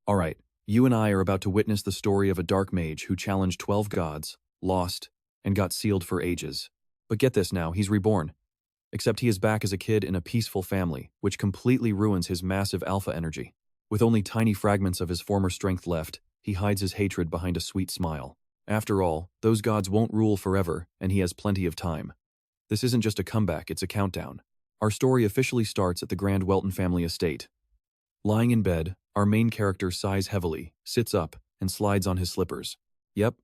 Alright, you and I are about to witness the story of a dark mage who challenged 12 gods, lost, and got sealed for ages. But get this now, he's reborn. Except he is back as a kid in a peaceful family, which completely ruins his massive alpha energy. With only tiny fragments of his former strength left, he hides his hatred behind a sweet smile. After all, those gods won't rule forever, and he has plenty of time. This isn't just a comeback, it's a countdown. Our story officially starts at the Grand Welton family estate. Lying in bed, our main character sighs heavily, sits up, and slides on his slippers. Yep,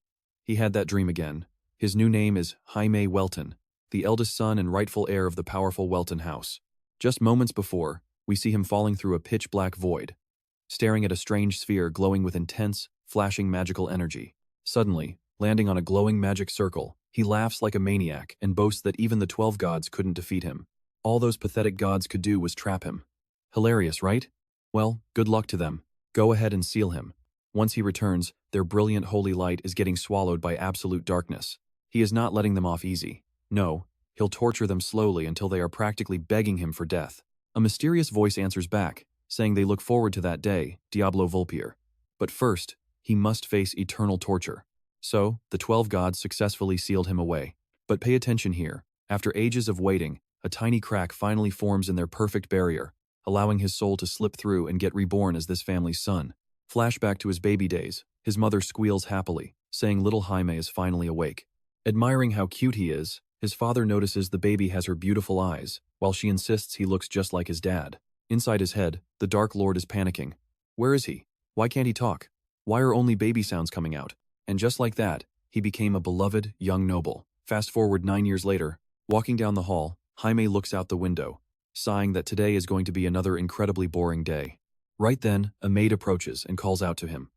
he had that dream again. His new name is Jaime Welton, the eldest son and rightful heir of the powerful Welton house. Just moments before, we see him falling through a pitch-black void, staring at a strange sphere glowing with intense, flashing magical energy. Suddenly, landing on a glowing magic circle, he laughs like a maniac and boasts that even the 12 gods couldn't defeat him. All those pathetic gods could do was trap him. Hilarious, right? Well, good luck to them. Go ahead and seal him. Once he returns, their brilliant holy light is getting swallowed by absolute darkness. He is not letting them off easy. No, he'll torture them slowly until they are practically begging him for death. A mysterious voice answers back, saying they look forward to that day, Diablo Vulpier. But first, he must face eternal torture. So, the 12 gods successfully sealed him away. But pay attention here. After ages of waiting, a tiny crack finally forms in their perfect barrier, allowing his soul to slip through and get reborn as this family's son. Flashback to his baby days, his mother squeals happily, saying little Jaime is finally awake. Admiring how cute he is, his father notices the baby has her beautiful eyes, while she insists he looks just like his dad. Inside his head, the Dark Lord is panicking. Where is he? Why can't he talk? Why are only baby sounds coming out? And just like that, he became a beloved, young noble. Fast forward 9 years later, walking down the hall, Jaime looks out the window, sighing that today is going to be another incredibly boring day. Right then, a maid approaches and calls out to him.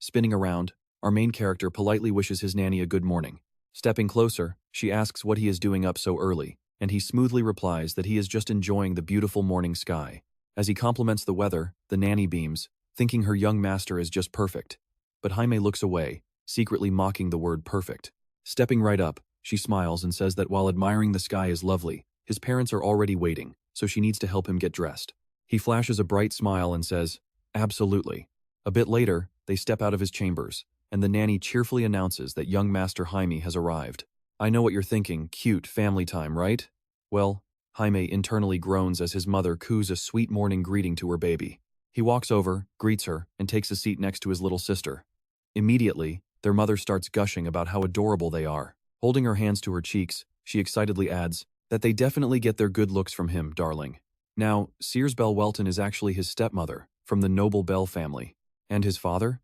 Spinning around, our main character politely wishes his nanny a good morning. Stepping closer, she asks what he is doing up so early, and he smoothly replies that he is just enjoying the beautiful morning sky. As he compliments the weather, the nanny beams, thinking her young master is just perfect. But Jaime looks away, secretly mocking the word perfect. Stepping right up, she smiles and says that while admiring the sky is lovely, his parents are already waiting, so she needs to help him get dressed. He flashes a bright smile and says, "Absolutely." A bit later, they step out of his chambers, and the nanny cheerfully announces that young Master Jaime has arrived. I know what you're thinking, cute family time, right? Well, Jaime internally groans as his mother coos a sweet morning greeting to her baby. He walks over, greets her, and takes a seat next to his little sister. Immediately, their mother starts gushing about how adorable they are. Holding her hands to her cheeks, she excitedly adds that they definitely get their good looks from him, darling. Now, Sears Bell Welton is actually his stepmother, from the noble Bell family. And his father?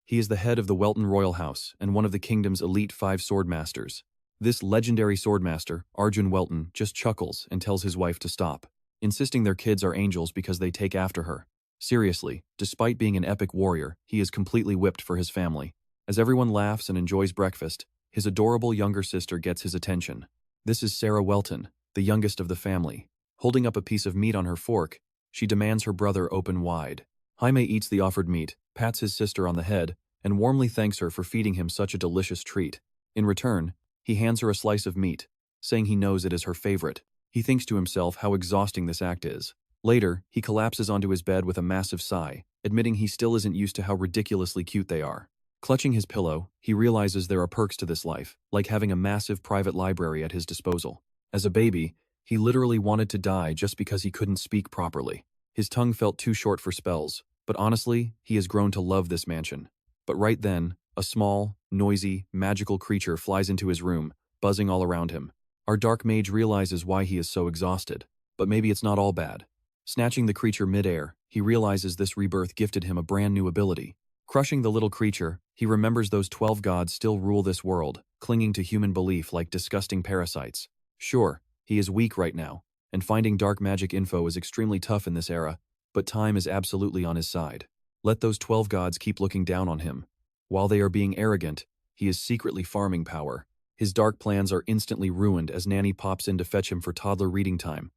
He is the head of the Welton royal house and one of the kingdom's elite 5 swordmasters. This legendary swordmaster, Arjun Welton, just chuckles and tells his wife to stop, insisting their kids are angels because they take after her. Seriously, despite being an epic warrior, he is completely whipped for his family. As everyone laughs and enjoys breakfast, his adorable younger sister gets his attention. This is Sarah Welton, the youngest of the family. Holding up a piece of meat on her fork, she demands her brother open wide. Jaime eats the offered meat, pats his sister on the head, and warmly thanks her for feeding him such a delicious treat. In return, he hands her a slice of meat, saying he knows it is her favorite. He thinks to himself how exhausting this act is. Later, he collapses onto his bed with a massive sigh, admitting he still isn't used to how ridiculously cute they are. Clutching his pillow, he realizes there are perks to this life, like having a massive private library at his disposal. As a baby, he literally wanted to die just because he couldn't speak properly. His tongue felt too short for spells, but honestly, he has grown to love this mansion. But right then, a small, noisy, magical creature flies into his room, buzzing all around him. Our dark mage realizes why he is so exhausted, but maybe it's not all bad. Snatching the creature mid-air, he realizes this rebirth gifted him a brand new ability. Crushing the little creature, he remembers those 12 gods still rule this world, clinging to human belief like disgusting parasites. Sure, he is weak right now, and finding dark magic info is extremely tough in this era, but time is absolutely on his side. Let those 12 gods keep looking down on him. While they are being arrogant, he is secretly farming power. His dark plans are instantly ruined as Nanny pops in to fetch him for toddler reading time.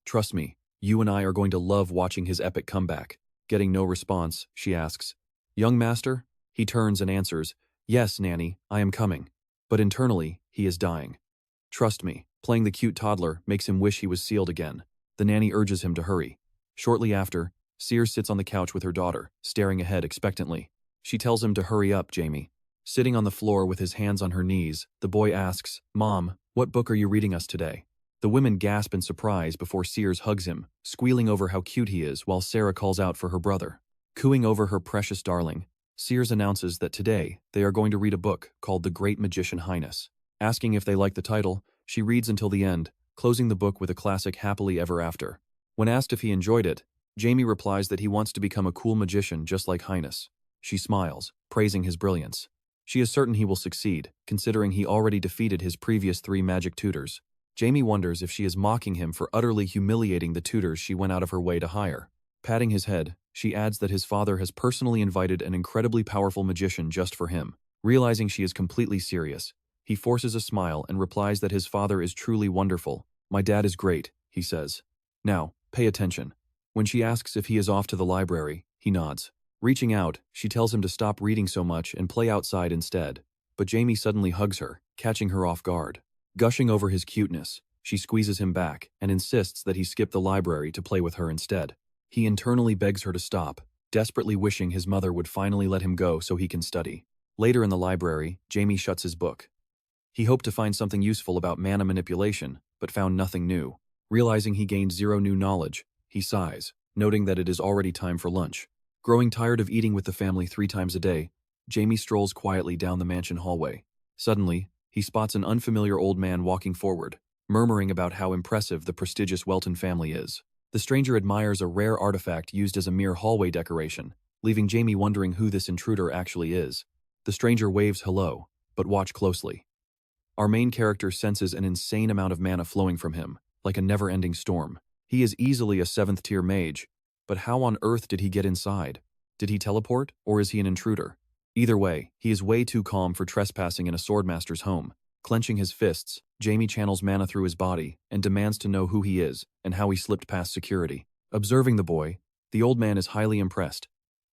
Trust me, you and I are going to love watching his epic comeback. Getting no response, she asks, "Young master?" He turns and answers, "Yes, Nanny, I am coming." But internally, he is dying. Trust me, playing the cute toddler makes him wish he was sealed again. The nanny urges him to hurry. Shortly after, Sears sits on the couch with her daughter, staring ahead expectantly. She tells him to hurry up, Jamie. Sitting on the floor with his hands on her knees, the boy asks, "Mom, what book are you reading us today?" The women gasp in surprise before Sears hugs him, squealing over how cute he is while Sarah calls out for her brother. Cooing over her precious darling, Sears announces that today they are going to read a book called The Great Magician Highness. Asking if they like the title, she reads until the end, closing the book with a classic happily ever after. When asked if he enjoyed it, Jamie replies that he wants to become a cool magician just like Highness. She smiles, praising his brilliance. She is certain he will succeed, considering he already defeated his previous 3 magic tutors. Jamie wonders if she is mocking him for utterly humiliating the tutors she went out of her way to hire. Patting his head, she adds that his father has personally invited an incredibly powerful magician just for him. Realizing she is completely serious, he forces a smile and replies that his father is truly wonderful. "My dad is great," he says. "Now, pay attention." When she asks if he is off to the library, he nods. Reaching out, she tells him to stop reading so much and play outside instead. But Jamie suddenly hugs her, catching her off guard. Gushing over his cuteness, she squeezes him back and insists that he skip the library to play with her instead. He internally begs her to stop, desperately wishing his mother would finally let him go so he can study. Later in the library, Jamie shuts his book. He hoped to find something useful about mana manipulation, but found nothing new. Realizing he gained 0 new knowledge, he sighs, noting that it is already time for lunch. Growing tired of eating with the family 3 times a day, Jamie strolls quietly down the mansion hallway. Suddenly, he spots an unfamiliar old man walking forward, murmuring about how impressive the prestigious Welton family is. The stranger admires a rare artifact used as a mere hallway decoration, leaving Jamie wondering who this intruder actually is. The stranger waves hello, but watch closely. Our main character senses an insane amount of mana flowing from him, like a never-ending storm. He is easily a 7th-tier mage, but how on earth did he get inside? Did he teleport, or is he an intruder? Either way, he is way too calm for trespassing in a swordmaster's home. Clenching his fists, Jamie channels mana through his body and demands to know who he is and how he slipped past security. Observing the boy, the old man is highly impressed,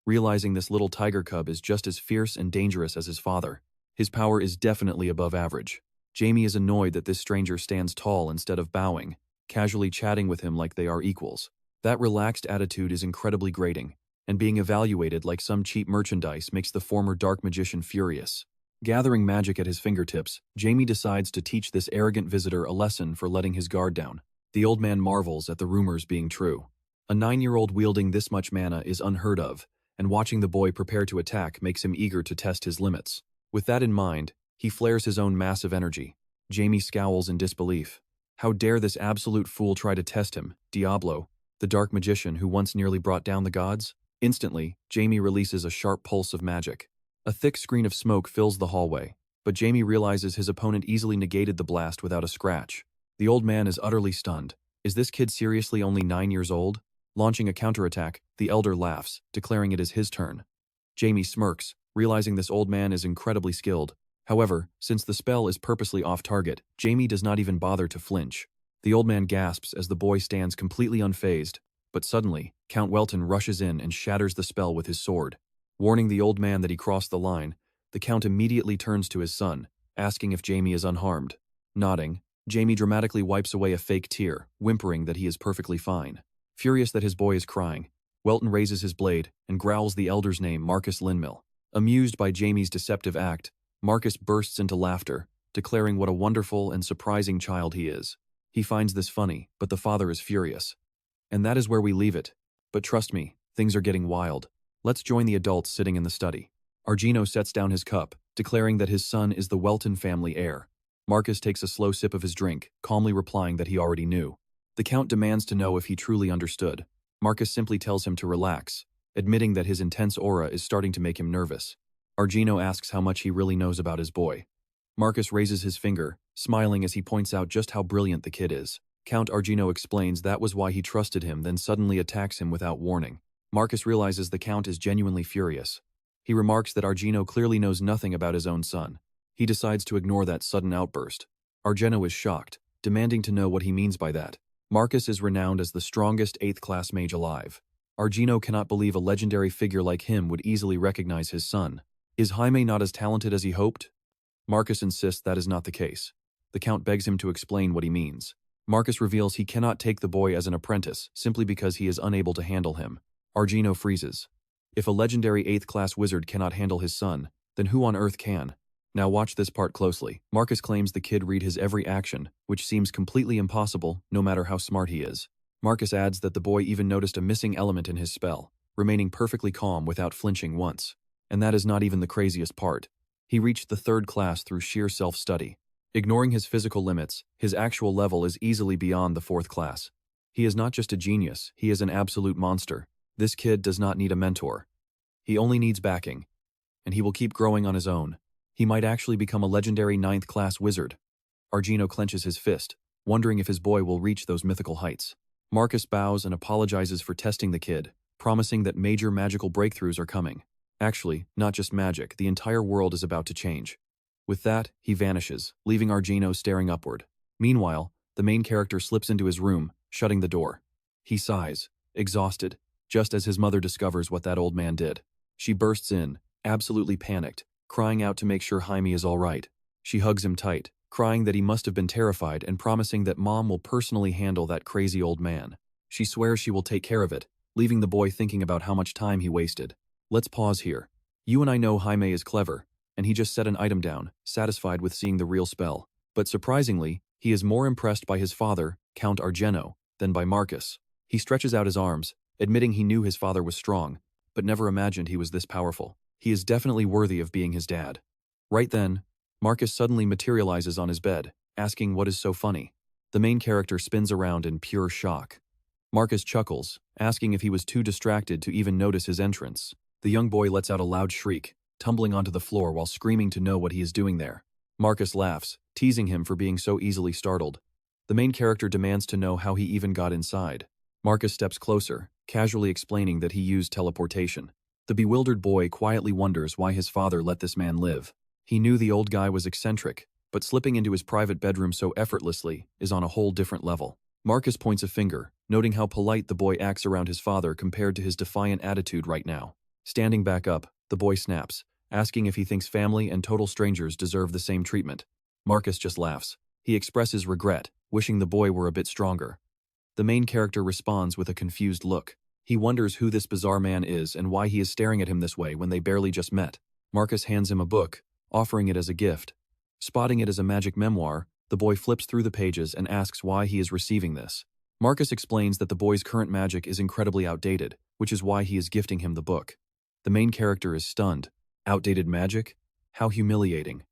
realizing this little tiger cub is just as fierce and dangerous as his father. His power is definitely above average. Jamie is annoyed that this stranger stands tall instead of bowing, casually chatting with him like they are equals. That relaxed attitude is incredibly grating, and being evaluated like some cheap merchandise makes the former dark magician furious. Gathering magic at his fingertips, Jamie decides to teach this arrogant visitor a lesson for letting his guard down. The old man marvels at the rumors being true. A 9-year-old wielding this much mana is unheard of, and watching the boy prepare to attack makes him eager to test his limits. With that in mind, he flares his own massive energy. Jamie scowls in disbelief. How dare this absolute fool try to test him, Diablo, the dark magician who once nearly brought down the gods? Instantly, Jamie releases a sharp pulse of magic. A thick screen of smoke fills the hallway, but Jamie realizes his opponent easily negated the blast without a scratch. The old man is utterly stunned. Is this kid seriously only 9 years old? Launching a counterattack, the elder laughs, declaring it is his turn. Jamie smirks, realizing this old man is incredibly skilled. However, since the spell is purposely off-target, Jamie does not even bother to flinch. The old man gasps as the boy stands completely unfazed, but suddenly, Count Welton rushes in and shatters the spell with his sword. Warning the old man that he crossed the line, the Count immediately turns to his son, asking if Jamie is unharmed. Nodding, Jamie dramatically wipes away a fake tear, whimpering that he is perfectly fine. Furious that his boy is crying, Welton raises his blade and growls the elder's name, Marcus Linmill. Amused by Jamie's deceptive act, Marcus bursts into laughter, declaring what a wonderful and surprising child he is. He finds this funny, but the father is furious. And that is where we leave it. But trust me, things are getting wild. Let's join the adults sitting in the study. Argino sets down his cup, declaring that his son is the Welton family heir. Marcus takes a slow sip of his drink, calmly replying that he already knew. The Count demands to know if he truly understood. Marcus simply tells him to relax, admitting that his intense aura is starting to make him nervous. Argino asks how much he really knows about his boy. Marcus raises his finger, smiling as he points out just how brilliant the kid is. Count Argino explains that was why he trusted him, then suddenly attacks him without warning. Marcus realizes the Count is genuinely furious. He remarks that Argino clearly knows nothing about his own son. He decides to ignore that sudden outburst. Argino is shocked, demanding to know what he means by that. Marcus is renowned as the strongest 8th-class mage alive. Argino cannot believe a legendary figure like him would easily recognize his son. Is Jaime not as talented as he hoped? Marcus insists that is not the case. The Count begs him to explain what he means. Marcus reveals he cannot take the boy as an apprentice simply because he is unable to handle him. Argino freezes. If a legendary 8th class wizard cannot handle his son, then who on earth can? Now watch this part closely. Marcus claims the kid read his every action, which seems completely impossible no matter how smart he is. Marcus adds that the boy even noticed a missing element in his spell, remaining perfectly calm without flinching once. And that is not even the craziest part. He reached the 3rd class through sheer self-study. Ignoring his physical limits, his actual level is easily beyond the 4th class. He is not just a genius, he is an absolute monster. This kid does not need a mentor. He only needs backing. And he will keep growing on his own. He might actually become a legendary 9th class wizard. Argino clenches his fist, wondering if his boy will reach those mythical heights. Marcus bows and apologizes for testing the kid, promising that major magical breakthroughs are coming. Actually, not just magic, the entire world is about to change. With that, he vanishes, leaving Argino staring upward. Meanwhile, the main character slips into his room, shutting the door. He sighs, exhausted, just as his mother discovers what that old man did. She bursts in, absolutely panicked, crying out to make sure Jaime is all right. She hugs him tight, crying that he must have been terrified and promising that Mom will personally handle that crazy old man. She swears she will take care of it, leaving the boy thinking about how much time he wasted. Let's pause here. You and I know Jaime is clever, and he just set an item down, satisfied with seeing the real spell. But surprisingly, he is more impressed by his father, Count Argeno, than by Marcus. He stretches out his arms, admitting he knew his father was strong, but never imagined he was this powerful. He is definitely worthy of being his dad. Right then, Marcus suddenly materializes on his bed, asking what is so funny. The main character spins around in pure shock. Marcus chuckles, asking if he was too distracted to even notice his entrance. The young boy lets out a loud shriek, tumbling onto the floor while screaming to know what he is doing there. Marcus laughs, teasing him for being so easily startled. The main character demands to know how he even got inside. Marcus steps closer, casually explaining that he used teleportation. The bewildered boy quietly wonders why his father let this man live. He knew the old guy was eccentric, but slipping into his private bedroom so effortlessly is on a whole different level. Marcus points a finger, noting how polite the boy acts around his father compared to his defiant attitude right now. Standing back up, the boy snaps, asking if he thinks family and total strangers deserve the same treatment. Marcus just laughs. He expresses regret, wishing the boy were a bit stronger. The main character responds with a confused look. He wonders who this bizarre man is and why he is staring at him this way when they barely just met. Marcus hands him a book, offering it as a gift. Spotting it as a magic memoir, the boy flips through the pages and asks why he is receiving this. Marcus explains that the boy's current magic is incredibly outdated, which is why he is gifting him the book. The main character is stunned. Outdated magic? How humiliating.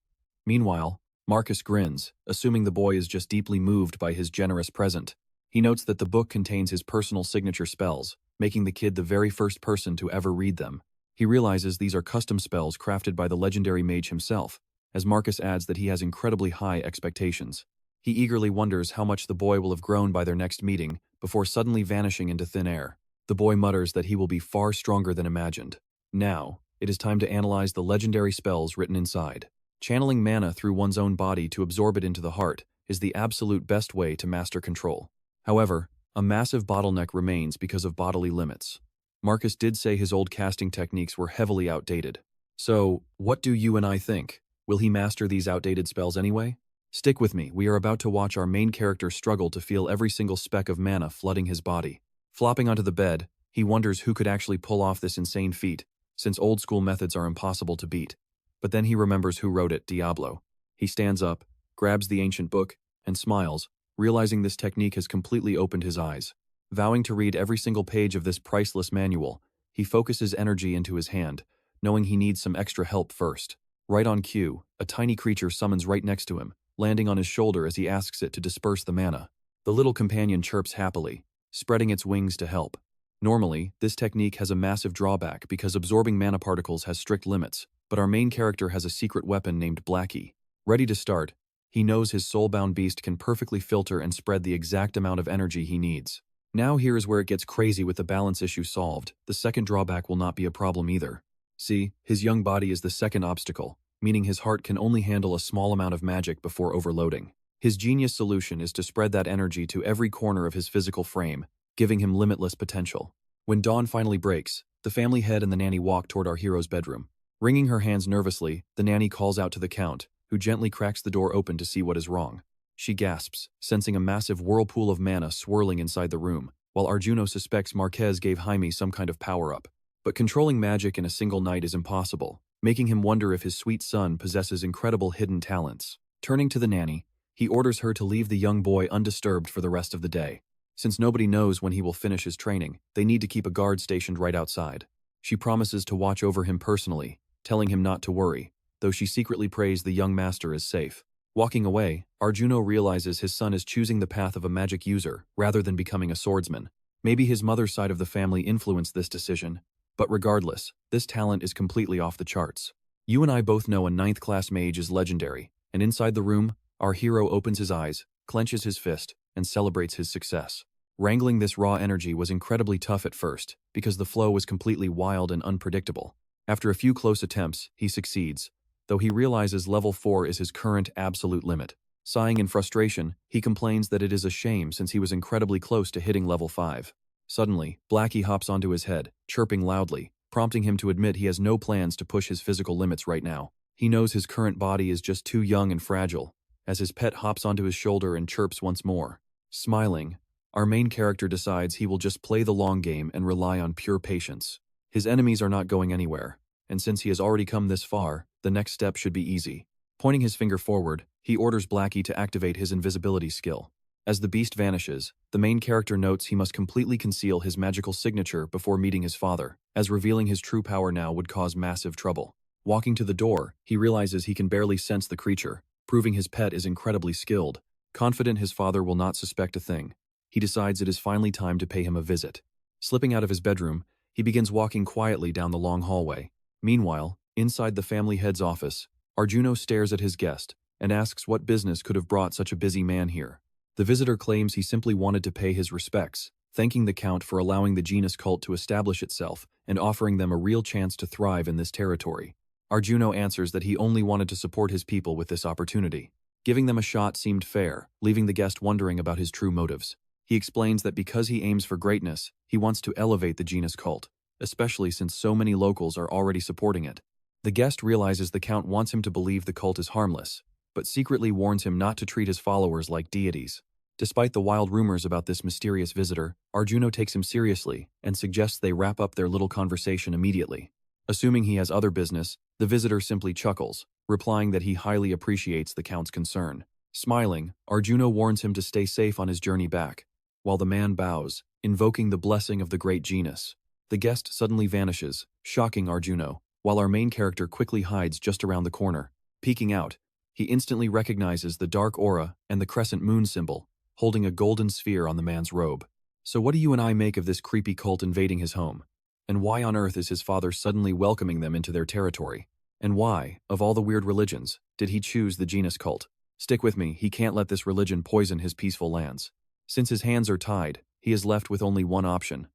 Meanwhile, Marcus grins, assuming the boy is just deeply moved by his generous present. He notes that the book contains his personal signature spells, making the kid the very first person to ever read them. He realizes these are custom spells crafted by the legendary mage himself, as Marcus adds that he has incredibly high expectations. He eagerly wonders how much the boy will have grown by their next meeting, before suddenly vanishing into thin air. The boy mutters that he will be far stronger than imagined. Now, it is time to analyze the legendary spells written inside. Channeling mana through one's own body to absorb it into the heart is the absolute best way to master control. However, a massive bottleneck remains because of bodily limits. Marcus did say his old casting techniques were heavily outdated. So, what do you and I think? Will he master these outdated spells anyway? Stick with me, we are about to watch our main character struggle to feel every single speck of mana flooding his body. Flopping onto the bed, he wonders who could actually pull off this insane feat, since old-school methods are impossible to beat. But then he remembers who wrote it, Diablo. He stands up, grabs the ancient book, and smiles, realizing this technique has completely opened his eyes. Vowing to read every single page of this priceless manual, he focuses energy into his hand, knowing he needs some extra help first. Right on cue, a tiny creature summons right next to him, landing on his shoulder as he asks it to disperse the mana. The little companion chirps happily, spreading its wings to help. Normally, this technique has a massive drawback because absorbing mana particles has strict limits, but our main character has a secret weapon named Blackie. Ready to start, he knows his soulbound beast can perfectly filter and spread the exact amount of energy he needs. Now here is where it gets crazy with the balance issue solved. The second drawback will not be a problem either. See, his young body is the second obstacle, meaning his heart can only handle a small amount of magic before overloading. His genius solution is to spread that energy to every corner of his physical frame, giving him limitless potential. When dawn finally breaks, the family head and the nanny walk toward our hero's bedroom. Wringing her hands nervously, the nanny calls out to the count, who gently cracks the door open to see what is wrong. She gasps, sensing a massive whirlpool of mana swirling inside the room, while Arjuno suspects Marquez gave Jaime some kind of power-up. But controlling magic in a single night is impossible, making him wonder if his sweet son possesses incredible hidden talents. Turning to the nanny, he orders her to leave the young boy undisturbed for the rest of the day. Since nobody knows when he will finish his training, they need to keep a guard stationed right outside. She promises to watch over him personally, telling him not to worry, though she secretly prays the young master is safe. Walking away, Arjuno realizes his son is choosing the path of a magic user rather than becoming a swordsman. Maybe his mother's side of the family influenced this decision, but regardless, this talent is completely off the charts. You and I both know a 9th class mage is legendary, and inside the room, our hero opens his eyes, clenches his fist, and celebrates his success. Wrangling this raw energy was incredibly tough at first, because the flow was completely wild and unpredictable. After a few close attempts, he succeeds, though he realizes level 4 is his current absolute limit. Sighing in frustration, he complains that it is a shame since he was incredibly close to hitting level 5. Suddenly, Blackie hops onto his head, chirping loudly, prompting him to admit he has no plans to push his physical limits right now. He knows his current body is just too young and fragile, as his pet hops onto his shoulder and chirps once more. Smiling, our main character decides he will just play the long game and rely on pure patience. His enemies are not going anywhere, and since he has already come this far, the next step should be easy. Pointing his finger forward, he orders Blackie to activate his invisibility skill. As the beast vanishes, the main character notes he must completely conceal his magical signature before meeting his father, as revealing his true power now would cause massive trouble. Walking to the door, he realizes he can barely sense the creature, proving his pet is incredibly skilled. Confident his father will not suspect a thing, he decides it is finally time to pay him a visit. Slipping out of his bedroom, he begins walking quietly down the long hallway. Meanwhile, inside the family head's office, Arjuno stares at his guest and asks what business could have brought such a busy man here. The visitor claims he simply wanted to pay his respects, thanking the Count for allowing the genus cult to establish itself and offering them a real chance to thrive in this territory. Arjuno answers that he only wanted to support his people with this opportunity. Giving them a shot seemed fair, leaving the guest wondering about his true motives. He explains that because he aims for greatness, he wants to elevate the genus cult, especially since so many locals are already supporting it. The guest realizes the Count wants him to believe the cult is harmless, but secretly warns him not to treat his followers like deities. Despite the wild rumors about this mysterious visitor, Arjuno takes him seriously and suggests they wrap up their little conversation immediately. Assuming he has other business, the visitor simply chuckles, replying that he highly appreciates the Count's concern. Smiling, Arjuno warns him to stay safe on his journey back, while the man bows, invoking the blessing of the great genus. The guest suddenly vanishes, shocking Arjuno, while our main character quickly hides just around the corner. Peeking out, he instantly recognizes the dark aura and the crescent moon symbol, holding a golden sphere on the man's robe. So what do you and I make of this creepy cult invading his home? And why on earth is his father suddenly welcoming them into their territory? And why, of all the weird religions, did he choose the genus cult? Stick with me, he can't let this religion poison his peaceful lands. Since his hands are tied, he is left with only one option.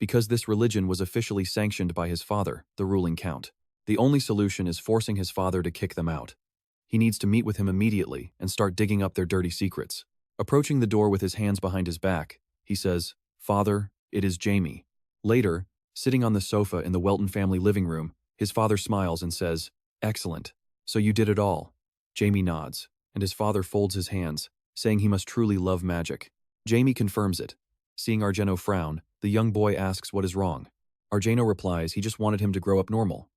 Because this religion was officially sanctioned by his father, the ruling Count, the only solution is forcing his father to kick them out. He needs to meet with him immediately and start digging up their dirty secrets. Approaching the door with his hands behind his back, he says, "Father, it is Jamie." Later, sitting on the sofa in the Welton family living room, his father smiles and says, "Excellent. So you did it all." Jamie nods, and his father folds his hands, saying he must truly love magic. Jamie confirms it. Seeing Arjuno frown, the young boy asks what is wrong. Arjuno replies he just wanted him to grow up normal.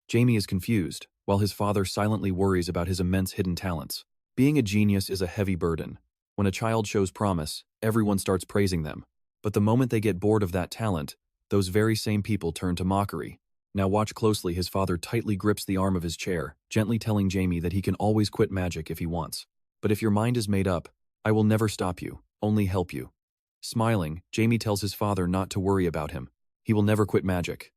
Jamie is confused, while his father silently worries about his immense hidden talents. Being a genius is a heavy burden. When a child shows promise, everyone starts praising them. But the moment they get bored of that talent, those very same people turn to mockery. Now watch closely, his father tightly grips the arm of his chair, gently telling Jamie that he can always quit magic if he wants. But if your mind is made up, I will never stop you, only help you. Smiling, Jamie tells his father not to worry about him. He will never quit magic.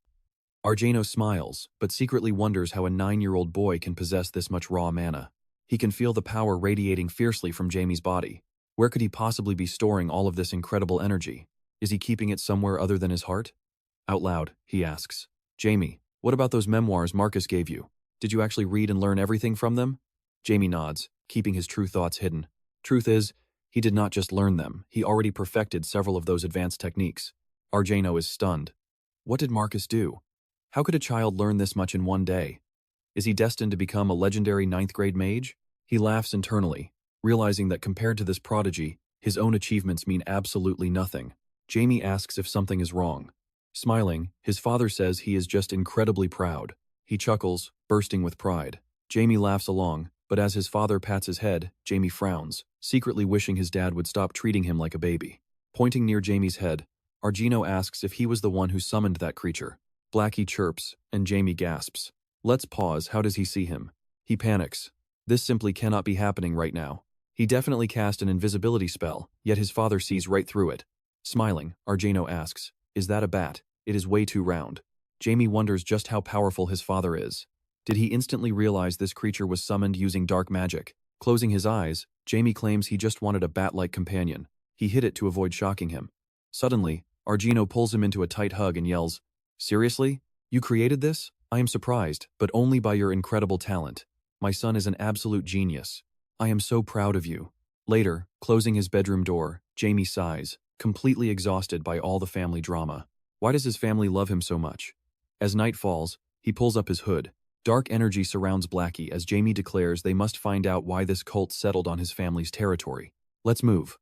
Arjuno smiles, but secretly wonders how a 9-year-old boy can possess this much raw mana. He can feel the power radiating fiercely from Jamie's body. Where could he possibly be storing all of this incredible energy? Is he keeping it somewhere other than his heart? Out loud, he asks, "Jamie, what about those memoirs Marcus gave you? Did you actually read and learn everything from them?" Jamie nods, keeping his true thoughts hidden. Truth is, he did not just learn them, he already perfected several of those advanced techniques. Arjuno is stunned. What did Marcus do? How could a child learn this much in one day? Is he destined to become a legendary 9th grade mage? He laughs internally, realizing that compared to this prodigy, his own achievements mean absolutely nothing. Jamie asks if something is wrong. Smiling, his father says he is just incredibly proud. He chuckles, bursting with pride. Jamie laughs along, but as his father pats his head, Jamie frowns, secretly wishing his dad would stop treating him like a baby. Pointing near Jamie's head, Argino asks if he was the one who summoned that creature. Blackie chirps, and Jamie gasps. Let's pause. How does he see him? He panics. This simply cannot be happening right now. He definitely cast an invisibility spell, yet his father sees right through it. Smiling, Argino asks, is that a bat? It is way too round. Jamie wonders just how powerful his father is. Did he instantly realize this creature was summoned using dark magic? Closing his eyes, Jamie claims he just wanted a bat-like companion. He hid it to avoid shocking him. Suddenly, Argino pulls him into a tight hug and yells, Seriously? You created this? I am surprised, but only by your incredible talent. My son is an absolute genius. I am so proud of you. Later, closing his bedroom door, Jamie sighs, completely exhausted by all the family drama. Why does his family love him so much? As night falls, he pulls up his hood. Dark energy surrounds Blackie as Jamie declares they must find out why this cult settled on his family's territory. Let's move.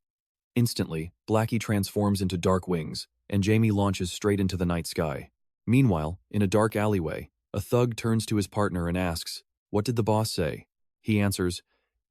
Instantly, Blackie transforms into dark wings, and Jamie launches straight into the night sky. Meanwhile, in a dark alleyway, a thug turns to his partner and asks, What did the boss say? He answers,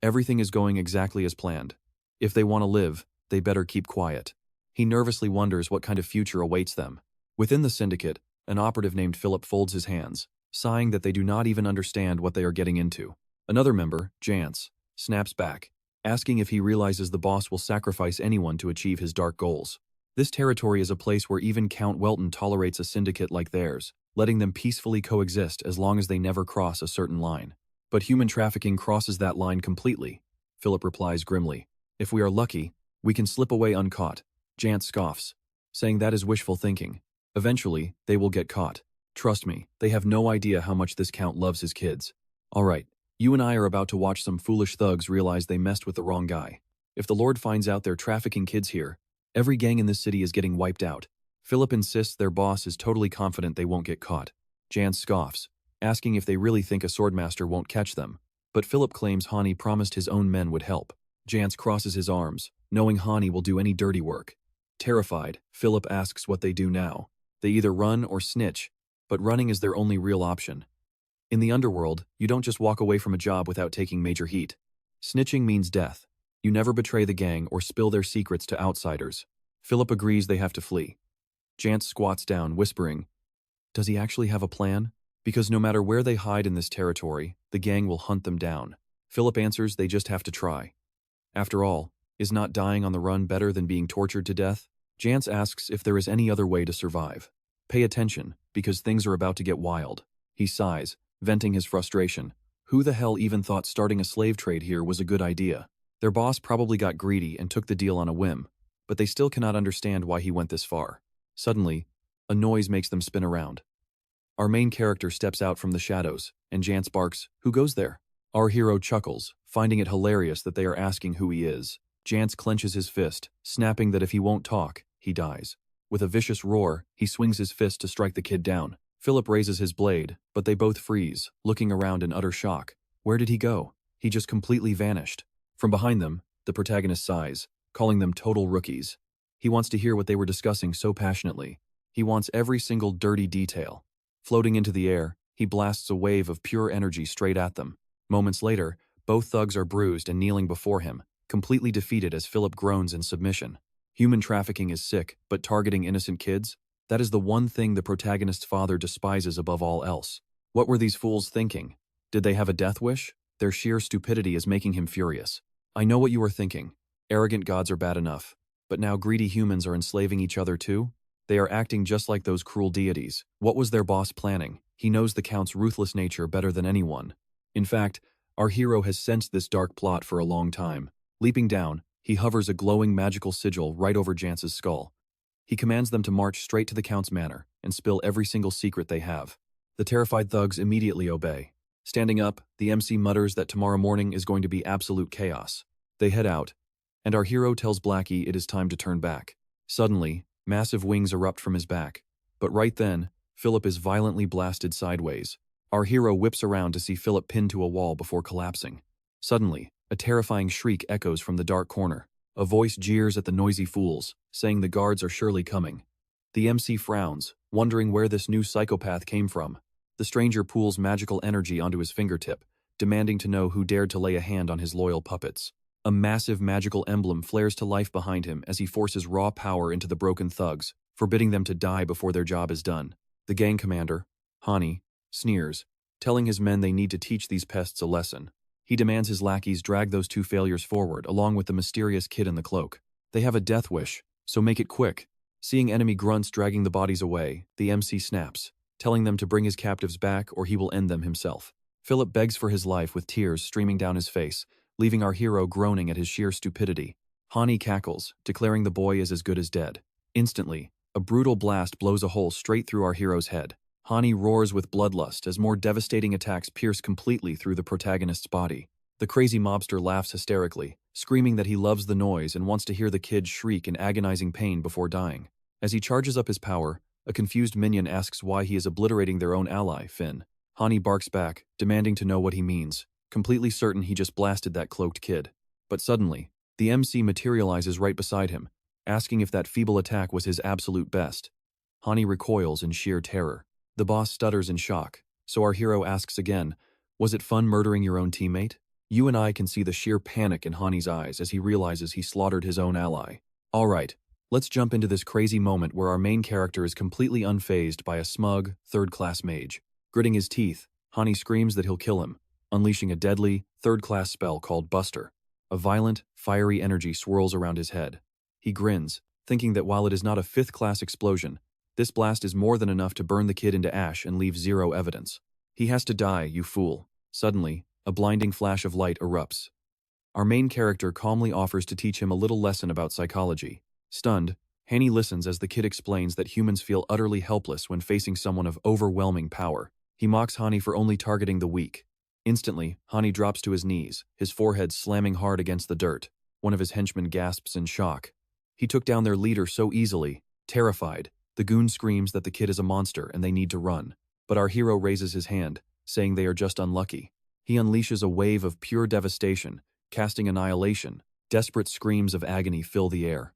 Everything is going exactly as planned. If they want to live, they better keep quiet. He nervously wonders what kind of future awaits them. Within the syndicate, an operative named Philip folds his hands, sighing that they do not even understand what they are getting into. Another member, Jance, snaps back, asking if he realizes the boss will sacrifice anyone to achieve his dark goals. This territory is a place where even Count Welton tolerates a syndicate like theirs, letting them peacefully coexist as long as they never cross a certain line. But human trafficking crosses that line completely, Philip replies grimly. If we are lucky, we can slip away uncaught. Jance scoffs, saying that is wishful thinking. Eventually, they will get caught. Trust me, they have no idea how much this Count loves his kids. Alright, you and I are about to watch some foolish thugs realize they messed with the wrong guy. If the Lord finds out they're trafficking kids here, every gang in this city is getting wiped out. Philip insists their boss is totally confident they won't get caught. Jance scoffs, asking if they really think a swordmaster won't catch them. But Philip claims Hani promised his own men would help. Jance crosses his arms, knowing Hani will do any dirty work. Terrified, Philip asks what they do now. They either run or snitch, but running is their only real option. In the underworld, you don't just walk away from a job without taking major heat. Snitching means death. You never betray the gang or spill their secrets to outsiders. Philip agrees they have to flee. Jance squats down, whispering, Does he actually have a plan? Because no matter where they hide in this territory, the gang will hunt them down. Philip answers they just have to try. After all, is not dying on the run better than being tortured to death? Jance asks if there is any other way to survive. Pay attention, because things are about to get wild. He sighs, venting his frustration. Who the hell even thought starting a slave trade here was a good idea? Their boss probably got greedy and took the deal on a whim, but they still cannot understand why he went this far. Suddenly, a noise makes them spin around. Our main character steps out from the shadows, and Jance barks, Who goes there? Our hero chuckles, finding it hilarious that they are asking who he is. Jance clenches his fist, snapping that if he won't talk, he dies. With a vicious roar, he swings his fist to strike the kid down. Philip raises his blade, but they both freeze, looking around in utter shock. Where did he go? He just completely vanished. From behind them, the protagonist sighs, calling them total rookies. He wants to hear what they were discussing so passionately. He wants every single dirty detail. Floating into the air, he blasts a wave of pure energy straight at them. Moments later, both thugs are bruised and kneeling before him, completely defeated as Philip groans in submission. Human trafficking is sick, but targeting innocent kids? That is the one thing the protagonist's father despises above all else. What were these fools thinking? Did they have a death wish? Their sheer stupidity is making him furious. I know what you are thinking. Arrogant gods are bad enough. But now greedy humans are enslaving each other too? They are acting just like those cruel deities. What was their boss planning? He knows the Count's ruthless nature better than anyone. In fact, our hero has sensed this dark plot for a long time. Leaping down, he hovers a glowing magical sigil right over Jance's skull. He commands them to march straight to the Count's manor and spill every single secret they have. The terrified thugs immediately obey. Standing up, the MC mutters that tomorrow morning is going to be absolute chaos. They head out, and our hero tells Blackie it is time to turn back. Suddenly, massive wings erupt from his back. But right then, Philip is violently blasted sideways. Our hero whips around to see Philip pinned to a wall before collapsing. Suddenly, a terrifying shriek echoes from the dark corner. A voice jeers at the noisy fools, saying the guards are surely coming. The MC frowns, wondering where this new psychopath came from. The stranger pools magical energy onto his fingertip, demanding to know who dared to lay a hand on his loyal puppets. A massive magical emblem flares to life behind him as he forces raw power into the broken thugs, forbidding them to die before their job is done. The gang commander, Hani, sneers, telling his men they need to teach these pests a lesson. He demands his lackeys drag those two failures forward along with the mysterious kid in the cloak. They have a death wish, so make it quick. Seeing enemy grunts dragging the bodies away, the MC snaps, telling them to bring his captives back or he will end them himself. Philip begs for his life with tears streaming down his face, leaving our hero groaning at his sheer stupidity. Hani cackles, declaring the boy is as good as dead. Instantly, a brutal blast blows a hole straight through our hero's head. Hani roars with bloodlust as more devastating attacks pierce completely through the protagonist's body. The crazy mobster laughs hysterically, screaming that he loves the noise and wants to hear the kid shriek in agonizing pain before dying. As he charges up his power, a confused minion asks why he is obliterating their own ally, Finn. Hani barks back, demanding to know what he means, completely certain he just blasted that cloaked kid. But suddenly, the MC materializes right beside him, asking if that feeble attack was his absolute best. Hani recoils in sheer terror. The boss stutters in shock, so our hero asks again, was it fun murdering your own teammate? You and I can see the sheer panic in Hani's eyes as he realizes he slaughtered his own ally. Alright, let's jump into this crazy moment where our main character is completely unfazed by a smug, third-class mage. Gritting his teeth, Hani screams that he'll kill him, unleashing a deadly, third-class spell called Buster. A violent, fiery energy swirls around his head. He grins, thinking that while it is not a fifth-class explosion, this blast is more than enough to burn the kid into ash and leave zero evidence. He has to die, you fool. Suddenly, a blinding flash of light erupts. Our main character calmly offers to teach him a little lesson about psychology. Stunned, Hani listens as the kid explains that humans feel utterly helpless when facing someone of overwhelming power. He mocks Hani for only targeting the weak. Instantly, Hani drops to his knees, his forehead slamming hard against the dirt. One of his henchmen gasps in shock. He took down their leader so easily. Terrified, the goon screams that the kid is a monster and they need to run. But our hero raises his hand, saying they are just unlucky. He unleashes a wave of pure devastation, casting annihilation. Desperate screams of agony fill the air.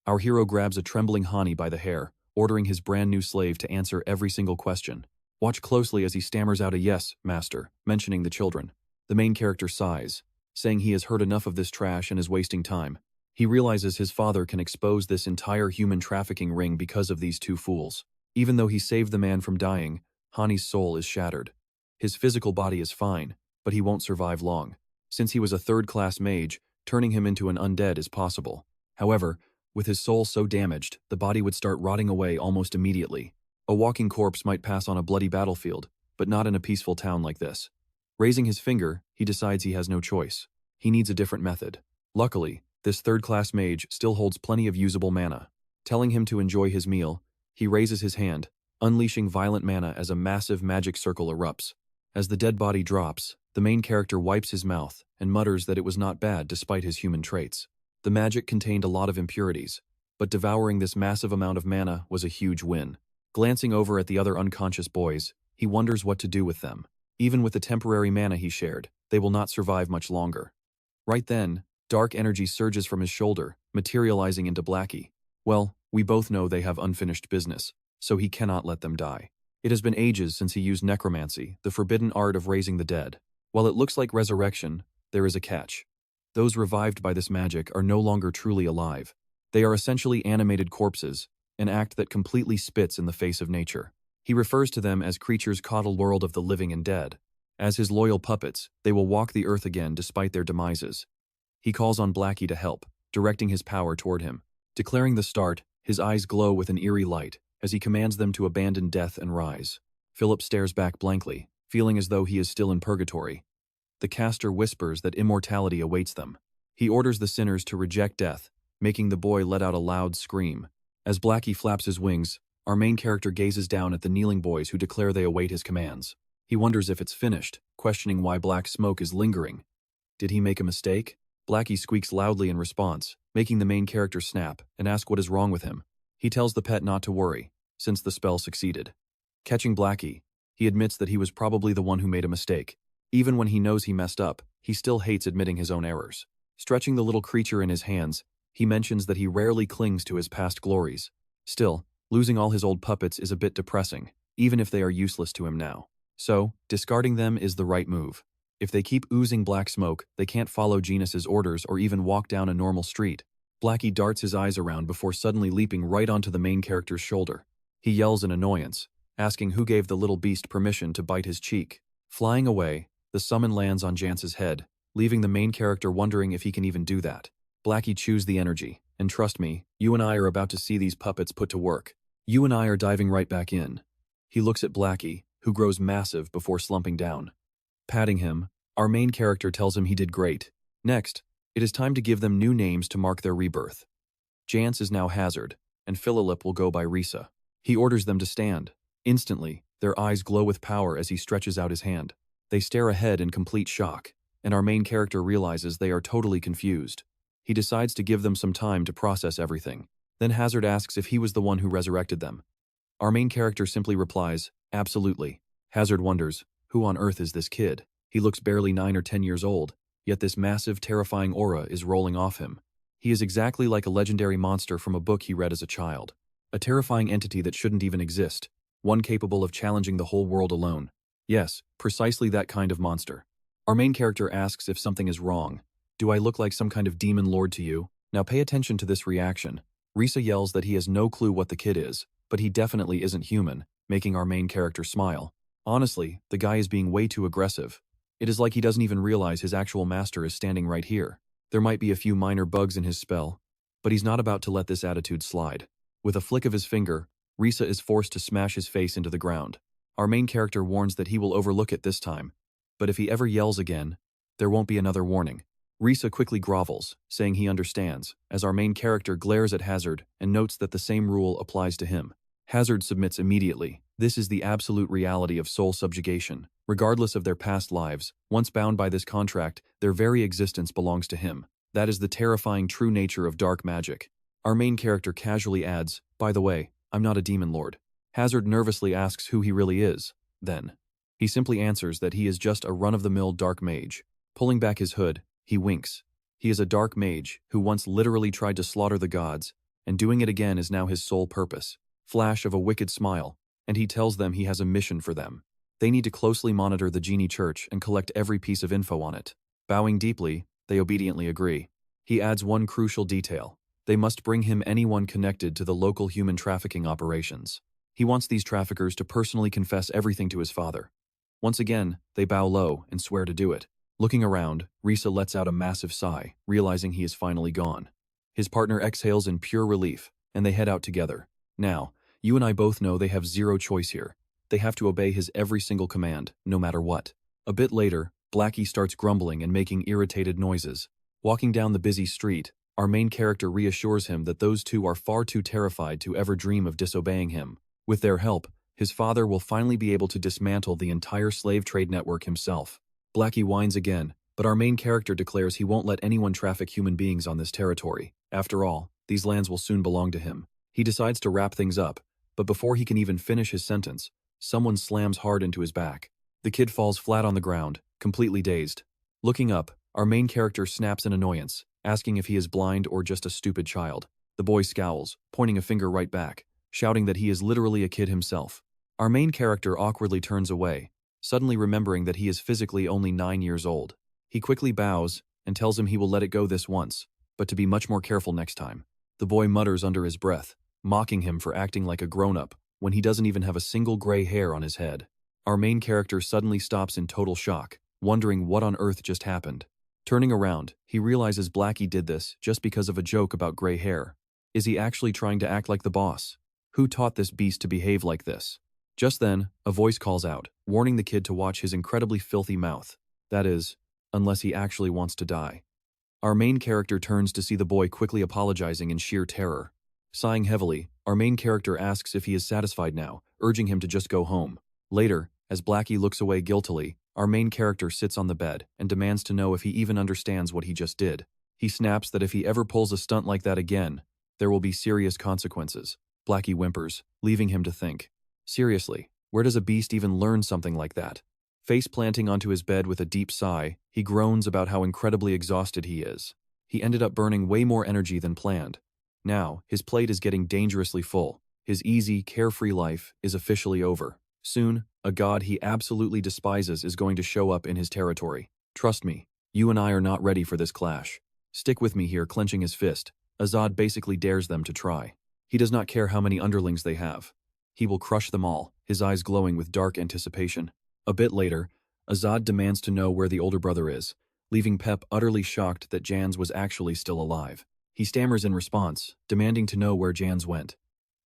Our hero grabs a trembling Hani by the hair, ordering his brand new slave to answer every single question. Watch closely as he stammers out a yes, master, mentioning the children. The main character sighs, saying he has heard enough of this trash and is wasting time. He realizes his father can expose this entire human trafficking ring because of these two fools. Even though he saved the man from dying, Hani's soul is shattered. His physical body is fine, but he won't survive long. Since he was a third-class mage, turning him into an undead is possible. However, with his soul so damaged, the body would start rotting away almost immediately. A walking corpse might pass on a bloody battlefield, but not in a peaceful town like this. Raising his finger, he decides he has no choice. He needs a different method. Luckily, this third-class mage still holds plenty of usable mana. Telling him to enjoy his meal, he raises his hand, unleashing violent mana as a massive magic circle erupts. As the dead body drops, the main character wipes his mouth and mutters that it was not bad despite his human traits. The magic contained a lot of impurities, but devouring this massive amount of mana was a huge win. Glancing over at the other unconscious boys, he wonders what to do with them. Even with the temporary mana he shared, they will not survive much longer. Right then, dark energy surges from his shoulder, materializing into Blackie. Well, we both know they have unfinished business, so he cannot let them die. It has been ages since he used necromancy, the forbidden art of raising the dead. While it looks like resurrection, there is a catch. Those revived by this magic are no longer truly alive. They are essentially animated corpses, an act that completely spits in the face of nature. He refers to them as creatures coddle world of the living and dead. As his loyal puppets, they will walk the earth again despite their demises. He calls on Blackie to help, directing his power toward him. Declaring the start, his eyes glow with an eerie light, as he commands them to abandon death and rise. Philip stares back blankly, feeling as though he is still in purgatory. The caster whispers that immortality awaits them. He orders the sinners to reject death, making the boy let out a loud scream. As Blackie flaps his wings, our main character gazes down at the kneeling boys who declare they await his commands. He wonders if it's finished, questioning why black smoke is lingering. Did he make a mistake? Blackie squeaks loudly in response, making the main character snap and ask what is wrong with him. He tells the pet not to worry, since the spell succeeded. Catching Blackie, he admits that he was probably the one who made a mistake. Even when he knows he messed up, he still hates admitting his own errors. Stretching the little creature in his hands, He mentions that he rarely clings to his past glories. Still, losing all his old puppets is a bit depressing, even if they are useless to him now. So, discarding them is the right move. If they keep oozing black smoke, they can't follow Genus's orders or even walk down a normal street. Blackie darts his eyes around before suddenly leaping right onto the main character's shoulder. He yells in annoyance, asking who gave the little beast permission to bite his cheek. Flying away, the summon lands on Jance's head, leaving the main character wondering if he can even do that. Blackie chews the energy, and trust me, you and I are about to see these puppets put to work. You and I are diving right back in. He looks at Blackie, who grows massive before slumping down. Patting him, our main character tells him he did great. Next, it is time to give them new names to mark their rebirth. Jance is now Hazard, and Philip will go by Risa. He orders them to stand. Instantly, their eyes glow with power as he stretches out his hand. They stare ahead in complete shock, and our main character realizes they are totally confused. He decides to give them some time to process everything. Then Hazard asks if he was the one who resurrected them. Our main character simply replies, absolutely. Hazard wonders, who on earth is this kid? He looks barely 9 or 10 years old, yet this massive, terrifying aura is rolling off him. He is exactly like a legendary monster from a book he read as a child. A terrifying entity that shouldn't even exist, one capable of challenging the whole world alone. Yes, precisely that kind of monster. Our main character asks if something is wrong. Do I look like some kind of demon lord to you? Now pay attention to this reaction. Risa yells that he has no clue what the kid is, but he definitely isn't human, making our main character smile. Honestly, the guy is being way too aggressive. It is like he doesn't even realize his actual master is standing right here. There might be a few minor bugs in his spell, but he's not about to let this attitude slide. With a flick of his finger, Risa is forced to smash his face into the ground. Our main character warns that he will overlook it this time, but if he ever yells again, there won't be another warning. Risa quickly grovels, saying he understands, as our main character glares at Hazard and notes that the same rule applies to him. Hazard submits immediately. This is the absolute reality of soul subjugation. Regardless of their past lives, once bound by this contract, their very existence belongs to him. That is the terrifying true nature of dark magic. Our main character casually adds, by the way, I'm not a demon lord. Hazard nervously asks who he really is. Then, he simply answers that he is just a run-of-the-mill dark mage. Pulling back his hood, he winks. He is a dark mage who once literally tried to slaughter the gods, and doing it again is now his sole purpose. Flash of a wicked smile, and he tells them he has a mission for them. They need to closely monitor the Genie Church and collect every piece of info on it. Bowing deeply, they obediently agree. He adds one crucial detail. They must bring him anyone connected to the local human trafficking operations. He wants these traffickers to personally confess everything to his father. Once again, they bow low and swear to do it. Looking around, Risa lets out a massive sigh, realizing he is finally gone. His partner exhales in pure relief, and they head out together. Now, you and I both know they have zero choice here. They have to obey his every single command, no matter what. A bit later, Blackie starts grumbling and making irritated noises. Walking down the busy street, our main character reassures him that those two are far too terrified to ever dream of disobeying him. With their help, his father will finally be able to dismantle the entire slave trade network himself. Blackie whines again, but our main character declares he won't let anyone traffic human beings on this territory. After all, these lands will soon belong to him. He decides to wrap things up, but before he can even finish his sentence, someone slams hard into his back. The kid falls flat on the ground, completely dazed. Looking up, our main character snaps in annoyance, asking if he is blind or just a stupid child. The boy scowls, pointing a finger right back, shouting that he is literally a kid himself. Our main character awkwardly turns away, suddenly remembering that he is physically only 9 years old. He quickly bows and tells him he will let it go this once, but to be much more careful next time. The boy mutters under his breath, mocking him for acting like a grown-up when he doesn't even have a single gray hair on his head. Our main character suddenly stops in total shock, wondering what on earth just happened. Turning around, he realizes Blackie did this just because of a joke about gray hair. Is he actually trying to act like the boss? Who taught this beast to behave like this? Just then, a voice calls out, warning the kid to watch his incredibly filthy mouth. That is, unless he actually wants to die. Our main character turns to see the boy quickly apologizing in sheer terror. Sighing heavily, our main character asks if he is satisfied now, urging him to just go home. Later, as Blackie looks away guiltily, our main character sits on the bed and demands to know if he even understands what he just did. He snaps that if he ever pulls a stunt like that again, there will be serious consequences. Blackie whimpers, leaving him to think. Seriously, where does a beast even learn something like that? Face planting onto his bed with a deep sigh, he groans about how incredibly exhausted he is. He ended up burning way more energy than planned. Now, his plate is getting dangerously full. His easy, carefree life is officially over. Soon, a god he absolutely despises is going to show up in his territory. Trust me, you and I are not ready for this clash. Stick with me here, clenching his fist. Azad basically dares them to try. He does not care how many underlings they have. He will crush them all, his eyes glowing with dark anticipation. A bit later, Azad demands to know where the older brother is, leaving Pep utterly shocked that Jans was actually still alive. He stammers in response, demanding to know where Jans went.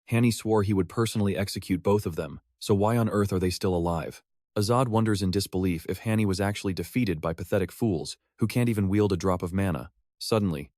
Hanny swore he would personally execute both of them, so why on earth are they still alive? Azad wonders in disbelief if Hanny was actually defeated by pathetic fools who can't even wield a drop of mana. Suddenly,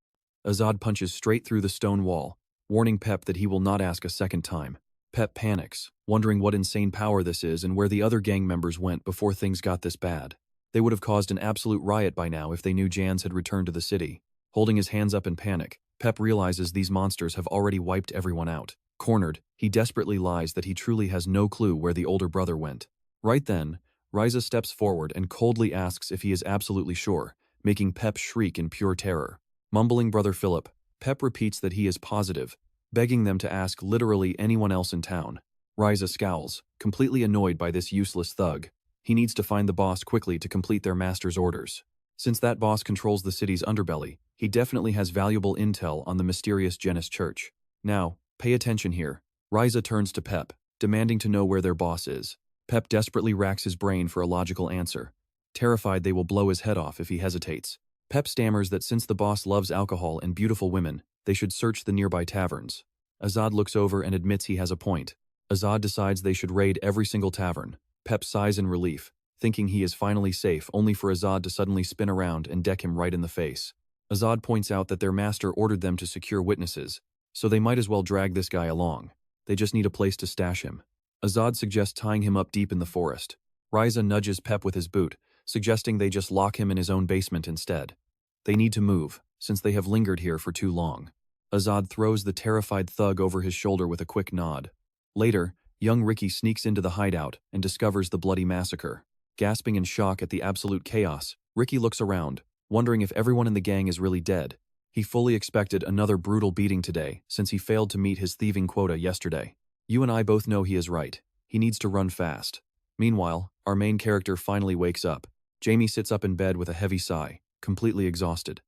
Azad punches straight through the stone wall, warning Pep that he will not ask a second time. Pep panics, wondering what insane power this is and where the other gang members went before things got this bad. They would have caused an absolute riot by now if they knew Jans had returned to the city. Holding his hands up in panic, Pep realizes these monsters have already wiped everyone out. Cornered, he desperately lies that he truly has no clue where the older brother went. Right then, Ryza steps forward and coldly asks if he is absolutely sure, making Pep shriek in pure terror. Mumbling Brother Philip, Pep repeats that he is positive, begging them to ask literally anyone else in town. Ryza scowls, completely annoyed by this useless thug. He needs to find the boss quickly to complete their master's orders. Since that boss controls the city's underbelly, he definitely has valuable intel on the mysterious Genis Church. Now, pay attention here. Ryza turns to Pep, demanding to know where their boss is. Pep desperately racks his brain for a logical answer, terrified they will blow his head off if he hesitates. Pep stammers that since the boss loves alcohol and beautiful women, they should search the nearby taverns. Azad looks over and admits he has a point. Azad decides they should raid every single tavern. Pep sighs in relief, thinking he is finally safe, only for Azad to suddenly spin around and deck him right in the face. Azad points out that their master ordered them to secure witnesses, so they might as well drag this guy along. They just need a place to stash him. Azad suggests tying him up deep in the forest. Ryza nudges Pep with his boot, suggesting they just lock him in his own basement instead. They need to move, since they have lingered here for too long. Azad throws the terrified thug over his shoulder with a quick nod. Later, young Ricky sneaks into the hideout and discovers the bloody massacre. Gasping in shock at the absolute chaos, Ricky looks around, wondering if everyone in the gang is really dead. He fully expected another brutal beating today, since he failed to meet his thieving quota yesterday. You and I both know he is right. He needs to run fast. Meanwhile, our main character finally wakes up. Jamie sits up in bed with a heavy sigh, completely exhausted.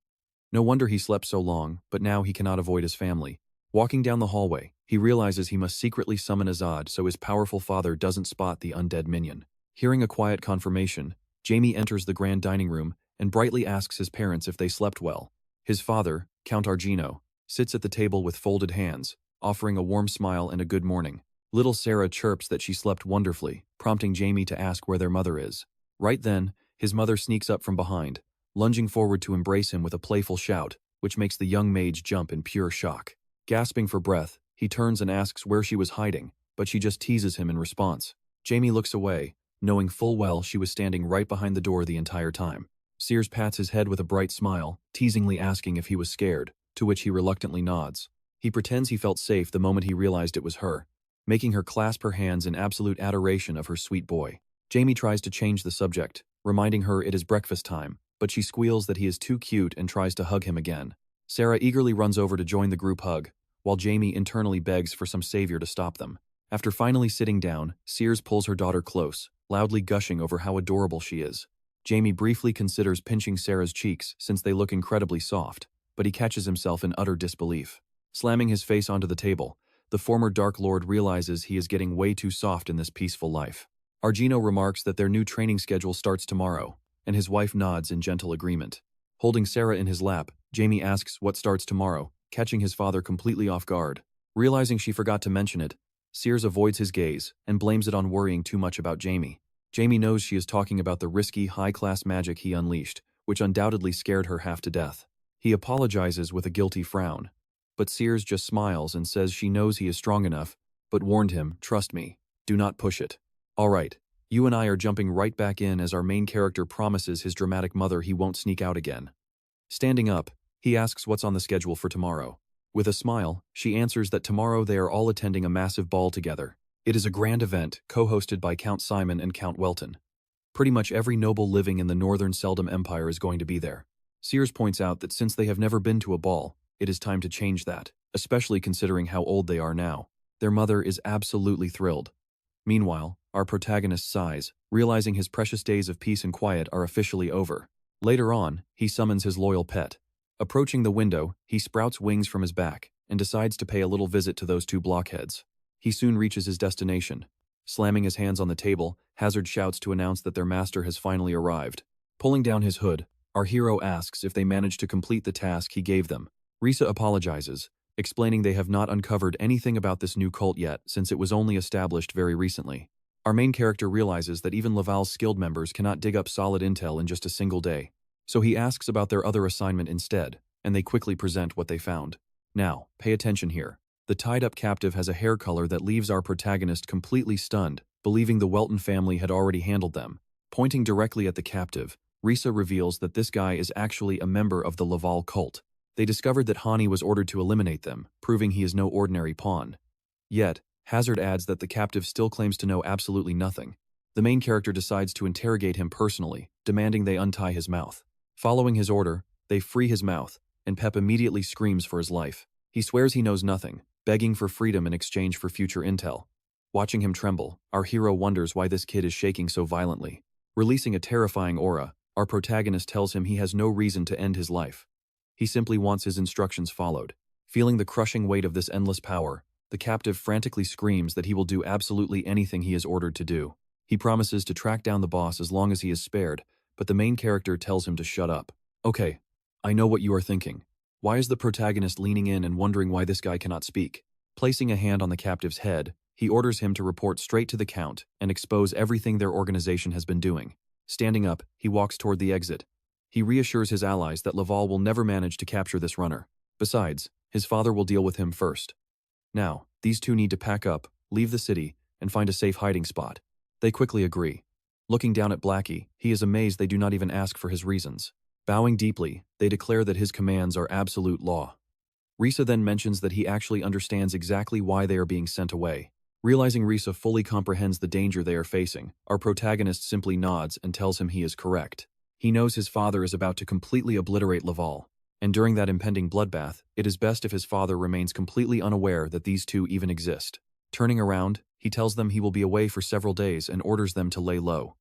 No wonder he slept so long, but now he cannot avoid his family. Walking down the hallway, he realizes he must secretly summon Azad so his powerful father doesn't spot the undead minion. Hearing a quiet confirmation, Jamie enters the grand dining room and brightly asks his parents if they slept well. His father, Count Argino, sits at the table with folded hands, offering a warm smile and a good morning. Little Sarah chirps that she slept wonderfully, prompting Jamie to ask where their mother is. Right then, his mother sneaks up from behind, lunging forward to embrace him with a playful shout, which makes the young mage jump in pure shock. Gasping for breath, he turns and asks where she was hiding, but she just teases him in response. Jamie looks away, knowing full well she was standing right behind the door the entire time. Sears pats his head with a bright smile, teasingly asking if he was scared, to which he reluctantly nods. He pretends he felt safe the moment he realized it was her, making her clasp her hands in absolute adoration of her sweet boy. Jamie tries to change the subject, reminding her it is breakfast time, but she squeals that he is too cute and tries to hug him again. Sarah eagerly runs over to join the group hug, while Jamie internally begs for some savior to stop them. After finally sitting down, Sears pulls her daughter close, loudly gushing over how adorable she is. Jamie briefly considers pinching Sarah's cheeks since they look incredibly soft, but he catches himself in utter disbelief. Slamming his face onto the table, the former Dark Lord realizes he is getting way too soft in this peaceful life. Argino remarks that their new training schedule starts tomorrow, and his wife nods in gentle agreement. Holding Sarah in his lap, Jamie asks what starts tomorrow, catching his father completely off guard. Realizing she forgot to mention it, Sears avoids his gaze and blames it on worrying too much about Jamie. Jamie knows she is talking about the risky, high-class magic he unleashed, which undoubtedly scared her half to death. He apologizes with a guilty frown, but Sears just smiles and says she knows he is strong enough, but warned him, "Trust me, do not push it." All right, you and I are jumping right back in as our main character promises his dramatic mother he won't sneak out again. Standing up, he asks what's on the schedule for tomorrow. With a smile, she answers that tomorrow they are all attending a massive ball together. It is a grand event, co-hosted by Count Simon and Count Welton. Pretty much every noble living in the Northern Seldom Empire is going to be there. Sears points out that since they have never been to a ball, it is time to change that, especially considering how old they are now. Their mother is absolutely thrilled. Meanwhile, our protagonist sighs, realizing his precious days of peace and quiet are officially over. Later on, he summons his loyal pet. Approaching the window, he sprouts wings from his back and decides to pay a little visit to those two blockheads. He soon reaches his destination. Slamming his hands on the table, Hazard shouts to announce that their master has finally arrived. Pulling down his hood, our hero asks if they managed to complete the task he gave them. Risa apologizes, explaining they have not uncovered anything about this new cult yet since it was only established very recently. Our main character realizes that even Laval's skilled members cannot dig up solid intel in just a single day. So he asks about their other assignment instead, and they quickly present what they found. Now, pay attention here. The tied-up captive has a hair color that leaves our protagonist completely stunned, believing the Welton family had already handled them. Pointing directly at the captive, Risa reveals that this guy is actually a member of the Laval cult. They discovered that Hani was ordered to eliminate them, proving he is no ordinary pawn. Yet, Hazard adds that the captive still claims to know absolutely nothing. The main character decides to interrogate him personally, demanding they untie his mouth. Following his order, they free his mouth, and Pep immediately screams for his life. He swears he knows nothing, begging for freedom in exchange for future intel. Watching him tremble, our hero wonders why this kid is shaking so violently. Releasing a terrifying aura, our protagonist tells him he has no reason to end his life. He simply wants his instructions followed. Feeling the crushing weight of this endless power, the captive frantically screams that he will do absolutely anything he is ordered to do. He promises to track down the boss as long as he is spared, but the main character tells him to shut up. Okay, I know what you are thinking. Why is the protagonist leaning in and wondering why this guy cannot speak? Placing a hand on the captive's head, he orders him to report straight to the Count and expose everything their organization has been doing. Standing up, he walks toward the exit. He reassures his allies that Laval will never manage to capture this runner. Besides, his father will deal with him first. Now, these two need to pack up, leave the city, and find a safe hiding spot. They quickly agree. Looking down at Blackie, he is amazed they do not even ask for his reasons. Bowing deeply, they declare that his commands are absolute law. Risa then mentions that he actually understands exactly why they are being sent away. Realizing Risa fully comprehends the danger they are facing, our protagonist simply nods and tells him he is correct. He knows his father is about to completely obliterate Laval, and during that impending bloodbath, it is best if his father remains completely unaware that these two even exist. Turning around, he tells them he will be away for several days and orders them to lay low.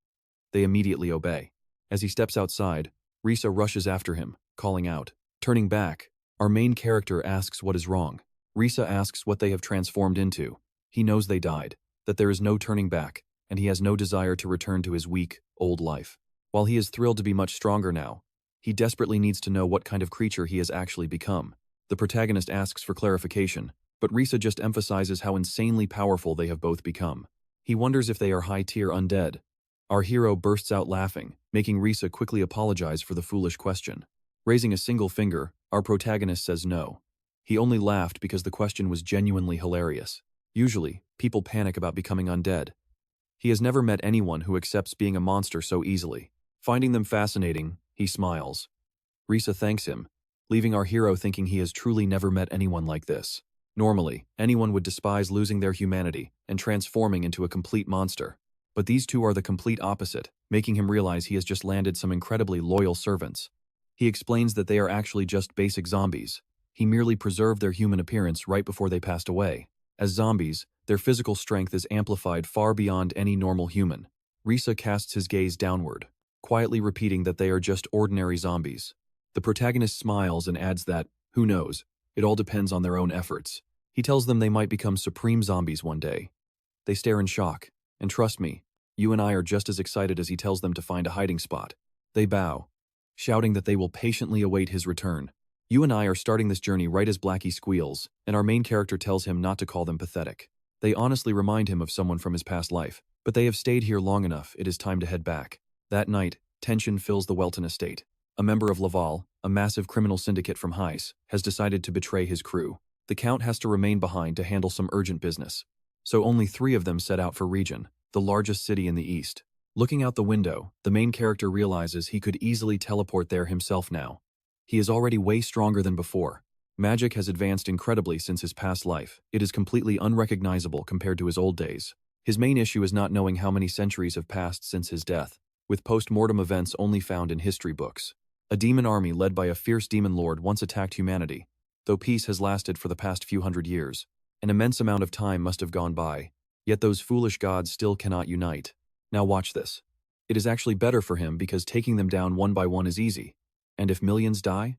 They immediately obey. As he steps outside, Risa rushes after him, calling out. Turning back, our main character asks what is wrong. Risa asks what they have transformed into. He knows they died, that there is no turning back, and he has no desire to return to his weak, old life. While he is thrilled to be much stronger now, he desperately needs to know what kind of creature he has actually become. The protagonist asks for clarification, but Risa just emphasizes how insanely powerful they have both become. He wonders if they are high-tier undead. Our hero bursts out laughing, making Risa quickly apologize for the foolish question. Raising a single finger, our protagonist says no. He only laughed because the question was genuinely hilarious. Usually, people panic about becoming undead. He has never met anyone who accepts being a monster so easily. Finding them fascinating, he smiles. Risa thanks him, leaving our hero thinking he has truly never met anyone like this. Normally, anyone would despise losing their humanity and transforming into a complete monster. But these two are the complete opposite, making him realize he has just landed some incredibly loyal servants. He explains that they are actually just basic zombies. He merely preserved their human appearance right before they passed away. As zombies, their physical strength is amplified far beyond any normal human. Risa casts his gaze downward, quietly repeating that they are just ordinary zombies. The protagonist smiles and adds that, who knows, it all depends on their own efforts. He tells them they might become supreme zombies one day. They stare in shock, and trust me, you and I are just as excited as he tells them to find a hiding spot. They bow, shouting that they will patiently await his return. You and I are starting this journey right as Blackie squeals, and our main character tells him not to call them pathetic. They honestly remind him of someone from his past life, but they have stayed here long enough, it is time to head back. That night, tension fills the Welton estate. A member of Laval, a massive criminal syndicate from Heiss, has decided to betray his crew. The Count has to remain behind to handle some urgent business. So only 3 of them set out for Region, the largest city in the east. Looking out the window, the main character realizes he could easily teleport there himself now. He is already way stronger than before. Magic has advanced incredibly since his past life. It is completely unrecognizable compared to his old days. His main issue is not knowing how many centuries have passed since his death, with post-mortem events only found in history books. A demon army led by a fierce demon lord once attacked humanity. Though peace has lasted for the past few hundred years, an immense amount of time must have gone by, yet those foolish gods still cannot unite. Now watch this. It is actually better for him because taking them down one by one is easy. And if millions die?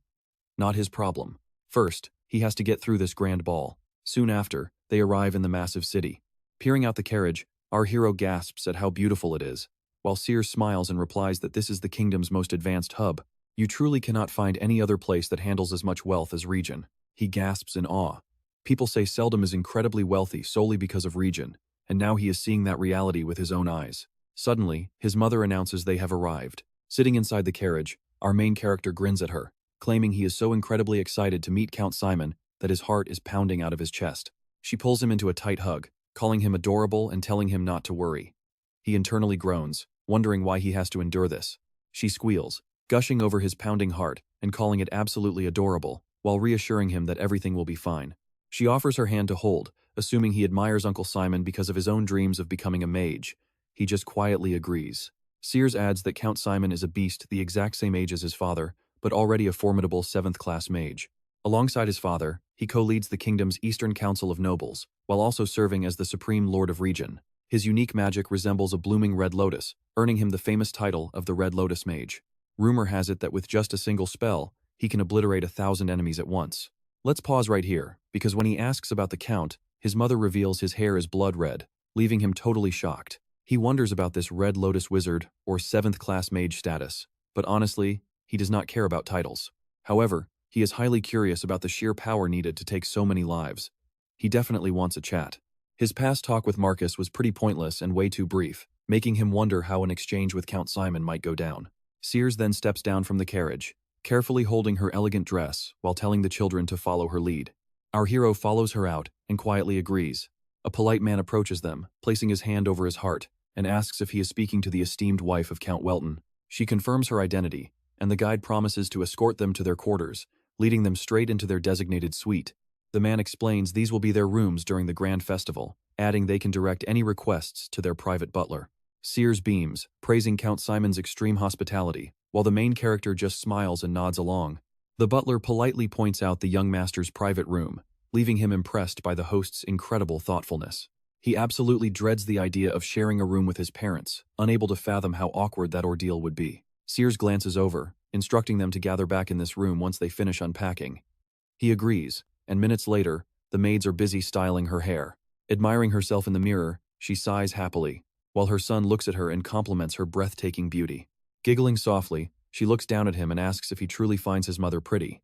Not his problem. First, he has to get through this grand ball. Soon after, they arrive in the massive city. Peering out the carriage, our hero gasps at how beautiful it is, while Sears smiles and replies that this is the kingdom's most advanced hub. You truly cannot find any other place that handles as much wealth as Region. He gasps in awe. People say Seldom is incredibly wealthy solely because of Region, and now he is seeing that reality with his own eyes. Suddenly, his mother announces they have arrived. Sitting inside the carriage, our main character grins at her, claiming he is so incredibly excited to meet Count Simon that his heart is pounding out of his chest. She pulls him into a tight hug, calling him adorable and telling him not to worry. He internally groans, wondering why he has to endure this. She squeals, gushing over his pounding heart and calling it absolutely adorable, while reassuring him that everything will be fine. She offers her hand to hold, assuming he admires Uncle Simon because of his own dreams of becoming a mage. He just quietly agrees. Sears adds that Count Simon is a beast the exact same age as his father, but already a formidable 7th-class mage. Alongside his father, he co-leads the kingdom's Eastern Council of Nobles, while also serving as the Supreme Lord of Region. His unique magic resembles a blooming red lotus, earning him the famous title of the Red Lotus Mage. Rumor has it that with just a single spell, he can obliterate 1,000 enemies at once. Let's pause right here, because when he asks about the Count, his mother reveals his hair is blood red, leaving him totally shocked. He wonders about this Red Lotus Wizard or 7th-class mage status, but honestly, he does not care about titles. However, he is highly curious about the sheer power needed to take so many lives. He definitely wants a chat. His past talk with Marcus was pretty pointless and way too brief, making him wonder how an exchange with Count Simon might go down. Sears then steps down from the carriage, carefully holding her elegant dress while telling the children to follow her lead. Our hero follows her out and quietly agrees. A polite man approaches them, placing his hand over his heart, and asks if he is speaking to the esteemed wife of Count Welton. She confirms her identity, and the guide promises to escort them to their quarters, leading them straight into their designated suite. The man explains these will be their rooms during the grand festival, adding they can direct any requests to their private butler. Sears beams, praising Count Simon's extreme hospitality, while the main character just smiles and nods along. The butler politely points out the young master's private room, leaving him impressed by the host's incredible thoughtfulness. He absolutely dreads the idea of sharing a room with his parents, unable to fathom how awkward that ordeal would be. Sears glances over, instructing them to gather back in this room once they finish unpacking. He agrees, and minutes later, the maids are busy styling her hair. Admiring herself in the mirror, she sighs happily, while her son looks at her and compliments her breathtaking beauty. Giggling softly, she looks down at him and asks if he truly finds his mother pretty,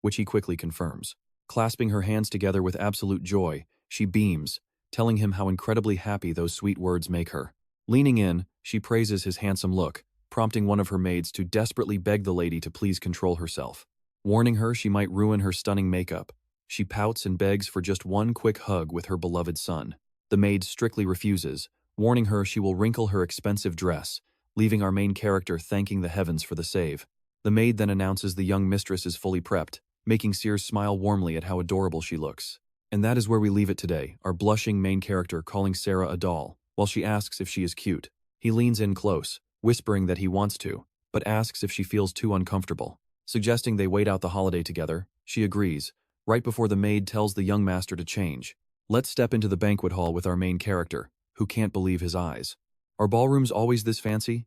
which he quickly confirms. Clasping her hands together with absolute joy, she beams, telling him how incredibly happy those sweet words make her. Leaning in, she praises his handsome look, prompting one of her maids to desperately beg the lady to please control herself. Warning her she might ruin her stunning makeup, she pouts and begs for just one quick hug with her beloved son. The maid strictly refuses, warning her she will wrinkle her expensive dress, leaving our main character thanking the heavens for the save. The maid then announces the young mistress is fully prepped, making Sears smile warmly at how adorable she looks. And that is where we leave it today, our blushing main character calling Sarah a doll, while she asks if she is cute. He leans in close, whispering that he wants to, but asks if she feels too uncomfortable. Suggesting they wait out the holiday together, she agrees, right before the maid tells the young master to change. Let's step into the banquet hall with our main character, who can't believe his eyes. Are ballrooms always this fancy?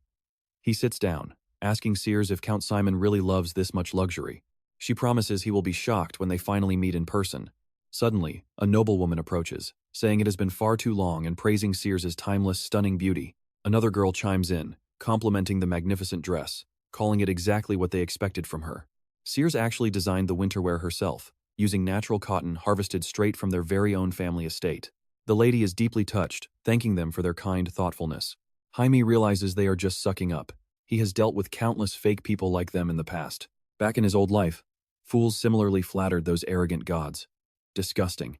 He sits down, asking Sears if Count Simon really loves this much luxury. She promises he will be shocked when they finally meet in person. Suddenly, a noblewoman approaches, saying it has been far too long and praising Sears' timeless, stunning beauty. Another girl chimes in, complimenting the magnificent dress, calling it exactly what they expected from her. Sears actually designed the winterwear herself, using natural cotton harvested straight from their very own family estate. The lady is deeply touched, thanking them for their kind thoughtfulness. Jaime realizes they are just sucking up. He has dealt with countless fake people like them in the past. Back in his old life, fools similarly flattered those arrogant gods. Disgusting.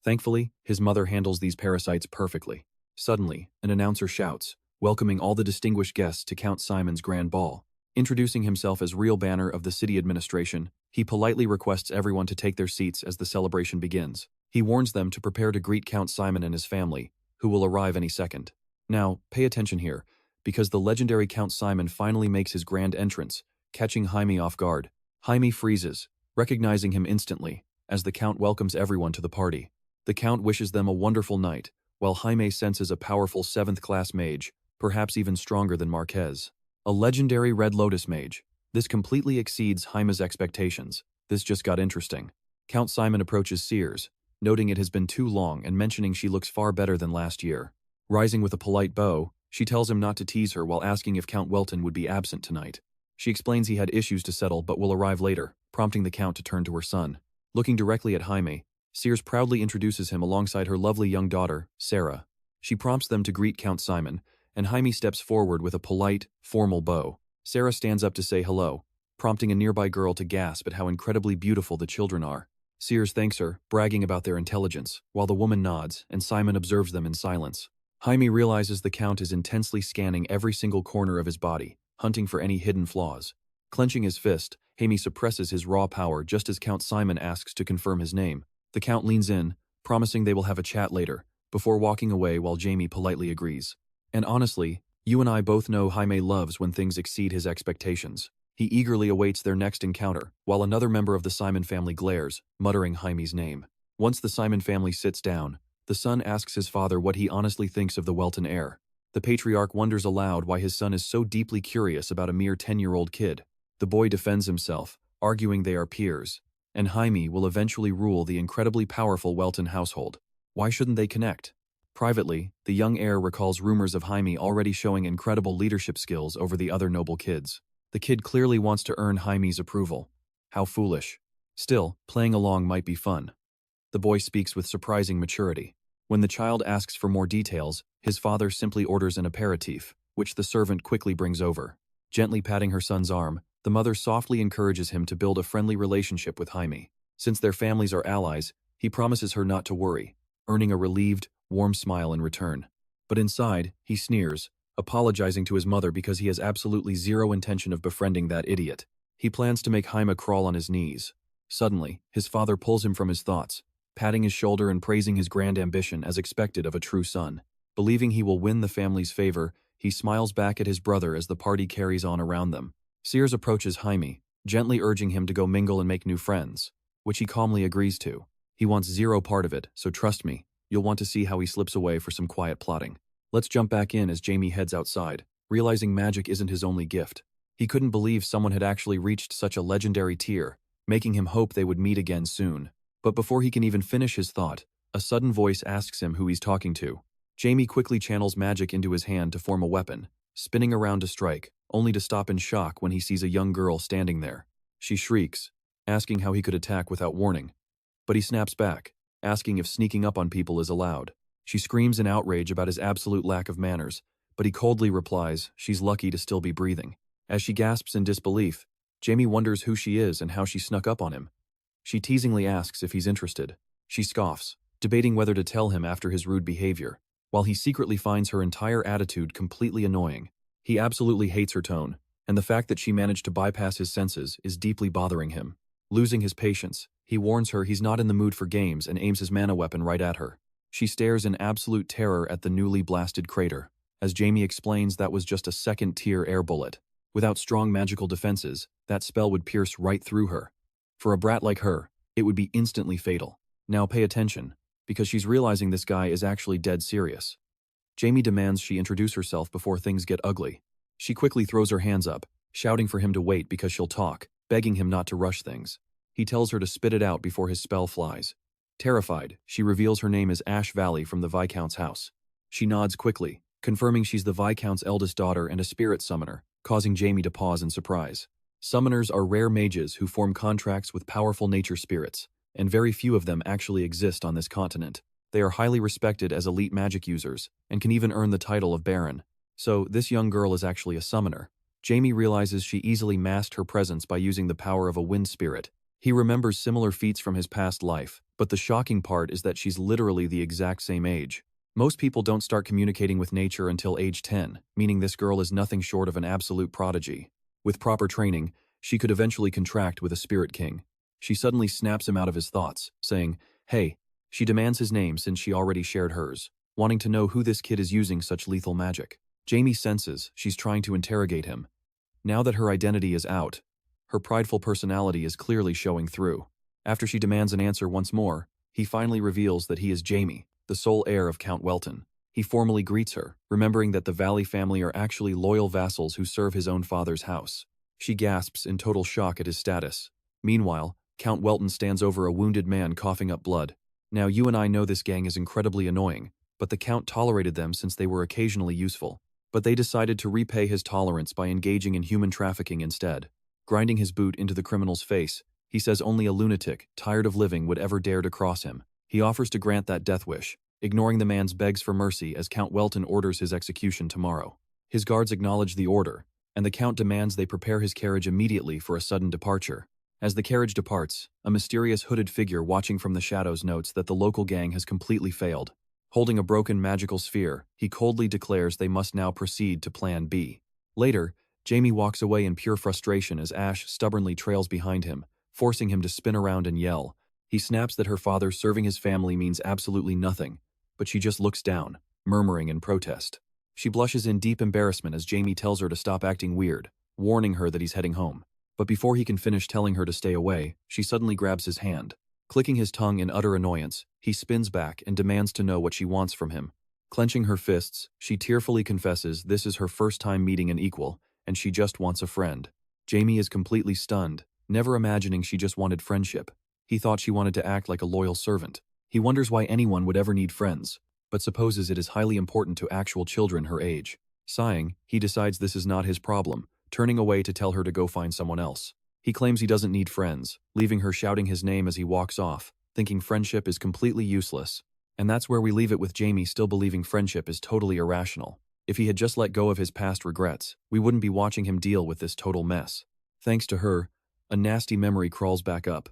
Thankfully, his mother handles these parasites perfectly. Suddenly, an announcer shouts, welcoming all the distinguished guests to Count Simon's grand ball. Introducing himself as real banner of the city administration, he politely requests everyone to take their seats as the celebration begins. He warns them to prepare to greet Count Simon and his family, who will arrive any second. Now, pay attention here, because the legendary Count Simon finally makes his grand entrance, catching Jaime off guard. Jaime freezes, recognizing him instantly, as the Count welcomes everyone to the party. The Count wishes them a wonderful night, while Jaime senses a powerful 7th-class mage, perhaps even stronger than Marquez. A legendary Red Lotus mage. This completely exceeds Jaime's expectations. This just got interesting. Count Simon approaches Sears, noting it has been too long and mentioning she looks far better than last year. Rising with a polite bow, she tells him not to tease her while asking if Count Welton would be absent tonight. She explains he had issues to settle but will arrive later, prompting the Count to turn to her son. Looking directly at Jaime, Sears proudly introduces him alongside her lovely young daughter, Sarah. She prompts them to greet Count Simon, and Jaime steps forward with a polite, formal bow. Sarah stands up to say hello, prompting a nearby girl to gasp at how incredibly beautiful the children are. Sears thanks her, bragging about their intelligence, while the woman nods and Simon observes them in silence. Jaime realizes the Count is intensely scanning every single corner of his body, hunting for any hidden flaws. Clenching his fist, Jaime suppresses his raw power just as Count Simon asks to confirm his name. The Count leans in, promising they will have a chat later, before walking away while Jaime politely agrees. And honestly, you and I both know Jaime loves when things exceed his expectations. He eagerly awaits their next encounter, while another member of the Simon family glares, muttering Jaime's name. Once the Simon family sits down, the son asks his father what he honestly thinks of the Welton heir. The patriarch wonders aloud why his son is so deeply curious about a mere 10-year-old kid. The boy defends himself, arguing they are peers, and Jaime will eventually rule the incredibly powerful Welton household. Why shouldn't they connect? Privately, the young heir recalls rumors of Jaime already showing incredible leadership skills over the other noble kids. The kid clearly wants to earn Jaime's approval. How foolish. Still, playing along might be fun. The boy speaks with surprising maturity. When the child asks for more details, his father simply orders an aperitif, which the servant quickly brings over. Gently patting her son's arm, the mother softly encourages him to build a friendly relationship with Jaime. Since their families are allies, he promises her not to worry, earning a relieved, warm smile in return. But inside, he sneers, apologizing to his mother because he has absolutely zero intention of befriending that idiot. He plans to make Jaime crawl on his knees. Suddenly, his father pulls him from his thoughts, patting his shoulder and praising his grand ambition as expected of a true son. Believing he will win the family's favor, he smiles back at his brother as the party carries on around them. Sears approaches Jaime, gently urging him to go mingle and make new friends, which he calmly agrees to. He wants zero part of it, so trust me, you'll want to see how he slips away for some quiet plotting. Let's jump back in as Jaime heads outside, realizing magic isn't his only gift. He couldn't believe someone had actually reached such a legendary tier, making him hope they would meet again soon. But before he can even finish his thought, a sudden voice asks him who he's talking to. Jaime quickly channels magic into his hand to form a weapon, spinning around to strike, only to stop in shock when he sees a young girl standing there. She shrieks, asking how he could attack without warning. But he snaps back, asking if sneaking up on people is allowed. She screams in outrage about his absolute lack of manners, but he coldly replies she's lucky to still be breathing. As she gasps in disbelief, Jaime wonders who she is and how she snuck up on him. She teasingly asks if he's interested. She scoffs, debating whether to tell him after his rude behavior, while he secretly finds her entire attitude completely annoying. He absolutely hates her tone, and the fact that she managed to bypass his senses is deeply bothering him. Losing his patience, he warns her he's not in the mood for games and aims his mana weapon right at her. She stares in absolute terror at the newly blasted crater, as Jaime explains that was just a second-tier air bullet. Without strong magical defenses, that spell would pierce right through her. For a brat like her, it would be instantly fatal. Now pay attention, because she's realizing this guy is actually dead serious. Jaime demands she introduce herself before things get ugly. She quickly throws her hands up, shouting for him to wait because she'll talk, begging him not to rush things. He tells her to spit it out before his spell flies. Terrified, she reveals her name is Ash Valley from the Viscount's house. She nods quickly, confirming she's the Viscount's eldest daughter and a spirit summoner, causing Jaime to pause in surprise. Summoners are rare mages who form contracts with powerful nature spirits, and very few of them actually exist on this continent. They are highly respected as elite magic users, and can even earn the title of Baron. So, this young girl is actually a summoner. Jaime realizes she easily masked her presence by using the power of a wind spirit. He remembers similar feats from his past life, but the shocking part is that she's literally the exact same age. Most people don't start communicating with nature until age 10, meaning this girl is nothing short of an absolute prodigy. With proper training, she could eventually contract with a spirit king. She suddenly snaps him out of his thoughts, saying, "Hey." She demands his name since she already shared hers, wanting to know who this kid is using such lethal magic. Jaime senses she's trying to interrogate him, Now that her identity is out, her prideful personality is clearly showing through. After she demands an answer once more, he finally reveals that he is Jamie, the sole heir of Count Welton. He formally greets her, remembering that the Valley family are actually loyal vassals who serve his own father's house. She gasps in total shock at his status. Meanwhile, Count Welton stands over a wounded man coughing up blood. Now you and I know this gang is incredibly annoying, but the Count tolerated them since they were occasionally useful. But they decided to repay his tolerance by engaging in human trafficking instead. Grinding his boot into the criminal's face, he says only a lunatic, tired of living, would ever dare to cross him. He offers to grant that death wish, ignoring the man's begs for mercy as Count Welton orders his execution tomorrow. His guards acknowledge the order, and the Count demands they prepare his carriage immediately for a sudden departure. As the carriage departs, a mysterious hooded figure watching from the shadows notes that the local gang has completely failed. Holding a broken magical sphere, he coldly declares they must now proceed to Plan B. Later, Jamie walks away in pure frustration as Ash stubbornly trails behind him, forcing him to spin around and yell. He snaps that her father serving his family means absolutely nothing, but she just looks down, murmuring in protest. She blushes in deep embarrassment as Jamie tells her to stop acting weird, warning her that he's heading home. But before he can finish telling her to stay away, she suddenly grabs his hand. Clicking his tongue in utter annoyance, he spins back and demands to know what she wants from him. Clenching her fists, she tearfully confesses this is her first time meeting an equal, and she just wants a friend. Jamie is completely stunned, never imagining she just wanted friendship. He thought she wanted to act like a loyal servant. He wonders why anyone would ever need friends, but supposes it is highly important to actual children her age. Sighing, he decides this is not his problem, turning away to tell her to go find someone else. He claims he doesn't need friends, leaving her shouting his name as he walks off, thinking friendship is completely useless. And that's where we leave it, with Jamie still believing friendship is totally irrational. If he had just let go of his past regrets, we wouldn't be watching him deal with this total mess. Thanks to her, a nasty memory crawls back up.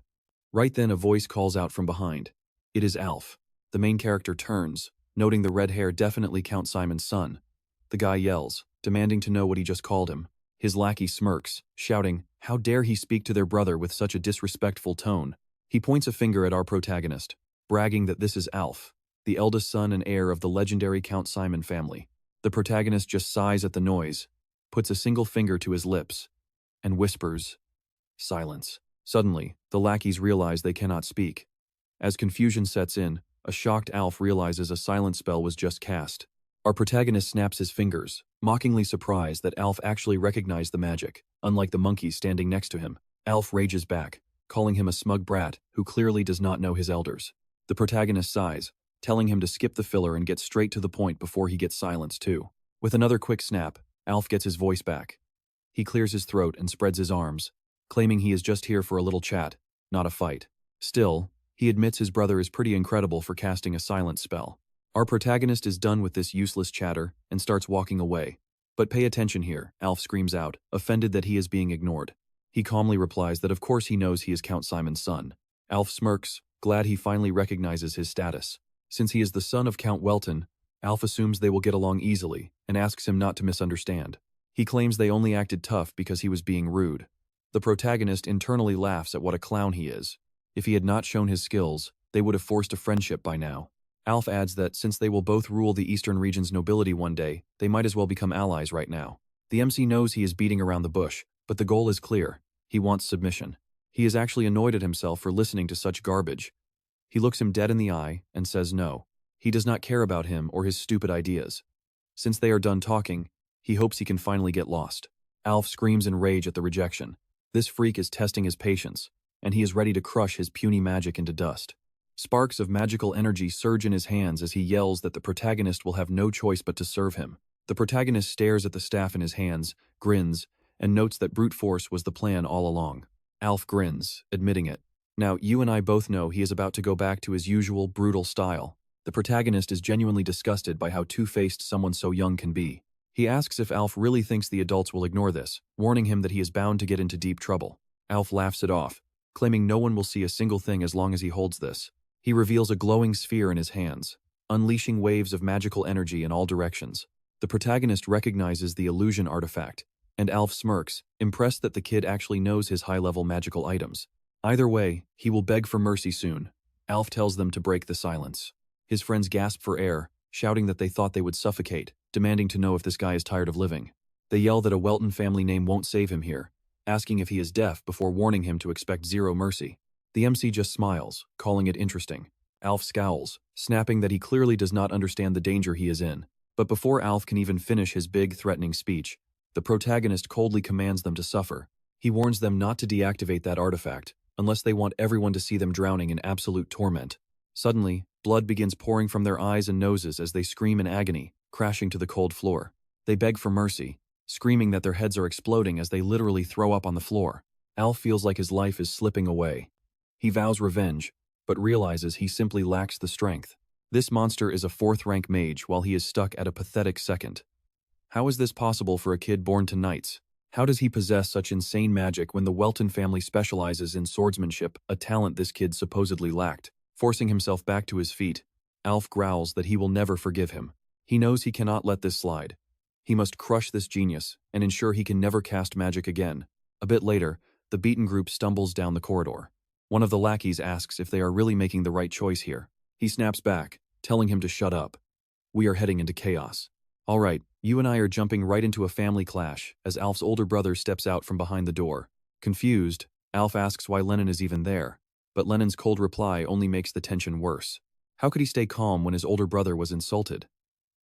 Right then a voice calls out from behind. It is Alf. The main character turns, noting the red hair definitely Count Simon's son. The guy yells, demanding to know what he just called him. His lackey smirks, shouting, how dare he speak to their brother with such a disrespectful tone. He points a finger at our protagonist, bragging that this is Alf, the eldest son and heir of the legendary Count Simon family. The protagonist just sighs at the noise, puts a single finger to his lips, and whispers, silence. Suddenly, the lackeys realize they cannot speak. As confusion sets in, a shocked Alf realizes a silent spell was just cast. Our protagonist snaps his fingers, mockingly surprised that Alf actually recognized the magic, unlike the monkeys standing next to him. Alf rages back, calling him a smug brat who clearly does not know his elders. The protagonist sighs, telling him to skip the filler and get straight to the point before he gets silenced too. With another quick snap, Alf gets his voice back. He clears his throat and spreads his arms, claiming he is just here for a little chat, not a fight. Still, he admits his brother is pretty incredible for casting a silent spell. Our protagonist is done with this useless chatter and starts walking away. But pay attention here, Alf screams out, offended that he is being ignored. He calmly replies that of course he knows he is Count Simon's son. Alf smirks, glad he finally recognizes his status. Since he is the son of Count Welton, Alf assumes they will get along easily and asks him not to misunderstand. He claims they only acted tough because he was being rude. The protagonist internally laughs at what a clown he is. If he had not shown his skills, they would have forced a friendship by now. Alf adds that since they will both rule the Eastern region's nobility one day, they might as well become allies right now. The MC knows he is beating around the bush, but the goal is clear. He wants submission. He is actually annoyed at himself for listening to such garbage. He looks him dead in the eye and says no. He does not care about him or his stupid ideas. Since they are done talking, he hopes he can finally get lost. Alf screams in rage at the rejection. This freak is testing his patience, and he is ready to crush his puny magic into dust. Sparks of magical energy surge in his hands as he yells that the protagonist will have no choice but to serve him. The protagonist stares at the staff in his hands, grins, and notes that brute force was the plan all along. Alf grins, admitting it. Now, you and I both know he is about to go back to his usual brutal style. The protagonist is genuinely disgusted by how two-faced someone so young can be. He asks if Alf really thinks the adults will ignore this, warning him that he is bound to get into deep trouble. Alf laughs it off, claiming no one will see a single thing as long as he holds this. He reveals a glowing sphere in his hands, unleashing waves of magical energy in all directions. The protagonist recognizes the illusion artifact, and Alf smirks, impressed that the kid actually knows his high-level magical items. Either way, he will beg for mercy soon. Alf tells them to break the silence. His friends gasp for air, shouting that they thought they would suffocate, demanding to know if this guy is tired of living. They yell that a Welton family name won't save him here, asking if he is deaf before warning him to expect zero mercy. The MC just smiles, calling it interesting. Alf scowls, snapping that he clearly does not understand the danger he is in. But before Alf can even finish his big, threatening speech, the protagonist coldly commands them to suffer. He warns them not to deactivate that artifact, unless they want everyone to see them drowning in absolute torment. Suddenly, blood begins pouring from their eyes and noses as they scream in agony, crashing to the cold floor. They beg for mercy, screaming that their heads are exploding as they literally throw up on the floor. Alf feels like his life is slipping away. He vows revenge, but realizes he simply lacks the strength. This monster is a 4th-rank mage while he is stuck at a pathetic 2nd. How is this possible for a kid born to knights? How does he possess such insane magic when the Welton family specializes in swordsmanship, a talent this kid supposedly lacked? Forcing himself back to his feet, Alf growls that he will never forgive him. He knows he cannot let this slide. He must crush this genius and ensure he can never cast magic again. A bit later, the beaten group stumbles down the corridor. One of the lackeys asks if they are really making the right choice here. He snaps back, telling him to shut up. We are heading into chaos. All right, you and I are jumping right into a family clash as Alf's older brother steps out from behind the door. Confused, Alf asks why Lennon is even there, but Lennon's cold reply only makes the tension worse. How could he stay calm when his older brother was insulted?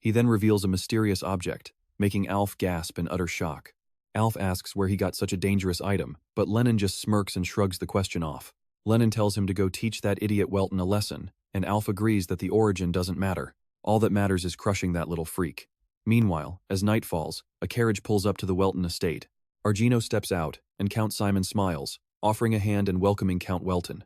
He then reveals a mysterious object, making Alf gasp in utter shock. Alf asks where he got such a dangerous item, but Lennon just smirks and shrugs the question off. Lennon tells him to go teach that idiot Welton a lesson, and Alf agrees that the origin doesn't matter. All that matters is crushing that little freak. Meanwhile, as night falls, a carriage pulls up to the Welton estate. Argino steps out, and Count Simon smiles, offering a hand and welcoming Count Welton.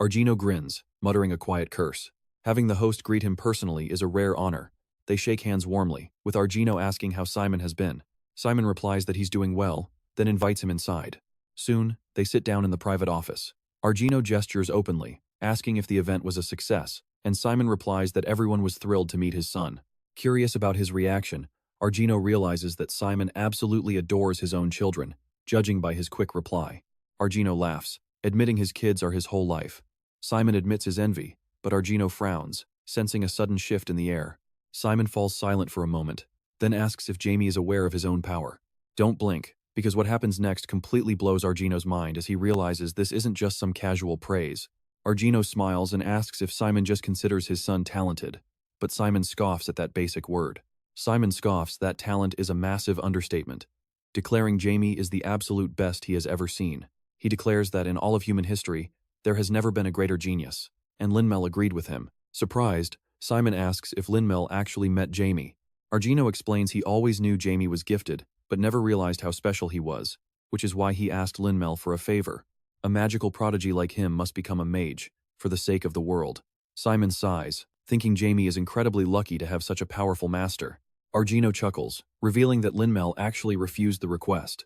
Argino grins, muttering a quiet curse. Having the host greet him personally is a rare honor. They shake hands warmly, with Argino asking how Simon has been. Simon replies that he's doing well, then invites him inside. Soon, they sit down in the private office. Argino gestures openly, asking if the event was a success, and Simon replies that everyone was thrilled to meet his son. Curious about his reaction, Argino realizes that Simon absolutely adores his own children, judging by his quick reply. Argino laughs, admitting his kids are his whole life. Simon admits his envy, but Argino frowns, sensing a sudden shift in the air. Simon falls silent for a moment, then asks if Jamie is aware of his own power. Don't blink, because what happens next completely blows Argino's mind as he realizes this isn't just some casual praise. Argino smiles and asks if Simon just considers his son talented, but Simon scoffs at that basic word. Simon scoffs that talent is a massive understatement, declaring Jamie is the absolute best he has ever seen. He declares that in all of human history, there has never been a greater genius, and Lin-Mel agreed with him. Surprised, Simon asks if Lin-Mel actually met Jamie. Argino explains he always knew Jamie was gifted, but never realized how special he was, which is why he asked Lin-Mel for a favor. A magical prodigy like him must become a mage, for the sake of the world. Simon sighs, thinking Jamie is incredibly lucky to have such a powerful master. Argino chuckles, revealing that Lin-Mel actually refused the request.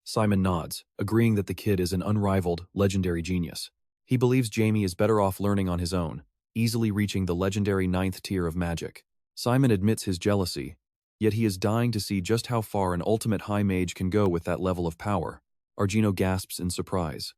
Simon nods, agreeing that the kid is an unrivaled, legendary genius. He believes Jamie is better off learning on his own, easily reaching the legendary 9th tier of magic. Simon admits his jealousy, yet he is dying to see just how far an ultimate high mage can go with that level of power. Argino gasps in surprise.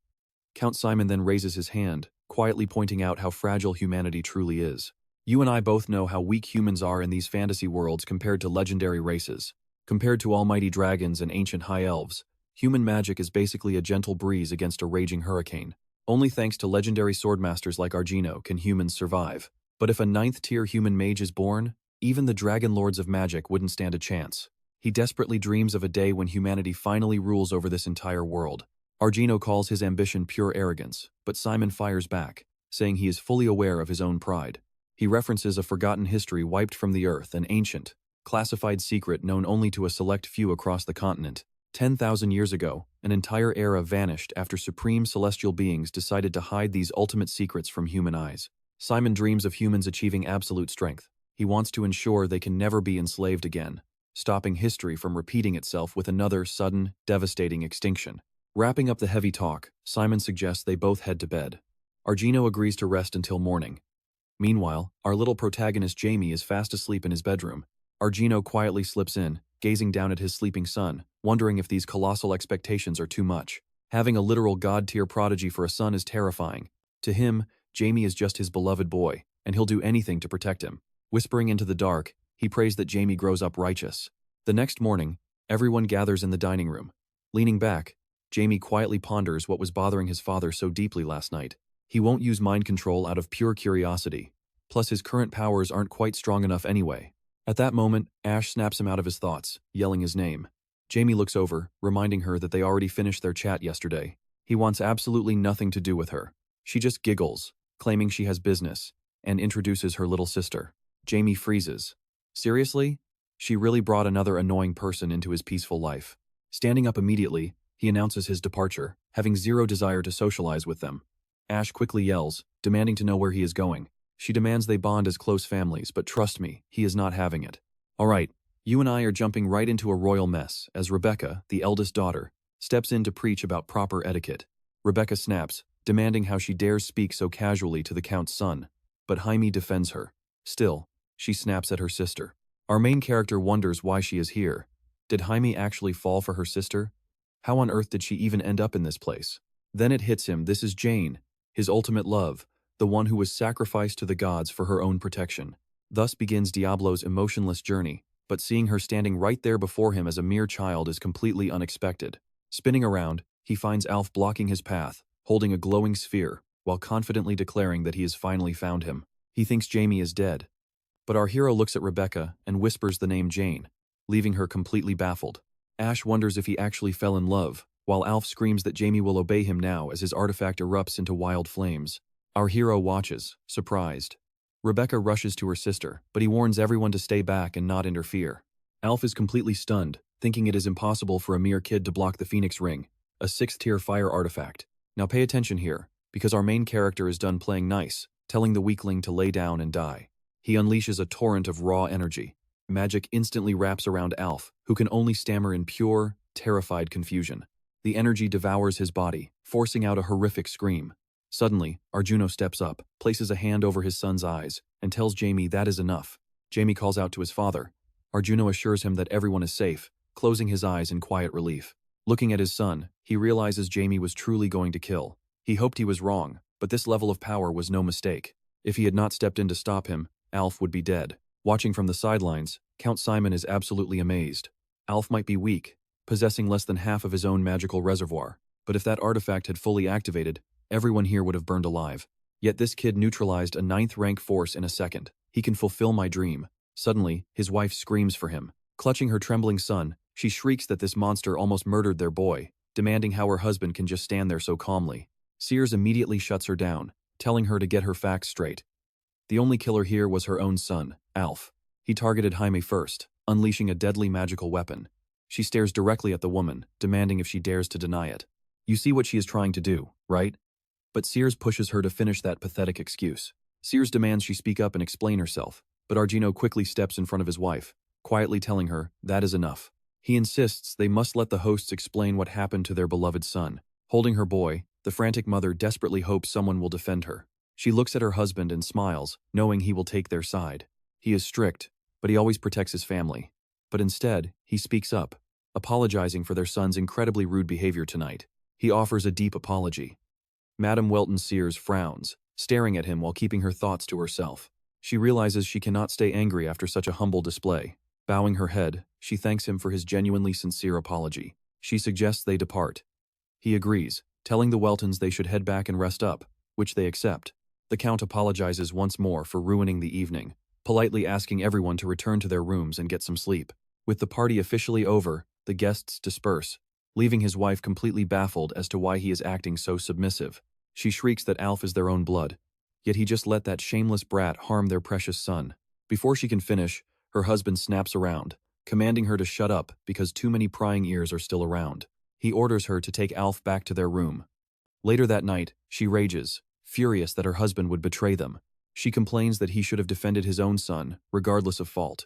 Count Simon then raises his hand, quietly pointing out how fragile humanity truly is. You and I both know how weak humans are in these fantasy worlds compared to legendary races. Compared to almighty dragons and ancient high elves, human magic is basically a gentle breeze against a raging hurricane. Only thanks to legendary swordmasters like Argino can humans survive. But if a 9th tier human mage is born, even the dragon lords of magic wouldn't stand a chance. He desperately dreams of a day when humanity finally rules over this entire world. Argino calls his ambition pure arrogance, but Simon fires back, saying he is fully aware of his own pride. He references a forgotten history wiped from the earth, an ancient, classified secret known only to a select few across the continent. 10,000 years ago, an entire era vanished after supreme celestial beings decided to hide these ultimate secrets from human eyes. Simon dreams of humans achieving absolute strength. He wants to ensure they can never be enslaved again, stopping history from repeating itself with another sudden, devastating extinction. Wrapping up the heavy talk, Simon suggests they both head to bed. Argino agrees to rest until morning. Meanwhile, our little protagonist Jamie is fast asleep in his bedroom. Argino quietly slips in, gazing down at his sleeping son, wondering if these colossal expectations are too much. Having a literal god-tier prodigy for a son is terrifying. To him, Jamie is just his beloved boy, and he'll do anything to protect him. Whispering into the dark, he prays that Jamie grows up righteous. The next morning, Everyone gathers in the dining room. Leaning back, Jamie quietly ponders what was bothering his father so deeply last night. He won't use mind control out of pure curiosity. Plus his current powers aren't quite strong enough anyway. At that moment, Ash snaps him out of his thoughts, yelling his name. Jamie looks over, reminding her that they already finished their chat yesterday. He wants absolutely nothing to do with her. She just giggles, claiming she has business, and introduces her little sister. Jamie freezes. Seriously? She really brought another annoying person into his peaceful life. Standing up immediately, he announces his departure, having zero desire to socialize with them. Ash quickly yells, demanding to know where he is going. She demands they bond as close families, but trust me, he is not having it. Alright, you and I are jumping right into a royal mess, as Rebecca, the eldest daughter, steps in to preach about proper etiquette. Rebecca snaps, demanding how she dares speak so casually to the Count's son, but Jaime defends her. Still, she snaps at her sister. Our main character wonders why she is here. Did Jaime actually fall for her sister? How on earth did she even end up in this place? Then it hits him, this is Jane, his ultimate love, the one who was sacrificed to the gods for her own protection. Thus begins Diablo's emotionless journey, but seeing her standing right there before him as a mere child is completely unexpected. Spinning around, he finds Alf blocking his path, holding a glowing sphere, while confidently declaring that he has finally found him. He thinks Jamie is dead. But our hero looks at Rebecca and whispers the name Jane, leaving her completely baffled. Ash wonders if he actually fell in love, while Alf screams that Jamie will obey him now as his artifact erupts into wild flames. Our hero watches, surprised. Rebecca rushes to her sister, but he warns everyone to stay back and not interfere. Alf is completely stunned, thinking it is impossible for a mere kid to block the Phoenix Ring, a 6th-tier fire artifact. Now pay attention here, because our main character is done playing nice, telling the weakling to lay down and die. He unleashes a torrent of raw energy. Magic instantly wraps around Alf, who can only stammer in pure, terrified confusion. The energy devours his body, forcing out a horrific scream. Suddenly, Arjuno steps up, places a hand over his son's eyes, and tells Jamie that is enough. Jamie calls out to his father. Arjuno assures him that everyone is safe, closing his eyes in quiet relief. Looking at his son, he realizes Jamie was truly going to kill. He hoped he was wrong, but this level of power was no mistake. If he had not stepped in to stop him, Alf would be dead. Watching from the sidelines, Count Simon is absolutely amazed. Alf might be weak, possessing less than half of his own magical reservoir, but if that artifact had fully activated, everyone here would have burned alive. Yet this kid neutralized a 9th-rank force in a second. He can fulfill my dream. Suddenly, his wife screams for him. Clutching her trembling son, she shrieks that this monster almost murdered their boy, demanding how her husband can just stand there so calmly. Sears immediately shuts her down, telling her to get her facts straight. The only killer here was her own son, Alf. He targeted Jaime first, unleashing a deadly magical weapon. She stares directly at the woman, demanding if she dares to deny it. You see what she is trying to do, right? But Sears pushes her to finish that pathetic excuse. Sears demands she speak up and explain herself, but Arjuno quickly steps in front of his wife, quietly telling her that is enough. He insists they must let the hosts explain what happened to their beloved son. Holding her boy, the frantic mother desperately hopes someone will defend her. She looks at her husband and smiles, knowing he will take their side. He is strict, but he always protects his family. But instead, he speaks up, apologizing for their son's incredibly rude behavior tonight. He offers a deep apology. Madame Welton Sears frowns, staring at him while keeping her thoughts to herself. She realizes she cannot stay angry after such a humble display. Bowing her head, she thanks him for his genuinely sincere apology. She suggests they depart. He agrees, telling the Weltons they should head back and rest up, which they accept. The Count apologizes once more for ruining the evening, politely asking everyone to return to their rooms and get some sleep. With the party officially over, the guests disperse, leaving his wife completely baffled as to why he is acting so submissive. She shrieks that Alf is their own blood, yet he just let that shameless brat harm their precious son. Before she can finish, her husband snaps around, commanding her to shut up because too many prying ears are still around. He orders her to take Alf back to their room. Later that night, she rages, furious that her husband would betray them. She complains that he should have defended his own son, regardless of fault.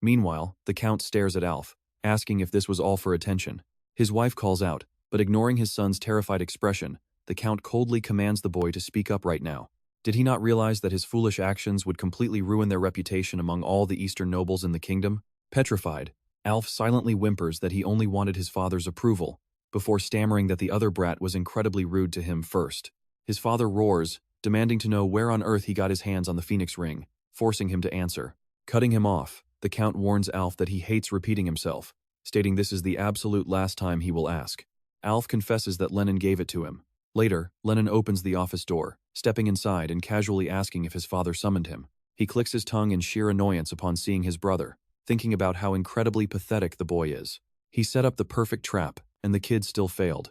Meanwhile, the Count stares at Alf, asking if this was all for attention. His wife calls out, but ignoring his son's terrified expression, the Count coldly commands the boy to speak up right now. Did he not realize that his foolish actions would completely ruin their reputation among all the eastern nobles in the kingdom? Petrified, Alf silently whimpers that he only wanted his father's approval, before stammering that the other brat was incredibly rude to him first. His father roars, demanding to know where on earth he got his hands on the Phoenix Ring, forcing him to answer. Cutting him off, the Count warns Alf that he hates repeating himself, stating this is the absolute last time he will ask. Alf confesses that Lennon gave it to him. Later, Lennon opens the office door, stepping inside and casually asking if his father summoned him. He clicks his tongue in sheer annoyance upon seeing his brother, thinking about how incredibly pathetic the boy is. He set up the perfect trap, and the kid still failed.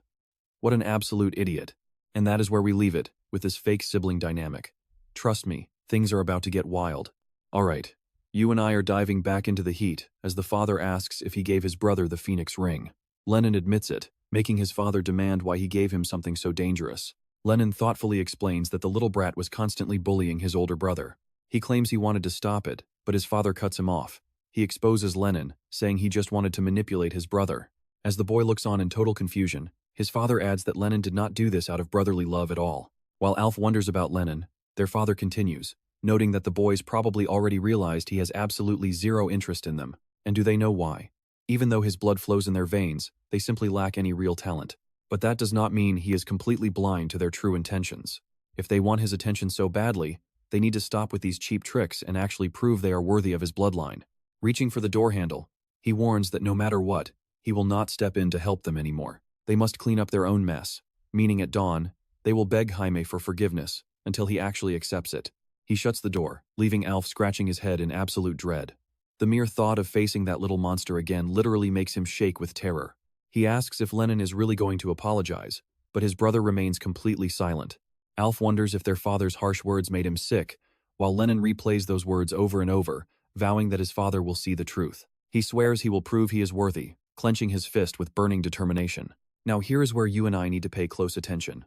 What an absolute idiot. And that is where we leave it, with this fake sibling dynamic. Trust me, things are about to get wild. Alright, you and I are diving back into the heat, as the father asks if he gave his brother the Phoenix ring. Lennon admits it, making his father demand why he gave him something so dangerous. Lennon thoughtfully explains that the little brat was constantly bullying his older brother. He claims he wanted to stop it, but his father cuts him off. He exposes Lennon, saying he just wanted to manipulate his brother. As the boy looks on in total confusion, his father adds that Lennon did not do this out of brotherly love at all. While Alf wonders about Lennon, their father continues, noting that the boys probably already realized he has absolutely zero interest in them. And do they know why? Even though his blood flows in their veins, they simply lack any real talent. But that does not mean he is completely blind to their true intentions. If they want his attention so badly, they need to stop with these cheap tricks and actually prove they are worthy of his bloodline. Reaching for the door handle, he warns that no matter what, he will not step in to help them anymore. They must clean up their own mess, meaning at dawn, they will beg Jaime for forgiveness until he actually accepts it. He shuts the door, leaving Alf scratching his head in absolute dread. The mere thought of facing that little monster again literally makes him shake with terror. He asks if Lennon is really going to apologize, but his brother remains completely silent. Alf wonders if their father's harsh words made him sick, while Lennon replays those words over and over, vowing that his father will see the truth. He swears he will prove he is worthy, clenching his fist with burning determination. Now here is where you and I need to pay close attention.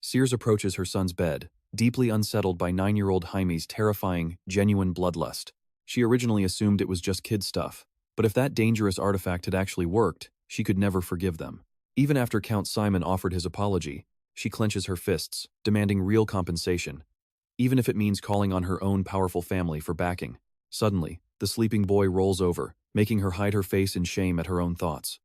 Sears approaches her son's bed, deeply unsettled by 9-year-old Jaime's terrifying, genuine bloodlust. She originally assumed it was just kid stuff, but if that dangerous artifact had actually worked, she could never forgive them. Even after Count Simon offered his apology, she clenches her fists, demanding real compensation, even if it means calling on her own powerful family for backing. Suddenly, the sleeping boy rolls over, making her hide her face in shame at her own thoughts.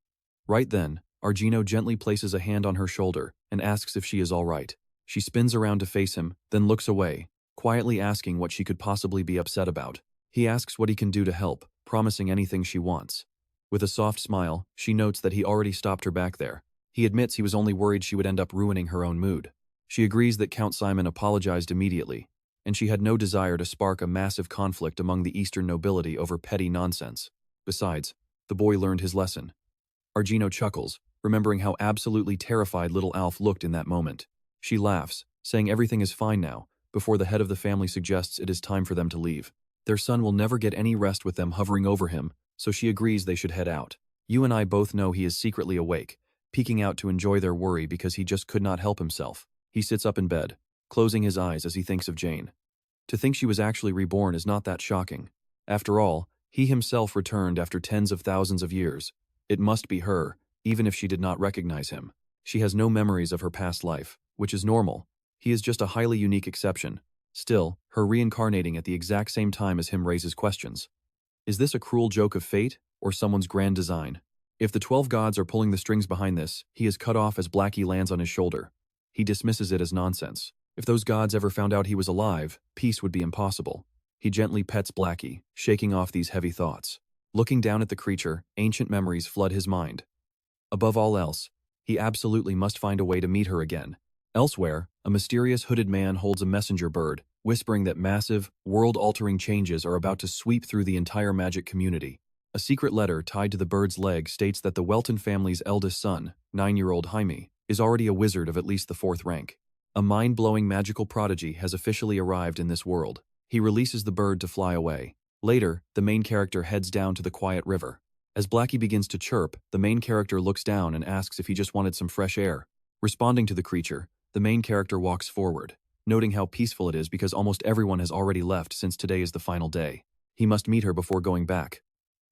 Right then, Argino gently places a hand on her shoulder and asks if she is all right. She spins around to face him, then looks away, quietly asking what she could possibly be upset about. He asks what he can do to help, promising anything she wants. With a soft smile, she notes that he already stopped her back there. He admits he was only worried she would end up ruining her own mood. She agrees that Count Simon apologized immediately, and she had no desire to spark a massive conflict among the Eastern nobility over petty nonsense. Besides, the boy learned his lesson. Argino chuckles, remembering how absolutely terrified little Alf looked in that moment. She laughs, saying everything is fine now, before the head of the family suggests it is time for them to leave. Their son will never get any rest with them hovering over him, so she agrees they should head out. You and I both know he is secretly awake, peeking out to enjoy their worry because he just could not help himself. He sits up in bed, closing his eyes as he thinks of Jane. To think she was actually reborn is not that shocking. After all, he himself returned after tens of thousands of years. It must be her, even if she did not recognize him. She has no memories of her past life, which is normal. He is just a highly unique exception. Still, her reincarnating at the exact same time as him raises questions. Is this a cruel joke of fate, or someone's grand design? If the 12 gods are pulling the strings behind this, he is cut off as Blackie lands on his shoulder. He dismisses it as nonsense. If those gods ever found out he was alive, peace would be impossible. He gently pets Blackie, shaking off these heavy thoughts. Looking down at the creature, ancient memories flood his mind. Above all else, he absolutely must find a way to meet her again. Elsewhere, a mysterious hooded man holds a messenger bird, whispering that massive, world-altering changes are about to sweep through the entire magic community. A secret letter tied to the bird's leg states that the Welton family's eldest son, 9-year-old Jaime, is already a wizard of at least the 4th rank. A mind-blowing magical prodigy has officially arrived in this world. He releases the bird to fly away. Later, the main character heads down to the quiet river. As Blackie begins to chirp, the main character looks down and asks if he just wanted some fresh air. Responding to the creature, the main character walks forward, noting how peaceful it is because almost everyone has already left since today is the final day. He must meet her before going back.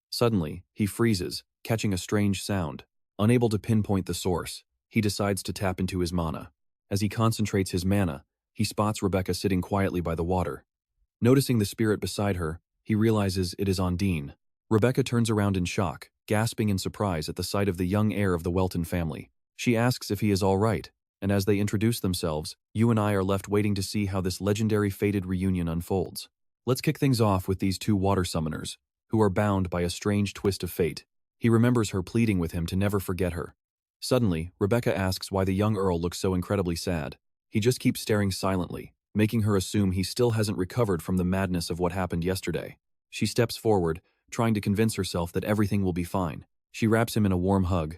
Suddenly, he freezes, catching a strange sound. Unable to pinpoint the source, he decides to tap into his mana. As he concentrates his mana, he spots Rebecca sitting quietly by the water. Noticing the spirit beside her, he realizes it is Ondine. Rebecca turns around in shock, gasping in surprise at the sight of the young heir of the Welton family. She asks if he is all right, and as they introduce themselves, you and I are left waiting to see how this legendary fated reunion unfolds. Let's kick things off with these two water summoners, who are bound by a strange twist of fate. He remembers her pleading with him to never forget her. Suddenly, Rebecca asks why the young Earl looks so incredibly sad. He just keeps staring silently, making her assume he still hasn't recovered from the madness of what happened yesterday. She steps forward, trying to convince herself that everything will be fine. She wraps him in a warm hug.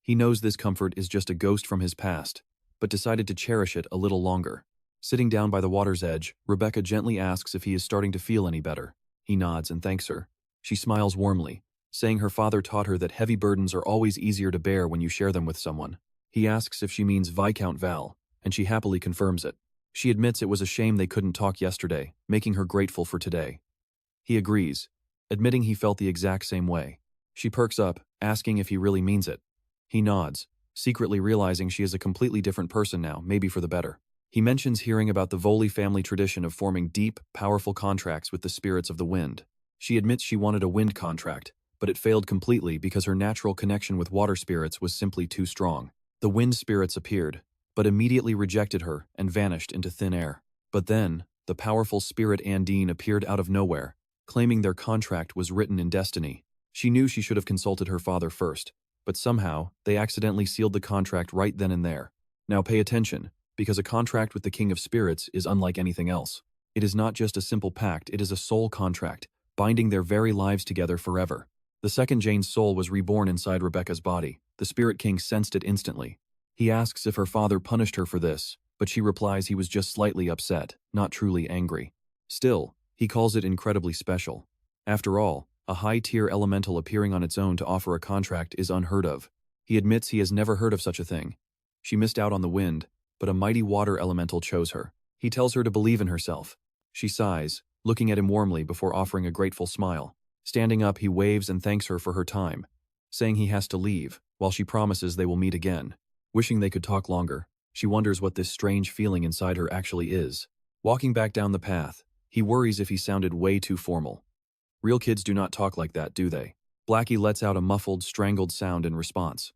He knows this comfort is just a ghost from his past, but decided to cherish it a little longer. Sitting down by the water's edge, Rebecca gently asks if he is starting to feel any better. He nods and thanks her. She smiles warmly, saying her father taught her that heavy burdens are always easier to bear when you share them with someone. He asks if she means Viscount Val, and she happily confirms it. She admits it was a shame they couldn't talk yesterday, making her grateful for today. He agrees, admitting he felt the exact same way. She perks up, asking if he really means it. He nods, secretly realizing she is a completely different person now, maybe for the better. He mentions hearing about the Voli family tradition of forming deep, powerful contracts with the spirits of the wind. She admits she wanted a wind contract, but it failed completely because her natural connection with water spirits was simply too strong. The wind spirits appeared, but immediately rejected her and vanished into thin air. But then, the powerful spirit Andine appeared out of nowhere, claiming their contract was written in destiny. She knew she should have consulted her father first, but somehow, they accidentally sealed the contract right then and there. Now pay attention, because a contract with the King of Spirits is unlike anything else. It is not just a simple pact, it is a soul contract, binding their very lives together forever. The second Jane's soul was reborn inside Rebecca's body. The Spirit King sensed it instantly. He asks if her father punished her for this, but she replies he was just slightly upset, not truly angry. Still, he calls it incredibly special. After all, a high-tier elemental appearing on its own to offer a contract is unheard of. He admits he has never heard of such a thing. She missed out on the wind, but a mighty water elemental chose her. He tells her to believe in herself. She sighs, looking at him warmly before offering a grateful smile. Standing up, he waves and thanks her for her time, saying he has to leave, while she promises they will meet again. Wishing they could talk longer, she wonders what this strange feeling inside her actually is. Walking back down the path, he worries if he sounded way too formal. Real kids do not talk like that, do they? Blackie lets out a muffled, strangled sound in response.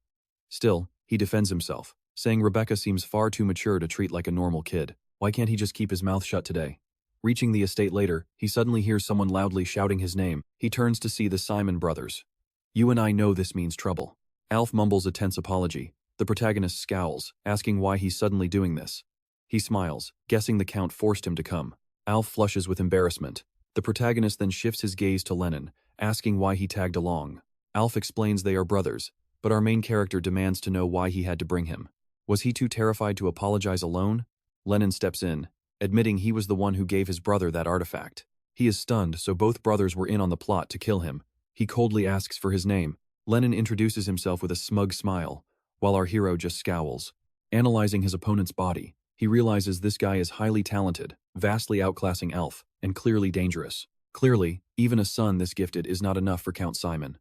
Still, he defends himself, saying Rebecca seems far too mature to treat like a normal kid. Why can't he just keep his mouth shut today? Reaching the estate later, he suddenly hears someone loudly shouting his name. He turns to see the Simon brothers. "You and I know this means trouble." Alf mumbles a tense apology. The protagonist scowls, asking why he's suddenly doing this. He smiles, guessing the Count forced him to come. Alf flushes with embarrassment. The protagonist then shifts his gaze to Lennon, asking why he tagged along. Alf explains they are brothers, but our main character demands to know why he had to bring him. Was he too terrified to apologize alone? Lennon steps in, admitting he was the one who gave his brother that artifact. He is stunned, so both brothers were in on the plot to kill him. He coldly asks for his name. Lennon introduces himself with a smug smile, while our hero just scowls. Analyzing his opponent's body, he realizes this guy is highly talented, vastly outclassing Alf, and clearly dangerous. Clearly, even a son this gifted is not enough for Count Simon.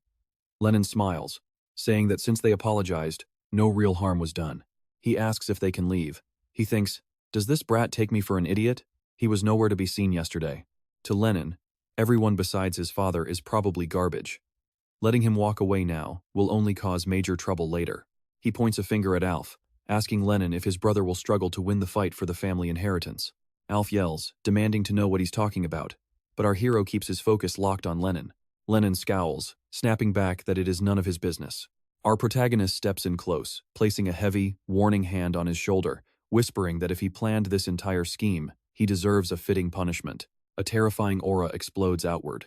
Lennon smiles, saying that since they apologized, no real harm was done. He asks if they can leave. He thinks, does this brat take me for an idiot? He was nowhere to be seen yesterday. To Lennon, everyone besides his father is probably garbage. Letting him walk away now will only cause major trouble later. He points a finger at Alf, asking Lennon if his brother will struggle to win the fight for the family inheritance. Alf yells, demanding to know what he's talking about, but our hero keeps his focus locked on Lennon. Lennon scowls, snapping back that it is none of his business. Our protagonist steps in close, placing a heavy, warning hand on his shoulder, whispering that if he planned this entire scheme, he deserves a fitting punishment. A terrifying aura explodes outward.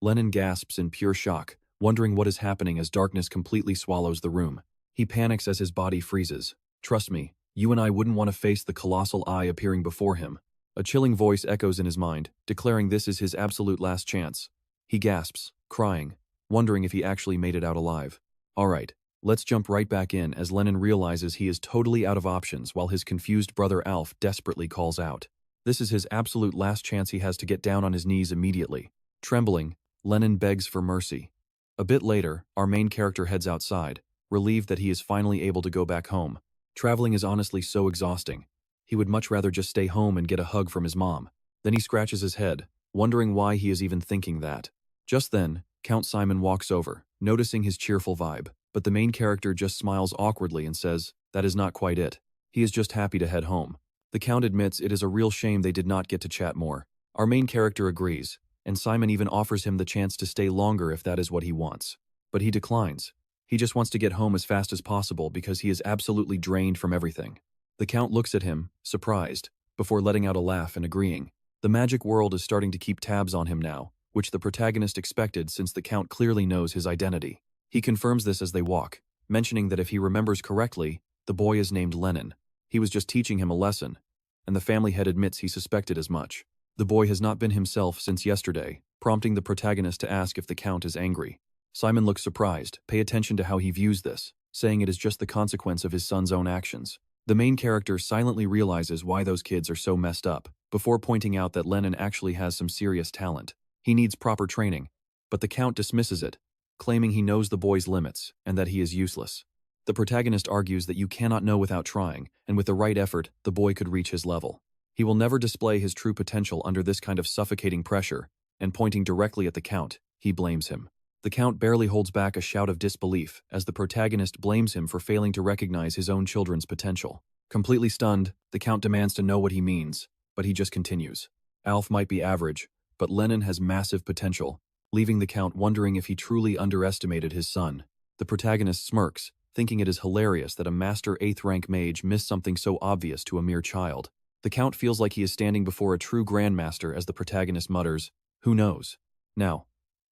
Lennon gasps in pure shock, wondering what is happening as darkness completely swallows the room. He panics as his body freezes. Trust me, you and I wouldn't want to face the colossal eye appearing before him. A chilling voice echoes in his mind, declaring this is his absolute last chance. He gasps, crying, wondering if he actually made it out alive. Alright, let's jump right back in as Lennon realizes he is totally out of options while his confused brother Alf desperately calls out. This is his absolute last chance he has to get down on his knees immediately. Trembling, Lennon begs for mercy. A bit later, our main character heads outside, relieved that he is finally able to go back home. Traveling is honestly so exhausting. He would much rather just stay home and get a hug from his mom. Then he scratches his head, wondering why he is even thinking that. Just then, Count Simon walks over, noticing his cheerful vibe, but the main character just smiles awkwardly and says, that is not quite it. He is just happy to head home. The Count admits it is a real shame they did not get to chat more. Our main character agrees, and Simon even offers him the chance to stay longer if that is what he wants. but he declines. He just wants to get home as fast as possible because he is absolutely drained from everything. The Count looks at him, surprised, before letting out a laugh and agreeing. The magic world is starting to keep tabs on him now, which the protagonist expected since the Count clearly knows his identity. He confirms this as they walk, mentioning that if he remembers correctly, the boy is named Lennon. He was just teaching him a lesson, and the family head admits he suspected as much. The boy has not been himself since yesterday, prompting the protagonist to ask if the Count is angry. Simon looks surprised, pay attention to how he views this, saying it is just the consequence of his son's own actions. The main character silently realizes why those kids are so messed up, before pointing out that Lennon actually has some serious talent. He needs proper training, but the Count dismisses it, claiming he knows the boy's limits and that he is useless. The protagonist argues that you cannot know without trying, and with the right effort, the boy could reach his level. He will never display his true potential under this kind of suffocating pressure, and pointing directly at the Count, he blames him. The Count barely holds back a shout of disbelief as the protagonist blames him for failing to recognize his own children's potential. Completely stunned, the Count demands to know what he means, but he just continues. Alf might be average, but Lennon has massive potential, leaving the Count wondering if he truly underestimated his son. The protagonist smirks, thinking it is hilarious that a master 8th rank mage missed something so obvious to a mere child. The Count feels like he is standing before a true grandmaster as the protagonist mutters, "Who knows?" Now,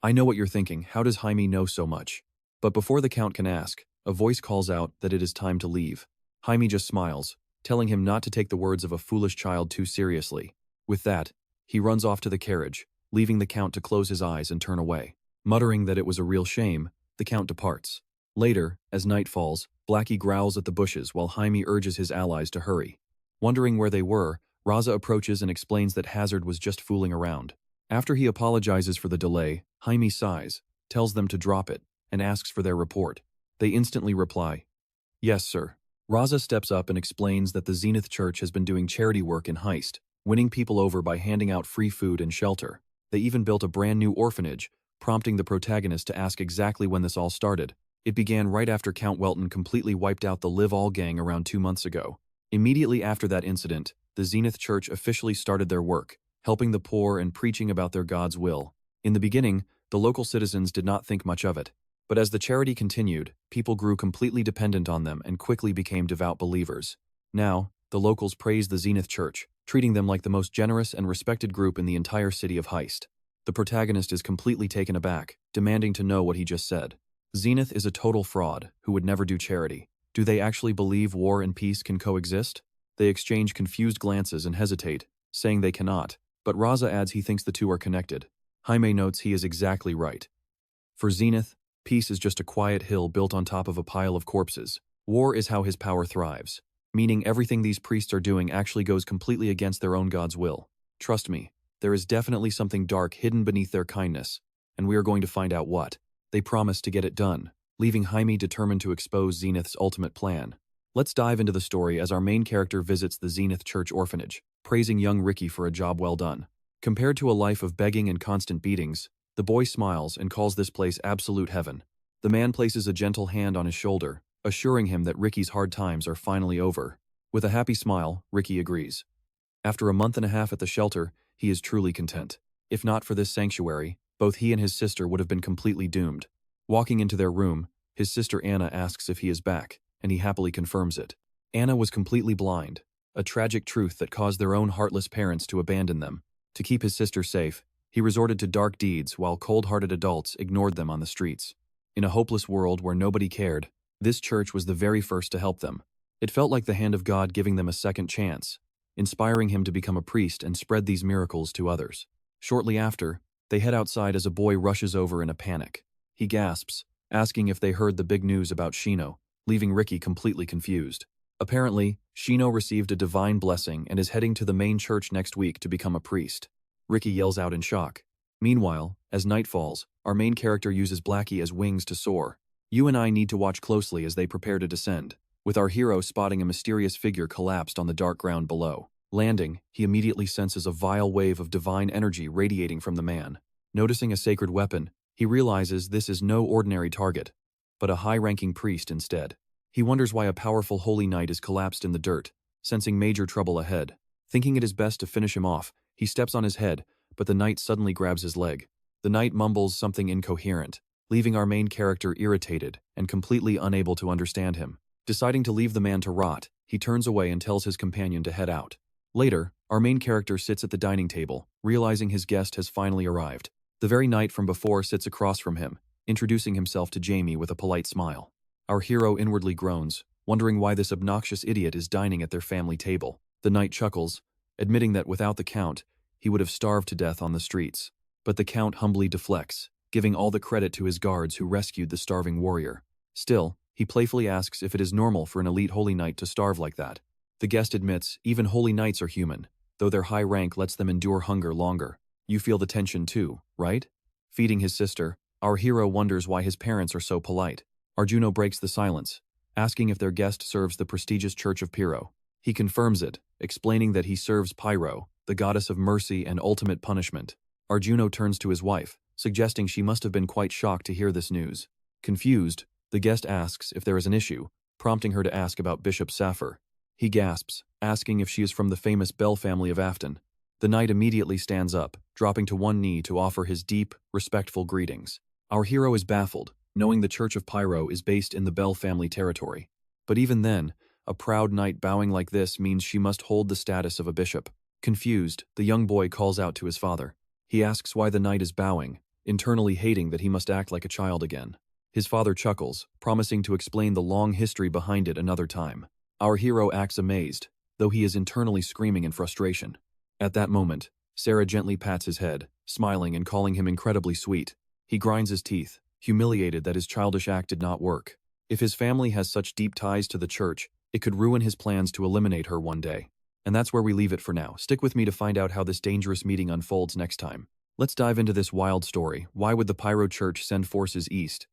I know what you're thinking, how does Jaime know so much? But before the Count can ask, a voice calls out that it is time to leave. Jaime just smiles, telling him not to take the words of a foolish child too seriously. With that, he runs off to the carriage, leaving the Count to close his eyes and turn away. Muttering that it was a real shame, the Count departs. Later, as night falls, Blackie growls at the bushes while Jaime urges his allies to hurry. Wondering where they were, Raza approaches and explains that Hazard was just fooling around. After he apologizes for the delay, Jaime sighs, tells them to drop it, and asks for their report. They instantly reply, "Yes, sir." Raza steps up and explains that the Zenith Church has been doing charity work in Heist, winning people over by handing out free food and shelter. They even built a brand new orphanage, prompting the protagonist to ask exactly when this all started. It began right after Count Welton completely wiped out the Live All gang around 2 months ago. Immediately after that incident, the Zenith Church officially started their work, helping the poor and preaching about their God's will. In the beginning, the local citizens did not think much of it, but as the charity continued, people grew completely dependent on them and quickly became devout believers. Now, the locals praise the Zenith Church, treating them like the most generous and respected group in the entire city of Heist. The protagonist is completely taken aback, demanding to know what he just said. Zenith is a total fraud who would never do charity. Do they actually believe war and peace can coexist? They exchange confused glances and hesitate, saying they cannot, but Raza adds he thinks the two are connected. Jaime notes he is exactly right. For Zenith, peace is just a quiet hill built on top of a pile of corpses. War is how his power thrives, meaning everything these priests are doing actually goes completely against their own God's will. Trust me, there is definitely something dark hidden beneath their kindness, and we are going to find out what. They promise to get it done, leaving Jaime determined to expose Zenith's ultimate plan. Let's dive into the story as our main character visits the Zenith Church orphanage, praising young Ricky for a job well done. Compared to a life of begging and constant beatings, the boy smiles and calls this place absolute heaven. The man places a gentle hand on his shoulder, assuring him that Ricky's hard times are finally over. With a happy smile, Ricky agrees. After a month and a half at the shelter, he is truly content. If not for this sanctuary, both he and his sister would have been completely doomed. Walking into their room, his sister Anna asks if he is back, and he happily confirms it. Anna was completely blind, a tragic truth that caused their own heartless parents to abandon them. To keep his sister safe, he resorted to dark deeds while cold-hearted adults ignored them on the streets. In a hopeless world where nobody cared, this church was the very first to help them. It felt like the hand of God giving them a second chance, inspiring him to become a priest and spread these miracles to others. Shortly after, they head outside as a boy rushes over in a panic. He gasps, asking if they heard the big news about Shino, leaving Ricky completely confused. Apparently, Shino received a divine blessing and is heading to the main church next week to become a priest. Ricky yells out in shock. Meanwhile, as night falls, our main character uses Blackie as wings to soar. You and I need to watch closely as they prepare to descend, with our hero spotting a mysterious figure collapsed on the dark ground below. Landing, he immediately senses a vile wave of divine energy radiating from the man. Noticing a sacred weapon, he realizes this is no ordinary target, but a high-ranking priest instead. He wonders why a powerful holy knight is collapsed in the dirt, sensing major trouble ahead. Thinking it is best to finish him off, he steps on his head, but the knight suddenly grabs his leg. The knight mumbles something incoherent, leaving our main character irritated and completely unable to understand him. Deciding to leave the man to rot, he turns away and tells his companion to head out. Later, our main character sits at the dining table, realizing his guest has finally arrived. The very knight from before sits across from him, introducing himself to Jamie with a polite smile. Our hero inwardly groans, wondering why this obnoxious idiot is dining at their family table. The knight chuckles, admitting that without the Count, he would have starved to death on the streets. But the Count humbly deflects, giving all the credit to his guards who rescued the starving warrior. Still, he playfully asks if it is normal for an elite holy knight to starve like that. The guest admits even holy knights are human, though their high rank lets them endure hunger longer. You feel the tension too, right? Feeding his sister, our hero wonders why his parents are so polite. Arjuna breaks the silence, asking if their guest serves the prestigious Church of Pyro. He confirms it, explaining that he serves Pyro, the goddess of mercy and ultimate punishment. Arjuna turns to his wife, suggesting she must have been quite shocked to hear this news. Confused, the guest asks if there is an issue, prompting her to ask about Bishop Saphir. He gasps, asking if she is from the famous Bell family of Afton. The knight immediately stands up, dropping to one knee to offer his deep, respectful greetings. Our hero is baffled, knowing the Church of Pyro is based in the Bell family territory. But even then, a proud knight bowing like this means she must hold the status of a bishop. Confused, the young boy calls out to his father. He asks why the knight is bowing, internally hating that he must act like a child again. His father chuckles, promising to explain the long history behind it another time. Our hero acts amazed, though he is internally screaming in frustration. At that moment, Sarah gently pats his head, smiling and calling him incredibly sweet. He grinds his teeth, humiliated that his childish act did not work. If his family has such deep ties to the church, it could ruin his plans to eliminate her one day. And that's where we leave it for now. Stick with me to find out how this dangerous meeting unfolds next time. Let's dive into this wild story. Why would the Pyro Church send forces east?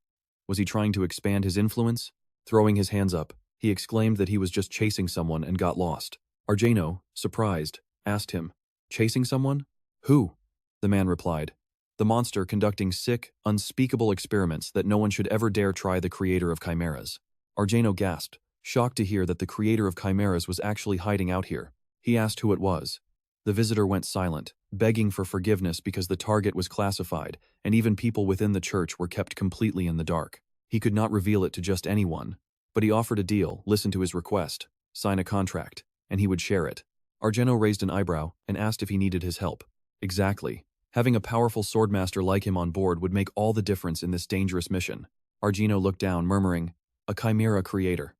Was he trying to expand his influence? Throwing his hands up, he exclaimed that he was just chasing someone and got lost. Arjano, surprised, asked him, "Chasing someone? Who?" The man replied, "The monster conducting sick, unspeakable experiments that no one should ever dare try, the creator of chimeras." Arjano gasped, shocked to hear that the creator of chimeras was actually hiding out here. He asked who it was. The visitor went silent, begging for forgiveness because the target was classified, and even people within the church were kept completely in the dark. He could not reveal it to just anyone, but he offered a deal, listen to his request, sign a contract, and he would share it. Arjano raised an eyebrow and asked if he needed his help. Exactly. Having a powerful swordmaster like him on board would make all the difference in this dangerous mission. Arjano looked down, murmuring, "A chimera creator."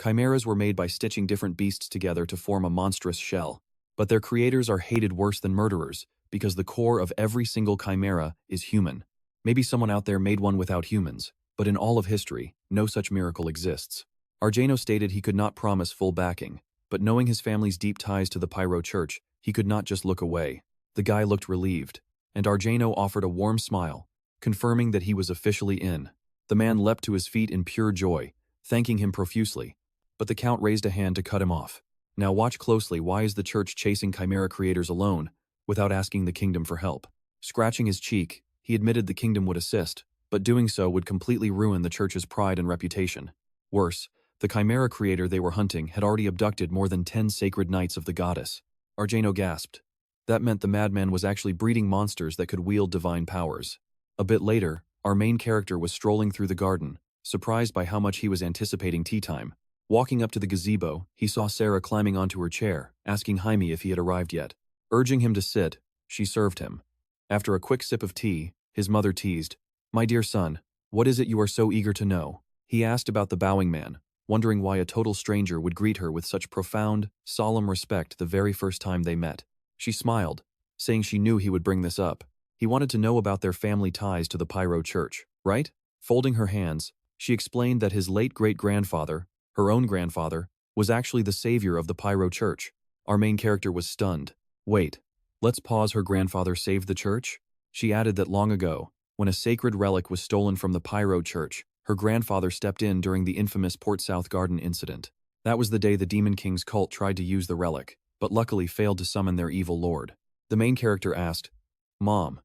Chimeras were made by stitching different beasts together to form a monstrous shell. But their creators are hated worse than murderers, because the core of every single chimera is human. Maybe someone out there made one without humans, but in all of history, no such miracle exists. Arjano stated he could not promise full backing, but knowing his family's deep ties to the Pyro Church, he could not just look away. The guy looked relieved, and Arjano offered a warm smile, confirming that he was officially in. The man leapt to his feet in pure joy, thanking him profusely, but the Count raised a hand to cut him off. Now watch closely. Why is the church chasing chimera creators alone, without asking the kingdom for help? Scratching his cheek, he admitted the kingdom would assist, but doing so would completely ruin the church's pride and reputation. Worse, the chimera creator they were hunting had already abducted more than 10 sacred knights of the goddess. Arjano gasped. That meant the madman was actually breeding monsters that could wield divine powers. A bit later, our main character was strolling through the garden, surprised by how much he was anticipating tea time. Walking up to the gazebo, he saw Sarah climbing onto her chair, asking Jaime if he had arrived yet. Urging him to sit, she served him. After a quick sip of tea, his mother teased, "My dear son, what is it you are so eager to know?" He asked about the bowing man, wondering why a total stranger would greet her with such profound, solemn respect the very first time they met. She smiled, saying she knew he would bring this up. He wanted to know about their family ties to the Pyro Church, right? Folding her hands, she explained that his late great-grandfather, her own grandfather, was actually the savior of the Pyro Church. Our main character was stunned. Wait, let's pause. Her grandfather saved the church? She added that long ago, when a sacred relic was stolen from the Pyro Church, her grandfather stepped in during the infamous Port South Garden incident. That was the day the Demon King's cult tried to use the relic, but luckily failed to summon their evil lord. The main character asked, "Mom,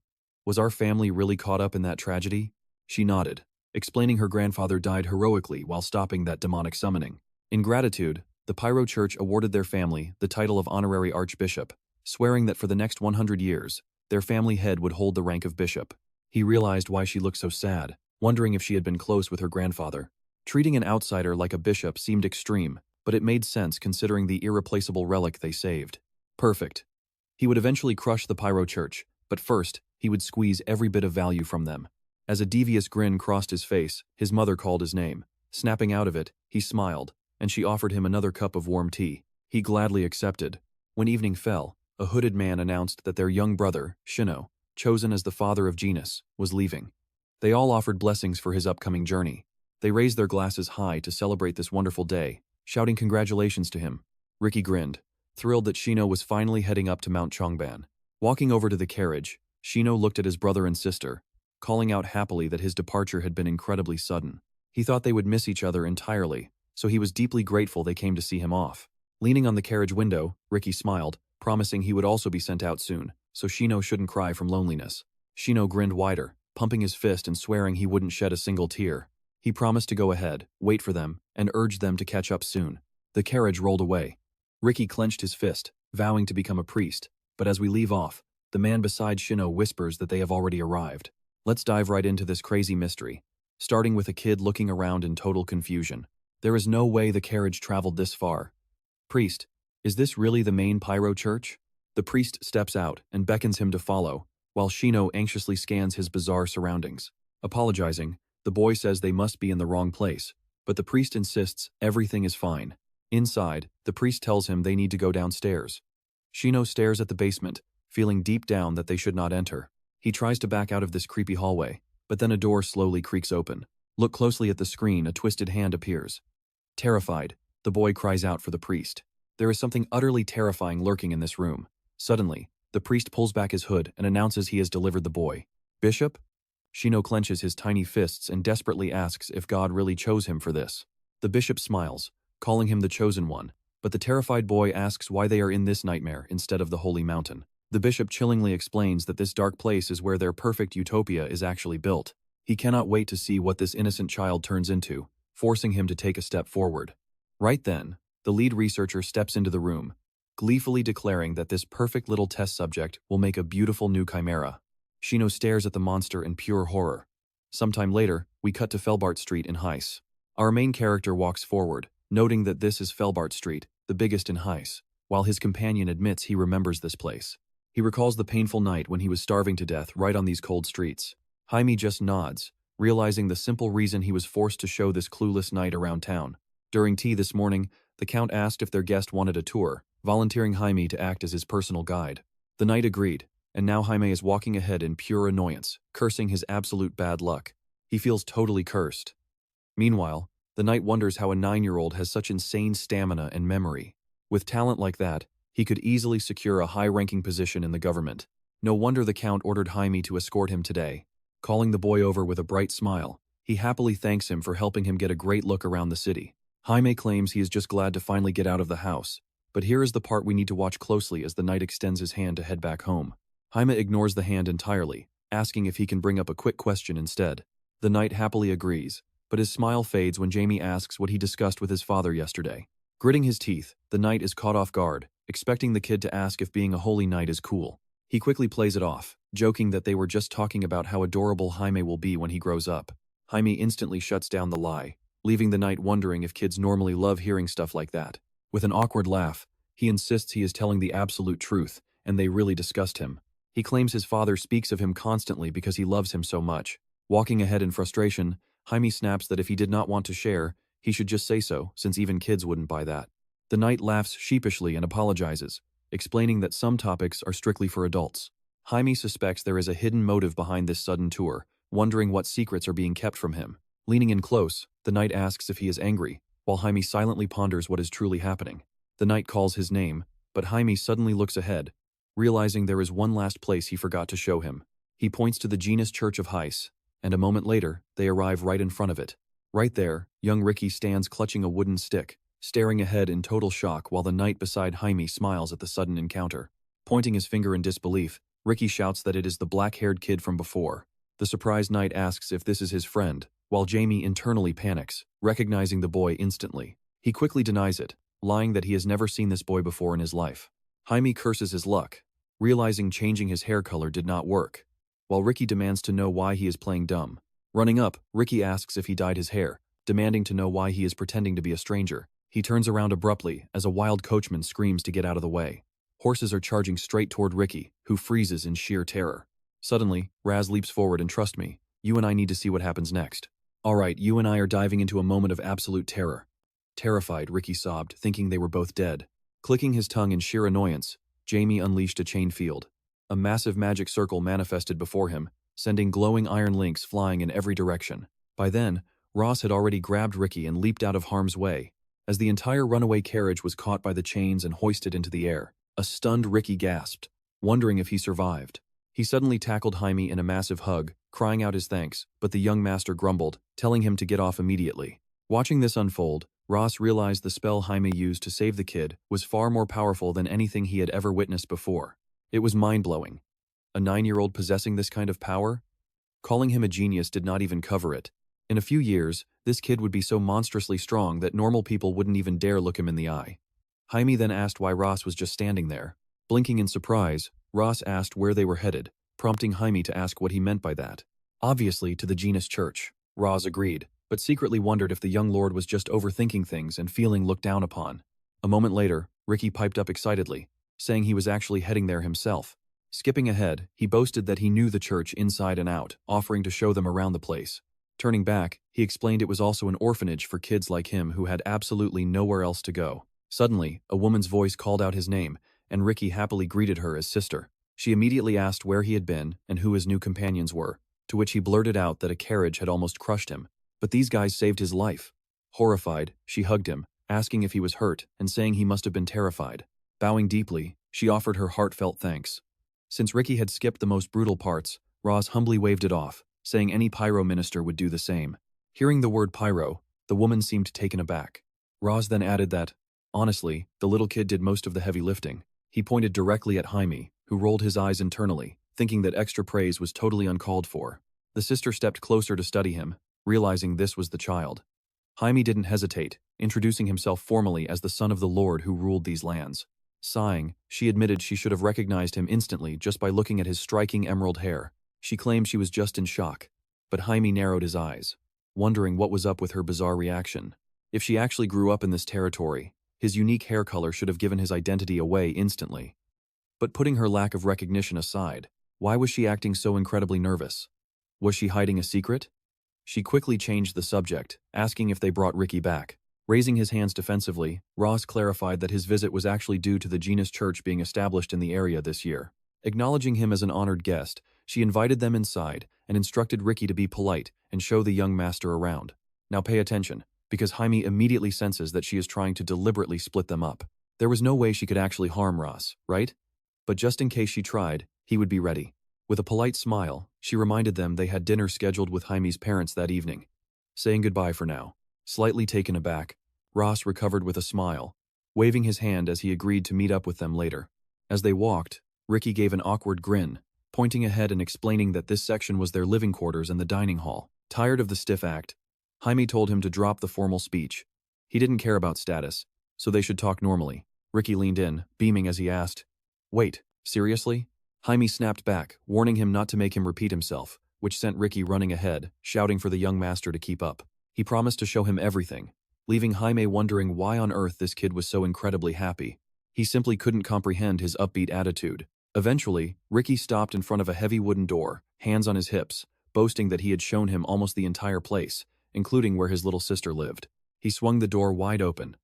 was our family really caught up in that tragedy?" She nodded, explaining her grandfather died heroically while stopping that demonic summoning. In gratitude, the Pyro Church awarded their family the title of honorary archbishop, swearing that for the next 100 years, their family head would hold the rank of bishop. He realized why she looked so sad, wondering if she had been close with her grandfather. Treating an outsider like a bishop seemed extreme, but it made sense considering the irreplaceable relic they saved. Perfect. He would eventually crush the Pyro Church, but first, he would squeeze every bit of value from them. As a devious grin crossed his face, his mother called his name. Snapping out of it, he smiled, and she offered him another cup of warm tea. He gladly accepted. When evening fell, a hooded man announced that their young brother, Shino, chosen as the father of Genus, was leaving. They all offered blessings for his upcoming journey. They raised their glasses high to celebrate this wonderful day, shouting congratulations to him. Ricky grinned, thrilled that Shino was finally heading up to Mount Chongban. Walking over to the carriage, Shino looked at his brother and sister, calling out happily that his departure had been incredibly sudden. He thought they would miss each other entirely, so he was deeply grateful they came to see him off. Leaning on the carriage window, Ricky smiled, promising he would also be sent out soon, so Shino shouldn't cry from loneliness. Shino grinned wider, pumping his fist and swearing he wouldn't shed a single tear. He promised to go ahead, wait for them, and urged them to catch up soon. The carriage rolled away. Ricky clenched his fist, vowing to become a priest, but as we leave off, the man beside Shino whispers that they have already arrived. Let's dive right into this crazy mystery, starting with a kid looking around in total confusion. There is no way the carriage traveled this far. Priest, is this really the main Pyro Church? The priest steps out and beckons him to follow, while Shino anxiously scans his bizarre surroundings. Apologizing, the boy says they must be in the wrong place, but the priest insists everything is fine. Inside, the priest tells him they need to go downstairs. Shino stares at the basement, feeling deep down that they should not enter. He tries to back out of this creepy hallway, but then a door slowly creaks open. Look closely at the screen, a twisted hand appears. Terrified, the boy cries out for the priest. There is something utterly terrifying lurking in this room. Suddenly, the priest pulls back his hood and announces he has delivered the boy. Bishop? Shino clenches his tiny fists and desperately asks if God really chose him for this. The bishop smiles, calling him the chosen one, but the terrified boy asks why they are in this nightmare instead of the holy mountain. The bishop chillingly explains that this dark place is where their perfect utopia is actually built. He cannot wait to see what this innocent child turns into, forcing him to take a step forward. Right then, the lead researcher steps into the room, gleefully declaring that this perfect little test subject will make a beautiful new chimera. Shino stares at the monster in pure horror. Sometime later, we cut to Felbart Street in Heiss. Our main character walks forward, noting that this is Felbart Street, the biggest in Heiss, while his companion admits he remembers this place. He recalls the painful night when he was starving to death right on these cold streets. Jaime just nods, realizing the simple reason he was forced to show this clueless knight around town. During tea this morning, the Count asked if their guest wanted a tour, volunteering Jaime to act as his personal guide. The knight agreed, and now Jaime is walking ahead in pure annoyance, cursing his absolute bad luck. He feels totally cursed. Meanwhile, the knight wonders how a 9-year-old has such insane stamina and memory. With talent like that, he could easily secure a high-ranking position in the government. No wonder the Count ordered Jaime to escort him today. Calling the boy over with a bright smile, he happily thanks him for helping him get a great look around the city. Jaime claims he is just glad to finally get out of the house, but here is the part we need to watch closely as the knight extends his hand to head back home. Jaime ignores the hand entirely, asking if he can bring up a quick question instead. The knight happily agrees, but his smile fades when Jamie asks what he discussed with his father yesterday. Gritting his teeth, the knight is caught off guard, expecting the kid to ask if being a holy knight is cool. He quickly plays it off, joking that they were just talking about how adorable Jaime will be when he grows up. Jaime instantly shuts down the lie, leaving the knight wondering if kids normally love hearing stuff like that. With an awkward laugh, he insists he is telling the absolute truth, and they really disgust him. He claims his father speaks of him constantly because he loves him so much. Walking ahead in frustration, Jaime snaps that if he did not want to share, he should just say so, since even kids wouldn't buy that. The knight laughs sheepishly and apologizes, explaining that some topics are strictly for adults. Jaime suspects there is a hidden motive behind this sudden tour, wondering what secrets are being kept from him. Leaning in close, the knight asks if he is angry, while Jaime silently ponders what is truly happening. The knight calls his name, but Jaime suddenly looks ahead, realizing there is one last place he forgot to show him. He points to the Genus Church of Heiss, and a moment later, they arrive right in front of it. Right there, young Ricky stands clutching a wooden stick, staring ahead in total shock while the knight beside Jaime smiles at the sudden encounter. Pointing his finger in disbelief, Ricky shouts that it is the black-haired kid from before. The surprised knight asks if this is his friend, while Jamie internally panics, recognizing the boy instantly. He quickly denies it, lying that he has never seen this boy before in his life. Jaime curses his luck, realizing changing his hair color did not work, while Ricky demands to know why he is playing dumb. Running up, Ricky asks if he dyed his hair, demanding to know why he is pretending to be a stranger. He turns around abruptly as a wild coachman screams to get out of the way. Horses are charging straight toward Ricky, who freezes in sheer terror. Suddenly, Raz leaps forward and trust me, you and I need to see what happens next. Alright, you and I are diving into a moment of absolute terror. Terrified, Ricky sobbed, thinking they were both dead. Clicking his tongue in sheer annoyance, Jamie unleashed a chain field. A massive magic circle manifested before him, sending glowing iron links flying in every direction. By then, Ross had already grabbed Ricky and leaped out of harm's way, as the entire runaway carriage was caught by the chains and hoisted into the air. A stunned Ricky gasped, wondering if he survived. He suddenly tackled Jaime in a massive hug, crying out his thanks, but the young master grumbled, telling him to get off immediately. Watching this unfold, Ross realized the spell Jaime used to save the kid was far more powerful than anything he had ever witnessed before. It was mind-blowing. A 9-year-old possessing this kind of power? Calling him a genius did not even cover it. In a few years, this kid would be so monstrously strong that normal people wouldn't even dare look him in the eye. Jaime then asked why Ross was just standing there. Blinking in surprise, Ross asked where they were headed, prompting Jaime to ask what he meant by that. Obviously, to the Genus Church. Ross agreed, but secretly wondered if the young lord was just overthinking things and feeling looked down upon. A moment later, Ricky piped up excitedly, saying he was actually heading there himself. Skipping ahead, he boasted that he knew the church inside and out, offering to show them around the place. Turning back, he explained it was also an orphanage for kids like him who had absolutely nowhere else to go. Suddenly, a woman's voice called out his name, and Ricky happily greeted her as sister. She immediately asked where he had been and who his new companions were, to which he blurted out that a carriage had almost crushed him. But these guys saved his life. Horrified, she hugged him, asking if he was hurt and saying he must have been terrified. Bowing deeply, she offered her heartfelt thanks. Since Ricky had skipped the most brutal parts, Ross humbly waved it off, saying any pyro minister would do the same. Hearing the word pyro, the woman seemed taken aback. Ross then added that, honestly, the little kid did most of the heavy lifting. He pointed directly at Jaime, who rolled his eyes internally, thinking that extra praise was totally uncalled for. The sister stepped closer to study him, realizing this was the child. Jaime didn't hesitate, introducing himself formally as the son of the Lord who ruled these lands. Sighing, she admitted she should have recognized him instantly just by looking at his striking emerald hair. She claimed she was just in shock, but Jaime narrowed his eyes, wondering what was up with her bizarre reaction. If she actually grew up in this territory, his unique hair color should have given his identity away instantly. But putting her lack of recognition aside, why was she acting so incredibly nervous? Was she hiding a secret? She quickly changed the subject, asking if they brought Ricky back. Raising his hands defensively, Ross clarified that his visit was actually due to the Genus Church being established in the area this year. Acknowledging him as an honored guest, she invited them inside and instructed Ricky to be polite and show the young master around. Now pay attention, because Jaime immediately senses that she is trying to deliberately split them up. There was no way she could actually harm Ross, right? But just in case she tried, he would be ready. With a polite smile, she reminded them they had dinner scheduled with Jaime's parents that evening. Saying goodbye for now. Slightly taken aback, Ross recovered with a smile, waving his hand as he agreed to meet up with them later. As they walked, Ricky gave an awkward grin, pointing ahead and explaining that this section was their living quarters and the dining hall. Tired of the stiff act, Jaime told him to drop the formal speech. He didn't care about status, so they should talk normally. Ricky leaned in, beaming as he asked, "Wait, seriously?" Jaime snapped back, warning him not to make him repeat himself, which sent Ricky running ahead, shouting for the young master to keep up. He promised to show him everything, leaving Jaime wondering why on earth this kid was so incredibly happy. He simply couldn't comprehend his upbeat attitude. Eventually, Ricky stopped in front of a heavy wooden door, hands on his hips, boasting that he had shown him almost the entire place, including where his little sister lived. He swung the door wide open,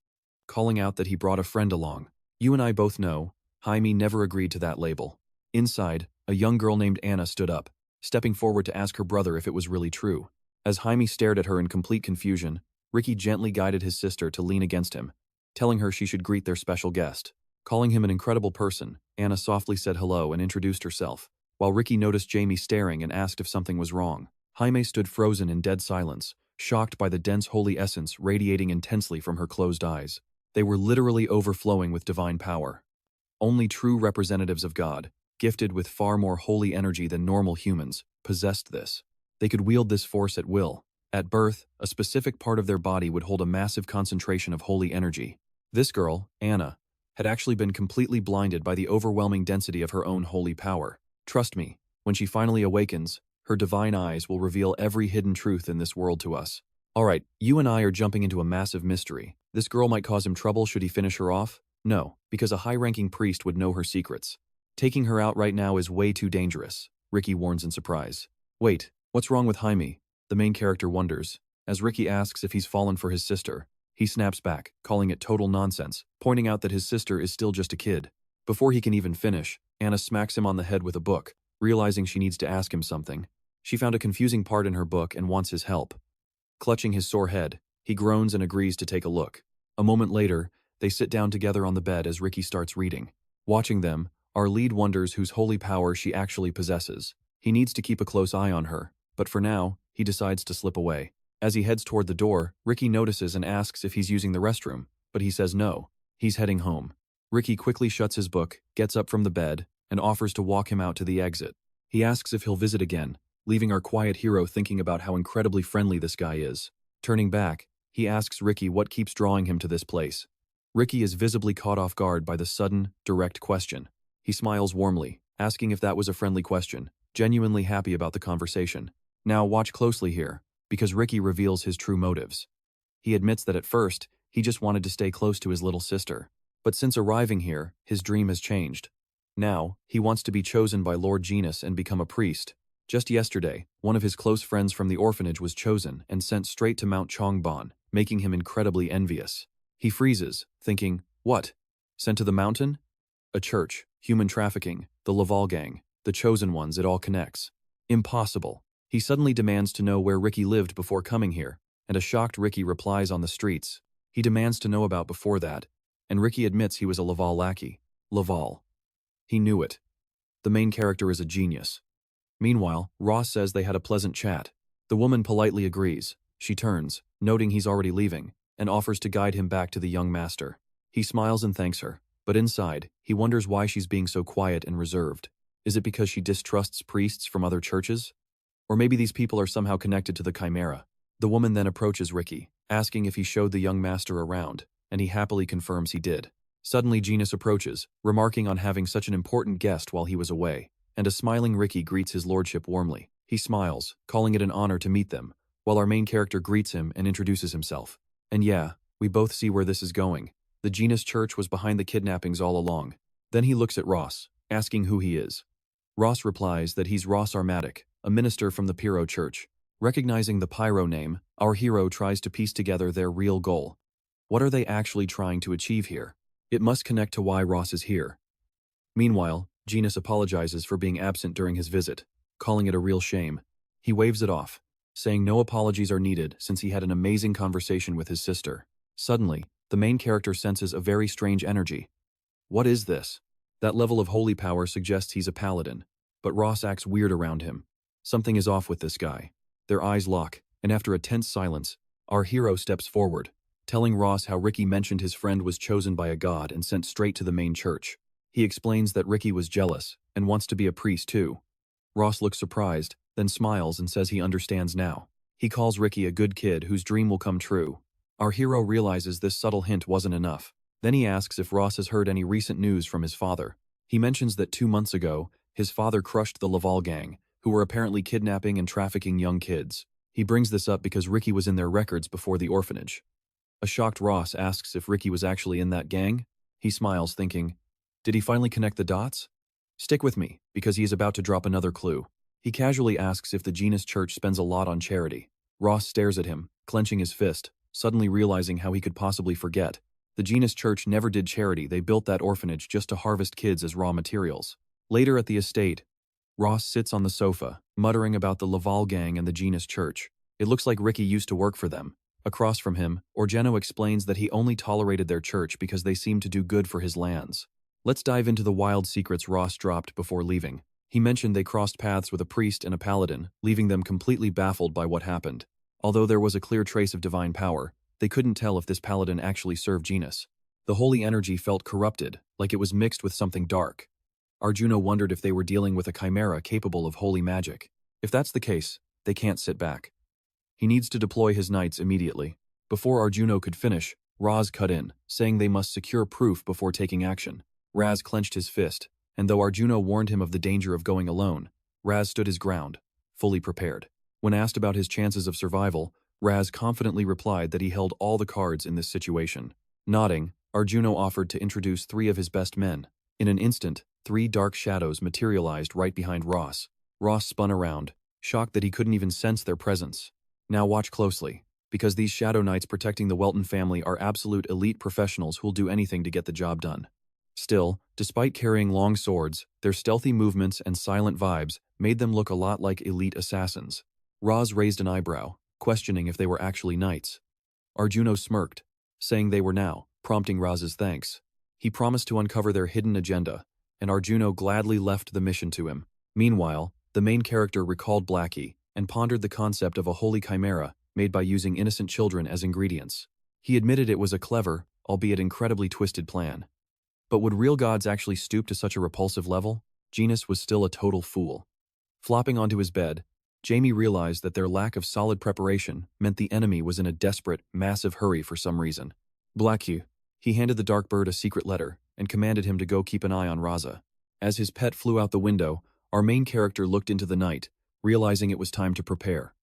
calling out that he brought a friend along. You and I both know, Jaime never agreed to that label. Inside, a young girl named Anna stood up, stepping forward to ask her brother if it was really true. As Jaime stared at her in complete confusion, Ricky gently guided his sister to lean against him, telling her she should greet their special guest. Calling him an incredible person, Anna softly said hello and introduced herself, while Ricky noticed Jamie staring and asked if something was wrong. Jaime stood frozen in dead silence, shocked by the dense holy essence radiating intensely from her closed eyes. They were literally overflowing with divine power. Only true representatives of God, gifted with far more holy energy than normal humans, possessed this. They could wield this force at will. At birth, a specific part of their body would hold a massive concentration of holy energy. This girl, Anna, had actually been completely blinded by the overwhelming density of her own holy power. Trust me, when she finally awakens, Her divine eyes will reveal every hidden truth in this world to us. Alright, you and I are jumping into a massive mystery. This girl might cause him trouble should he finish her off? No, because a high-ranking priest would know her secrets. Taking her out right now is way too dangerous, Ricky warns in surprise. Wait, what's wrong with Jaime? The main character wonders. As Ricky asks if he's fallen for his sister, he snaps back, calling it total nonsense, pointing out that his sister is still just a kid. Before he can even finish, Anna smacks him on the head with a book, realizing she needs to ask him something. She found a confusing part in her book and wants his help. Clutching his sore head, he groans and agrees to take a look. A moment later, they sit down together on the bed as Ricky starts reading. Watching them, our lead wonders whose holy power she actually possesses. He needs to keep a close eye on her, but for now, he decides to slip away. As he heads toward the door, Ricky notices and asks if he's using the restroom, but he says no. He's heading home. Ricky quickly shuts his book, gets up from the bed, and offers to walk him out to the exit. He asks if he'll visit again, leaving our quiet hero thinking about how incredibly friendly this guy is. Turning back, he asks Ricky what keeps drawing him to this place. Ricky is visibly caught off guard by the sudden, direct question. He smiles warmly, asking if that was a friendly question, genuinely happy about the conversation. Now watch closely here, because Ricky reveals his true motives. He admits that at first, he just wanted to stay close to his little sister. But since arriving here, his dream has changed. Now, he wants to be chosen by Lord Genus and become a priest. Just yesterday, one of his close friends from the orphanage was chosen and sent straight to Mount Chongban, making him incredibly envious. He freezes, thinking, what? Sent to the mountain? A church, human trafficking, the Laval gang, the chosen ones, it all connects. Impossible. He suddenly demands to know where Ricky lived before coming here, and a shocked Ricky replies on the streets. He demands to know about before that, and Ricky admits he was a Laval lackey. Laval. He knew it. The main character is a genius. Meanwhile, Ross says they had a pleasant chat. The woman politely agrees. She turns, noting he's already leaving, and offers to guide him back to the young master. He smiles and thanks her, but inside, he wonders why she's being so quiet and reserved. Is it because she distrusts priests from other churches? Or maybe these people are somehow connected to the Chimera. The woman then approaches Ricky, asking if he showed the young master around, and he happily confirms he did. Suddenly Genus approaches, remarking on having such an important guest while he was away, and a smiling Ricky greets his lordship warmly. He smiles, calling it an honor to meet them, while our main character greets him and introduces himself. And yeah, we both see where this is going. The Genus Church was behind the kidnappings all along. Then he looks at Ross, asking who he is. Ross replies that he's Ross Armatic, a minister from the Pyro Church. Recognizing the Pyro name, our hero tries to piece together their real goal. What are they actually trying to achieve here? It must connect to why Ross is here. Meanwhile, Genus apologizes for being absent during his visit, calling it a real shame. He waves it off, saying no apologies are needed since he had an amazing conversation with his sister. Suddenly, the main character senses a very strange energy. What is this? That level of holy power suggests he's a paladin, but Ross acts weird around him. Something is off with this guy. Their eyes lock, and after a tense silence, our hero steps forward, telling Ross how Ricky mentioned his friend was chosen by a god and sent straight to the main church. He explains that Ricky was jealous and wants to be a priest too. Ross looks surprised, then smiles and says he understands now. He calls Ricky a good kid whose dream will come true. Our hero realizes this subtle hint wasn't enough. Then he asks if Ross has heard any recent news from his father. He mentions that 2 months ago, his father crushed the Laval gang, who were apparently kidnapping and trafficking young kids. He brings this up because Ricky was in their records before the orphanage. A shocked Ross asks if Ricky was actually in that gang. He smiles, thinking, did he finally connect the dots? Stick with me, because he is about to drop another clue. He casually asks if the Genus Church spends a lot on charity. Ross stares at him, clenching his fist, suddenly realizing how he could possibly forget. The Genus Church never did charity, they built that orphanage just to harvest kids as raw materials. Later at the estate, Ross sits on the sofa, muttering about the Laval gang and the Genus Church. It looks like Ricky used to work for them. Across from him, Orgeno explains that he only tolerated their church because they seemed to do good for his lands. Let's dive into the wild secrets Ross dropped before leaving. He mentioned they crossed paths with a priest and a paladin, leaving them completely baffled by what happened. Although there was a clear trace of divine power, they couldn't tell if this paladin actually served Genus. The holy energy felt corrupted, like it was mixed with something dark. Arjuna wondered if they were dealing with a chimera capable of holy magic. If that's the case, they can't sit back. He needs to deploy his knights immediately. Before Arjuna could finish, Raz cut in, saying they must secure proof before taking action. Raz clenched his fist, and though Arjuna warned him of the danger of going alone, Raz stood his ground, fully prepared. When asked about his chances of survival, Raz confidently replied that he held all the cards in this situation. Nodding, Arjuno offered to introduce 3 of his best men. In an instant, 3 dark shadows materialized right behind Ross. Ross spun around, shocked that he couldn't even sense their presence. Now watch closely, because these Shadow Knights protecting the Welton family are absolute elite professionals who'll do anything to get the job done. Still, despite carrying long swords, their stealthy movements and silent vibes made them look a lot like elite assassins. Roz raised an eyebrow, questioning if they were actually knights. Arjuno smirked, saying they were now, prompting Roz's thanks. He promised to uncover their hidden agenda, and Arjuno gladly left the mission to him. Meanwhile, the main character recalled Blackie and pondered the concept of a holy chimera made by using innocent children as ingredients. He admitted it was a clever, albeit incredibly twisted plan. But would real gods actually stoop to such a repulsive level? Genus was still a total fool. Flopping onto his bed, Jamie realized that their lack of solid preparation meant the enemy was in a desperate, massive hurry for some reason. Blackie. He handed the dark bird a secret letter and commanded him to go keep an eye on Raza. As his pet flew out the window, our main character looked into the night, realizing it was time to prepare.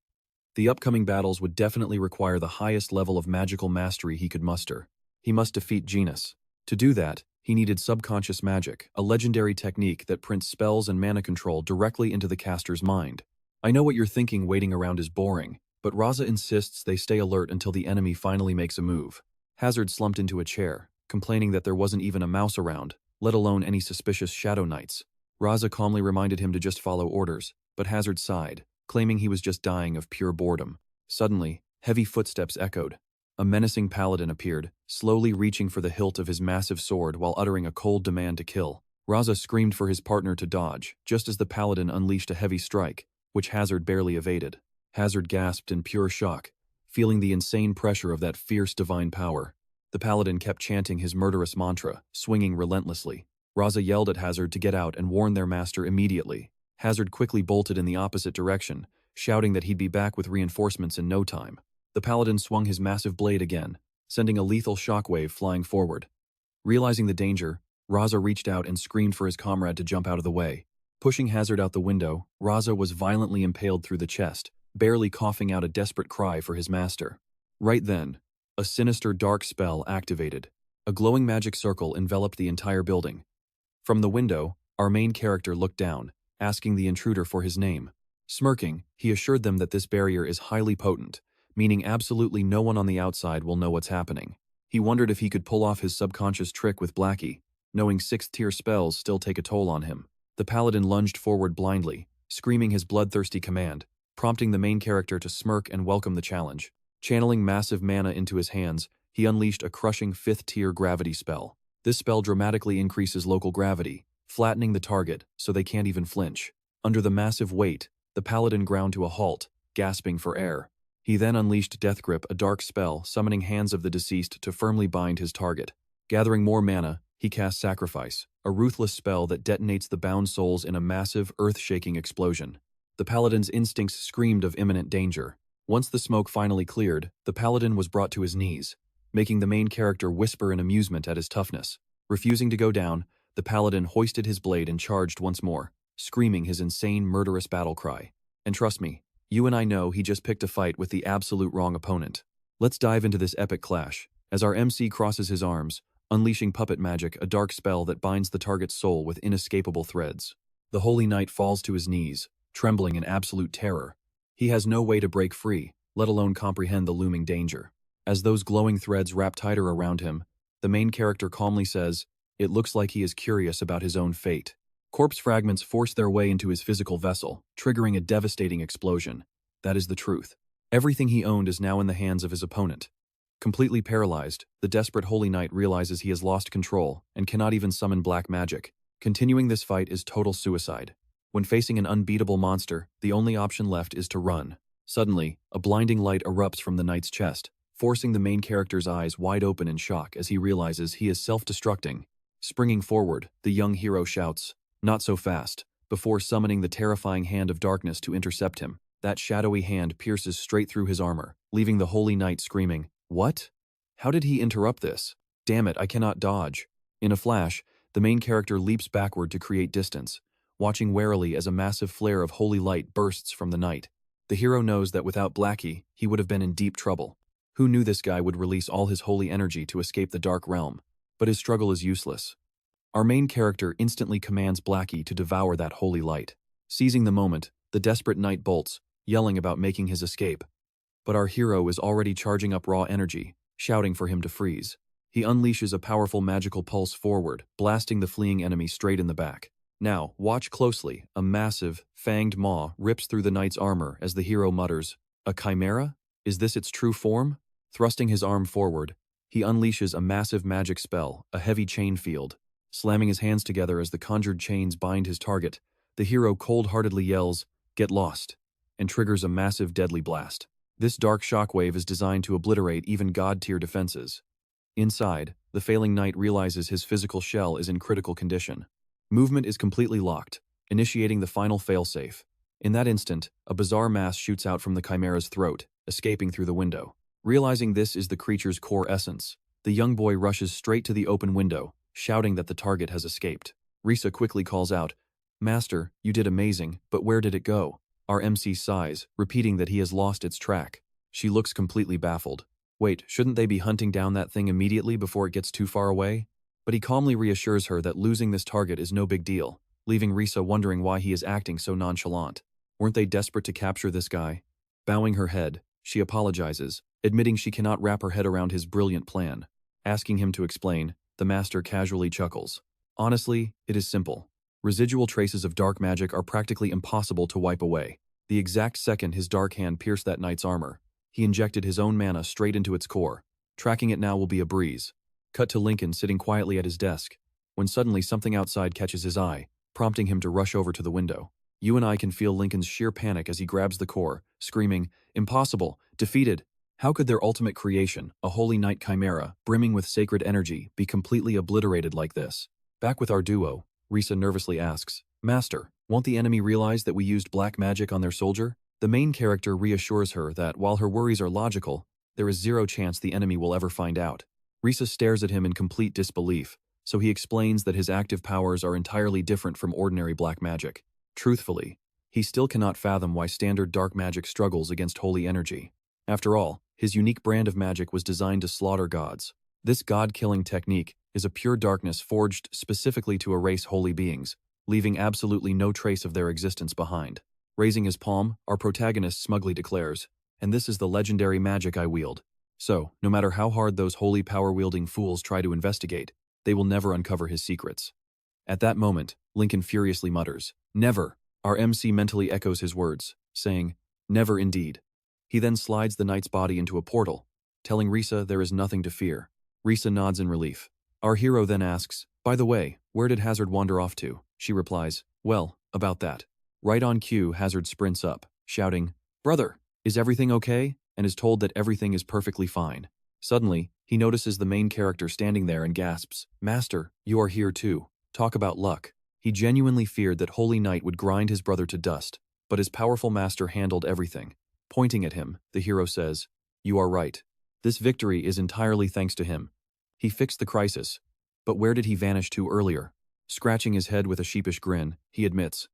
The upcoming battles would definitely require the highest level of magical mastery he could muster. He must defeat Genus. To do that, he needed subconscious magic, a legendary technique that prints spells and mana control directly into the caster's mind. I know what you're thinking, waiting around is boring, but Raza insists they stay alert until the enemy finally makes a move. Hazard slumped into a chair, complaining that there wasn't even a mouse around, let alone any suspicious Shadow Knights. Raza calmly reminded him to just follow orders, but Hazard sighed, claiming he was just dying of pure boredom. Suddenly, heavy footsteps echoed. A menacing paladin appeared, slowly reaching for the hilt of his massive sword while uttering a cold demand to kill. Raza screamed for his partner to dodge, just as the paladin unleashed a heavy strike, which Hazard barely evaded. Hazard gasped in pure shock, feeling the insane pressure of that fierce divine power. The paladin kept chanting his murderous mantra, swinging relentlessly. Raza yelled at Hazard to get out and warned their master immediately. Hazard quickly bolted in the opposite direction, shouting that he'd be back with reinforcements in no time. The paladin swung his massive blade again, sending a lethal shockwave flying forward. Realizing the danger, Raza reached out and screamed for his comrade to jump out of the way. Pushing Hazard out the window, Raza was violently impaled through the chest, barely coughing out a desperate cry for his master. Right then, a sinister dark spell activated. A glowing magic circle enveloped the entire building. From the window, our main character looked down, asking the intruder for his name. Smirking, he assured them that this barrier is highly potent, meaning absolutely no one on the outside will know what's happening. He wondered if he could pull off his subconscious trick with Blackie, knowing 6th-tier spells still take a toll on him. The paladin lunged forward blindly, screaming his bloodthirsty command, prompting the main character to smirk and welcome the challenge. Channeling massive mana into his hands, he unleashed a crushing 5th-tier gravity spell. This spell dramatically increases local gravity, flattening the target so they can't even flinch. Under the massive weight, the paladin ground to a halt, gasping for air. He then unleashed Death Grip, a dark spell summoning hands of the deceased to firmly bind his target. Gathering more mana, he cast Sacrifice, a ruthless spell that detonates the bound souls in a massive, earth-shaking explosion. The paladin's instincts screamed of imminent danger. Once the smoke finally cleared, the paladin was brought to his knees, making the main character whisper in amusement at his toughness. Refusing to go down, the paladin hoisted his blade and charged once more, screaming his insane, murderous battle cry. And trust me, you and I know he just picked a fight with the absolute wrong opponent. Let's dive into this epic clash, as our MC crosses his arms, unleashing Puppet Magic, a dark spell that binds the target's soul with inescapable threads. The Holy Knight falls to his knees, trembling in absolute terror. He has no way to break free, let alone comprehend the looming danger. As those glowing threads wrap tighter around him, the main character calmly says, "It looks like he is curious about his own fate." Corpse fragments force their way into his physical vessel, triggering a devastating explosion. That is the truth. Everything he owned is now in the hands of his opponent. Completely paralyzed, the desperate Holy Knight realizes he has lost control and cannot even summon black magic. Continuing this fight is total suicide. When facing an unbeatable monster, the only option left is to run. Suddenly, a blinding light erupts from the knight's chest, forcing the main character's eyes wide open in shock as he realizes he is self-destructing. Springing forward, the young hero shouts, "Not so fast," before summoning the terrifying Hand of Darkness to intercept him. That shadowy hand pierces straight through his armor, leaving the Holy Knight screaming, "What? How did he interrupt this? Damn it, I cannot dodge." In a flash, the main character leaps backward to create distance, watching warily as a massive flare of holy light bursts from the night. The hero knows that without Blackie, he would have been in deep trouble. Who knew this guy would release all his holy energy to escape the dark realm? But his struggle is useless. Our main character instantly commands Blackie to devour that holy light. Seizing the moment, the desperate knight bolts, yelling about making his escape. But our hero is already charging up raw energy, shouting for him to freeze. He unleashes a powerful magical pulse forward, blasting the fleeing enemy straight in the back. Now, watch closely. A massive, fanged maw rips through the knight's armor as the hero mutters, "A chimera? Is this its true form?" Thrusting his arm forward, he unleashes a massive magic spell, a heavy chain field. Slamming his hands together as the conjured chains bind his target, the hero cold-heartedly yells, "Get lost," and triggers a massive deadly blast. This dark shockwave is designed to obliterate even god-tier defenses. Inside, the failing knight realizes his physical shell is in critical condition. Movement is completely locked, initiating the final failsafe. In that instant, a bizarre mass shoots out from the chimera's throat, escaping through the window. Realizing this is the creature's core essence, the young boy rushes straight to the open window, shouting that the target has escaped. Risa quickly calls out, "Master, you did amazing, but where did it go?" Our MC sighs, repeating that he has lost its track. She looks completely baffled. Wait, shouldn't they be hunting down that thing immediately before it gets too far away? But he calmly reassures her that losing this target is no big deal, leaving Risa wondering why he is acting so nonchalant. Weren't they desperate to capture this guy? Bowing her head, she apologizes, admitting she cannot wrap her head around his brilliant plan. Asking him to explain, the master casually chuckles. Honestly, it is simple. Residual traces of dark magic are practically impossible to wipe away. The exact second his dark hand pierced that knight's armor, he injected his own mana straight into its core. Tracking it now will be a breeze. Cut to Lincoln sitting quietly at his desk, when suddenly something outside catches his eye, prompting him to rush over to the window. You and I can feel Lincoln's sheer panic as he grabs the core, screaming, "Impossible! Defeated!" How could their ultimate creation, a holy knight chimera, brimming with sacred energy, be completely obliterated like this? Back with our duo, Risa nervously asks, "Master, won't the enemy realize that we used black magic on their soldier?" The main character reassures her that while her worries are logical, there is zero chance the enemy will ever find out. Risa stares at him in complete disbelief, so he explains that his active powers are entirely different from ordinary black magic. Truthfully, he still cannot fathom why standard dark magic struggles against holy energy. After all, his unique brand of magic was designed to slaughter gods. This god-killing technique is a pure darkness forged specifically to erase holy beings, leaving absolutely no trace of their existence behind. Raising his palm, our protagonist smugly declares, "And this is the legendary magic I wield." So, no matter how hard those holy power-wielding fools try to investigate, they will never uncover his secrets. At that moment, Lincoln furiously mutters, "Never!" Our MC mentally echoes his words, saying, "Never indeed." He then slides the knight's body into a portal, telling Risa there is nothing to fear. Risa nods in relief. Our hero then asks, "By the way, where did Hazard wander off to?" She replies, "Well, about that." Right on cue, Hazard sprints up, shouting, "Brother, is everything okay?" and is told that everything is perfectly fine. Suddenly, he notices the main character standing there and gasps, "Master, you are here too. Talk about luck." He genuinely feared that Holy Knight would grind his brother to dust, but his powerful master handled everything. Pointing at him, the hero says, "You are right. This victory is entirely thanks to him. He fixed the crisis. But where did he vanish to earlier?" Scratching his head with a sheepish grin, he admits,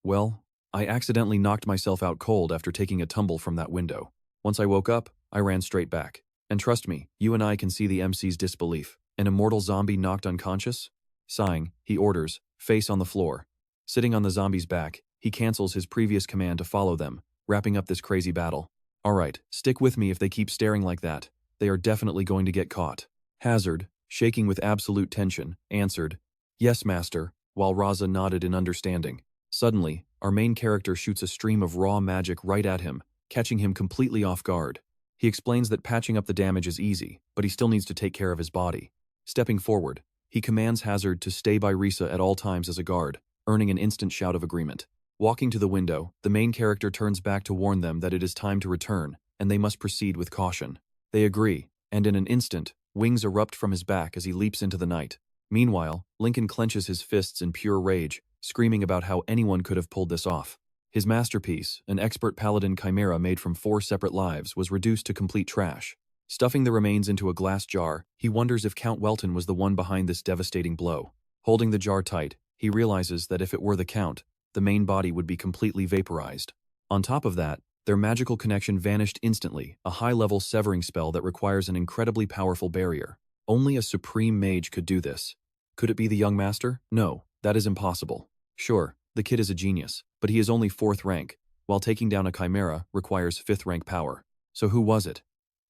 "Well, I accidentally knocked myself out cold after taking a tumble from that window. Once I woke up, I ran straight back. And trust me, you and I can see the MC's disbelief. An immortal zombie knocked unconscious?" Sighing, he orders, "Face on the floor." Sitting on the zombie's back, he cancels his previous command to follow them, wrapping up this crazy battle. "Alright, stick with me if they keep staring like that. They are definitely going to get caught." Hazard, shaking with absolute tension, answered, "Yes, master," while Raza nodded in understanding. Suddenly, our main character shoots a stream of raw magic right at him, catching him completely off guard. He explains that patching up the damage is easy, but he still needs to take care of his body. Stepping forward, he commands Hazard to stay by Risa at all times as a guard, earning an instant shout of agreement. Walking to the window, the main character turns back to warn them that it is time to return, and they must proceed with caution. They agree, and in an instant, wings erupt from his back as he leaps into the night. Meanwhile, Lincoln clenches his fists in pure rage, screaming about how anyone could have pulled this off. His masterpiece, an expert paladin chimera made from 4 separate lives, was reduced to complete trash. Stuffing the remains into a glass jar, he wonders if Count Welton was the one behind this devastating blow. Holding the jar tight, he realizes that if it were the Count, the main body would be completely vaporized. On top of that, their magical connection vanished instantly, a high-level severing spell that requires an incredibly powerful barrier. Only a supreme mage could do this. Could it be the young master? No, that is impossible. Sure, the kid is a genius, but he is only 4th rank, while taking down a chimera requires 5th rank power. So who was it?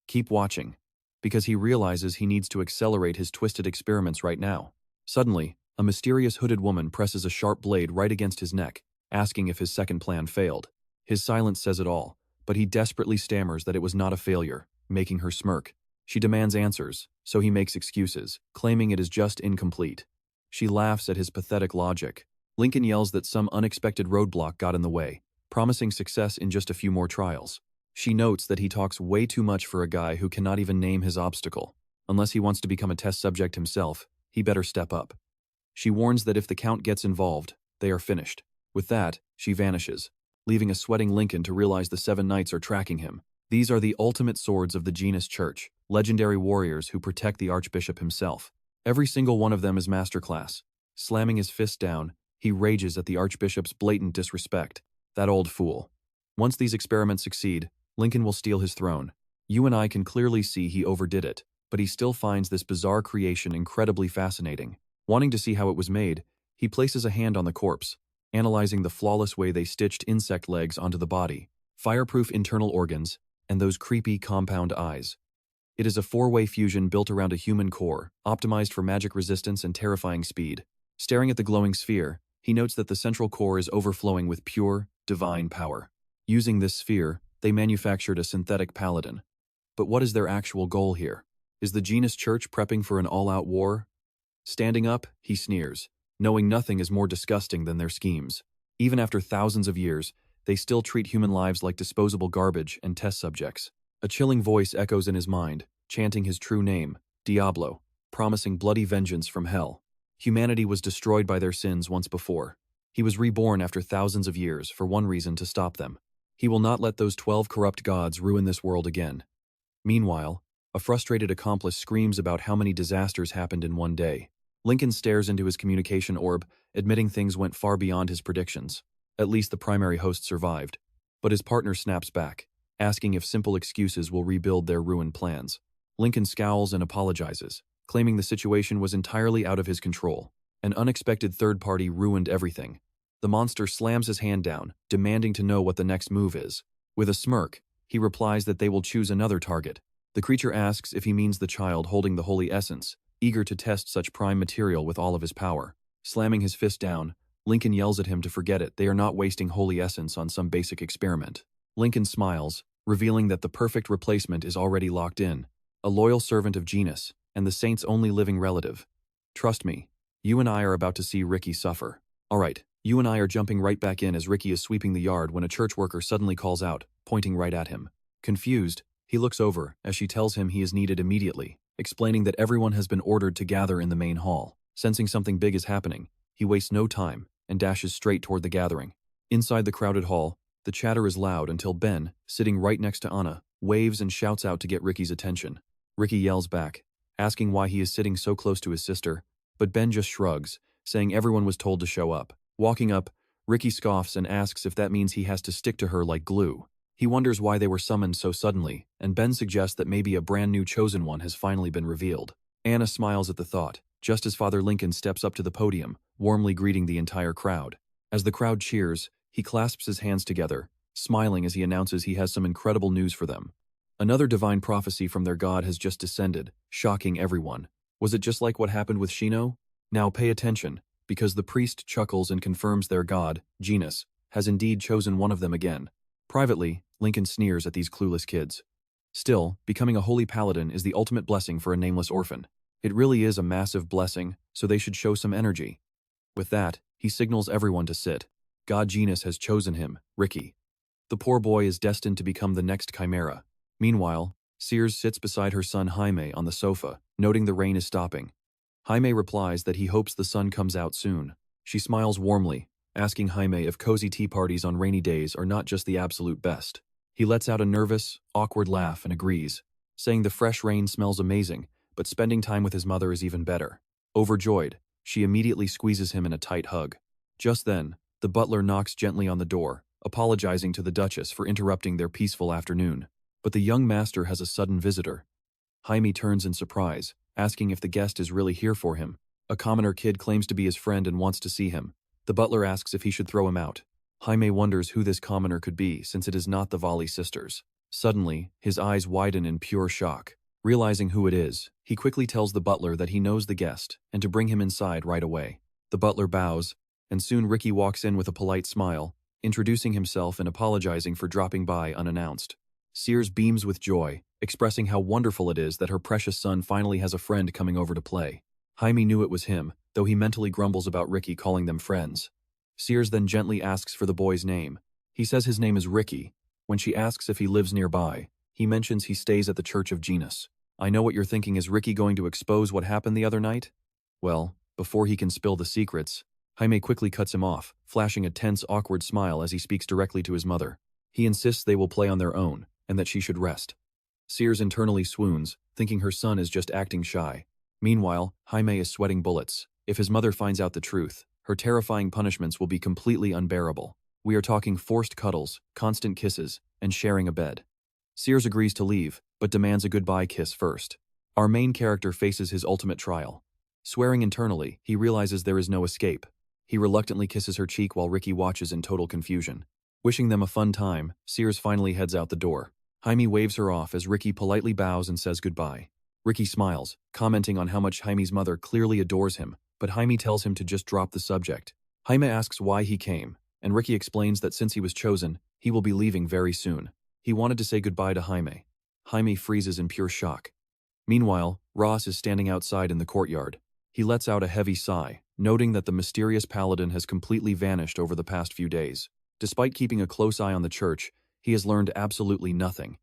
Keep watching, because he realizes he needs to accelerate his twisted experiments right now. Suddenly, a mysterious hooded woman presses a sharp blade right against his neck, asking if his second plan failed. His silence says it all, but he desperately stammers that it was not a failure, making her smirk. She demands answers, so he makes excuses, claiming it is just incomplete. She laughs at his pathetic logic. Lincoln yells that some unexpected roadblock got in the way, promising success in just a few more trials. She notes that he talks way too much for a guy who cannot even name his obstacle. Unless he wants to become a test subject himself, he better step up. She warns that if the Count gets involved, they are finished. With that, she vanishes, leaving a sweating Lincoln to realize the 7 knights are tracking him. These are the ultimate swords of the Genus Church, legendary warriors who protect the Archbishop himself. Every single one of them is masterclass. Slamming his fist down, he rages at the Archbishop's blatant disrespect. That old fool. Once these experiments succeed, Lincoln will steal his throne. You and I can clearly see he overdid it, but he still finds this bizarre creation incredibly fascinating. Wanting to see how it was made, he places a hand on the corpse, analyzing the flawless way they stitched insect legs onto the body, fireproof internal organs, and those creepy compound eyes. It is a 4-way fusion built around a human core, optimized for magic resistance and terrifying speed. Staring at the glowing sphere, he notes that the central core is overflowing with pure, divine power. Using this sphere, they manufactured a synthetic paladin. But what is their actual goal here? Is the Genus Church prepping for an all-out war? Standing up, he sneers, knowing nothing is more disgusting than their schemes. Even after thousands of years, they still treat human lives like disposable garbage and test subjects. A chilling voice echoes in his mind, chanting his true name, Diablo, promising bloody vengeance from hell. Humanity was destroyed by their sins once before. He was reborn after thousands of years for one reason: to stop them. He will not let those 12 corrupt gods ruin this world again. Meanwhile, a frustrated accomplice screams about how many disasters happened in one day. Lincoln stares into his communication orb, admitting things went far beyond his predictions. At least the primary host survived. But his partner snaps back, asking if simple excuses will rebuild their ruined plans. Lincoln scowls and apologizes, claiming the situation was entirely out of his control. An unexpected third party ruined everything. The monster slams his hand down, demanding to know what the next move is. With a smirk, he replies that they will choose another target. The creature asks if he means the child holding the holy essence, eager to test such prime material with all of his power. Slamming his fist down, Lincoln yells at him to forget it. They are not wasting holy essence on some basic experiment. Lincoln smiles, revealing that the perfect replacement is already locked in. A loyal servant of Genus, and the saint's only living relative. Trust me, you and I are about to see Ricky suffer. Alright, you and I are jumping right back in as Ricky is sweeping the yard when a church worker suddenly calls out, pointing right at him. Confused, he looks over as she tells him he is needed immediately, explaining that everyone has been ordered to gather in the main hall. Sensing something big is happening, he wastes no time and dashes straight toward the gathering. Inside the crowded hall, the chatter is loud until Ben, sitting right next to Anna, waves and shouts out to get Ricky's attention. Ricky yells back, asking why he is sitting so close to his sister, but Ben just shrugs, saying everyone was told to show up. Walking up, Ricky scoffs and asks if that means he has to stick to her like glue. He wonders why they were summoned so suddenly, and Ben suggests that maybe a brand new chosen one has finally been revealed. Anna smiles at the thought, just as Father Lincoln steps up to the podium, warmly greeting the entire crowd. As the crowd cheers, he clasps his hands together, smiling as he announces he has some incredible news for them. Another divine prophecy from their god has just descended, shocking everyone. Was it just like what happened with Shino? Now pay attention, because the priest chuckles and confirms their god, Genus, has indeed chosen one of them again. Privately, Lincoln sneers at these clueless kids. Still, becoming a holy paladin is the ultimate blessing for a nameless orphan. It really is a massive blessing, so they should show some energy. With that, he signals everyone to sit. God Genus has chosen him, Ricky. The poor boy is destined to become the next chimera. Meanwhile, Sears sits beside her son Jaime on the sofa, noting the rain is stopping. Jaime replies that he hopes the sun comes out soon. She smiles warmly, asking Jaime if cozy tea parties on rainy days are not just the absolute best. He lets out a nervous, awkward laugh and agrees, saying the fresh rain smells amazing, but spending time with his mother is even better. Overjoyed, she immediately squeezes him in a tight hug. Just then, The butler knocks gently on the door, apologizing to the Duchess for interrupting their peaceful afternoon. But the young master has a sudden visitor. Jaime turns in surprise, asking if the guest is really here for him. A commoner kid claims to be his friend and wants to see him. The butler asks if he should throw him out. Jaime wonders who this commoner could be, since it is not the Valley sisters. Suddenly, his eyes widen in pure shock. Realizing who it is, he quickly tells the butler that he knows the guest and to bring him inside right away. The butler bows, and soon Ricky walks in with a polite smile, introducing himself and apologizing for dropping by unannounced. Sears beams with joy, expressing how wonderful it is that her precious son finally has a friend coming over to play. Jaime knew it was him, though he mentally grumbles about Ricky calling them friends. Sears then gently asks for the boy's name. He says his name is Ricky. When she asks if he lives nearby, he mentions he stays at the Church of Genus. I know what you're thinking, is Ricky going to expose what happened the other night? Well, before he can spill the secrets, Jaime quickly cuts him off, flashing a tense, awkward smile as he speaks directly to his mother. He insists they will play on their own, and that she should rest. Sears internally swoons, thinking her son is just acting shy. Meanwhile, Jaime is sweating bullets. If his mother finds out the truth, her terrifying punishments will be completely unbearable. We are talking forced cuddles, constant kisses, and sharing a bed. Sears agrees to leave, but demands a goodbye kiss first. Our main character faces his ultimate trial. Swearing internally, he realizes there is no escape. He reluctantly kisses her cheek while Ricky watches in total confusion. Wishing them a fun time, Sears finally heads out the door. Jaime waves her off as Ricky politely bows and says goodbye. Ricky smiles, commenting on how much Jaime's mother clearly adores him, but Jaime tells him to just drop the subject. Jaime asks why he came, and Ricky explains that since he was chosen, he will be leaving very soon. He wanted to say goodbye to Jaime. Jaime freezes in pure shock. Meanwhile, Ross is standing outside in the courtyard. He lets out a heavy sigh, noting that the mysterious paladin has completely vanished over the past few days. Despite keeping a close eye on the church, he has learned absolutely nothing.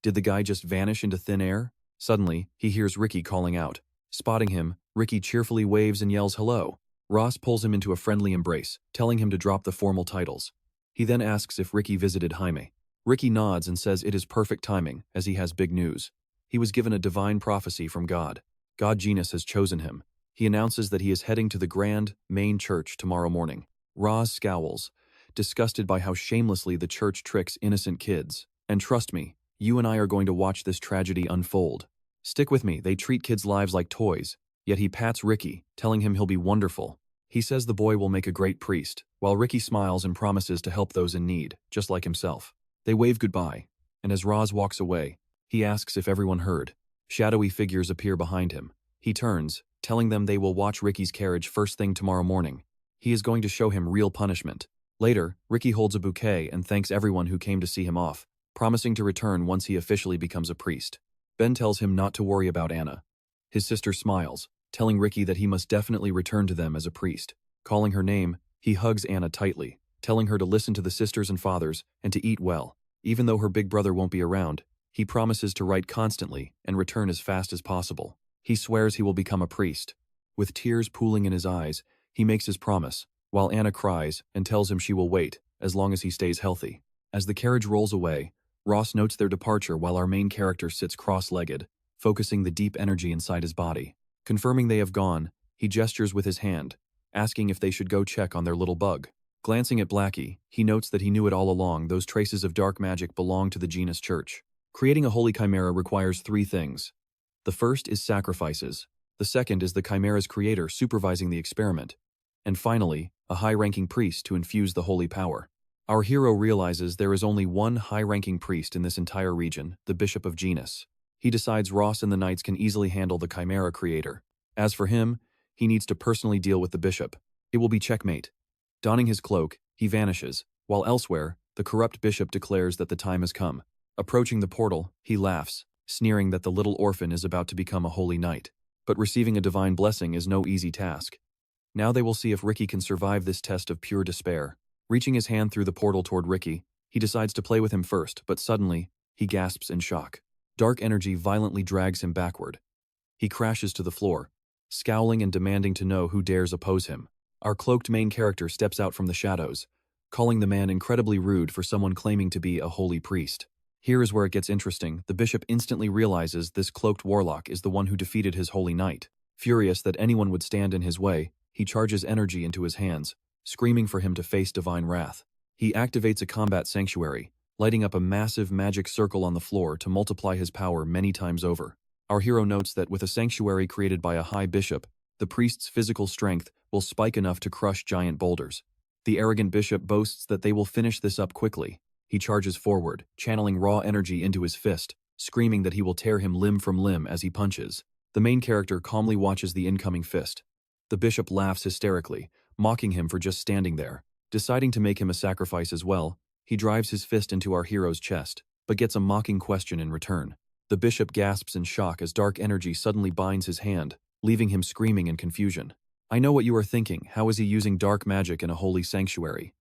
Did the guy just vanish into thin air? Suddenly, he hears Ricky calling out. Spotting him, Ricky cheerfully waves and yells hello. Ross pulls him into a friendly embrace, telling him to drop the formal titles. He then asks if Ricky visited Jaime. Ricky nods and says it is perfect timing, as he has big news. He was given a divine prophecy from God. God Genus has chosen him. He announces that he is heading to the grand, main church tomorrow morning. Roz scowls, disgusted by how shamelessly the church tricks innocent kids. And trust me, you and I are going to watch this tragedy unfold. Stick with me, they treat kids' lives like toys. Yet he pats Ricky, telling him he'll be wonderful. He says the boy will make a great priest, while Ricky smiles and promises to help those in need, just like himself. They wave goodbye, and as Roz walks away, he asks if everyone heard. Shadowy figures appear behind him. He turns, telling them they will watch Ricky's carriage first thing tomorrow morning. He is going to show him real punishment. Later, Ricky holds a bouquet and thanks everyone who came to see him off, promising to return once he officially becomes a priest. Ben tells him not to worry about Anna. His sister smiles, telling Ricky that he must definitely return to them as a priest. Calling her name, he hugs Anna tightly, telling her to listen to the sisters and fathers and to eat well. Even though her big brother won't be around, he promises to write constantly and return as fast as possible. He swears he will become a priest. With tears pooling in his eyes, he makes his promise, while Anna cries and tells him she will wait, as long as he stays healthy. As the carriage rolls away, Ross notes their departure while our main character sits cross-legged, focusing the deep energy inside his body. Confirming they have gone, he gestures with his hand, asking if they should go check on their little bug. Glancing at Blackie, he notes that he knew it all along. Those traces of dark magic belong to the Genus Church. Creating a holy chimera requires 3 things. The first is sacrifices. The second is the chimera's creator supervising the experiment. And finally, a high-ranking priest to infuse the holy power. Our hero realizes there is only one high-ranking priest in this entire region, the Bishop of Genus. He decides Ross and the Knights can easily handle the chimera creator. As for him, he needs to personally deal with the bishop. It will be checkmate. Donning his cloak, he vanishes, while elsewhere, the corrupt bishop declares that the time has come. Approaching the portal, he laughs, sneering that the little orphan is about to become a holy knight. But receiving a divine blessing is no easy task. Now they will see if Ricky can survive this test of pure despair. Reaching his hand through the portal toward Ricky, he decides to play with him first, but suddenly, he gasps in shock. Dark energy violently drags him backward. He crashes to the floor, scowling and demanding to know who dares oppose him. Our cloaked main character steps out from the shadows, calling the man incredibly rude for someone claiming to be a holy priest. Here is where it gets interesting. The bishop instantly realizes this cloaked warlock is the one who defeated his holy knight. Furious that anyone would stand in his way, he charges energy into his hands, screaming for him to face divine wrath. He activates a combat sanctuary, lighting up a massive magic circle on the floor to multiply his power many times over. Our hero notes that with a sanctuary created by a high bishop, the priest's physical strength will spike enough to crush giant boulders. The arrogant bishop boasts that they will finish this up quickly. He charges forward, channeling raw energy into his fist, screaming that he will tear him limb from limb as he punches. The main character calmly watches the incoming fist. The bishop laughs hysterically, mocking him for just standing there. Deciding to make him a sacrifice as well, he drives his fist into our hero's chest, but gets a mocking question in return. The bishop gasps in shock as dark energy suddenly binds his hand, leaving him screaming in confusion. I know what you are thinking, how is he using dark magic in a holy sanctuary?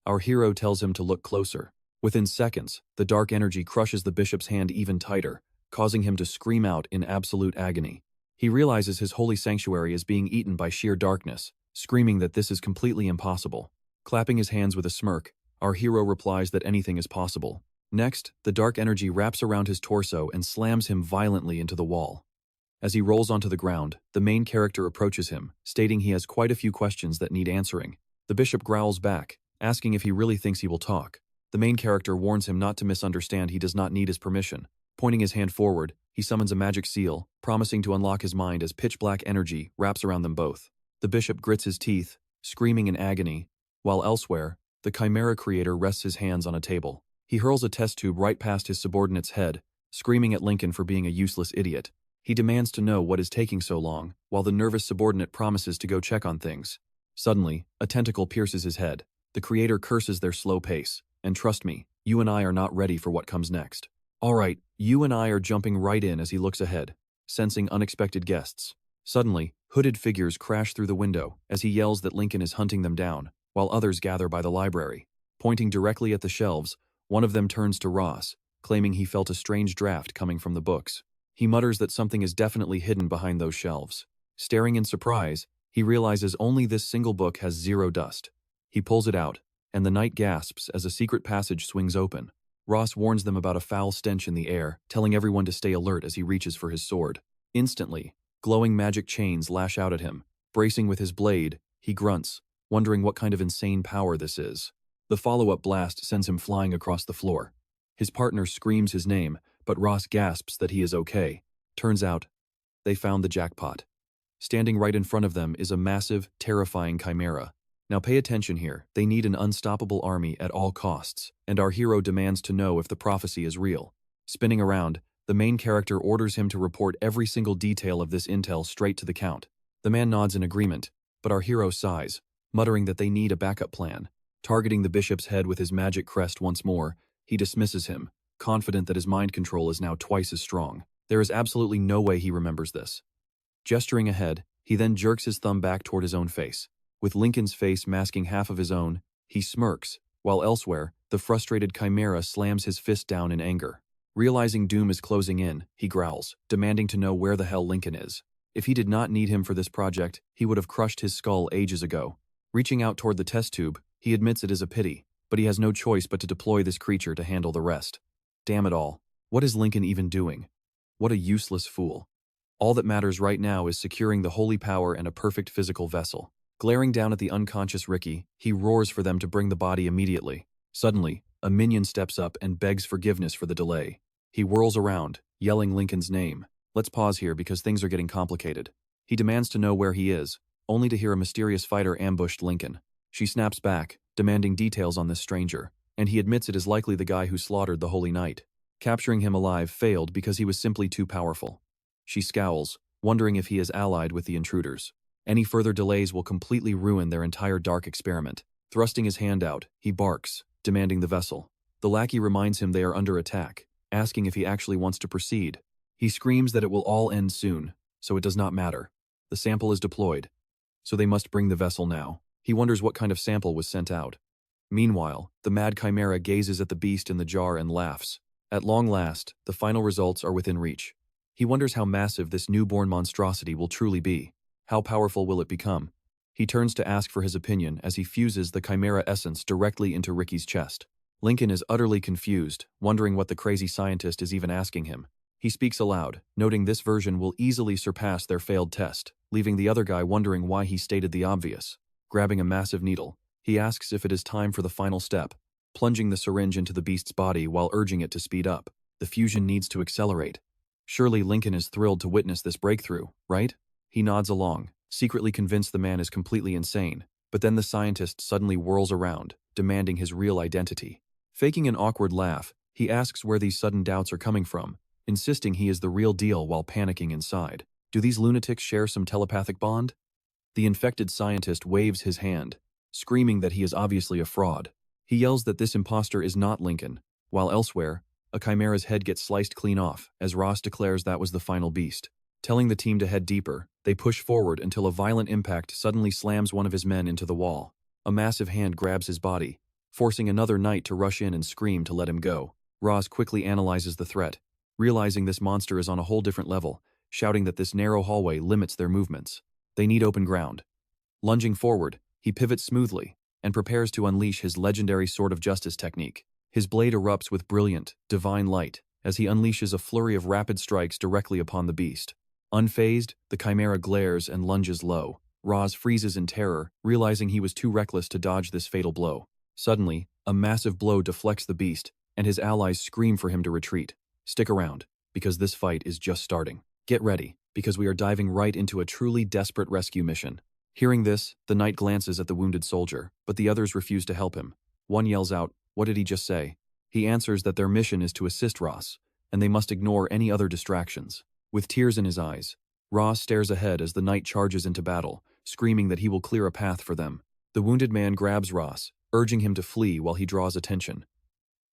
Our hero tells him to look closer. Within seconds, the dark energy crushes the bishop's hand even tighter, causing him to scream out in absolute agony. He realizes his holy sanctuary is being eaten by sheer darkness, screaming that this is completely impossible. Clapping his hands with a smirk, our hero replies that anything is possible. Next, the dark energy wraps around his torso and slams him violently into the wall. As he rolls onto the ground, the main character approaches him, stating he has quite a few questions that need answering. The bishop growls back, asking if he really thinks he will talk. The main character warns him not to misunderstand he does not need his permission. Pointing his hand forward, he summons a magic seal, promising to unlock his mind as pitch-black energy wraps around them both. The bishop grits his teeth, screaming in agony, while elsewhere, the Chimera creator rests his hands on a table. He hurls a test tube right past his subordinate's head, screaming at Lincoln for being a useless idiot. He demands to know what is taking so long, while the nervous subordinate promises to go check on things. Suddenly, a tentacle pierces his head. The creator curses their slow pace, and trust me, you and I are not ready for what comes next. Alright, you and I are jumping right in as he looks ahead, sensing unexpected guests. Suddenly, hooded figures crash through the window as he yells that Lincoln is hunting them down, while others gather by the library. Pointing directly at the shelves, one of them turns to Ross, claiming he felt a strange draft coming from the books. He mutters that something is definitely hidden behind those shelves. Staring in surprise, he realizes only this single book has 0 dust. He pulls it out, and the knight gasps as a secret passage swings open. Ross warns them about a foul stench in the air, telling everyone to stay alert as he reaches for his sword. Instantly, glowing magic chains lash out at him. Bracing with his blade, he grunts, wondering what kind of insane power this is. The follow-up blast sends him flying across the floor. His partner screams his name, but Ross gasps that he is okay. Turns out, they found the jackpot. Standing right in front of them is a massive, terrifying chimera. Now pay attention here, they need an unstoppable army at all costs, and our hero demands to know if the prophecy is real. Spinning around, the main character orders him to report every single detail of this intel straight to the Count. The man nods in agreement, but our hero sighs, muttering that they need a backup plan. Targeting the bishop's head with his magic crest once more, he dismisses him, confident that his mind control is now twice as strong. There is absolutely no way he remembers this. Gesturing ahead, he then jerks his thumb back toward his own face. With Lincoln's face masking half of his own, he smirks, while elsewhere, the frustrated chimera slams his fist down in anger. Realizing doom is closing in, he growls, demanding to know where the hell Lincoln is. If he did not need him for this project, he would have crushed his skull ages ago. Reaching out toward the test tube, he admits it is a pity, but he has no choice but to deploy this creature to handle the rest. Damn it all. What is Lincoln even doing? What a useless fool. All that matters right now is securing the holy power and a perfect physical vessel. Glaring down at the unconscious Ricky, he roars for them to bring the body immediately. Suddenly, a minion steps up and begs forgiveness for the delay. He whirls around, yelling Lincoln's name. Let's pause here because things are getting complicated. He demands to know where he is, only to hear a mysterious fighter ambushed Lincoln. She snaps back, demanding details on this stranger, and he admits it is likely the guy who slaughtered the Holy Knight. Capturing him alive failed because he was simply too powerful. She scowls, wondering if he is allied with the intruders. Any further delays will completely ruin their entire dark experiment. Thrusting his hand out, he barks, demanding the vessel. The lackey reminds him they are under attack, asking if he actually wants to proceed. He screams that it will all end soon, so it does not matter. The sample is deployed, so they must bring the vessel now. He wonders what kind of sample was sent out. Meanwhile, the mad chimera gazes at the beast in the jar and laughs. At long last, the final results are within reach. He wonders how massive this newborn monstrosity will truly be. How powerful will it become? He turns to ask for his opinion as he fuses the chimera essence directly into Ricky's chest. Lincoln is utterly confused, wondering what the crazy scientist is even asking him. He speaks aloud, noting this version will easily surpass their failed test, leaving the other guy wondering why he stated the obvious. Grabbing a massive needle, He asks if it is time for the final step, plunging the syringe into the beast's body while urging it to speed up. The fusion needs to accelerate. Surely Lincoln is thrilled to witness this breakthrough, right? He nods along, secretly convinced the man is completely insane, but then the scientist suddenly whirls around, demanding his real identity. Faking an awkward laugh, he asks where these sudden doubts are coming from, insisting he is the real deal while panicking inside. Do these lunatics share some telepathic bond? The infected scientist waves his hand, screaming that he is obviously a fraud. He yells that this imposter is not Lincoln, while elsewhere, a chimera's head gets sliced clean off as Ross declares that was the final beast. Telling the team to head deeper, they push forward until a violent impact suddenly slams one of his men into the wall. A massive hand grabs his body, forcing another knight to rush in and scream to let him go. Ross quickly analyzes the threat, realizing this monster is on a whole different level, shouting that this narrow hallway limits their movements. They need open ground. Lunging forward, he pivots smoothly and prepares to unleash his legendary Sword of Justice technique. His blade erupts with brilliant, divine light as he unleashes a flurry of rapid strikes directly upon the beast. Unfazed, the chimera glares and lunges low. Roz freezes in terror, realizing he was too reckless to dodge this fatal blow. Suddenly, a massive blow deflects the beast, and his allies scream for him to retreat. Stick around, because this fight is just starting. Get ready, because we are diving right into a truly desperate rescue mission. Hearing this, the knight glances at the wounded soldier, but the others refuse to help him. One yells out, "What did he just say?" He answers that their mission is to assist Ross, and they must ignore any other distractions. With tears in his eyes, Ross stares ahead as the knight charges into battle, screaming that he will clear a path for them. The wounded man grabs Ross, urging him to flee while he draws attention.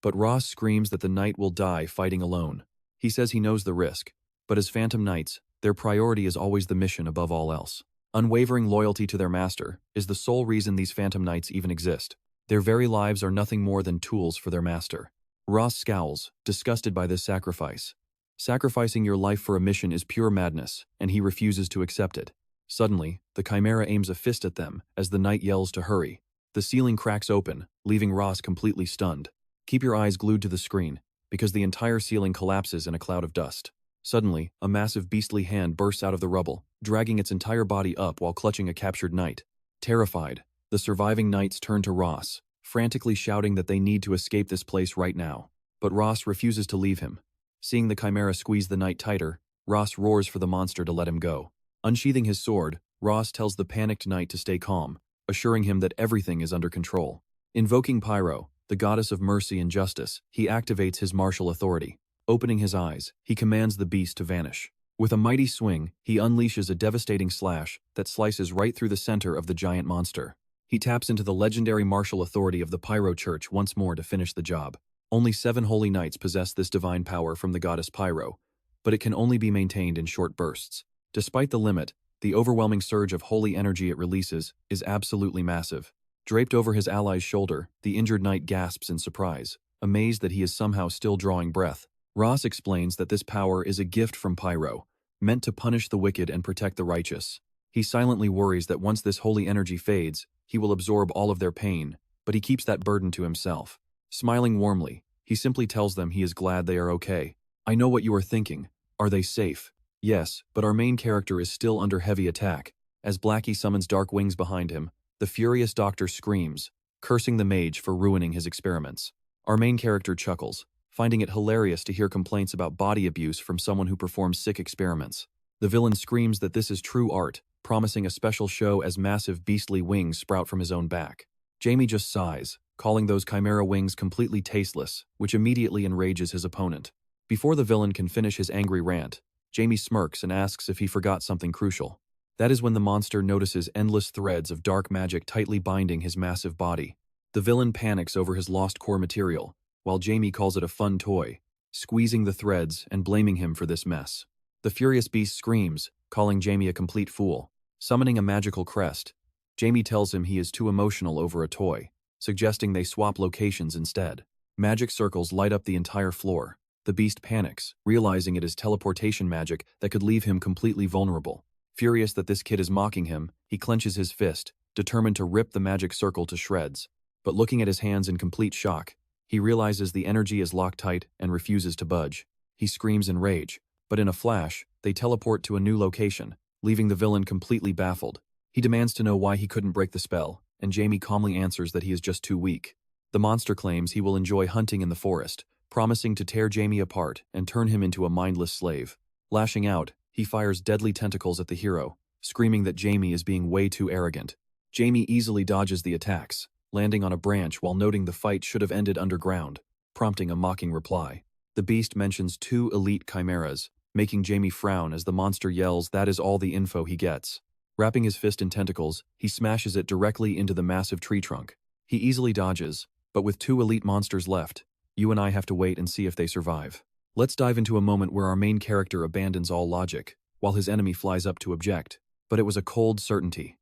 But Ross screams that the knight will die fighting alone. He says he knows the risk, but as Phantom Knights, their priority is always the mission above all else. Unwavering loyalty to their master is the sole reason these Phantom Knights even exist. Their very lives are nothing more than tools for their master. Ross scowls, disgusted by this sacrifice. Sacrificing your life for a mission is pure madness, and he refuses to accept it. Suddenly, the chimera aims a fist at them as the knight yells to hurry. The ceiling cracks open, leaving Ross completely stunned. Keep your eyes glued to the screen, because the entire ceiling collapses in a cloud of dust. Suddenly, a massive beastly hand bursts out of the rubble, dragging its entire body up while clutching a captured knight. Terrified, the surviving knights turn to Ross, frantically shouting that they need to escape this place right now. But Ross refuses to leave him. Seeing the chimera squeeze the knight tighter, Ross roars for the monster to let him go. Unsheathing his sword, Ross tells the panicked knight to stay calm, assuring him that everything is under control. Invoking Pyro, the goddess of mercy and justice, he activates his martial authority. Opening his eyes, he commands the beast to vanish. With a mighty swing, he unleashes a devastating slash that slices right through the center of the giant monster. He taps into the legendary martial authority of the Pyro Church once more to finish the job. Only 7 holy knights possess this divine power from the goddess Pyro, but it can only be maintained in short bursts. Despite the limit, the overwhelming surge of holy energy it releases is absolutely massive. Draped over his ally's shoulder, the injured knight gasps in surprise, amazed that he is somehow still drawing breath. Ross explains that this power is a gift from Pyro, meant to punish the wicked and protect the righteous. He silently worries that once this holy energy fades, he will absorb all of their pain, but he keeps that burden to himself. Smiling warmly, he simply tells them he is glad they are okay. I know what you are thinking. Are they safe? Yes, but our main character is still under heavy attack. As Blackie summons dark wings behind him, the furious doctor screams, cursing the mage for ruining his experiments. Our main character chuckles, finding it hilarious to hear complaints about body abuse from someone who performs sick experiments. The villain screams that this is true art, promising a special show as massive beastly wings sprout from his own back. Jamie just sighs, calling those chimera wings completely tasteless, which immediately enrages his opponent. Before the villain can finish his angry rant, Jamie smirks and asks if he forgot something crucial. That is when the monster notices endless threads of dark magic tightly binding his massive body. The villain panics over his lost core material, while Jamie calls it a fun toy, squeezing the threads and blaming him for this mess. The furious beast screams, calling Jamie a complete fool. Summoning a magical crest, Jamie tells him he is too emotional over a toy, suggesting they swap locations instead. Magic circles light up the entire floor. The beast panics, realizing it is teleportation magic that could leave him completely vulnerable. Furious that this kid is mocking him, he clenches his fist, determined to rip the magic circle to shreds. But looking at his hands in complete shock, he realizes the energy is locked tight and refuses to budge. He screams in rage, but in a flash, they teleport to a new location, leaving the villain completely baffled. He demands to know why he couldn't break the spell, and Jamie calmly answers that he is just too weak. The monster claims he will enjoy hunting in the forest, promising to tear Jamie apart and turn him into a mindless slave. Lashing out, he fires deadly tentacles at the hero, screaming that Jamie is being way too arrogant. Jamie easily dodges the attacks, landing on a branch while noting the fight should have ended underground, prompting a mocking reply. The beast mentions 2 elite chimeras, making Jamie frown as the monster yells that is all the info he gets. Wrapping his fist in tentacles, he smashes it directly into the massive tree trunk. He easily dodges, but with 2 elite monsters left, you and I have to wait and see if they survive. Let's dive into a moment where our main character abandons all logic, while his enemy flies up to object. But it was a cold certainty.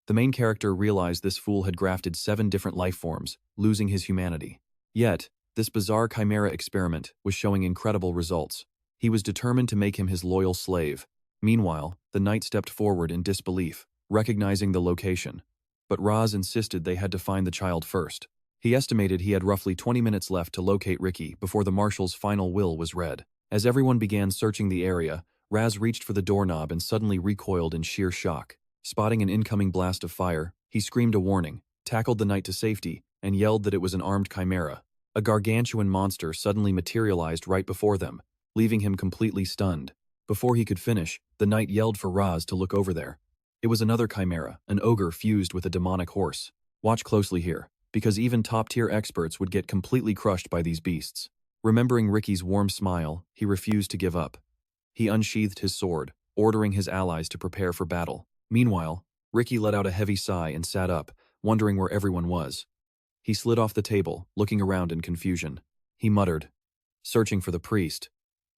The main character realized this fool had grafted 7 different life forms, losing his humanity. Yet, this bizarre chimera experiment was showing incredible results. He was determined to make him his loyal slave. Meanwhile, the knight stepped forward in disbelief, recognizing the location. But Raz insisted they had to find the child first. He estimated he had roughly 20 minutes left to locate Ricky before the marshal's final will was read. As everyone began searching the area, Raz reached for the doorknob and suddenly recoiled in sheer shock. Spotting an incoming blast of fire, he screamed a warning, tackled the knight to safety, and yelled that it was an armed chimera. A gargantuan monster suddenly materialized right before them, leaving him completely stunned. Before he could finish, the knight yelled for Raz to look over there. It was another chimera, an ogre fused with a demonic horse. Watch closely here, because even top-tier experts would get completely crushed by these beasts. Remembering Ricky's warm smile, he refused to give up. He unsheathed his sword, ordering his allies to prepare for battle. Meanwhile, Ricky let out a heavy sigh and sat up, wondering where everyone was. He slid off the table, looking around in confusion. He muttered, searching for the priest.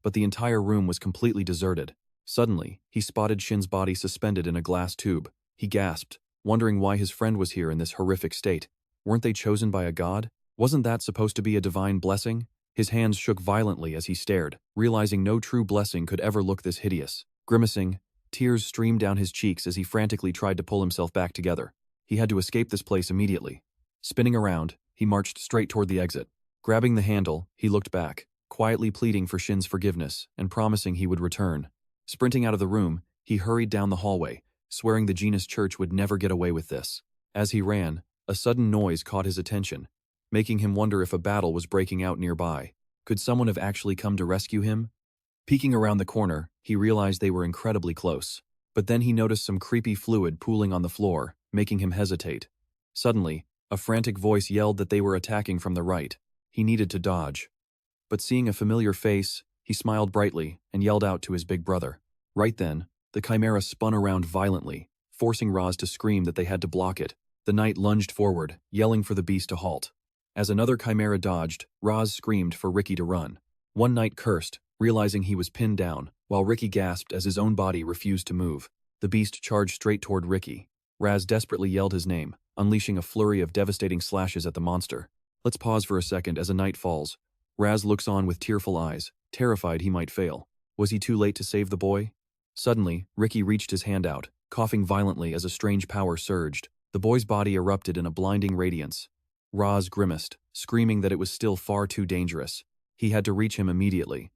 But the entire room was completely deserted. Suddenly, he spotted Shin's body suspended in a glass tube. He gasped, wondering why his friend was here in this horrific state. Weren't they chosen by a god? Wasn't that supposed to be a divine blessing? His hands shook violently as he stared, realizing no true blessing could ever look this hideous. Grimacing, tears streamed down his cheeks as he frantically tried to pull himself back together. He had to escape this place immediately. Spinning around, he marched straight toward the exit. Grabbing the handle, he looked back, quietly pleading for Shin's forgiveness and promising he would return. Sprinting out of the room, he hurried down the hallway, swearing the Genus Church would never get away with this. As he ran, a sudden noise caught his attention, making him wonder if a battle was breaking out nearby. Could someone have actually come to rescue him? Peeking around the corner, he realized they were incredibly close. But then he noticed some creepy fluid pooling on the floor, making him hesitate. Suddenly, a frantic voice yelled that they were attacking from the right. He needed to dodge. But seeing a familiar face, he smiled brightly and yelled out to his big brother. Right then, the chimera spun around violently, forcing Raz to scream that they had to block it. The knight lunged forward, yelling for the beast to halt. As another chimera dodged, Raz screamed for Ricky to run. One knight cursed, realizing he was pinned down, while Ricky gasped as his own body refused to move. The beast charged straight toward Ricky. Raz desperately yelled his name, unleashing a flurry of devastating slashes at the monster. Let's pause for a second as a knight falls. Raz looks on with tearful eyes, terrified he might fail. Was he too late to save the boy? Suddenly, Ricky reached his hand out, coughing violently as a strange power surged. The boy's body erupted in a blinding radiance. Raz grimaced, screaming that it was still far too dangerous. He had to reach him immediately.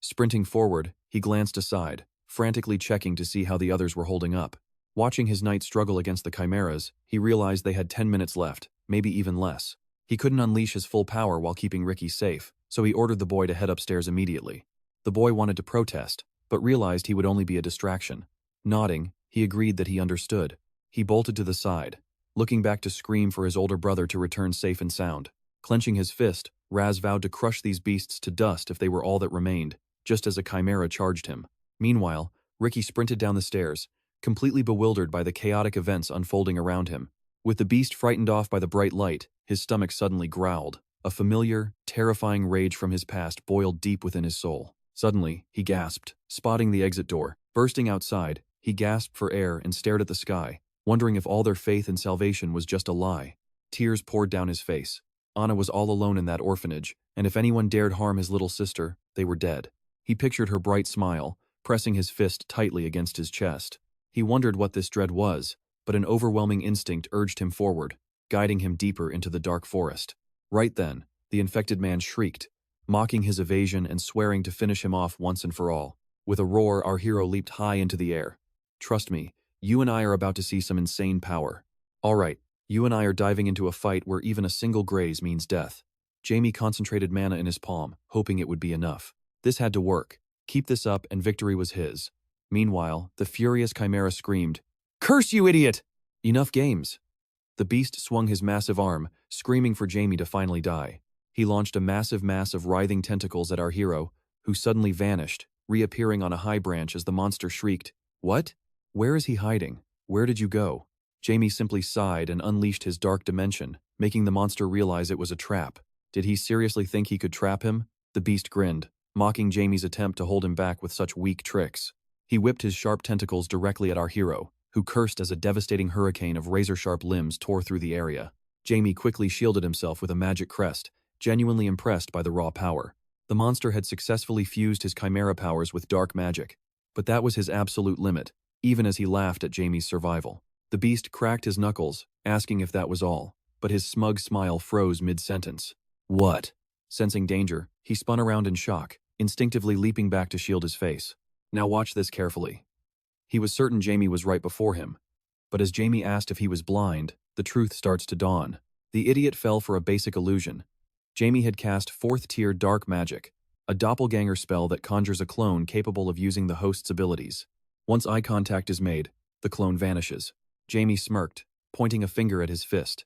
Sprinting forward, he glanced aside, frantically checking to see how the others were holding up. Watching his knight struggle against the chimeras, he realized they had 10 minutes left, maybe even less. He couldn't unleash his full power while keeping Ricky safe, so he ordered the boy to head upstairs immediately. The boy wanted to protest, but realized he would only be a distraction. Nodding, he agreed that he understood. He bolted to the side, looking back to scream for his older brother to return safe and sound. Clenching his fist, Raz vowed to crush these beasts to dust if they were all that remained, just as a chimera charged him. Meanwhile, Ricky sprinted down the stairs, completely bewildered by the chaotic events unfolding around him. With the beast frightened off by the bright light, his stomach suddenly growled. A familiar, terrifying rage from his past boiled deep within his soul. Suddenly, he gasped, spotting the exit door. Bursting outside, he gasped for air and stared at the sky, wondering if all their faith in salvation was just a lie. Tears poured down his face. Anna was all alone in that orphanage, and if anyone dared harm his little sister, they were dead. He pictured her bright smile, pressing his fist tightly against his chest. He wondered what this dread was, but an overwhelming instinct urged him forward, guiding him deeper into the dark forest. Right then, the infected man shrieked, mocking his evasion and swearing to finish him off once and for all. With a roar, our hero leaped high into the air. Trust me, you and I are about to see some insane power. All right, You and I are diving into a fight where even a single graze means death. Jamie concentrated mana in his palm, hoping it would be enough. This had to work. Keep this up and victory was his. Meanwhile, the furious Chimera screamed, "Curse you, idiot!" Enough games. The beast swung his massive arm, screaming for Jamie to finally die. He launched a massive mass of writhing tentacles at our hero, who suddenly vanished, reappearing on a high branch as the monster shrieked, "What? Where is he hiding? Where did you go?" Jamie simply sighed and unleashed his dark dimension, making the monster realize it was a trap. Did he seriously think he could trap him? The beast grinned, mocking Jamie's attempt to hold him back with such weak tricks. He whipped his sharp tentacles directly at our hero, who cursed as a devastating hurricane of razor-sharp limbs tore through the area. Jamie quickly shielded himself with a magic crest, genuinely impressed by the raw power. The monster had successfully fused his chimera powers with dark magic, but that was his absolute limit, even as he laughed at Jamie's survival. The beast cracked his knuckles, asking if that was all, but his smug smile froze mid-sentence. "What?" Sensing danger, he spun around in shock, instinctively leaping back to shield his face. Now watch this carefully. He was certain Jamie was right before him, but as Jamie asked if he was blind, the truth starts to dawn. The idiot fell for a basic illusion. Jamie had cast 4th-tier Dark Magic, a doppelganger spell that conjures a clone capable of using the host's abilities. Once eye contact is made, the clone vanishes. Jamie smirked, pointing a finger at his fist.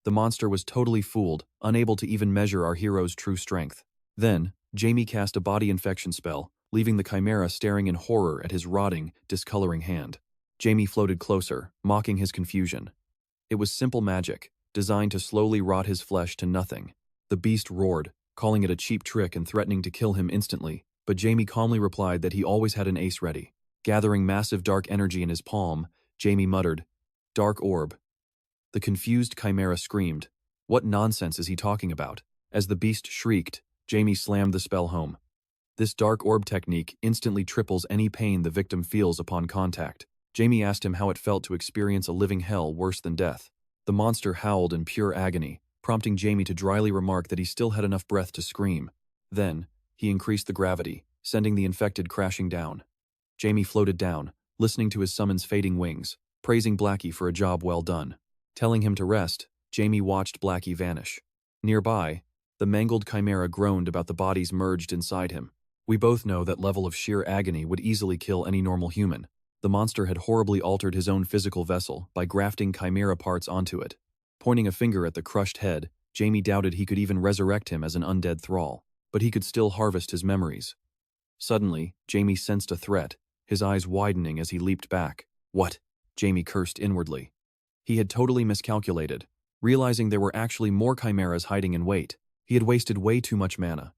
The monster was totally fooled, unable to even measure our hero's true strength. Then, Jamie cast a body infection spell, leaving the chimera staring in horror at his rotting, discoloring hand. Jamie floated closer, mocking his confusion. It was simple magic, designed to slowly rot his flesh to nothing. The beast roared, calling it a cheap trick and threatening to kill him instantly, but Jamie calmly replied that he always had an ace ready. Gathering massive dark energy in his palm, Jamie muttered, "Dark orb." The confused chimera screamed, "What nonsense is he talking about?" As the beast shrieked, Jamie slammed the spell home. This dark orb technique instantly triples any pain the victim feels upon contact. Jamie asked him how it felt to experience a living hell worse than death. The monster howled in pure agony, prompting Jamie to dryly remark that he still had enough breath to scream. Then, he increased the gravity, sending the infected crashing down. Jamie floated down, listening to his summon's fading wings, praising Blackie for a job well done. Telling him to rest, Jamie watched Blackie vanish. Nearby, the mangled chimera groaned about the bodies merged inside him. We both know that level of sheer agony would easily kill any normal human. The monster had horribly altered his own physical vessel by grafting chimera parts onto it. Pointing a finger at the crushed head, Jamie doubted he could even resurrect him as an undead thrall, but he could still harvest his memories. Suddenly, Jamie sensed a threat, his eyes widening as he leaped back. "What?" Jamie cursed inwardly. He had totally miscalculated, realizing there were actually more chimeras hiding in wait. He had wasted way too much mana.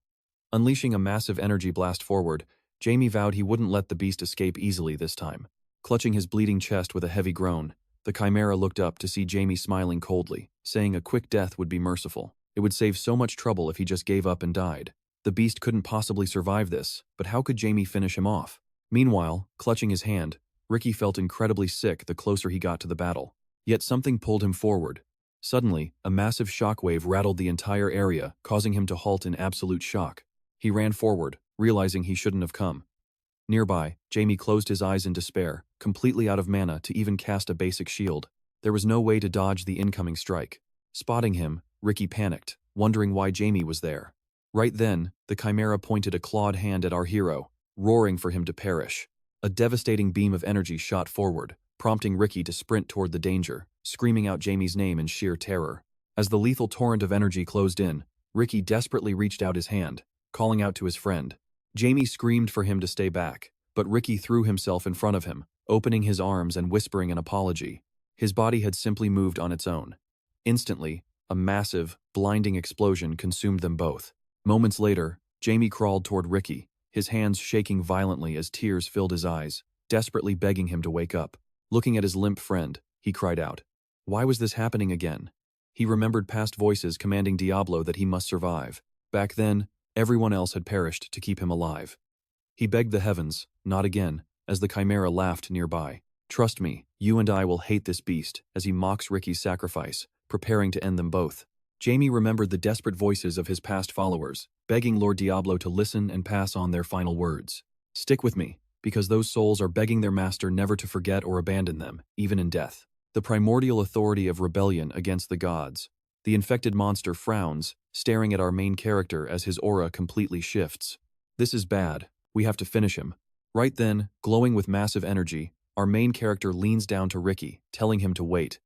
Unleashing a massive energy blast forward, Jamie vowed he wouldn't let the beast escape easily this time. Clutching his bleeding chest with a heavy groan, the chimera looked up to see Jamie smiling coldly, saying a quick death would be merciful. It would save so much trouble if he just gave up and died. The beast couldn't possibly survive this, but how could Jamie finish him off? Meanwhile, clutching his hand, Ricky felt incredibly sick the closer he got to the battle. Yet something pulled him forward. Suddenly, a massive shockwave rattled the entire area, causing him to halt in absolute shock. He ran forward, realizing he shouldn't have come. Nearby, Jamie closed his eyes in despair, completely out of mana to even cast a basic shield. There was no way to dodge the incoming strike. Spotting him, Ricky panicked, wondering why Jamie was there. Right then, the chimera pointed a clawed hand at our hero, roaring for him to perish. A devastating beam of energy shot forward, prompting Ricky to sprint toward the danger, screaming out Jamie's name in sheer terror. As the lethal torrent of energy closed in, Ricky desperately reached out his hand, calling out to his friend. Jamie screamed for him to stay back, but Ricky threw himself in front of him, opening his arms and whispering an apology. His body had simply moved on its own. Instantly, a massive, blinding explosion consumed them both. Moments later, Jamie crawled toward Ricky, his hands shaking violently as tears filled his eyes, desperately begging him to wake up. Looking at his limp friend, he cried out. Why was this happening again? He remembered past voices commanding Diablo that he must survive. Back then, everyone else had perished to keep him alive. He begged the heavens, not again, as the chimera laughed nearby. Trust me, you and I will hate this beast, as he mocks Ricky's sacrifice, preparing to end them both. Jamie remembered the desperate voices of his past followers, begging Lord Diablo to listen and pass on their final words. Stick with me, because those souls are begging their master never to forget or abandon them, even in death. the primordial authority of rebellion against the gods. The infected monster frowns, staring at our main character as his aura completely shifts. This is bad. We have to finish him. Right then, glowing with massive energy, our main character leans down to Ricky, telling him to wait.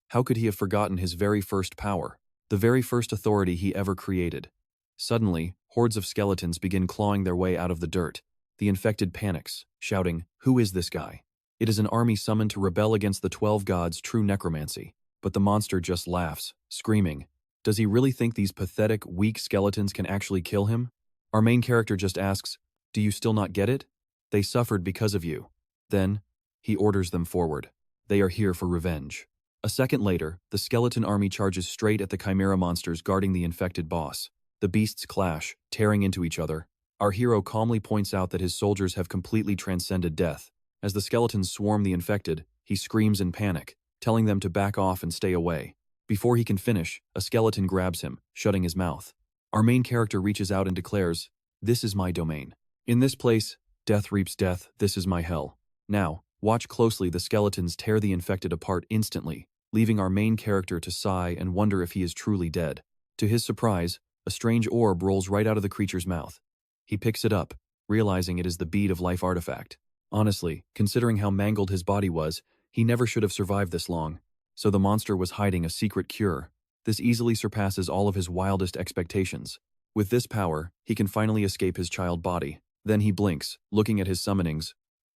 How could he have forgotten his very first power? The very first authority he ever created. Suddenly, hordes of skeletons begin clawing their way out of the dirt. The infected panics, shouting, "Who is this guy?" It is an army summoned to rebel against the 12 gods' true necromancy. But the monster just laughs, screaming. Does he really think these pathetic, weak skeletons can actually kill him? Our main character just asks, "Do you still not get it? They suffered because of you." Then, he orders them forward. They are here for revenge. A second later, the skeleton army charges straight at the chimera monsters guarding the infected boss. The beasts clash, tearing into each other. Our hero calmly points out that his soldiers have completely transcended death. As the skeletons swarm the infected, he screams in panic, telling them to back off and stay away. Before he can finish, a skeleton grabs him, shutting his mouth. Our main character reaches out and declares, "This is my domain. In this place, death reaps death, this is my hell." Now, watch closely. The skeletons tear the infected apart instantly, leaving our main character to sigh and wonder if he is truly dead. To his surprise, a strange orb rolls right out of the creature's mouth. He picks it up, realizing it is the bead of life artifact. Honestly, considering how mangled his body was, he never should have survived this long. So the monster was hiding a secret cure. This easily surpasses all of his wildest expectations. With this power, he can finally escape his child body. Then he blinks, looking at his summonings.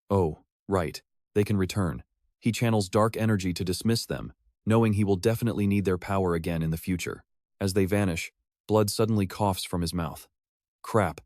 Oh, right, they can return. He channels dark energy to dismiss them, knowing he will definitely need their power again in the future. As they vanish, blood suddenly coughs from his mouth. Crap.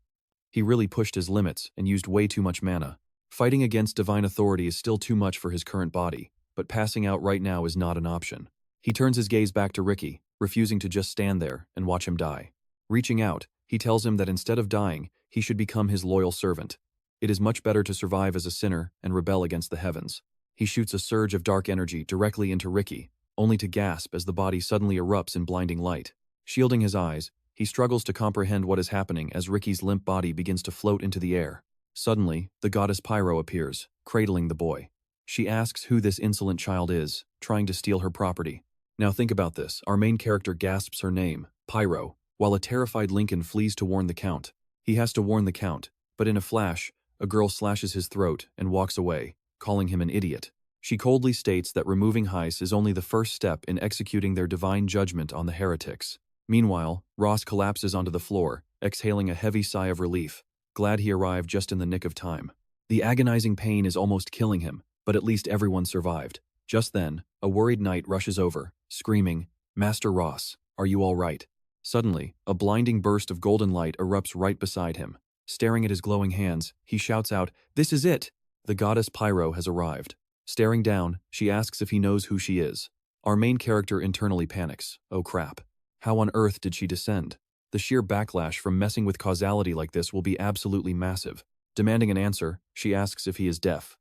He really pushed his limits and used way too much mana. Fighting against divine authority is still too much for his current body, but passing out right now is not an option. He turns his gaze back to Ricky, refusing to just stand there and watch him die. Reaching out, he tells him that instead of dying, he should become his loyal servant. It is much better to survive as a sinner and rebel against the heavens. He shoots a surge of dark energy directly into Ricky, only to gasp as the body suddenly erupts in blinding light. Shielding his eyes, he struggles to comprehend what is happening as Ricky's limp body begins to float into the air. Suddenly, the goddess Pyro appears, cradling the boy. She asks who this insolent child is, trying to steal her property. Now think about this. Our main character gasps her name, Pyro, while a terrified Lincoln flees to warn the Count. He has to warn the Count, but in a flash, a girl slashes his throat and walks away, calling him an idiot. She coldly states that removing Heiss is only the first step in executing their divine judgment on the heretics. Meanwhile, Ross collapses onto the floor, exhaling a heavy sigh of relief, glad he arrived just in the nick of time. The agonizing pain is almost killing him, but at least everyone survived. Just then, a worried knight rushes over, screaming, "Master Ross, are you all right?" Suddenly, a blinding burst of golden light erupts right beside him. Staring at his glowing hands, he shouts out, "This is it!" The goddess Pyro has arrived. Staring down, she asks if he knows who she is. Our main character internally panics. Oh crap. How on earth did she descend? The sheer backlash from messing with causality like this will be absolutely massive. Demanding an answer, she asks if he is deaf.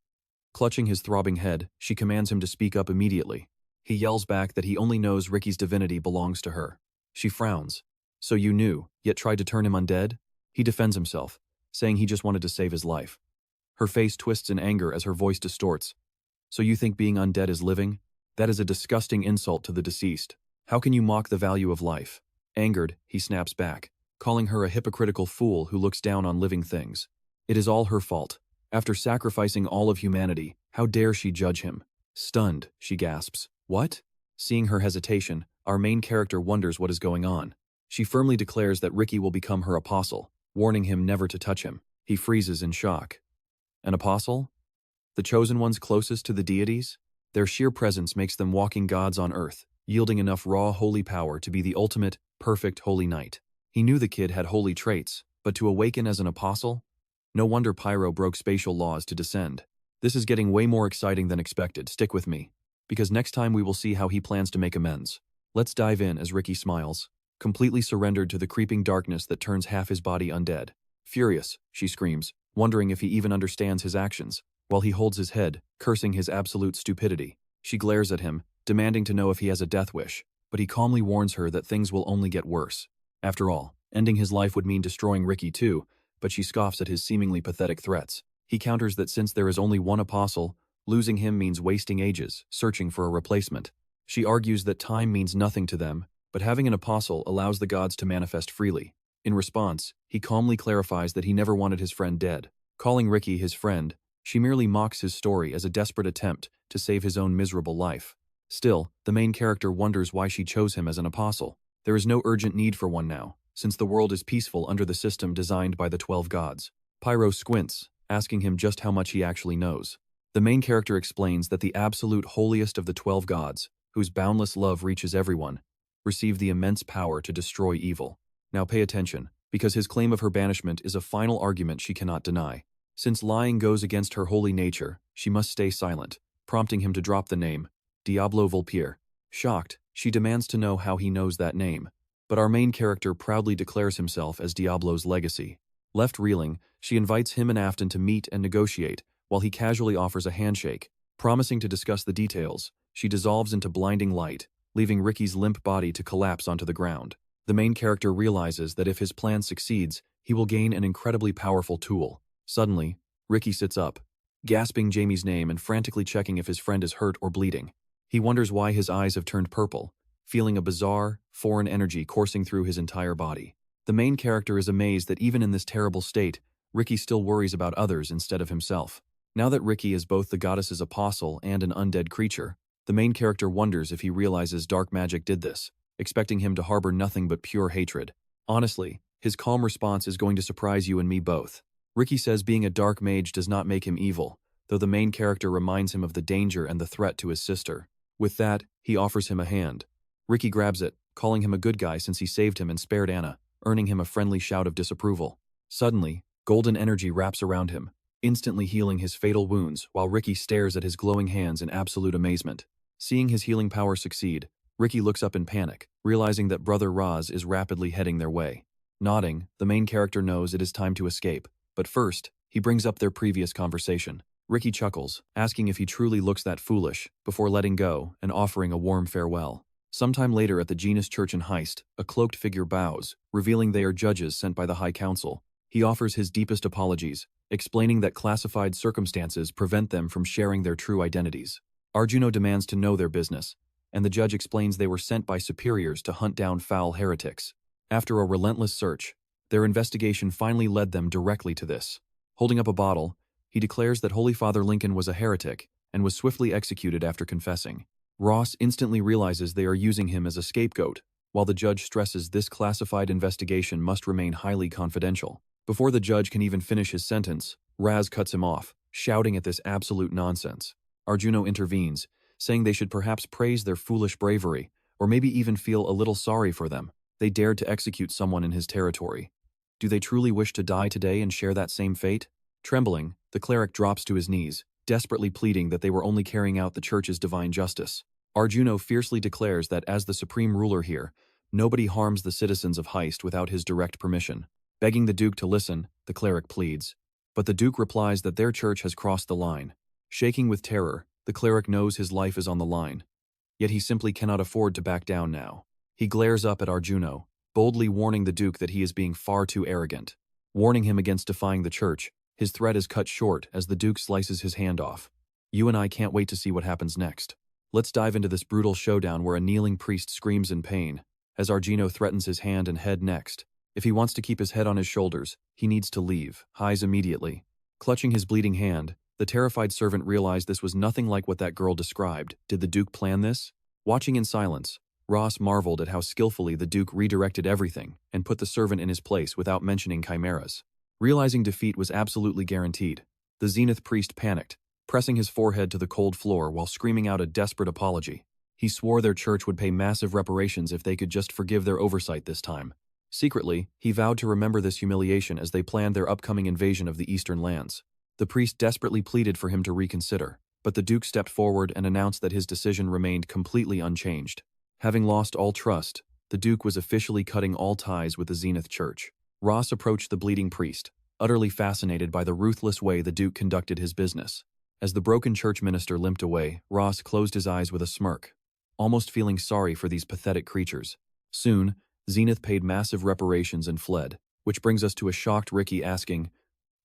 Clutching his throbbing head, she commands him to speak up immediately. He yells back that he only knows Ricky's divinity belongs to her. She frowns. "So you knew, yet tried to turn him undead?" He defends himself, saying he just wanted to save his life. Her face twists in anger as her voice distorts. "So you think being undead is living? That is a disgusting insult to the deceased. How can you mock the value of life?" Angered, he snaps back, calling her a hypocritical fool who looks down on living things. It is all her fault. After sacrificing all of humanity, how dare she judge him? Stunned, she gasps, "What?" Seeing her hesitation, our main character wonders what is going on. She firmly declares that Ricky will become her apostle, warning him never to touch him. He freezes in shock. An apostle? The chosen ones closest to the deities? Their sheer presence makes them walking gods on earth, yielding enough raw holy power to be the ultimate, perfect holy knight. He knew the kid had holy traits, but to awaken as an apostle? No wonder Pyro broke spatial laws to descend. This is getting way more exciting than expected. Stick with me, because next time we will see how he plans to make amends. Let's dive in as Ricky smiles, completely surrendered to the creeping darkness that turns half his body undead. Furious, she screams, wondering if he even understands his actions, while he holds his head, cursing his absolute stupidity. She glares at him, demanding to know if he has a death wish, but he calmly warns her that things will only get worse. After all, ending his life would mean destroying Ricky too, but she scoffs at his seemingly pathetic threats. He counters that since there is only one apostle, Losing him means wasting ages, searching for a replacement. She argues that time means nothing to them, but having an apostle allows the gods to manifest freely. In response, he calmly clarifies that he never wanted his friend dead. Calling Ricky his friend, she merely mocks his story as a desperate attempt to save his own miserable life. Still, the main character wonders why she chose him as an apostle. There is no urgent need for one now, since the world is peaceful under the system designed by the 12 gods. Pyro squints, asking him just how much he actually knows. The main character explains that the absolute holiest of the 12 gods, whose boundless love reaches everyone, receive the immense power to destroy evil. Now pay attention, because his claim of her banishment is a final argument she cannot deny. Since lying goes against her holy nature, she must stay silent, prompting him to drop the name, Diablo Vulpier. Shocked, she demands to know how he knows that name, but our main character proudly declares himself as Diablo's legacy. Left reeling, she invites him and Afton to meet and negotiate, while he casually offers a handshake. Promising to discuss the details, she dissolves into blinding light, leaving Ricky's limp body to collapse onto the ground. The main character realizes that if his plan succeeds, he will gain an incredibly powerful tool. Suddenly, Ricky sits up, gasping Jamie's name and frantically checking if his friend is hurt or bleeding. He wonders why his eyes have turned purple, feeling a bizarre, foreign energy coursing through his entire body. The main character is amazed that even in this terrible state, Ricky still worries about others instead of himself. Now that Ricky is both the goddess's apostle and an undead creature, the main character wonders if he realizes dark magic did this, expecting him to harbor nothing but pure hatred. Honestly, his calm response is going to surprise you and me both. Ricky says being a dark mage does not make him evil, though the main character reminds him of the danger and the threat to his sister. With that, he offers him a hand. Ricky grabs it, calling him a good guy since he saved him and spared Anna, earning him a friendly shout of disapproval. Suddenly, golden energy wraps around him, instantly healing his fatal wounds while Ricky stares at his glowing hands in absolute amazement. Seeing his healing power succeed, Ricky looks up in panic, realizing that Brother Roz is rapidly heading their way. Nodding, the main character knows it is time to escape. But first, he brings up their previous conversation. Ricky chuckles, asking if he truly looks that foolish, before letting go and offering a warm farewell. Sometime later at the Genus Church in Heist, a cloaked figure bows, revealing they are judges sent by the High Council. He offers his deepest apologies, explaining that classified circumstances prevent them from sharing their true identities. Arjuno demands to know their business, and the judge explains they were sent by superiors to hunt down foul heretics. After a relentless search, their investigation finally led them directly to this. Holding up a bottle, he declares that Holy Father Lincoln was a heretic and was swiftly executed after confessing. Ross instantly realizes they are using him as a scapegoat, while the judge stresses this classified investigation must remain highly confidential. Before the judge can even finish his sentence, Raz cuts him off, shouting at this absolute nonsense. Arjuno intervenes, saying they should perhaps praise their foolish bravery, or maybe even feel a little sorry for them. They dared to execute someone in his territory. Do they truly wish to die today and share that same fate? Trembling, the cleric drops to his knees, desperately pleading that they were only carrying out the church's divine justice. Arjuno fiercely declares that as the supreme ruler here, nobody harms the citizens of Heist without his direct permission. Begging the Duke to listen, the cleric pleads. But the Duke replies that their church has crossed the line. Shaking with terror, the cleric knows his life is on the line. Yet he simply cannot afford to back down now. He glares up at Arjuno, boldly warning the Duke that he is being far too arrogant. Warning him against defying the church, his threat is cut short as the Duke slices his hand off. You and I can't wait to see what happens next. Let's dive into this brutal showdown where a kneeling priest screams in pain, as Arjuno threatens his hand and head next. If he wants to keep his head on his shoulders, he needs to leave, highs immediately. Clutching his bleeding hand, the terrified servant realized this was nothing like what that girl described. Did the Duke plan this? Watching in silence, Ross marveled at how skillfully the Duke redirected everything and put the servant in his place without mentioning chimeras. Realizing defeat was absolutely guaranteed, the Zenith priest panicked, pressing his forehead to the cold floor while screaming out a desperate apology. He swore their church would pay massive reparations if they could just forgive their oversight this time. Secretly, he vowed to remember this humiliation as they planned their upcoming invasion of the eastern lands. The priest desperately pleaded for him to reconsider, but the Duke stepped forward and announced that his decision remained completely unchanged. Having lost all trust, the Duke was officially cutting all ties with the Zenith Church. Ross approached the bleeding priest, utterly fascinated by the ruthless way the Duke conducted his business. As the broken church minister limped away, Ross closed his eyes with a smirk, almost feeling sorry for these pathetic creatures. Soon, Zenith paid massive reparations and fled, which brings us to a shocked Ricky asking,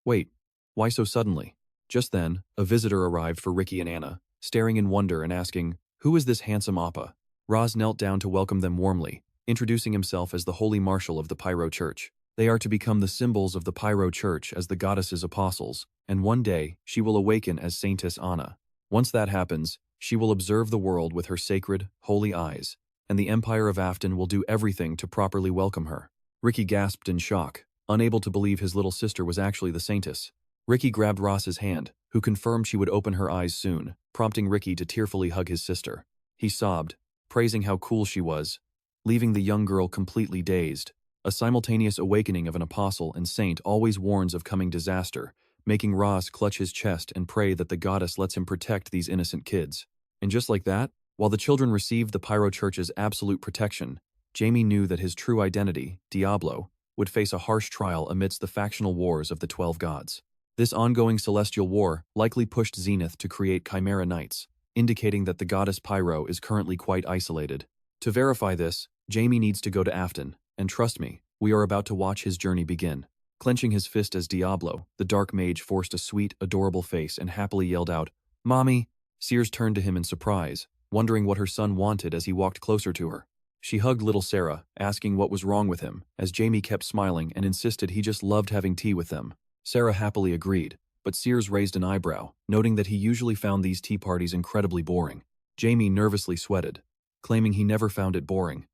"Wait, why so suddenly?" Just then, a visitor arrived for Ricky and Anna, staring in wonder and asking, "Who is this handsome Appa?" Roz knelt down to welcome them warmly, introducing himself as the Holy Marshal of the Pyro Church. They are to become the symbols of the Pyro Church as the goddess's apostles, and one day, she will awaken as Saintess Anna. Once that happens, she will observe the world with her sacred, holy eyes, and the Empire of Afton will do everything to properly welcome her. Ricky gasped in shock, unable to believe his little sister was actually the Saintess. Ricky grabbed Ross's hand, who confirmed she would open her eyes soon, prompting Ricky to tearfully hug his sister. He sobbed, praising how cool she was, leaving the young girl completely dazed. A simultaneous awakening of an apostle and saint always warns of coming disaster, making Ross clutch his chest and pray that the goddess lets him protect these innocent kids. And just like that, while the children received the Pyro Church's absolute protection, Jamie knew that his true identity, Diablo, would face a harsh trial amidst the factional wars of the 12 gods. This ongoing celestial war likely pushed Zenith to create Chimera Knights, indicating that the goddess Pyro is currently quite isolated. To verify this, Jamie needs to go to Afton, and trust me, we are about to watch his journey begin. Clenching his fist as Diablo, the Dark Mage forced a sweet, adorable face and happily yelled out, "Mommy!" Sears turned to him in surprise, wondering what her son wanted as he walked closer to her. She hugged little Sarah, asking what was wrong with him, as Jamie kept smiling and insisted he just loved having tea with them. Sarah happily agreed, but Sears raised an eyebrow, noting that he usually found these tea parties incredibly boring. Jamie nervously sweated, claiming he never found it boring,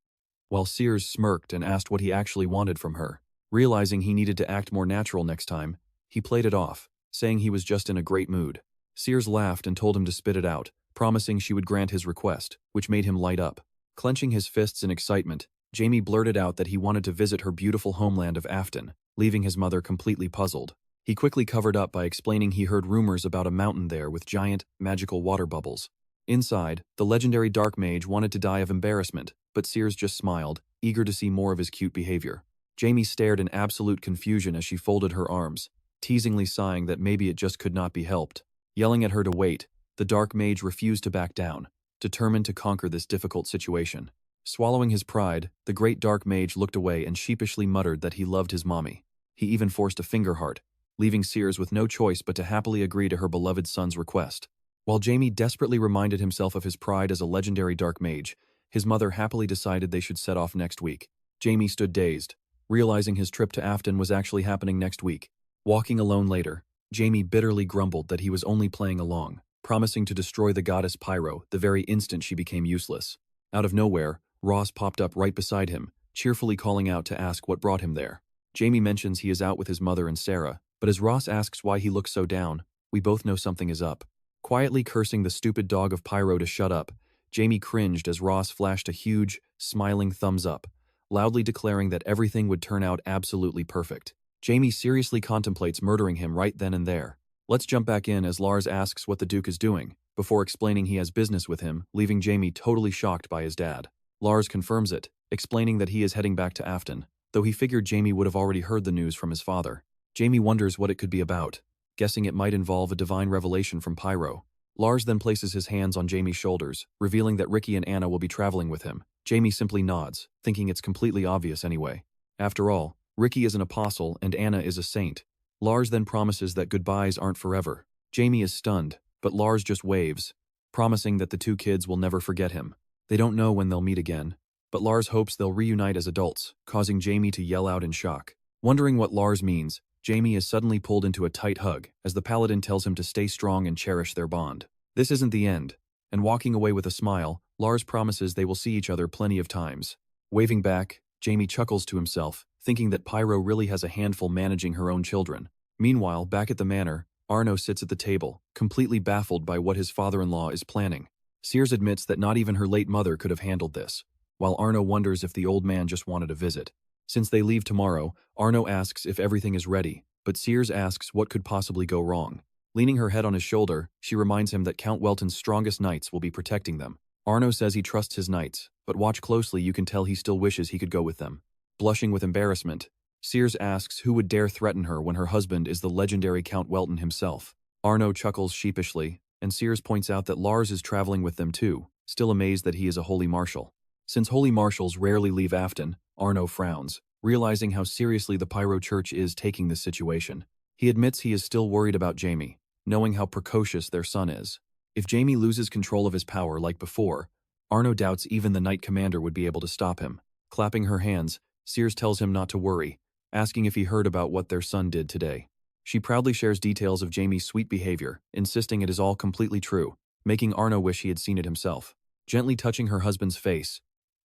while Sears smirked and asked what he actually wanted from her. Realizing he needed to act more natural next time, he played it off, saying he was just in a great mood. Sears laughed and told him to spit it out, promising she would grant his request, which made him light up. Clenching his fists in excitement, Jamie blurted out that he wanted to visit her beautiful homeland of Afton, leaving his mother completely puzzled. He quickly covered up by explaining he heard rumors about a mountain there with giant, magical water bubbles. Inside, the legendary Dark Mage wanted to die of embarrassment, but Sears just smiled, eager to see more of his cute behavior. Jamie stared in absolute confusion as she folded her arms, teasingly sighing that maybe it just could not be helped. Yelling at her to wait, the Dark Mage refused to back down, determined to conquer this difficult situation. Swallowing his pride, the great Dark Mage looked away and sheepishly muttered that he loved his mommy. He even forced a finger heart, leaving Sears with no choice but to happily agree to her beloved son's request. While Jamie desperately reminded himself of his pride as a legendary Dark Mage, his mother happily decided they should set off next week. Jamie stood dazed, realizing his trip to Afton was actually happening next week. Walking alone later, Jamie bitterly grumbled that he was only playing along, promising to destroy the goddess Pyro the very instant she became useless. Out of nowhere, Ross popped up right beside him, cheerfully calling out to ask what brought him there. Jamie mentions he is out with his mother and Sarah, but as Ross asks why he looks so down, we both know something is up. Quietly cursing the stupid dog of Pyro to shut up, Jamie cringed as Ross flashed a huge, smiling thumbs up, loudly declaring that everything would turn out absolutely perfect. Jamie seriously contemplates murdering him right then and there. Let's jump back in as Lars asks what the Duke is doing, before explaining he has business with him, leaving Jamie totally shocked by his dad. Lars confirms it, explaining that he is heading back to Afton, though he figured Jamie would have already heard the news from his father. Jamie wonders what it could be about, guessing it might involve a divine revelation from Pyro. Lars then places his hands on Jamie's shoulders, revealing that Ricky and Anna will be traveling with him. Jamie simply nods, thinking it's completely obvious anyway. After all, Ricky is an apostle and Anna is a saint. Lars then promises that goodbyes aren't forever. Jamie is stunned, but Lars just waves, promising that the two kids will never forget him. They don't know when they'll meet again, but Lars hopes they'll reunite as adults, causing Jamie to yell out in shock. Wondering what Lars means, Jamie is suddenly pulled into a tight hug as the paladin tells him to stay strong and cherish their bond. This isn't the end, and walking away with a smile, Lars promises they will see each other plenty of times. Waving back, Jamie chuckles to himself, thinking that Pyro really has a handful managing her own children. Meanwhile, back at the manor, Arno sits at the table, completely baffled by what his father-in-law is planning. Sears admits that not even her late mother could have handled this, while Arno wonders if the old man just wanted a visit. Since they leave tomorrow, Arno asks if everything is ready, but Sears asks what could possibly go wrong. Leaning her head on his shoulder, she reminds him that Count Welton's strongest knights will be protecting them. Arno says he trusts his knights, but watch closely, you can tell he still wishes he could go with them. Blushing with embarrassment, Sears asks who would dare threaten her when her husband is the legendary Count Welton himself. Arno chuckles sheepishly, and Sears points out that Lars is traveling with them too, still amazed that he is a holy marshal. Since holy marshals rarely leave Afton, Arno frowns, realizing how seriously the Pyro Church is taking this situation. He admits he is still worried about Jamie, knowing how precocious their son is. If Jamie loses control of his power like before, Arno doubts even the Knight Commander would be able to stop him. Clapping her hands, Sears tells him not to worry, asking if he heard about what their son did today. She proudly shares details of Jamie's sweet behavior, insisting it is all completely true, making Arno wish he had seen it himself. Gently touching her husband's face,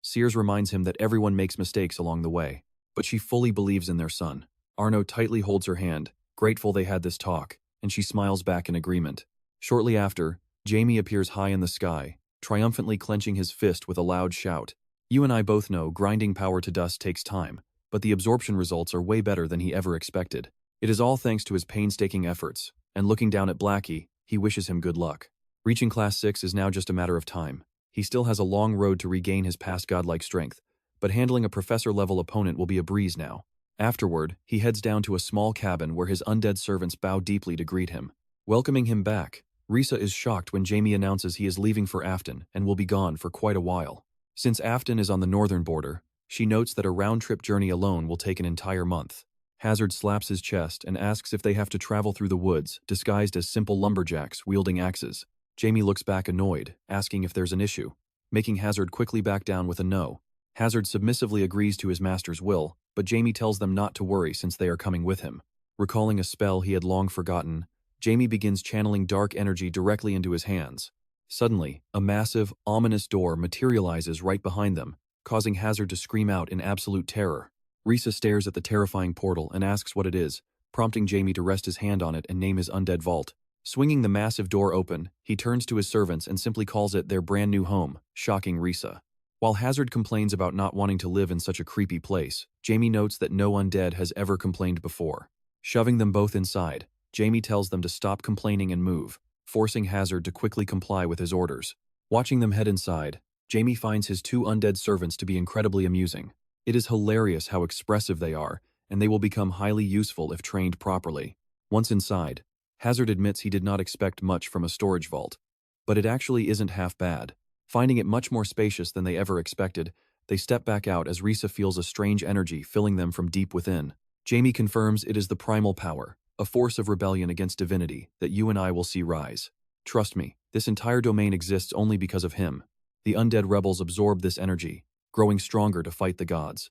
Sears reminds him that everyone makes mistakes along the way, but she fully believes in their son. Arno tightly holds her hand, grateful they had this talk, and she smiles back in agreement. Shortly after, Jamie appears high in the sky, triumphantly clenching his fist with a loud shout. You and I both know grinding power to dust takes time, but the absorption results are way better than he ever expected. It is all thanks to his painstaking efforts, and looking down at Blackie, he wishes him good luck. Reaching Class 6 is now just a matter of time. He still has a long road to regain his past godlike strength, but handling a professor-level opponent will be a breeze now. Afterward, he heads down to a small cabin where his undead servants bow deeply to greet him. Welcoming him back, Risa is shocked when Jamie announces he is leaving for Afton and will be gone for quite a while. Since Afton is on the northern border, she notes that a round-trip journey alone will take an entire month. Hazard slaps his chest and asks if they have to travel through the woods, disguised as simple lumberjacks wielding axes. Jamie looks back annoyed, asking if there's an issue, making Hazard quickly back down with a no. Hazard submissively agrees to his master's will, but Jamie tells them not to worry since they are coming with him. Recalling a spell he had long forgotten, Jamie begins channeling dark energy directly into his hands. Suddenly, a massive, ominous door materializes right behind them, causing Hazard to scream out in absolute terror. Risa stares at the terrifying portal and asks what it is, prompting Jamie to rest his hand on it and name his undead vault. Swinging the massive door open, he turns to his servants and simply calls it their brand new home, shocking Risa. While Hazard complains about not wanting to live in such a creepy place, Jamie notes that no undead has ever complained before. Shoving them both inside, Jamie tells them to stop complaining and move, forcing Hazard to quickly comply with his orders. Watching them head inside, Jamie finds his two undead servants to be incredibly amusing. It is hilarious how expressive they are, and they will become highly useful if trained properly. Once inside, Hazard admits he did not expect much from a storage vault, but it actually isn't half bad. Finding it much more spacious than they ever expected, they step back out as Risa feels a strange energy filling them from deep within. Jamie confirms it is the primal power, a force of rebellion against divinity, that you and I will see rise. Trust me, this entire domain exists only because of him. The undead rebels absorb this energy, growing stronger to fight the gods.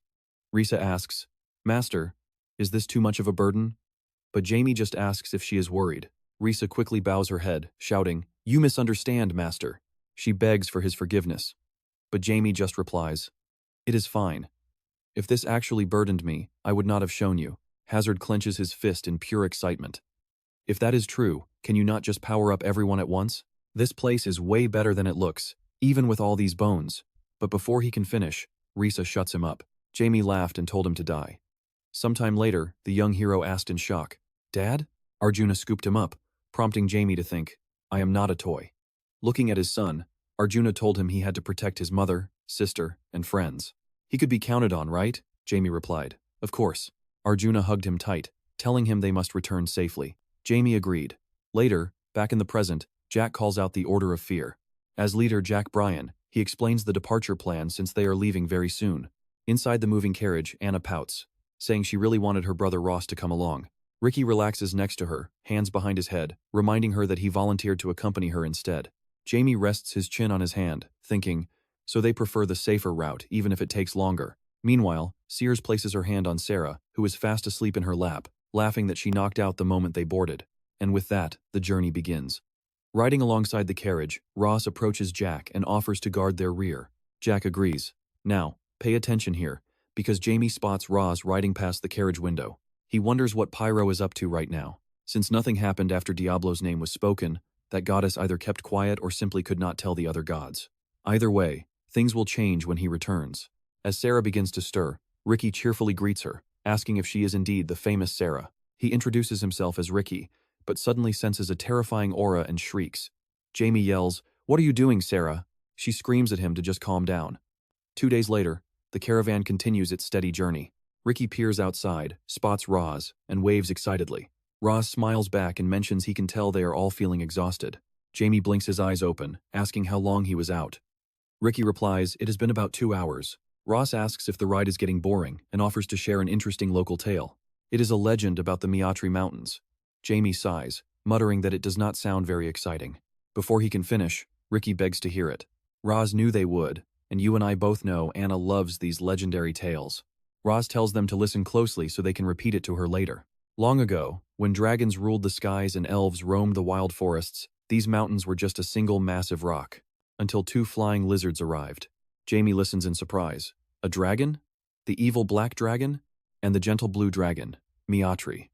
Risa asks, Master, is this too much of a burden? But Jamie just asks if she is worried. Risa quickly bows her head, shouting, You misunderstand, Master. She begs for his forgiveness. But Jamie just replies, It is fine. If this actually burdened me, I would not have shown you. Hazard clenches his fist in pure excitement. If that is true, can you not just power up everyone at once? This place is way better than it looks, even with all these bones. But before he can finish, Risa shuts him up. Jamie laughed and told him to die. Sometime later, the young hero asked in shock, Dad? Arjuna scooped him up, prompting Jamie to think, I am not a toy. Looking at his son, Arjuna told him he had to protect his mother, sister, and friends. He could be counted on, right? Jamie replied. Of course. Arjuna hugged him tight, telling him they must return safely. Jamie agreed. Later, back in the present, Jack calls out the Order of Fear. As leader Jack Bryan, he explains the departure plan since they are leaving very soon. Inside the moving carriage, Anna pouts, saying she really wanted her brother Ross to come along. Ricky relaxes next to her, hands behind his head, reminding her that he volunteered to accompany her instead. Jamie rests his chin on his hand, thinking, so they prefer the safer route, even if it takes longer. Meanwhile, Sears places her hand on Sarah, who is fast asleep in her lap, laughing that she knocked out the moment they boarded. And with that, the journey begins. Riding alongside the carriage, Ross approaches Jack and offers to guard their rear. Jack agrees. Now, pay attention here, because Jamie spots Ross riding past the carriage window. He wonders what Pyro is up to right now. Since nothing happened after Diablo's name was spoken, that goddess either kept quiet or simply could not tell the other gods. Either way, things will change when he returns. As Sarah begins to stir, Ricky cheerfully greets her, asking if she is indeed the famous Sarah. He introduces himself as Ricky, but suddenly senses a terrifying aura and shrieks. Jamie yells, "What are you doing, Sarah?" She screams at him to just calm down. 2 days later, the caravan continues its steady journey. Ricky peers outside, spots Roz, and waves excitedly. Roz smiles back and mentions he can tell they are all feeling exhausted. Jamie blinks his eyes open, asking how long he was out. Ricky replies, it has been about 2 hours. Ross asks if the ride is getting boring and offers to share an interesting local tale. It is a legend about the Miatri Mountains. Jamie sighs, muttering that it does not sound very exciting. Before he can finish, Ricky begs to hear it. Roz knew they would, and you and I both know Anna loves these legendary tales. Roz tells them to listen closely so they can repeat it to her later. Long ago, when dragons ruled the skies and elves roamed the wild forests, these mountains were just a single massive rock, until two flying lizards arrived. Jamie listens in surprise. A dragon? The evil black dragon? And the gentle blue dragon, Miatri.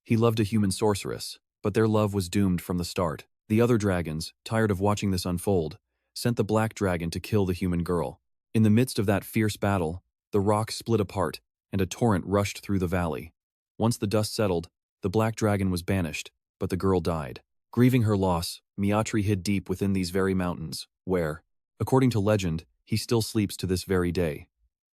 He loved a human sorceress, but their love was doomed from the start. The other dragons, tired of watching this unfold, sent the black dragon to kill the human girl. In the midst of that fierce battle, the rock split apart, and a torrent rushed through the valley. Once the dust settled, the black dragon was banished, but the girl died. Grieving her loss, Miatri hid deep within these very mountains, where, according to legend, he still sleeps to this very day.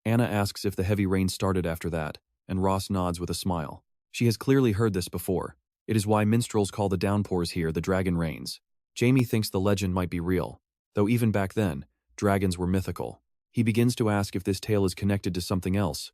Anna asks if the heavy rain started after that, and Ross nods with a smile. She has clearly heard this before. It is why minstrels call the downpours here the dragon rains. Jamie thinks the legend might be real, though even back then, dragons were mythical. He begins to ask if this tale is connected to something else,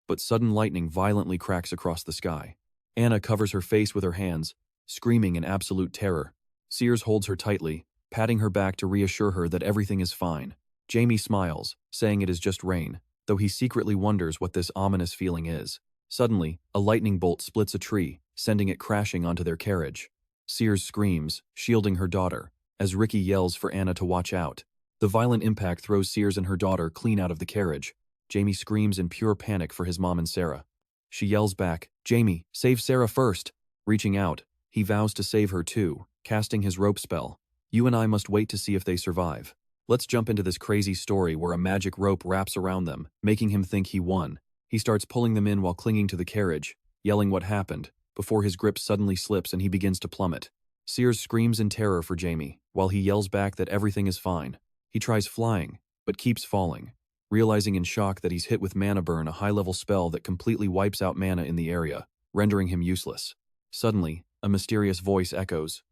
but sudden lightning violently cracks across the sky. Anna covers her face with her hands, screaming in absolute terror. Sears holds her tightly, patting her back to reassure her that everything is fine. Jamie smiles, saying it is just rain, though he secretly wonders what this ominous feeling is. Suddenly, a lightning bolt splits a tree, sending it crashing onto their carriage. Sears screams, shielding her daughter, as Ricky yells for Anna to watch out. The violent impact throws Sears and her daughter clean out of the carriage. Jamie screams in pure panic for his mom and Sarah. She yells back, "Jamie, save Sarah first!" Reaching out, he vows to save her too, casting his rope spell. You and I must wait to see if they survive. Let's jump into this crazy story where a magic rope wraps around them, making him think he won. He starts pulling them in while clinging to the carriage, yelling what happened, before his grip suddenly slips and he begins to plummet. Sears screams in terror for Jamie, while he yells back that everything is fine. He tries flying, but keeps falling, realizing in shock that he's hit with Mana Burn, a high-level spell that completely wipes out mana in the area, rendering him useless. Suddenly, a mysterious voice echoes.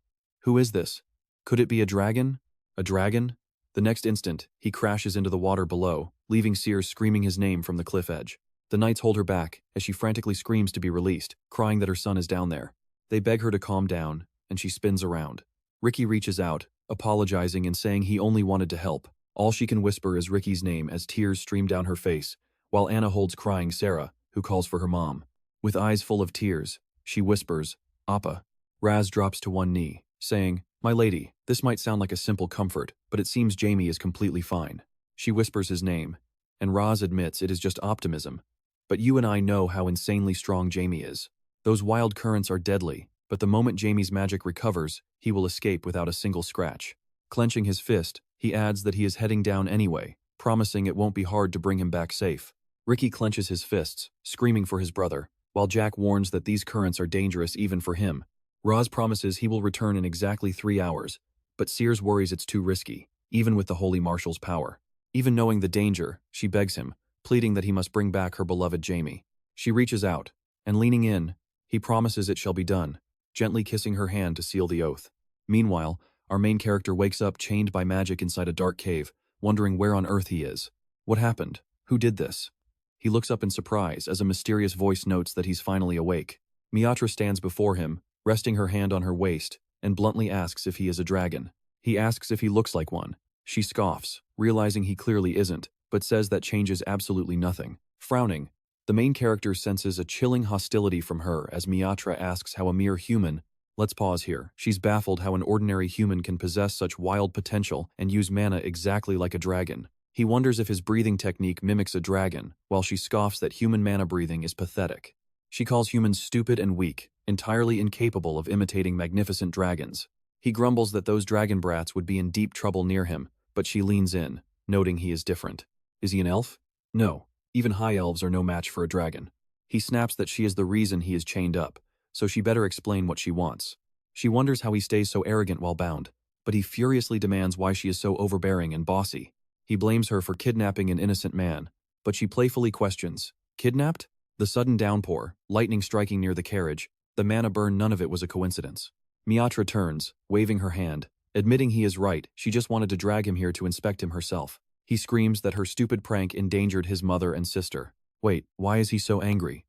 Who is this? Could it be a dragon? A dragon? The next instant, he crashes into the water below, leaving Sears screaming his name from the cliff edge. The knights hold her back as she frantically screams to be released, crying that her son is down there. They beg her to calm down, and she spins around. Ricky reaches out, apologizing and saying he only wanted to help. All she can whisper is Ricky's name as tears stream down her face, while Anna holds crying Sarah, who calls for her mom. With eyes full of tears, she whispers, "Appa." Raz drops to one knee, saying, "My lady, this might sound like a simple comfort, but it seems Jamie is completely fine." She whispers his name, and Raz admits it is just optimism. But you and I know how insanely strong Jamie is. Those wild currents are deadly, but the moment Jamie's magic recovers, he will escape without a single scratch. Clenching his fist, he adds that he is heading down anyway, promising it won't be hard to bring him back safe. Ricky clenches his fists, screaming for his brother, while Jack warns that these currents are dangerous even for him. Roz promises he will return in exactly 3 hours, but Sears worries it's too risky, even with the Holy Marshal's power. Even knowing the danger, she begs him, pleading that he must bring back her beloved Jamie. She reaches out, and leaning in, he promises it shall be done, gently kissing her hand to seal the oath. Meanwhile, our main character wakes up chained by magic inside a dark cave, wondering where on earth he is. What happened? Who did this? He looks up in surprise as a mysterious voice notes that he's finally awake. Miatra stands before him, resting her hand on her waist, and bluntly asks if he is a dragon. He asks if he looks like one. She scoffs, realizing he clearly isn't, but says that changes absolutely nothing. Frowning, the main character senses a chilling hostility from her as Miatra asks how a mere human— Let's pause here. She's baffled how an ordinary human can possess such wild potential and use mana exactly like a dragon. He wonders if his breathing technique mimics a dragon, while she scoffs that human mana breathing is pathetic. She calls humans stupid and weak, entirely incapable of imitating magnificent dragons. He grumbles that those dragon brats would be in deep trouble near him, but she leans in, noting he is different. Is he an elf? No. Even high elves are no match for a dragon. He snaps that she is the reason he is chained up, so she better explain what she wants. She wonders how he stays so arrogant while bound, but he furiously demands why she is so overbearing and bossy. He blames her for kidnapping an innocent man, but she playfully questions, "Kidnapped?" The sudden downpour, lightning striking near the carriage, the mana burn, none of it was a coincidence. Miatra turns, waving her hand, admitting he is right, she just wanted to drag him here to inspect him herself. He screams that her stupid prank endangered his mother and sister. Wait, why is he so angry?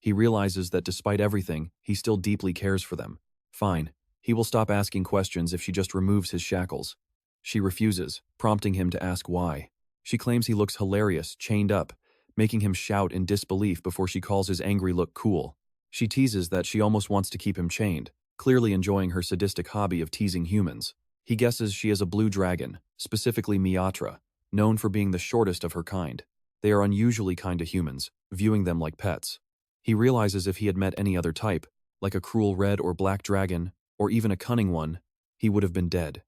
He realizes that despite everything, he still deeply cares for them. Fine, He will stop asking questions if she just removes his shackles. She refuses, prompting him to ask why. She claims he looks hilarious, chained up, making him shout in disbelief before she calls his angry look cool. She teases that she almost wants to keep him chained, clearly enjoying her sadistic hobby of teasing humans. He guesses she is a blue dragon, specifically Miatra, known for being the shortest of her kind. They are unusually kind to humans, viewing them like pets. He realizes if he had met any other type, like a cruel red or black dragon, or even a cunning one, he would have been dead.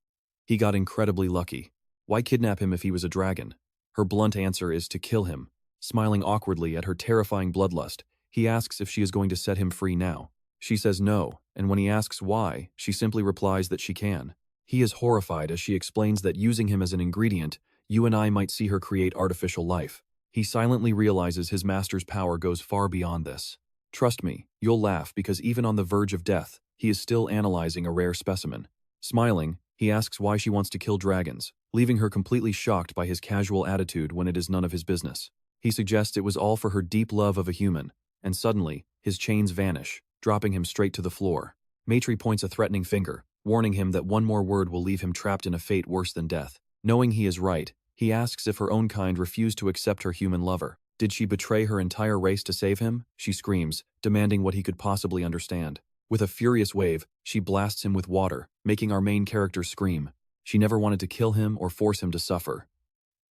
He got incredibly lucky. Why kidnap him if he was a dragon? Her blunt answer is to kill him. Smiling awkwardly at her terrifying bloodlust, he asks if she is going to set him free now. She says no, and when he asks why, she simply replies that she can. He is horrified as she explains that using him as an ingredient, you and I might see her create artificial life. He silently realizes his master's power goes far beyond this. Trust me, you'll laugh because even on the verge of death, he is still analyzing a rare specimen. Smiling, he asks why she wants to kill dragons, leaving her completely shocked by his casual attitude when it is none of his business. He suggests it was all for her deep love of a human, and suddenly, his chains vanish, dropping him straight to the floor. Matri points a threatening finger, warning him that one more word will leave him trapped in a fate worse than death. Knowing he is right, he asks if her own kind refused to accept her human lover. Did she betray her entire race to save him? She screams, demanding what he could possibly understand. With a furious wave, she blasts him with water, making our main character scream. She never wanted to kill him or force him to suffer.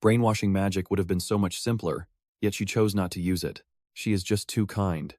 Brainwashing magic would have been so much simpler, yet she chose not to use it. She is just too kind.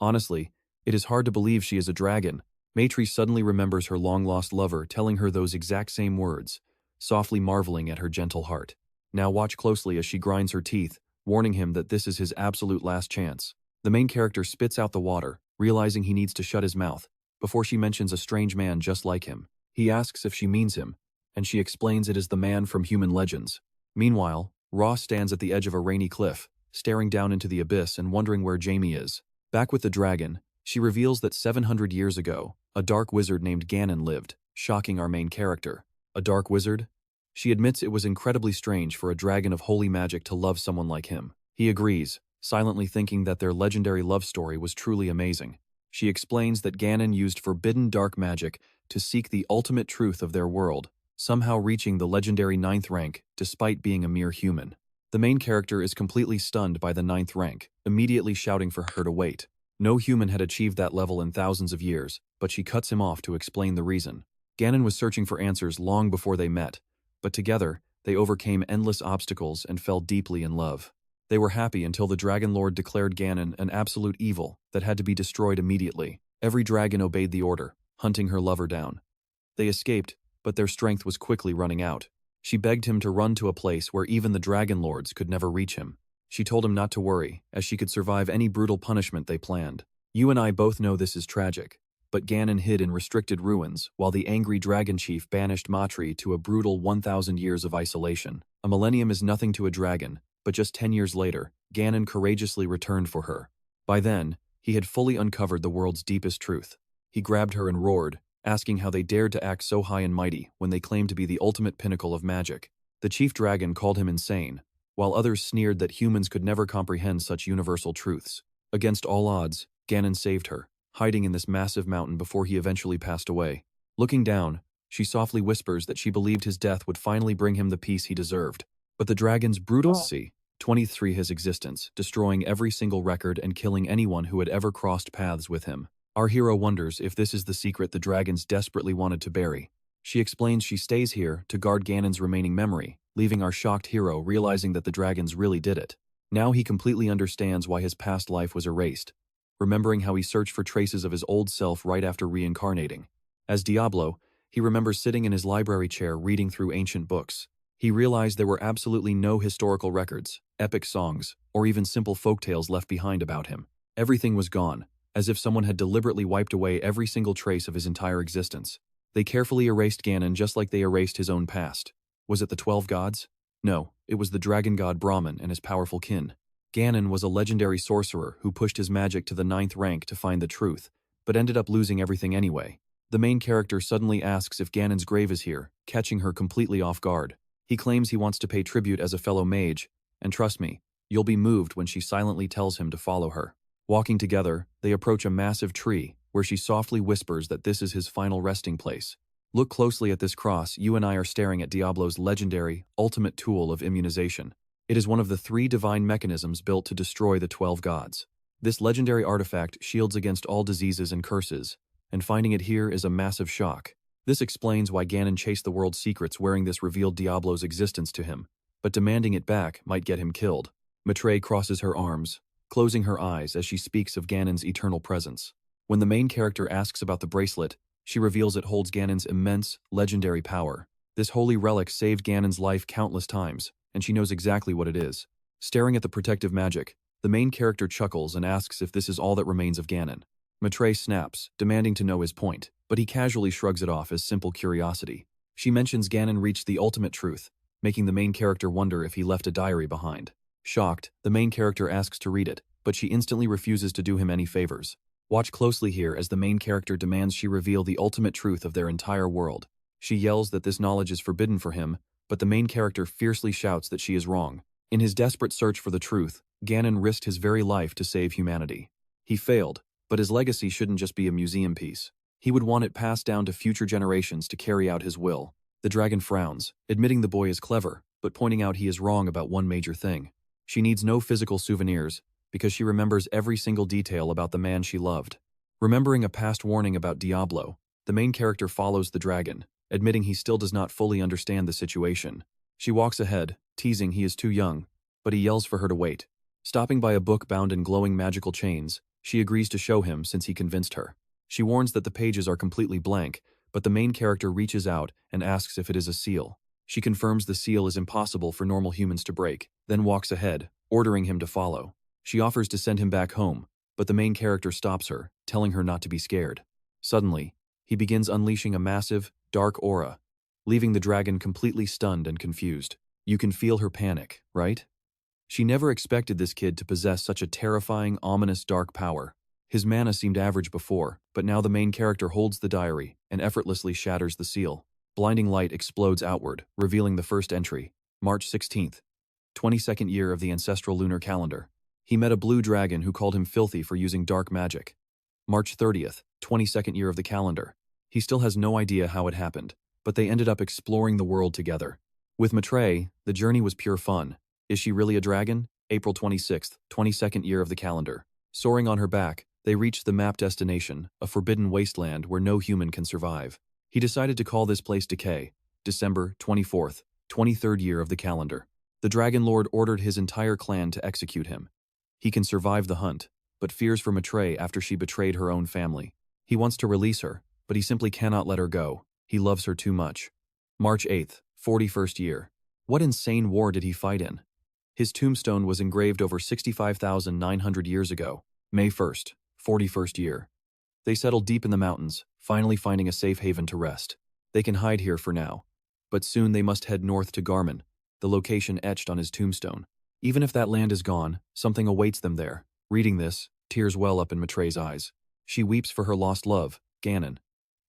Honestly, it is hard to believe she is a dragon. Matri suddenly remembers her long-lost lover telling her those exact same words, softly marveling at her gentle heart. Now watch closely as she grinds her teeth, warning him that this is his absolute last chance. The main character spits out the water, realizing he needs to shut his mouth, before she mentions a strange man just like him. He asks if she means him, and she explains it is the man from human legends. Meanwhile, Ross stands at the edge of a rainy cliff, staring down into the abyss and wondering where Jamie is. Back with the dragon, she reveals that 700 years ago, a dark wizard named Ganon lived, shocking our main character. A dark wizard? She admits it was incredibly strange for a dragon of holy magic to love someone like him. He agrees, silently thinking that their legendary love story was truly amazing. She explains that Ganon used forbidden dark magic to seek the ultimate truth of their world, somehow reaching the legendary 9th rank despite being a mere human. The main character is completely stunned by the 9th rank, immediately shouting for her to wait. No human had achieved that level in thousands of years, but she cuts him off to explain the reason. Ganon was searching for answers long before they met, but together, they overcame endless obstacles and fell deeply in love. They were happy until the Dragon Lord declared Ganon an absolute evil that had to be destroyed immediately. Every dragon obeyed the order, hunting her lover down. They escaped, but their strength was quickly running out. She begged him to run to a place where even the Dragon Lords could never reach him. She told him not to worry, as she could survive any brutal punishment they planned. You and I both know this is tragic, but Ganon hid in restricted ruins while the angry dragon chief banished Matri to a brutal 1,000 years of isolation. A millennium is nothing to a dragon, but just 10 years later, Ganon courageously returned for her. By then, he had fully uncovered the world's deepest truth. He grabbed her and roared, asking how they dared to act so high and mighty when they claimed to be the ultimate pinnacle of magic. The chief dragon called him insane, while others sneered that humans could never comprehend such universal truths. Against all odds, Ganon saved her, hiding in this massive mountain before he eventually passed away. Looking down, she softly whispers that she believed his death would finally bring him the peace he deserved. But the dragon's brutality 23 his existence, destroying every single record and killing anyone who had ever crossed paths with him. Our hero wonders if this is the secret the dragons desperately wanted to bury. She explains she stays here to guard Ganon's remaining memory, leaving our shocked hero realizing that the dragons really did it. Now he completely understands why his past life was erased, remembering how he searched for traces of his old self right after reincarnating. As Diablo, he remembers sitting in his library chair reading through ancient books. He realized there were absolutely no historical records, epic songs, or even simple folktales left behind about him. Everything was gone, as if someone had deliberately wiped away every single trace of his entire existence. They carefully erased Ganon just like they erased his own past. Was it the 12 gods? No, it was the dragon god Brahman and his powerful kin. Ganon was a legendary sorcerer who pushed his magic to the 9th rank to find the truth, but ended up losing everything anyway. The main character suddenly asks if Ganon's grave is here, catching her completely off guard. He claims he wants to pay tribute as a fellow mage, and trust me, you'll be moved when she silently tells him to follow her. Walking together, they approach a massive tree, where she softly whispers that this is his final resting place. Look closely at this cross. You and I are staring at Diablo's legendary, ultimate tool of immunization. It is one of the 3 divine mechanisms built to destroy the 12 gods. This legendary artifact shields against all diseases and curses, and finding it here is a massive shock. This explains why Ganon chased the world's secrets wearing this revealed Diablo's existence to him, but demanding it back might get him killed. Matre crosses her arms, closing her eyes as she speaks of Ganon's eternal presence. When the main character asks about the bracelet, she reveals it holds Ganon's immense, legendary power. This holy relic saved Ganon's life countless times, and she knows exactly what it is. Staring at the protective magic, the main character chuckles and asks if this is all that remains of Ganon. Matre snaps, demanding to know his point, but he casually shrugs it off as simple curiosity. She mentions Ganon reached the ultimate truth, making the main character wonder if he left a diary behind. Shocked, the main character asks to read it, but she instantly refuses to do him any favors. Watch closely here as the main character demands she reveal the ultimate truth of their entire world. She yells that this knowledge is forbidden for him, but the main character fiercely shouts that she is wrong. In his desperate search for the truth, Ganon risked his very life to save humanity. He failed, but his legacy shouldn't just be a museum piece. He would want it passed down to future generations to carry out his will. The dragon frowns, admitting the boy is clever, but pointing out he is wrong about one major thing. She needs no physical souvenirs, because she remembers every single detail about the man she loved. Remembering a past warning about Diablo, the main character follows the dragon, admitting he still does not fully understand the situation. She walks ahead, teasing he is too young, but he yells for her to wait. Stopping by a book bound in glowing magical chains, she agrees to show him since he convinced her. She warns that the pages are completely blank, but the main character reaches out and asks if it is a seal. She confirms the seal is impossible for normal humans to break, then walks ahead, ordering him to follow. She offers to send him back home, but the main character stops her, telling her not to be scared. Suddenly, he begins unleashing a massive, dark aura, leaving the dragon completely stunned and confused. You can feel her panic, right? She never expected this kid to possess such a terrifying, ominous dark power. His mana seemed average before, but now the main character holds the diary and effortlessly shatters the seal. Blinding light explodes outward, revealing the first entry, March 16th, 22nd year of the ancestral lunar calendar. He met a blue dragon who called him filthy for using dark magic. March 30th, 22nd year of the calendar. He still has no idea how it happened, but they ended up exploring the world together. With Matre, the journey was pure fun. Is she really a dragon? April 26th, 22nd year of the calendar. Soaring on her back, they reached the map destination, a forbidden wasteland where no human can survive. He decided to call this place Decay, December 24th, 23rd year of the calendar. The Dragon Lord ordered his entire clan to execute him. He can survive the hunt, but fears for Matre after she betrayed her own family. He wants to release her, but he simply cannot let her go. He loves her too much. March 8th, 41st year. What insane war did he fight in? His tombstone was engraved over 65,900 years ago, May 1st, 41st year. They settled deep in the mountains, finally finding a safe haven to rest. They can hide here for now, but soon they must head north to Garmin, the location etched on his tombstone. Even if that land is gone, something awaits them there. Reading this, tears well up in Matre's eyes. She weeps for her lost love, Ganon,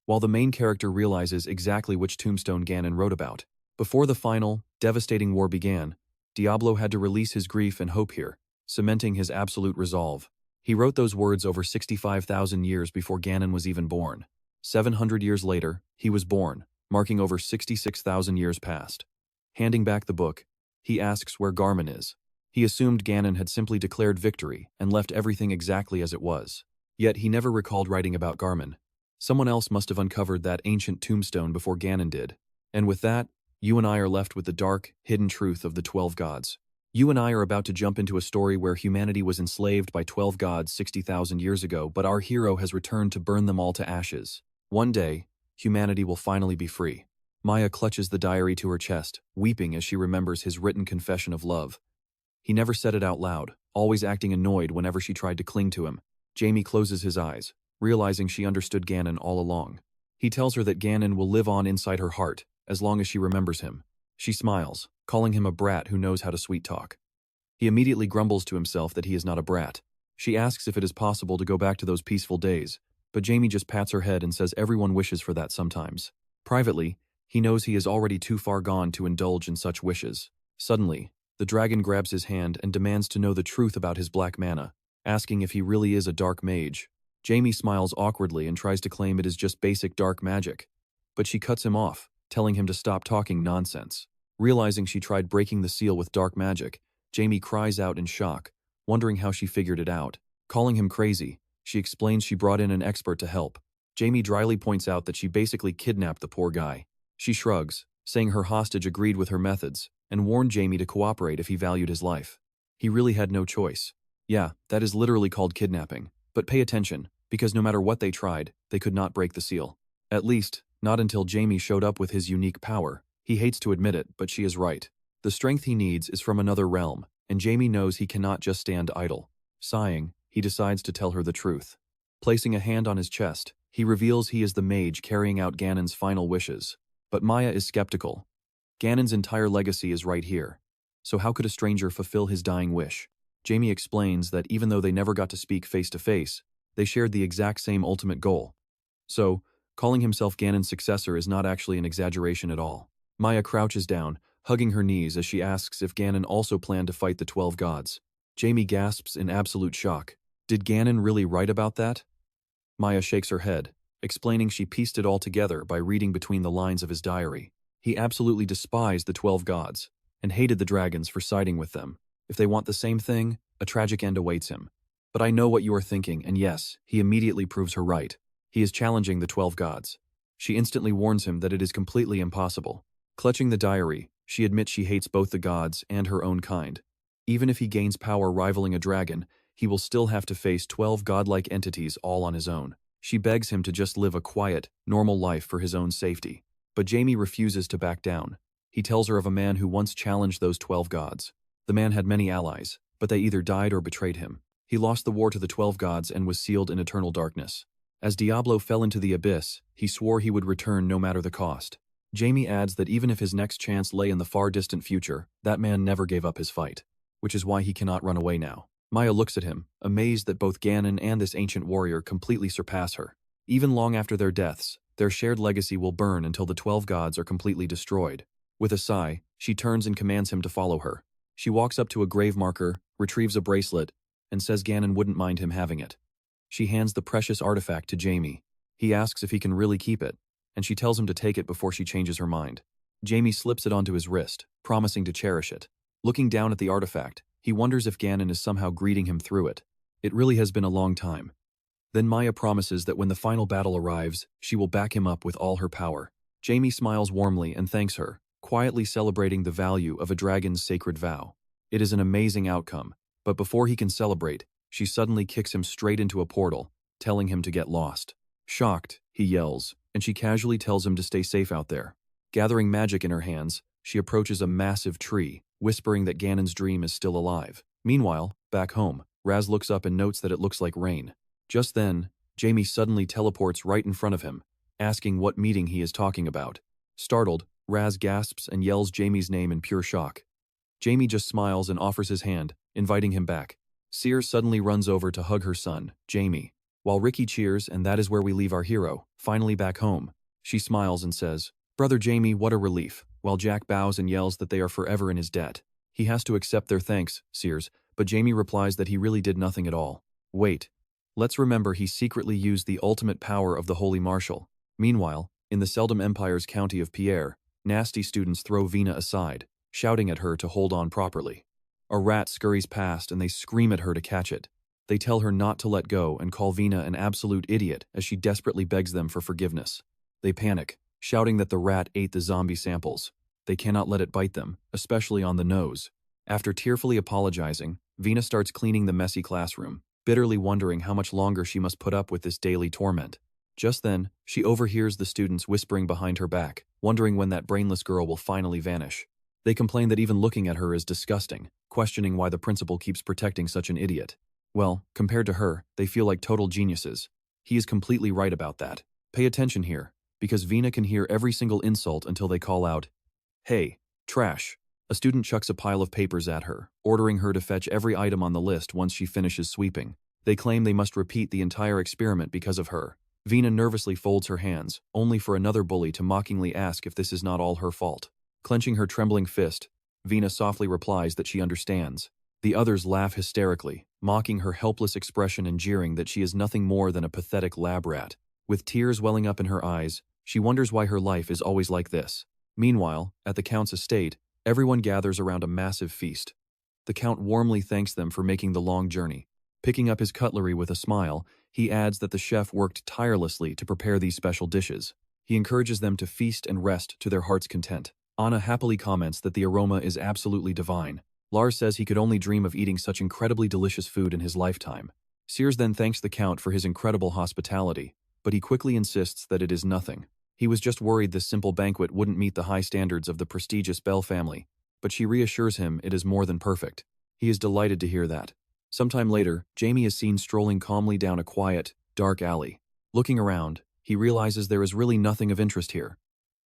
while the main character realizes exactly which tombstone Ganon wrote about. Before the final, devastating war began, Diablo had to release his grief and hope here, cementing his absolute resolve. He wrote those words over 65,000 years before Ganon was even born. 700 years later, he was born, marking over 66,000 years past. Handing back the book, he asks where Garmin is. He assumed Ganon had simply declared victory and left everything exactly as it was. Yet he never recalled writing about Garmin. Someone else must have uncovered that ancient tombstone before Ganon did. And with that, you and I are left with the dark, hidden truth of the 12 gods. You and I are about to jump into a story where humanity was enslaved by 12 gods 60,000 years ago, but our hero has returned to burn them all to ashes. One day, humanity will finally be free. Maya clutches the diary to her chest, weeping as she remembers his written confession of love. He never said it out loud, always acting annoyed whenever she tried to cling to him. Jamie closes his eyes, realizing she understood Ganon all along. He tells her that Ganon will live on inside her heart, as long as she remembers him. She smiles, calling him a brat who knows how to sweet talk. He immediately grumbles to himself that he is not a brat. She asks if it is possible to go back to those peaceful days, but Jamie just pats her head and says everyone wishes for that sometimes. Privately, he knows he is already too far gone to indulge in such wishes. Suddenly, the dragon grabs his hand and demands to know the truth about his black mana, asking if he really is a dark mage. Jamie smiles awkwardly and tries to claim it is just basic dark magic. But she cuts him off, telling him to stop talking nonsense. Realizing she tried breaking the seal with dark magic, Jamie cries out in shock, wondering how she figured it out. Calling him crazy, she explains she brought in an expert to help. Jamie dryly points out that she basically kidnapped the poor guy. She shrugs, saying her hostage agreed with her methods, and warned Jamie to cooperate if he valued his life. He really had no choice. Yeah, that is literally called kidnapping. But pay attention, because no matter what they tried, they could not break the seal. At least, not until Jamie showed up with his unique power. He hates to admit it, but she is right. The strength he needs is from another realm, and Jamie knows he cannot just stand idle. Sighing, he decides to tell her the truth. Placing a hand on his chest, he reveals he is the mage carrying out Ganon's final wishes. But Maya is skeptical. Ganon's entire legacy is right here. So how could a stranger fulfill his dying wish? Jamie explains that even though they never got to speak face to face, they shared the exact same ultimate goal. So, calling himself Ganon's successor is not actually an exaggeration at all. Maya crouches down, hugging her knees as she asks if Ganon also planned to fight the 12 gods. Jamie gasps in absolute shock. Did Ganon really write about that? Maya shakes her head, explaining she pieced it all together by reading between the lines of his diary. He absolutely despised the 12 gods, and hated the dragons for siding with them. If they want the same thing, a tragic end awaits him. But I know what you are thinking, and yes, he immediately proves her right. He is challenging the 12 gods. She instantly warns him that it is completely impossible. Clutching the diary, she admits she hates both the gods and her own kind. Even if he gains power rivaling a dragon, he will still have to face 12 godlike entities all on his own. She begs him to just live a quiet, normal life for his own safety. But Jamie refuses to back down. He tells her of a man who once challenged those 12 gods. The man had many allies, but they either died or betrayed him. He lost the war to the 12 gods and was sealed in eternal darkness. As Diablo fell into the abyss, he swore he would return no matter the cost. Jamie adds that even if his next chance lay in the far distant future, that man never gave up his fight, which is why he cannot run away now. Maya looks at him, amazed that both Ganon and this ancient warrior completely surpass her. Even long after their deaths, their shared legacy will burn until the 12 gods are completely destroyed. With a sigh, she turns and commands him to follow her. She walks up to a grave marker, retrieves a bracelet, and says Ganon wouldn't mind him having it. She hands the precious artifact to Jamie. He asks if he can really keep it, and she tells him to take it before she changes her mind. Jamie slips it onto his wrist, promising to cherish it. Looking down at the artifact, he wonders if Ganon is somehow greeting him through it. It really has been a long time. Then Maya promises that when the final battle arrives, she will back him up with all her power. Jamie smiles warmly and thanks her, quietly celebrating the value of a dragon's sacred vow. It is an amazing outcome, but before he can celebrate, she suddenly kicks him straight into a portal, telling him to get lost. Shocked, he yells, and she casually tells him to stay safe out there. Gathering magic in her hands, she approaches a massive tree, whispering that Ganon's dream is still alive. Meanwhile, back home, Raz looks up and notes that it looks like rain. Just then, Jamie suddenly teleports right in front of him, asking what meeting he is talking about. Startled, Raz gasps and yells Jamie's name in pure shock. Jamie just smiles and offers his hand, inviting him back. Seer suddenly runs over to hug her son, Jamie. While Ricky cheers, and that is where we leave our hero, finally back home. She smiles and says, "Brother Jamie, what a relief," while Jack bows and yells that they are forever in his debt. He has to accept their thanks, Seers, but Jamie replies that he really did nothing at all. Wait. Let's remember he secretly used the ultimate power of the Holy Marshal. Meanwhile, in the Seldom Empire's county of Pierre, nasty students throw Vina aside, shouting at her to hold on properly. A rat scurries past and they scream at her to catch it. They tell her not to let go and call Vina an absolute idiot as she desperately begs them for forgiveness. They panic, shouting that the rat ate the zombie samples. They cannot let it bite them, especially on the nose. After tearfully apologizing, Vina starts cleaning the messy classroom, bitterly wondering how much longer she must put up with this daily torment. Just then, she overhears the students whispering behind her back, wondering when that brainless girl will finally vanish. They complain that even looking at her is disgusting, questioning why the principal keeps protecting such an idiot. Well, compared to her, they feel like total geniuses. He is completely right about that. Pay attention here, because Vina can hear every single insult until they call out, "Hey, trash." A student chucks a pile of papers at her, ordering her to fetch every item on the list once she finishes sweeping. They claim they must repeat the entire experiment because of her. Vina nervously folds her hands, only for another bully to mockingly ask if this is not all her fault. Clenching her trembling fist, Vina softly replies that she understands. The others laugh hysterically, mocking her helpless expression and jeering that she is nothing more than a pathetic lab rat. With tears welling up in her eyes, she wonders why her life is always like this. Meanwhile, at the Count's estate, everyone gathers around a massive feast. The Count warmly thanks them for making the long journey. Picking up his cutlery with a smile, he adds that the chef worked tirelessly to prepare these special dishes. He encourages them to feast and rest to their heart's content. Anna happily comments that the aroma is absolutely divine. Lars says he could only dream of eating such incredibly delicious food in his lifetime. Sears then thanks the Count for his incredible hospitality, but he quickly insists that it is nothing. He was just worried this simple banquet wouldn't meet the high standards of the prestigious Bell family, but she reassures him it is more than perfect. He is delighted to hear that. Sometime later, Jamie is seen strolling calmly down a quiet, dark alley. Looking around, he realizes there is really nothing of interest here.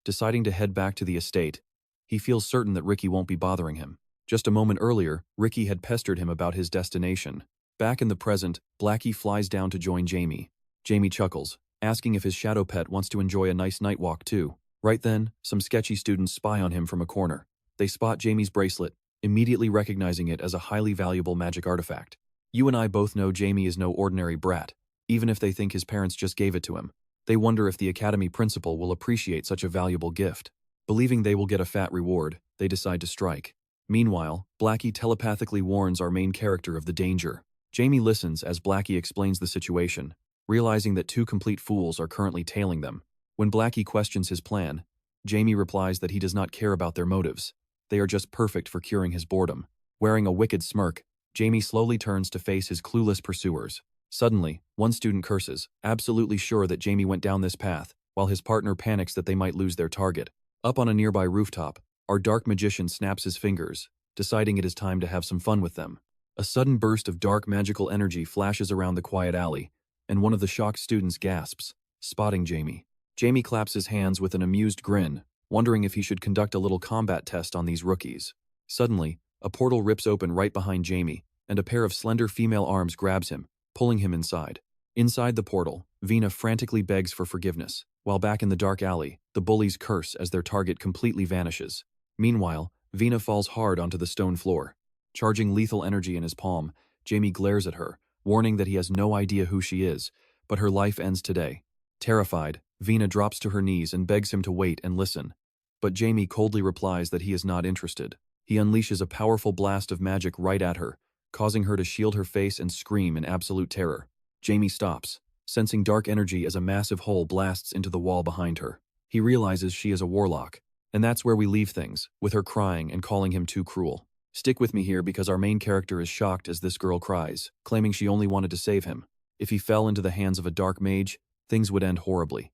Deciding to head back to the estate, he feels certain that Ricky won't be bothering him. Just a moment earlier, Ricky had pestered him about his destination. Back in the present, Blackie flies down to join Jamie. Jamie chuckles, asking if his shadow pet wants to enjoy a nice night walk too. Right then, some sketchy students spy on him from a corner. They spot Jamie's bracelet, immediately recognizing it as a highly valuable magic artifact. You and I both know Jamie is no ordinary brat, even if they think his parents just gave it to him. They wonder if the academy principal will appreciate such a valuable gift. Believing they will get a fat reward, they decide to strike. Meanwhile, Blackie telepathically warns our main character of the danger. Jamie listens as Blackie explains the situation, realizing that two complete fools are currently tailing them. When Blackie questions his plan, Jamie replies that he does not care about their motives. They are just perfect for curing his boredom. Wearing a wicked smirk, Jamie slowly turns to face his clueless pursuers. Suddenly, one student curses, absolutely sure that Jamie went down this path, while his partner panics that they might lose their target. Up on a nearby rooftop, our dark magician snaps his fingers, deciding it is time to have some fun with them. A sudden burst of dark magical energy flashes around the quiet alley, and one of the shocked students gasps, spotting Jamie. Jamie claps his hands with an amused grin, wondering if he should conduct a little combat test on these rookies. Suddenly, a portal rips open right behind Jamie, and a pair of slender female arms grabs him, pulling him inside. Inside the portal, Vina frantically begs for forgiveness, while back in the dark alley, the bullies curse as their target completely vanishes. Meanwhile, Vina falls hard onto the stone floor. Charging lethal energy in his palm, Jamie glares at her, warning that he has no idea who she is, but her life ends today. Terrified, Vina drops to her knees and begs him to wait and listen. But Jamie coldly replies that he is not interested. He unleashes a powerful blast of magic right at her, causing her to shield her face and scream in absolute terror. Jamie stops, sensing dark energy as a massive hole blasts into the wall behind her. He realizes she is a warlock, and that's where we leave things, with her crying and calling him too cruel. Stick with me here because our main character is shocked as this girl cries, claiming she only wanted to save him. If he fell into the hands of a dark mage, things would end horribly.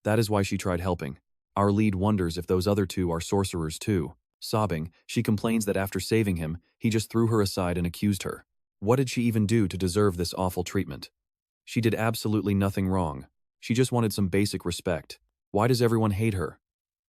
That is why she tried helping. Our lead wonders if those other two are sorcerers too. Sobbing, she complains that after saving him, he just threw her aside and accused her. What did she even do to deserve this awful treatment? She did absolutely nothing wrong. She just wanted some basic respect. Why does everyone hate her?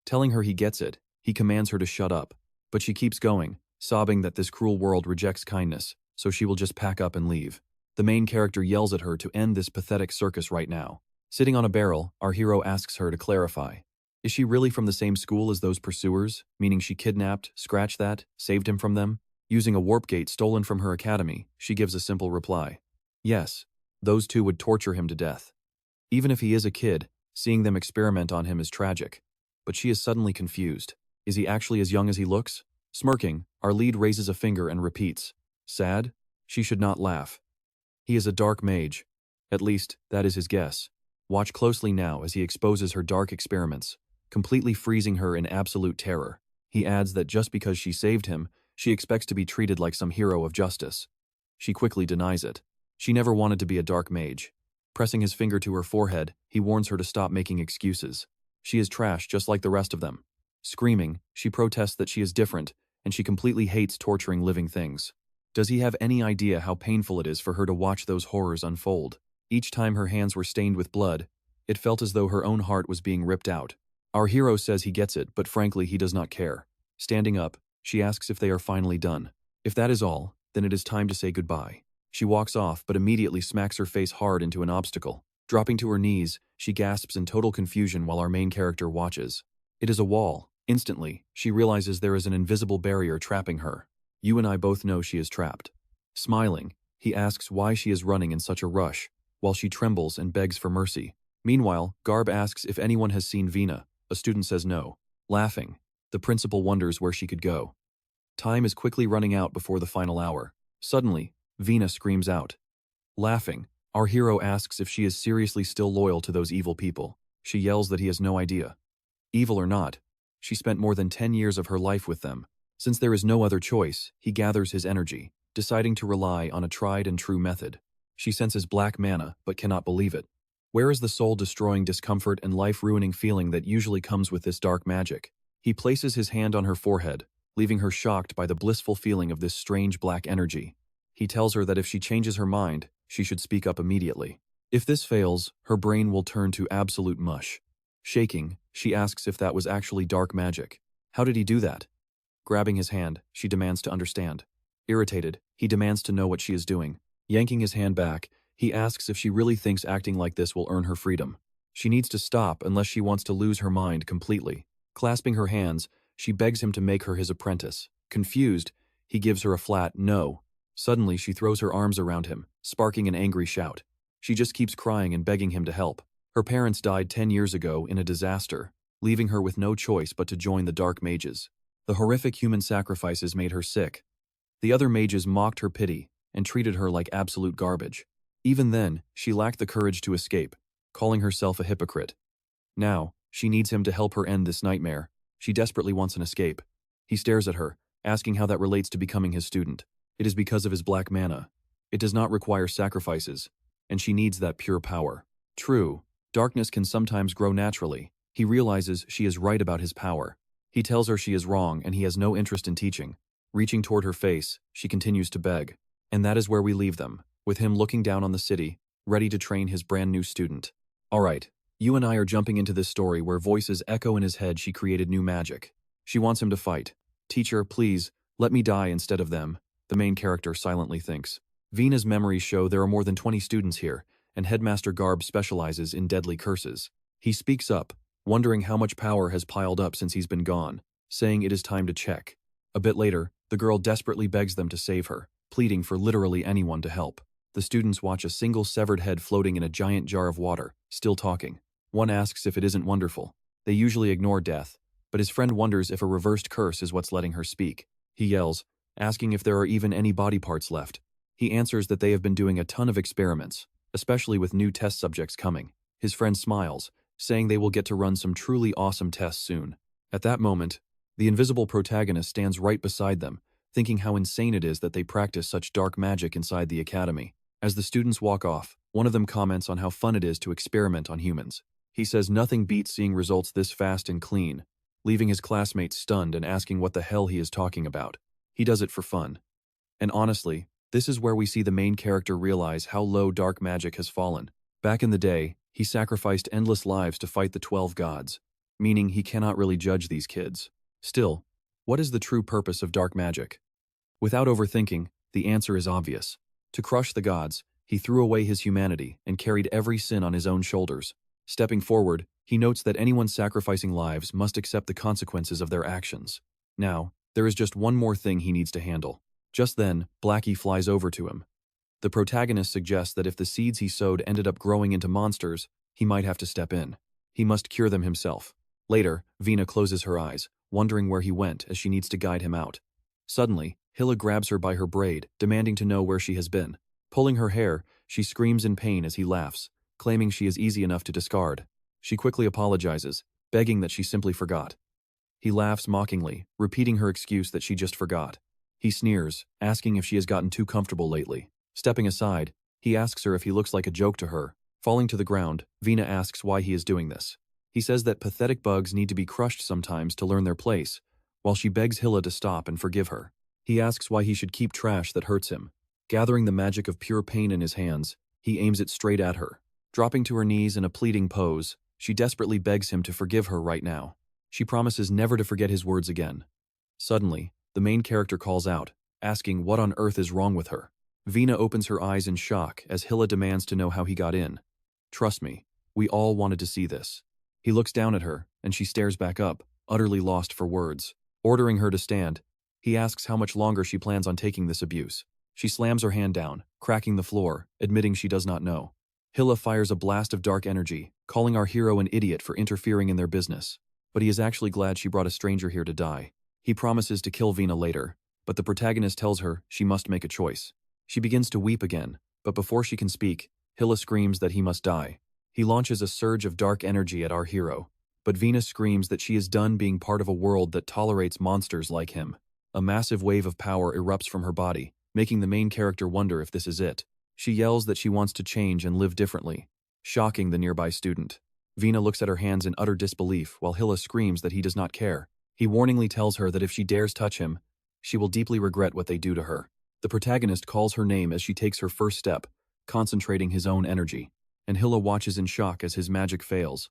Telling her he gets it, he commands her to shut up. But she keeps going, sobbing that this cruel world rejects kindness, so she will just pack up and leave. The main character yells at her to end this pathetic circus right now. Sitting on a barrel, our hero asks her to clarify. Is she really from the same school as those pursuers, meaning she kidnapped, scratch that, saved him from them? Using a warp gate stolen from her academy, she gives a simple reply. Yes, those two would torture him to death. Even if he is a kid, seeing them experiment on him is tragic. But she is suddenly confused. Is he actually as young as he looks? Smirking, our lead raises a finger and repeats. Sad? She should not laugh. He is a dark mage. At least, that is his guess. Watch closely now as he exposes her dark experiments, completely freezing her in absolute terror. He adds that just because she saved him, she expects to be treated like some hero of justice. She quickly denies it. She never wanted to be a dark mage. Pressing his finger to her forehead, he warns her to stop making excuses. She is trash just like the rest of them. Screaming, she protests that she is different, and she completely hates torturing living things. Does he have any idea how painful it is for her to watch those horrors unfold? Each time her hands were stained with blood, it felt as though her own heart was being ripped out. Our hero says he gets it, but frankly he does not care. Standing up, she asks if they are finally done. If that is all, then it is time to say goodbye. She walks off but immediately smacks her face hard into an obstacle. Dropping to her knees, she gasps in total confusion while our main character watches. It is a wall. Instantly, she realizes there is an invisible barrier trapping her. You and I both know she is trapped. Smiling, He asks why she is running in such a rush, while she trembles and begs for mercy. Meanwhile, Garb asks if anyone has seen Vina. A student says no. Laughing, the principal wonders where she could go. Time is quickly running out before the final hour. Suddenly, Vina screams out. Laughing, our hero asks if she is seriously still loyal to those evil people. She yells that he has no idea. Evil or not, she spent more than 10 years of her life with them. Since there is no other choice, he gathers his energy, deciding to rely on a tried and true method. She senses black mana, but cannot believe it. Where is the soul-destroying discomfort and life-ruining feeling that usually comes with this dark magic? He places his hand on her forehead, leaving her shocked by the blissful feeling of this strange black energy. He tells her that if she changes her mind, she should speak up immediately. If this fails, her brain will turn to absolute mush. Shaking, she asks if that was actually dark magic. How did he do that? Grabbing his hand, she demands to understand. Irritated, he demands to know what she is doing. Yanking his hand back, he asks if she really thinks acting like this will earn her freedom. She needs to stop unless she wants to lose her mind completely. Clasping her hands, she begs him to make her his apprentice. Confused, he gives her a flat no. Suddenly, she throws her arms around him, sparking an angry shout. She just keeps crying and begging him to help. Her parents died 10 years ago in a disaster, leaving her with no choice but to join the Dark Mages. The horrific human sacrifices made her sick. The other mages mocked her pity and treated her like absolute garbage. Even then, she lacked the courage to escape, calling herself a hypocrite. Now, she needs him to help her end this nightmare. She desperately wants an escape. He stares at her, asking how that relates to becoming his student. It is because of his black mana. It does not require sacrifices, and she needs that pure power. True, darkness can sometimes grow naturally. He realizes she is right about his power. He tells her she is wrong and he has no interest in teaching. Reaching toward her face, she continues to beg. And that is where we leave them, with him looking down on the city, ready to train his brand new student. Alright, you and I are jumping into this story where voices echo in his head. She created new magic. She wants him to fight. Teacher, please, let me die instead of them, the main character silently thinks. Vina's memories show there are more than 20 students here, and Headmaster Garb specializes in deadly curses. He speaks up, wondering how much power has piled up since he's been gone, saying it is time to check. A bit later, the girl desperately begs them to save her, pleading for literally anyone to help. The students watch a single severed head floating in a giant jar of water, still talking. One asks if it isn't wonderful. They usually ignore death, but his friend wonders if a reversed curse is what's letting her speak. He yells, asking if there are even any body parts left. He answers that they have been doing a ton of experiments, especially with new test subjects coming. His friend smiles, saying they will get to run some truly awesome tests soon. At that moment, the invisible protagonist stands right beside them, thinking how insane it is that they practice such dark magic inside the academy. As the students walk off, one of them comments on how fun it is to experiment on humans. He says nothing beats seeing results this fast and clean, leaving his classmates stunned and asking what the hell he is talking about. He does it for fun. And honestly, this is where we see the main character realize how low dark magic has fallen. Back in the day, he sacrificed endless lives to fight the 12 gods, meaning he cannot really judge these kids. Still, what is the true purpose of dark magic? Without overthinking, the answer is obvious. To crush the gods, he threw away his humanity and carried every sin on his own shoulders. Stepping forward, he notes that anyone sacrificing lives must accept the consequences of their actions. Now, there is just one more thing he needs to handle. Just then, Blackie flies over to him. The protagonist suggests that if the seeds he sowed ended up growing into monsters, he might have to step in. He must cure them himself. Later, Vina closes her eyes, wondering where he went as she needs to guide him out. Suddenly, Hilla grabs her by her braid, demanding to know where she has been. Pulling her hair, she screams in pain as he laughs, claiming she is easy enough to discard. She quickly apologizes, begging that she simply forgot. He laughs mockingly, repeating her excuse that she just forgot. He sneers, asking if she has gotten too comfortable lately. Stepping aside, he asks her if he looks like a joke to her. Falling to the ground, Vina asks why he is doing this. He says that pathetic bugs need to be crushed sometimes to learn their place, while she begs Hilla to stop and forgive her. He asks why he should keep trash that hurts him. Gathering the magic of pure pain in his hands, he aims it straight at her. Dropping to her knees in a pleading pose, she desperately begs him to forgive her right now. She promises never to forget his words again. Suddenly, the main character calls out, asking what on earth is wrong with her. Vina opens her eyes in shock as Hilla demands to know how he got in. Trust me, we all wanted to see this. He looks down at her, and she stares back up, utterly lost for words. Ordering her to stand, he asks how much longer she plans on taking this abuse. She slams her hand down, cracking the floor, admitting she does not know. Hilla fires a blast of dark energy, calling our hero an idiot for interfering in their business. But he is actually glad she brought a stranger here to die. He promises to kill Vina later, but the protagonist tells her she must make a choice. She begins to weep again, but before she can speak, Hilla screams that he must die. He launches a surge of dark energy at our hero, but Vina screams that she is done being part of a world that tolerates monsters like him. A massive wave of power erupts from her body, making the main character wonder if this is it. She yells that she wants to change and live differently, shocking the nearby student. Vina looks at her hands in utter disbelief while Hilla screams that he does not care. He warningly tells her that if she dares touch him, she will deeply regret what they do to her. The protagonist calls her name as she takes her first step, concentrating his own energy, and Hilla watches in shock as his magic fails.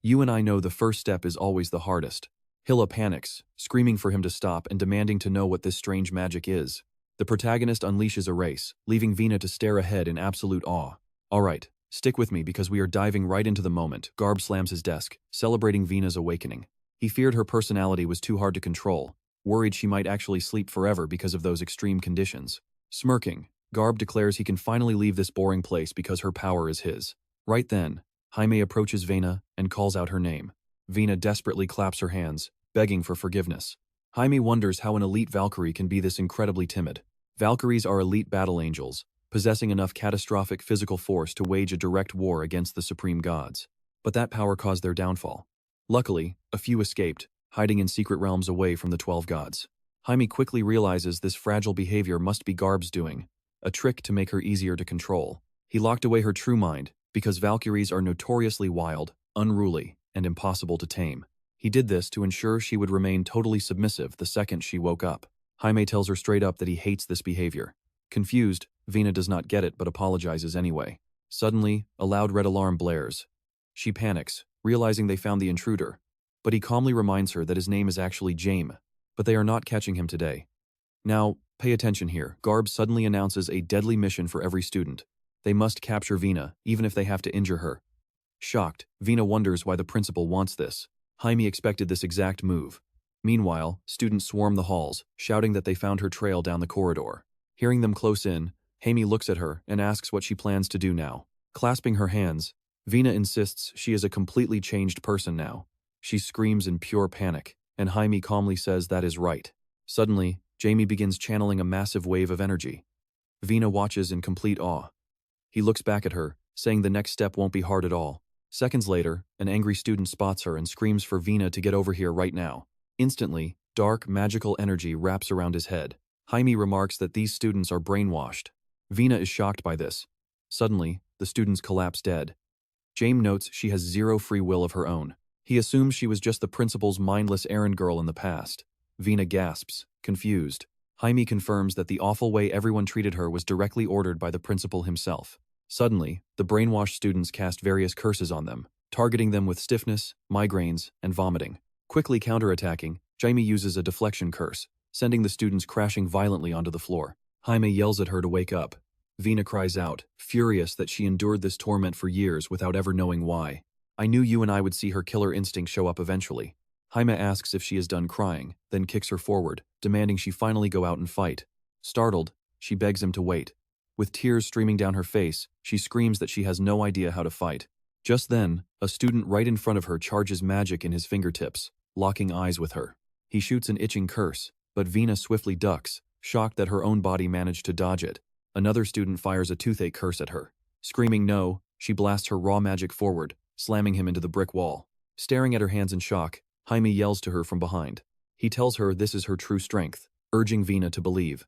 You and I know the first step is always the hardest. Hilla panics, screaming for him to stop and demanding to know what this strange magic is. The protagonist unleashes a race, leaving Vina to stare ahead in absolute awe. Alright, stick with me because we are diving right into the moment. Garb slams his desk, celebrating Vina's awakening. He feared her personality was too hard to control, worried she might actually sleep forever because of those extreme conditions. Smirking, Garb declares he can finally leave this boring place because her power is his. Right then, Jaime approaches Vina and calls out her name. Vina desperately claps her hands, begging for forgiveness. Jaime wonders how an elite Valkyrie can be this incredibly timid. Valkyries are elite battle angels, possessing enough catastrophic physical force to wage a direct war against the supreme gods. But that power caused their downfall. Luckily, a few escaped, hiding in secret realms away from the 12 gods. Jaime quickly realizes this fragile behavior must be Garb's doing, a trick to make her easier to control. He locked away her true mind, because Valkyries are notoriously wild, unruly, and impossible to tame. He did this to ensure she would remain totally submissive the second she woke up. Jaime tells her straight up that he hates this behavior. Confused, Vina does not get it but apologizes anyway. Suddenly, a loud red alarm blares. She panics, realizing they found the intruder, but he calmly reminds her that his name is actually Jaime, but they are not catching him today. Now, pay attention here. Garb suddenly announces a deadly mission for every student. They must capture Vina, even if they have to injure her. Shocked, Vina wonders why the principal wants this. Jaime expected this exact move. Meanwhile, students swarm the halls, shouting that they found her trail down the corridor. Hearing them close in, Jaime looks at her and asks what she plans to do now. Clasping her hands, Vina insists she is a completely changed person now. She screams in pure panic, and Jaime calmly says that is right. Suddenly, Jaime begins channeling a massive wave of energy. Vina watches in complete awe. He looks back at her, saying the next step won't be hard at all. Seconds later, an angry student spots her and screams for Vina to get over here right now. Instantly, dark, magical energy wraps around his head. Jaime remarks that these students are brainwashed. Vina is shocked by this. Suddenly, the students collapse dead. Jaime notes she has zero free will of her own. He assumes she was just the principal's mindless errand girl in the past. Vina gasps, confused. Jaime confirms that the awful way everyone treated her was directly ordered by the principal himself. Suddenly, the brainwashed students cast various curses on them, targeting them with stiffness, migraines, and vomiting. Quickly counterattacking, Jaime uses a deflection curse, sending the students crashing violently onto the floor. Jaime yells at her to wake up. Vina cries out, furious that she endured this torment for years without ever knowing why. I knew you and I would see her killer instinct show up eventually. Jaime asks if she is done crying, then kicks her forward, demanding she finally go out and fight. Startled, she begs him to wait. With tears streaming down her face, she screams that she has no idea how to fight. Just then, a student right in front of her charges magic in his fingertips, locking eyes with her. He shoots an itching curse, but Vina swiftly ducks, shocked that her own body managed to dodge it. Another student fires a toothache curse at her. Screaming no, she blasts her raw magic forward, slamming him into the brick wall. Staring at her hands in shock, Jaime yells to her from behind. He tells her this is her true strength, urging Vina to believe.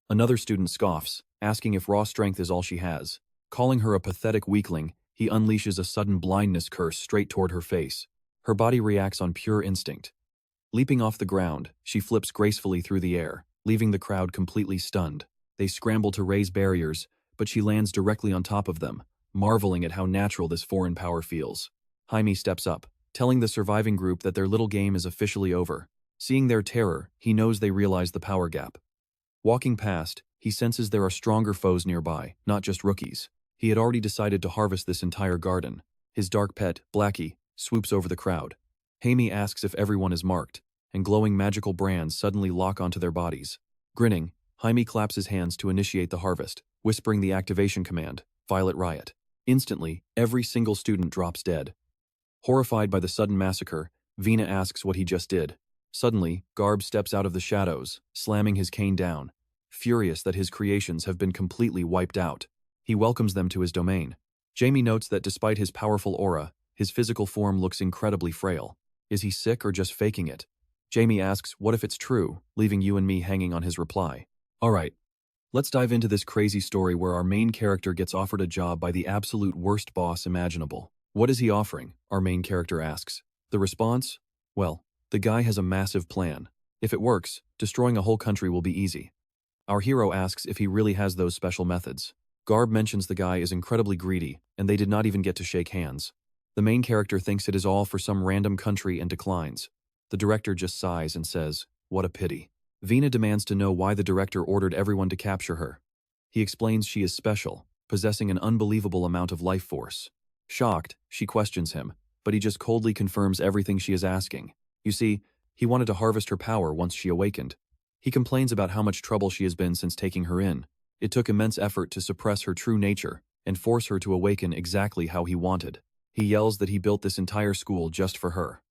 Another student scoffs, asking if raw strength is all she has. Calling her a pathetic weakling, he unleashes a sudden blindness curse straight toward her face. Her body reacts on pure instinct. Leaping off the ground, she flips gracefully through the air, leaving the crowd completely stunned. They scramble to raise barriers, but she lands directly on top of them, marveling at how natural this foreign power feels. Jaime steps up, telling the surviving group that their little game is officially over. Seeing their terror, he knows they realize the power gap. Walking past, he senses there are stronger foes nearby, not just rookies. He had already decided to harvest this entire garden. His dark pet, Blackie, swoops over the crowd. Jaime asks if everyone is marked, and glowing magical brands suddenly lock onto their bodies. Grinning, Jaime claps his hands to initiate the harvest, whispering the activation command, Violet Riot. Instantly, every single student drops dead. Horrified by the sudden massacre, Vina asks what he just did. Suddenly, Garb steps out of the shadows, slamming his cane down, furious that his creations have been completely wiped out. He welcomes them to his domain. Jamie notes that despite his powerful aura, his physical form looks incredibly frail. Is he sick or just faking it? Jamie asks, what if it's true, leaving you and me hanging on his reply. Alright, let's dive into this crazy story where our main character gets offered a job by the absolute worst boss imaginable. What is he offering? Our main character asks. The response? Well, the guy has a massive plan. If it works, destroying a whole country will be easy. Our hero asks if he really has those special methods. Garb mentions the guy is incredibly greedy, and they did not even get to shake hands. The main character thinks it is all for some random country and declines. The director just sighs and says, what a pity. Vina demands to know why the director ordered everyone to capture her. He explains she is special, possessing an unbelievable amount of life force. Shocked, she questions him, but he just coldly confirms everything she is asking. You see, he wanted to harvest her power once she awakened. He complains about how much trouble she has been since taking her in. It took immense effort to suppress her true nature and force her to awaken exactly how he wanted. He yells that he built this entire school just for her.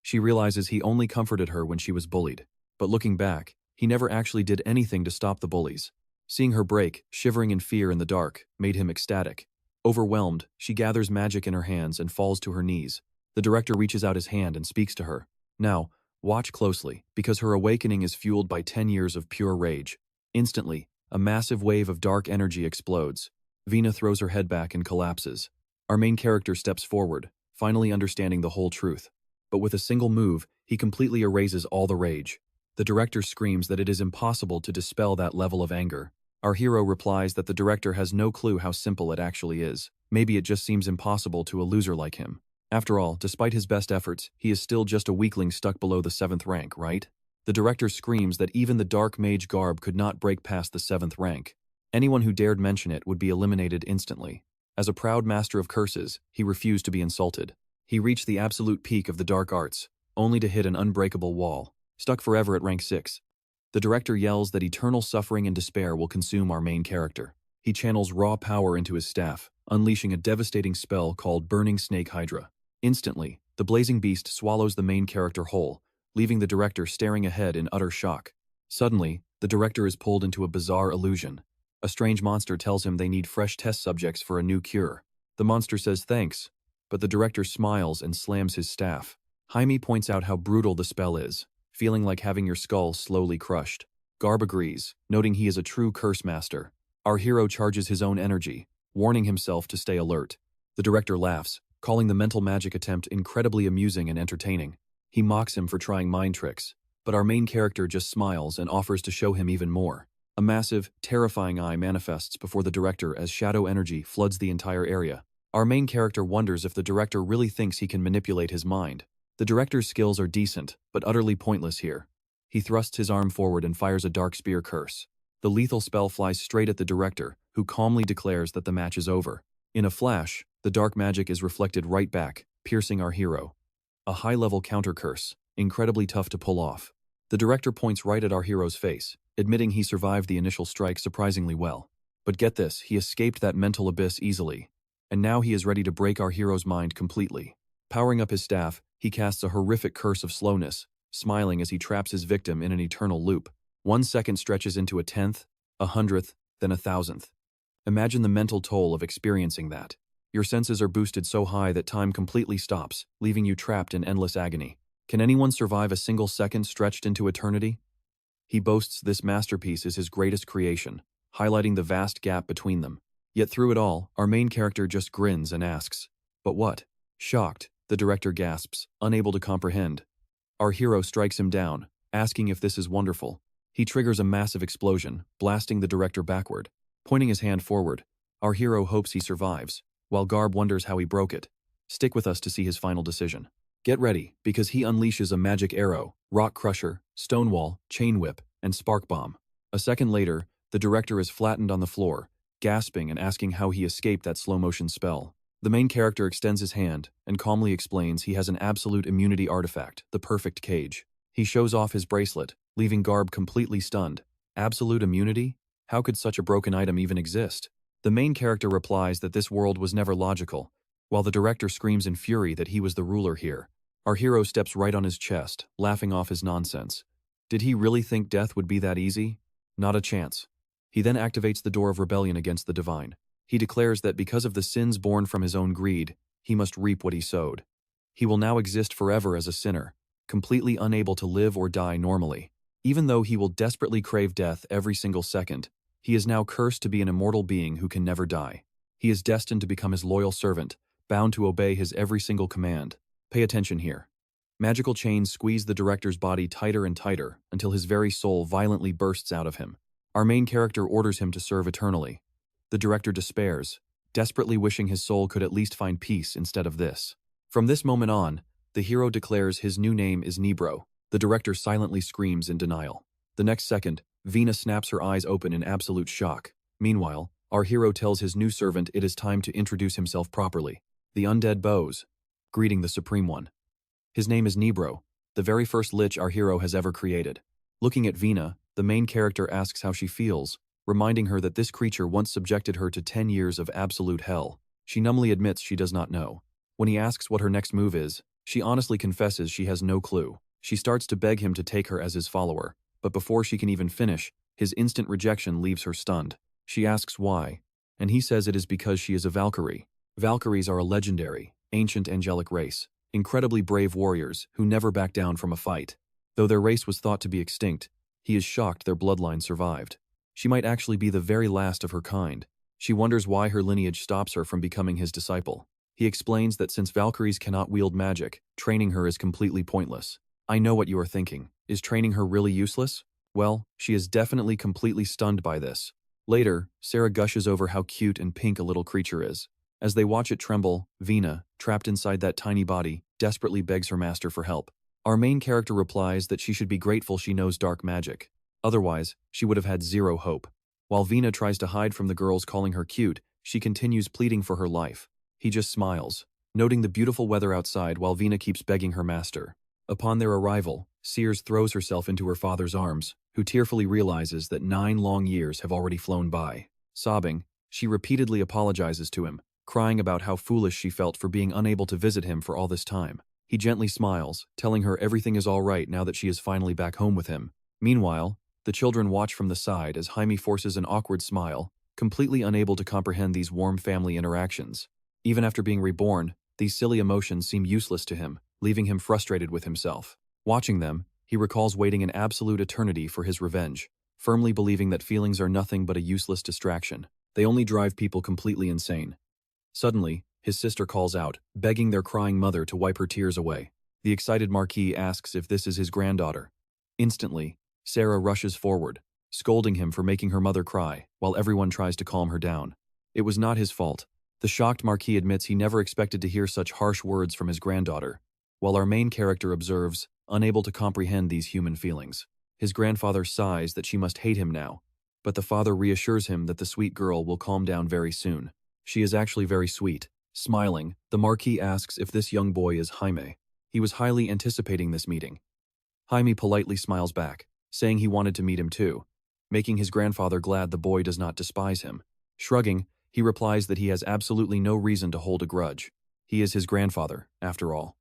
She realizes he only comforted her when she was bullied. But looking back, he never actually did anything to stop the bullies. Seeing her break, shivering in fear in the dark, made him ecstatic. Overwhelmed, she gathers magic in her hands and falls to her knees. The director reaches out his hand and speaks to her. Now, watch closely, because her awakening is fueled by 10 years of pure rage. Instantly, a massive wave of dark energy explodes. Vina throws her head back and collapses. Our main character steps forward, finally understanding the whole truth. But with a single move, he completely erases all the rage. The director screams that it is impossible to dispel that level of anger. Our hero replies that the director has no clue how simple it actually is. Maybe it just seems impossible to a loser like him. After all, despite his best efforts, he is still just a weakling stuck below the 7th rank, right? The director screams that even the Dark Mage Garb could not break past the 7th rank. Anyone who dared mention it would be eliminated instantly. As a proud master of curses, he refused to be insulted. He reached the absolute peak of the dark arts, only to hit an unbreakable wall, stuck forever at rank 6. The director yells that eternal suffering and despair will consume our main character. He channels raw power into his staff, unleashing a devastating spell called Burning Snake Hydra. Instantly, the blazing beast swallows the main character whole, leaving the director staring ahead in utter shock. Suddenly, the director is pulled into a bizarre illusion. A strange monster tells him they need fresh test subjects for a new cure. The monster says thanks, but the director smiles and slams his staff. Jaime points out how brutal the spell is, feeling like having your skull slowly crushed. Garb agrees, noting he is a true curse master. Our hero charges his own energy, warning himself to stay alert. The director laughs, calling the mental magic attempt incredibly amusing and entertaining. He mocks him for trying mind tricks, but our main character just smiles and offers to show him even more. A massive, terrifying eye manifests before the director as shadow energy floods the entire area. Our main character wonders if the director really thinks he can manipulate his mind. The director's skills are decent, but utterly pointless here. He thrusts his arm forward and fires a dark spear curse. The lethal spell flies straight at the director, who calmly declares that the match is over. In a flash, the dark magic is reflected right back, piercing our hero. A high-level counter curse, incredibly tough to pull off. The director points right at our hero's face, admitting he survived the initial strike surprisingly well. But get this, he escaped that mental abyss easily. And now he is ready to break our hero's mind completely. Powering up his staff, he casts a horrific curse of slowness, smiling as he traps his victim in an eternal loop. 1 second stretches into a 10th, a 100th, then a 1000th. Imagine the mental toll of experiencing that. Your senses are boosted so high that time completely stops, leaving you trapped in endless agony. Can anyone survive a single second stretched into eternity? He boasts this masterpiece is his greatest creation, highlighting the vast gap between them. Yet through it all, our main character just grins and asks, "But what?" Shocked, the director gasps, unable to comprehend. Our hero strikes him down, asking if this is wonderful. He triggers a massive explosion, blasting the director backward. Pointing his hand forward, our hero hopes he survives, while Garb wonders how he broke it. Stick with us to see his final decision. Get ready, because he unleashes a magic arrow, rock crusher, stonewall, chain whip, and spark bomb. A second later, the director is flattened on the floor, gasping and asking how he escaped that slow-motion spell. The main character extends his hand and calmly explains he has an absolute immunity artifact, the perfect cage. He shows off his bracelet, leaving Garb completely stunned. Absolute immunity? How could such a broken item even exist? The main character replies that this world was never logical, while the director screams in fury that he was the ruler here. Our hero steps right on his chest, laughing off his nonsense. Did he really think death would be that easy? Not a chance. He then activates the door of rebellion against the divine. He declares that because of the sins born from his own greed, he must reap what he sowed. He will now exist forever as a sinner, completely unable to live or die normally. Even though he will desperately crave death every single second, he is now cursed to be an immortal being who can never die. He is destined to become his loyal servant, bound to obey his every single command. Pay attention here. Magical chains squeeze the director's body tighter and tighter until his very soul violently bursts out of him. Our main character orders him to serve eternally. The director despairs, desperately wishing his soul could at least find peace instead of this. From this moment on, the hero declares his new name is Nebro. The director silently screams in denial. The next second, Vina snaps her eyes open in absolute shock. Meanwhile, our hero tells his new servant it is time to introduce himself properly. The undead bows, greeting the Supreme One. His name is Nebro, the very first lich our hero has ever created. Looking at Vina, the main character asks how she feels, reminding her that this creature once subjected her to 10 years of absolute hell. She numbly admits she does not know. When he asks what her next move is, she honestly confesses she has no clue. She starts to beg him to take her as his follower, but before she can even finish, his instant rejection leaves her stunned. She asks why, and he says it is because she is a Valkyrie. Valkyries are a legendary, ancient angelic race, incredibly brave warriors who never back down from a fight. Though their race was thought to be extinct, he is shocked their bloodline survived. She might actually be the very last of her kind. She wonders why her lineage stops her from becoming his disciple. He explains that since Valkyries cannot wield magic, training her is completely pointless. I know what you are thinking. Is training her really useless? Well, she is definitely completely stunned by this. Later, Sarah gushes over how cute and pink a little creature is. As they watch it tremble, Vina, trapped inside that tiny body, desperately begs her master for help. Our main character replies that she should be grateful she knows dark magic. Otherwise, she would have had zero hope. While Vina tries to hide from the girls calling her cute, she continues pleading for her life. He just smiles, noting the beautiful weather outside while Vina keeps begging her master. Upon their arrival, Sears throws herself into her father's arms, who tearfully realizes that 9 long years have already flown by. Sobbing, she repeatedly apologizes to him, crying about how foolish she felt for being unable to visit him for all this time. He gently smiles, telling her everything is all right now that she is finally back home with him. Meanwhile, the children watch from the side as Jaime forces an awkward smile, completely unable to comprehend these warm family interactions. Even after being reborn, these silly emotions seem useless to him, leaving him frustrated with himself. Watching them, he recalls waiting an absolute eternity for his revenge, firmly believing that feelings are nothing but a useless distraction. They only drive people completely insane. Suddenly, his sister calls out, begging their crying mother to wipe her tears away. The excited Marquis asks if this is his granddaughter. Instantly, Sarah rushes forward, scolding him for making her mother cry, while everyone tries to calm her down. It was not his fault. The shocked Marquis admits he never expected to hear such harsh words from his granddaughter, while our main character observes, unable to comprehend these human feelings. His grandfather sighs that she must hate him now, but the father reassures him that the sweet girl will calm down very soon. She is actually very sweet. Smiling, the Marquis asks if this young boy is Jaime. He was highly anticipating this meeting. Jaime politely smiles back, saying he wanted to meet him too, making his grandfather glad the boy does not despise him. Shrugging, he replies that he has absolutely no reason to hold a grudge. He is his grandfather, after all.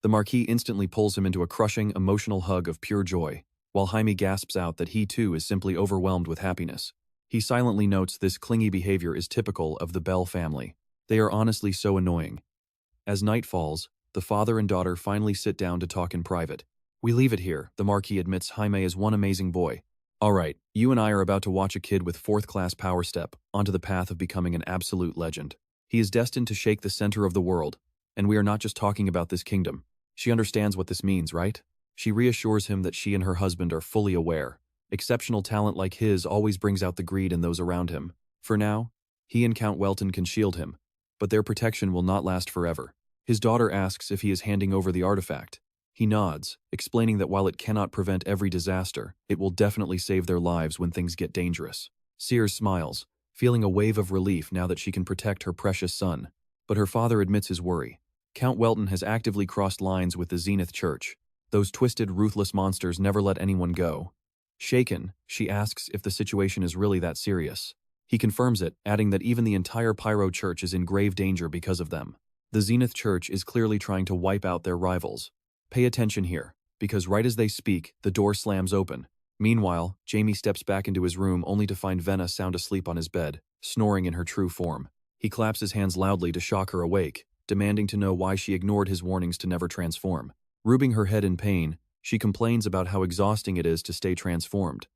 The Marquis instantly pulls him into a crushing, emotional hug of pure joy, while Jaime gasps out that he too is simply overwhelmed with happiness. He silently notes this clingy behavior is typical of the Bell family. They are honestly so annoying. As night falls, the father and daughter finally sit down to talk in private. We leave it here, the Marquis admits Jaime is one amazing boy. Alright, you and I are about to watch a kid with 4th-class power step onto the path of becoming an absolute legend. He is destined to shake the center of the world, and we are not just talking about this kingdom. She understands what this means, right? She reassures him that she and her husband are fully aware. Exceptional talent like his always brings out the greed in those around him. For now, he and Count Welton can shield him, but their protection will not last forever. His daughter asks if he is handing over the artifact. He nods, explaining that while it cannot prevent every disaster, it will definitely save their lives when things get dangerous. Sears smiles, feeling a wave of relief now that she can protect her precious son. But her father admits his worry. Count Welton has actively crossed lines with the Zenith Church. Those twisted, ruthless monsters never let anyone go. Shaken, she asks if the situation is really that serious. He confirms it, adding that even the entire Pyro Church is in grave danger because of them. The Zenith Church is clearly trying to wipe out their rivals. Pay attention here, because right as they speak, the door slams open. Meanwhile, Jamie steps back into his room only to find Venna sound asleep on his bed, snoring in her true form. He claps his hands loudly to shock her awake, demanding to know why she ignored his warnings to never transform. Rubbing her head in pain, she complains about how exhausting it is to stay transformed.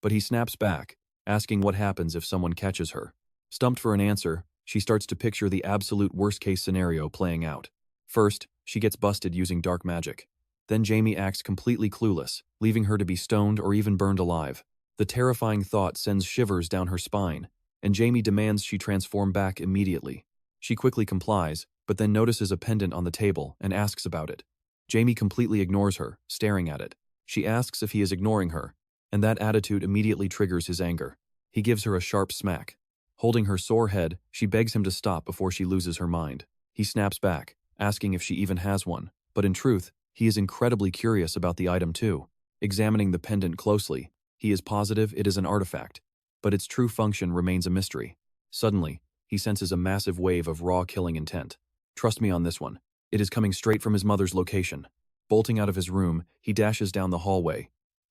But he snaps back, asking what happens if someone catches her. Stumped for an answer, she starts to picture the absolute worst-case scenario playing out. First, she gets busted using dark magic. Then Jamie acts completely clueless, leaving her to be stoned or even burned alive. The terrifying thought sends shivers down her spine, and Jamie demands she transform back immediately. She quickly complies, but then notices a pendant on the table and asks about it. Jamie completely ignores her, staring at it. She asks if he is ignoring her, and that attitude immediately triggers his anger. He gives her a sharp smack. Holding her sore head, she begs him to stop before she loses her mind. He snaps back, asking if she even has one, but in truth, he is incredibly curious about the item too. Examining the pendant closely, he is positive it is an artifact, but its true function remains a mystery. Suddenly, he senses a massive wave of raw killing intent. Trust me on this one. It is coming straight from his mother's location. Bolting out of his room, he dashes down the hallway.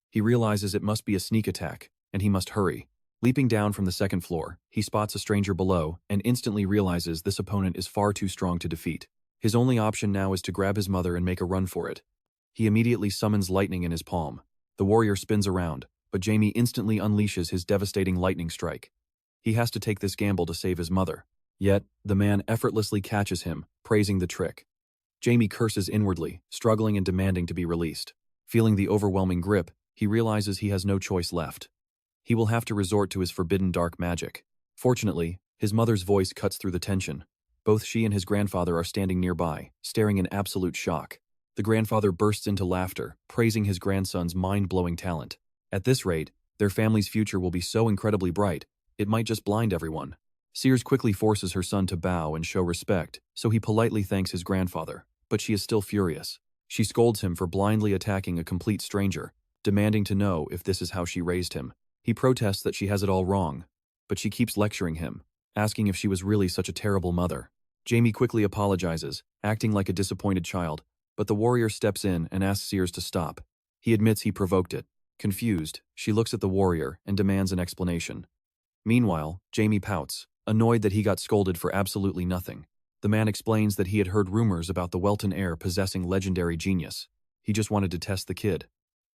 He realizes it must be a sneak attack, and he must hurry. Leaping down from the second floor, he spots a stranger below and instantly realizes this opponent is far too strong to defeat. His only option now is to grab his mother and make a run for it. He immediately summons lightning in his palm. The warrior spins around, but Jamie instantly unleashes his devastating lightning strike. He has to take this gamble to save his mother. Yet, the man effortlessly catches him, praising the trick. Jamie curses inwardly, struggling and demanding to be released. Feeling the overwhelming grip, he realizes he has no choice left. He will have to resort to his forbidden dark magic. Fortunately, his mother's voice cuts through the tension. Both she and his grandfather are standing nearby, staring in absolute shock. The grandfather bursts into laughter, praising his grandson's mind-blowing talent. At this rate, their family's future will be so incredibly bright, it might just blind everyone. Sears quickly forces her son to bow and show respect, so he politely thanks his grandfather, but she is still furious. She scolds him for blindly attacking a complete stranger, demanding to know if this is how she raised him. He protests that she has it all wrong, but she keeps lecturing him, asking if she was really such a terrible mother. Jamie quickly apologizes, acting like a disappointed child, but the warrior steps in and asks Sears to stop. He admits he provoked it. Confused, she looks at the warrior and demands an explanation. Meanwhile, Jamie pouts, annoyed that he got scolded for absolutely nothing. The man explains that he had heard rumors about the Welton heir possessing legendary genius. He just wanted to test the kid.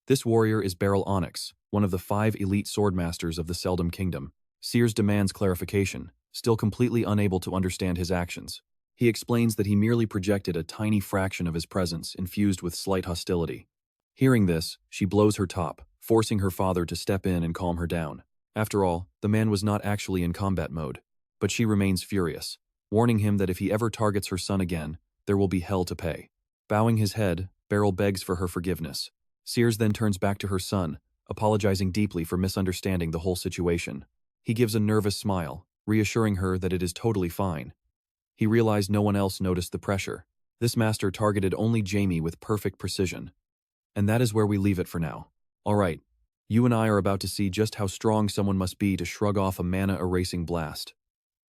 This warrior is Beryl Onyx, one of the 5 elite swordmasters of the Seldom Kingdom. Sears demands clarification, still completely unable to understand his actions. He explains that he merely projected a tiny fraction of his presence infused with slight hostility. Hearing this, she blows her top, forcing her father to step in and calm her down. After all, the man was not actually in combat mode. But she remains furious, warning him that if he ever targets her son again, there will be hell to pay. Bowing his head, Beryl begs for her forgiveness. Sears then turns back to her son, apologizing deeply for misunderstanding the whole situation. He gives a nervous smile, reassuring her that it is totally fine. He realized no one else noticed the pressure. This master targeted only Jamie with perfect precision. And that is where we leave it for now. Alright, you and I are about to see just how strong someone must be to shrug off a mana-erasing blast.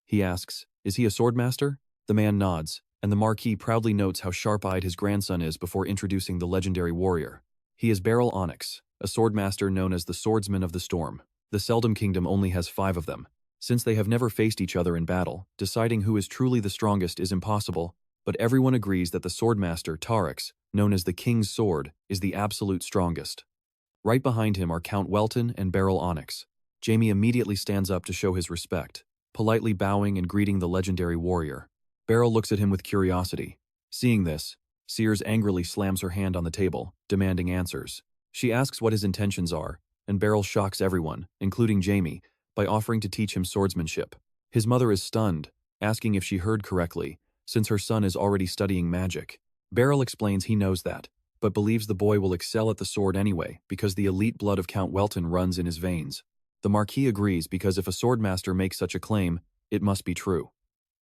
He asks, is he a swordmaster? The man nods, and the Marquis proudly notes how sharp-eyed his grandson is before introducing the legendary warrior. He is Beryl Onyx, a swordmaster known as the Swordsman of the Storm. The Seldom Kingdom only has 5 of them. Since they have never faced each other in battle, deciding who is truly the strongest is impossible, but everyone agrees that the swordmaster, Tarix, known as the King's Sword, is the absolute strongest. Right behind him are Count Welton and Beryl Onyx. Jamie immediately stands up to show his respect, politely bowing and greeting the legendary warrior. Beryl looks at him with curiosity. Seeing this, Sears angrily slams her hand on the table, demanding answers. She asks what his intentions are, and Beryl shocks everyone, including Jamie, by offering to teach him swordsmanship. His mother is stunned, asking if she heard correctly, since her son is already studying magic. Beryl explains he knows that, but believes the boy will excel at the sword anyway because the elite blood of Count Welton runs in his veins. The Marquis agrees because if a swordmaster makes such a claim, it must be true.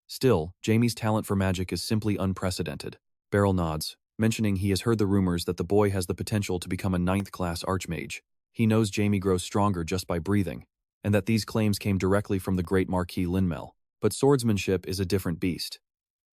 Still, Jamie's talent for magic is simply unprecedented. Beryl nods, mentioning he has heard the rumors that the boy has the potential to become a 9th-class archmage. He knows Jamie grows stronger just by breathing, and that these claims came directly from the great Marquis Linmel. But swordsmanship is a different beast.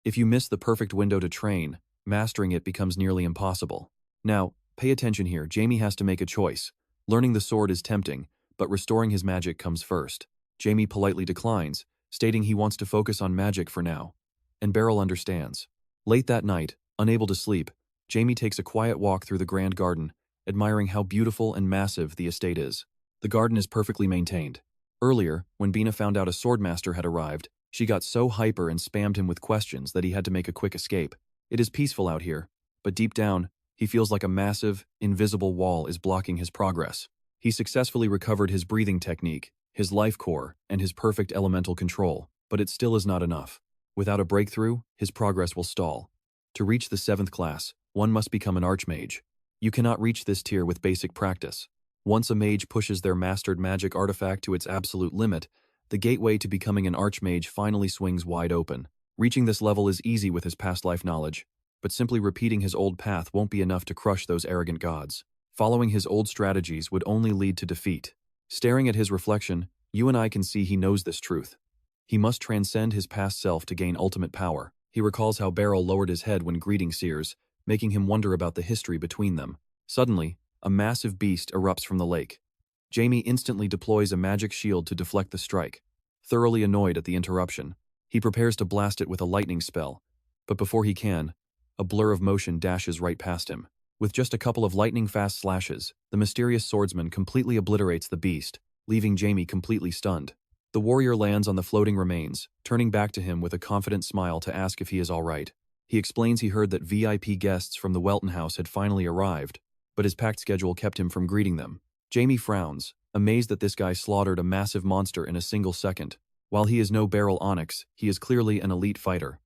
If you miss the perfect window to train, mastering it becomes nearly impossible. Now, pay attention here. Jamie has to make a choice. Learning the sword is tempting, but restoring his magic comes first. Jamie politely declines, stating he wants to focus on magic for now. And Beryl understands. Late that night, unable to sleep, Jamie takes a quiet walk through the grand garden, admiring how beautiful and massive the estate is. The garden is perfectly maintained. Earlier, when Bina found out a swordmaster had arrived, she got so hyper and spammed him with questions that he had to make a quick escape. It is peaceful out here, but deep down, he feels like a massive, invisible wall is blocking his progress. He successfully recovered his breathing technique, his life core, and his perfect elemental control, but it still is not enough. Without a breakthrough, his progress will stall. To reach the 7th class, one must become an archmage. You cannot reach this tier with basic practice. Once a mage pushes their mastered magic artifact to its absolute limit, the gateway to becoming an archmage finally swings wide open. Reaching this level is easy with his past life knowledge, but simply repeating his old path won't be enough to crush those arrogant gods. Following his old strategies would only lead to defeat. Staring at his reflection, you and I can see he knows this truth. He must transcend his past self to gain ultimate power. He recalls how Beryl lowered his head when greeting Sears, making him wonder about the history between them. Suddenly, a massive beast erupts from the lake. Jamie instantly deploys a magic shield to deflect the strike. Thoroughly annoyed at the interruption, he prepares to blast it with a lightning spell, but before he can, a blur of motion dashes right past him. With just a couple of lightning-fast slashes, the mysterious swordsman completely obliterates the beast, leaving Jamie completely stunned. The warrior lands on the floating remains, turning back to him with a confident smile to ask if he is all right. He explains he heard that VIP guests from the Welton house had finally arrived, but his packed schedule kept him from greeting them. Jamie frowns, amazed that this guy slaughtered a massive monster in a single second. While he is no Beryl Onyx, he is clearly an elite fighter.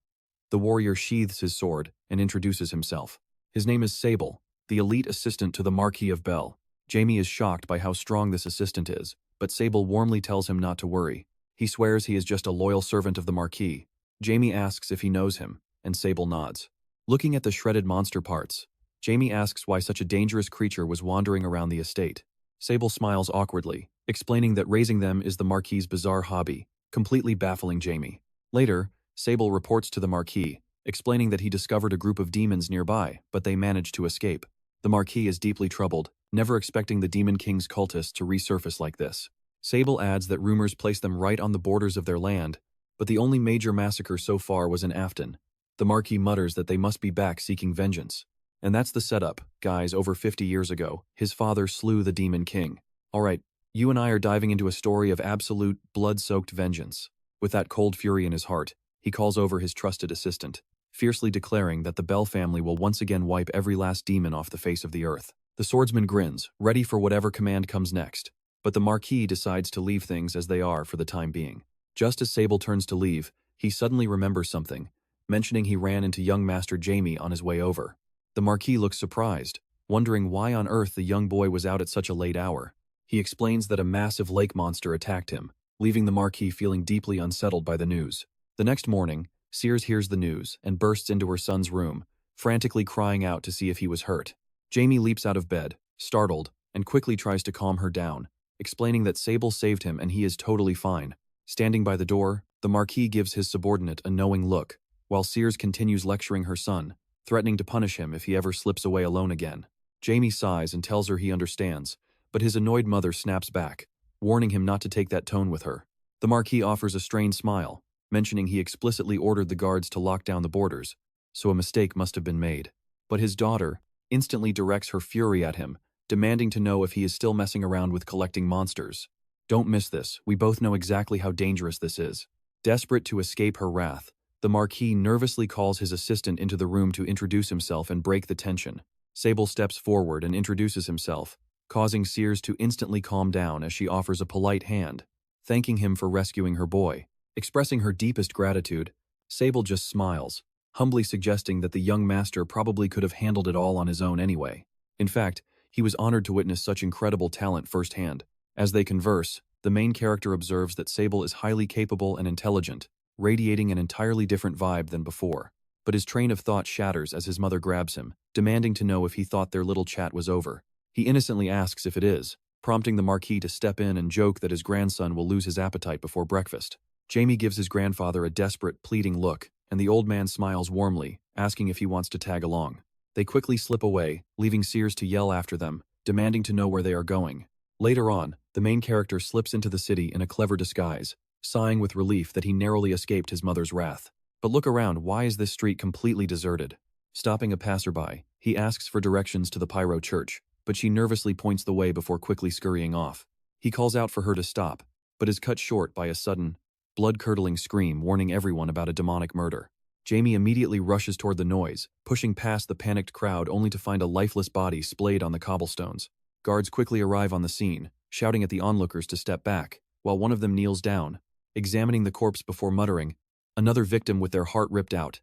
The warrior sheathes his sword and introduces himself. His name is Sable, the elite assistant to the Marquis of Bell. Jamie is shocked by how strong this assistant is, but Sable warmly tells him not to worry. He swears he is just a loyal servant of the Marquis. Jamie asks if he knows him, and Sable nods. Looking at the shredded monster parts, Jamie asks why such a dangerous creature was wandering around the estate. Sable smiles awkwardly, explaining that raising them is the Marquis's bizarre hobby, completely baffling Jamie. Later, Sable reports to the Marquis, explaining that he discovered a group of demons nearby, but they managed to escape. The Marquis is deeply troubled, never expecting the Demon King's cultists to resurface like this. Sable adds that rumors place them right on the borders of their land, but the only major massacre so far was in Afton. The Marquis mutters that they must be back seeking vengeance. And that's the setup, guys. Over 50 years ago, his father slew the Demon King. Alright, you and I are diving into a story of absolute, blood-soaked vengeance. With that cold fury in his heart, he calls over his trusted assistant, fiercely declaring that the Bell family will once again wipe every last demon off the face of the earth. The swordsman grins, ready for whatever command comes next, but the Marquis decides to leave things as they are for the time being. Just as Sable turns to leave, he suddenly remembers something, mentioning he ran into young Master Jamie on his way over. The Marquis looks surprised, wondering why on earth the young boy was out at such a late hour. He explains that a massive lake monster attacked him, leaving the Marquis feeling deeply unsettled by the news. The next morning, Sears hears the news and bursts into her son's room, frantically crying out to see if he was hurt. Jamie leaps out of bed, startled, and quickly tries to calm her down, explaining that Sable saved him and he is totally fine. Standing by the door, the Marquis gives his subordinate a knowing look, while Sears continues lecturing her son, threatening to punish him if he ever slips away alone again. Jamie sighs and tells her he understands, but his annoyed mother snaps back, warning him not to take that tone with her. The Marquis offers a strained smile, mentioning he explicitly ordered the guards to lock down the borders, so a mistake must have been made. But his daughter instantly directs her fury at him, demanding to know if he is still messing around with collecting monsters. Don't miss this, we both know exactly how dangerous this is. Desperate to escape her wrath, the Marquis nervously calls his assistant into the room to introduce himself and break the tension. Sable steps forward and introduces himself, causing Sears to instantly calm down as she offers a polite hand, thanking him for rescuing her boy. Expressing her deepest gratitude, Sable just smiles, humbly suggesting that the young master probably could have handled it all on his own anyway. In fact, he was honored to witness such incredible talent firsthand. As they converse, the main character observes that Sable is highly capable and intelligent, radiating an entirely different vibe than before. But his train of thought shatters as his mother grabs him, demanding to know if he thought their little chat was over. He innocently asks if it is, prompting the Marquis to step in and joke that his grandson will lose his appetite before breakfast. Jamie gives his grandfather a desperate, pleading look, and the old man smiles warmly, asking if he wants to tag along. They quickly slip away, leaving Sears to yell after them, demanding to know where they are going. Later on, the main character slips into the city in a clever disguise, sighing with relief that he narrowly escaped his mother's wrath. But look around, why is this street completely deserted? Stopping a passerby, he asks for directions to the Pyro Church, but she nervously points the way before quickly scurrying off. He calls out for her to stop, but is cut short by a sudden, blood-curdling scream warning everyone about a demonic murder. Jamie immediately rushes toward the noise, pushing past the panicked crowd only to find a lifeless body splayed on the cobblestones. Guards quickly arrive on the scene, shouting at the onlookers to step back, while one of them kneels down, examining the corpse before muttering, "Another victim with their heart ripped out.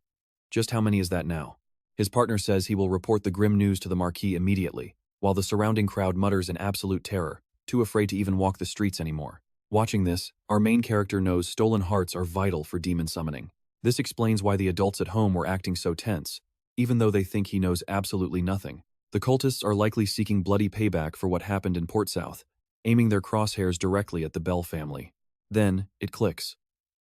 Just how many is that now?" His partner says he will report the grim news to the Marquis immediately, while the surrounding crowd mutters in absolute terror, too afraid to even walk the streets anymore. Watching this, our main character knows stolen hearts are vital for demon summoning. This explains why the adults at home were acting so tense, even though they think he knows absolutely nothing. The cultists are likely seeking bloody payback for what happened in Port South, aiming their crosshairs directly at the Bell family. Then, it clicks.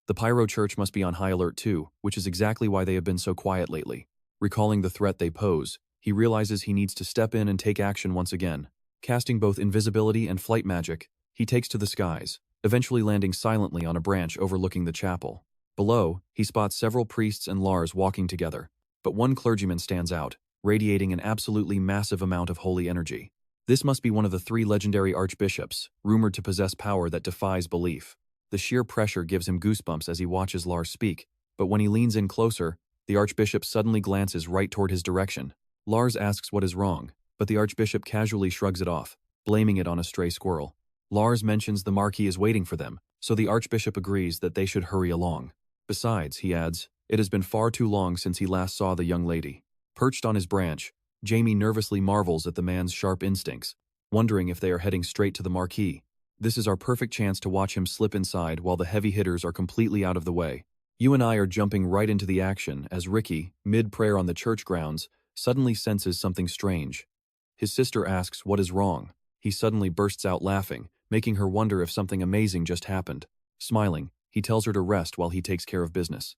The Pyro Church must be on high alert too, which is exactly why they have been so quiet lately. Recalling the threat they pose, he realizes he needs to step in and take action once again. Casting both invisibility and flight magic, he takes to the skies, eventually landing silently on a branch overlooking the chapel. Below, he spots several priests and Lars walking together, but one clergyman stands out, radiating an absolutely massive amount of holy energy. This must be one of the 3 legendary archbishops, rumored to possess power that defies belief. The sheer pressure gives him goosebumps as he watches Lars speak, but when he leans in closer, the archbishop suddenly glances right toward his direction. Lars asks what is wrong, but the archbishop casually shrugs it off, blaming it on a stray squirrel. Lars mentions the Marquis is waiting for them, so the archbishop agrees that they should hurry along. Besides, he adds, it has been far too long since he last saw the young lady. Perched on his branch, Jamie nervously marvels at the man's sharp instincts, wondering if they are heading straight to the Marquis. This is our perfect chance to watch him slip inside while the heavy hitters are completely out of the way. You and I are jumping right into the action as Ricky, mid-prayer on the church grounds, suddenly senses something strange. His sister asks what is wrong. He suddenly bursts out laughing, making her wonder if something amazing just happened. Smiling, he tells her to rest while he takes care of business.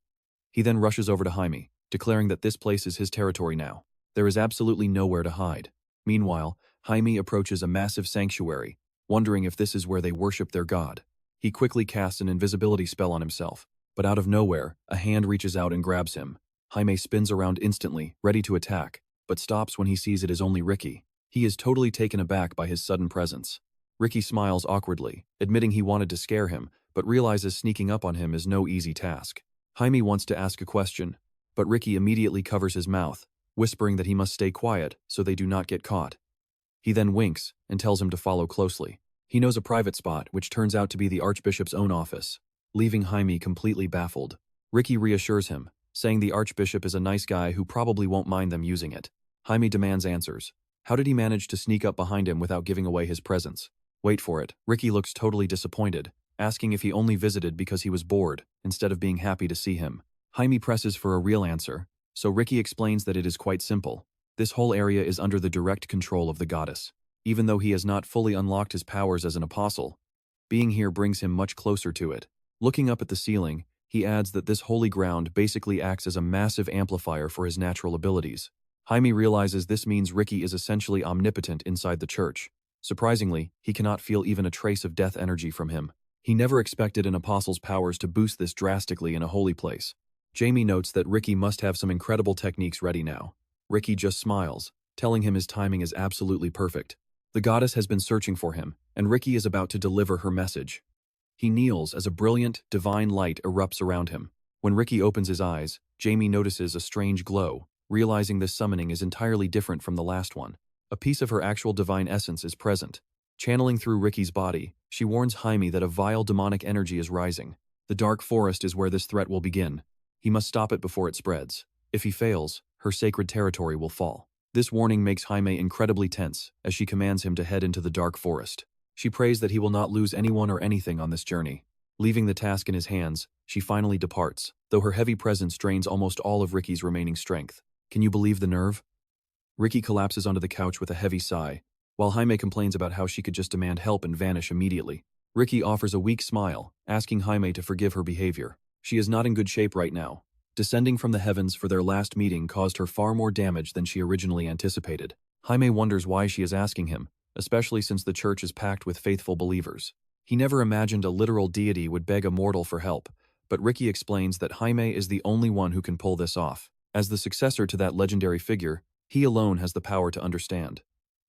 He then rushes over to Jaime, declaring that this place is his territory now. There is absolutely nowhere to hide. Meanwhile, Jaime approaches a massive sanctuary, wondering if this is where they worship their god. He quickly casts an invisibility spell on himself, but out of nowhere, a hand reaches out and grabs him. Jaime spins around instantly, ready to attack, but stops when he sees it is only Ricky. He is totally taken aback by his sudden presence. Ricky smiles awkwardly, admitting he wanted to scare him, but realizes sneaking up on him is no easy task. Jaime wants to ask a question, but Ricky immediately covers his mouth, whispering that he must stay quiet so they do not get caught. He then winks and tells him to follow closely. He knows a private spot, which turns out to be the Archbishop's own office, leaving Jaime completely baffled. Ricky reassures him, saying the Archbishop is a nice guy who probably won't mind them using it. Jaime demands answers. How did he manage to sneak up behind him without giving away his presence? Wait for it. Ricky looks totally disappointed, asking if he only visited because he was bored, instead of being happy to see him. Jaime presses for a real answer, so Ricky explains that it is quite simple. This whole area is under the direct control of the goddess. Even though he has not fully unlocked his powers as an apostle, being here brings him much closer to it. Looking up at the ceiling, he adds that this holy ground basically acts as a massive amplifier for his natural abilities. Jaime realizes this means Ricky is essentially omnipotent inside the church. Surprisingly, he cannot feel even a trace of death energy from him. He never expected an apostle's powers to boost this drastically in a holy place. Jamie notes that Ricky must have some incredible techniques ready now. Ricky just smiles, telling him his timing is absolutely perfect. The goddess has been searching for him, and Ricky is about to deliver her message. He kneels as a brilliant, divine light erupts around him. When Ricky opens his eyes, Jamie notices a strange glow, realizing this summoning is entirely different from the last one. A piece of her actual divine essence is present. Channeling through Ricky's body, she warns Jaime that a vile demonic energy is rising. The dark forest is where this threat will begin. He must stop it before it spreads. If he fails, her sacred territory will fall. This warning makes Jaime incredibly tense as she commands him to head into the dark forest. She prays that he will not lose anyone or anything on this journey. Leaving the task in his hands, she finally departs, though her heavy presence drains almost all of Ricky's remaining strength. Can you believe the nerve? Ricky collapses onto the couch with a heavy sigh, while Jaime complains about how she could just demand help and vanish immediately. Ricky offers a weak smile, asking Jaime to forgive her behavior. She is not in good shape right now. Descending from the heavens for their last meeting caused her far more damage than she originally anticipated. Jaime wonders why she is asking him, especially since the church is packed with faithful believers. He never imagined a literal deity would beg a mortal for help, but Ricky explains that Jaime is the only one who can pull this off. As the successor to that legendary figure, he alone has the power to understand.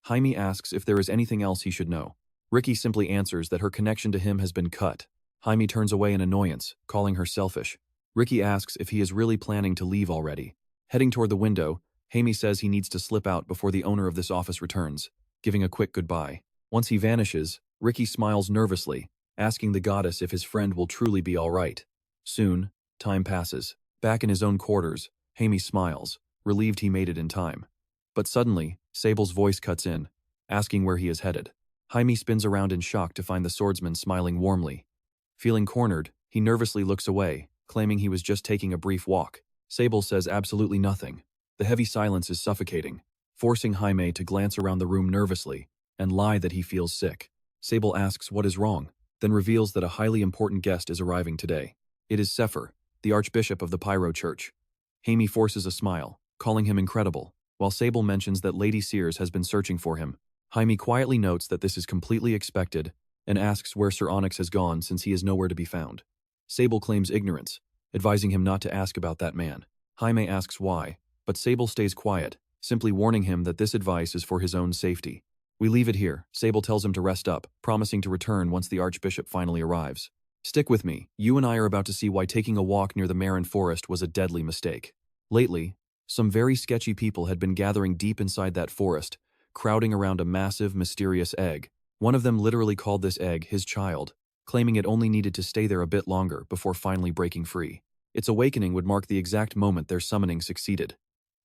Jaime asks if there is anything else he should know. Ricky simply answers that her connection to him has been cut. Jaime turns away in annoyance, calling her selfish. Ricky asks if he is really planning to leave already. Heading toward the window, Jaime says he needs to slip out before the owner of this office returns, giving a quick goodbye. Once he vanishes, Ricky smiles nervously, asking the goddess if his friend will truly be all right. Soon, time passes. Back in his own quarters, Jaime smiles, relieved he made it in time. But suddenly, Sable's voice cuts in, asking where he is headed. Jaime spins around in shock to find the swordsman smiling warmly. Feeling cornered, he nervously looks away, claiming he was just taking a brief walk. Sable says absolutely nothing. The heavy silence is suffocating, forcing Jaime to glance around the room nervously and lie that he feels sick. Sable asks what is wrong, then reveals that a highly important guest is arriving today. It is Sefer, the Archbishop of the Pyro Church. Jaime forces a smile, calling him incredible, while Sable mentions that Lady Sears has been searching for him. Jaime quietly notes that this is completely expected and asks where Sir Onyx has gone since he is nowhere to be found. Sable claims ignorance, advising him not to ask about that man. Jaime asks why, but Sable stays quiet, simply warning him that this advice is for his own safety. We leave it here. Sable tells him to rest up, promising to return once the Archbishop finally arrives. Stick with me. You and I are about to see why taking a walk near the Marin Forest was a deadly mistake. Lately, some very sketchy people had been gathering deep inside that forest, crowding around a massive, mysterious egg. One of them literally called this egg his child, claiming it only needed to stay there a bit longer before finally breaking free. Its awakening would mark the exact moment their summoning succeeded.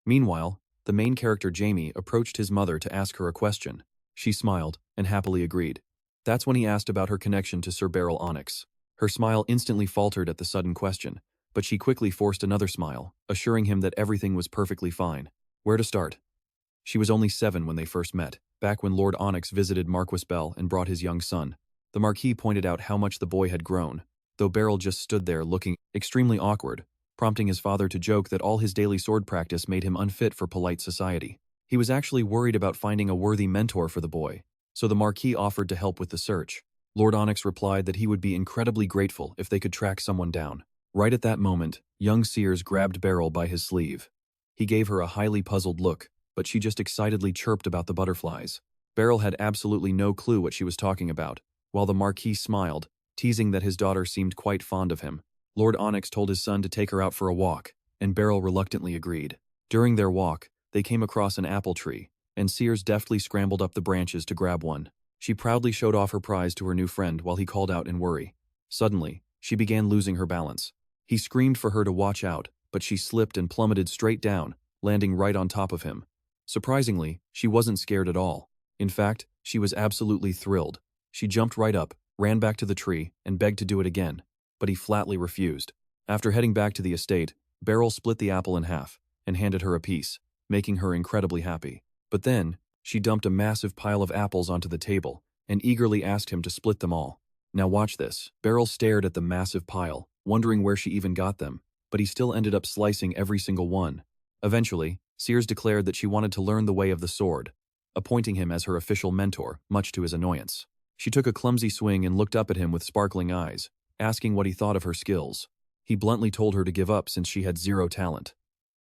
Meanwhile, the main character Jamie approached his mother to ask her a question. She smiled and happily agreed. That's when he asked about her connection to Sir Beryl Onyx. Her smile instantly faltered at the sudden question, but she quickly forced another smile, assuring him that everything was perfectly fine. Where to start? She was only 7 when they first met, back when Lord Onyx visited Marquis Bell and brought his young son. The Marquis pointed out how much the boy had grown, though Beryl just stood there looking extremely awkward, prompting his father to joke that all his daily sword practice made him unfit for polite society. He was actually worried about finding a worthy mentor for the boy, so the Marquis offered to help with the search. Lord Onyx replied that he would be incredibly grateful if they could track someone down. Right at that moment, young Sears grabbed Beryl by his sleeve. He gave her a highly puzzled look, but she just excitedly chirped about the butterflies. Beryl had absolutely no clue what she was talking about, while the Marquis smiled, teasing that his daughter seemed quite fond of him. Lord Onyx told his son to take her out for a walk, and Beryl reluctantly agreed. During their walk, they came across an apple tree, and Sears deftly scrambled up the branches to grab one. She proudly showed off her prize to her new friend while he called out in worry. Suddenly, she began losing her balance. He screamed for her to watch out, but she slipped and plummeted straight down, landing right on top of him. Surprisingly, she wasn't scared at all. In fact, she was absolutely thrilled. She jumped right up, ran back to the tree, and begged to do it again, but he flatly refused. After heading back to the estate, Beryl split the apple in half and handed her a piece, making her incredibly happy. But then, she dumped a massive pile of apples onto the table and eagerly asked him to split them all. Now watch this. Beryl stared at the massive pile, wondering where she even got them, but he still ended up slicing every single one. Eventually, Sears declared that she wanted to learn the way of the sword, appointing him as her official mentor, much to his annoyance. She took a clumsy swing and looked up at him with sparkling eyes, asking what he thought of her skills. He bluntly told her to give up since she had zero talent.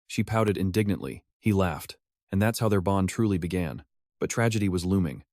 She pouted indignantly. He laughed, and that's how their bond truly began. But tragedy was looming.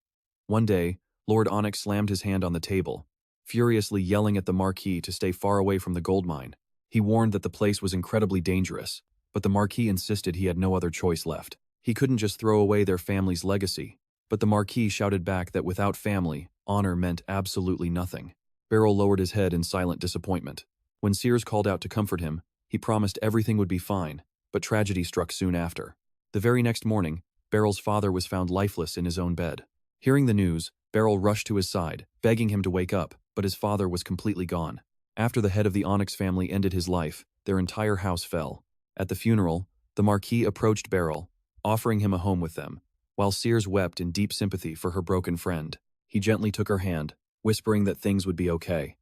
One day, Lord Onyx slammed his hand on the table, furiously yelling at the Marquis to stay far away from the gold mine. He warned that the place was incredibly dangerous, but the Marquis insisted he had no other choice left. He couldn't just throw away their family's legacy, but the Marquis shouted back that without family, honor meant absolutely nothing. Beryl lowered his head in silent disappointment. When Sears called out to comfort him, he promised everything would be fine, but tragedy struck soon after. The very next morning, Beryl's father was found lifeless in his own bed. Hearing the news, Beryl rushed to his side, begging him to wake up, but his father was completely gone. After the head of the Onyx family ended his life, their entire house fell. At the funeral, the Marquis approached Beryl, offering him a home with them, While Sears wept in deep sympathy for her broken friend, he gently took her hand, whispering that things would be okay.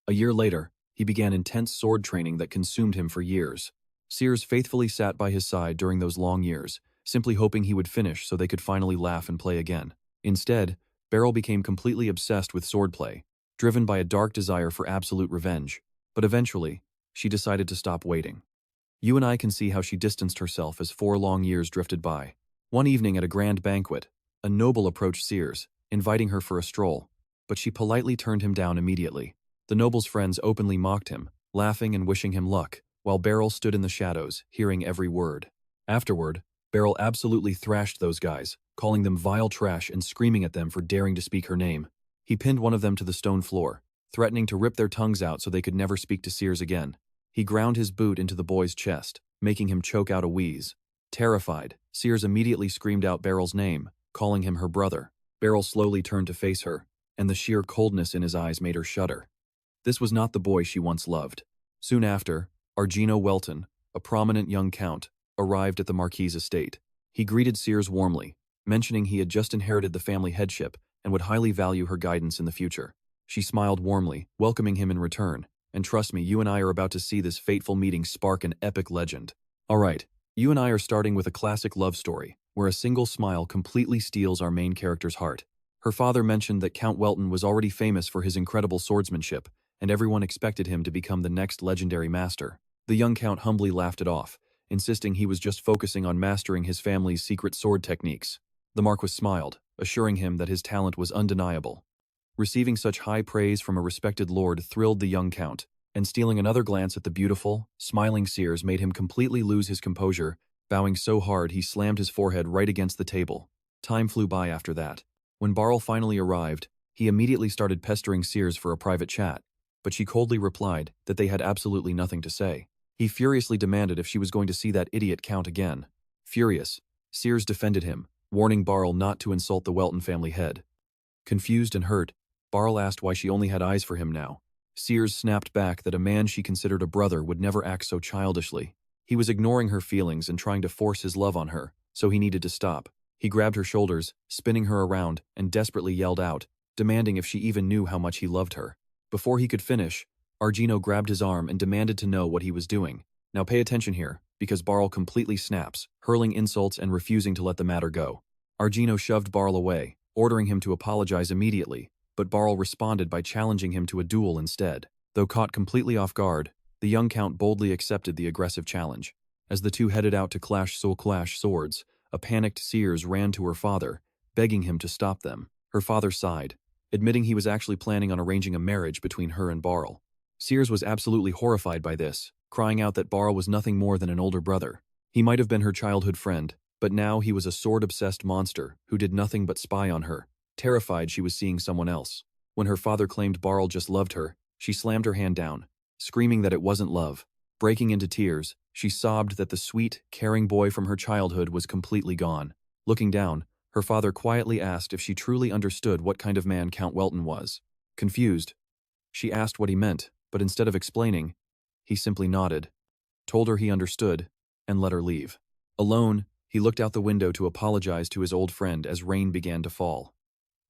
A year later, he began intense sword training that consumed him for years. Sears faithfully sat by his side during those long years, simply hoping he would finish so they could finally laugh and play again. Instead, Beryl became completely obsessed with swordplay, driven by a dark desire for absolute revenge. But eventually, she decided to stop waiting. You and I can see how she distanced herself as 4 long years drifted by. One evening at a grand banquet, a noble approached Sears, inviting her for a stroll, but she politely turned him down immediately. The noble's friends openly mocked him, laughing and wishing him luck, while Beryl stood in the shadows, hearing every word. Afterward, Beryl absolutely thrashed those guys, calling them vile trash and screaming at them for daring to speak her name. He pinned one of them to the stone floor, threatening to rip their tongues out so they could never speak to Sears again. He ground his boot into the boy's chest, making him choke out a wheeze. Terrified, Sears immediately screamed out Beryl's name, calling him her brother. Beryl slowly turned to face her, and the sheer coldness in his eyes made her shudder. This was not the boy she once loved. Soon after, Argino Welton, a prominent young count, arrived at the Marquis's estate. He greeted Sears warmly, mentioning he had just inherited the family headship and would highly value her guidance in the future. She smiled warmly, welcoming him in return, and trust me, you and I are about to see this fateful meeting spark an epic legend. Alright, you and I are starting with a classic love story, where a single smile completely steals our main character's heart. Her father mentioned that Count Welton was already famous for his incredible swordsmanship, and everyone expected him to become the next legendary master. The young count humbly laughed it off, insisting he was just focusing on mastering his family's secret sword techniques. The Marquis smiled, assuring him that his talent was undeniable. Receiving such high praise from a respected lord thrilled the young count, and stealing another glance at the beautiful, smiling Sears made him completely lose his composure, bowing so hard he slammed his forehead right against the table. Time flew by after that. When Barl finally arrived, he immediately started pestering Sears for a private chat, but she coldly replied that they had absolutely nothing to say. He furiously demanded if she was going to see that idiot count again. Furious, Sears defended him, warning Barl not to insult the Welton family head. Confused and hurt, Barl asked why she only had eyes for him now. Sears snapped back that a man she considered a brother would never act so childishly. He was ignoring her feelings and trying to force his love on her, so he needed to stop. He grabbed her shoulders, spinning her around, and desperately yelled out, demanding if she even knew how much he loved her. Before he could finish, Argino grabbed his arm and demanded to know what he was doing. Now pay attention here, because Barl completely snaps, hurling insults and refusing to let the matter go. Argino shoved Barl away, ordering him to apologize immediately, but Barl responded by challenging him to a duel instead. Though caught completely off guard, the young count boldly accepted the aggressive challenge. As the two headed out to clash swords, a panicked Sears ran to her father, begging him to stop them. Her father sighed, admitting he was actually planning on arranging a marriage between her and Barl. Sears was absolutely horrified by this, crying out that Barl was nothing more than an older brother. He might have been her childhood friend, but now he was a sword-obsessed monster who did nothing but spy on her, terrified she was seeing someone else. When her father claimed Barl just loved her, she slammed her hand down, screaming that it wasn't love. Breaking into tears, she sobbed that the sweet, caring boy from her childhood was completely gone. Looking down, her father quietly asked if she truly understood what kind of man Count Welton was. Confused, she asked what he meant, but instead of explaining, he simply nodded, told her he understood, and let her leave. Alone, he looked out the window to apologize to his old friend as rain began to fall.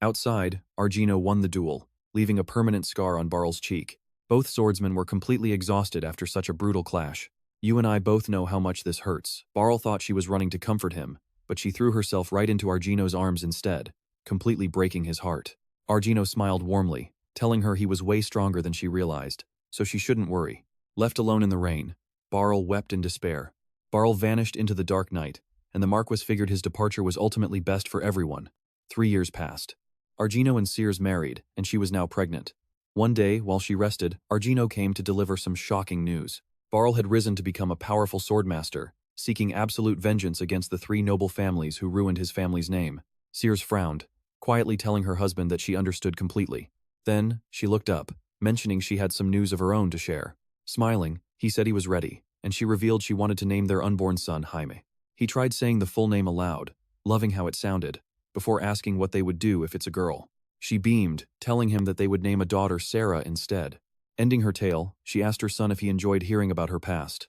Outside, Argino won the duel, leaving a permanent scar on Barl's cheek. Both swordsmen were completely exhausted after such a brutal clash. You and I both know how much this hurts. Barl thought she was running to comfort him, but she threw herself right into Argino's arms instead, completely breaking his heart. Argino smiled warmly, telling her he was way stronger than she realized, so she shouldn't worry. Left alone in the rain, Barl wept in despair. Barl vanished into the dark night, and the Marquis figured his departure was ultimately best for everyone. 3 years passed. Argino and Sears married, and she was now pregnant. One day, while she rested, Argino came to deliver some shocking news. Barl had risen to become a powerful swordmaster, seeking absolute vengeance against the 3 noble families who ruined his family's name. Sears frowned, quietly telling her husband that she understood completely. Then, she looked up, mentioning she had some news of her own to share. Smiling, he said he was ready, and she revealed she wanted to name their unborn son Jaime. He tried saying the full name aloud, loving how it sounded, before asking what they would do if it's a girl. She beamed, telling him that they would name a daughter Sarah instead. Ending her tale, she asked her son if he enjoyed hearing about her past.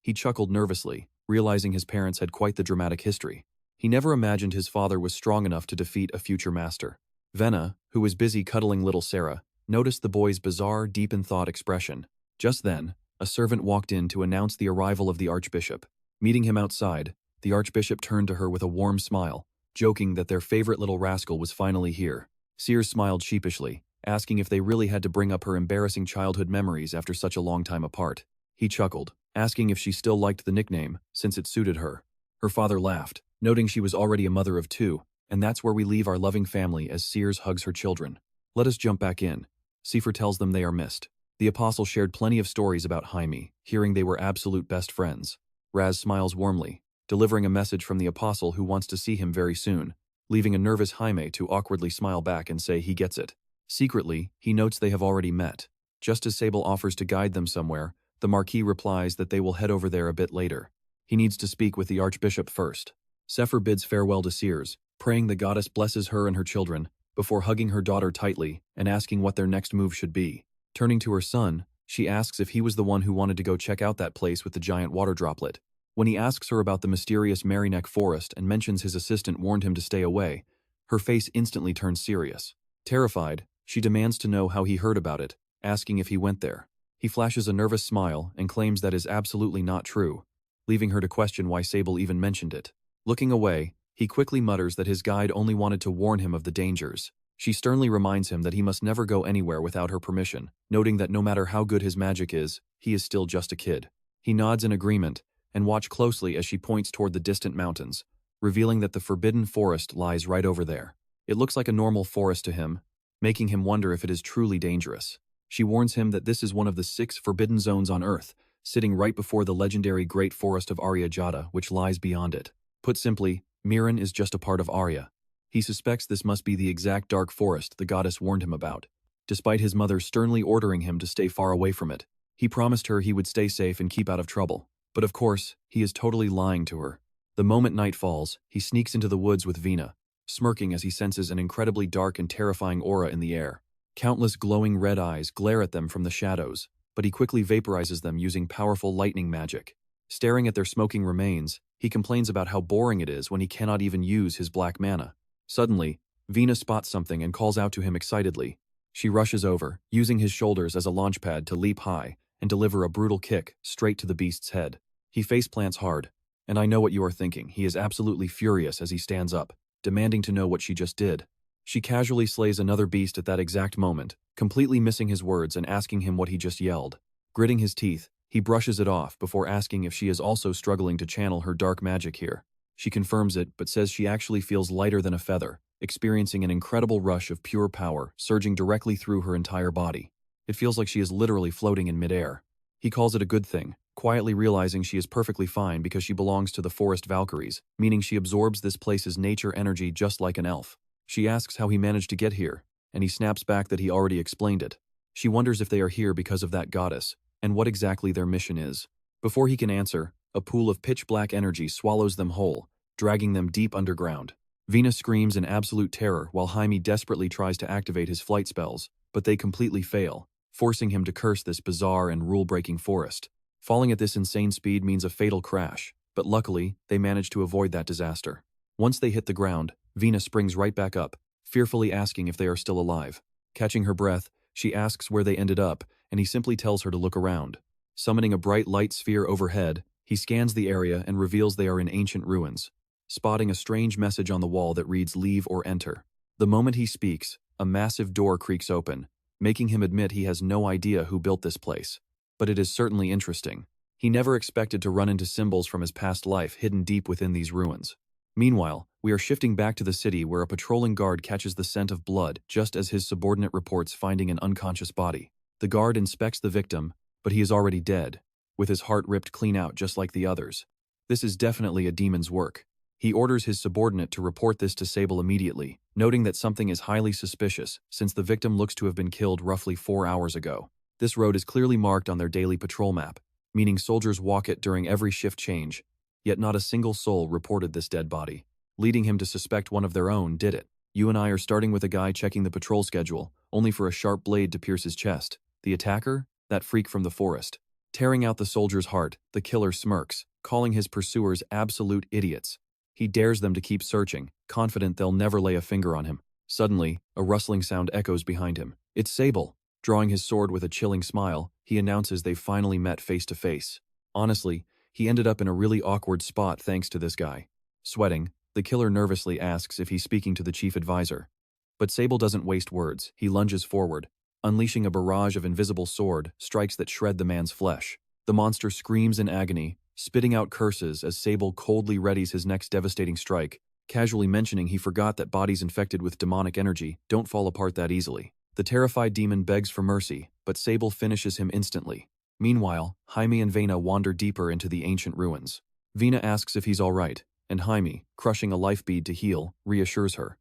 He chuckled nervously, realizing his parents had quite the dramatic history. He never imagined his father was strong enough to defeat a future master. Venna, who was busy cuddling little Sarah, noticed the boy's bizarre, deep-in-thought expression. Just then, a servant walked in to announce the arrival of the Archbishop. Meeting him outside, the Archbishop turned to her with a warm smile, joking that their favorite little rascal was finally here. Sears smiled sheepishly, asking if they really had to bring up her embarrassing childhood memories after such a long time apart. He chuckled, asking if she still liked the nickname, since it suited her. Her father laughed, noting she was already a mother of two, and that's where we leave our loving family as Sears hugs her children. Let us jump back in. Seifer tells them they are missed. The apostle shared plenty of stories about Jaime, hearing they were absolute best friends. Raz smiles warmly, delivering a message from the apostle who wants to see him very soon, leaving a nervous Jaime to awkwardly smile back and say he gets it. Secretly, he notes they have already met. Just as Sable offers to guide them somewhere, the Marquis replies that they will head over there a bit later. He needs to speak with the Archbishop first. Seifer bids farewell to Sears, praying the goddess blesses her and her children, before hugging her daughter tightly and asking what their next move should be. Turning to her son, she asks if he was the one who wanted to go check out that place with the giant water droplet. When he asks her about the mysterious Merryneck Forest and mentions his assistant warned him to stay away, her face instantly turns serious. Terrified, she demands to know how he heard about it, asking if he went there. He flashes a nervous smile and claims that is absolutely not true, leaving her to question why Sable even mentioned it. Looking away, he quickly mutters that his guide only wanted to warn him of the dangers. She sternly reminds him that he must never go anywhere without her permission, noting that no matter how good his magic is, he is still just a kid. He nods in agreement, and watch closely as she points toward the distant mountains, revealing that the forbidden forest lies right over there. It looks like a normal forest to him, making him wonder if it is truly dangerous. She warns him that this is one of the 6 forbidden zones on Earth, sitting right before the legendary Great Forest of Aryajata, which lies beyond it. Put simply, Mirren is just a part of Arya. He suspects this must be the exact dark forest the goddess warned him about. Despite his mother sternly ordering him to stay far away from it, he promised her he would stay safe and keep out of trouble. But of course, he is totally lying to her. The moment night falls, he sneaks into the woods with Vina, smirking as he senses an incredibly dark and terrifying aura in the air. Countless glowing red eyes glare at them from the shadows, but he quickly vaporizes them using powerful lightning magic. Staring at their smoking remains, he complains about how boring it is when he cannot even use his black mana. Suddenly, Vina spots something and calls out to him excitedly. She rushes over, using his shoulders as a launchpad to leap high and deliver a brutal kick straight to the beast's head. He faceplants hard, and I know what you are thinking. He is absolutely furious as he stands up, demanding to know what she just did. She casually slays another beast at that exact moment, completely missing his words and asking him what he just yelled. Gritting his teeth, he brushes it off before asking if she is also struggling to channel her dark magic here. She confirms it, but says she actually feels lighter than a feather, experiencing an incredible rush of pure power surging directly through her entire body. It feels like she is literally floating in midair. He calls it a good thing, quietly realizing she is perfectly fine because she belongs to the Forest Valkyries, meaning she absorbs this place's nature energy just like an elf. She asks how he managed to get here, and he snaps back that he already explained it. She wonders if they are here because of that goddess, and what exactly their mission is. Before he can answer, a pool of pitch-black energy swallows them whole, dragging them deep underground. Vina screams in absolute terror while Jaime desperately tries to activate his flight spells, but they completely fail, forcing him to curse this bizarre and rule-breaking forest. Falling at this insane speed means a fatal crash, but luckily, they manage to avoid that disaster. Once they hit the ground, Vina springs right back up, fearfully asking if they are still alive. Catching her breath, she asks where they ended up, and he simply tells her to look around. Summoning a bright light sphere overhead, he scans the area and reveals they are in ancient ruins, spotting a strange message on the wall that reads "Leave or enter." The moment he speaks, a massive door creaks open, making him admit he has no idea who built this place. But it is certainly interesting. He never expected to run into symbols from his past life hidden deep within these ruins. Meanwhile, we are shifting back to the city where a patrolling guard catches the scent of blood just as his subordinate reports finding an unconscious body. The guard inspects the victim, but he is already dead, with his heart ripped clean out just like the others. This is definitely a demon's work. He orders his subordinate to report this to Sable immediately, noting that something is highly suspicious since the victim looks to have been killed roughly 4 hours ago. This road is clearly marked on their daily patrol map, meaning soldiers walk it during every shift change, yet not a single soul reported this dead body, leading him to suspect one of their own did it. You and I are starting with a guy checking the patrol schedule, only for a sharp blade to pierce his chest. The attacker? That freak from the forest. Tearing out the soldier's heart, the killer smirks, calling his pursuers absolute idiots. He dares them to keep searching, confident they'll never lay a finger on him. Suddenly, a rustling sound echoes behind him. It's Sable. Drawing his sword with a chilling smile, he announces they've finally met face to face. Honestly, he ended up in a really awkward spot thanks to this guy. Sweating, the killer nervously asks if he's speaking to the chief advisor. But Sable doesn't waste words. He lunges forward, unleashing a barrage of invisible sword strikes that shred the man's flesh. The monster screams in agony, spitting out curses as Sable coldly readies his next devastating strike, casually mentioning he forgot that bodies infected with demonic energy don't fall apart that easily. The terrified demon begs for mercy, but Sable finishes him instantly. Meanwhile, Jaime and Vena wander deeper into the ancient ruins. Vena asks if he's alright, and Jaime, crushing a life bead to heal, reassures her.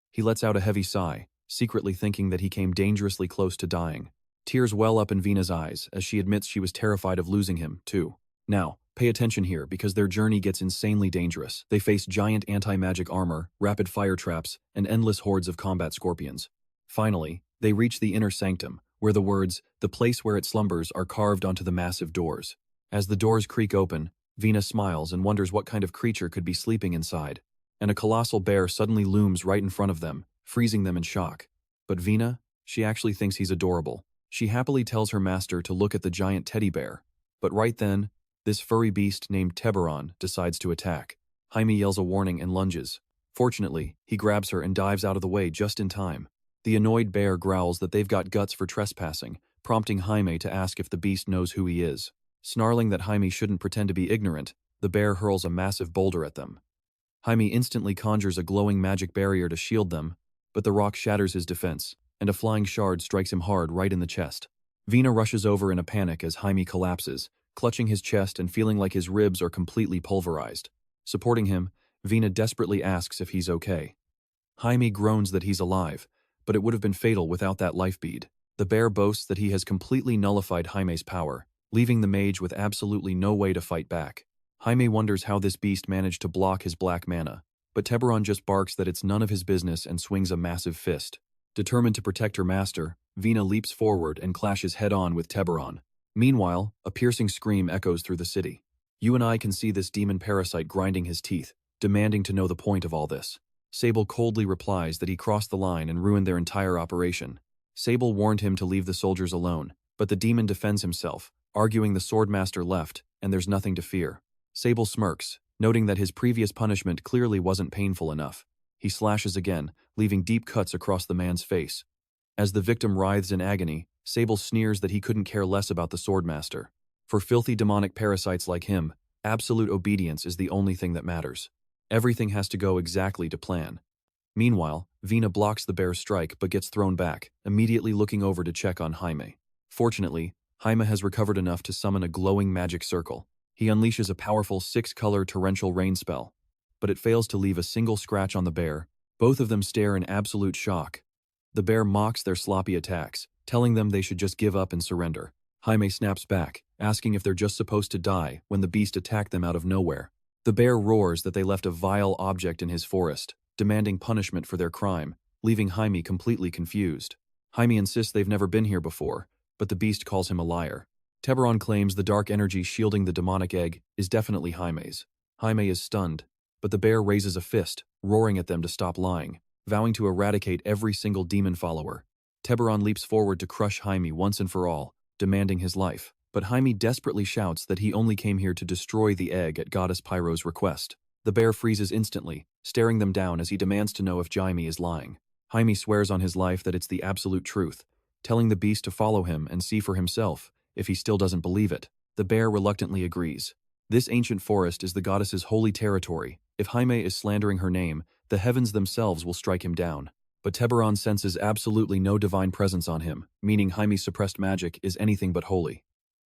He lets out a heavy sigh, secretly thinking that he came dangerously close to dying. Tears well up in Vena's eyes as she admits she was terrified of losing him, too. Now, pay attention here because their journey gets insanely dangerous. They face giant anti-magic armor, rapid fire traps, and endless hordes of combat scorpions. Finally, they reach the inner sanctum, where the words, "the place where it slumbers," are carved onto the massive doors. As the doors creak open, Vena smiles and wonders what kind of creature could be sleeping inside. And a colossal bear suddenly looms right in front of them, freezing them in shock. But Vena, she actually thinks he's adorable. She happily tells her master to look at the giant teddy bear. But right then, this furry beast named Teberon decides to attack. Jaime yells a warning and lunges. Fortunately, he grabs her and dives out of the way just in time. The annoyed bear growls that they've got guts for trespassing, prompting Jaime to ask if the beast knows who he is. Snarling that Jaime shouldn't pretend to be ignorant, the bear hurls a massive boulder at them. Jaime instantly conjures a glowing magic barrier to shield them, but the rock shatters his defense, and a flying shard strikes him hard right in the chest. Vena rushes over in a panic as Jaime collapses, clutching his chest and feeling like his ribs are completely pulverized. Supporting him, Vena desperately asks if he's okay. Jaime groans that he's alive, but it would have been fatal without that life bead. The bear boasts that he has completely nullified Jaime's power, leaving the mage with absolutely no way to fight back. Jaime wonders how this beast managed to block his black mana, but Teberon just barks that it's none of his business and swings a massive fist. Determined to protect her master, Vena leaps forward and clashes head-on with Teberon. Meanwhile, a piercing scream echoes through the city. You and I can see this demon parasite grinding his teeth, demanding to know the point of all this. Sable coldly replies that he crossed the line and ruined their entire operation. Sable warned him to leave the soldiers alone, but the demon defends himself, arguing the swordmaster left, and there's nothing to fear. Sable smirks, noting that his previous punishment clearly wasn't painful enough. He slashes again, leaving deep cuts across the man's face. As the victim writhes in agony, Sable sneers that he couldn't care less about the swordmaster. For filthy demonic parasites like him, absolute obedience is the only thing that matters. Everything has to go exactly to plan. Meanwhile, Vena blocks the bear's strike but gets thrown back, immediately looking over to check on Jaime. Fortunately, Jaime has recovered enough to summon a glowing magic circle. He unleashes a powerful 6-color torrential rain spell, but it fails to leave a single scratch on the bear. Both of them stare in absolute shock. The bear mocks their sloppy attacks, telling them they should just give up and surrender. Jaime snaps back, asking if they're just supposed to die when the beast attacked them out of nowhere. The bear roars that they left a vile object in his forest, demanding punishment for their crime, leaving Jaime completely confused. Jaime insists they've never been here before, but the beast calls him a liar. Teberon claims the dark energy shielding the demonic egg is definitely Jaime's. Jaime is stunned, but the bear raises a fist, roaring at them to stop lying, vowing to eradicate every single demon follower. Teberon leaps forward to crush Jaime once and for all, demanding his life. But Jaime desperately shouts that he only came here to destroy the egg at Goddess Pyro's request. The bear freezes instantly, staring them down as he demands to know if Jaime is lying. Jaime swears on his life that it's the absolute truth, telling the beast to follow him and see for himself, if he still doesn't believe it. The bear reluctantly agrees. This ancient forest is the goddess's holy territory. If Jaime is slandering her name, the heavens themselves will strike him down. But Teberon senses absolutely no divine presence on him, meaning Jaime's suppressed magic is anything but holy.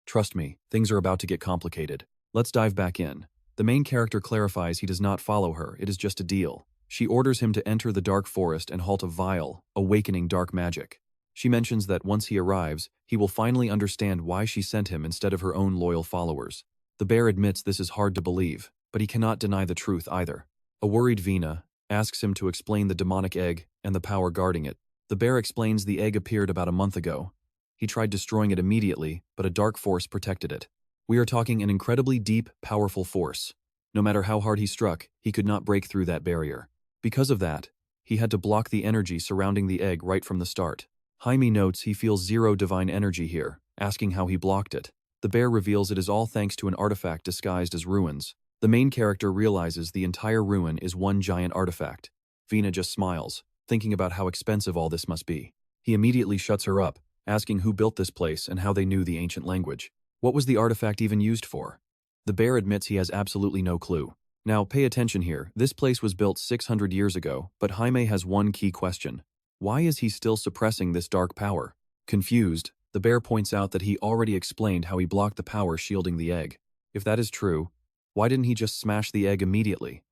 Trust me, things are about to get complicated. Let's dive back in. The main character clarifies he does not follow her, it is just a deal. She orders him to enter the dark forest and halt a vile, awakening dark magic. She mentions that once he arrives, he will finally understand why she sent him instead of her own loyal followers. The bear admits this is hard to believe, but he cannot deny the truth either. A worried Vena asks him to explain the demonic egg and the power guarding it. The bear explains the egg appeared about a month ago. He tried destroying it immediately, but a dark force protected it. We are talking an incredibly deep, powerful force. No matter how hard he struck, he could not break through that barrier. Because of that, he had to block the energy surrounding the egg right from the start. Jaime notes he feels zero divine energy here, asking how he blocked it. The bear reveals it is all thanks to an artifact disguised as ruins. The main character realizes the entire ruin is one giant artifact. Vina just smiles, thinking about how expensive all this must be. He immediately shuts her up, asking who built this place and how they knew the ancient language. What was the artifact even used for? The bear admits he has absolutely no clue. Now, pay attention here. This place was built 600 years ago, but Jaime has one key question. Why is he still suppressing this dark power? Confused, the bear points out that he already explained how he blocked the power shielding the egg. If that is true, why didn't he just smash the egg immediately?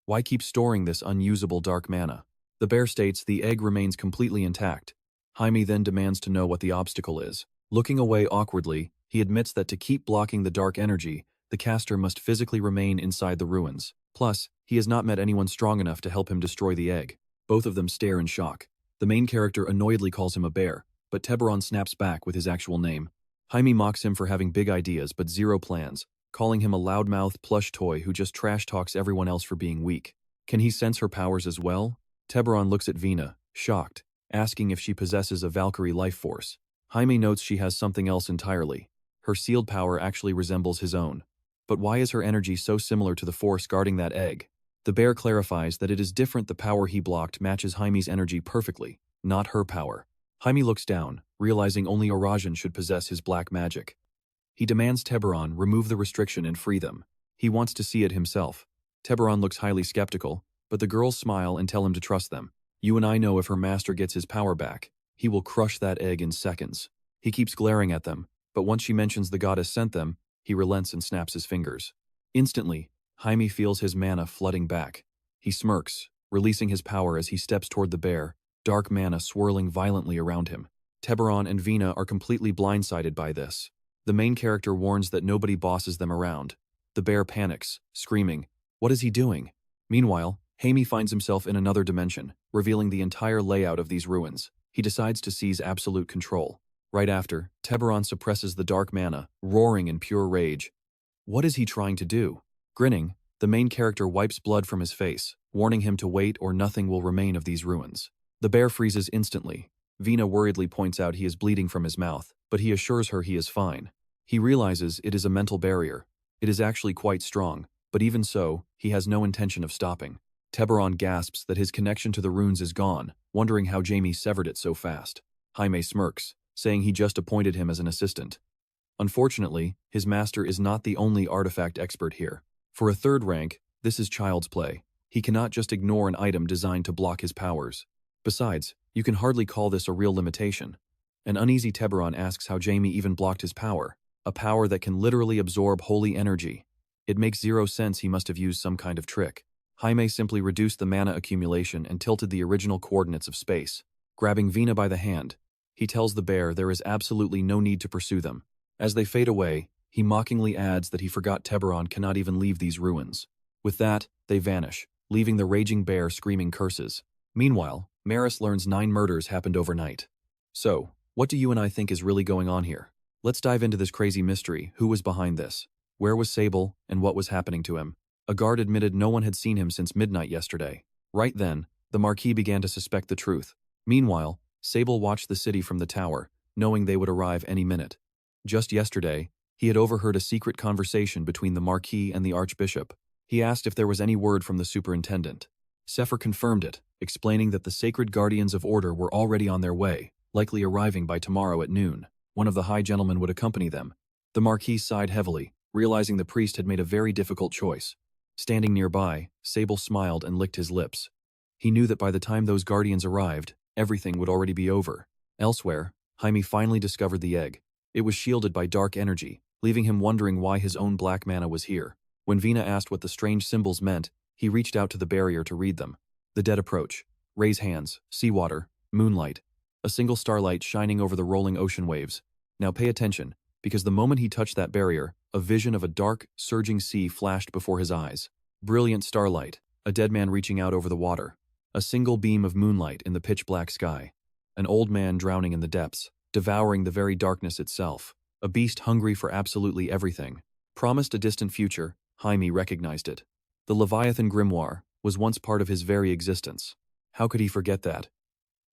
Why keep storing this unusable dark mana? The bear states the egg remains completely intact. Jaime then demands to know what the obstacle is. Looking away awkwardly, he admits that to keep blocking the dark energy, the caster must physically remain inside the ruins. Plus, he has not met anyone strong enough to help him destroy the egg. Both of them stare in shock. The main character annoyedly calls him a bear, but Teberon snaps back with his actual name. Jaime mocks him for having big ideas but zero plans, calling him a loudmouthed plush toy who just trash talks everyone else for being weak. Can he sense her powers as well? Teberon looks at Vina, shocked, asking if she possesses a Valkyrie life force. Jaime notes she has something else entirely. Her sealed power actually resembles his own. But why is her energy so similar to the force guarding that egg? The bear clarifies that it is different. The power he blocked matches Jaime's energy perfectly, not her power. Jaime looks down, realizing only Orajan should possess his black magic. He demands Teberon remove the restriction and free them. He wants to see it himself. Teberon looks highly skeptical, but the girls smile and tell him to trust them. You and I know if her master gets his power back, he will crush that egg in seconds. He keeps glaring at them, but once she mentions the goddess sent them, he relents and snaps his fingers. Instantly, Jaime feels his mana flooding back. He smirks, releasing his power as he steps toward the bear, dark mana swirling violently around him. Teberon and Vina are completely blindsided by this. The main character warns that nobody bosses them around. The bear panics, screaming, "What is he doing?" Meanwhile, Jaime finds himself in another dimension, revealing the entire layout of these ruins. He decides to seize absolute control. Right after, Teberon suppresses the dark mana, roaring in pure rage. What is he trying to do? Grinning, the main character wipes blood from his face, warning him to wait or nothing will remain of these ruins. The bear freezes instantly. Vina worriedly points out he is bleeding from his mouth, but he assures her he is fine. He realizes it is a mental barrier. It is actually quite strong, but even so, he has no intention of stopping. Teberon gasps that his connection to the runes is gone, wondering how Jaime severed it so fast. Jaime smirks, saying he just appointed him as an assistant. Unfortunately, his master is not the only artifact expert here. For a third rank, this is child's play. He cannot just ignore an item designed to block his powers. Besides, you can hardly call this a real limitation. An uneasy Teberon asks how Jaime even blocked his power, a power that can literally absorb holy energy. It makes zero sense. He must have used some kind of trick. Jaime simply reduced the mana accumulation and tilted the original coordinates of space. Grabbing Vina by the hand, he tells the bear there is absolutely no need to pursue them. As they fade away, he mockingly adds that he forgot Teberon cannot even leave these ruins. With that, they vanish, leaving the raging bear screaming curses. Meanwhile, Maris learns 9 murders happened overnight. So, what do you and I think is really going on here? Let's dive into this crazy mystery. Who was behind this? Where was Sable, and what was happening to him? A guard admitted no one had seen him since midnight yesterday. Right then, the Marquis began to suspect the truth. Meanwhile, Sable watched the city from the tower, knowing they would arrive any minute. Just yesterday, he had overheard a secret conversation between the Marquis and the Archbishop. He asked if there was any word from the superintendent. Sefer confirmed it, explaining that the sacred guardians of order were already on their way, likely arriving by tomorrow at noon. One of the high gentlemen would accompany them. The Marquis sighed heavily, realizing the priest had made a very difficult choice. Standing nearby, Sable smiled and licked his lips. He knew that by the time those guardians arrived, everything would already be over. Elsewhere, Jaime finally discovered the egg. It was shielded by dark energy, leaving him wondering why his own black mana was here. When Vina asked what the strange symbols meant, he reached out to the barrier to read them. The dead approach. Raise hands, seawater, moonlight. A single starlight shining over the rolling ocean waves. Now pay attention, because the moment he touched that barrier, a vision of a dark, surging sea flashed before his eyes. Brilliant starlight, a dead man reaching out over the water. A single beam of moonlight in the pitch-black sky. An old man drowning in the depths, devouring the very darkness itself. A beast hungry for absolutely everything. Promised a distant future, Jaime recognized it. The Leviathan grimoire was once part of his very existence. How could he forget that?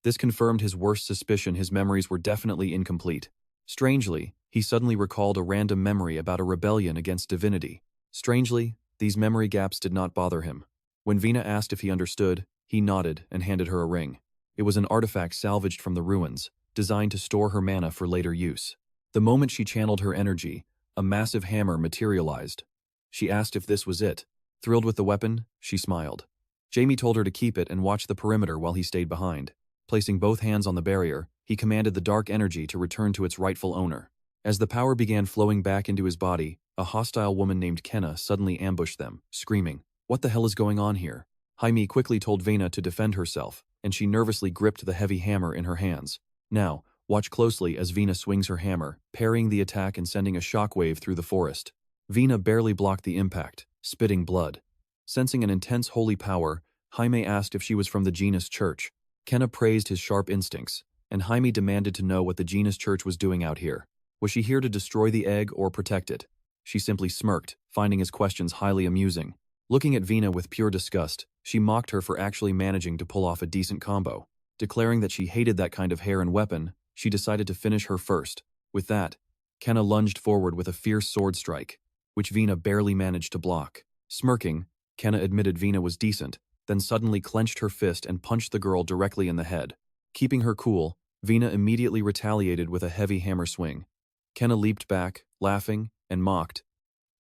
This confirmed his worst suspicion: his memories were definitely incomplete. Strangely, he suddenly recalled a random memory about a rebellion against divinity. Strangely, these memory gaps did not bother him. When Vina asked if he understood, he nodded and handed her a ring. It was an artifact salvaged from the ruins, designed to store her mana for later use. The moment she channeled her energy, a massive hammer materialized. She asked if this was it. Thrilled with the weapon, she smiled. Jamie told her to keep it and watch the perimeter while he stayed behind. Placing both hands on the barrier, he commanded the dark energy to return to its rightful owner. As the power began flowing back into his body, a hostile woman named Kenna suddenly ambushed them, screaming, "What the hell is going on here?" Jaime quickly told Vina to defend herself, and she nervously gripped the heavy hammer in her hands. Now, watch closely as Vina swings her hammer, parrying the attack and sending a shockwave through the forest. Vina barely blocked the impact, spitting blood. Sensing an intense holy power, Jaime asked if she was from the Genus Church. Kenna praised his sharp instincts, and Jaime demanded to know what the Genus Church was doing out here. Was she here to destroy the egg or protect it? She simply smirked, finding his questions highly amusing. Looking at Vina with pure disgust, she mocked her for actually managing to pull off a decent combo. Declaring that she hated that kind of hair and weapon, she decided to finish her first. With that, Kenna lunged forward with a fierce sword strike, which Vina barely managed to block. Smirking, Kenna admitted Vina was decent, then suddenly clenched her fist and punched the girl directly in the head. Keeping her cool, Vina immediately retaliated with a heavy hammer swing. Kenna leaped back, laughing, and mocked.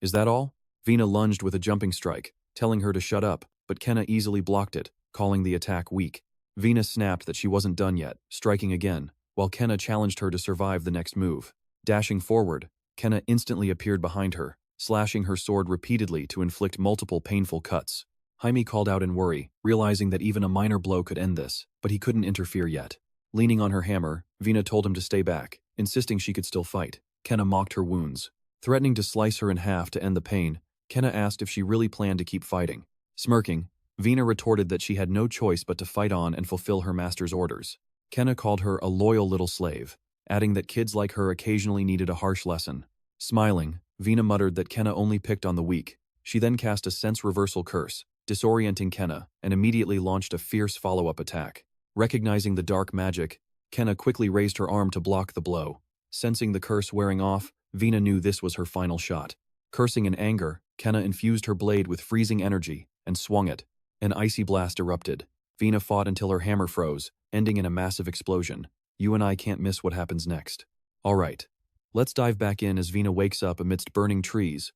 "Is that all?" Vina lunged with a jumping strike, telling her to shut up, but Kenna easily blocked it, calling the attack weak. Vina snapped that she wasn't done yet, striking again, while Kenna challenged her to survive the next move. Dashing forward, Kenna instantly appeared behind her, slashing her sword repeatedly to inflict multiple painful cuts. Jaime called out in worry, realizing that even a minor blow could end this, but he couldn't interfere yet. Leaning on her hammer, Vina told him to stay back, insisting she could still fight. Kenna mocked her wounds. Threatening to slice her in half to end the pain, Kenna asked if she really planned to keep fighting. Smirking, Vina retorted that she had no choice but to fight on and fulfill her master's orders. Kenna called her a loyal little slave, adding that kids like her occasionally needed a harsh lesson. Smiling, Vina muttered that Kenna only picked on the weak. She then cast a sense reversal curse, disorienting Kenna, and immediately launched a fierce follow-up attack. Recognizing the dark magic, Kenna quickly raised her arm to block the blow. Sensing the curse wearing off, Vina knew this was her final shot. Cursing in anger, Kenna infused her blade with freezing energy and swung it. An icy blast erupted. Vina fought until her hammer froze, ending in a massive explosion. You and I can't miss what happens next. Alright, let's dive back in as Vina wakes up amidst burning trees,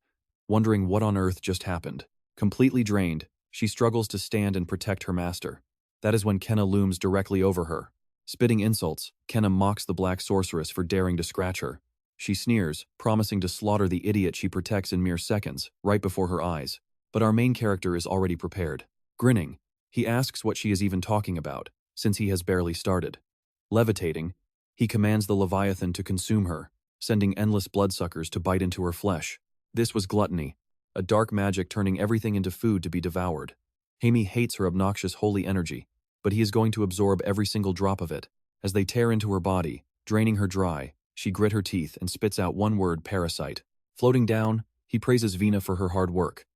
wondering what on earth just happened. Completely drained, she struggles to stand and protect her master. That is when Kenna looms directly over her. Spitting insults, Kenna mocks the black sorceress for daring to scratch her. She sneers, promising to slaughter the idiot she protects in mere seconds, right before her eyes. But our main character is already prepared. Grinning, he asks what she is even talking about, since he has barely started. Levitating, he commands the Leviathan to consume her, sending endless bloodsuckers to bite into her flesh. This was gluttony, a dark magic turning everything into food to be devoured. Jaime hates her obnoxious holy energy, but he is going to absorb every single drop of it. As they tear into her body, draining her dry, she grit her teeth and spits out one word: parasite. Floating down, he praises Vina for her hard work.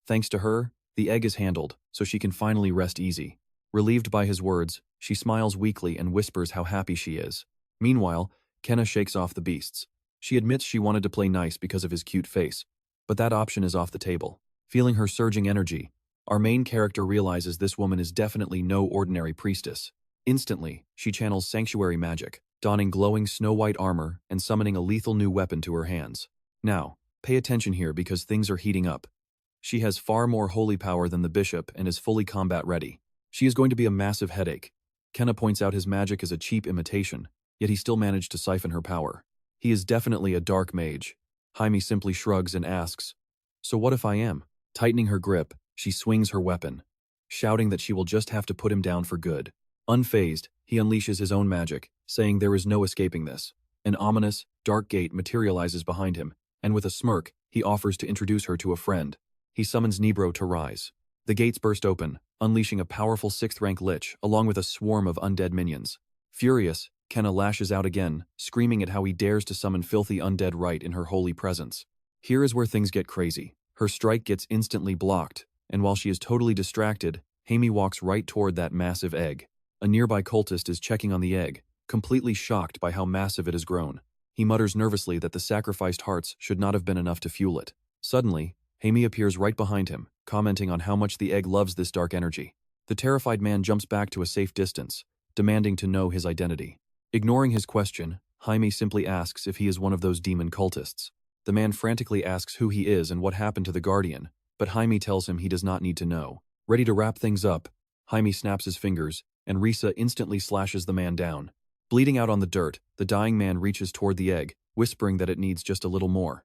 Thanks to her, the egg is handled, so she can finally rest easy. Relieved by his words, she smiles weakly and whispers how happy she is. Meanwhile, Kenna shakes off the beasts. She admits she wanted to play nice because of his cute face, but that option is off the table. Feeling her surging energy, our main character realizes this woman is definitely no ordinary priestess. Instantly, she channels sanctuary magic, donning glowing snow-white armor and summoning a lethal new weapon to her hands. Now, pay attention here because things are heating up. She has far more holy power than the bishop and is fully combat ready. She is going to be a massive headache. Kenna points out his magic is a cheap imitation, yet he still managed to siphon her power. He is definitely a dark mage. Jaime simply shrugs and asks, "So what if I am?" Tightening her grip, she swings her weapon, shouting that she will just have to put him down for good. Unfazed, he unleashes his own magic, saying there is no escaping this. An ominous, dark gate materializes behind him, and with a smirk, he offers to introduce her to a friend. He summons Nebro to rise. The gates burst open, unleashing a powerful 6th-rank lich along with a swarm of undead minions. Furious, Kenna lashes out again, screaming at how he dares to summon filthy undead right in her holy presence. Here is where things get crazy. Her strike gets instantly blocked, and while she is totally distracted, Jaime walks right toward that massive egg. A nearby cultist is checking on the egg, completely shocked by how massive it has grown. He mutters nervously that the sacrificed hearts should not have been enough to fuel it. Suddenly, Jaime appears right behind him, commenting on how much the egg loves this dark energy. The terrified man jumps back to a safe distance, demanding to know his identity. Ignoring his question, Jaime simply asks if he is one of those demon cultists. The man frantically asks who he is and what happened to the Guardian, but Jaime tells him he does not need to know. Ready to wrap things up, Jaime snaps his fingers, and Risa instantly slashes the man down. Bleeding out on the dirt, the dying man reaches toward the egg, whispering that it needs just a little more.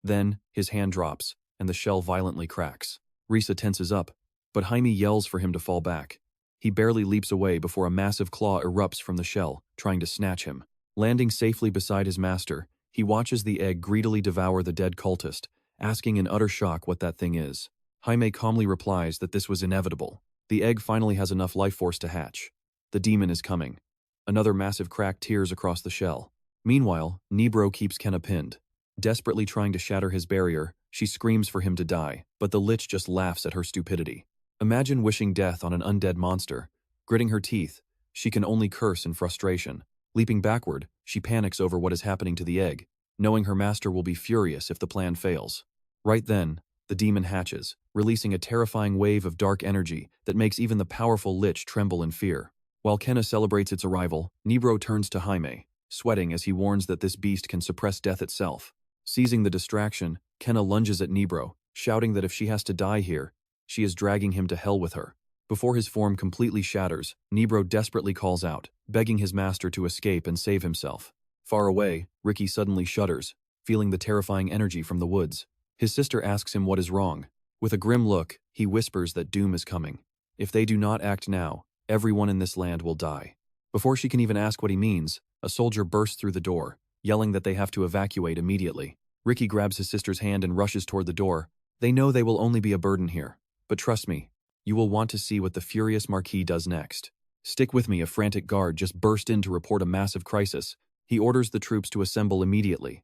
Then, his hand drops, and the shell violently cracks. Risa tenses up, but Jaime yells for him to fall back. He barely leaps away before a massive claw erupts from the shell, trying to snatch him. Landing safely beside his master, he watches the egg greedily devour the dead cultist, asking in utter shock what that thing is. Jaime calmly replies that this was inevitable. The egg finally has enough life force to hatch. The demon is coming. Another massive crack tears across the shell. Meanwhile, Nebro keeps Kenna pinned. Desperately trying to shatter his barrier, she screams for him to die, but the Lich just laughs at her stupidity. Imagine wishing death on an undead monster. Gritting her teeth, she can only curse in frustration. Leaping backward, she panics over what is happening to the egg, knowing her master will be furious if the plan fails. Right then, the demon hatches, releasing a terrifying wave of dark energy that makes even the powerful Lich tremble in fear. While Kenna celebrates its arrival, Nebro turns to Jaime, sweating as he warns that this beast can suppress death itself. Seizing the distraction, Kenna lunges at Nebro, shouting that if she has to die here, she is dragging him to hell with her. Before his form completely shatters, Nebro desperately calls out, begging his master to escape and save himself. Far away, Ricky suddenly shudders, feeling the terrifying energy from the woods. His sister asks him what is wrong. With a grim look, he whispers that doom is coming. If they do not act now, everyone in this land will die. Before she can even ask what he means, a soldier bursts through the door, yelling that they have to evacuate immediately. Ricky grabs his sister's hand and rushes toward the door. They know they will only be a burden here. But trust me, you will want to see what the furious Marquis does next. Stick with me, a frantic guard just burst in to report a massive crisis. He orders the troops to assemble immediately.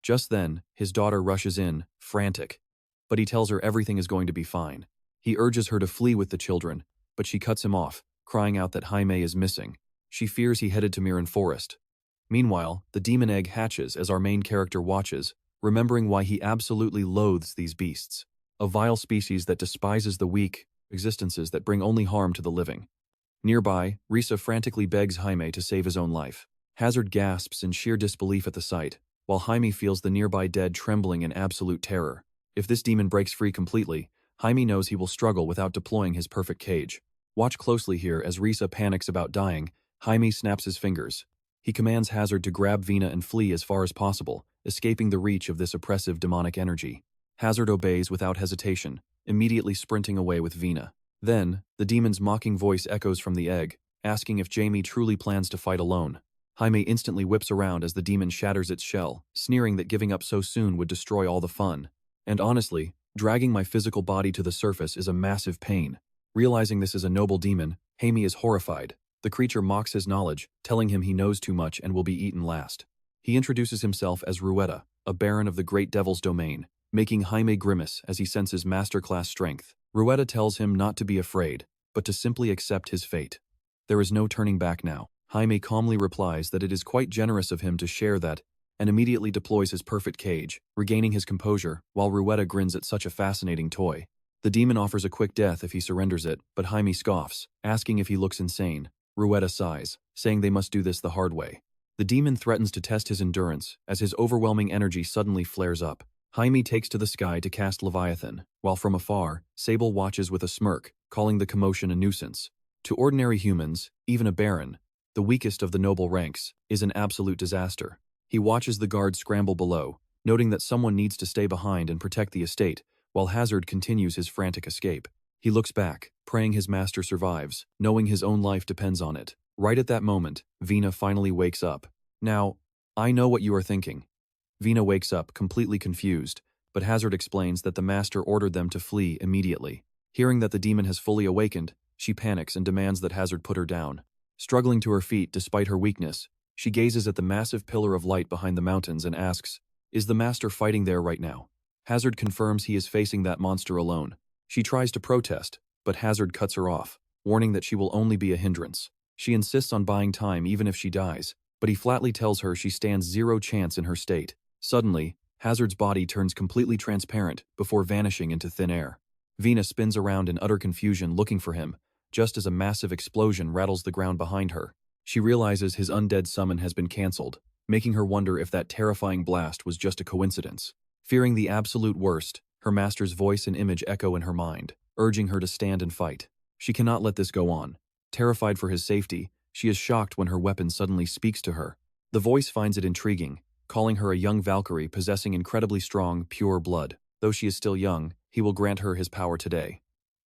Just then, his daughter rushes in, frantic. But he tells her everything is going to be fine. He urges her to flee with the children, but she cuts him off, crying out that Jaime is missing. She fears he headed to Mirren Forest. Meanwhile, the demon egg hatches as our main character watches, remembering why he absolutely loathes these beasts. A vile species that despises the weak, existences that bring only harm to the living. Nearby, Risa frantically begs Jaime to save his own life. Hazard gasps in sheer disbelief at the sight, while Jaime feels the nearby dead trembling in absolute terror. If this demon breaks free completely, Jaime knows he will struggle without deploying his perfect cage. Watch closely here as Risa panics about dying. Jaime snaps his fingers. He commands Hazard to grab Vina and flee as far as possible, escaping the reach of this oppressive demonic energy. Hazard obeys without hesitation, immediately sprinting away with Vina. Then, the demon's mocking voice echoes from the egg, asking if Jamie truly plans to fight alone. Jaime instantly whips around as the demon shatters its shell, sneering that giving up so soon would destroy all the fun. And honestly, dragging my physical body to the surface is a massive pain. Realizing this is a noble demon, Jaime is horrified. The creature mocks his knowledge, telling him he knows too much and will be eaten last. He introduces himself as Rueda, a baron of the Great Devil's domain, making Jaime grimace as he senses masterclass strength. Rueda tells him not to be afraid, but to simply accept his fate. There is no turning back now. Jaime calmly replies that it is quite generous of him to share that, and immediately deploys his perfect cage, regaining his composure, while Rueda grins at such a fascinating toy. The demon offers a quick death if he surrenders it, but Jaime scoffs, asking if he looks insane. Rueda sighs, saying they must do this the hard way. The demon threatens to test his endurance, as his overwhelming energy suddenly flares up. Jaime takes to the sky to cast Leviathan, while from afar, Sable watches with a smirk, calling the commotion a nuisance. To ordinary humans, even a baron, the weakest of the noble ranks, is an absolute disaster. He watches the guards scramble below, noting that someone needs to stay behind and protect the estate, while Hazard continues his frantic escape. He looks back, praying his master survives, knowing his own life depends on it. Right at that moment, Vina finally wakes up. Now, I know what you are thinking. Vina wakes up, completely confused, but Hazard explains that the master ordered them to flee immediately. Hearing that the demon has fully awakened, she panics and demands that Hazard put her down. Struggling to her feet despite her weakness, she gazes at the massive pillar of light behind the mountains and asks, "Is the master fighting there right now?" Hazard confirms he is facing that monster alone. She tries to protest, but Hazard cuts her off, warning that she will only be a hindrance. She insists on buying time even if she dies, but he flatly tells her she stands zero chance in her state. Suddenly, Hazard's body turns completely transparent before vanishing into thin air. Vina spins around in utter confusion looking for him, just as a massive explosion rattles the ground behind her. She realizes his undead summon has been cancelled, making her wonder if that terrifying blast was just a coincidence. Fearing the absolute worst, her master's voice and image echo in her mind, urging her to stand and fight. She cannot let this go on. Terrified for his safety, she is shocked when her weapon suddenly speaks to her. The voice finds it intriguing, calling her a young Valkyrie possessing incredibly strong, pure blood. Though she is still young, he will grant her his power today.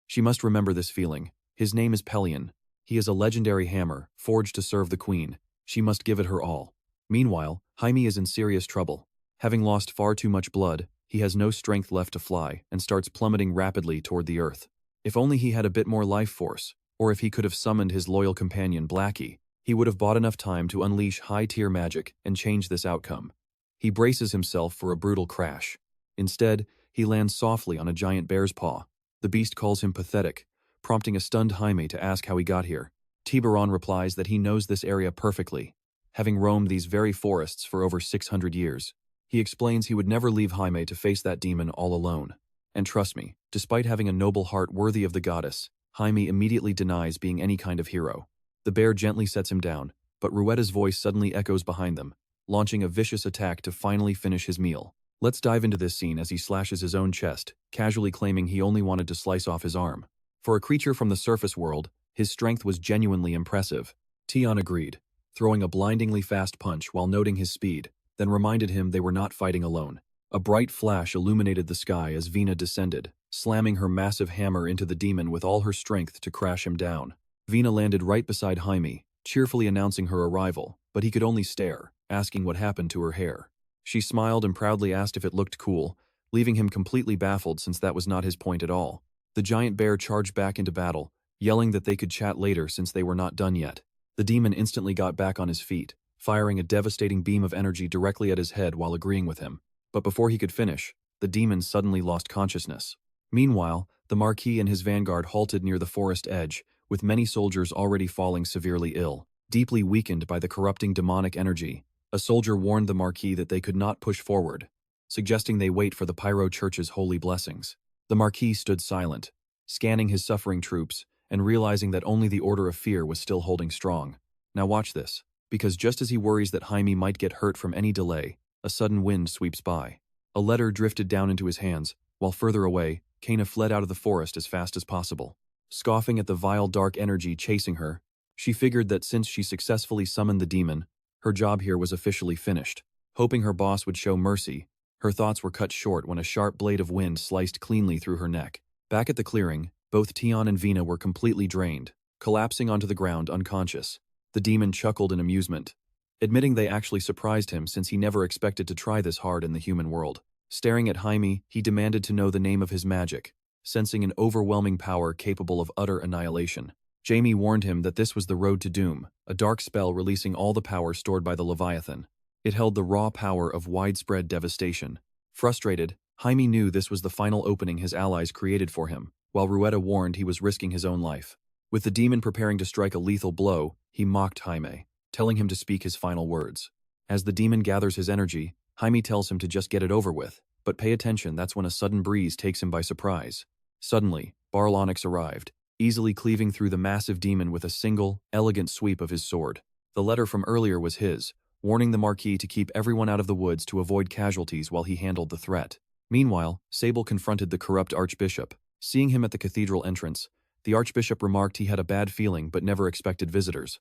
She must remember this feeling. His name is Pelion. He is a legendary hammer, forged to serve the queen. She must give it her all. Meanwhile, Jaime is in serious trouble. Having lost far too much blood, he has no strength left to fly and starts plummeting rapidly toward the earth. If only he had a bit more life force, or if he could have summoned his loyal companion Blackie, he would have bought enough time to unleash high-tier magic and change this outcome. He braces himself for a brutal crash. Instead, he lands softly on a giant bear's paw. The beast calls him pathetic, prompting a stunned Jaime to ask how he got here. Tiburon replies that he knows this area perfectly, having roamed these very forests for over 600 years. He explains he would never leave Jaime to face that demon all alone. And trust me, despite having a noble heart worthy of the goddess, Jaime immediately denies being any kind of hero. The bear gently sets him down, but Rueda's voice suddenly echoes behind them, launching a vicious attack to finally finish his meal. Let's dive into this scene as he slashes his own chest, casually claiming he only wanted to slice off his arm. For a creature from the surface world, his strength was genuinely impressive. Tion agreed, throwing a blindingly fast punch while noting his speed, then reminded him they were not fighting alone. A bright flash illuminated the sky as Vina descended, slamming her massive hammer into the demon with all her strength to crash him down. Vina landed right beside Jaime, cheerfully announcing her arrival, but he could only stare, asking what happened to her hair. She smiled and proudly asked if it looked cool, leaving him completely baffled since that was not his point at all. The giant bear charged back into battle, yelling that they could chat later since they were not done yet. The demon instantly got back on his feet, firing a devastating beam of energy directly at his head while agreeing with him. But before he could finish, the demon suddenly lost consciousness. Meanwhile, the Marquis and his vanguard halted near the forest edge, with many soldiers already falling severely ill, deeply weakened by the corrupting demonic energy. A soldier warned the Marquis that they could not push forward, suggesting they wait for the Pyro Church's holy blessings. The Marquis stood silent, scanning his suffering troops and realizing that only the Order of Fear was still holding strong. Now watch this, because just as he worries that Jaime might get hurt from any delay, a sudden wind sweeps by. A letter drifted down into his hands, while further away, Kena fled out of the forest as fast as possible. Scoffing at the vile dark energy chasing her, she figured that since she successfully summoned the demon, her job here was officially finished. Hoping her boss would show mercy, her thoughts were cut short when a sharp blade of wind sliced cleanly through her neck. Back at the clearing, both Tion and Vina were completely drained, collapsing onto the ground unconscious. The demon chuckled in amusement, admitting they actually surprised him since he never expected to try this hard in the human world. Staring at Jaime, he demanded to know the name of his magic, sensing an overwhelming power capable of utter annihilation. Jaime warned him that this was the road to doom, a dark spell releasing all the power stored by the Leviathan. It held the raw power of widespread devastation. Frustrated, Jaime knew this was the final opening his allies created for him, while Rueda warned he was risking his own life. With the demon preparing to strike a lethal blow, he mocked Jaime, telling him to speak his final words. As the demon gathers his energy, Jaime tells him to just get it over with, but pay attention, that's when a sudden breeze takes him by surprise. Suddenly, Barlonix arrived, easily cleaving through the massive demon with a single, elegant sweep of his sword. The letter from earlier was his, warning the Marquis to keep everyone out of the woods to avoid casualties while he handled the threat. Meanwhile, Sable confronted the corrupt Archbishop. Seeing him at the cathedral entrance, the Archbishop remarked he had a bad feeling but never expected visitors.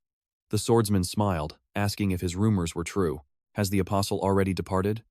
The swordsman smiled, asking if his rumors were true. Has the apostle already departed?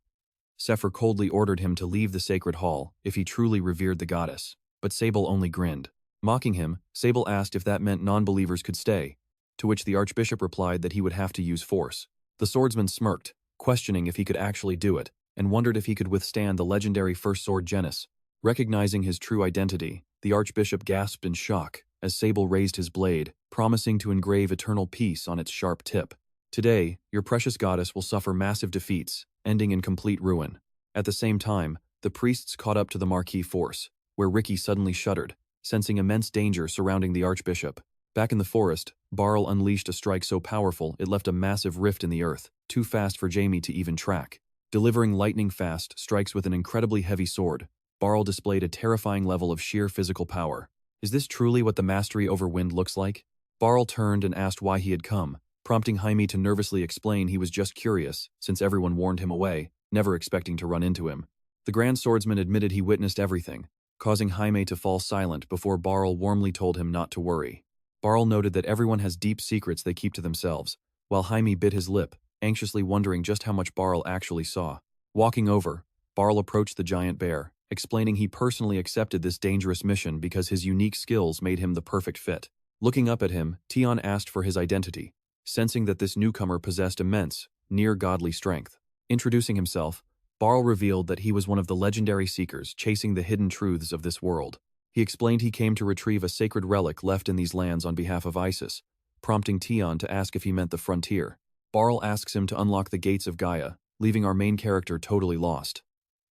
Sepher coldly ordered him to leave the sacred hall if he truly revered the goddess, but Sable only grinned. Mocking him, Sable asked if that meant non-believers could stay, to which the Archbishop replied that he would have to use force. The swordsman smirked, questioning if he could actually do it, and wondered if he could withstand the legendary first sword Genis. Recognizing his true identity, the Archbishop gasped in shock as Sable raised his blade, promising to engrave eternal peace on its sharp tip. Today, your precious goddess will suffer massive defeats, ending in complete ruin. At the same time, the priests caught up to the Marquis force, where Ricky suddenly shuddered, sensing immense danger surrounding the Archbishop. Back in the forest, Barl unleashed a strike so powerful it left a massive rift in the earth, too fast for Jamie to even track. Delivering lightning-fast strikes with an incredibly heavy sword, Barl displayed a terrifying level of sheer physical power. Is this truly what the mastery over wind looks like? Barl turned and asked why he had come, prompting Jaime to nervously explain he was just curious, since everyone warned him away, never expecting to run into him. The Grand Swordsman admitted he witnessed everything, causing Jaime to fall silent before Barl warmly told him not to worry. Barl noted that everyone has deep secrets they keep to themselves, while Jaime bit his lip, anxiously wondering just how much Barl actually saw. Walking over, Barl approached the giant bear, explaining he personally accepted this dangerous mission because his unique skills made him the perfect fit. Looking up at him, Tion asked for his identity, sensing that this newcomer possessed immense, near-godly strength. Introducing himself, Barl revealed that he was one of the legendary seekers chasing the hidden truths of this world. He explained he came to retrieve a sacred relic left in these lands on behalf of Isis, prompting Tion to ask if he meant the frontier. Barl asks him to unlock the gates of Gaia, leaving our main character totally lost.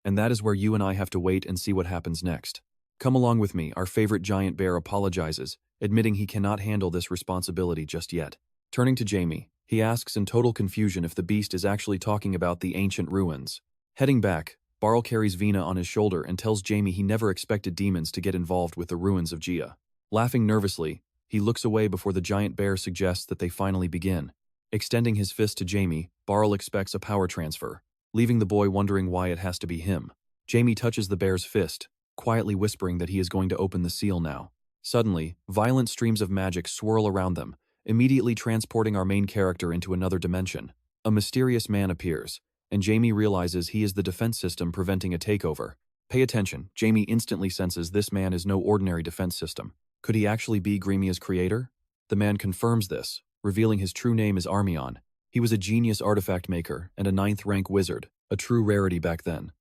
And that is where you and I have to wait and see what happens next. Come along with me, our favorite giant bear apologizes, admitting he cannot handle this responsibility just yet. Turning to Jamie, he asks in total confusion if the beast is actually talking about the ancient ruins. Heading back, Barl carries Vina on his shoulder and tells Jamie he never expected demons to get involved with the ruins of Gia. Laughing nervously, he looks away before the giant bear suggests that they finally begin. Extending his fist to Jamie, Barl expects a power transfer, leaving the boy wondering why it has to be him. Jamie touches the bear's fist, quietly whispering that he is going to open the seal now. Suddenly, violent streams of magic swirl around them, immediately transporting our main character into another dimension. A mysterious man appears, and Jamie realizes he is the defense system preventing a takeover. Pay attention, Jamie instantly senses this man is no ordinary defense system. Could he actually be Gremia's creator? The man confirms this, revealing his true name is Armion. He was a genius artifact maker and a 9th-rank wizard, a true rarity back then.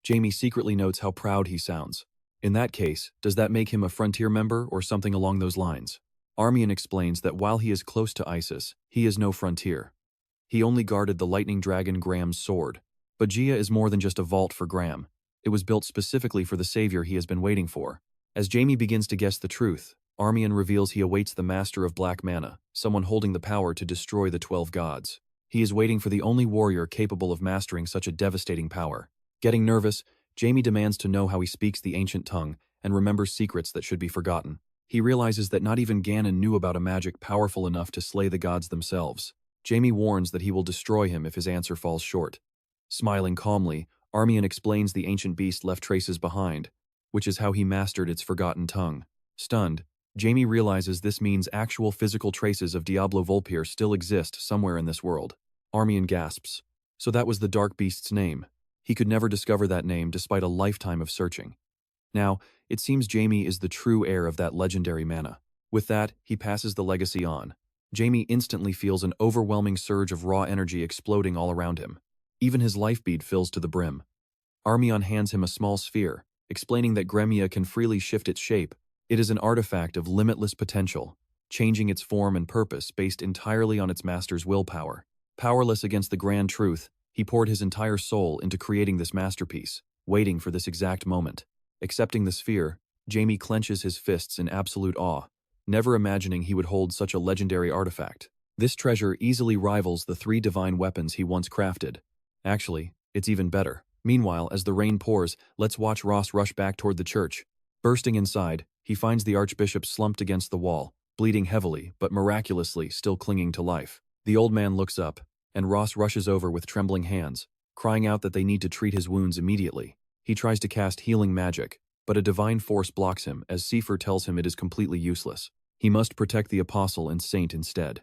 Jamie secretly notes how proud he sounds. In that case, does that make him a frontier member or something along those lines? Armion explains that while he is close to Isis, he is no frontier. He only guarded the lightning dragon Graham's sword. But Gia is more than just a vault for Graham. It was built specifically for the savior he has been waiting for. As Jamie begins to guess the truth, Armion reveals he awaits the master of black mana, someone holding the power to destroy the 12 gods. He is waiting for the only warrior capable of mastering such a devastating power. Getting nervous, Jamie demands to know how he speaks the ancient tongue and remembers secrets that should be forgotten. He realizes that not even Ganon knew about a magic powerful enough to slay the gods themselves. Jamie warns that he will destroy him if his answer falls short. Smiling calmly, Armion explains the ancient beast left traces behind, which is how he mastered its forgotten tongue. Stunned, Jamie realizes this means actual physical traces of Diablo Vulpier still exist somewhere in this world. Armion gasps. So that was the dark beast's name. He could never discover that name despite a lifetime of searching. Now, it seems Jamie is the true heir of that legendary mana. With that, he passes the legacy on. Jamie instantly feels an overwhelming surge of raw energy exploding all around him. Even his life bead fills to the brim. Armion hands him a small sphere, explaining that Gremia can freely shift its shape. It is an artifact of limitless potential, changing its form and purpose based entirely on its master's willpower. Powerless against the grand truth, he poured his entire soul into creating this masterpiece, waiting for this exact moment. Accepting the sphere, Jamie clenches his fists in absolute awe, never imagining he would hold such a legendary artifact. This treasure easily rivals the 3 divine weapons he once crafted. Actually, it's even better. Meanwhile, as the rain pours, let's watch Ross rush back toward the church. Bursting inside, he finds the Archbishop slumped against the wall, bleeding heavily, but miraculously still clinging to life. The old man looks up, and Ross rushes over with trembling hands, crying out that they need to treat his wounds immediately. He tries to cast healing magic, but a divine force blocks him as Seifer tells him it is completely useless. He must protect the apostle and saint instead.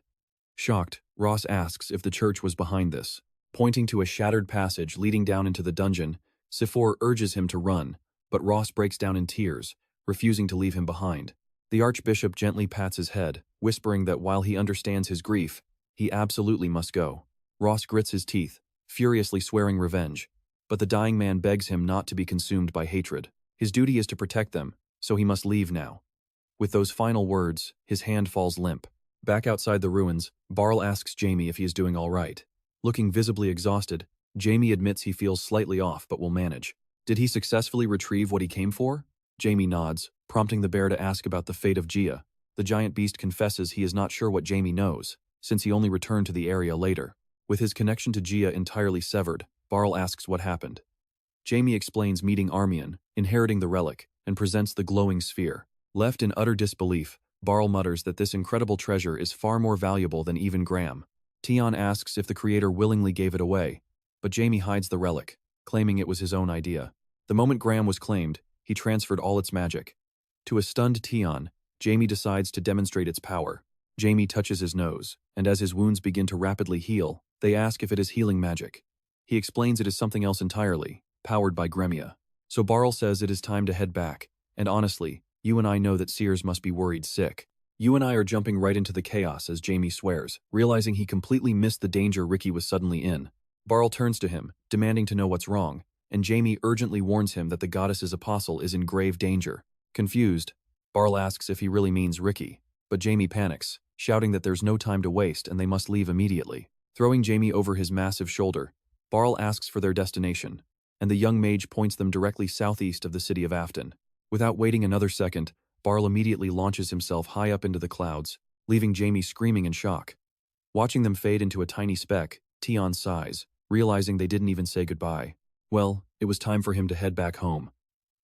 Shocked, Ross asks if the church was behind this. Pointing to a shattered passage leading down into the dungeon, Seifer urges him to run, but Ross breaks down in tears, refusing to leave him behind. The Archbishop gently pats his head, whispering that while he understands his grief, he absolutely must go. Ross grits his teeth, furiously swearing revenge, but the dying man begs him not to be consumed by hatred. His duty is to protect them, so he must leave now. With those final words, his hand falls limp. Back outside the ruins, Barl asks Jamie if he is doing all right. Looking visibly exhausted, Jamie admits he feels slightly off but will manage. Did he successfully retrieve what he came for? Jamie nods, prompting the bear to ask about the fate of Gia. The giant beast confesses he is not sure what Jamie knows, since he only returned to the area later. With his connection to Gia entirely severed, Barl asks what happened. Jamie explains meeting Armian, inheriting the relic, and presents the glowing sphere. Left in utter disbelief, Barl mutters that this incredible treasure is far more valuable than even Graham. Tion asks if the creator willingly gave it away, but Jamie hides the relic, claiming it was his own idea. The moment Graham was claimed, he transferred all its magic. To a stunned Tion, Jamie decides to demonstrate its power. Jamie touches his nose, and as his wounds begin to rapidly heal, they ask if it is healing magic. He explains it is something else entirely, powered by Gremia. So Barl says it is time to head back, and honestly, you and I know that Sears must be worried sick. You and I are jumping right into the chaos as Jamie swears, realizing he completely missed the danger Ricky was suddenly in. Barl turns to him, demanding to know what's wrong, and Jamie urgently warns him that the goddess's apostle is in grave danger. Confused, Barl asks if he really means Ricky, but Jamie panics, shouting that there's no time to waste and they must leave immediately. Throwing Jamie over his massive shoulder, Barl asks for their destination, and the young mage points them directly southeast of the city of Afton. Without waiting another second, Barl immediately launches himself high up into the clouds, leaving Jamie screaming in shock. Watching them fade into a tiny speck, Tion sighs, realizing they didn't even say goodbye. Well, it was time for him to head back home.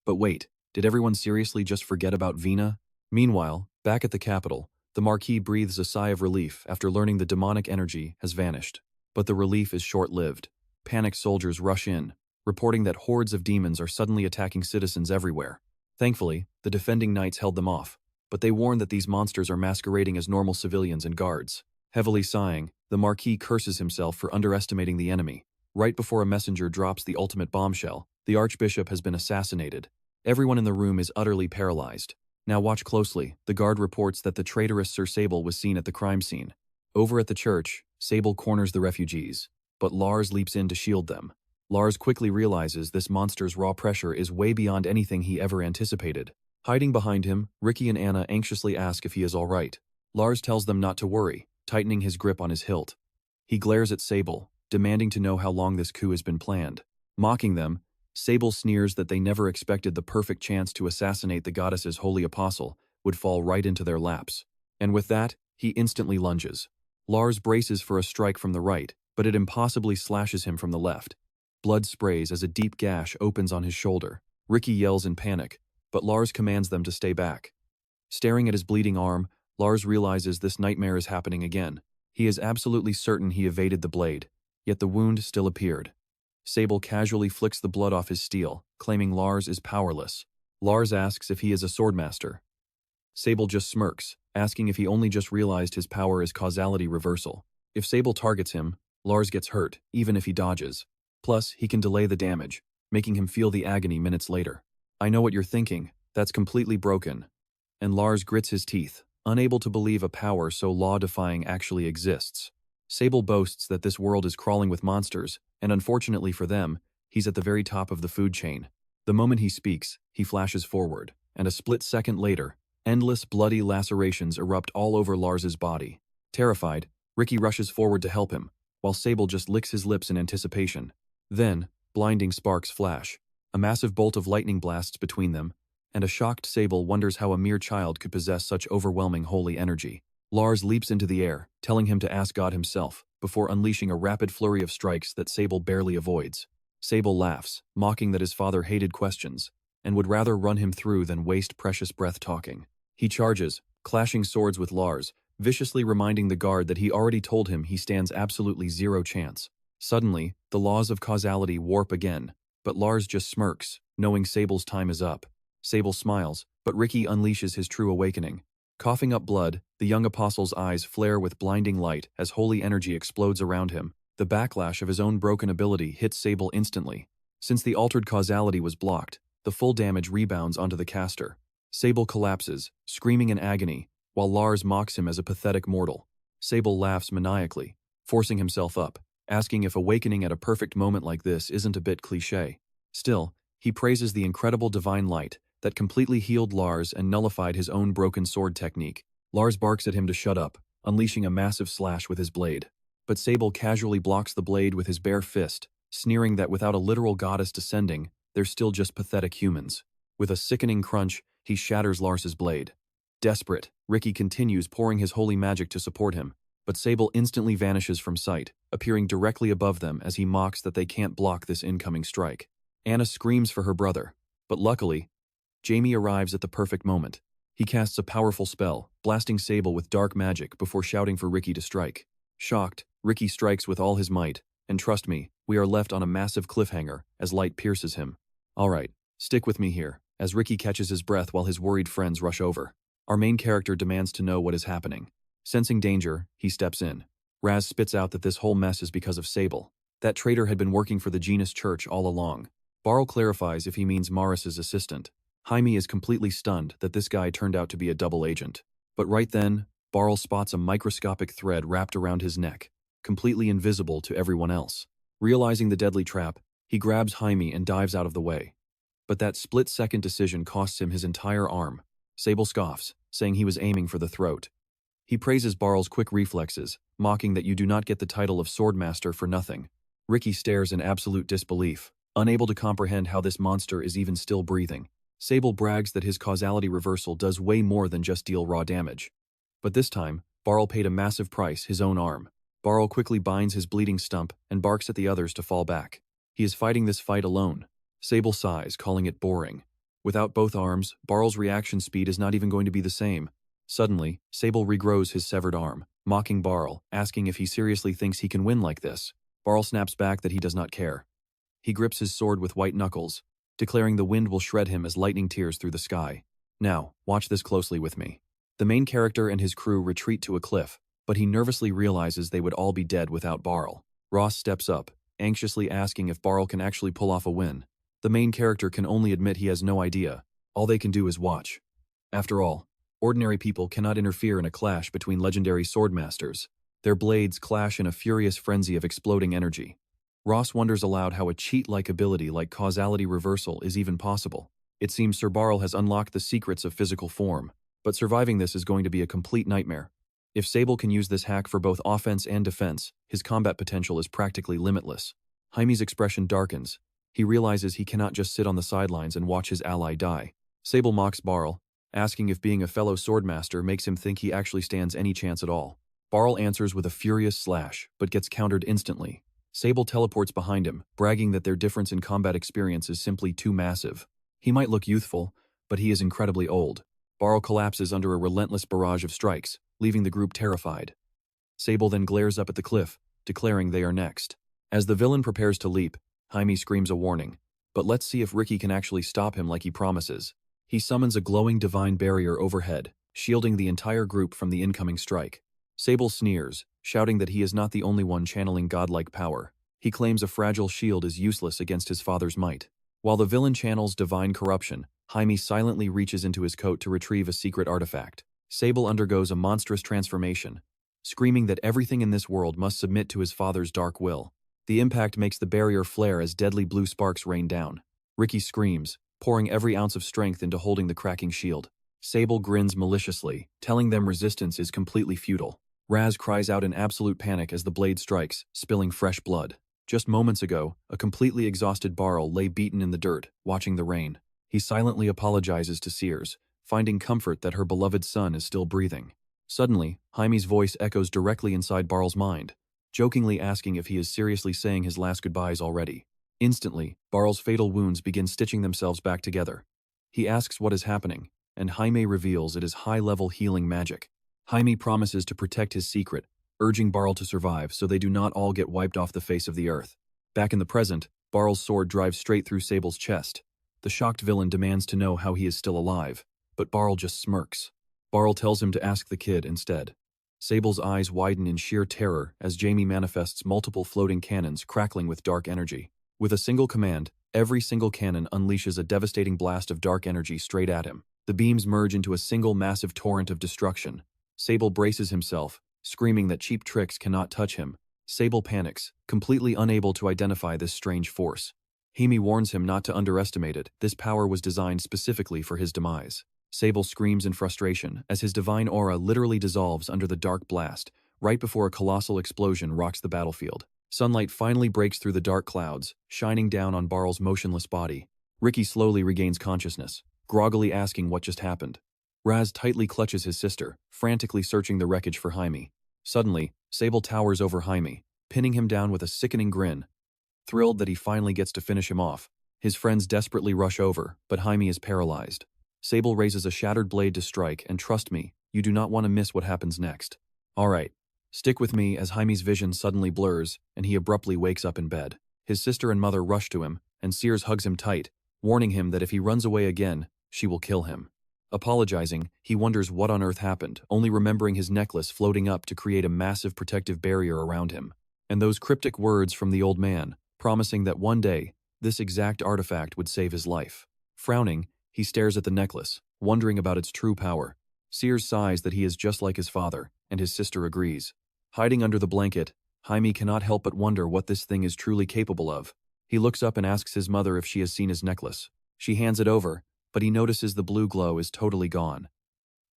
But wait, did everyone seriously just forget about Vina? Meanwhile, back at the capital, the Marquis breathes a sigh of relief after learning the demonic energy has vanished. But the relief is short-lived. Panicked soldiers rush in, reporting that hordes of demons are suddenly attacking citizens everywhere. Thankfully, the defending knights held them off, but they warn that these monsters are masquerading as normal civilians and guards. Heavily sighing, the Marquis curses himself for underestimating the enemy. Right before a messenger drops the ultimate bombshell, the Archbishop has been assassinated. Everyone in the room is utterly paralyzed. Now watch closely. The guard reports that the traitorous Sir Sable was seen at the crime scene. Over at the church, Sable corners the refugees, but Lars leaps in to shield them. Lars quickly realizes this monster's raw pressure is way beyond anything he ever anticipated. Hiding behind him, Ricky and Anna anxiously ask if he is all right. Lars tells them not to worry, tightening his grip on his hilt. He glares at Sable, demanding to know how long this coup has been planned. Mocking them, Sable sneers that they never expected the perfect chance to assassinate the goddess's holy apostle would fall right into their laps. And with that, he instantly lunges. Lars braces for a strike from the right, but it impossibly slashes him from the left. Blood sprays as a deep gash opens on his shoulder. Ricky yells in panic, but Lars commands them to stay back. Staring at his bleeding arm, Lars realizes this nightmare is happening again. He is absolutely certain he evaded the blade, yet the wound still appeared. Sable casually flicks the blood off his steel, claiming Lars is powerless. Lars asks if he is a swordmaster. Sable just smirks, asking if he only just realized his power is causality reversal. If Sable targets him, Lars gets hurt, even if he dodges. Plus, he can delay the damage, making him feel the agony minutes later. I know what you're thinking, that's completely broken. And Lars grits his teeth, unable to believe a power so law-defying actually exists. Sable boasts that this world is crawling with monsters, and unfortunately for them, he's at the very top of the food chain. The moment he speaks, he flashes forward, and a split second later, endless bloody lacerations erupt all over Lars's body. Terrified, Ricky rushes forward to help him, while Sable just licks his lips in anticipation. Then, blinding sparks flash. A massive bolt of lightning blasts between them, and a shocked Sable wonders how a mere child could possess such overwhelming holy energy. Lars leaps into the air, telling him to ask God himself, before unleashing a rapid flurry of strikes that Sable barely avoids. Sable laughs, mocking that his father hated questions, and would rather run him through than waste precious breath talking. He charges, clashing swords with Lars, viciously reminding the guard that he already told him he stands absolutely zero chance. Suddenly, the laws of causality warp again, but Lars just smirks, knowing Sable's time is up. Sable smiles, but Ricky unleashes his true awakening. Coughing up blood, the young apostle's eyes flare with blinding light as holy energy explodes around him. The backlash of his own broken ability hits Sable instantly. Since the altered causality was blocked, the full damage rebounds onto the caster. Sable collapses, screaming in agony, while Lars mocks him as a pathetic mortal. Sable laughs maniacally, forcing himself up, asking if awakening at a perfect moment like this isn't a bit cliché. Still, he praises the incredible divine light that completely healed Lars and nullified his own broken sword technique. Lars barks at him to shut up, unleashing a massive slash with his blade. But Sable casually blocks the blade with his bare fist, sneering that without a literal goddess descending, they're still just pathetic humans. With a sickening crunch, he shatters Lars's blade. Desperate, Ricky continues pouring his holy magic to support him, but Sable instantly vanishes from sight, appearing directly above them as he mocks that they can't block this incoming strike. Anna screams for her brother, but luckily, Jamie arrives at the perfect moment. He casts a powerful spell, blasting Sable with dark magic before shouting for Ricky to strike. Shocked, Ricky strikes with all his might, and trust me, we are left on a massive cliffhanger as light pierces him. Alright, stick with me here, as Ricky catches his breath while his worried friends rush over. Our main character demands to know what is happening. Sensing danger, he steps in. Raz spits out that this whole mess is because of Sable. That traitor had been working for the Genus Church all along. Barl clarifies if he means Morris's assistant. Jaime is completely stunned that this guy turned out to be a double agent. But right then, Barl spots a microscopic thread wrapped around his neck, completely invisible to everyone else. Realizing the deadly trap, he grabs Jaime and dives out of the way. But that split-second decision costs him his entire arm. Sable scoffs, saying he was aiming for the throat. He praises Barl's quick reflexes, mocking that you do not get the title of Swordmaster for nothing. Ricky stares in absolute disbelief, unable to comprehend how this monster is even still breathing. Sable brags that his causality reversal does way more than just deal raw damage. But this time, Barl paid a massive price, his own arm. Barl quickly binds his bleeding stump and barks at the others to fall back. He is fighting this fight alone. Sable sighs, calling it boring. Without both arms, Barl's reaction speed is not even going to be the same. Suddenly, Sable regrows his severed arm, mocking Barl, asking if he seriously thinks he can win like this. Barl snaps back that he does not care. He grips his sword with white knuckles, declaring the wind will shred him as lightning tears through the sky. Now, watch this closely with me. The main character and his crew retreat to a cliff, but he nervously realizes they would all be dead without Barl. Ross steps up, anxiously asking if Barl can actually pull off a win. The main character can only admit he has no idea. All they can do is watch. After all, ordinary people cannot interfere in a clash between legendary swordmasters. Their blades clash in a furious frenzy of exploding energy. Ross wonders aloud how a cheat-like ability like causality reversal is even possible. It seems Sir Barl has unlocked the secrets of physical form, but surviving this is going to be a complete nightmare. If Sable can use this hack for both offense and defense, his combat potential is practically limitless. Jaime's expression darkens. He realizes he cannot just sit on the sidelines and watch his ally die. Sable mocks Barl, asking if being a fellow swordmaster makes him think he actually stands any chance at all. Barl answers with a furious slash, but gets countered instantly. Sable teleports behind him, bragging that their difference in combat experience is simply too massive. He might look youthful, but he is incredibly old. Barl collapses under a relentless barrage of strikes, leaving the group terrified. Sable then glares up at the cliff, declaring they are next. As the villain prepares to leap, Jaime screams a warning. But let's see if Ricky can actually stop him like he promises. He summons a glowing divine barrier overhead, shielding the entire group from the incoming strike. Sable sneers, shouting that he is not the only one channeling godlike power. He claims a fragile shield is useless against his father's might. While the villain channels divine corruption, Jaime silently reaches into his coat to retrieve a secret artifact. Sable undergoes a monstrous transformation, screaming that everything in this world must submit to his father's dark will. The impact makes the barrier flare as deadly blue sparks rain down. Ricky screams, pouring every ounce of strength into holding the cracking shield. Sable grins maliciously, telling them resistance is completely futile. Raz cries out in absolute panic as the blade strikes, spilling fresh blood. Just moments ago, a completely exhausted Barl lay beaten in the dirt, watching the rain. He silently apologizes to Sears, finding comfort that her beloved son is still breathing. Suddenly, Jaime's voice echoes directly inside Barl's mind, jokingly asking if he is seriously saying his last goodbyes already. Instantly, Barl's fatal wounds begin stitching themselves back together. He asks what is happening, and Jaime reveals it is high-level healing magic. Jaime promises to protect his secret, urging Barl to survive so they do not all get wiped off the face of the earth. Back in the present, Barl's sword drives straight through Sable's chest. The shocked villain demands to know how he is still alive, but Barl just smirks. Barl tells him to ask the kid instead. Sable's eyes widen in sheer terror as Jaime manifests multiple floating cannons crackling with dark energy. With a single command, every single cannon unleashes a devastating blast of dark energy straight at him. The beams merge into a single massive torrent of destruction. Sable braces himself, screaming that cheap tricks cannot touch him. Sable panics, completely unable to identify this strange force. Jaime warns him not to underestimate it. This power was designed specifically for his demise. Sable screams in frustration as his divine aura literally dissolves under the dark blast, right before a colossal explosion rocks the battlefield. Sunlight finally breaks through the dark clouds, shining down on Barl's motionless body. Ricky slowly regains consciousness, groggily asking what just happened. Raz tightly clutches his sister, frantically searching the wreckage for Jaime. Suddenly, Sable towers over Jaime, pinning him down with a sickening grin. Thrilled that he finally gets to finish him off, his friends desperately rush over, but Jaime is paralyzed. Sable raises a shattered blade to strike, and trust me, you do not want to miss what happens next. Alright, stick with me as Jaime's vision suddenly blurs, and he abruptly wakes up in bed. His sister and mother rush to him, and Sears hugs him tight, warning him that if he runs away again, she will kill him. Apologizing, he wonders what on earth happened, only remembering his necklace floating up to create a massive protective barrier around him. And those cryptic words from the old man, promising that one day, this exact artifact would save his life. Frowning, he stares at the necklace, wondering about its true power. Sears sighs that he is just like his father, and his sister agrees. Hiding under the blanket, Jaime cannot help but wonder what this thing is truly capable of. He looks up and asks his mother if she has seen his necklace. She hands it over, but he notices the blue glow is totally gone.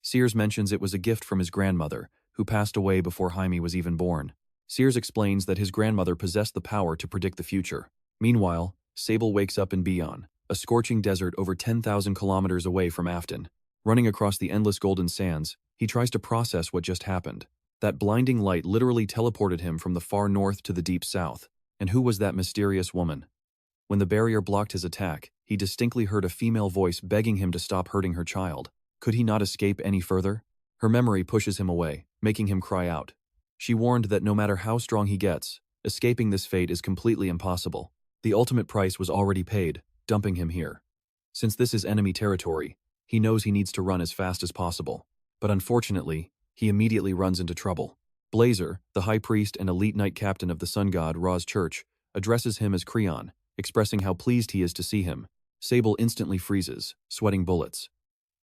Sears mentions it was a gift from his grandmother, who passed away before Jaime was even born. Sears explains that his grandmother possessed the power to predict the future. Meanwhile, Sable wakes up in Bion, a scorching desert over 10,000 kilometers away from Afton. Running across the endless golden sands, he tries to process what just happened. That blinding light literally teleported him from the far north to the deep south. And who was that mysterious woman? When the barrier blocked his attack, he distinctly heard a female voice begging him to stop hurting her child. Could he not escape any further? Her memory pushes him away, making him cry out. She warned that no matter how strong he gets, escaping this fate is completely impossible. The ultimate price was already paid, dumping him here. Since this is enemy territory, he knows he needs to run as fast as possible. But unfortunately, he immediately runs into trouble. Blazer, the high priest and elite knight captain of the sun god Ra's church, addresses him as Creon, expressing how pleased he is to see him. Sable instantly freezes, sweating bullets.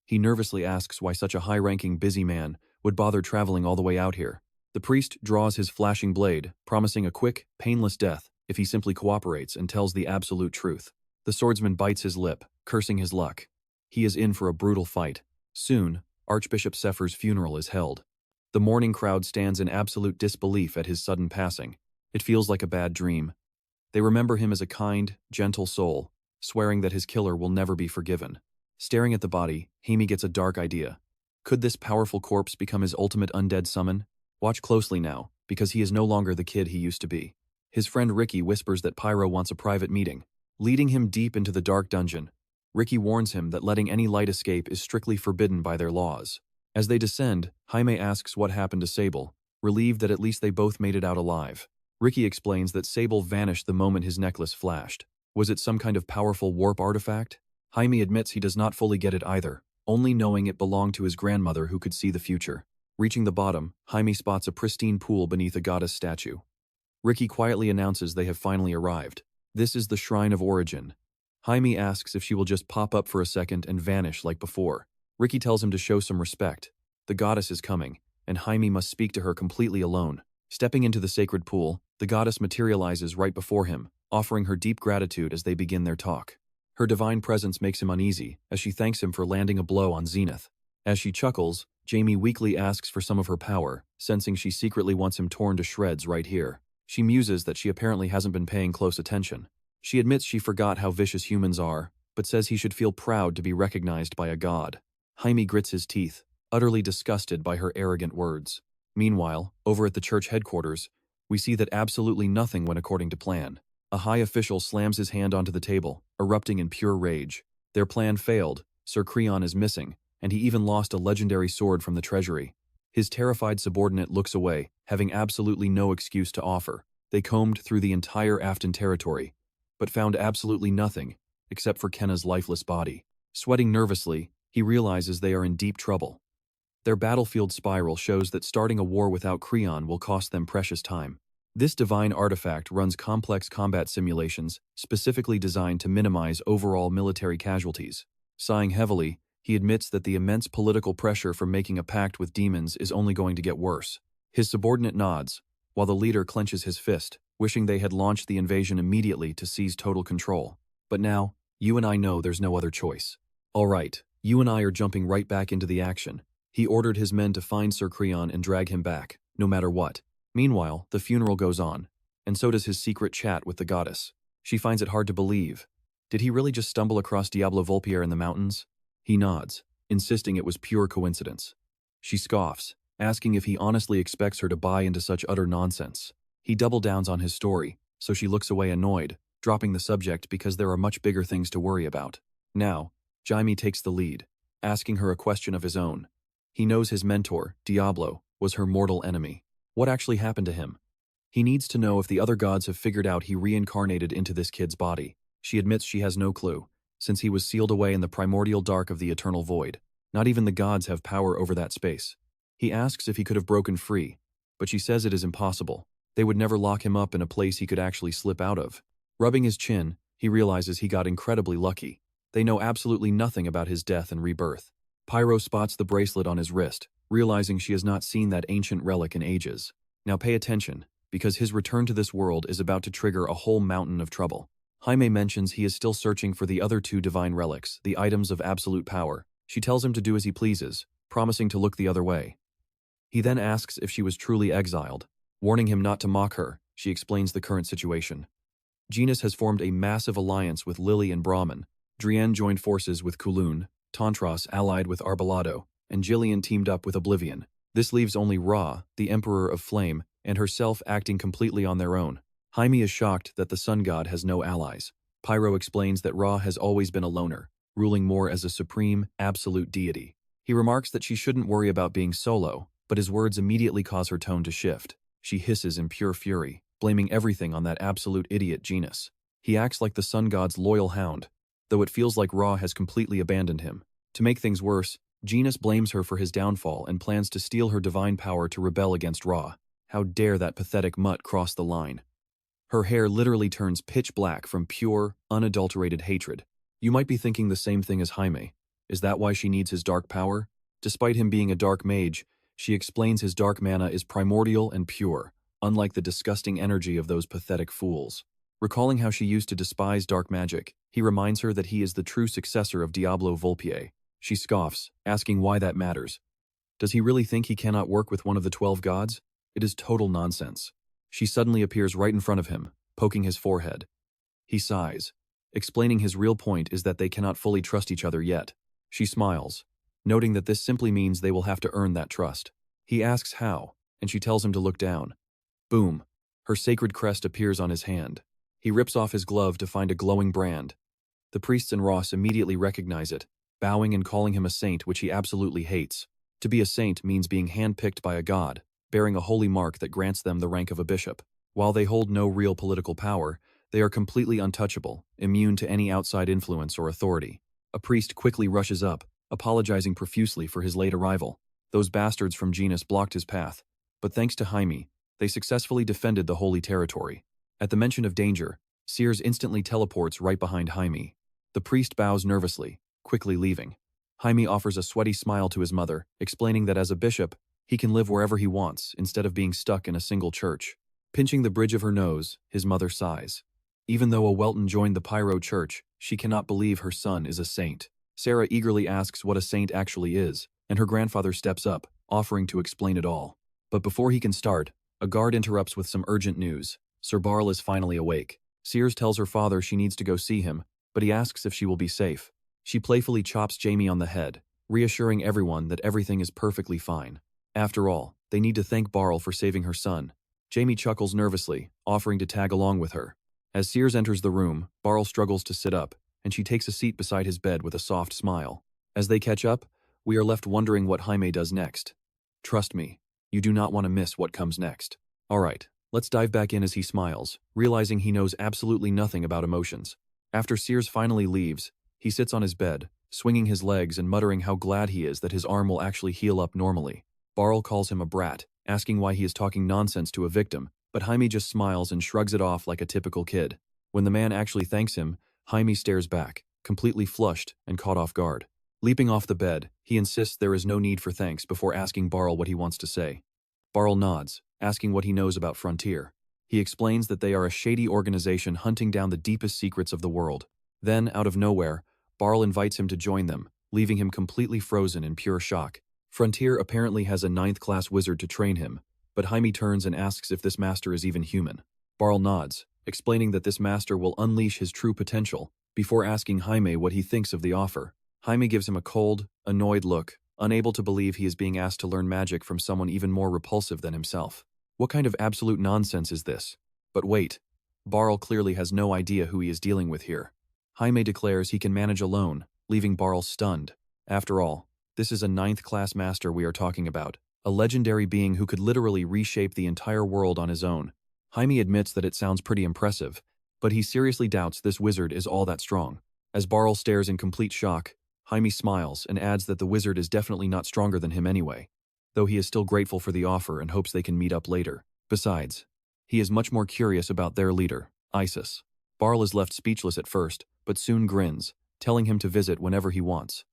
He nervously asks why such a high-ranking busy man would bother traveling all the way out here. The priest draws his flashing blade, promising a quick, painless death if he simply cooperates and tells the absolute truth. The swordsman bites his lip, cursing his luck. He is in for a brutal fight. Soon, Archbishop Sephir's funeral is held. The mourning crowd stands in absolute disbelief at his sudden passing. It feels like a bad dream. They remember him as a kind, gentle soul, swearing that his killer will never be forgiven. Staring at the body, Jaime gets a dark idea. Could this powerful corpse become his ultimate undead summon? Watch closely now, because he is no longer the kid he used to be. His friend Ricky whispers that Pyro wants a private meeting. Leading him deep into the dark dungeon, Ricky warns him that letting any light escape is strictly forbidden by their laws. As they descend, Jaime asks what happened to Sable, relieved that at least they both made it out alive. Ricky explains that Sable vanished the moment his necklace flashed. Was it some kind of powerful warp artifact? Jaime admits he does not fully get it either, only knowing it belonged to his grandmother who could see the future. Reaching the bottom, Jaime spots a pristine pool beneath a goddess statue. Ricky quietly announces they have finally arrived. This is the Shrine of Origin. Jaime asks if she will just pop up for a second and vanish like before. Ricky tells him to show some respect. The goddess is coming, and Jaime must speak to her completely alone. Stepping into the sacred pool, the goddess materializes right before him, offering her deep gratitude as they begin their talk. Her divine presence makes him uneasy, as she thanks him for landing a blow on Zenith. As she chuckles, Jamie weakly asks for some of her power, sensing she secretly wants him torn to shreds right here. She muses that she apparently hasn't been paying close attention. She admits she forgot how vicious humans are, but says he should feel proud to be recognized by a god. Jaime grits his teeth, utterly disgusted by her arrogant words. Meanwhile, over at the church headquarters, we see that absolutely nothing went according to plan. A high official slams his hand onto the table, erupting in pure rage. Their plan failed, Sir Creon is missing, and he even lost a legendary sword from the treasury. His terrified subordinate looks away, having absolutely no excuse to offer. They combed through the entire Afton territory, but found absolutely nothing, except for Kenna's lifeless body. Sweating nervously, he realizes they are in deep trouble. Their battlefield spiral shows that starting a war without Creon will cost them precious time. This divine artifact runs complex combat simulations, specifically designed to minimize overall military casualties. Sighing heavily, he admits that the immense political pressure from making a pact with demons is only going to get worse. His subordinate nods, while the leader clenches his fist, wishing they had launched the invasion immediately to seize total control. But now, you and I know there's no other choice. All right, you and I are jumping right back into the action. He ordered his men to find Sir Creon and drag him back, no matter what. Meanwhile, the funeral goes on, and so does his secret chat with the goddess. She finds it hard to believe. Did he really just stumble across Diablo Vulpier in the mountains? He nods, insisting it was pure coincidence. She scoffs, asking if he honestly expects her to buy into such utter nonsense. He double downs on his story, so she looks away annoyed, dropping the subject because there are much bigger things to worry about. Now, Jaime takes the lead, asking her a question of his own. He knows his mentor, Diablo, was her mortal enemy. What actually happened to him? He needs to know if the other gods have figured out he reincarnated into this kid's body. She admits she has no clue, since he was sealed away in the primordial dark of the eternal void. Not even the gods have power over that space. He asks if he could have broken free, but she says it is impossible. They would never lock him up in a place he could actually slip out of. Rubbing his chin, he realizes he got incredibly lucky. They know absolutely nothing about his death and rebirth. Pyro spots the bracelet on his wrist, realizing she has not seen that ancient relic in ages. Now pay attention, because his return to this world is about to trigger a whole mountain of trouble. Jaime mentions he is still searching for the other two divine relics, the items of absolute power. She tells him to do as he pleases, promising to look the other way. He then asks if she was truly exiled. Warning him not to mock her, she explains the current situation. Genus has formed a massive alliance with Lily and Brahman. Drienne joined forces with Kulun, Tantras allied with Arbolado, and Jillian teamed up with Oblivion. This leaves only Ra, the Emperor of Flame, and herself acting completely on their own. Jaime is shocked that the sun god has no allies. Pyro explains that Ra has always been a loner, ruling more as a supreme, absolute deity. He remarks that she shouldn't worry about being solo, but his words immediately cause her tone to shift. She hisses in pure fury, blaming everything on that absolute idiot Genus. He acts like the sun god's loyal hound, though it feels like Ra has completely abandoned him. To make things worse, Genus blames her for his downfall and plans to steal her divine power to rebel against Ra. How dare that pathetic mutt cross the line? Her hair literally turns pitch black from pure, unadulterated hatred. You might be thinking the same thing as Jaime. Is that why she needs his dark power? Despite him being a dark mage, she explains his dark mana is primordial and pure, unlike the disgusting energy of those pathetic fools. Recalling how she used to despise dark magic, he reminds her that he is the true successor of Diablo Vulpier. She scoffs, asking why that matters. Does he really think he cannot work with one of the 12 gods? It is total nonsense. She suddenly appears right in front of him, poking his forehead. He sighs, explaining his real point is that they cannot fully trust each other yet. She smiles, noting that this simply means they will have to earn that trust. He asks how, and she tells him to look down. Boom. Her sacred crest appears on his hand. He rips off his glove to find a glowing brand. The priests and Ross immediately recognize it, bowing and calling him a saint, which he absolutely hates. To be a saint means being handpicked by a god, bearing a holy mark that grants them the rank of a bishop. While they hold no real political power, they are completely untouchable, immune to any outside influence or authority. A priest quickly rushes up, apologizing profusely for his late arrival. Those bastards from Genus blocked his path, but thanks to Jaime, they successfully defended the holy territory. At the mention of danger, Sears instantly teleports right behind Jaime. The priest bows nervously, quickly leaving. Jaime offers a sweaty smile to his mother, explaining that as a bishop, he can live wherever he wants instead of being stuck in a single church. Pinching the bridge of her nose, his mother sighs. Even though a Welton joined the Pyro Church, she cannot believe her son is a saint. Sarah eagerly asks what a saint actually is, and her grandfather steps up, offering to explain it all. But before he can start, a guard interrupts with some urgent news. Sir Barl is finally awake. Sears tells her father she needs to go see him, but he asks if she will be safe. She playfully chops Jaime on the head, reassuring everyone that everything is perfectly fine. After all, they need to thank Barl for saving her son. Jaime chuckles nervously, offering to tag along with her. As Sears enters the room, Barl struggles to sit up, and she takes a seat beside his bed with a soft smile. As they catch up, we are left wondering what Jaime does next. Trust me, you do not want to miss what comes next. Alright, let's dive back in as he smiles, realizing he knows absolutely nothing about emotions. After Sears finally leaves, he sits on his bed, swinging his legs and muttering how glad he is that his arm will actually heal up normally. Barl calls him a brat, asking why he is talking nonsense to a victim, but Jaime just smiles and shrugs it off like a typical kid. When the man actually thanks him, Jaime stares back, completely flushed and caught off guard. Leaping off the bed, he insists there is no need for thanks before asking Barl what he wants to say. Barl nods, asking what he knows about Frontier. He explains that they are a shady organization hunting down the deepest secrets of the world. Then, out of nowhere, Barl invites him to join them, leaving him completely frozen in pure shock. Frontier apparently has a 9th-class wizard to train him, but Jaime turns and asks if this master is even human. Barl nods, explaining that this master will unleash his true potential, before asking Jaime what he thinks of the offer. Jaime gives him a cold, annoyed look, unable to believe he is being asked to learn magic from someone even more repulsive than himself. What kind of absolute nonsense is this? But wait, Barl clearly has no idea who he is dealing with here. Jaime declares he can manage alone, leaving Barl stunned. After all, this is a 9th-class master we are talking about, a legendary being who could literally reshape the entire world on his own. Jaime admits that it sounds pretty impressive, but he seriously doubts this wizard is all that strong. As Barl stares in complete shock, Jaime smiles and adds that the wizard is definitely not stronger than him anyway, though he is still grateful for the offer and hopes they can meet up later. Besides, he is much more curious about their leader, Isis. Barl is left speechless at first, but soon grins, telling him to visit whenever he wants.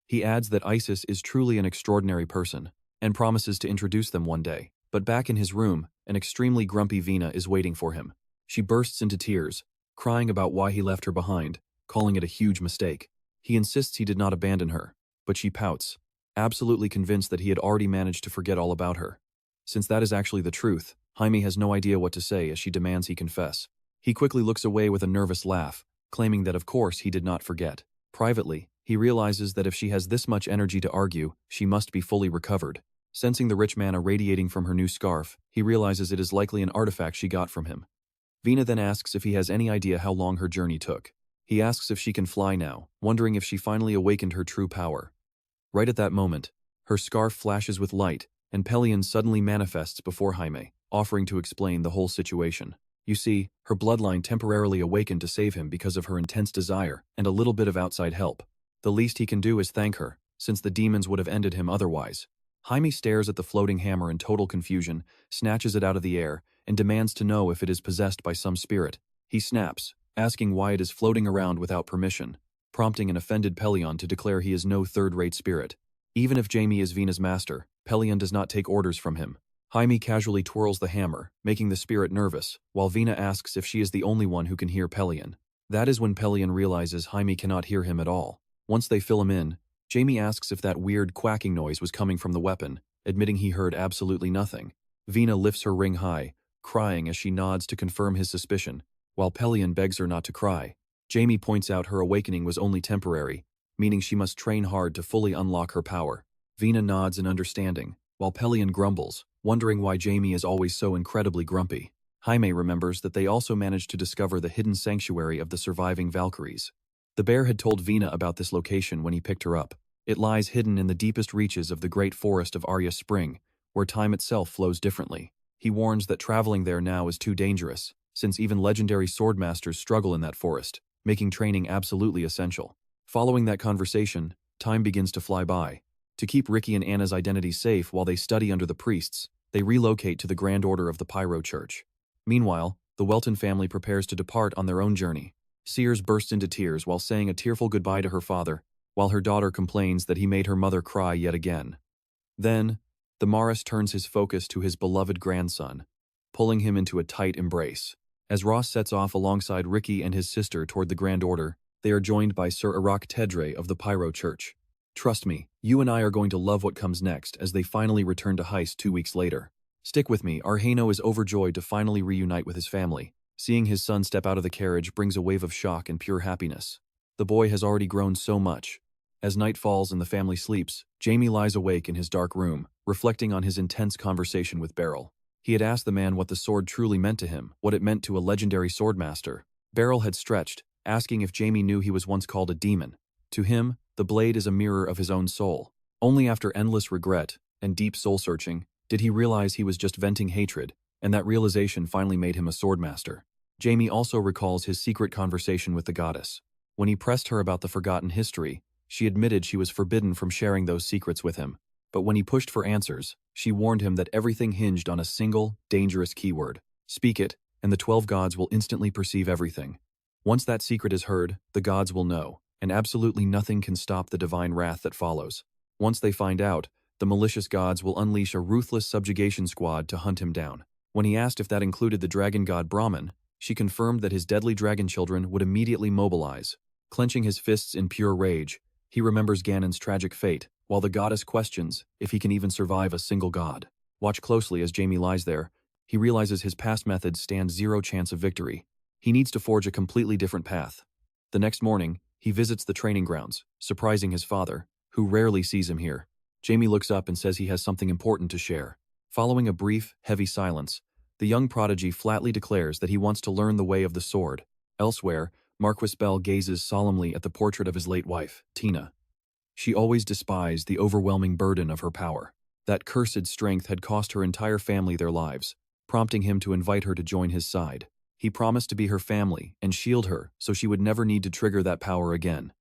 He adds that Isis is truly an extraordinary person, and promises to introduce them one day. But back in his room, an extremely grumpy Vina is waiting for him. She bursts into tears, crying about why he left her behind, calling it a huge mistake. He insists he did not abandon her, but she pouts, absolutely convinced that he had already managed to forget all about her. Since that is actually the truth, Jaime has no idea what to say as she demands he confess. He quickly looks away with a nervous laugh, claiming that of course he did not forget. Privately, he realizes that if she has this much energy to argue, she must be fully recovered. Sensing the rich mana radiating from her new scarf, he realizes it is likely an artifact she got from him. Vina then asks if he has any idea how long her journey took. He asks if she can fly now, wondering if she finally awakened her true power. Right at that moment, her scarf flashes with light, and Pelion suddenly manifests before Jaime, offering to explain the whole situation. You see, her bloodline temporarily awakened to save him because of her intense desire and a little bit of outside help. The least he can do is thank her, since the demons would have ended him otherwise. Jaime stares at the floating hammer in total confusion, snatches it out of the air, and demands to know if it is possessed by some spirit. He snaps, asking why it is floating around without permission, prompting an offended Pelion to declare he is no third-rate spirit. Even if Jaime is Vina's master, Pelion does not take orders from him. Jaime casually twirls the hammer, making the spirit nervous, while Vina asks if she is the only one who can hear Pelion. That is when Pelion realizes Jaime cannot hear him at all. Once they fill him in, Jaime asks if that weird quacking noise was coming from the weapon, admitting he heard absolutely nothing. Vina lifts her ring high, crying as she nods to confirm his suspicion, while Pelion begs her not to cry. Jaime points out her awakening was only temporary, meaning she must train hard to fully unlock her power. Vina nods in understanding, while Pelion grumbles, wondering why Jaime is always so incredibly grumpy. Jaime remembers that they also managed to discover the hidden sanctuary of the surviving Valkyries. The bear had told Vina about this location when he picked her up. It lies hidden in the deepest reaches of the great forest of Arya Spring, where time itself flows differently. He warns that traveling there now is too dangerous, since even legendary swordmasters struggle in that forest, making training absolutely essential. Following that conversation, time begins to fly by. To keep Ricky and Anna's identity safe while they study under the priests, they relocate to the Grand Order of the Pyro Church. Meanwhile, the Welton family prepares to depart on their own journey. Sears bursts into tears while saying a tearful goodbye to her father, while her daughter complains that he made her mother cry yet again. Then, the Morris turns his focus to his beloved grandson, pulling him into a tight embrace. As Ross sets off alongside Ricky and his sister toward the Grand Order, they are joined by Sir Iraq Tedre of the Pyro Church. Trust me, you and I are going to love what comes next as they finally return to Heist 2 weeks later. Stick with me, Arheno is overjoyed to finally reunite with his family. Seeing his son step out of the carriage brings a wave of shock and pure happiness. The boy has already grown so much. As night falls and the family sleeps, Jaime lies awake in his dark room, reflecting on his intense conversation with Beryl. He had asked the man what the sword truly meant to him, what it meant to a legendary swordmaster. Beryl had stretched, asking if Jaime knew he was once called a demon. To him, the blade is a mirror of his own soul. Only after endless regret and deep soul-searching did he realize he was just venting hatred, and that realization finally made him a swordmaster. Jaime also recalls his secret conversation with the goddess. When he pressed her about the forgotten history, she admitted she was forbidden from sharing those secrets with him. But when he pushed for answers, she warned him that everything hinged on a single, dangerous keyword. Speak it, and the 12 gods will instantly perceive everything. Once that secret is heard, the gods will know, and absolutely nothing can stop the divine wrath that follows. Once they find out, the malicious gods will unleash a ruthless subjugation squad to hunt him down. When he asked if that included the dragon god Brahman, she confirmed that his deadly dragon children would immediately mobilize. Clenching his fists in pure rage, he remembers Ganon's tragic fate, while the goddess questions if he can even survive a single god. Watch closely as Jaime lies there. He realizes his past methods stand zero chance of victory. He needs to forge a completely different path. The next morning, he visits the training grounds, surprising his father, who rarely sees him here. Jamie looks up and says he has something important to share. Following a brief, heavy silence, the young prodigy flatly declares that he wants to learn the way of the sword. Elsewhere, Marquis Bell gazes solemnly at the portrait of his late wife, Tina. She always despised the overwhelming burden of her power. That cursed strength had cost her entire family their lives, prompting him to invite her to join his side. He promised to be her family and shield her so she would never need to trigger that power again.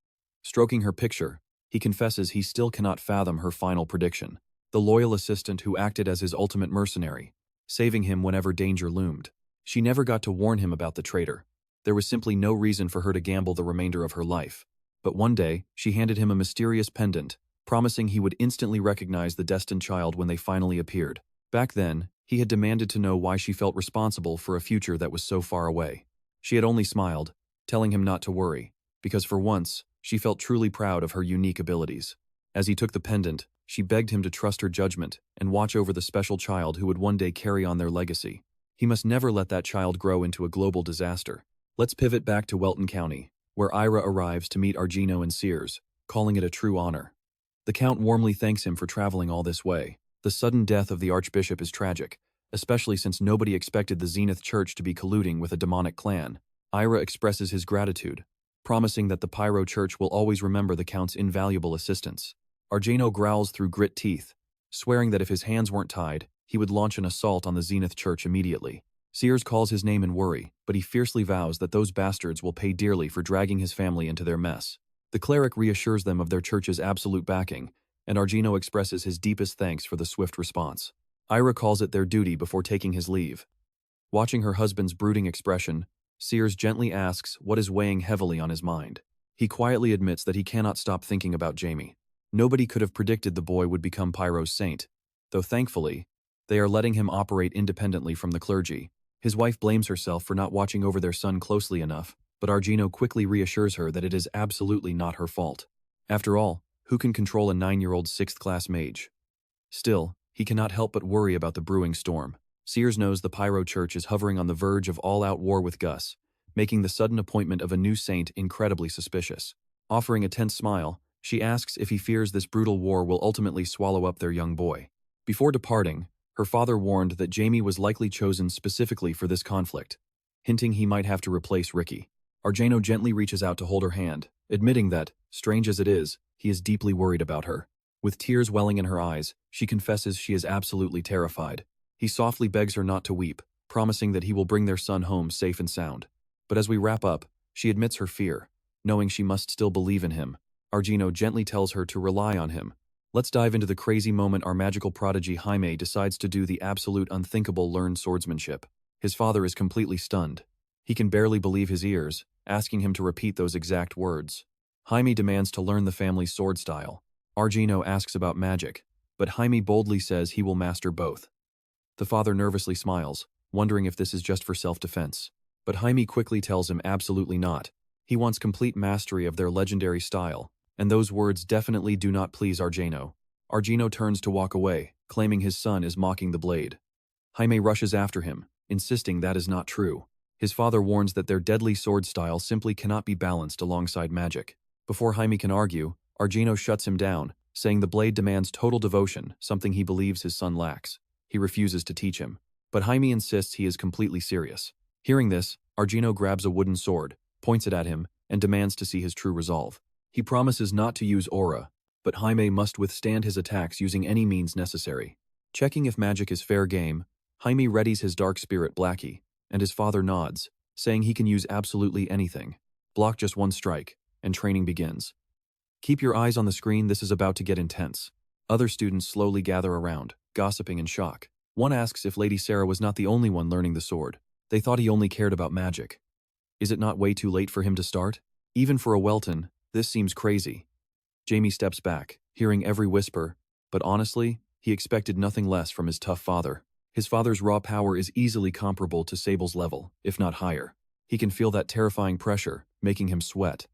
Stroking her picture, he confesses he still cannot fathom her final prediction. The loyal assistant who acted as his ultimate mercenary, saving him whenever danger loomed. She never got to warn him about the traitor. There was simply no reason for her to gamble the remainder of her life. But one day, she handed him a mysterious pendant, promising he would instantly recognize the destined child when they finally appeared. Back then, he had demanded to know why she felt responsible for a future that was so far away. She had only smiled, telling him not to worry, because for once, she felt truly proud of her unique abilities. As he took the pendant, she begged him to trust her judgment and watch over the special child who would one day carry on their legacy. He must never let that child grow into a global disaster. Let's pivot back to Welton County, where Ira arrives to meet Argino and Sears, calling it a true honor. The Count warmly thanks him for traveling all this way. The sudden death of the Archbishop is tragic, especially since nobody expected the Zenith Church to be colluding with a demonic clan. Ira expresses his gratitude, promising that the Pyro Church will always remember the Count's invaluable assistance. Argino growls through grit teeth, swearing that if his hands weren't tied, he would launch an assault on the Zenith Church immediately. Sears calls his name in worry, but he fiercely vows that those bastards will pay dearly for dragging his family into their mess. The cleric reassures them of their church's absolute backing, and Argino expresses his deepest thanks for the swift response. Ira calls it their duty before taking his leave. Watching her husband's brooding expression, Sears gently asks what is weighing heavily on his mind. He quietly admits that he cannot stop thinking about Jamie. Nobody could have predicted the boy would become Pyro's saint, though thankfully, they are letting him operate independently from the clergy. His wife blames herself for not watching over their son closely enough, but Argino quickly reassures her that it is absolutely not her fault. After all, who can control a 9-year-old 6th-class mage? Still, he cannot help but worry about the brewing storm. Sears knows the Pyro Church is hovering on the verge of all-out war with Gus, making the sudden appointment of a new saint incredibly suspicious. Offering a tense smile, she asks if he fears this brutal war will ultimately swallow up their young boy. Before departing, her father warned that Jamie was likely chosen specifically for this conflict, hinting he might have to replace Ricky. Argino gently reaches out to hold her hand, admitting that, strange as it is, he is deeply worried about her. With tears welling in her eyes, she confesses she is absolutely terrified. He softly begs her not to weep, promising that he will bring their son home safe and sound. But as we wrap up, she admits her fear, knowing she must still believe in him. Argino gently tells her to rely on him. Let's dive into the crazy moment our magical prodigy Jaime decides to do the absolute unthinkable learn swordsmanship. His father is completely stunned. He can barely believe his ears, asking him to repeat those exact words. Jaime demands to learn the family's sword style. Argino asks about magic, but Jaime boldly says he will master both. The father nervously smiles, wondering if this is just for self-defense. But Jaime quickly tells him absolutely not. He wants complete mastery of their legendary style, and those words definitely do not please Argino. Argino turns to walk away, claiming his son is mocking the blade. Jaime rushes after him, insisting that is not true. His father warns that their deadly sword style simply cannot be balanced alongside magic. Before Jaime can argue, Argino shuts him down, saying the blade demands total devotion, something he believes his son lacks. He refuses to teach him, but Jaime insists he is completely serious. Hearing this, Argino grabs a wooden sword, points it at him, and demands to see his true resolve. He promises not to use aura, but Jaime must withstand his attacks using any means necessary. Checking if magic is fair game, Jaime readies his dark spirit Blackie, and his father nods, saying he can use absolutely anything. Block just one strike, and training begins. Keep your eyes on the screen, this is about to get intense. Other students slowly gather around, gossiping in shock. One asks if Lady Sarah was not the only one learning the sword. They thought he only cared about magic. Is it not way too late for him to start? Even for a Welton, this seems crazy. Jamie steps back, hearing every whisper, but honestly, he expected nothing less from his tough father. His father's raw power is easily comparable to Sable's level, if not higher. He can feel that terrifying pressure, making him sweat.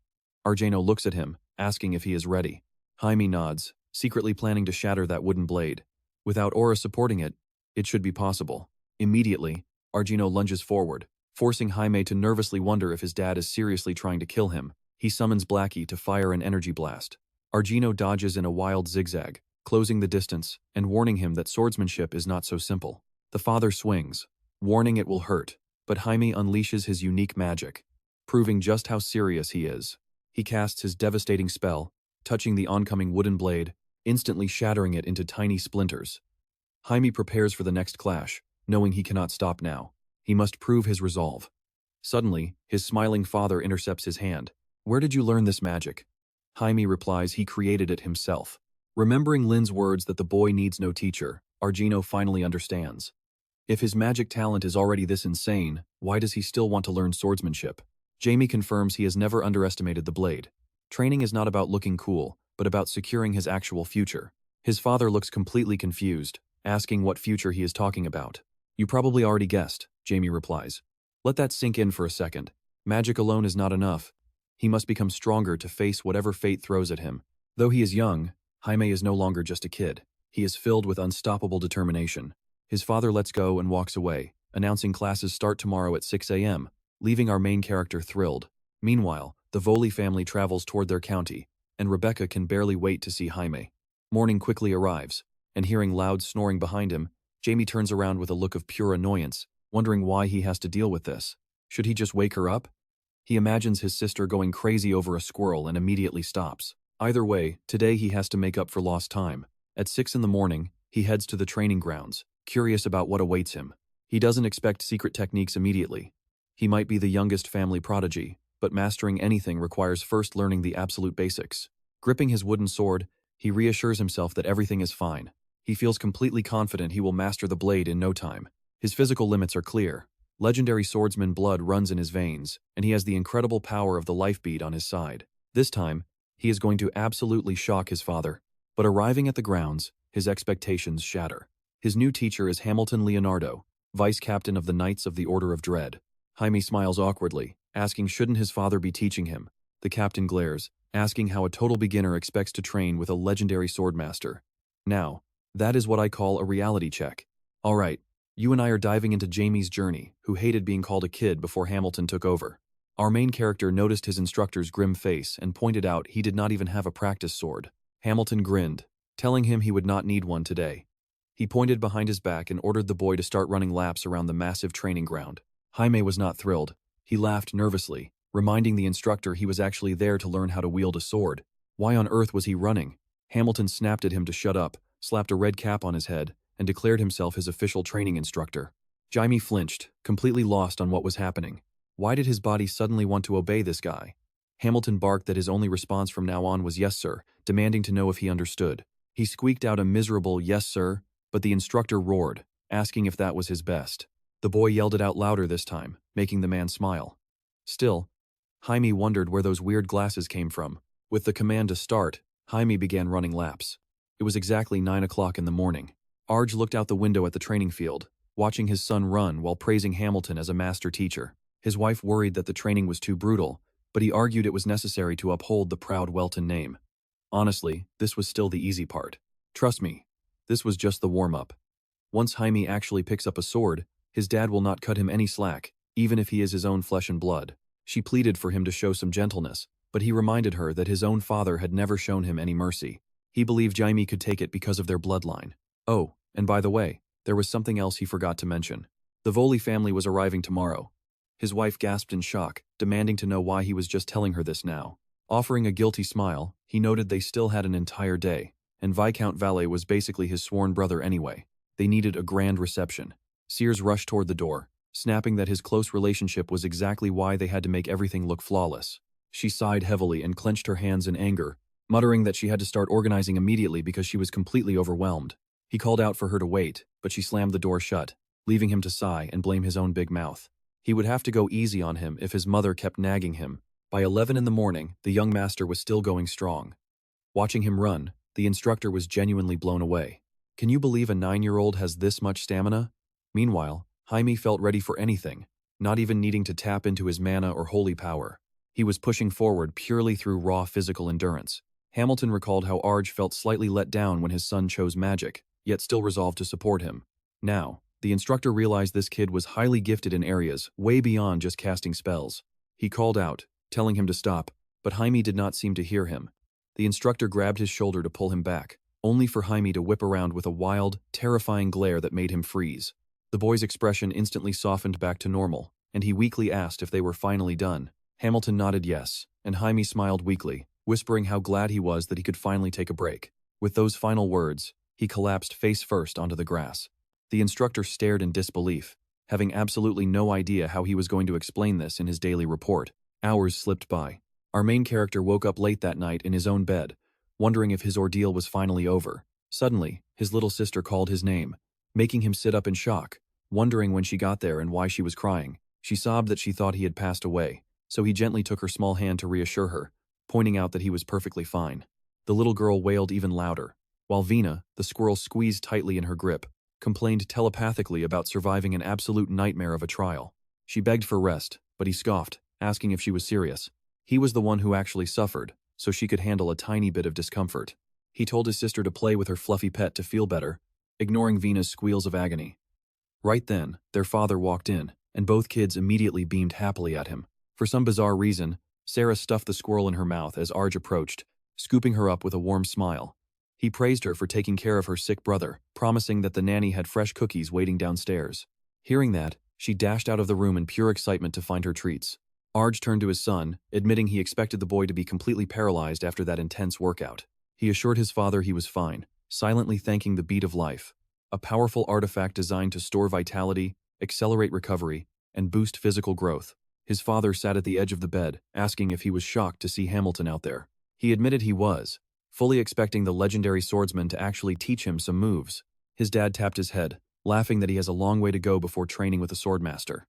Argino looks at him, asking if he is ready. Jaime nods, secretly planning to shatter that wooden blade. Without aura supporting it, it should be possible. Immediately, Argino lunges forward, forcing Jaime to nervously wonder if his dad is seriously trying to kill him. He summons Blackie to fire an energy blast. Argino dodges in a wild zigzag, closing the distance and warning him that swordsmanship is not so simple. The father swings, warning it will hurt, but Jaime unleashes his unique magic, proving just how serious he is. He casts his devastating spell, touching the oncoming wooden blade, instantly shattering it into tiny splinters. Jaime prepares for the next clash, knowing he cannot stop now. He must prove his resolve. Suddenly, his smiling father intercepts his hand. "Where did you learn this magic?" Jaime replies he created it himself. Remembering Lin's words that the boy needs no teacher, Argino finally understands. If his magic talent is already this insane, why does he still want to learn swordsmanship? Jaime confirms he has never underestimated the blade. Training is not about looking cool, but about securing his actual future. His father looks completely confused, asking what future he is talking about. "You probably already guessed," Jaime replies. "Let that sink in for a second. Magic alone is not enough. He must become stronger to face whatever fate throws at him." Though he is young, Jaime is no longer just a kid. He is filled with unstoppable determination. His father lets go and walks away, announcing classes start tomorrow at 6 a.m., leaving our main character thrilled. Meanwhile, the Voli family travels toward their county, and Rebecca can barely wait to see Jaime. Morning quickly arrives, and hearing loud snoring behind him, Jaime turns around with a look of pure annoyance, wondering why he has to deal with this. Should he just wake her up? He imagines his sister going crazy over a squirrel and immediately stops. Either way, today he has to make up for lost time. At 6 in the morning, he heads to the training grounds, curious about what awaits him. He doesn't expect secret techniques immediately. He might be the youngest family prodigy, but mastering anything requires first learning the absolute basics. Gripping his wooden sword, he reassures himself that everything is fine. He feels completely confident he will master the blade in no time. His physical limits are clear. Legendary swordsman blood runs in his veins, and he has the incredible power of the life bead on his side. This time, he is going to absolutely shock his father. But arriving at the grounds, his expectations shatter. His new teacher is Hamilton Leonardo, vice captain of the Knights of the Order of Dread. Jaime smiles awkwardly, asking shouldn't his father be teaching him. The captain glares, asking how a total beginner expects to train with a legendary swordmaster. Now, that is what I call a reality check. Alright, you and I are diving into Jaime's journey, who hated being called a kid before Hamilton took over. Our main character noticed his instructor's grim face and pointed out he did not even have a practice sword. Hamilton grinned, telling him he would not need one today. He pointed behind his back and ordered the boy to start running laps around the massive training ground. Jaime was not thrilled. He laughed nervously, reminding the instructor he was actually there to learn how to wield a sword. Why on earth was he running? Hamilton snapped at him to shut up, slapped a red cap on his head, and declared himself his official training instructor. Jaime flinched, completely lost on what was happening. Why did his body suddenly want to obey this guy? Hamilton barked that his only response from now on was "yes, sir," demanding to know if he understood. He squeaked out a miserable "yes, sir," but the instructor roared, asking if that was his best. The boy yelled it out louder this time, making the man smile. Still, Jaime wondered where those weird glasses came from. With the command to start, Jaime began running laps. It was exactly 9 o'clock in the morning. Arj looked out the window at the training field, watching his son run while praising Hamilton as a master teacher. His wife worried that the training was too brutal, but he argued it was necessary to uphold the proud Welton name. Honestly, this was still the easy part. Trust me, this was just the warm-up. Once Jaime actually picks up a sword, his dad will not cut him any slack, even if he is his own flesh and blood. She pleaded for him to show some gentleness, but he reminded her that his own father had never shown him any mercy. He believed Jaime could take it because of their bloodline. Oh, and by the way, there was something else he forgot to mention. The Voli family was arriving tomorrow. His wife gasped in shock, demanding to know why he was just telling her this now. Offering a guilty smile, he noted they still had an entire day, and Viscount Valet was basically his sworn brother anyway. They needed a grand reception. Sears rushed toward the door, snapping that his close relationship was exactly why they had to make everything look flawless. She sighed heavily and clenched her hands in anger, muttering that she had to start organizing immediately because she was completely overwhelmed. He called out for her to wait, but she slammed the door shut, leaving him to sigh and blame his own big mouth. He would have to go easy on him if his mother kept nagging him. By 11 in the morning, the young master was still going strong. Watching him run, the instructor was genuinely blown away. Can you believe a 9-year-old has this much stamina? Meanwhile, Jaime felt ready for anything, not even needing to tap into his mana or holy power. He was pushing forward purely through raw physical endurance. Hamilton recalled how Arj felt slightly let down when his son chose magic, yet still resolved to support him. Now, the instructor realized this kid was highly gifted in areas way beyond just casting spells. He called out, telling him to stop. but Jaime did not seem to hear him. The instructor grabbed his shoulder to pull him back, only for Jaime to whip around with a wild, terrifying glare that made him freeze. The boy's expression instantly softened back to normal, and he weakly asked if they were finally done. Hamilton nodded yes, and Jaime smiled weakly, whispering how glad he was that he could finally take a break. With those final words, he collapsed face first onto the grass. The instructor stared in disbelief, having absolutely no idea how he was going to explain this in his daily report. Hours slipped by. Our main character woke up late that night in his own bed, wondering if his ordeal was finally over. Suddenly, his little sister called his name, making him sit up in shock, wondering when she got there and why she was crying. She sobbed that she thought he had passed away, so he gently took her small hand to reassure her, pointing out that he was perfectly fine. The little girl wailed even louder, while Vina, the squirrel squeezed tightly in her grip, complained telepathically about surviving an absolute nightmare of a trial. She begged for rest, but he scoffed, asking if she was serious. He was the one who actually suffered, so she could handle a tiny bit of discomfort. He told his sister to play with her fluffy pet to feel better, ignoring Vina's squeals of agony. Right then, their father walked in, and both kids immediately beamed happily at him. For some bizarre reason, Sarah stuffed the squirrel in her mouth as Arj approached, scooping her up with a warm smile. He praised her for taking care of her sick brother, promising that the nanny had fresh cookies waiting downstairs. Hearing that, she dashed out of the room in pure excitement to find her treats. Arj turned to his son, admitting he expected the boy to be completely paralyzed after that intense workout. He assured his father he was fine, silently thanking the beat of life, a powerful artifact designed to store vitality, accelerate recovery, and boost physical growth. His father sat at the edge of the bed, asking if he was shocked to see Hamilton out there. He admitted he was, fully expecting the legendary swordsman to actually teach him some moves. His dad tapped his head, laughing that he has a long way to go before training with a swordmaster.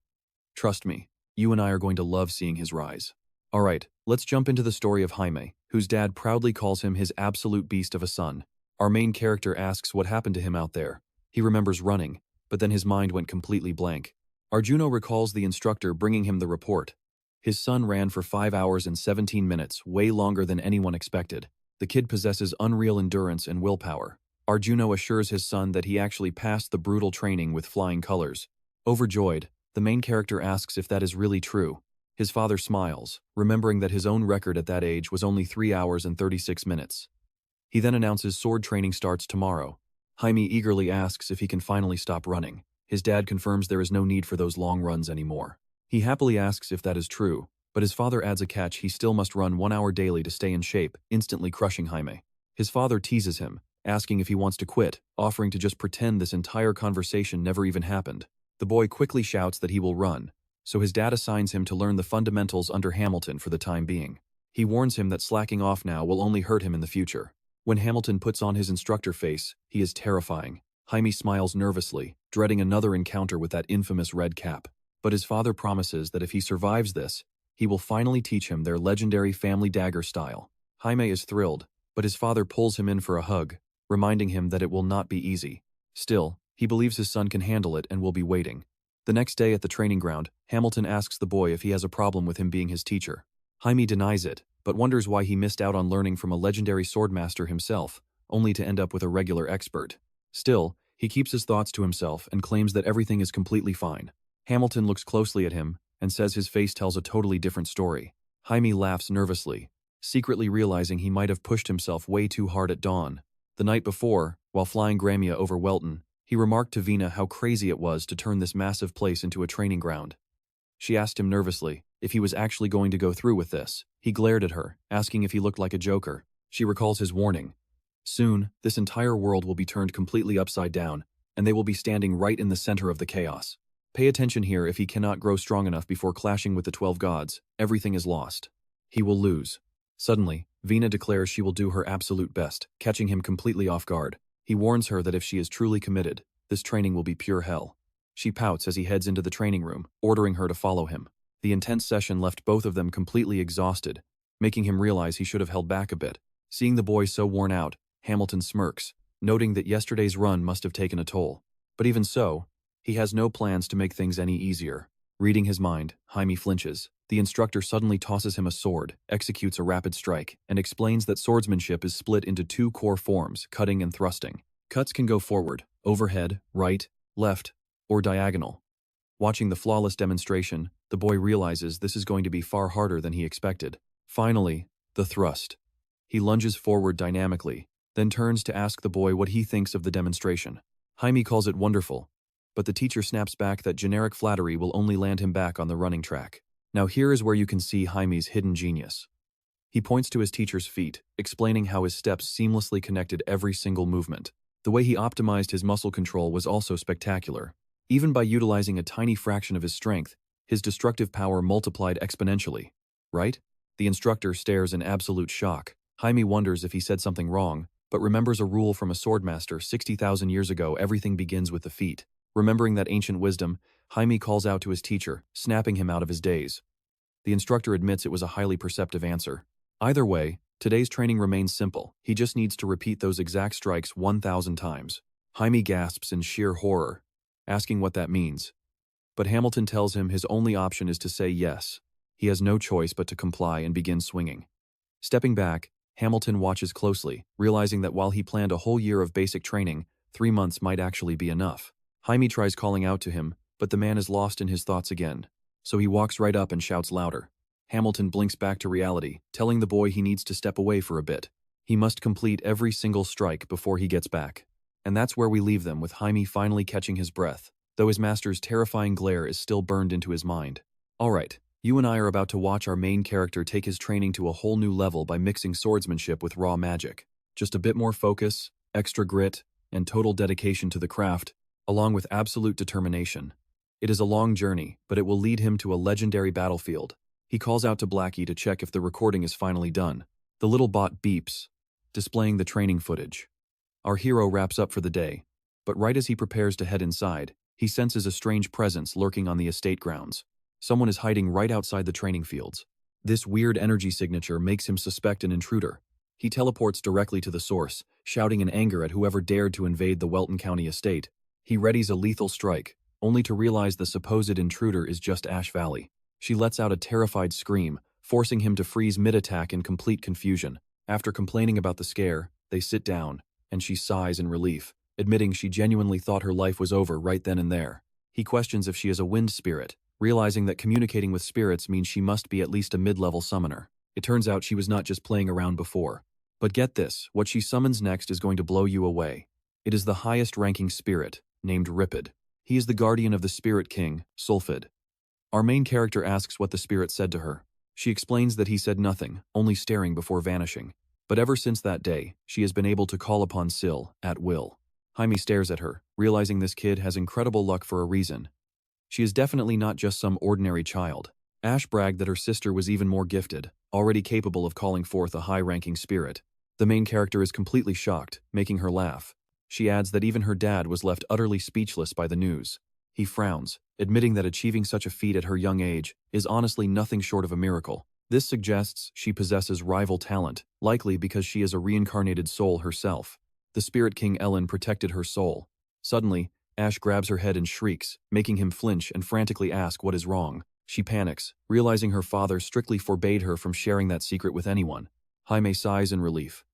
Trust me, you and I are going to love seeing his rise. Alright, let's jump into the story of Jaime, whose dad proudly calls him his absolute beast of a son. Our main character asks what happened to him out there. He remembers running, but then his mind went completely blank. Arjuno recalls the instructor bringing him the report. His son ran for 5 hours and 17 minutes, way longer than anyone expected. The kid possesses unreal endurance and willpower. Arjuno assures his son that he actually passed the brutal training with flying colors. Overjoyed, the main character asks if that is really true. His father smiles, remembering that his own record at that age was only 3 hours and 36 minutes. He then announces sword training starts tomorrow. Jaime eagerly asks if he can finally stop running. His dad confirms there is no need for those long runs anymore. He happily asks if that is true, but his father adds a catch: he still must run 1 hour daily to stay in shape, instantly crushing Jaime. His father teases him, asking if he wants to quit, offering to just pretend this entire conversation never even happened. The boy quickly shouts that he will run, so his dad assigns him to learn the fundamentals under Hamilton for the time being. He warns him that slacking off now will only hurt him in the future. When Hamilton puts on his instructor face, he is terrifying. Jaime smiles nervously, dreading another encounter with that infamous red cap. But his father promises that if he survives this, he will finally teach him their legendary family dagger style. Jaime is thrilled, but his father pulls him in for a hug, reminding him that it will not be easy. Still, he believes his son can handle it and will be waiting. The next day at the training ground, Hamilton asks the boy if he has a problem with him being his teacher. Jaime denies it, but wonders why he missed out on learning from a legendary swordmaster himself, only to end up with a regular expert. Still, he keeps his thoughts to himself and claims that everything is completely fine. Hamilton looks closely at him and says his face tells a totally different story. Jaime laughs nervously, secretly realizing he might have pushed himself way too hard at dawn. The night before, while flying Gramia over Welton, he remarked to Vina how crazy it was to turn this massive place into a training ground. She asked him nervously if he was actually going to go through with this. He glared at her, asking if he looked like a joker. She recalls his warning. Soon, this entire world will be turned completely upside down, and they will be standing right in the center of the chaos. Pay attention here: if he cannot grow strong enough before clashing with the 12 gods, everything is lost. He will lose. Suddenly, Vina declares she will do her absolute best, catching him completely off guard. He warns her that if she is truly committed, this training will be pure hell. She pouts as he heads into the training room, ordering her to follow him. The intense session left both of them completely exhausted, making him realize he should have held back a bit. Seeing the boy so worn out, Hamilton smirks, noting that yesterday's run must have taken a toll. But even so, he has no plans to make things any easier. Reading his mind, Jaime flinches. The instructor suddenly tosses him a sword, executes a rapid strike, and explains that swordsmanship is split into 2 core forms: cutting and thrusting. Cuts can go forward, overhead, right, left, or diagonal. Watching the flawless demonstration, the boy realizes this is going to be far harder than he expected. Finally, the thrust. He lunges forward dynamically, then turns to ask the boy what he thinks of the demonstration. Jaime calls it wonderful, but the teacher snaps back that generic flattery will only land him back on the running track. Now here is where you can see Jaime's hidden genius. He points to his teacher's feet, explaining how his steps seamlessly connected every single movement. The way he optimized his muscle control was also spectacular. Even by utilizing a tiny fraction of his strength, his destructive power multiplied exponentially. Right? The instructor stares in absolute shock. Jaime wonders if he said something wrong, but remembers a rule from a swordmaster 60,000 years ago: everything begins with the feet. Remembering that ancient wisdom, Jaime calls out to his teacher, snapping him out of his daze. The instructor admits it was a highly perceptive answer. Either way, today's training remains simple. He just needs to repeat those exact strikes 1,000 times. Jaime gasps in sheer horror, asking what that means. But Hamilton tells him his only option is to say yes. He has no choice but to comply and begin swinging. Stepping back, Hamilton watches closely, realizing that while he planned a whole year of basic training, 3 months might actually be enough. Jaime tries calling out to him, but the man is lost in his thoughts again. So he walks right up and shouts louder. Hamilton blinks back to reality, telling the boy he needs to step away for a bit. He must complete every single strike before he gets back. And that's where we leave them, with Jaime finally catching his breath, though his master's terrifying glare is still burned into his mind. Alright, you and I are about to watch our main character take his training to a whole new level by mixing swordsmanship with raw magic. Just a bit more focus, extra grit, and total dedication to the craft, along with absolute determination. It is a long journey, but it will lead him to a legendary battlefield. He calls out to Blackie to check if the recording is finally done. The little bot beeps, displaying the training footage. Our hero wraps up for the day, but right as he prepares to head inside, he senses a strange presence lurking on the estate grounds. Someone is hiding right outside the training fields. This weird energy signature makes him suspect an intruder. He teleports directly to the source, shouting in anger at whoever dared to invade the Welton County estate. He readies a lethal strike, only to realize the supposed intruder is just Ash Valley. She lets out a terrified scream, forcing him to freeze mid-attack in complete confusion. After complaining about the scare, they sit down, and she sighs in relief, admitting she genuinely thought her life was over right then and there. He questions if she is a wind spirit, realizing that communicating with spirits means she must be at least a mid-level summoner. It turns out she was not just playing around before. But get this, what she summons next is going to blow you away. It is the highest-ranking spirit, named Ripid. He is the guardian of the Spirit King, Sulfid. Our main character asks what the spirit said to her. She explains that he said nothing, only staring before vanishing. But ever since that day, she has been able to call upon Syl at will. Jaime stares at her, realizing this kid has incredible luck for a reason. She is definitely not just some ordinary child. Ash bragged that her sister was even more gifted, already capable of calling forth a high-ranking spirit. The main character is completely shocked, making her laugh. She adds that even her dad was left utterly speechless by the news. He frowns, admitting that achieving such a feat at her young age is honestly nothing short of a miracle. This suggests she possesses rival talent, likely because she is a reincarnated soul herself. The Spirit King Ellen protected her soul. Suddenly, Ash grabs her head and shrieks, making him flinch and frantically ask what is wrong. She panics, realizing her father strictly forbade her from sharing that secret with anyone. Jaime sighs in relief.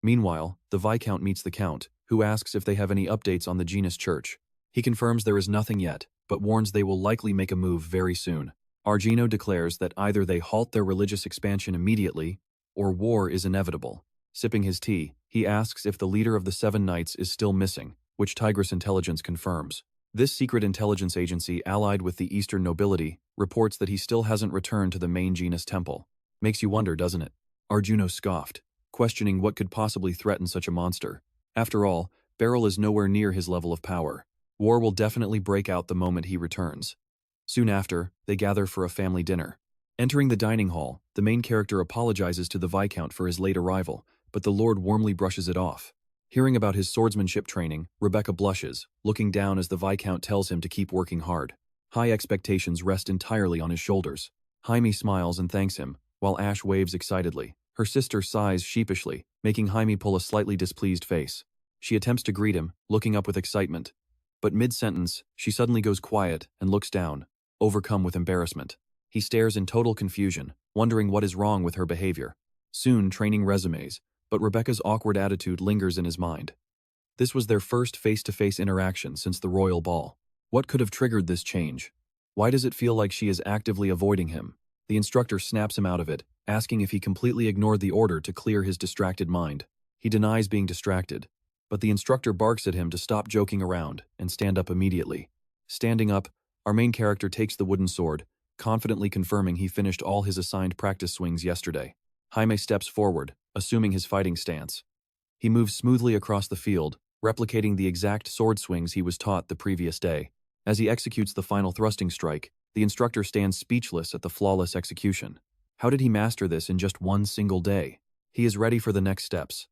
Meanwhile, the Viscount meets the Count, who asks if they have any updates on the Genus Church. He confirms there is nothing yet, but warns they will likely make a move very soon. Argino declares that either they halt their religious expansion immediately, or war is inevitable. Sipping his tea, he asks if the leader of the Seven Knights is still missing, which Tigris Intelligence confirms. This secret intelligence agency, allied with the Eastern nobility, reports that he still hasn't returned to the main Genus temple. Makes you wonder, doesn't it? Argino scoffed, questioning what could possibly threaten such a monster. After all, Beryl is nowhere near his level of power. War will definitely break out the moment he returns. Soon after, they gather for a family dinner. Entering the dining hall, the main character apologizes to the Viscount for his late arrival, but the Lord warmly brushes it off. Hearing about his swordsmanship training, Rebecca blushes, looking down as the Viscount tells him to keep working hard. High expectations rest entirely on his shoulders. Jaime smiles and thanks him, while Ash waves excitedly. Her sister sighs sheepishly, making Jaime pull a slightly displeased face. She attempts to greet him, looking up with excitement. But mid-sentence, she suddenly goes quiet and looks down, overcome with embarrassment. He stares in total confusion, wondering what is wrong with her behavior. Soon, training resumes, but Rebecca's awkward attitude lingers in his mind. This was their first face-to-face interaction since the royal ball. What could have triggered this change? Why does it feel like she is actively avoiding him? The instructor snaps him out of it, asking if he completely ignored the order to clear his distracted mind. He denies being distracted, but the instructor barks at him to stop joking around and stand up immediately. Standing up, our main character takes the wooden sword, confidently confirming he finished all his assigned practice swings yesterday. Jaime steps forward, assuming his fighting stance. He moves smoothly across the field, replicating the exact sword swings he was taught the previous day. As he executes the final thrusting strike, the instructor stands speechless at the flawless execution. How did he master this in just one single day? He is ready for the next steps.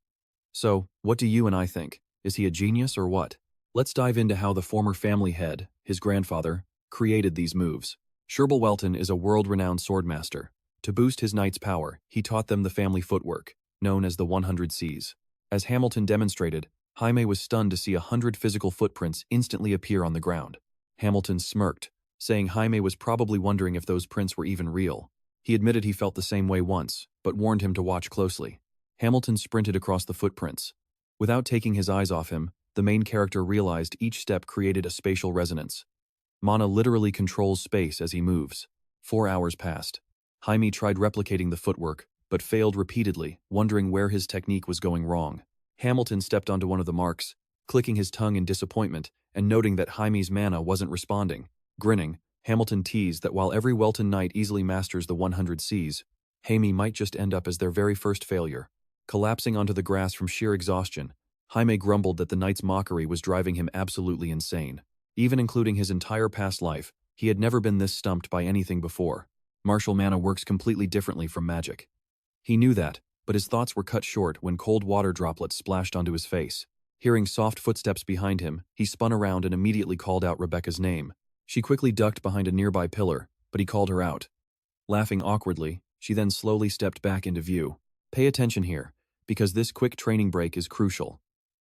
So, what do you and I think? Is he a genius or what? Let's dive into how the former family head, his grandfather, created these moves. Welton is a world-renowned swordmaster. To boost his knight's power, he taught them the family footwork, known as the 100 Cs. As Hamilton demonstrated, Jaime was stunned to see 100 physical footprints instantly appear on the ground. Hamilton smirked, saying Jaime was probably wondering if those prints were even real. He admitted he felt the same way once, but warned him to watch closely. Hamilton sprinted across the footprints. Without taking his eyes off him, the main character realized each step created a spatial resonance. Mana literally controls space as he moves. 4 hours passed. Jaime tried replicating the footwork, but failed repeatedly, wondering where his technique was going wrong. Hamilton stepped onto one of the marks, clicking his tongue in disappointment and noting that Jaime's mana wasn't responding. Grinning, Hamilton teased that while every Welton knight easily masters the 100 Cs, Jaime might just end up as their very first failure. Collapsing onto the grass from sheer exhaustion, Jaime grumbled that the knight's mockery was driving him absolutely insane. Even including his entire past life, he had never been this stumped by anything before. Martial mana works completely differently from magic. He knew that, but his thoughts were cut short when cold water droplets splashed onto his face. Hearing soft footsteps behind him, he spun around and immediately called out Rebecca's name. She quickly ducked behind a nearby pillar, but he called her out. Laughing awkwardly, she then slowly stepped back into view. Pay attention here, because this quick training break is crucial.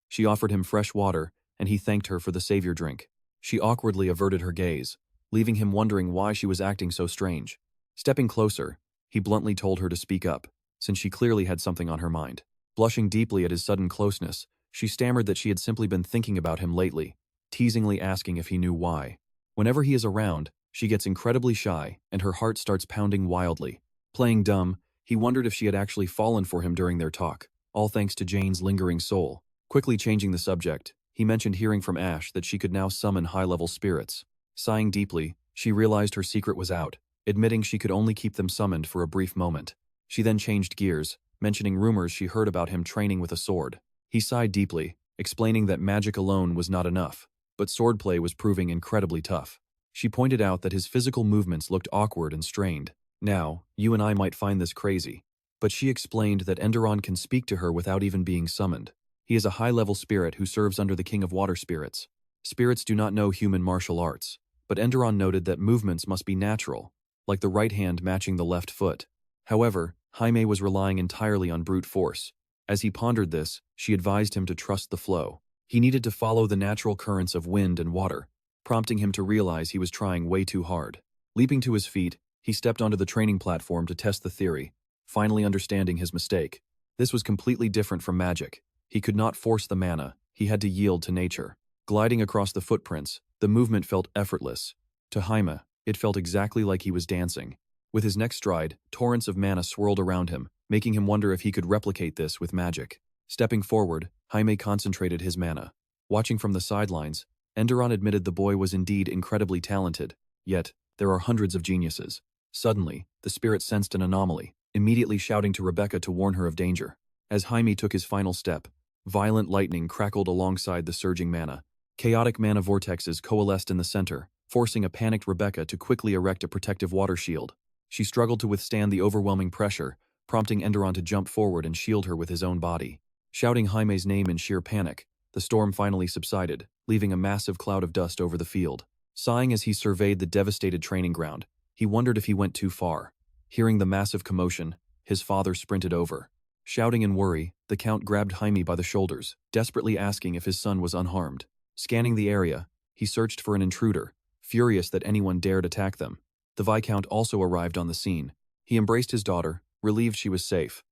She offered him fresh water, and he thanked her for the savior drink. She awkwardly averted her gaze, leaving him wondering why she was acting so strange. Stepping closer, he bluntly told her to speak up, since she clearly had something on her mind. Blushing deeply at his sudden closeness, she stammered that she had simply been thinking about him lately, teasingly asking if he knew why. Whenever he is around, she gets incredibly shy, and her heart starts pounding wildly. Playing dumb, he wondered if she had actually fallen for him during their talk, all thanks to Jane's lingering soul. Quickly changing the subject, he mentioned hearing from Ash that she could now summon high-level spirits. Sighing deeply, she realized her secret was out, admitting she could only keep them summoned for a brief moment. She then changed gears, mentioning rumors she heard about him training with a sword. He sighed deeply, explaining that magic alone was not enough, but swordplay was proving incredibly tough. She pointed out that his physical movements looked awkward and strained. Now, you and I might find this crazy, but she explained that Enderon can speak to her without even being summoned. He is a high-level spirit who serves under the King of Water Spirits. Spirits do not know human martial arts, but Enderon noted that movements must be natural, like the right hand matching the left foot. However, Jaime was relying entirely on brute force. As he pondered this, she advised him to trust the flow. He needed to follow the natural currents of wind and water, prompting him to realize he was trying way too hard. Leaping to his feet, he stepped onto the training platform to test the theory, finally understanding his mistake. This was completely different from magic. He could not force the mana, he had to yield to nature. Gliding across the footprints, the movement felt effortless. To Jaime, it felt exactly like he was dancing. With his next stride, torrents of mana swirled around him, making him wonder if he could replicate this with magic. Stepping forward, Jaime concentrated his mana. Watching from the sidelines, Enderon admitted the boy was indeed incredibly talented, yet, there are hundreds of geniuses. Suddenly, the spirit sensed an anomaly, immediately shouting to Rebecca to warn her of danger. As Jaime took his final step, violent lightning crackled alongside the surging mana. Chaotic mana vortexes coalesced in the center, forcing a panicked Rebecca to quickly erect a protective water shield. She struggled to withstand the overwhelming pressure, prompting Enderon to jump forward and shield her with his own body. Shouting Jaime's name in sheer panic, the storm finally subsided, leaving a massive cloud of dust over the field. Sighing as he surveyed the devastated training ground, he wondered if he went too far. Hearing the massive commotion, his father sprinted over. Shouting in worry, the Count grabbed Jaime by the shoulders, desperately asking if his son was unharmed. Scanning the area, he searched for an intruder, furious that anyone dared attack them. The Viscount also arrived on the scene. He embraced his daughter, relieved she was safe.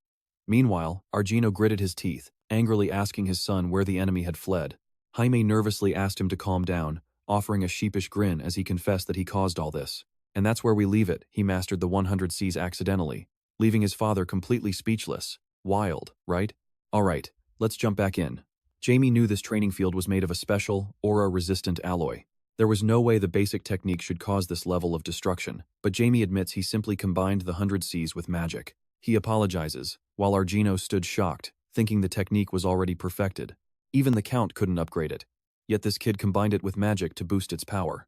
Meanwhile, Argino gritted his teeth, angrily asking his son where the enemy had fled. Jaime nervously asked him to calm down, offering a sheepish grin as he confessed that he caused all this. And that's where we leave it. He mastered the 100 Cs accidentally, leaving his father completely speechless. Wild, right? Alright, let's jump back in. Jamie knew this training field was made of a special, aura-resistant alloy. There was no way the basic technique should cause this level of destruction, but Jamie admits he simply combined the 100 Cs with magic. He apologizes, while Argino stood shocked, thinking the technique was already perfected. Even the Count couldn't upgrade it. Yet this kid combined it with magic to boost its power.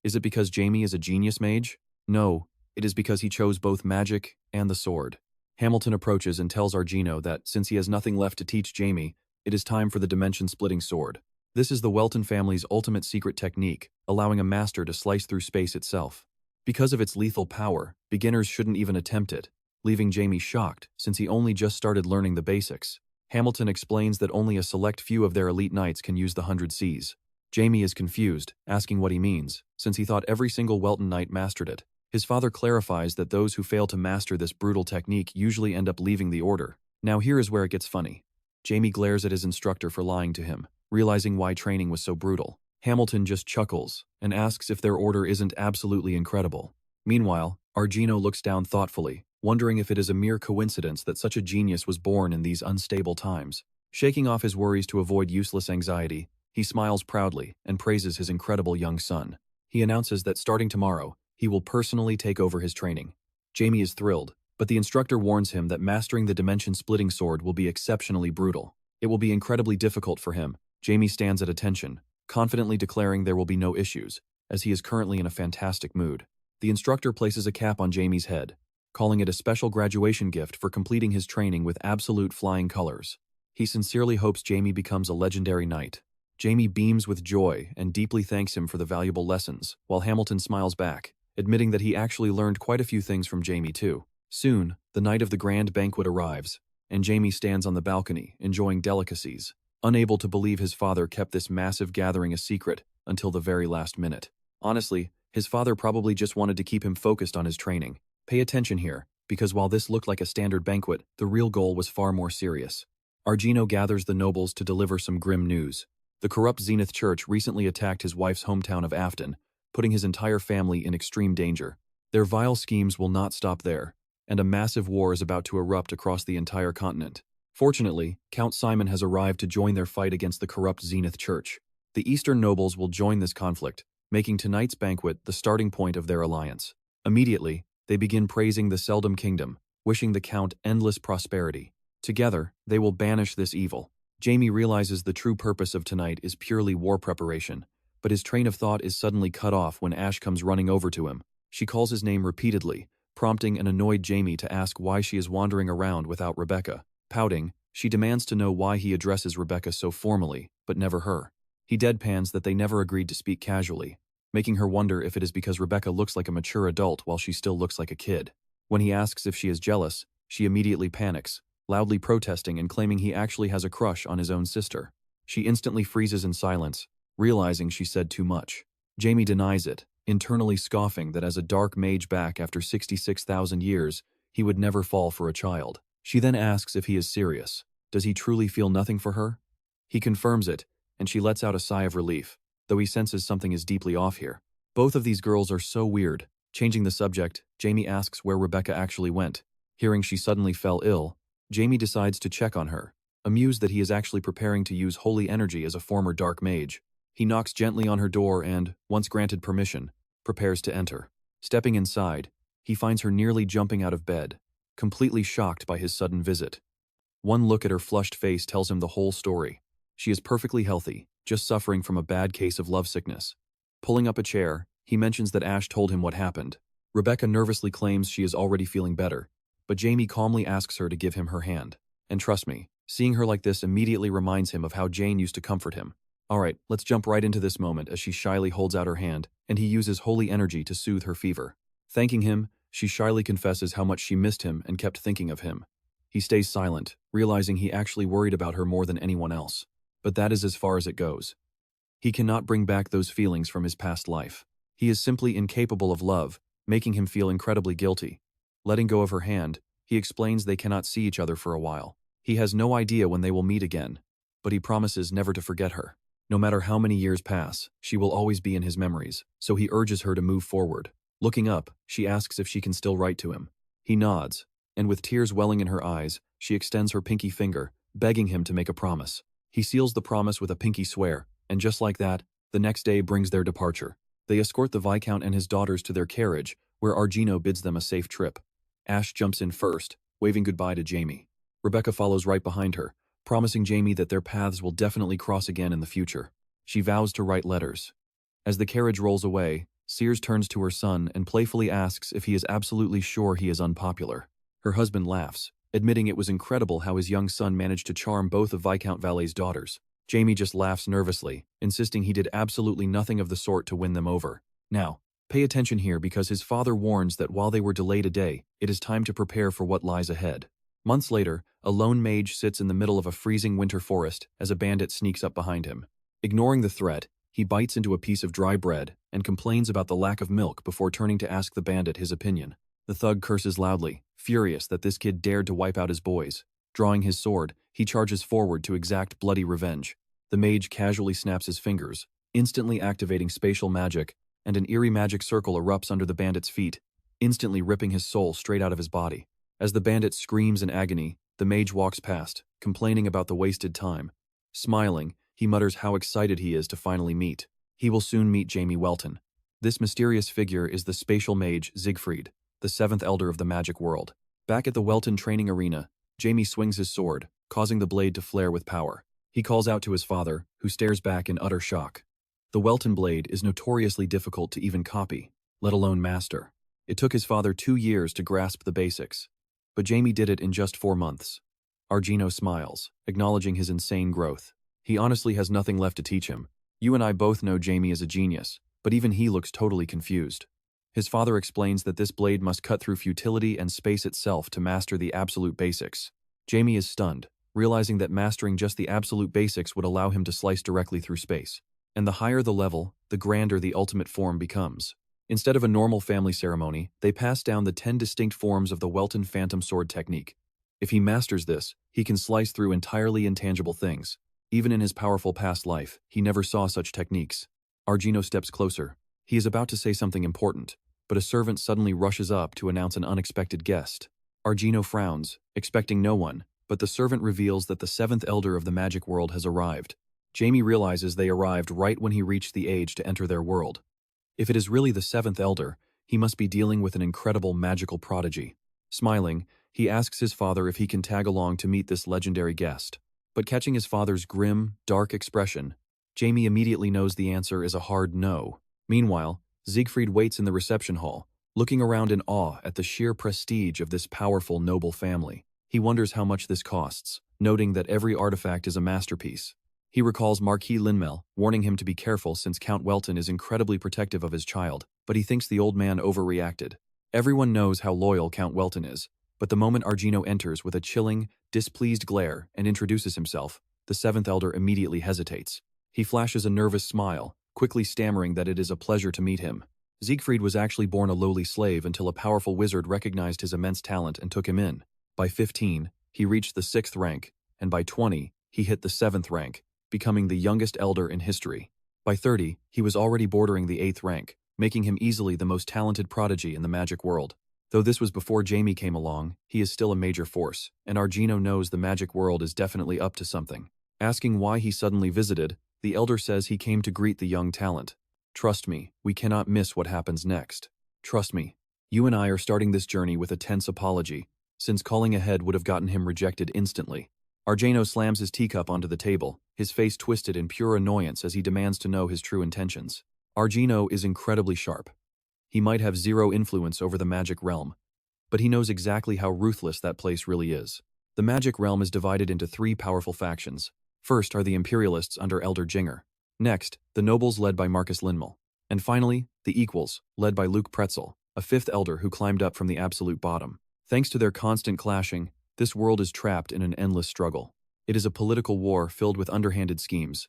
Is it because Jamie is a genius mage? No, it is because he chose both magic and the sword. Hamilton approaches and tells Argino that since he has nothing left to teach Jamie, it is time for the dimension-splitting sword. This is the Welton family's ultimate secret technique, allowing a master to slice through space itself. Because of its lethal power, beginners shouldn't even attempt it, leaving Jamie shocked since he only just started learning the basics. Hamilton explains that only a select few of their elite knights can use the 100 Cs. Jamie is confused, asking what he means, since he thought every single Welton knight mastered it. His father clarifies that those who fail to master this brutal technique usually end up leaving the order. Now here is where it gets funny. Jamie glares at his instructor for lying to him, realizing why training was so brutal. Hamilton just chuckles and asks if their order isn't absolutely incredible. Meanwhile, Argino looks down thoughtfully, wondering if it is a mere coincidence that such a genius was born in these unstable times. Shaking off his worries to avoid useless anxiety, he smiles proudly and praises his incredible young son. He announces that starting tomorrow, he will personally take over his training. Jamie is thrilled, but the instructor warns him that mastering the dimension-splitting sword will be exceptionally brutal. It will be incredibly difficult for him. Jamie stands at attention, confidently declaring there will be no issues, as he is currently in a fantastic mood. The instructor places a cap on Jamie's head, calling it a special graduation gift for completing his training with absolute flying colors. He sincerely hopes Jamie becomes a legendary knight. Jamie beams with joy and deeply thanks him for the valuable lessons, while Hamilton smiles back, admitting that he actually learned quite a few things from Jamie too. Soon, the night of the grand banquet arrives, and Jamie stands on the balcony, enjoying delicacies, unable to believe his father kept this massive gathering a secret until the very last minute. Honestly, his father probably just wanted to keep him focused on his training. Pay attention here, because while this looked like a standard banquet, the real goal was far more serious. Argino gathers the nobles to deliver some grim news. The corrupt Zenith Church recently attacked his wife's hometown of Afton, putting his entire family in extreme danger. Their vile schemes will not stop there, and a massive war is about to erupt across the entire continent. Fortunately, Count Simon has arrived to join their fight against the corrupt Zenith Church. The Eastern nobles will join this conflict, making tonight's banquet the starting point of their alliance. Immediately, they begin praising the Seldom Kingdom, wishing the Count endless prosperity. Together, they will banish this evil. Jamie realizes the true purpose of tonight is purely war preparation, but his train of thought is suddenly cut off when Ash comes running over to him. She calls his name repeatedly, prompting an annoyed Jamie to ask why she is wandering around without Rebecca. Pouting, she demands to know why he addresses Rebecca so formally, but never her. He deadpans that they never agreed to speak casually, making her wonder if it is because Rebecca looks like a mature adult while she still looks like a kid. When he asks if she is jealous, she immediately panics, loudly protesting and claiming he actually has a crush on his own sister. She instantly freezes in silence, realizing she said too much. Jamie denies it, internally scoffing that as a dark mage back after 66,000 years, he would never fall for a child. She then asks if he is serious. Does he truly feel nothing for her? He confirms it, and she lets out a sigh of relief, though he senses something is deeply off here. Both of these girls are so weird. Changing the subject, Jamie asks where Rebecca actually went. Hearing she suddenly fell ill, Jamie decides to check on her, amused that he is actually preparing to use holy energy as a former dark mage. He knocks gently on her door and, once granted permission, prepares to enter. Stepping inside, he finds her nearly jumping out of bed, completely shocked by his sudden visit. One look at her flushed face tells him the whole story. She is perfectly healthy, just suffering from a bad case of lovesickness. Pulling up a chair, he mentions that Ash told him what happened. Rebecca nervously claims she is already feeling better, but Jamie calmly asks her to give him her hand. And trust me, seeing her like this immediately reminds him of how Jane used to comfort him. Alright, let's jump right into this moment as she shyly holds out her hand, and he uses holy energy to soothe her fever. Thanking him, she shyly confesses how much she missed him and kept thinking of him. He stays silent, realizing he actually worried about her more than anyone else. But that is as far as it goes. He cannot bring back those feelings from his past life. He is simply incapable of love, making him feel incredibly guilty. Letting go of her hand, he explains they cannot see each other for a while. He has no idea when they will meet again, but he promises never to forget her. No matter how many years pass, she will always be in his memories, so he urges her to move forward. Looking up, she asks if she can still write to him. He nods, and with tears welling in her eyes, she extends her pinky finger, begging him to make a promise. He seals the promise with a pinky swear, and just like that, the next day brings their departure. They escort the Viscount and his daughters to their carriage, where Argino bids them a safe trip. Ash jumps in first, waving goodbye to Jamie. Rebecca follows right behind her, promising Jamie that their paths will definitely cross again in the future. She vows to write letters. As the carriage rolls away, Sears turns to her son and playfully asks if he is absolutely sure he is unpopular. Her husband laughs, admitting it was incredible how his young son managed to charm both of Viscount Valet's daughters. Jamie just laughs nervously, insisting he did absolutely nothing of the sort to win them over. Now, pay attention here because his father warns that while they were delayed a day, it is time to prepare for what lies ahead. Months later, a lone mage sits in the middle of a freezing winter forest as a bandit sneaks up behind him. Ignoring the threat, he bites into a piece of dry bread and complains about the lack of milk before turning to ask the bandit his opinion. The thug curses loudly, furious that this kid dared to wipe out his boys. Drawing his sword, he charges forward to exact bloody revenge. The mage casually snaps his fingers, instantly activating spatial magic, and an eerie magic circle erupts under the bandit's feet, instantly ripping his soul straight out of his body. As the bandit screams in agony, the mage walks past, complaining about the wasted time. Smiling, he mutters how excited he is to finally meet. He will soon meet Jamie Welton. This mysterious figure is the spatial mage Siegfried, the seventh elder of the magic world. Back at the Welton training arena, Jamie swings his sword, causing the blade to flare with power. He calls out to his father, who stares back in utter shock. The Welton blade is notoriously difficult to even copy, let alone master. It took his father 2 years to grasp the basics, but Jamie did it in just 4 months. Argino smiles, acknowledging his insane growth. He honestly has nothing left to teach him. You and I both know Jamie is a genius, but even he looks totally confused. His father explains that this blade must cut through futility and space itself to master the absolute basics. Jamie is stunned, realizing that mastering just the absolute basics would allow him to slice directly through space. And the higher the level, the grander the ultimate form becomes. Instead of a normal family ceremony, they pass down the 10 distinct forms of the Welton Phantom Sword technique. If he masters this, he can slice through entirely intangible things. Even in his powerful past life, he never saw such techniques. Argino steps closer. He is about to say something important, but a servant suddenly rushes up to announce an unexpected guest. Argino frowns, expecting no one, but the servant reveals that the seventh elder of the magic world has arrived. Jamie realizes they arrived right when he reached the age to enter their world. If it is really the seventh elder, he must be dealing with an incredible magical prodigy. Smiling, he asks his father if he can tag along to meet this legendary guest. But catching his father's grim, dark expression, Jamie immediately knows the answer is a hard no. Meanwhile, Siegfried waits in the reception hall, looking around in awe at the sheer prestige of this powerful, noble family. He wonders how much this costs, noting that every artifact is a masterpiece. He recalls Marquis Linmel, warning him to be careful since Count Welton is incredibly protective of his child, but he thinks the old man overreacted. Everyone knows how loyal Count Welton is, but the moment Argino enters with a chilling, displeased glare and introduces himself, the seventh elder immediately hesitates. He flashes a nervous smile, quickly stammering that it is a pleasure to meet him. Siegfried was actually born a lowly slave until a powerful wizard recognized his immense talent and took him in. By 15, he reached the 6th rank, and by 20, he hit the 7th rank, becoming the youngest elder in history. By 30, he was already bordering the 8th rank, making him easily the most talented prodigy in the magic world. Though this was before Jamie came along, he is still a major force, and Argino knows the magic world is definitely up to something. Asking why he suddenly visited, the elder says he came to greet the young talent. Trust me, we cannot miss what happens next. Trust me. You and I are starting this journey with a tense apology, since calling ahead would have gotten him rejected instantly. Argino slams his teacup onto the table, his face twisted in pure annoyance as he demands to know his true intentions. Argino is incredibly sharp. He might have zero influence over the magic realm, but he knows exactly how ruthless that place really is. The magic realm is divided into 3 powerful factions. First are the Imperialists under Elder Jinger. Next, the Nobles led by Marcus Linmel. And finally, the Equals, led by Luke Pretzel, a 5th elder who climbed up from the absolute bottom. Thanks to their constant clashing, this world is trapped in an endless struggle. It is a political war filled with underhanded schemes.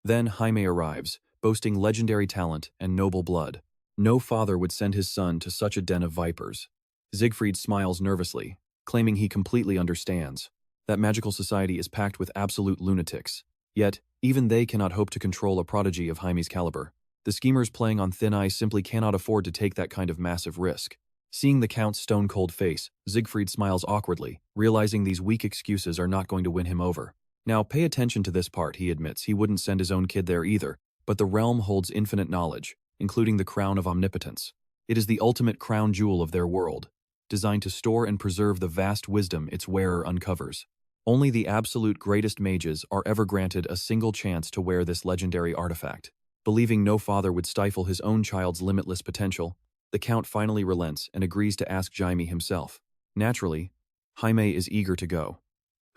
Then Jaime arrives, boasting legendary talent and noble blood. No father would send his son to such a den of vipers. Siegfried smiles nervously, claiming he completely understands. That magical society is packed with absolute lunatics. Yet, even they cannot hope to control a prodigy of Jaime's caliber. The schemers playing on thin ice simply cannot afford to take that kind of massive risk. Seeing the Count's stone-cold face, Siegfried smiles awkwardly, realizing these weak excuses are not going to win him over. Now, pay attention to this part. He admits he wouldn't send his own kid there either, but the realm holds infinite knowledge, including the crown of omnipotence. It is the ultimate crown jewel of their world, designed to store and preserve the vast wisdom its wearer uncovers. Only the absolute greatest mages are ever granted a single chance to wear this legendary artifact. Believing no father would stifle his own child's limitless potential, the Count finally relents and agrees to ask Jaime himself. Naturally, Jaime is eager to go.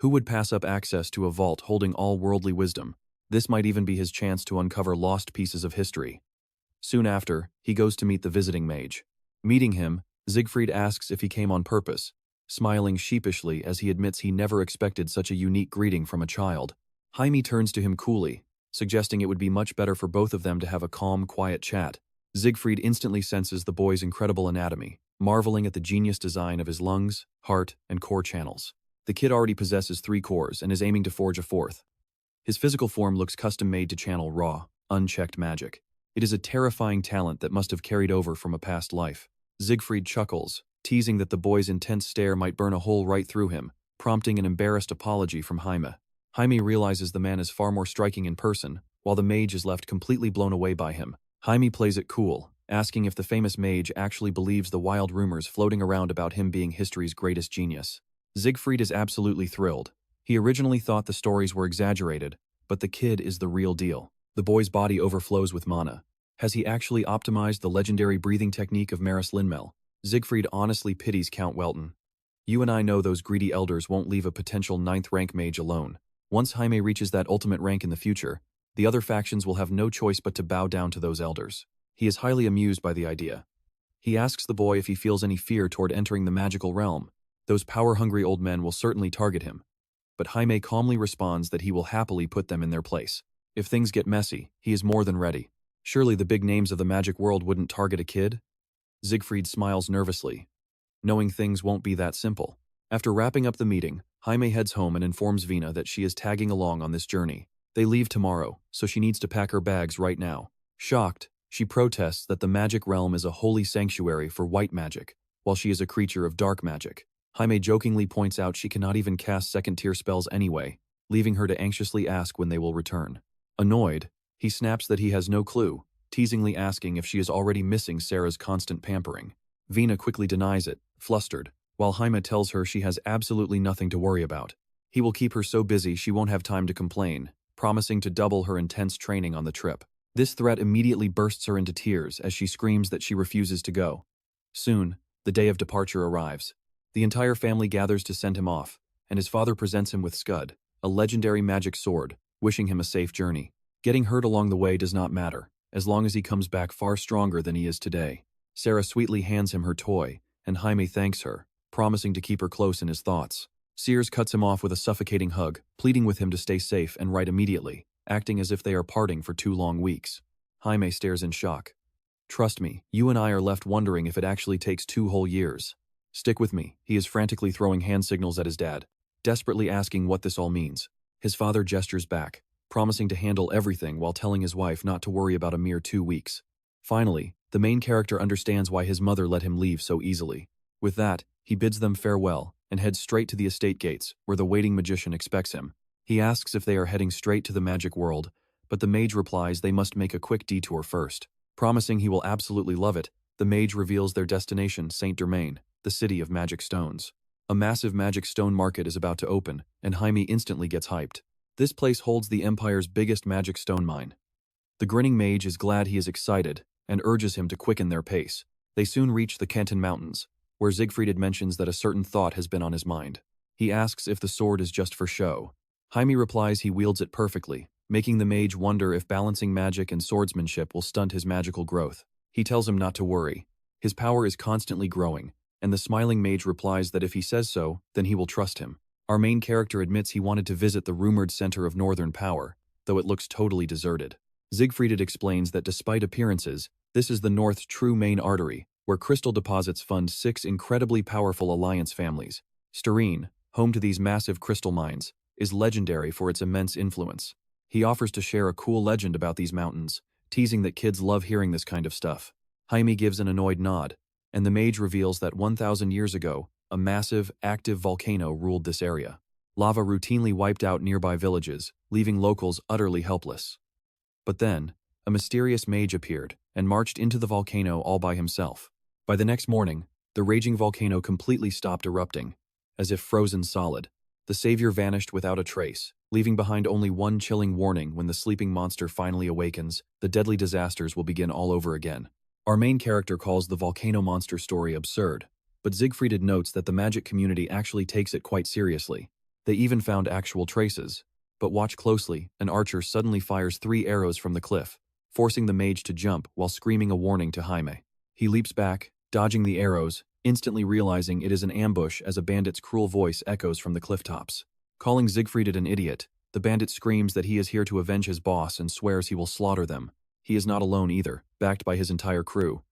Who would pass up access to a vault holding all worldly wisdom? This might even be his chance to uncover lost pieces of history. Soon after, he goes to meet the visiting mage. Meeting him, Siegfried asks if he came on purpose, smiling sheepishly as he admits he never expected such a unique greeting from a child. Jaime turns to him coolly, suggesting it would be much better for both of them to have a calm, quiet chat. Siegfried instantly senses the boy's incredible anatomy, marveling at the genius design of his lungs, heart, and core channels. The kid already possesses 3 cores and is aiming to forge a 4th. His physical form looks custom-made to channel raw, unchecked magic. It is a terrifying talent that must have carried over from a past life. Siegfried chuckles, teasing that the boy's intense stare might burn a hole right through him, prompting an embarrassed apology from Jaime. Jaime realizes the man is far more striking in person, while the mage is left completely blown away by him. Jaime plays it cool, asking if the famous mage actually believes the wild rumors floating around about him being history's greatest genius. Siegfried is absolutely thrilled. He originally thought the stories were exaggerated, but the kid is the real deal. The boy's body overflows with mana. Has he actually optimized the legendary breathing technique of Maris Linmel? Siegfried honestly pities Count Welton. You and I know those greedy elders won't leave a potential 9th rank mage alone. Once Jaime reaches that ultimate rank in the future, the other factions will have no choice but to bow down to those elders. He is highly amused by the idea. He asks the boy if he feels any fear toward entering the magical realm. Those power-hungry old men will certainly target him. But Jaime calmly responds that he will happily put them in their place. If things get messy, he is more than ready. Surely the big names of the magic world wouldn't target a kid? Siegfried smiles nervously, knowing things won't be that simple. After wrapping up the meeting, Jaime heads home and informs Vina that she is tagging along on this journey. They leave tomorrow, so she needs to pack her bags right now. Shocked, she protests that the magic realm is a holy sanctuary for white magic, while she is a creature of dark magic. Jaime jokingly points out she cannot even cast second-tier spells anyway, leaving her to anxiously ask when they will return. Annoyed, he snaps that he has no clue, teasingly asking if she is already missing Sarah's constant pampering. Vina quickly denies it, flustered, while Jaime tells her she has absolutely nothing to worry about. He will keep her so busy she won't have time to complain, promising to double her intense training on the trip. This threat immediately bursts her into tears as she screams that she refuses to go. Soon, the day of departure arrives. The entire family gathers to send him off, and his father presents him with Scud, a legendary magic sword, wishing him a safe journey. Getting hurt along the way does not matter, as long as he comes back far stronger than he is today. Sarah sweetly hands him her toy, and Jaime thanks her, promising to keep her close in his thoughts. Sears cuts him off with a suffocating hug, pleading with him to stay safe and write immediately, acting as if they are parting for 2 long weeks. Jaime stares in shock. Trust me, you and I are left wondering if it actually takes 2 whole years. Stick with me. He is frantically throwing hand signals at his dad, desperately asking what this all means. His father gestures back, promising to handle everything while telling his wife not to worry about a mere 2 weeks. Finally, the main character understands why his mother let him leave so easily. With that, he bids them farewell and heads straight to the estate gates, where the waiting magician expects him. He asks if they are heading straight to the magic world, but the mage replies they must make a quick detour first. Promising he will absolutely love it, the mage reveals their destination, Saint Germain, the city of magic stones. A massive magic stone market is about to open, and Jaime instantly gets hyped. This place holds the Empire's biggest magic stone mine. The grinning mage is glad he is excited, and urges him to quicken their pace. They soon reach the Canton Mountains, where Siegfried mentions that a certain thought has been on his mind. He asks if the sword is just for show. Jaime replies he wields it perfectly, making the mage wonder if balancing magic and swordsmanship will stunt his magical growth. He tells him not to worry. His power is constantly growing, and the smiling mage replies that if he says so, then he will trust him. Our main character admits he wanted to visit the rumored center of northern power, though it looks totally deserted. Siegfried explains that despite appearances, this is the North's true main artery, where crystal deposits fund 6 incredibly powerful alliance families. Sterine, home to these massive crystal mines, is legendary for its immense influence. He offers to share a cool legend about these mountains, teasing that kids love hearing this kind of stuff. Jaime gives an annoyed nod, and the mage reveals that 1,000 years ago, a massive, active volcano ruled this area. Lava routinely wiped out nearby villages, leaving locals utterly helpless. But then, a mysterious mage appeared and marched into the volcano all by himself. By the next morning, the raging volcano completely stopped erupting, as if frozen solid. The savior vanished without a trace, leaving behind only one chilling warning: when the sleeping monster finally awakens, the deadly disasters will begin all over again. Our main character calls the volcano monster story absurd, but Siegfried notes that the magic community actually takes it quite seriously. They even found actual traces. But watch closely, an archer suddenly fires 3 arrows from the cliff, forcing the mage to jump while screaming a warning to Jaime. He leaps back, dodging the arrows, instantly realizing it is an ambush as a bandit's cruel voice echoes from the cliff tops. Calling Siegfried an idiot, the bandit screams that he is here to avenge his boss and swears he will slaughter them. He is not alone either, backed by his entire crew.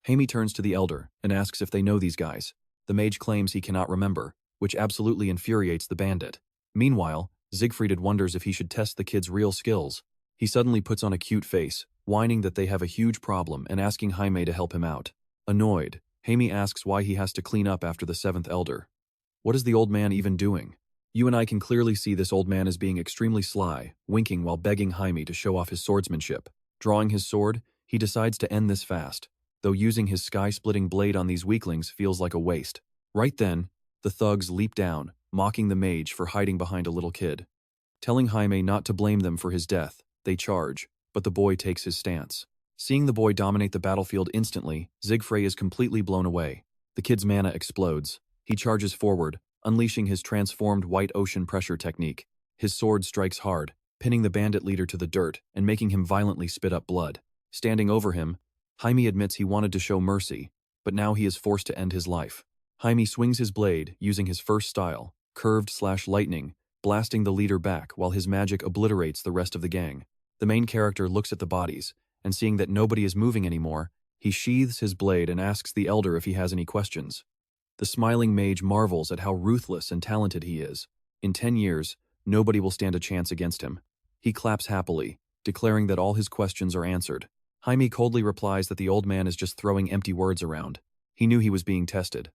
Jaime turns to the elder and asks if they know these guys. The mage claims he cannot remember, which absolutely infuriates the bandit. Meanwhile, Siegfried wonders if he should test the kid's real skills. He suddenly puts on a cute face, whining that they have a huge problem and asking Jaime to help him out. Annoyed, Jaime asks why he has to clean up after the 7th elder. What is the old man even doing? You and I can clearly see this old man is being extremely sly, winking while begging Jaime to show off his swordsmanship. Drawing his sword, he decides to end this fast, though using his sky-splitting blade on these weaklings feels like a waste. Right then, the thugs leap down, mocking the mage for hiding behind a little kid. Telling Jaime not to blame them for his death, they charge, but the boy takes his stance. Seeing the boy dominate the battlefield instantly, Siegfried is completely blown away. The kid's mana explodes. He charges forward, unleashing his transformed white ocean pressure technique. His sword strikes hard, pinning the bandit leader to the dirt and making him violently spit up blood. Standing over him, Jaime admits he wanted to show mercy, but now he is forced to end his life. Jaime swings his blade, using his first style, curved/lightning, blasting the leader back while his magic obliterates the rest of the gang. The main character looks at the bodies, and seeing that nobody is moving anymore, he sheathes his blade and asks the elder if he has any questions. The smiling mage marvels at how ruthless and talented he is. In 10 years, nobody will stand a chance against him. He claps happily, declaring that all his questions are answered. Jaime coldly replies that the old man is just throwing empty words around. He knew he was being tested.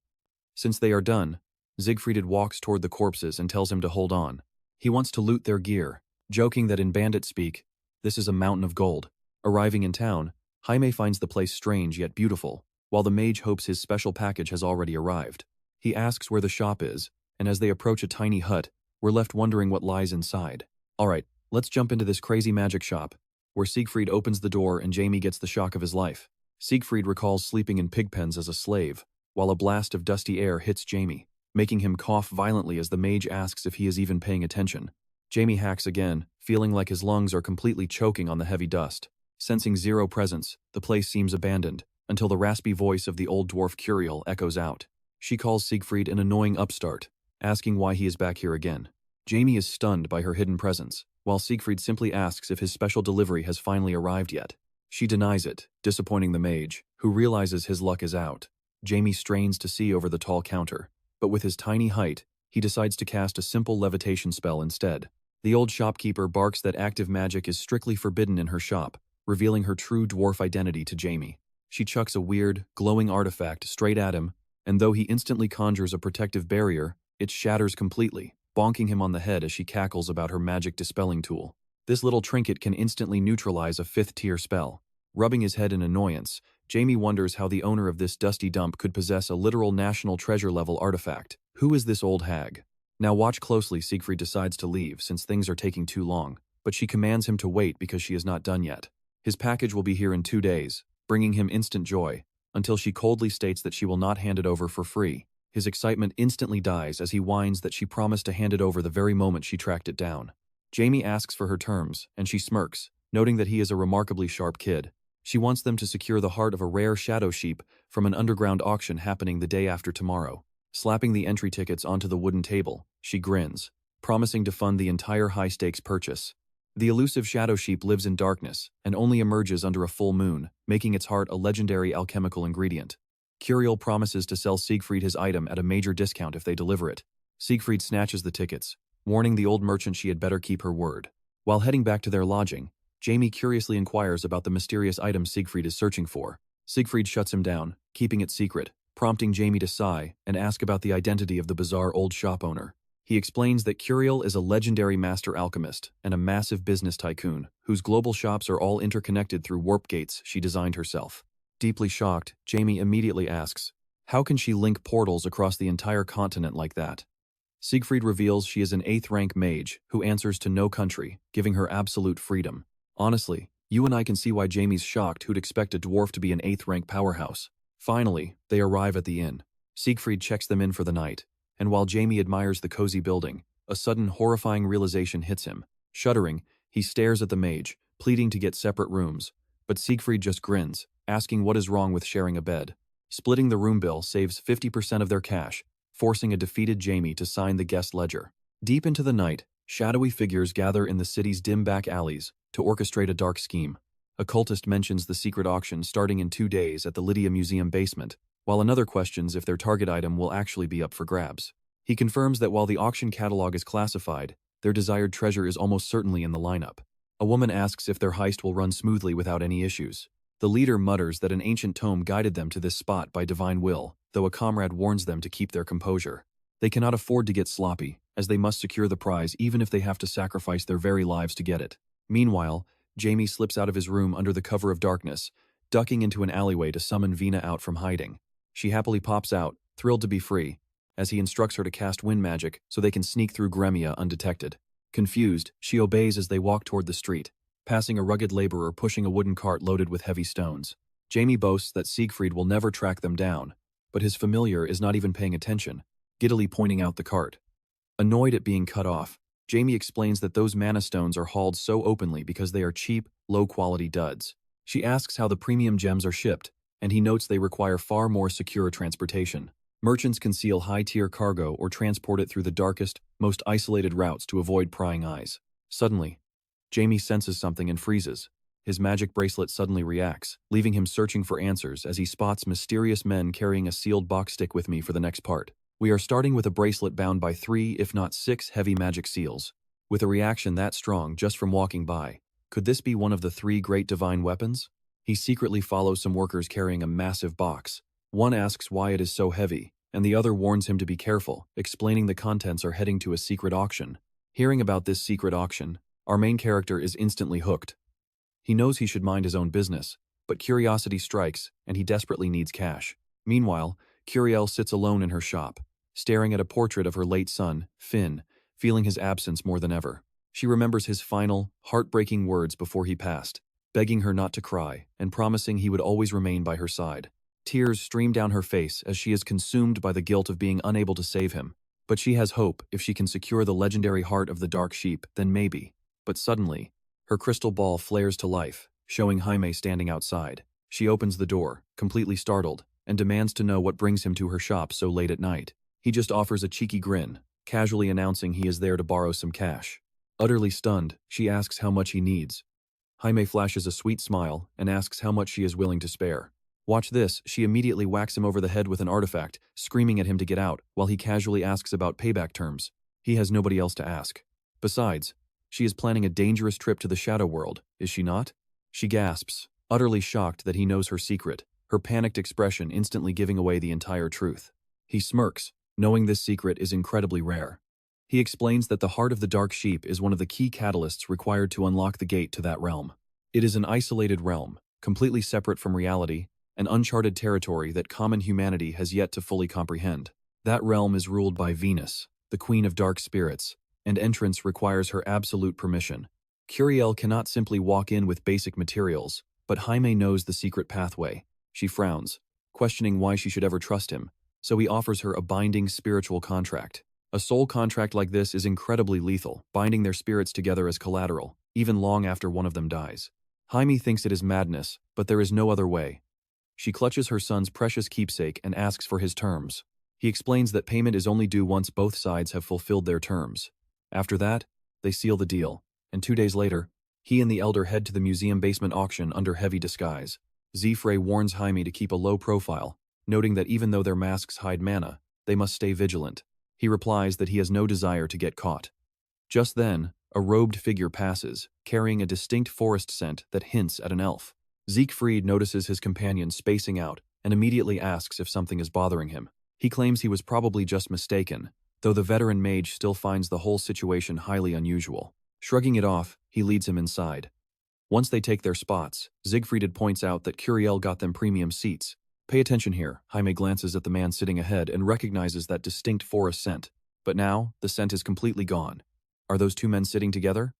Since they are done, Siegfried walks toward the corpses and tells him to hold on. He wants to loot their gear, joking that in bandit speak, this is a mountain of gold. Arriving in town, Jaime finds the place strange yet beautiful, while the mage hopes his special package has already arrived. He asks where the shop is, and as they approach a tiny hut, we're left wondering what lies inside. Alright, let's jump into this crazy magic shop, where Siegfried opens the door and Jaime gets the shock of his life. Siegfried recalls sleeping in pig pens as a slave, while a blast of dusty air hits Jaime, making him cough violently as the mage asks if he is even paying attention. Jaime hacks again, feeling like his lungs are completely choking on the heavy dust. Sensing zero presence, the place seems abandoned, until the raspy voice of the old dwarf Curiel echoes out. She calls Siegfried an annoying upstart, asking why he is back here again. Jaime is stunned by her hidden presence, while Siegfried simply asks if his special delivery has finally arrived yet. She denies it, disappointing the mage, who realizes his luck is out. Jaime strains to see over the tall counter, but with his tiny height, he decides to cast a simple levitation spell instead. The old shopkeeper barks that active magic is strictly forbidden in her shop, revealing her true dwarf identity to Jaime. She chucks a weird, glowing artifact straight at him, and though he instantly conjures a protective barrier, it shatters completely, bonking him on the head as she cackles about her magic dispelling tool. This little trinket can instantly neutralize a 5th-tier spell. Rubbing his head in annoyance, Jaime wonders how the owner of this dusty dump could possess a literal national treasure-level artifact. Who is this old hag? Now watch closely. Siegfried decides to leave since things are taking too long, but she commands him to wait because she is not done yet. His package will be here in 2 days, bringing him instant joy, until she coldly states that she will not hand it over for free. His excitement instantly dies as he whines that she promised to hand it over the very moment she tracked it down. Jaime asks for her terms, and she smirks, noting that he is a remarkably sharp kid. She wants them to secure the heart of a rare shadow sheep from an underground auction happening the day after tomorrow. Slapping the entry tickets onto the wooden table, she grins, promising to fund the entire high-stakes purchase. The elusive shadow sheep lives in darkness and only emerges under a full moon, making its heart a legendary alchemical ingredient. Curiel promises to sell Siegfried his item at a major discount if they deliver it. Siegfried snatches the tickets, warning the old merchant she had better keep her word. While heading back to their lodging, Jamie curiously inquires about the mysterious item Siegfried is searching for. Siegfried shuts him down, keeping it secret, prompting Jamie to sigh and ask about the identity of the bizarre old shop owner. He explains that Curiel is a legendary master alchemist and a massive business tycoon, whose global shops are all interconnected through warp gates she designed herself. Deeply shocked, Jamie immediately asks, how can she link portals across the entire continent like that? Siegfried reveals she is an 8th rank mage who answers to no country, giving her absolute freedom. Honestly, you and I can see why Jamie's shocked who'd expect a dwarf to be an 8th rank powerhouse. Finally, they arrive at the inn. Siegfried checks them in for the night, and while Jamie admires the cozy building, a sudden horrifying realization hits him. Shuddering, he stares at the mage, pleading to get separate rooms, but Siegfried just grins, asking what is wrong with sharing a bed. Splitting the room bill saves 50% of their cash, forcing a defeated Jamie to sign the guest ledger. Deep into the night, shadowy figures gather in the city's dim back alleys to orchestrate a dark scheme. A cultist mentions the secret auction starting in 2 days at the Lydia Museum basement, while another questions if their target item will actually be up for grabs. He confirms that while the auction catalog is classified, their desired treasure is almost certainly in the lineup. A woman asks if their heist will run smoothly without any issues. The leader mutters that an ancient tome guided them to this spot by divine will, though a comrade warns them to keep their composure. They cannot afford to get sloppy, as they must secure the prize even if they have to sacrifice their very lives to get it. Meanwhile, Jamie slips out of his room under the cover of darkness, ducking into an alleyway to summon Vina out from hiding. She happily pops out, thrilled to be free, as he instructs her to cast wind magic so they can sneak through Gremia undetected. Confused, she obeys as they walk toward the street, passing a rugged laborer pushing a wooden cart loaded with heavy stones. Jamie boasts that Siegfried will never track them down, but his familiar is not even paying attention, giddily pointing out the cart. Annoyed at being cut off, Jamie explains that those mana stones are hauled so openly because they are cheap, low-quality duds. She asks how the premium gems are shipped, and he notes they require far more secure transportation. Merchants conceal high-tier cargo or transport it through the darkest, most isolated routes to avoid prying eyes. Suddenly, Jamie senses something and freezes. His magic bracelet suddenly reacts, leaving him searching for answers as he spots mysterious men carrying a sealed box. Stick with me for the next part. We are starting with a bracelet bound by 3, if not 6, heavy magic seals. With a reaction that strong just from walking by, could this be one of the 3 great divine weapons? He secretly follows some workers carrying a massive box. One asks why it is so heavy, and the other warns him to be careful, explaining the contents are heading to a secret auction. Hearing about this secret auction, our main character is instantly hooked. He knows he should mind his own business, but curiosity strikes and he desperately needs cash. Meanwhile, Curiel sits alone in her shop, staring at a portrait of her late son, Finn, feeling his absence more than ever. She remembers his final, heartbreaking words before he passed, begging her not to cry and promising he would always remain by her side. Tears stream down her face as she is consumed by the guilt of being unable to save him. But she has hope. If she can secure the legendary heart of the Dark Sheep, then maybe. But suddenly, her crystal ball flares to life, showing Jaime standing outside. She opens the door, completely startled, and demands to know what brings him to her shop so late at night. He just offers a cheeky grin, casually announcing he is there to borrow some cash. Utterly stunned, she asks how much he needs. Jaime flashes a sweet smile and asks how much she is willing to spare. Watch this, she immediately whacks him over the head with an artifact, screaming at him to get out, while he casually asks about payback terms. He has nobody else to ask. Besides, she is planning a dangerous trip to the Shadow World, is she not? She gasps, utterly shocked that he knows her secret, her panicked expression instantly giving away the entire truth. He smirks, knowing this secret is incredibly rare. He explains that the heart of the Dark Sheep is one of the key catalysts required to unlock the gate to that realm. It is an isolated realm, completely separate from reality, an uncharted territory that common humanity has yet to fully comprehend. That realm is ruled by Venus, the Queen of Dark Spirits, and entrance requires her absolute permission. Curiel cannot simply walk in with basic materials, but Jaime knows the secret pathway. She frowns, questioning why she should ever trust him, so he offers her a binding spiritual contract. A soul contract like this is incredibly lethal, binding their spirits together as collateral, even long after one of them dies. Jaime thinks it is madness, but there is no other way. She clutches her son's precious keepsake and asks for his terms. He explains that payment is only due once both sides have fulfilled their terms. After that, they seal the deal, and 2 days later, he and the elder head to the museum basement auction under heavy disguise. Zifrey warns Jaime to keep a low profile, noting that even though their masks hide mana, they must stay vigilant. He replies that he has no desire to get caught. Just then, A robed figure passes, carrying a distinct forest scent that hints at an elf. Siegfried notices his companion spacing out and immediately asks if something is bothering him. He claims he was probably just mistaken, though the veteran mage still finds the whole situation highly unusual. Shrugging it off, he leads him inside. Once they take their spots, Siegfried points out that Curiel got them premium seats. Pay attention here. Jaime glances at the man sitting ahead and recognizes that distinct forest scent. But now, the scent is completely gone. Are those two men sitting together?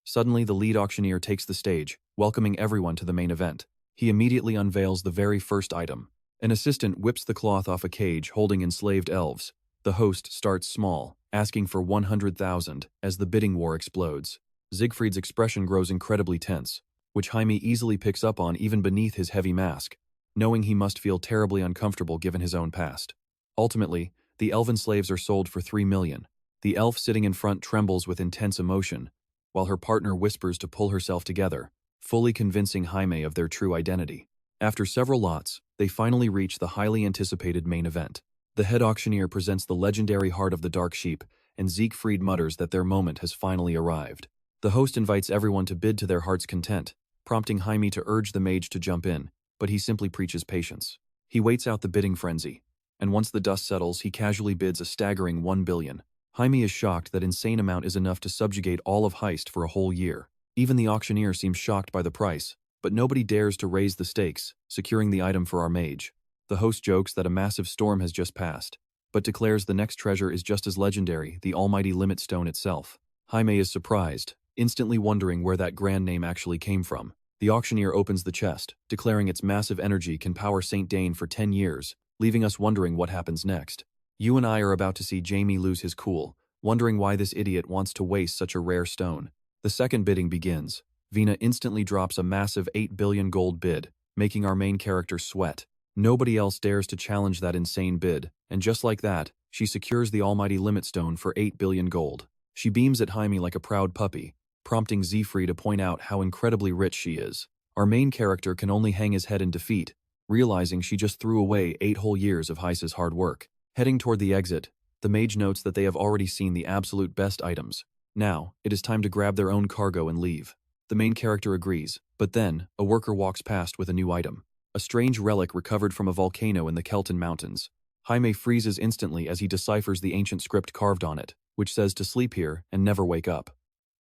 Suddenly, the lead auctioneer takes the stage, welcoming everyone to the main event. He immediately unveils the very first item. An assistant whips the cloth off a cage holding enslaved elves. The host starts small, asking for 100,000 as the bidding war explodes. Siegfried's expression grows incredibly tense, which Jaime easily picks up on even beneath his heavy mask, knowing he must feel terribly uncomfortable given his own past. Ultimately, the elven slaves are sold for 3 million. The elf sitting in front trembles with intense emotion, while her partner whispers to pull herself together, fully convincing Jaime of their true identity. After several lots, they finally reach the highly anticipated main event. The head auctioneer presents the legendary Heart of the Dark Sheep, and Siegfried mutters that their moment has finally arrived. The host invites everyone to bid to their heart's content, prompting Jaime to urge the mage to jump in, but he simply preaches patience. He waits out the bidding frenzy, and once the dust settles, he casually bids a staggering 1 billion. Jaime is shocked that insane amount is enough to subjugate all of Heist for a whole year. Even the auctioneer seems shocked by the price, but nobody dares to raise the stakes, securing the item for our mage. The host jokes that a massive storm has just passed, but declares the next treasure is just as legendary, the almighty limit stone itself. Jaime is surprised, instantly wondering where that grand name actually came from. The auctioneer opens the chest, declaring its massive energy can power Saint Dane for 10 years, leaving us wondering what happens next. You and I are about to see Jaime lose his cool, wondering why this idiot wants to waste such a rare stone. The second bidding begins. Vina instantly drops a massive 8 billion gold bid, making our main character sweat. Nobody else dares to challenge that insane bid, and just like that, she secures the almighty limit stone for 8 billion gold. She beams at Jaime like a proud puppy, prompting Siegfried to point out how incredibly rich she is. Our main character can only hang his head in defeat, realizing she just threw away 8 whole years of Heist's hard work. Heading toward the exit, the mage notes that they have already seen the absolute best items. Now, it is time to grab their own cargo and leave. The main character agrees, but then, a worker walks past with a new item. A strange relic recovered from a volcano in the Kelton Mountains. Jaime freezes instantly as he deciphers the ancient script carved on it, which says to sleep here and never wake up.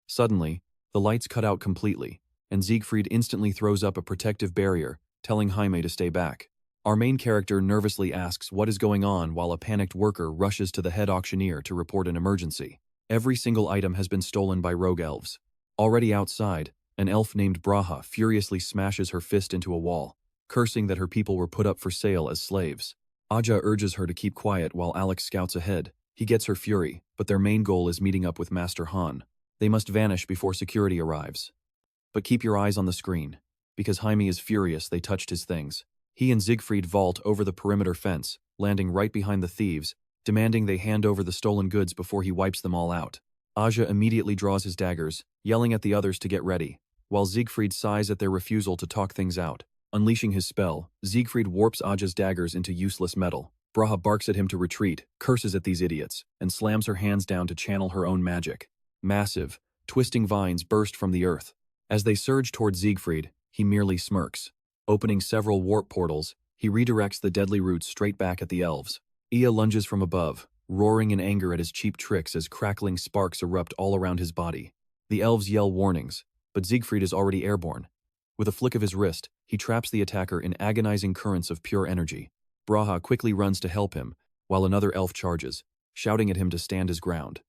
Suddenly, the lights cut out completely, and Siegfried instantly throws up a protective barrier, telling Jaime to stay back. Our main character nervously asks what is going on while a panicked worker rushes to the head auctioneer to report an emergency. Every single item has been stolen by rogue elves. Already outside, an elf named Braha furiously smashes her fist into a wall, cursing that her people were put up for sale as slaves. Aja urges her to keep quiet while Alex scouts ahead. He gets her fury, but their main goal is meeting up with Master Han. They must vanish before security arrives. But keep your eyes on the screen, because Jaime is furious they touched his things. He and Siegfried vault over the perimeter fence, landing right behind the thieves, demanding they hand over the stolen goods before he wipes them all out. Aja immediately draws his daggers, yelling at the others to get ready, while Siegfried sighs at their refusal to talk things out. Unleashing his spell, Siegfried warps Aja's daggers into useless metal. Braha barks at him to retreat, curses at these idiots, and slams her hands down to channel her own magic. Massive, twisting vines burst from the earth. As they surge toward Siegfried, he merely smirks. Opening several warp portals, he redirects the deadly roots straight back at the elves. Ea lunges from above, roaring in anger at his cheap tricks as crackling sparks erupt all around his body. The elves yell warnings, but Siegfried is already airborne. With a flick of his wrist, he traps the attacker in agonizing currents of pure energy. Braha quickly runs to help him, while another elf charges, shouting at him to stand his ground.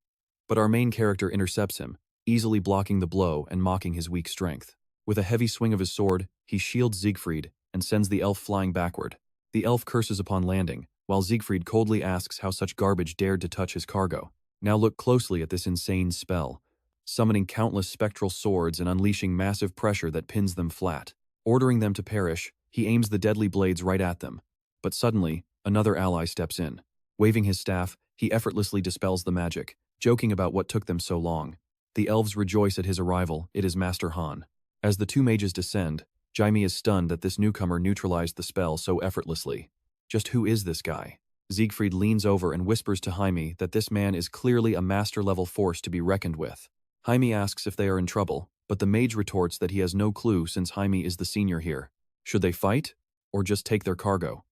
But our main character intercepts him, easily blocking the blow and mocking his weak strength. With a heavy swing of his sword, he shields Siegfried and sends the elf flying backward. The elf curses upon landing, while Siegfried coldly asks how such garbage dared to touch his cargo. Now look closely at this insane spell, summoning countless spectral swords and unleashing massive pressure that pins them flat. Ordering them to perish, he aims the deadly blades right at them. But suddenly, another ally steps in. Waving his staff, he effortlessly dispels the magic, joking about what took them so long. The elves rejoice at his arrival. It is Master Han. As the two mages descend, Jaime is stunned that this newcomer neutralized the spell so effortlessly. Just who is this guy? Siegfried leans over and whispers to Jaime that this man is clearly a master-level force to be reckoned with. Jaime asks if they are in trouble, but the mage retorts that he has no clue since Jaime is the senior here. Should they fight, or just take their cargo?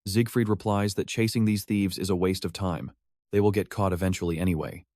Siegfried replies that chasing these thieves is a waste of time. They will get caught eventually anyway.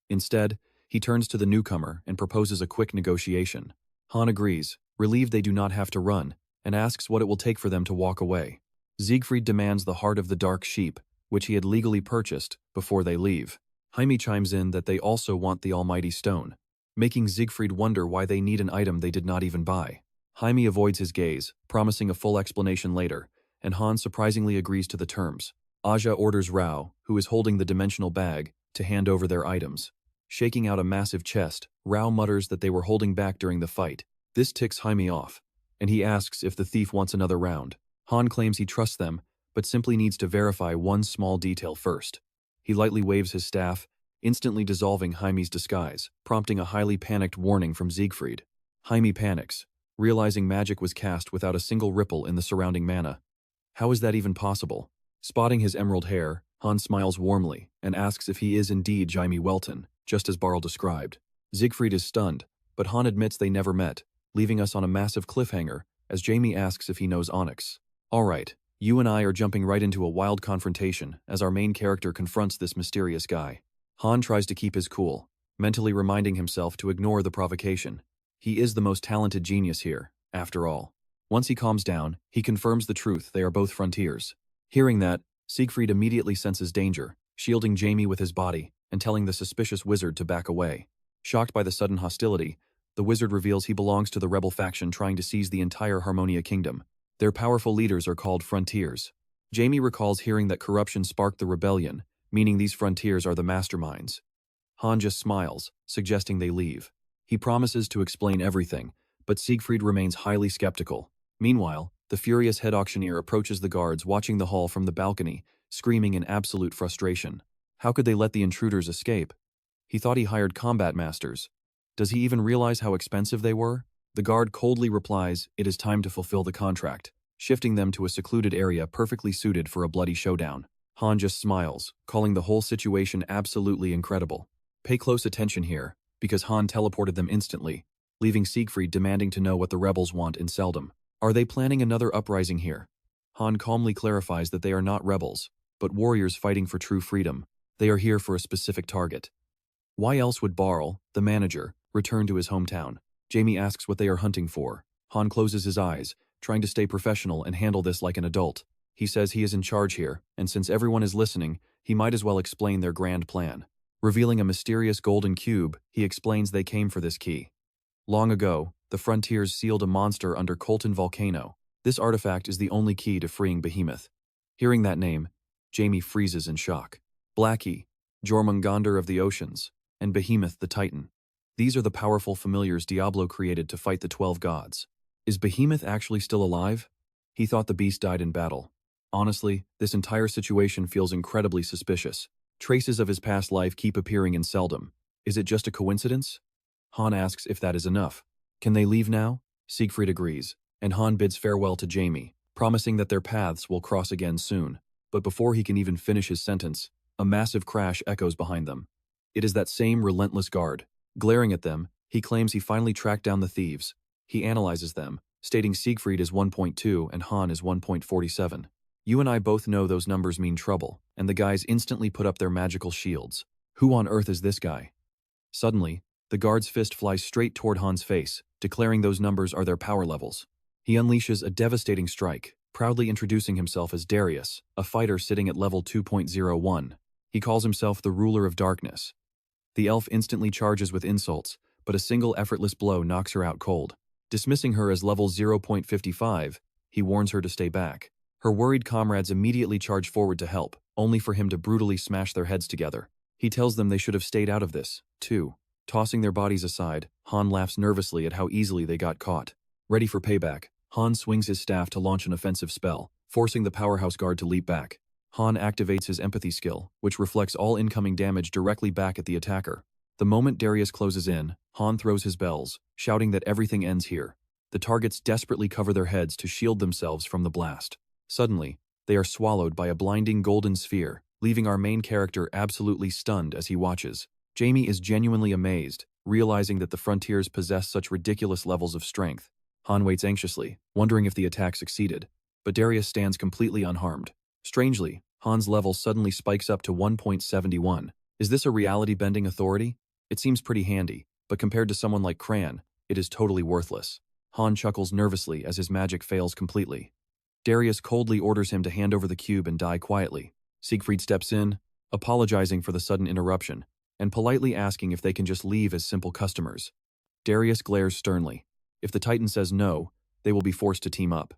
Instead, he turns to the newcomer and proposes a quick negotiation. Han agrees, relieved they do not have to run, and asks what it will take for them to walk away. Siegfried demands the heart of the dark sheep, which he had legally purchased, before they leave. Jaime chimes in that they also want the almighty stone, making Siegfried wonder why they need an item they did not even buy. Jaime avoids his gaze, promising a full explanation later, and Han surprisingly agrees to the terms. Aja orders Rao, who is holding the dimensional bag, to hand over their items. Shaking out a massive chest, Rao mutters that they were holding back during the fight. This ticks Jaime off, and he asks if the thief wants another round. Han claims he trusts them, but simply needs to verify one small detail first. He lightly waves his staff, instantly dissolving Jaime's disguise, prompting a highly panicked warning from Siegfried. Jaime panics, realizing magic was cast without a single ripple in the surrounding mana. How is that even possible? Spotting his emerald hair, Han smiles warmly and asks if he is indeed Jaime Welton, just as Barl described. Siegfried is stunned, but Han admits they never met, leaving us on a massive cliffhanger as Jaime asks if he knows Onyx. Alright, you and I are jumping right into a wild confrontation as our main character confronts this mysterious guy. Han tries to keep his cool, mentally reminding himself to ignore the provocation. He is the most talented genius here, after all. Once he calms down, he confirms the truth they are both frontiers. Hearing that, Siegfried immediately senses danger, shielding Jaime with his body and telling the suspicious wizard to back away. Shocked by the sudden hostility, the wizard reveals he belongs to the rebel faction trying to seize the entire Harmonia Kingdom. Their powerful leaders are called Frontiers. Jaime recalls hearing that corruption sparked the rebellion, meaning these Frontiers are the masterminds. Han just smiles, suggesting they leave. He promises to explain everything, but Siegfried remains highly skeptical. Meanwhile, the furious head auctioneer approaches the guards watching the hall from the balcony, screaming in absolute frustration. How could they let the intruders escape? He thought he hired combat masters. Does he even realize how expensive they were? The guard coldly replies, it is time to fulfill the contract, shifting them to a secluded area perfectly suited for a bloody showdown. Han just smiles, calling the whole situation absolutely incredible. Pay close attention here, because Han teleported them instantly, leaving Siegfried demanding to know what the rebels want in Seldom. Are they planning another uprising here? Han calmly clarifies that they are not rebels, but warriors fighting for true freedom. They are here for a specific target. Why else would Barl, the manager, return to his hometown? Jaime asks what they are hunting for. Han closes his eyes, trying to stay professional and handle this like an adult. He says he is in charge here, and since everyone is listening, he might as well explain their grand plan. Revealing a mysterious golden cube, he explains they came for this key. Long ago, the Frontiers sealed a monster under Colton Volcano. This artifact is the only key to freeing Behemoth. Hearing that name, Jaime freezes in shock. Blackie, Jormungandr of the Oceans, and Behemoth the Titan. These are the powerful familiars Diablo created to fight the 12 gods. Is Behemoth actually still alive? He thought the beast died in battle. Honestly, this entire situation feels incredibly suspicious. Traces of his past life keep appearing in Seldom. Is it just a coincidence? Han asks if that is enough. Can they leave now? Siegfried agrees, and Han bids farewell to Jaime, promising that their paths will cross again soon. But before he can even finish his sentence, a massive crash echoes behind them. It is that same relentless guard. Glaring at them, he claims he finally tracked down the thieves. He analyzes them, stating Siegfried is 1.2 and Han is 1.47. You and I both know those numbers mean trouble, and the guys instantly put up their magical shields. Who on earth is this guy? Suddenly, the guard's fist flies straight toward Han's face, declaring those numbers are their power levels. He unleashes a devastating strike, proudly introducing himself as Darius, a fighter sitting at level 2.01. He calls himself the ruler of darkness. The elf instantly charges with insults, but a single effortless blow knocks her out cold. Dismissing her as level 0.55, he warns her to stay back. Her worried comrades immediately charge forward to help, only for him to brutally smash their heads together. He tells them they should have stayed out of this, too. Tossing their bodies aside, Han laughs nervously at how easily they got caught. Ready for payback, Han swings his staff to launch an offensive spell, forcing the powerhouse guard to leap back. Han activates his empathy skill, which reflects all incoming damage directly back at the attacker. The moment Darius closes in, Han throws his bells, shouting that everything ends here. The targets desperately cover their heads to shield themselves from the blast. Suddenly, they are swallowed by a blinding golden sphere, leaving our main character absolutely stunned as he watches. Jaime is genuinely amazed, realizing that the frontiers possess such ridiculous levels of strength. Han waits anxiously, wondering if the attack succeeded, but Darius stands completely unharmed. Strangely, Han's level suddenly spikes up to 1.71. Is this a reality-bending authority? It seems pretty handy, but compared to someone like Cran, it is totally worthless. Han chuckles nervously as his magic fails completely. Darius coldly orders him to hand over the cube and die quietly. Siegfried steps in, apologizing for the sudden interruption, and politely asking if they can just leave as simple customers. Darius glares sternly. If the Titan says no, they will be forced to team up.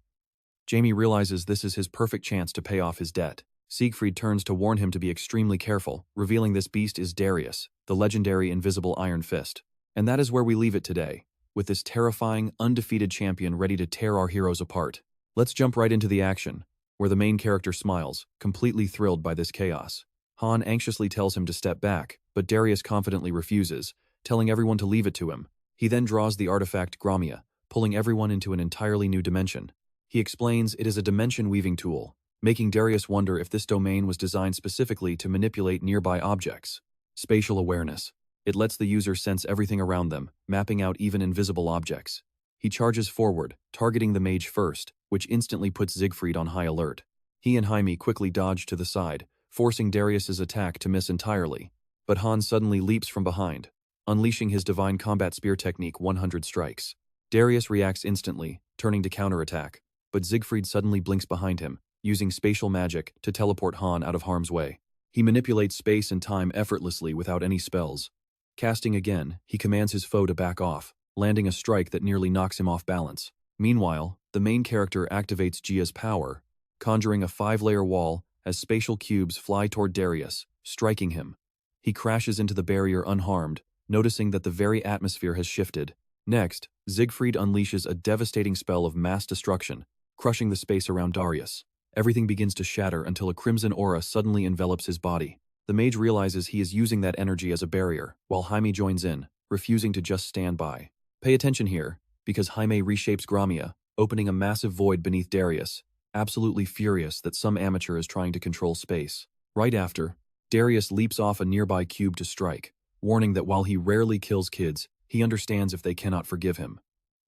Jaime realizes this is his perfect chance to pay off his debt. Siegfried turns to warn him to be extremely careful, revealing this beast is Darius, the legendary invisible Iron Fist. And that is where we leave it today, with this terrifying, undefeated champion ready to tear our heroes apart. Let's jump right into the action, where the main character smiles, completely thrilled by this chaos. Han anxiously tells him to step back, but Darius confidently refuses, telling everyone to leave it to him. He then draws the artifact Gromia, pulling everyone into an entirely new dimension. He explains it is a dimension-weaving tool, making Darius wonder if this domain was designed specifically to manipulate nearby objects. Spatial awareness. It lets the user sense everything around them, mapping out even invisible objects. He charges forward, targeting the mage first, which instantly puts Siegfried on high alert. He and Jaime quickly dodge to the side, forcing Darius's attack to miss entirely. But Han suddenly leaps from behind, unleashing his divine combat spear technique 100 strikes. Darius reacts instantly, turning to counterattack, but Siegfried suddenly blinks behind him, using spatial magic to teleport Han out of harm's way. He manipulates space and time effortlessly without any spells. Casting again, he commands his foe to back off, landing a strike that nearly knocks him off balance. Meanwhile, the main character activates Gia's power, conjuring a 5-layer wall as spatial cubes fly toward Darius, striking him. He crashes into the barrier unharmed, noticing that the very atmosphere has shifted. Next, Siegfried unleashes a devastating spell of mass destruction, crushing the space around Darius. Everything begins to shatter until a crimson aura suddenly envelops his body. The mage realizes he is using that energy as a barrier, while Jaime joins in, refusing to just stand by. Pay attention here, because Jaime reshapes Gromia, opening a massive void beneath Darius, absolutely furious that some amateur is trying to control space. Right after, Darius leaps off a nearby cube to strike, warning that while he rarely kills kids, he understands if they cannot forgive him.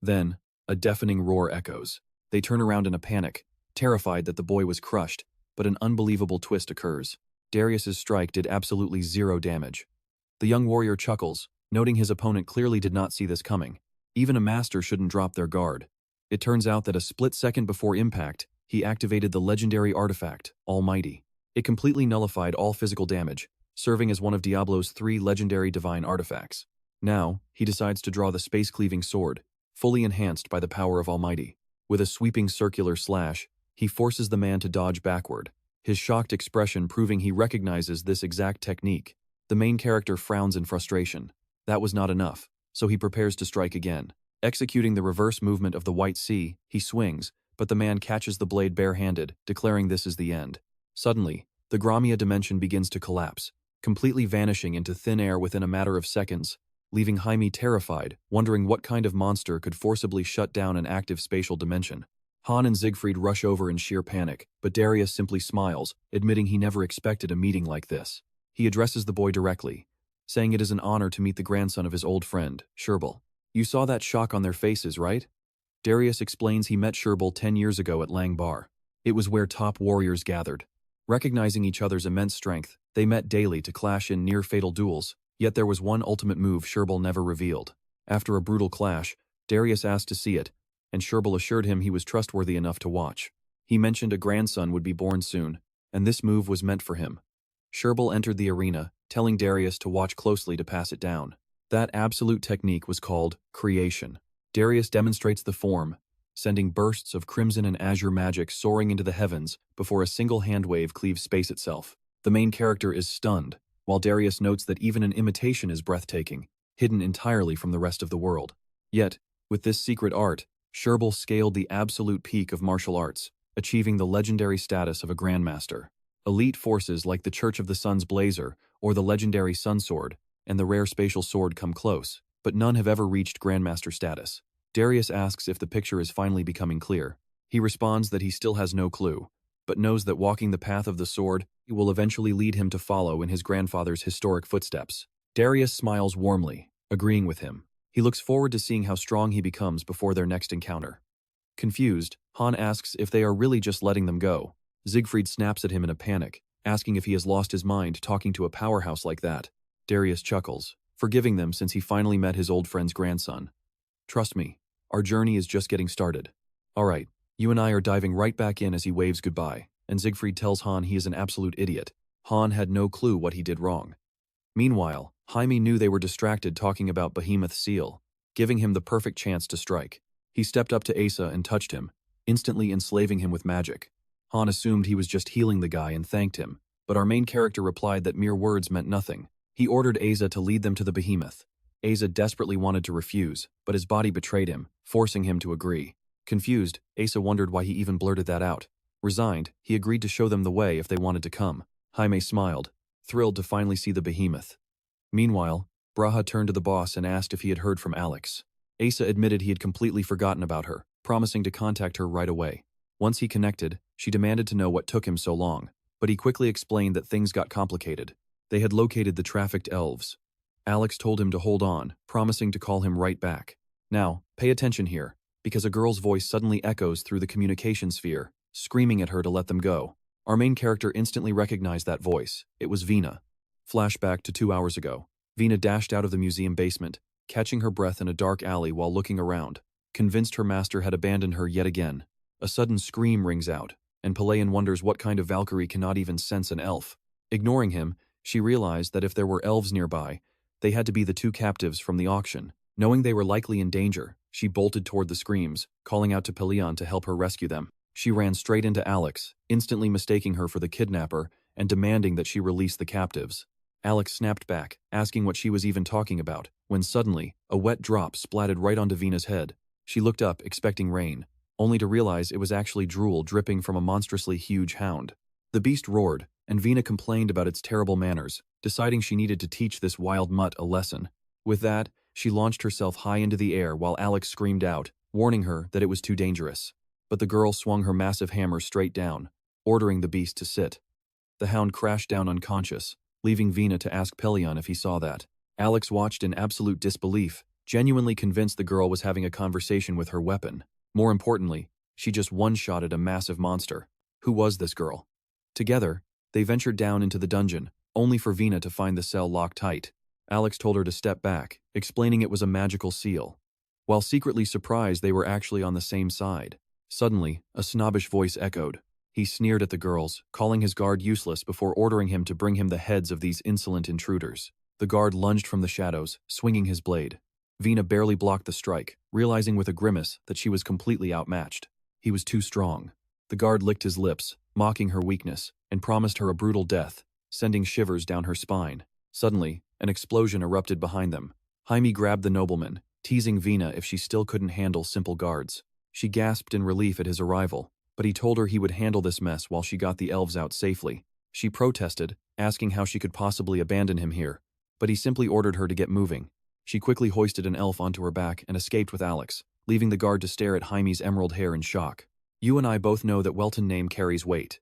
Then, a deafening roar echoes. They turn around in a panic, terrified that the boy was crushed, but an unbelievable twist occurs. Darius's strike did absolutely 0 damage. The young warrior chuckles, noting his opponent clearly did not see this coming. Even a master shouldn't drop their guard. It turns out that a split second before impact, he activated the legendary artifact, Almighty. It completely nullified all physical damage, serving as one of Diablo's 3 legendary divine artifacts. Now, he decides to draw the space-cleaving sword, fully enhanced by the power of Almighty. With a sweeping circular slash, he forces the man to dodge backward, his shocked expression proving he recognizes this exact technique. The main character frowns in frustration. That was not enough, so he prepares to strike again. Executing the reverse movement of the White Sea, he swings, but the man catches the blade bare-handed, declaring this is the end. Suddenly, the Gromia dimension begins to collapse, completely vanishing into thin air within a matter of seconds, leaving Jaime terrified, wondering what kind of monster could forcibly shut down an active spatial dimension. Han and Siegfried rush over in sheer panic, but Darius simply smiles, admitting he never expected a meeting like this. He addresses the boy directly, saying it is an honor to meet the grandson of his old friend, Sherbal. You saw that shock on their faces, right? Darius explains he met Sherbal 10 years ago at Lang Bar. It was where top warriors gathered. Recognizing each other's immense strength, they met daily to clash in near-fatal duels, yet there was one ultimate move Sherbal never revealed. After a brutal clash, Darius asked to see it, and Sherbal assured him he was trustworthy enough to watch. He mentioned a grandson would be born soon, and this move was meant for him. Sherbal entered the arena, telling Darius to watch closely to pass it down. That absolute technique was called creation. Darius demonstrates the form, sending bursts of crimson and azure magic soaring into the heavens before a single handwave cleaves space itself. The main character is stunned, while Darius notes that even an imitation is breathtaking, hidden entirely from the rest of the world. Yet, with this secret art, Sherbal scaled the absolute peak of martial arts, achieving the legendary status of a grandmaster. Elite forces like the Church of the Sun's Blazer or the legendary Sun Sword and the rare spatial sword come close, but none have ever reached grandmaster status. Darius asks if the picture is finally becoming clear. He responds that he still has no clue, but knows that walking the path of the sword will eventually lead him to follow in his grandfather's historic footsteps. Darius smiles warmly, agreeing with him. He looks forward to seeing how strong he becomes before their next encounter. Confused, Han asks if they are really just letting them go. Siegfried snaps at him in a panic, asking if he has lost his mind talking to a powerhouse like that. Darius chuckles, forgiving them since he finally met his old friend's grandson. Trust me, our journey is just getting started. Alright, you and I are diving right back in as he waves goodbye, and Siegfried tells Han he is an absolute idiot. Han had no clue what he did wrong. Meanwhile, Jaime knew they were distracted talking about Behemoth's seal, giving him the perfect chance to strike. He stepped up to Asa and touched him, instantly enslaving him with magic. Han assumed he was just healing the guy and thanked him, but our main character replied that mere words meant nothing. He ordered Asa to lead them to the Behemoth. Asa desperately wanted to refuse, but his body betrayed him, forcing him to agree. Confused, Asa wondered why he even blurted that out. Resigned, he agreed to show them the way if they wanted to come. Jaime smiled, thrilled to finally see the Behemoth. Meanwhile, Braha turned to the boss and asked if he had heard from Alex. Asa admitted he had completely forgotten about her, promising to contact her right away. Once he connected, she demanded to know what took him so long, but he quickly explained that things got complicated. They had located the trafficked elves. Alex told him to hold on, promising to call him right back. Now, pay attention here, because a girl's voice suddenly echoes through the communication sphere, screaming at her to let them go. Our main character instantly recognized that voice. It was Vina. Flashback to 2 hours ago. Vina dashed out of the museum basement, catching her breath in a dark alley while looking around, convinced her master had abandoned her yet again. A sudden scream rings out, and Pelayan wonders what kind of Valkyrie cannot even sense an elf. Ignoring him, she realized that if there were elves nearby, they had to be the two captives from the auction. Knowing they were likely in danger, she bolted toward the screams, calling out to Pelion to help her rescue them. She ran straight into Alex, instantly mistaking her for the kidnapper and demanding that she release the captives. Alex snapped back, asking what she was even talking about, when suddenly, a wet drop splatted right onto Vina's head. She looked up, expecting rain, only to realize it was actually drool dripping from a monstrously huge hound. The beast roared, and Vina complained about its terrible manners, deciding she needed to teach this wild mutt a lesson. With that, she launched herself high into the air while Alex screamed out, warning her that it was too dangerous. But the girl swung her massive hammer straight down, ordering the beast to sit. The hound crashed down unconscious, leaving Vina to ask Pelion if he saw that. Alex watched in absolute disbelief, genuinely convinced the girl was having a conversation with her weapon. More importantly, she just one-shotted a massive monster. Who was this girl? Together, they ventured down into the dungeon, only for Vina to find the cell locked tight. Alex told her to step back, explaining it was a magical seal. While secretly surprised they were actually on the same side. Suddenly, a snobbish voice echoed. He sneered at the girls, calling his guard useless before ordering him to bring him the heads of these insolent intruders. The guard lunged from the shadows, swinging his blade. Vina barely blocked the strike, realizing with a grimace that she was completely outmatched. He was too strong. The guard licked his lips, mocking her weakness, and promised her a brutal death, sending shivers down her spine. Suddenly, an explosion erupted behind them. Jaime grabbed the nobleman, teasing Vina if she still couldn't handle simple guards. She gasped in relief at his arrival, but he told her he would handle this mess while she got the elves out safely. She protested, asking how she could possibly abandon him here, but he simply ordered her to get moving. She quickly hoisted an elf onto her back and escaped with Alex, leaving the guard to stare at Jaime's emerald hair in shock. You and I both know that Welton name carries weight.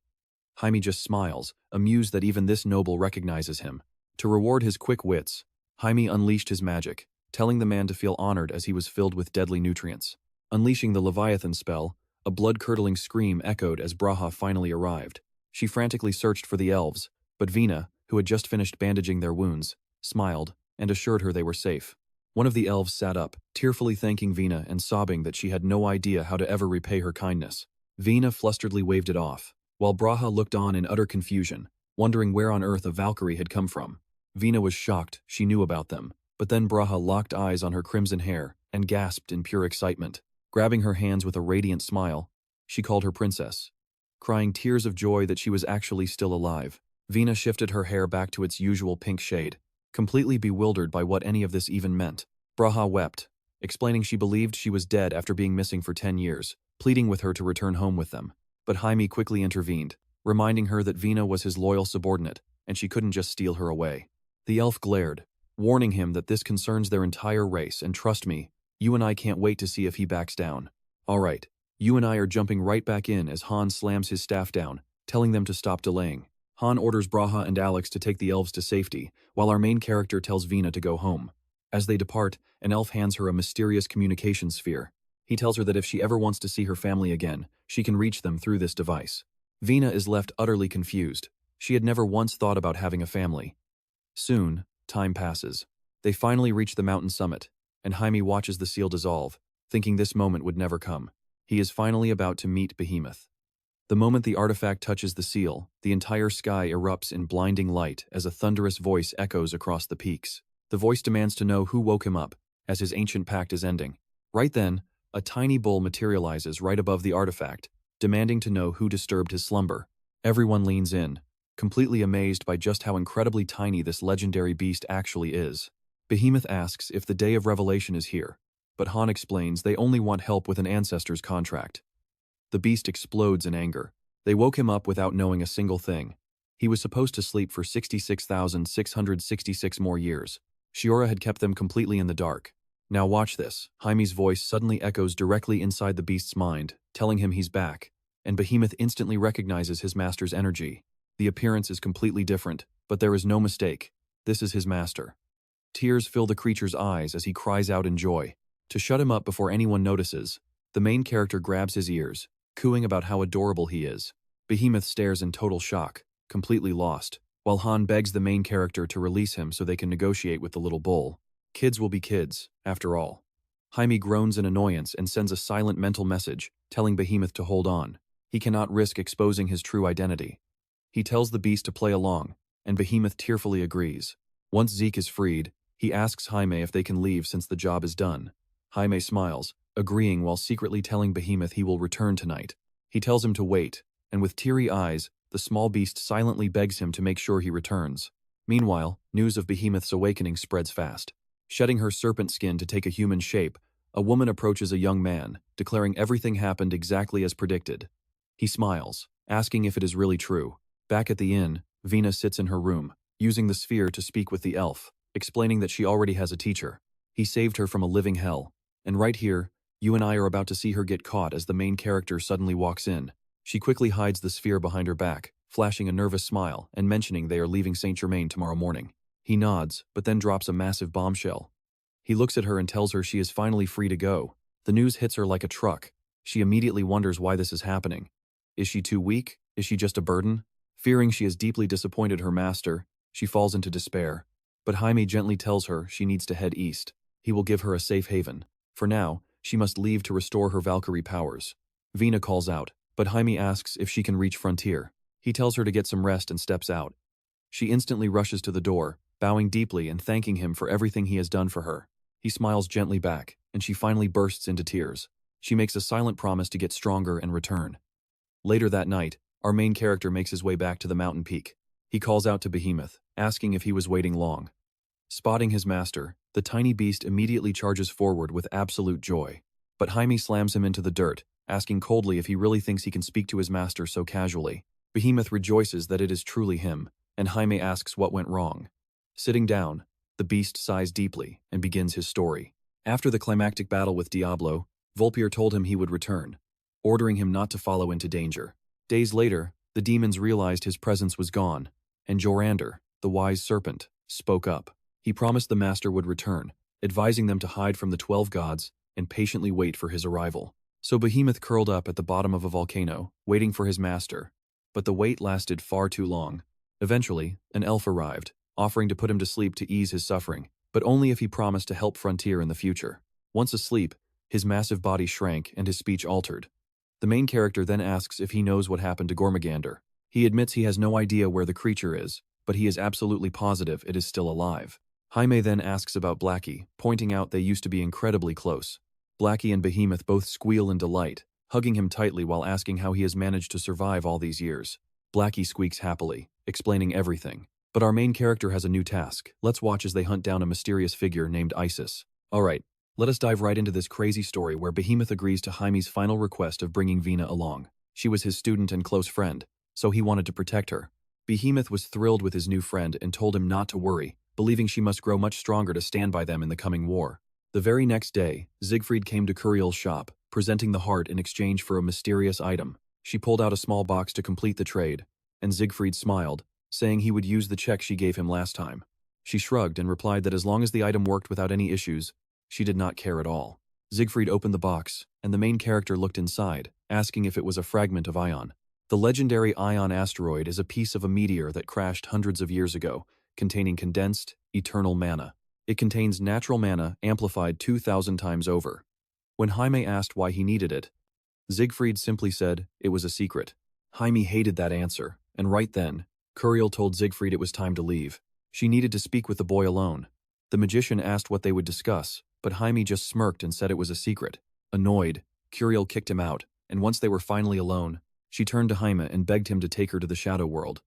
Jaime just smiles, amused that even this noble recognizes him. To reward his quick wits, Jaime unleashed his magic, telling the man to feel honored as he was filled with deadly nutrients. Unleashing the Leviathan spell, a blood-curdling scream echoed as Braha finally arrived. She frantically searched for the elves, but Vina, who had just finished bandaging their wounds, smiled and assured her they were safe. One of the elves sat up, tearfully thanking Vina and sobbing that she had no idea how to ever repay her kindness. Vina flusteredly waved it off, while Braha looked on in utter confusion, wondering where on earth a Valkyrie had come from. Vina was shocked she knew about them, but then Braha locked eyes on her crimson hair and gasped in pure excitement. Grabbing her hands with a radiant smile, she called her princess. Crying tears of joy that she was actually still alive, Vina shifted her hair back to its usual pink shade, completely bewildered by what any of this even meant. Braha wept, explaining she believed she was dead after being missing for 10 years, pleading with her to return home with them. But Jaime quickly intervened, reminding her that Vina was his loyal subordinate, and she couldn't just steal her away. The elf glared, warning him that this concerns their entire race, and trust me, you and I can't wait to see if he backs down. Alright, you and I are jumping right back in as Han slams his staff down, telling them to stop delaying. Han orders Braha and Alex to take the elves to safety, while our main character tells Vina to go home. As they depart, an elf hands her a mysterious communication sphere. He tells her that if she ever wants to see her family again, she can reach them through this device. Vina is left utterly confused. She had never once thought about having a family. Soon, time passes. They finally reach the mountain summit, and Jaime watches the seal dissolve, thinking this moment would never come. He is finally about to meet Behemoth. The moment the artifact touches the seal, the entire sky erupts in blinding light as a thunderous voice echoes across the peaks. The voice demands to know who woke him up, as his ancient pact is ending. Right then, a tiny bull materializes right above the artifact, demanding to know who disturbed his slumber. Everyone leans in, completely amazed by just how incredibly tiny this legendary beast actually is. Behemoth asks if the day of revelation is here, but Han explains they only want help with an ancestor's contract. The beast explodes in anger. They woke him up without knowing a single thing. He was supposed to sleep for 66,666 more years. Shiora had kept them completely in the dark. Now watch this. Jaime's voice suddenly echoes directly inside the beast's mind, telling him he's back, and Behemoth instantly recognizes his master's energy. The appearance is completely different, but there is no mistake. This is his master. Tears fill the creature's eyes as he cries out in joy. To shut him up before anyone notices, the main character grabs his ears, cooing about how adorable he is. Behemoth stares in total shock, completely lost, while Han begs the main character to release him so they can negotiate with the little bull. Kids will be kids, after all. Jaime groans in annoyance and sends a silent mental message, telling Behemoth to hold on. He cannot risk exposing his true identity. He tells the beast to play along, and Behemoth tearfully agrees. Once Zeke is freed, he asks Jaime if they can leave since the job is done. Jaime smiles, agreeing while secretly telling Behemoth he will return tonight. He tells him to wait, and with teary eyes, the small beast silently begs him to make sure he returns. Meanwhile, news of Behemoth's awakening spreads fast. Shedding her serpent skin to take a human shape, a woman approaches a young man, declaring everything happened exactly as predicted. He smiles, asking if it is really true. Back at the inn, Vina sits in her room, using the sphere to speak with the elf, explaining that she already has a teacher. He saved her from a living hell. And right here, you and I are about to see her get caught as the main character suddenly walks in. She quickly hides the sphere behind her back, flashing a nervous smile and mentioning they are leaving Saint Germain tomorrow morning. He nods, but then drops a massive bombshell. He looks at her and tells her she is finally free to go. The news hits her like a truck. She immediately wonders why this is happening. Is she too weak? Is she just a burden? Fearing she has deeply disappointed her master, she falls into despair. But Jaime gently tells her she needs to head east. He will give her a safe haven. For now, she must leave to restore her Valkyrie powers. Vina calls out, but Jaime asks if she can reach Frontier. He tells her to get some rest and steps out. She instantly rushes to the door, bowing deeply and thanking him for everything he has done for her. He smiles gently back, and she finally bursts into tears. She makes a silent promise to get stronger and return. Later that night, our main character makes his way back to the mountain peak. He calls out to Behemoth, asking if he was waiting long. Spotting his master, the tiny beast immediately charges forward with absolute joy. But Jaime slams him into the dirt, asking coldly if he really thinks he can speak to his master so casually. Behemoth rejoices that it is truly him, and Jaime asks what went wrong. Sitting down, the beast sighs deeply and begins his story. After the climactic battle with Diablo, Vulpier told him he would return, ordering him not to follow into danger. Days later, the demons realized his presence was gone, and Jorander, the wise serpent, spoke up. He promised the master would return, advising them to hide from the 12 gods and patiently wait for his arrival. So Behemoth curled up at the bottom of a volcano, waiting for his master. But the wait lasted far too long. Eventually, an elf arrived, offering to put him to sleep to ease his suffering, but only if he promised to help Frontier in the future. Once asleep, his massive body shrank and his speech altered. The main character then asks if he knows what happened to Gormagander. He admits he has no idea where the creature is, but he is absolutely positive it is still alive. Jaime then asks about Blackie, pointing out they used to be incredibly close. Blackie and Behemoth both squeal in delight, hugging him tightly while asking how he has managed to survive all these years. Blackie squeaks happily, explaining everything. But our main character has a new task. Let's watch as they hunt down a mysterious figure named Isis. Alright, let us dive right into this crazy story where Behemoth agrees to Jaime's final request of bringing Vina along. She was his student and close friend, so he wanted to protect her. Behemoth was thrilled with his new friend and told him not to worry, believing she must grow much stronger to stand by them in the coming war. The very next day, Siegfried came to Curiel's shop, presenting the heart in exchange for a mysterious item. She pulled out a small box to complete the trade, and Siegfried smiled, saying he would use the check she gave him last time. She shrugged and replied that as long as the item worked without any issues, she did not care at all. Siegfried opened the box, and the main character looked inside, asking if it was a fragment of Ion. The legendary Ion asteroid is a piece of a meteor that crashed hundreds of years ago, containing condensed, eternal mana. It contains natural mana amplified 2,000 times over. When Jaime asked why he needed it, Siegfried simply said it was a secret. Jaime hated that answer, and right then, Curiel told Siegfried it was time to leave. She needed to speak with the boy alone. The magician asked what they would discuss, but Jaime just smirked and said it was a secret. Annoyed, Curiel kicked him out, and once they were finally alone, she turned to Jaime and begged him to take her to the shadow world.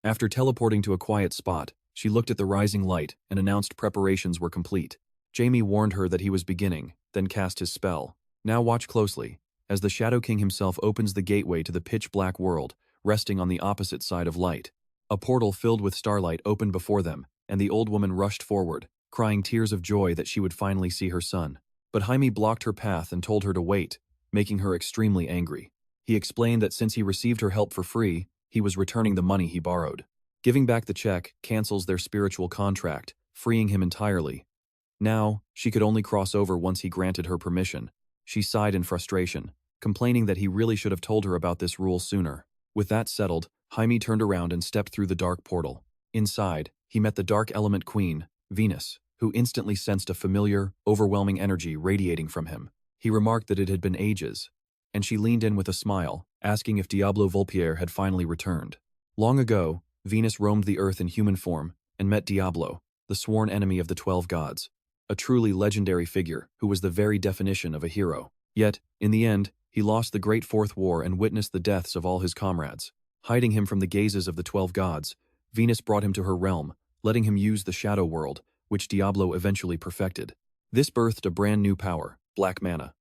After teleporting to a quiet spot, she looked at the rising light and announced preparations were complete. Jaime warned her that he was beginning, then cast his spell. Now watch closely, as the Shadow King himself opens the gateway to the pitch-black world, resting on the opposite side of light. A portal filled with starlight opened before them, and the old woman rushed forward, crying tears of joy that she would finally see her son. But Jaime blocked her path and told her to wait, making her extremely angry. He explained that since he received her help for free, he was returning the money he borrowed. Giving back the check cancels their spiritual contract, freeing him entirely. Now, she could only cross over once he granted her permission. She sighed in frustration, complaining that he really should have told her about this rule sooner. With that settled, Jaime turned around and stepped through the dark portal. Inside, he met the dark element queen, Venus, who instantly sensed a familiar, overwhelming energy radiating from him. He remarked that it had been ages, and she leaned in with a smile, asking if Diablo Vulpier had finally returned. Long ago, Venus roamed the earth in human form and met Diablo, the sworn enemy of the 12 gods, a truly legendary figure who was the very definition of a hero. Yet, in the end, he lost the Great Fourth War and witnessed the deaths of all his comrades. Hiding him from the gazes of the 12 gods, Venus brought him to her realm, letting him use the shadow world, which Diablo eventually perfected. This birthed a brand new power, black mana.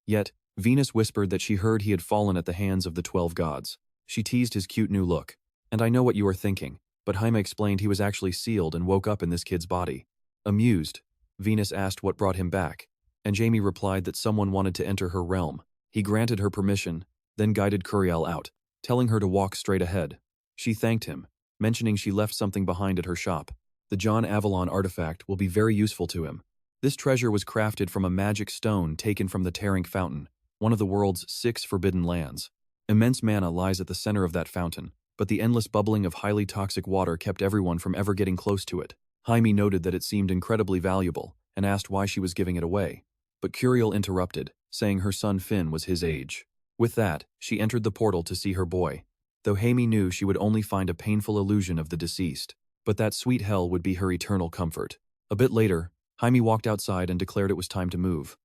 Yet, Venus whispered that she heard he had fallen at the hands of the 12 gods. She teased his cute new look. And I know what you are thinking, but Jaime explained he was actually sealed and woke up in this kid's body. Amused, Venus asked what brought him back, and Jaime replied that someone wanted to enter her realm. He granted her permission, then guided Curiel out, telling her to walk straight ahead. She thanked him, mentioning she left something behind at her shop. The John Avalon artifact will be very useful to him. This treasure was crafted from a magic stone taken from the Tarink Fountain, one of the world's 6 forbidden lands. Immense mana lies at the center of that fountain, but the endless bubbling of highly toxic water kept everyone from ever getting close to it. Jaime noted that it seemed incredibly valuable, and asked why she was giving it away. But Curiel interrupted, saying her son Finn was his age. With that, she entered the portal to see her boy, though Jaime knew she would only find a painful illusion of the deceased. But that sweet hell would be her eternal comfort. A bit later, Jaime walked outside and declared it was time to move.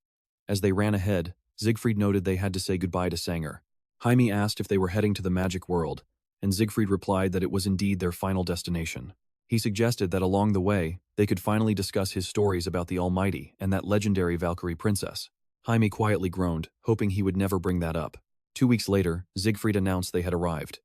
As they ran ahead, Siegfried noted they had to say goodbye to Sanger. Jaime asked if they were heading to the magic world, and Siegfried replied that it was indeed their final destination. He suggested that along the way, they could finally discuss his stories about the Almighty and that legendary Valkyrie princess. Jaime quietly groaned, hoping he would never bring that up. 2 weeks later, Siegfried announced they had arrived.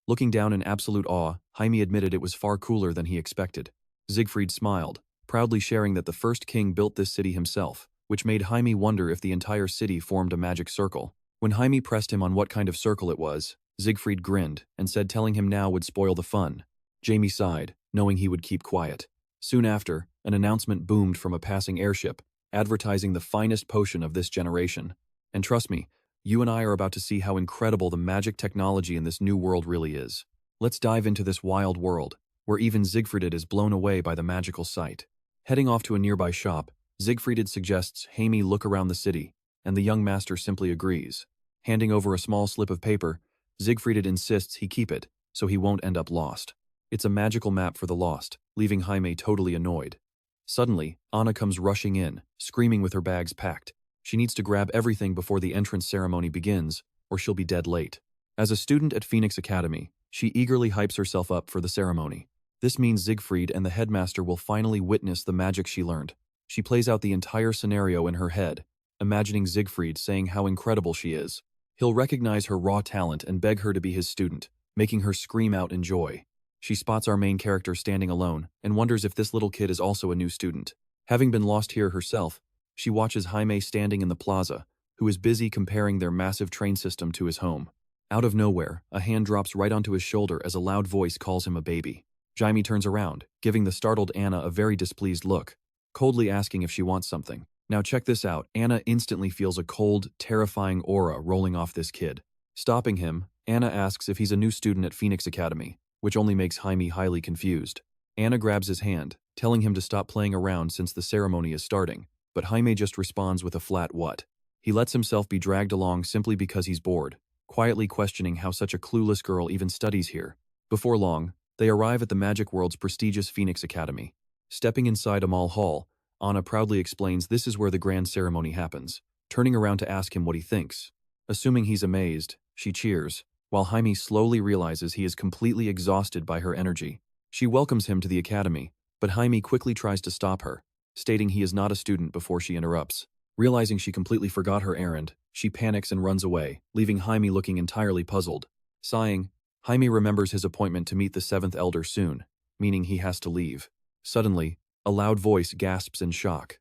Looking down in absolute awe, Jaime admitted it was far cooler than he expected. Siegfried smiled, proudly sharing that the first king built this city himself, which made Jaime wonder if the entire city formed a magic circle. When Jaime pressed him on what kind of circle it was, Siegfried grinned and said telling him now would spoil the fun. Jaime sighed, knowing he would keep quiet. Soon after, an announcement boomed from a passing airship, advertising the finest potion of this generation. And trust me, you and I are about to see how incredible the magic technology in this new world really is. Let's dive into this wild world, where even Siegfried is blown away by the magical sight. Heading off to a nearby shop, Siegfried suggests Jaime look around the city, and the young master simply agrees. Handing over a small slip of paper, Siegfried insists he keep it, so he won't end up lost. It's a magical map for the lost, leaving Jaime totally annoyed. Suddenly, Anna comes rushing in, screaming with her bags packed. She needs to grab everything before the entrance ceremony begins, or she'll be dead late. As a student at Phoenix Academy, she eagerly hypes herself up for the ceremony. This means Siegfried and the headmaster will finally witness the magic she learned. She plays out the entire scenario in her head, imagining Siegfried saying how incredible she is. He'll recognize her raw talent and beg her to be his student, making her scream out in joy. She spots our main character standing alone and wonders if this little kid is also a new student. Having been lost here herself, she watches Jaime standing in the plaza, who is busy comparing their massive train system to his home. Out of nowhere, a hand drops right onto his shoulder as a loud voice calls him a baby. Jaime turns around, giving the startled Anna a very displeased look, coldly asking if she wants something. Now check this out. Anna instantly feels a cold, terrifying aura rolling off this kid. Stopping him, Anna asks if he's a new student at Phoenix Academy, which only makes Jaime highly confused. Anna grabs his hand, telling him to stop playing around since the ceremony is starting, but Jaime just responds with a flat what. He lets himself be dragged along simply because he's bored, quietly questioning how such a clueless girl even studies here. Before long, they arrive at the magic world's prestigious Phoenix Academy. Stepping inside Amal Hall, Anna proudly explains this is where the grand ceremony happens, turning around to ask him what he thinks. Assuming he's amazed, she cheers, while Jaime slowly realizes he is completely exhausted by her energy. She welcomes him to the academy, but Jaime quickly tries to stop her, stating he is not a student before she interrupts. Realizing she completely forgot her errand, she panics and runs away, leaving Jaime looking entirely puzzled. Sighing, Jaime remembers his appointment to meet the 7th Elder soon, meaning he has to leave. Suddenly, a loud voice gasps in shock.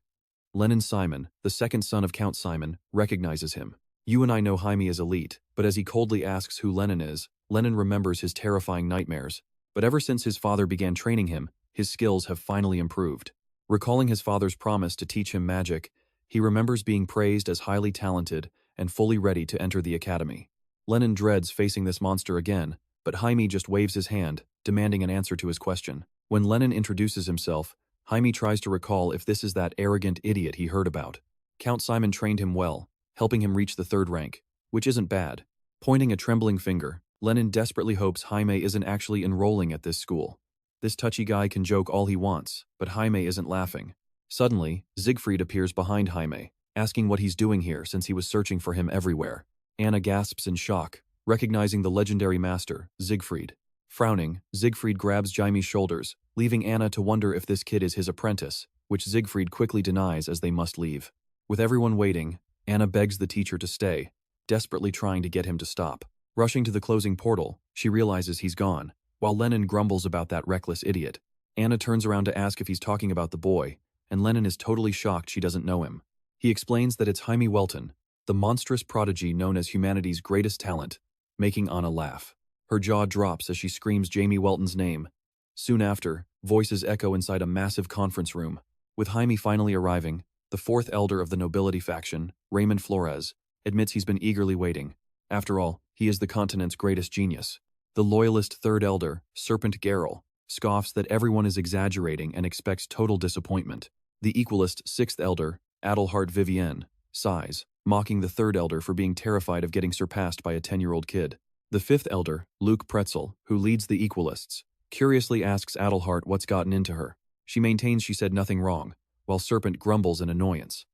Lennon Simon, the second son of Count Simon, recognizes him. You and I know Jaime is elite, but as he coldly asks who Lennon is, Lennon remembers his terrifying nightmares. But ever since his father began training him, his skills have finally improved. Recalling his father's promise to teach him magic, he remembers being praised as highly talented and fully ready to enter the academy. Lennon dreads facing this monster again, but Jaime just waves his hand, demanding an answer to his question. When Lennon introduces himself, Jaime tries to recall if this is that arrogant idiot he heard about. Count Simon trained him well, helping him reach the 3rd rank, which isn't bad. Pointing a trembling finger, Lennon desperately hopes Jaime isn't actually enrolling at this school. This touchy guy can joke all he wants, but Jaime isn't laughing. Suddenly, Siegfried appears behind Jaime, asking what he's doing here since he was searching for him everywhere. Anna gasps in shock, recognizing the legendary master, Siegfried. Frowning, Siegfried grabs Jaime's shoulders, leaving Anna to wonder if this kid is his apprentice, which Siegfried quickly denies as they must leave. With everyone waiting, Anna begs the teacher to stay, desperately trying to get him to stop. Rushing to the closing portal, she realizes he's gone, while Lennon grumbles about that reckless idiot. Anna turns around to ask if he's talking about the boy, and Lennon is totally shocked she doesn't know him. He explains that it's Jaime Welton, the monstrous prodigy known as humanity's greatest talent, making Anna laugh. Her jaw drops as she screams Jaime Welton's name. Soon after, voices echo inside a massive conference room. With Jaime finally arriving, the 4th Elder of the nobility faction, Raymond Flores, admits he's been eagerly waiting. After all, he is the continent's greatest genius. The loyalist 3rd Elder, Serpent Garrel, scoffs that everyone is exaggerating and expects total disappointment. The equalist 6th Elder, Adelhart Vivienne, sighs, mocking the 3rd Elder for being terrified of getting surpassed by a 10-year-old kid. The 5th Elder, Luke Pretzel, who leads the equalists, curiously asks Adelhart what's gotten into her. She maintains she said nothing wrong, while Serpent grumbles in annoyance.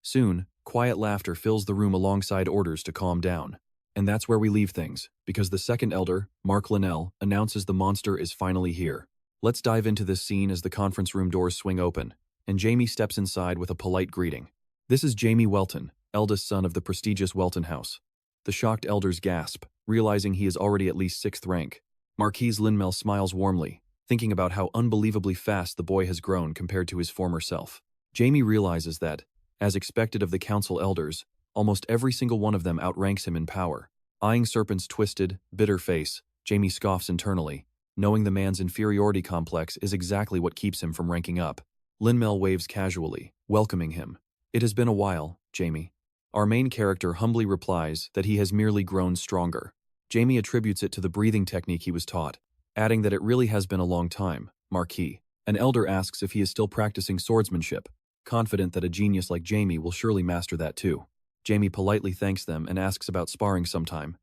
Soon, quiet laughter fills the room alongside orders to calm down. And that's where we leave things, because the 2nd Elder, Mark Linnell, announces the monster is finally here. Let's dive into this scene as the conference room doors swing open, and Jaime steps inside with a polite greeting. This is Jaime Welton, eldest son of the prestigious Welton house. The shocked elders gasp, realizing he is already at least 6th rank. Marquise Linmel smiles warmly, thinking about how unbelievably fast the boy has grown compared to his former self. Jaime realizes that, as expected of the council elders, almost every single one of them outranks him in power. Eyeing Serpent's twisted, bitter face, Jaime scoffs internally, knowing the man's inferiority complex is exactly what keeps him from ranking up. Linmel waves casually, welcoming him. It has been a while, Jaime. Our main character humbly replies that he has merely grown stronger. Jaime attributes it to the breathing technique he was taught, adding that it really has been a long time, Marquis. An elder asks if he is still practicing swordsmanship, confident that a genius like Jaime will surely master that too. Jaime politely thanks them and asks about sparring sometime.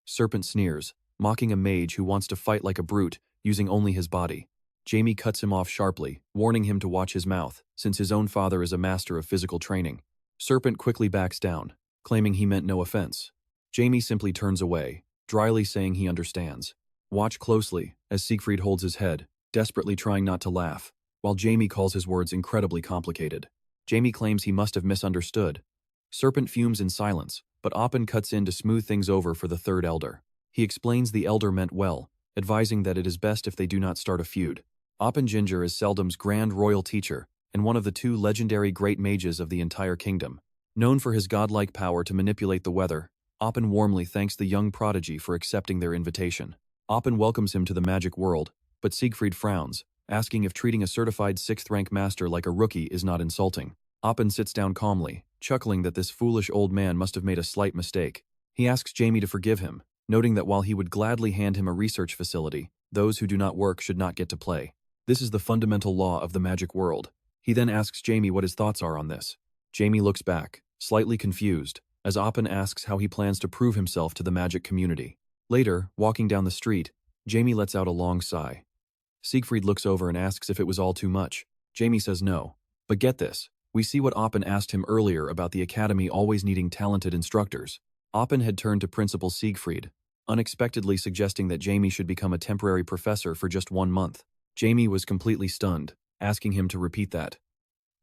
Serpent sneers, mocking a mage who wants to fight like a brute, using only his body. Jaime cuts him off sharply, warning him to watch his mouth, since his own father is a master of physical training. Serpent quickly backs down, claiming he meant no offense. Jaime simply turns away, dryly saying he understands. Watch closely, as Siegfried holds his head, desperately trying not to laugh, while Jaime calls his words incredibly complicated. Jaime claims he must have misunderstood. Serpent fumes in silence, but Oppen cuts in to smooth things over for the 3rd Elder. He explains the Elder meant well, advising that it is best if they do not start a feud. Oppen Ginger is Seldom's grand royal teacher, and one of the 2 legendary great mages of the entire kingdom. Known for his godlike power to manipulate the weather, Oppen warmly thanks the young prodigy for accepting their invitation. Oppen welcomes him to the magic world, but Siegfried frowns, asking if treating a certified 6th-rank master like a rookie is not insulting. Oppen sits down calmly, chuckling that this foolish old man must have made a slight mistake. He asks Jamie to forgive him, noting that while he would gladly hand him a research facility, those who do not work should not get to play. This is the fundamental law of the magic world. He then asks Jamie what his thoughts are on this. Jamie looks back, slightly confused, as Oppen asks how he plans to prove himself to the magic community. Later, walking down the street, Jamie lets out a long sigh. Siegfried looks over and asks if it was all too much. Jamie says no. But get this, we see what Oppen asked him earlier about the academy always needing talented instructors. Oppen had turned to Principal Siegfried, unexpectedly suggesting that Jamie should become a temporary professor for just 1 month. Jamie was completely stunned, asking him to repeat that.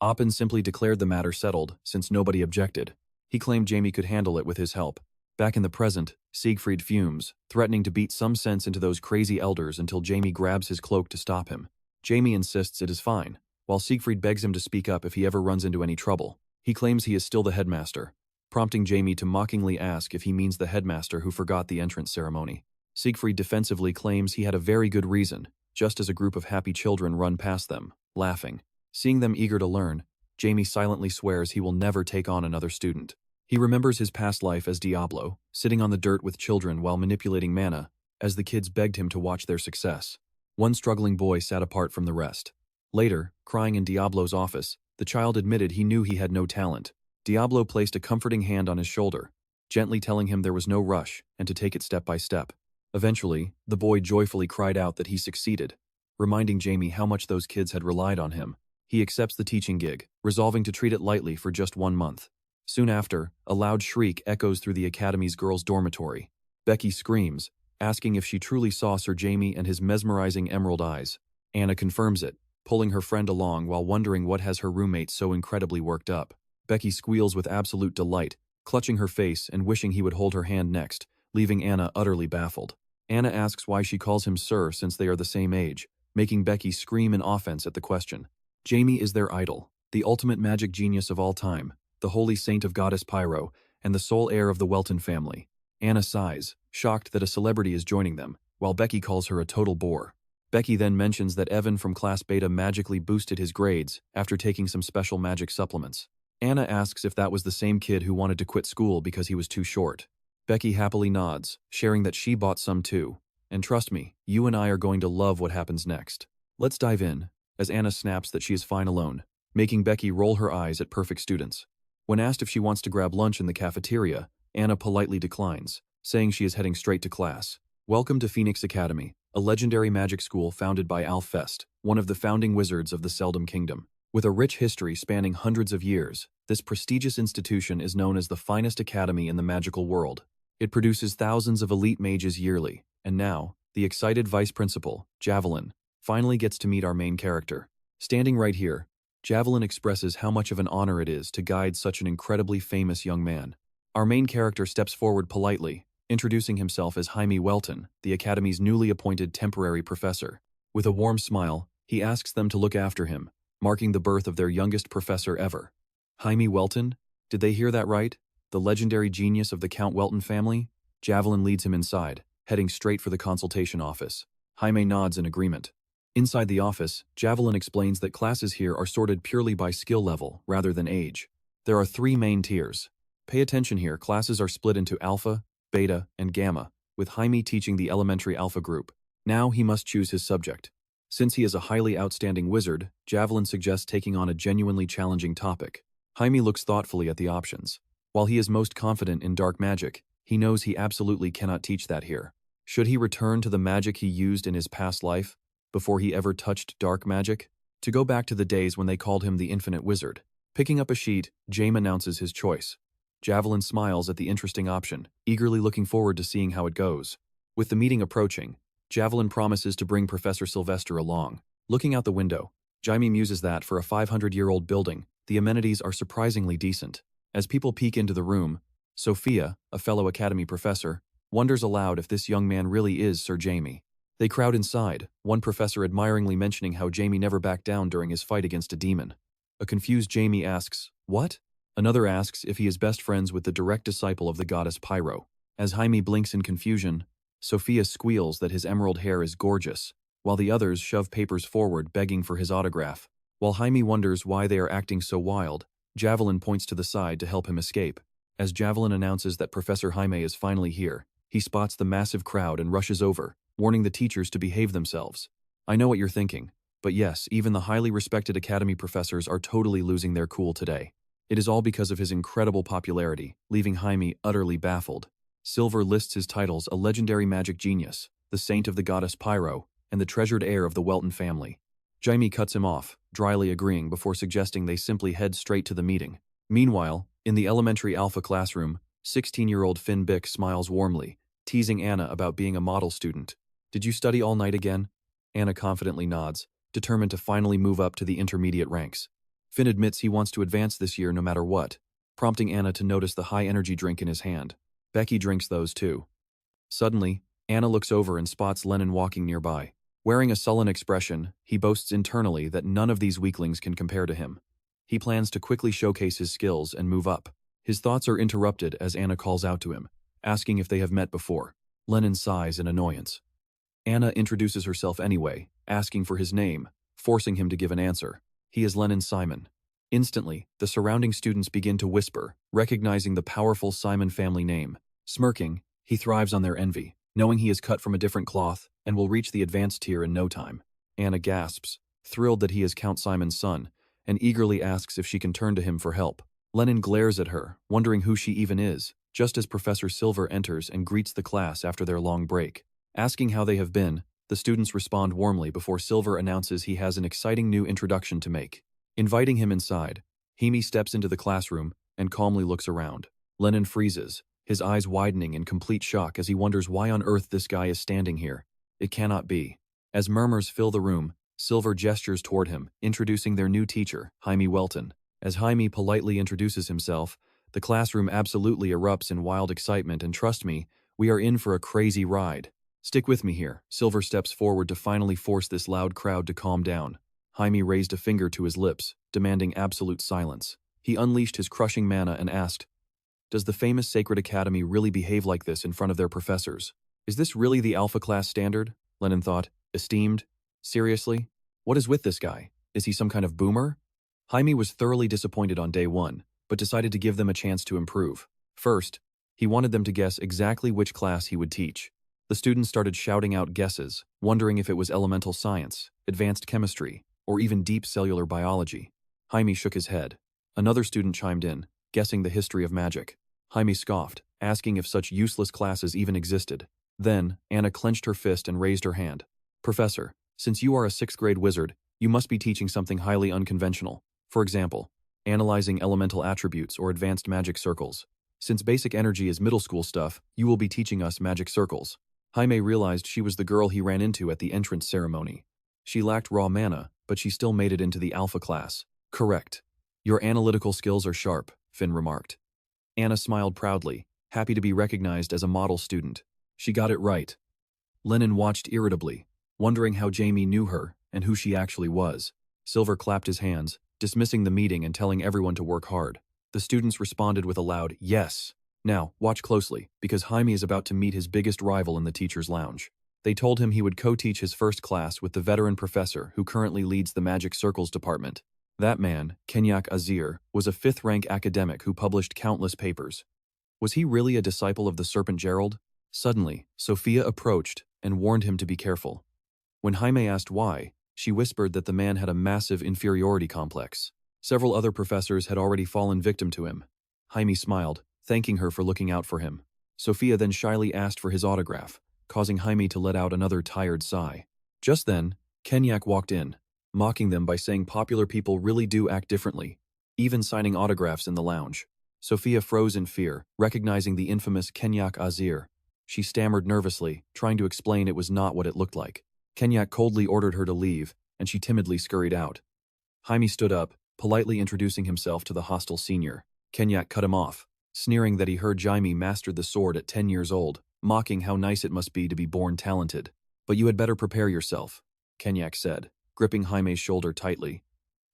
Oppen simply declared the matter settled, since nobody objected. He claimed Jamie could handle it with his help. Back in the present, Siegfried fumes, threatening to beat some sense into those crazy elders until Jamie grabs his cloak to stop him. Jamie insists it is fine, while Siegfried begs him to speak up if he ever runs into any trouble. He claims he is still the headmaster, prompting Jamie to mockingly ask if he means the headmaster who forgot the entrance ceremony. Siegfried defensively claims he had a very good reason, just as a group of happy children run past them, laughing. Seeing them eager to learn, Jamie silently swears he will never take on another student. He remembers his past life as Diablo, sitting on the dirt with children while manipulating mana, as the kids begged him to watch their success. One struggling boy sat apart from the rest. Later, crying in Diablo's office, the child admitted he knew he had no talent. Diablo placed a comforting hand on his shoulder, gently telling him there was no rush and to take it step by step. Eventually, the boy joyfully cried out that he succeeded, reminding Jamie how much those kids had relied on him. He accepts the teaching gig, resolving to treat it lightly for just 1 month. Soon after, a loud shriek echoes through the academy's girls' dormitory. Becky screams, asking if she truly saw Sir Jamie and his mesmerizing emerald eyes. Anna confirms it, pulling her friend along while wondering what has her roommate so incredibly worked up. Becky squeals with absolute delight, clutching her face and wishing he would hold her hand next, leaving Anna utterly baffled. Anna asks why she calls him Sir since they are the same age, making Becky scream in offense at the question. Jamie is their idol, the ultimate magic genius of all time, the holy saint of goddess Pyro, and the sole heir of the Welton family. Anna sighs, shocked that a celebrity is joining them, while Becky calls her a total bore. Becky then mentions that Evan from Class Beta magically boosted his grades after taking some special magic supplements. Anna asks if that was the same kid who wanted to quit school because he was too short. Becky happily nods, sharing that she bought some too. And trust me, you and I are going to love what happens next. Let's dive in, as Anna snaps that she is fine alone, making Becky roll her eyes at perfect students. When asked if she wants to grab lunch in the cafeteria, Anna politely declines, saying she is heading straight to class. Welcome to Phoenix Academy, a legendary magic school founded by Alfest, one of the founding wizards of the Seldom Kingdom. With a rich history spanning hundreds of years, this prestigious institution is known as the finest academy in the magical world. It produces thousands of elite mages yearly, and now, the excited vice principal, Javelin, finally gets to meet our main character. Standing right here, Javelin expresses how much of an honor it is to guide such an incredibly famous young man. Our main character steps forward politely, introducing himself as Jaime Welton, the Academy's newly appointed temporary professor. With a warm smile, he asks them to look after him, marking the birth of their youngest professor ever. Jaime Welton? Did they hear that right? The legendary genius of the Count Welton family? Javelin leads him inside, heading straight for the consultation office. Jaime nods in agreement. Inside the office, Javelin explains that classes here are sorted purely by skill level rather than age. There are 3 main tiers. Pay attention here, classes are split into Alpha, Beta, and Gamma, with Jaime teaching the elementary Alpha group. Now he must choose his subject. Since he is a highly outstanding wizard, Javelin suggests taking on a genuinely challenging topic. Jaime looks thoughtfully at the options. While he is most confident in dark magic, he knows he absolutely cannot teach that here. Should he return to the magic he used in his past life, before he ever touched dark magic? To go back to the days when they called him the Infinite Wizard. Picking up a sheet, Jaime announces his choice. Javelin smiles at the interesting option, eagerly looking forward to seeing how it goes. With the meeting approaching, Javelin promises to bring Professor Sylvester along. Looking out the window, Jaime muses that for a 500-year-old building, the amenities are surprisingly decent. As people peek into the room, Sophia, a fellow Academy professor, wonders aloud if this young man really is Sir Jamie. They crowd inside, one professor admiringly mentioning how Jamie never backed down during his fight against a demon. A confused Jamie asks, "What?" Another asks if he is best friends with the direct disciple of the goddess Pyro. As Jaime blinks in confusion, Sophia squeals that his emerald hair is gorgeous, while the others shove papers forward begging for his autograph. While Jaime wonders why they are acting so wild, Javelin points to the side to help him escape. As Javelin announces that Professor Jaime is finally here, he spots the massive crowd and rushes over, warning the teachers to behave themselves. I know what you're thinking, but yes, even the highly respected academy professors are totally losing their cool today. It is all because of his incredible popularity, leaving Jaime utterly baffled. Silver lists his titles: a legendary magic genius, the saint of the goddess Pyro, and the treasured heir of the Welton family. Jaime cuts him off, dryly agreeing before suggesting they simply head straight to the meeting. Meanwhile, in the elementary alpha classroom, 16-year-old Finn Bick smiles warmly, teasing Anna about being a model student. Did you study all night again? Anna confidently nods, determined to finally move up to the intermediate ranks. Finn admits he wants to advance this year no matter what, prompting Anna to notice the high-energy drink in his hand. Becky drinks those too. Suddenly, Anna looks over and spots Lennon walking nearby. Wearing a sullen expression, he boasts internally that none of these weaklings can compare to him. He plans to quickly showcase his skills and move up. His thoughts are interrupted as Anna calls out to him, asking if they have met before. Lennon sighs in annoyance. Anna introduces herself anyway, asking for his name, forcing him to give an answer. He is Lennon Simon. Instantly, the surrounding students begin to whisper, recognizing the powerful Simon family name. Smirking, he thrives on their envy, knowing he is cut from a different cloth and will reach the advanced tier in no time. Anna gasps, thrilled that he is Count Simon's son, and eagerly asks if she can turn to him for help. Lennon glares at her, wondering who she even is, just as Professor Silver enters and greets the class after their long break. Asking how they have been, the students respond warmly before Silver announces he has an exciting new introduction to make. Inviting him inside, Jaime steps into the classroom and calmly looks around. Lennon freezes, his eyes widening in complete shock as he wonders why on earth this guy is standing here. It cannot be. As murmurs fill the room, Silver gestures toward him, introducing their new teacher, Jaime Welton. As Jaime politely introduces himself, the classroom absolutely erupts in wild excitement, and trust me, we are in for a crazy ride. Stick with me here. Silver steps forward to finally force this loud crowd to calm down. Jaime raised a finger to his lips, demanding absolute silence. He unleashed his crushing mana and asked, "Does the famous Sacred Academy really behave like this in front of their professors? Is this really the Alpha class standard?" Lennon thought. Esteemed? Seriously? What is with this guy? Is he some kind of boomer? Jaime was thoroughly disappointed on day one, but decided to give them a chance to improve. First, he wanted them to guess exactly which class he would teach. The students started shouting out guesses, wondering if it was elemental science, advanced chemistry, or even deep cellular biology. Jaime shook his head. Another student chimed in, guessing the history of magic. Jaime scoffed, asking if such useless classes even existed. Then, Anna clenched her fist and raised her hand. "Professor, since you are a 6th grade wizard, you must be teaching something highly unconventional. For example, analyzing elemental attributes or advanced magic circles. Since basic energy is middle school stuff, you will be teaching us magic circles." Jaime realized she was the girl he ran into at the entrance ceremony. She lacked raw mana, but she still made it into the Alpha class. "Correct. Your analytical skills are sharp," Finn remarked. Anna smiled proudly, happy to be recognized as a model student. She got it right. Lennon watched irritably, wondering how Jaime knew her and who she actually was. Silver clapped his hands, dismissing the meeting and telling everyone to work hard. The students responded with a loud "yes." Now, watch closely, because Jaime is about to meet his biggest rival in the teacher's lounge. They told him he would co-teach his first class with the veteran professor who currently leads the Magic Circles department. That man, Kenyak Azir, was a 5th-rank academic who published countless papers. Was he really a disciple of the Serpent Gerald? Suddenly, Sophia approached and warned him to be careful. When Jaime asked why, she whispered that the man had a massive inferiority complex. Several other professors had already fallen victim to him. Jaime smiled, thanking her for looking out for him. Sophia then shyly asked for his autograph, causing Jaime to let out another tired sigh. Just then, Kenyak walked in, mocking them by saying popular people really do act differently, even signing autographs in the lounge. Sophia froze in fear, recognizing the infamous Kenyak Azir. She stammered nervously, trying to explain it was not what it looked like. Kenyak coldly ordered her to leave, and she timidly scurried out. Jaime stood up, politely introducing himself to the hostile senior. Kenyak cut him off, sneering that he heard Jaime mastered the sword at 10 years old, mocking how nice it must be to be born talented. "But you had better prepare yourself," Kenyak said, gripping Jaime's shoulder tightly.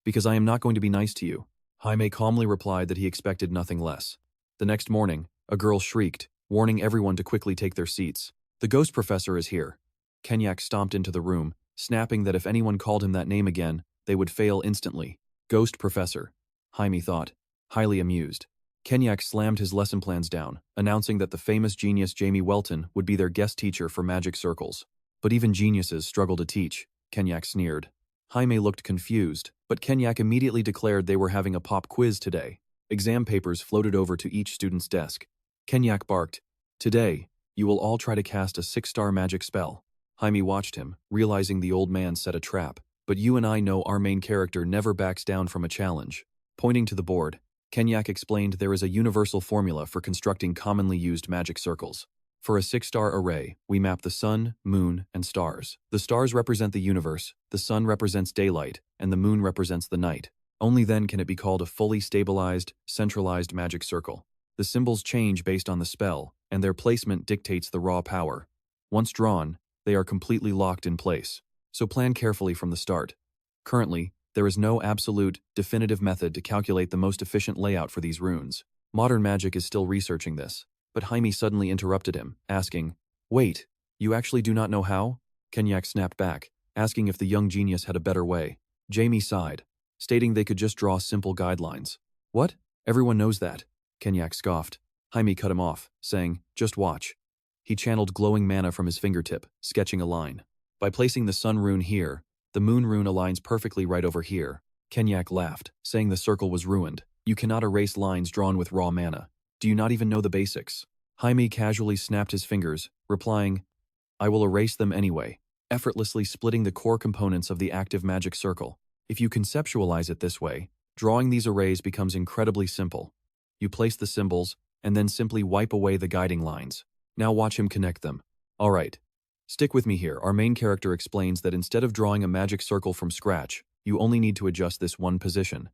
"Because I am not going to be nice to you." Jaime calmly replied that he expected nothing less. The next morning, a girl shrieked, warning everyone to quickly take their seats. "The ghost professor is here." Kenyak stomped into the room, snapping that if anyone called him that name again, they would fail instantly. Ghost Professor, Jaime thought, highly amused. Kenyak slammed his lesson plans down, announcing that the famous genius Jamie Welton would be their guest teacher for magic circles. But even geniuses struggle to teach, Kenyak sneered. Jaime looked confused, but Kenyak immediately declared they were having a pop quiz today. Exam papers floated over to each student's desk. Kenyak barked, "Today, you will all try to cast a 6-star magic spell." Jaime watched him, realizing the old man set a trap. "But you and I know our main character never backs down from a challenge." Pointing to the board, Kenyak explained there is a universal formula for constructing commonly used magic circles. For a 6-star array, we map the sun, moon, and stars. The stars represent the universe, the sun represents daylight, and the moon represents the night. Only then can it be called a fully stabilized, centralized magic circle. The symbols change based on the spell, and their placement dictates the raw power. Once drawn, they are completely locked in place. So plan carefully from the start. Currently, there is no absolute, definitive method to calculate the most efficient layout for these runes. Modern magic is still researching this, but Jaime suddenly interrupted him, asking, "Wait, you actually do not know how?" Kenyak snapped back, asking if the young genius had a better way. Jamie sighed, stating they could just draw simple guidelines. "What? Everyone knows that." Kenyak scoffed. Jaime cut him off, saying, "Just watch." He channeled glowing mana from his fingertip, sketching a line. By placing the sun rune here, the moon rune aligns perfectly right over here. Kenyak laughed, saying the circle was ruined. "You cannot erase lines drawn with raw mana. Do you not even know the basics?" Jaime casually snapped his fingers, replying, "I will erase them anyway," effortlessly splitting the core components of the active magic circle. If you conceptualize it this way, drawing these arrays becomes incredibly simple. You place the symbols, and then simply wipe away the guiding lines. Now watch him connect them. Alright. Stick with me here. Our main character explains that instead of drawing a magic circle from scratch, you only need to adjust this one position.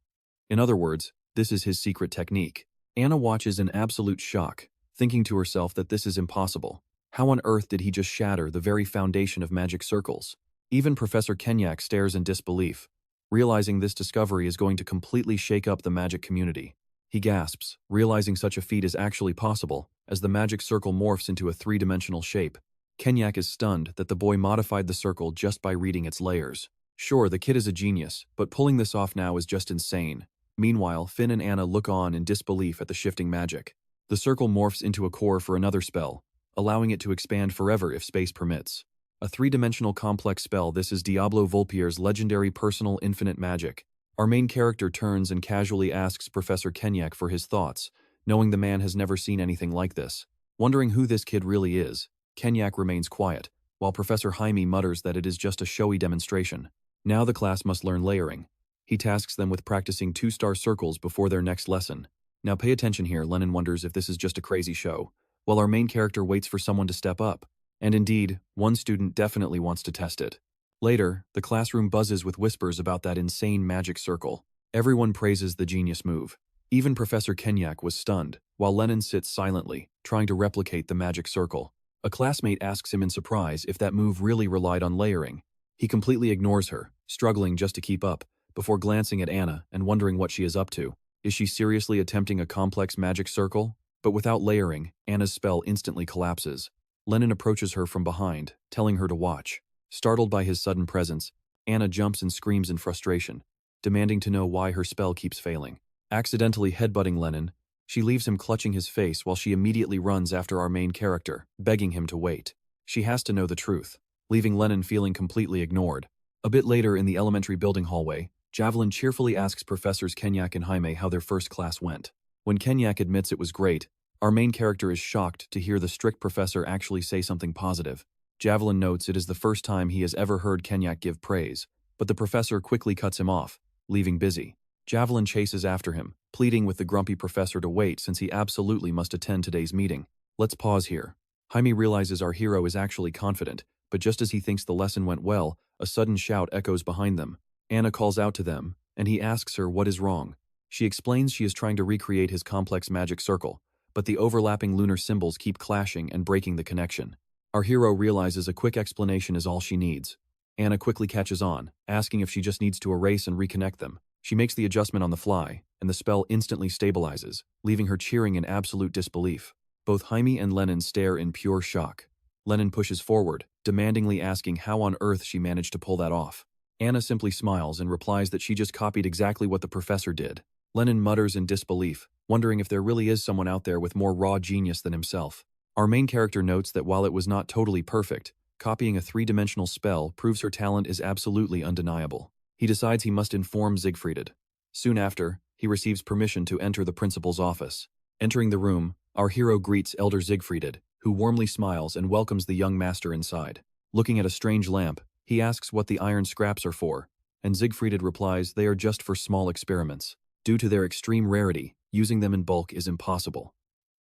In other words, this is his secret technique. Anna watches in absolute shock, thinking to herself that this is impossible. How on earth did he just shatter the very foundation of magic circles? Even Professor Kenyak stares in disbelief, realizing this discovery is going to completely shake up the magic community. He gasps, realizing such a feat is actually possible, as the magic circle morphs into a 3-dimensional shape. Kenyak is stunned that the boy modified the circle just by reading its layers. Sure, the kid is a genius, but pulling this off now is just insane. Meanwhile, Finn and Anna look on in disbelief at the shifting magic. The circle morphs into a core for another spell, allowing it to expand forever if space permits. A 3-dimensional complex spell, this is Diablo Vulpier's legendary personal infinite magic. Our main character turns and casually asks Professor Kenyak for his thoughts, knowing the man has never seen anything like this. Wondering who this kid really is, Kenyak remains quiet, while Professor Jaime mutters that it is just a showy demonstration. Now the class must learn layering. He tasks them with practicing 2-star circles before their next lesson. Now pay attention here. Lennon wonders if this is just a crazy show, while our main character waits for someone to step up. And indeed, one student definitely wants to test it. Later, the classroom buzzes with whispers about that insane magic circle. Everyone praises the genius move. Even Professor Kenyak was stunned, while Lennon sits silently, trying to replicate the magic circle. A classmate asks him in surprise if that move really relied on layering. He completely ignores her, struggling just to keep up, before glancing at Anna and wondering what she is up to. Is she seriously attempting a complex magic circle? But without layering, Anna's spell instantly collapses. Lennon approaches her from behind, telling her to watch. Startled by his sudden presence, Anna jumps and screams in frustration, demanding to know why her spell keeps failing. Accidentally headbutting Lennon, she leaves him clutching his face while she immediately runs after our main character, begging him to wait. She has to know the truth, leaving Lennon feeling completely ignored. A bit later in the elementary building hallway, Javelin cheerfully asks Professors Kenyak and Jaime how their first class went. When Kenyak admits it was great, our main character is shocked to hear the strict professor actually say something positive. Javelin notes it is the first time he has ever heard Kenyak give praise, but the professor quickly cuts him off, leaving busy. Javelin chases after him, pleading with the grumpy professor to wait since he absolutely must attend today's meeting. Let's pause here. Jaime realizes our hero is actually confident, but just as he thinks the lesson went well, a sudden shout echoes behind them. Anna calls out to them, and he asks her what is wrong. She explains she is trying to recreate his complex magic circle, but the overlapping lunar symbols keep clashing and breaking the connection. Our hero realizes a quick explanation is all she needs. Anna quickly catches on, asking if she just needs to erase and reconnect them. She makes the adjustment on the fly, and the spell instantly stabilizes, leaving her cheering in absolute disbelief. Both Jaime and Lennon stare in pure shock. Lennon pushes forward, demandingly asking how on earth she managed to pull that off. Anna simply smiles and replies that she just copied exactly what the professor did. Lennon mutters in disbelief, wondering if there really is someone out there with more raw genius than himself. Our main character notes that while it was not totally perfect, copying a three-dimensional spell proves her talent is absolutely undeniable. He decides he must inform Siegfried. Soon after, he receives permission to enter the principal's office. Entering the room, our hero greets Elder Siegfried, who warmly smiles and welcomes the young master inside. Looking at a strange lamp, he asks what the iron scraps are for, and Siegfried replies they are just for small experiments. Due to their extreme rarity, using them in bulk is impossible.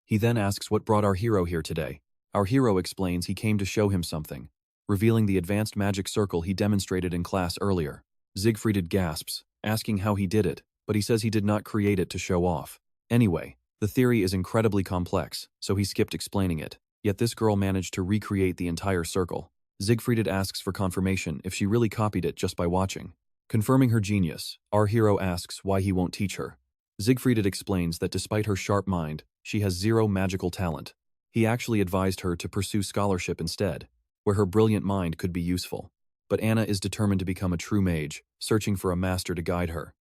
He then asks what brought our hero here today. Our hero explains he came to show him something, revealing the advanced magic circle he demonstrated in class earlier. Siegfried gasps, asking how he did it, but he says he did not create it to show off. Anyway, the theory is incredibly complex, so he skipped explaining it. Yet this girl managed to recreate the entire circle. Siegfried asks for confirmation if she really copied it just by watching. Confirming her genius, our hero asks why he won't teach her. Siegfried explains that despite her sharp mind, she has zero magical talent. He actually advised her to pursue scholarship instead, where her brilliant mind could be useful. But Anna is determined to become a true mage, searching for a master to guide her.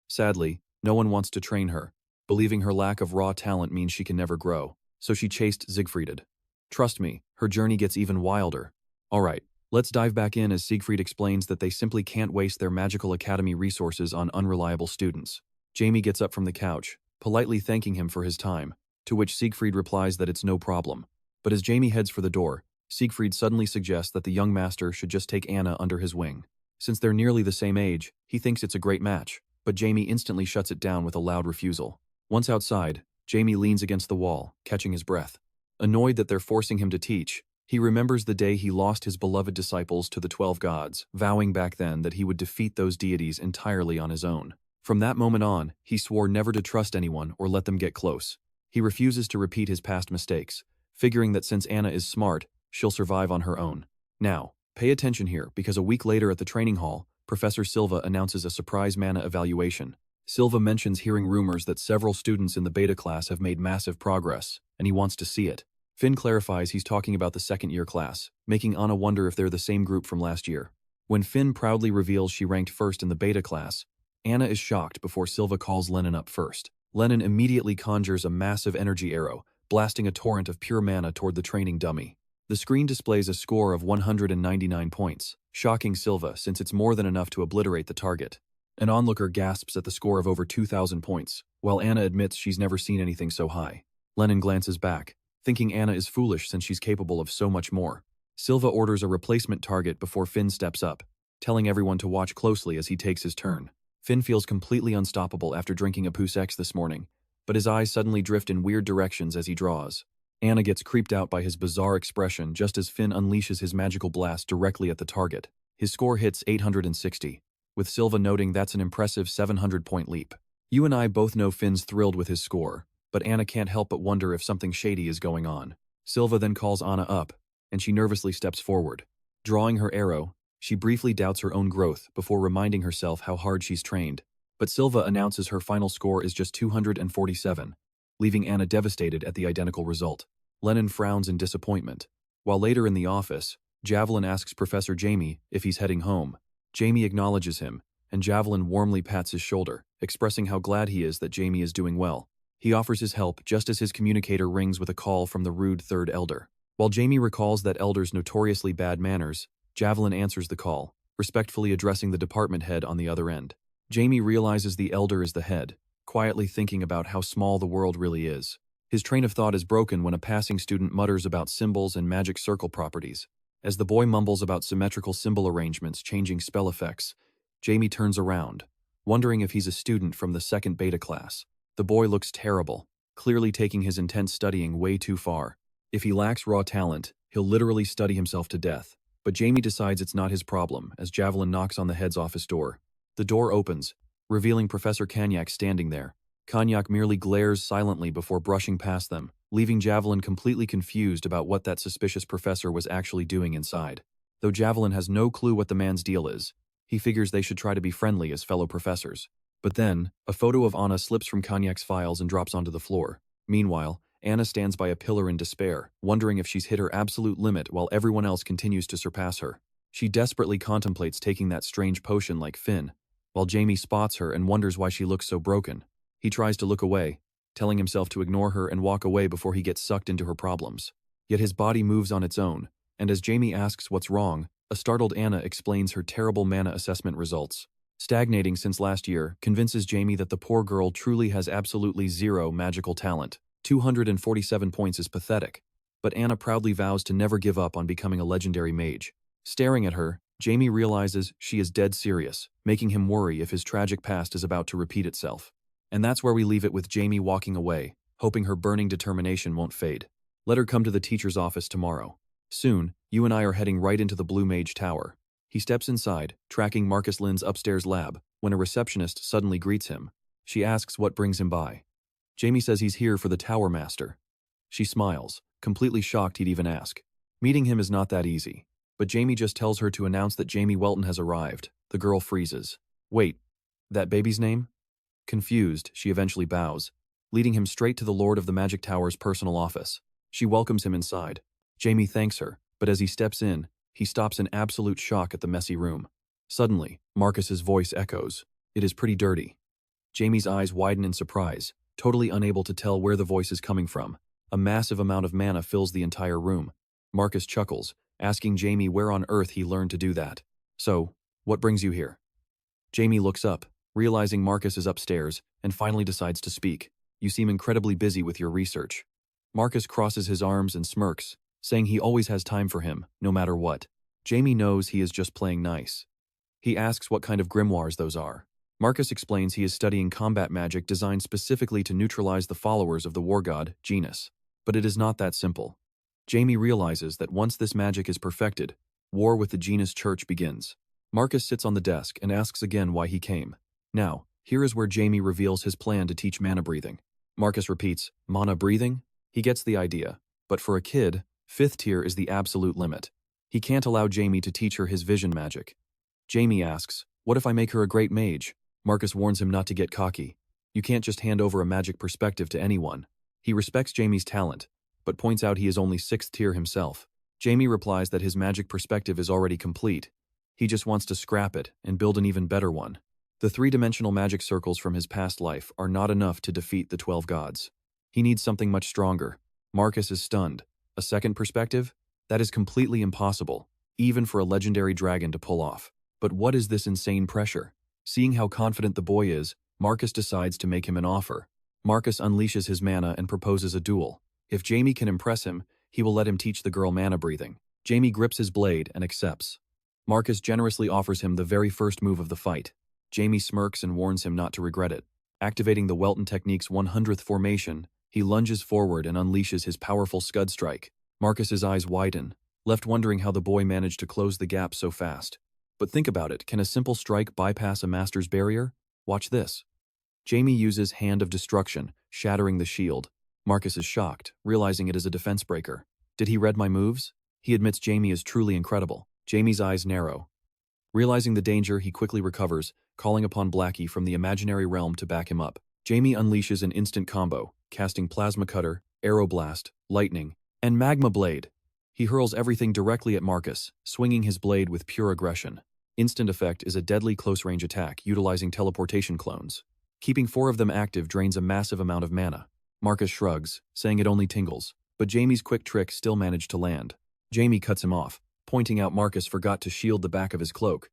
Sadly, no one wants to train her, believing her lack of raw talent means she can never grow, so she chased Siegfried. Trust me, her journey gets even wilder. Alright, let's dive back in as Siegfried explains that they simply can't waste their magical academy resources on unreliable students. Jamie gets up from the couch, politely thanking him for his time, to which Siegfried replies that it's no problem. But as Jamie heads for the door, Siegfried suddenly suggests that the young master should just take Anna under his wing. Since they're nearly the same age, he thinks it's a great match, but Jamie instantly shuts it down with a loud refusal. Once outside, Jamie leans against the wall, catching his breath. Annoyed that they're forcing him to teach, he remembers the day he lost his beloved disciples to the 12 gods, vowing back then that he would defeat those deities entirely on his own. From that moment on, he swore never to trust anyone or let them get close. He refuses to repeat his past mistakes, figuring that since Anna is smart, she'll survive on her own. Now, pay attention here because a week later at the training hall, Professor Silva announces a surprise mana evaluation. Silva mentions hearing rumors that several students in the beta class have made massive progress, and he wants to see it. Finn clarifies he's talking about the second-year class, making Anna wonder if they're the same group from last year. When Finn proudly reveals she ranked first in the beta class, Anna is shocked before Silva calls Lennon up first. Lennon immediately conjures a massive energy arrow, blasting a torrent of pure mana toward the training dummy. The screen displays a score of 199 points, shocking Silva since it's more than enough to obliterate the target. An onlooker gasps at the score of over 2,000 points, while Anna admits she's never seen anything so high. Lennon glances back, thinking Anna is foolish since she's capable of so much more. Silva orders a replacement target before Finn steps up, telling everyone to watch closely as he takes his turn. Finn feels completely unstoppable after drinking a Pouce X this morning, but his eyes suddenly drift in weird directions as he draws. Anna gets creeped out by his bizarre expression just as Finn unleashes his magical blast directly at the target. His score hits 860, with Silva noting that's an impressive 700-point leap. You and I both know Finn's thrilled with his score, but Anna can't help but wonder if something shady is going on. Silva then calls Anna up, and she nervously steps forward. Drawing her arrow, she briefly doubts her own growth before reminding herself how hard she's trained. But Silva announces her final score is just 247, leaving Anna devastated at the identical result. Lennon frowns in disappointment. While later in the office, Javelin asks Professor Jamie if he's heading home. Jamie acknowledges him, and Javelin warmly pats his shoulder, expressing how glad he is that Jamie is doing well. He offers his help just as his communicator rings with a call from the rude third elder. While Jamie recalls that elder's notoriously bad manners, Javelin answers the call, respectfully addressing the department head on the other end. Jamie realizes the elder is the head, quietly thinking about how small the world really is. His train of thought is broken when a passing student mutters about symbols and magic circle properties. As the boy mumbles about symmetrical symbol arrangements changing spell effects, Jamie turns around, wondering if he's a student from the second beta class. The boy looks terrible, clearly taking his intense studying way too far. If he lacks raw talent, he'll literally study himself to death. But Jamie decides it's not his problem as Javelin knocks on the head's office door. The door opens, revealing Professor Cognac standing there. Cognac merely glares silently before brushing past them, leaving Javelin completely confused about what that suspicious professor was actually doing inside. Though Javelin has no clue what the man's deal is, he figures they should try to be friendly as fellow professors. But then, a photo of Anna slips from Cognac's files and drops onto the floor. Meanwhile, Anna stands by a pillar in despair, wondering if she's hit her absolute limit while everyone else continues to surpass her. She desperately contemplates taking that strange potion like Finn, while Jamie spots her and wonders why she looks so broken. He tries to look away, telling himself to ignore her and walk away before he gets sucked into her problems. Yet his body moves on its own, and as Jamie asks what's wrong, a startled Anna explains her terrible mana assessment results. Stagnating since last year convinces Jamie that the poor girl truly has absolutely zero magical talent. 247 points is pathetic, but Anna proudly vows to never give up on becoming a legendary mage. Staring at her, Jamie realizes she is dead serious, making him worry if his tragic past is about to repeat itself. And that's where we leave it with Jamie walking away, hoping her burning determination won't fade. Let her come to the teacher's office tomorrow. Soon, you and I are heading right into the Blue Mage Tower. He steps inside, tracking Marcus Lynn's upstairs lab, when a receptionist suddenly greets him. She asks what brings him by. Jamie says he's here for the Tower Master. She smiles, completely shocked he'd even ask. Meeting him is not that easy, but Jamie just tells her to announce that Jamie Welton has arrived. The girl freezes. Wait, that baby's name? Confused, she eventually bows, leading him straight to the Lord of the Magic Tower's personal office. She welcomes him inside. Jamie thanks her, but as he steps in, he stops in absolute shock at the messy room. Suddenly, Marcus's voice echoes. It is pretty dirty. Jamie's eyes widen in surprise, totally unable to tell where the voice is coming from. A massive amount of mana fills the entire room. Marcus chuckles, asking Jamie where on earth he learned to do that. So, what brings you here? Jamie looks up, realizing Marcus is upstairs, and finally decides to speak. You seem incredibly busy with your research. Marcus crosses his arms and smirks, saying he always has time for him, no matter what. Jamie knows he is just playing nice. He asks what kind of grimoires those are. Marcus explains he is studying combat magic designed specifically to neutralize the followers of the war god, Genus. But it is not that simple. Jamie realizes that once this magic is perfected, war with the Genus Church begins. Marcus sits on the desk and asks again why he came. Now, here is where Jamie reveals his plan to teach mana breathing. Marcus repeats, mana breathing? He gets the idea, but for a kid, 5th tier is the absolute limit. He can't allow Jamie to teach her his vision magic. Jamie asks, what if I make her a great mage? Marcus warns him not to get cocky. You can't just hand over a magic perspective to anyone. He respects Jamie's talent, but points out he is only 6th tier himself. Jamie replies that his magic perspective is already complete. He just wants to scrap it and build an even better one. The 3-dimensional magic circles from his past life are not enough to defeat the 12 gods. He needs something much stronger. Marcus is stunned. A second perspective? That is completely impossible, even for a legendary dragon to pull off. But what is this insane pressure? Seeing how confident the boy is, Marcus decides to make him an offer. Marcus unleashes his mana and proposes a duel. If Jamie can impress him, he will let him teach the girl mana breathing. Jamie grips his blade and accepts. Marcus generously offers him the very first move of the fight. Jamie smirks and warns him not to regret it. Activating the Welton technique's 100th formation, he lunges forward and unleashes his powerful Scud strike. Marcus's eyes widen, left wondering how the boy managed to close the gap so fast. But think about it, can a simple strike bypass a master's barrier? Watch this. Jamie uses Hand of Destruction, shattering the shield. Marcus is shocked, realizing it is a defense breaker. Did he read my moves? He admits Jamie is truly incredible. Jamie's eyes narrow. Realizing the danger, he quickly recovers, calling upon Blackie from the imaginary realm to back him up. Jamie unleashes an instant combo, casting Plasma Cutter, Arrow Blast, Lightning, and Magma Blade. He hurls everything directly at Marcus, swinging his blade with pure aggression. Instant Effect is a deadly close-range attack utilizing teleportation clones. Keeping 4 of them active drains a massive amount of mana. Marcus shrugs, saying it only tingles, but Jamie's quick trick still managed to land. Jamie cuts him off, pointing out Marcus forgot to shield the back of his cloak.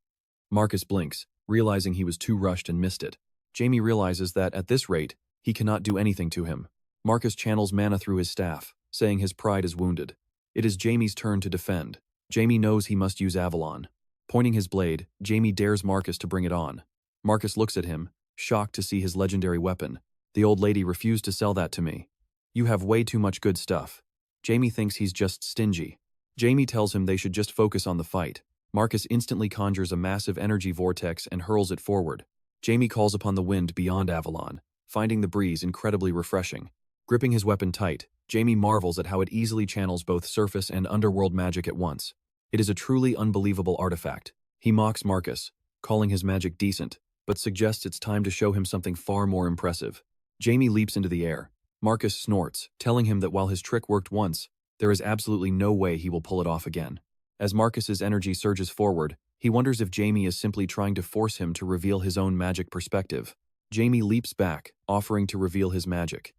Marcus blinks, realizing he was too rushed and missed it. Jamie realizes that, at this rate, he cannot do anything to him. Marcus channels mana through his staff, saying his pride is wounded. It is Jamie's turn to defend. Jamie knows he must use Avalon. Pointing his blade, Jamie dares Marcus to bring it on. Marcus looks at him, shocked to see his legendary weapon. The old lady refused to sell that to me. You have way too much good stuff. Jamie thinks he's just stingy. Jamie tells him they should just focus on the fight. Marcus instantly conjures a massive energy vortex and hurls it forward. Jamie calls upon the wind beyond Avalon, finding the breeze incredibly refreshing. Gripping his weapon tight, Jamie marvels at how it easily channels both surface and underworld magic at once. It is a truly unbelievable artifact. He mocks Marcus, calling his magic decent, but suggests it's time to show him something far more impressive. Jamie leaps into the air, Marcus snorts, telling him that while his trick worked once, there is absolutely no way he will pull it off again. As Marcus's energy surges forward, he wonders if Jamie is simply trying to force him to reveal his own magic perspective. Jamie leaps back, offering to reveal his magic.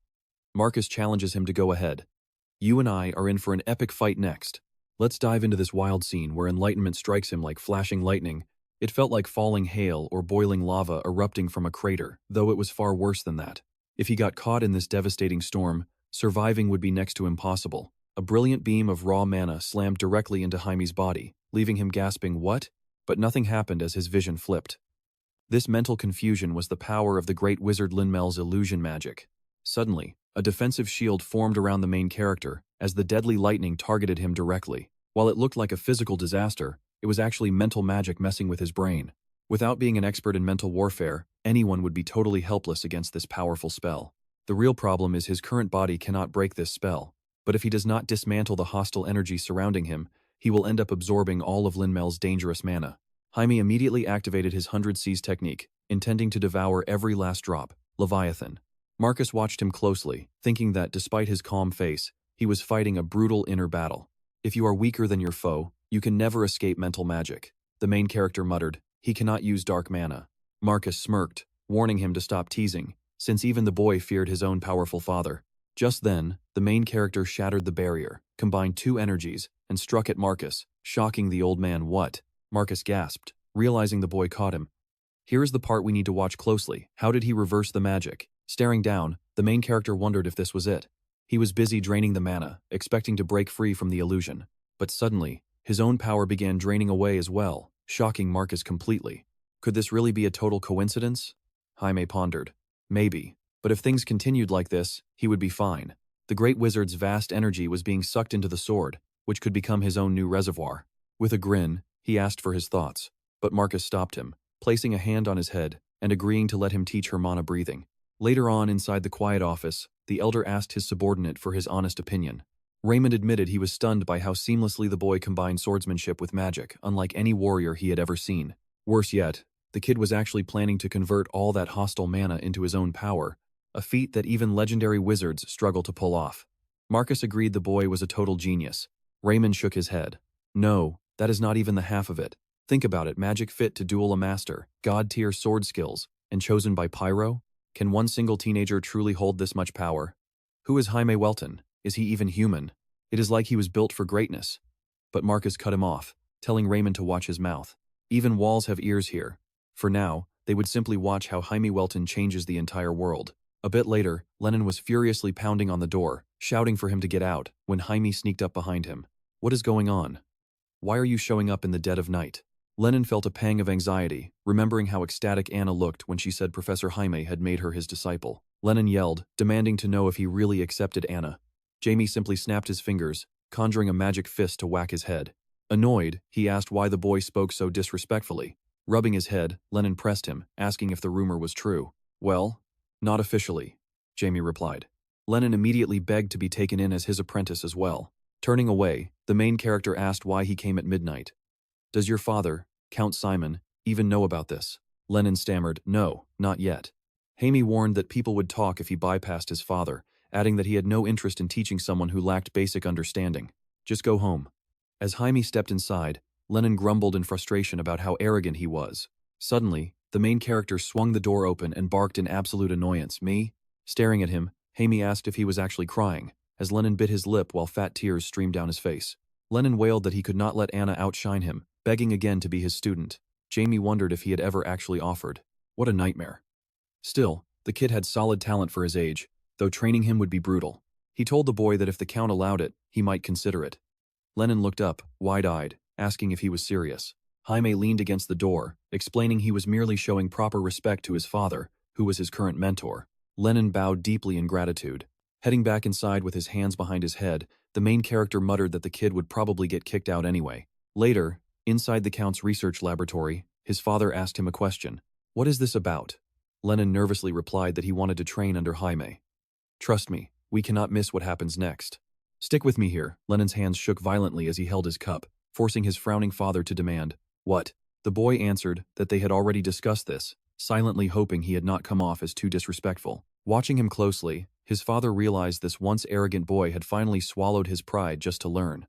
Marcus challenges him to go ahead. You and I are in for an epic fight next. Let's dive into this wild scene where enlightenment strikes him like flashing lightning. It felt like falling hail or boiling lava erupting from a crater, though it was far worse than that. If he got caught in this devastating storm, surviving would be next to impossible. A brilliant beam of raw mana slammed directly into Jaime's body, leaving him gasping, "What?" But nothing happened as his vision flipped. This mental confusion was the power of the great wizard Linmel's illusion magic. Suddenly, a defensive shield formed around the main character as the deadly lightning targeted him directly. While it looked like a physical disaster, it was actually mental magic messing with his brain. Without being an expert in mental warfare, anyone would be totally helpless against this powerful spell. The real problem is his current body cannot break this spell, but if he does not dismantle the hostile energy surrounding him, he will end up absorbing all of Linmel's dangerous mana. Jaime immediately activated his 100 Seas technique, intending to devour every last drop, Leviathan. Marcus watched him closely, thinking that despite his calm face, he was fighting a brutal inner battle. If you are weaker than your foe, you can never escape mental magic. The main character muttered, he cannot use dark mana. Marcus smirked, warning him to stop teasing, since even the boy feared his own powerful father. Just then, the main character shattered the barrier, combined two energies, and struck at Marcus, shocking the old man. What? Marcus gasped, realizing the boy caught him. Here is the part we need to watch closely. How did he reverse the magic? Staring down, the main character wondered if this was it. He was busy draining the mana, expecting to break free from the illusion. But suddenly, his own power began draining away as well, shocking Marcus completely. Could this really be a total coincidence? Jaime pondered. Maybe. But if things continued like this, he would be fine. The great wizard's vast energy was being sucked into the sword, which could become his own new reservoir. With a grin, he asked for his thoughts, but Marcus stopped him, placing a hand on his head and agreeing to let him teach her mana breathing. Later on, inside the quiet office, the elder asked his subordinate for his honest opinion. Raymond admitted he was stunned by how seamlessly the boy combined swordsmanship with magic, unlike any warrior he had ever seen. Worse yet, the kid was actually planning to convert all that hostile mana into his own power, a feat that even legendary wizards struggle to pull off. Marcus agreed the boy was a total genius. Raymond shook his head. No, that is not even the half of it. Think about it, magic fit to duel a master, god-tier sword skills, and chosen by Pyro? Can one single teenager truly hold this much power? Who is Jaime Welton? Is he even human? It is like he was built for greatness. But Marcus cut him off, telling Raymond to watch his mouth. Even walls have ears here. For now, they would simply watch how Jaime Welton changes the entire world. A bit later, Lennon was furiously pounding on the door, shouting for him to get out, when Jaime sneaked up behind him. What is going on? Why are you showing up in the dead of night? Lennon felt a pang of anxiety, remembering how ecstatic Anna looked when she said Professor Jaime had made her his disciple. Lennon yelled, demanding to know if he really accepted Anna. Jamie simply snapped his fingers, conjuring a magic fist to whack his head. Annoyed, he asked why the boy spoke so disrespectfully. Rubbing his head, Lennon pressed him, asking if the rumor was true. Well, not officially, Jamie replied. Lennon immediately begged to be taken in as his apprentice as well. Turning away, the main character asked why he came at midnight. Does your father, Count Simon, even know about this? Lennon stammered, no, not yet. Jaime warned that people would talk if he bypassed his father, adding that he had no interest in teaching someone who lacked basic understanding. Just go home. As Jaime stepped inside, Lennon grumbled in frustration about how arrogant he was. Suddenly, the main character swung the door open and barked in absolute annoyance. Me? Staring at him, Jaime asked if he was actually crying, as Lennon bit his lip while fat tears streamed down his face. Lennon wailed that he could not let Anna outshine him, begging again to be his student. Jamie wondered if he had ever actually offered. What a nightmare. Still, the kid had solid talent for his age, though training him would be brutal. He told the boy that if the Count allowed it, he might consider it. Lennon looked up, wide-eyed, asking if he was serious. Jaime leaned against the door, explaining he was merely showing proper respect to his father, who was his current mentor. Lennon bowed deeply in gratitude. Heading back inside with his hands behind his head, the main character muttered that the kid would probably get kicked out anyway. Later, inside the Count's research laboratory, his father asked him a question. What is this about? Lennon nervously replied that he wanted to train under Jaime. Trust me, we cannot miss what happens next. Stick with me here. Lennon's hands shook violently as he held his cup, forcing his frowning father to demand. What? The boy answered that they had already discussed this, silently hoping he had not come off as too disrespectful. Watching him closely, His father realized this once arrogant boy had finally swallowed his pride just to learn.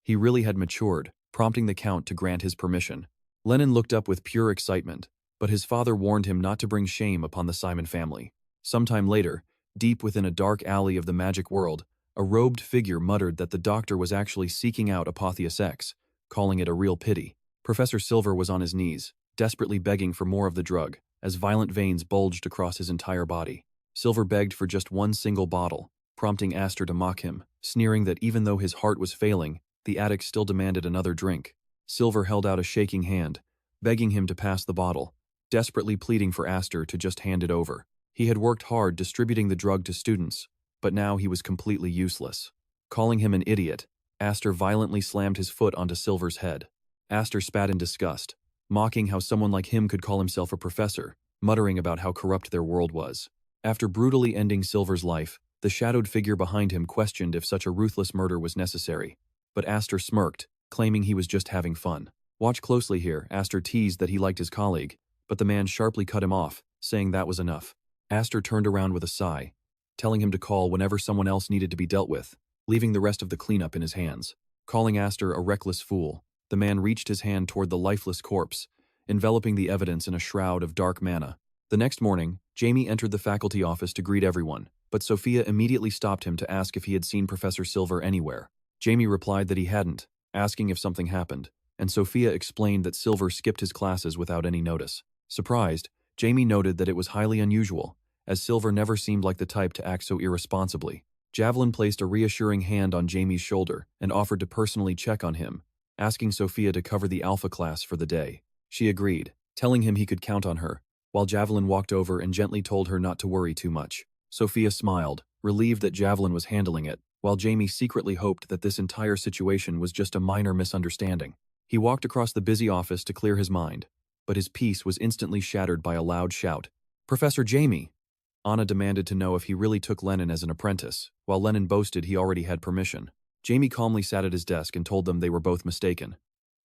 He really had matured, prompting the Count to grant his permission. Lennon looked up with pure excitement, but his father warned him not to bring shame upon the Simon family. Sometime later, deep within a dark alley of the magic world, a robed figure muttered that the doctor was actually seeking out Apotheus X, calling it a real pity. Professor Silver was on his knees, desperately begging for more of the drug, as violent veins bulged across his entire body. Silver begged for just one single bottle, prompting Aster to mock him, sneering that even though his heart was failing, the addict still demanded another drink. Silver held out a shaking hand, begging him to pass the bottle, desperately pleading for Aster to just hand it over. He had worked hard distributing the drug to students, but now he was completely useless. Calling him an idiot, Aster violently slammed his foot onto Silver's head. Aster spat in disgust, mocking how someone like him could call himself a professor, muttering about how corrupt their world was. After brutally ending Silver's life, the shadowed figure behind him questioned if such a ruthless murder was necessary. But Aster smirked, claiming he was just having fun. Watch closely here, Aster teased that he liked his colleague, but the man sharply cut him off, saying that was enough. Aster turned around with a sigh, telling him to call whenever someone else needed to be dealt with, leaving the rest of the cleanup in his hands. Calling Aster a reckless fool, the man reached his hand toward the lifeless corpse, enveloping the evidence in a shroud of dark mana. The next morning, Jamie entered the faculty office to greet everyone, but Sophia immediately stopped him to ask if he had seen Professor Silver anywhere. Jamie replied that he hadn't, asking if something happened, and Sophia explained that Silver skipped his classes without any notice. Surprised, Jamie noted that it was highly unusual, as Silver never seemed like the type to act so irresponsibly. Javelin placed a reassuring hand on Jamie's shoulder and offered to personally check on him, asking Sophia to cover the Alpha class for the day. She agreed, telling him he could count on her, while Javelin walked over and gently told her not to worry too much. Sophia smiled, relieved that Javelin was handling it, while Jamie secretly hoped that this entire situation was just a minor misunderstanding. He walked across the busy office to clear his mind, but his peace was instantly shattered by a loud shout. "Professor Jamie!" Anna demanded to know if he really took Lennon as an apprentice, while Lennon boasted he already had permission. Jamie calmly sat at his desk and told them they were both mistaken.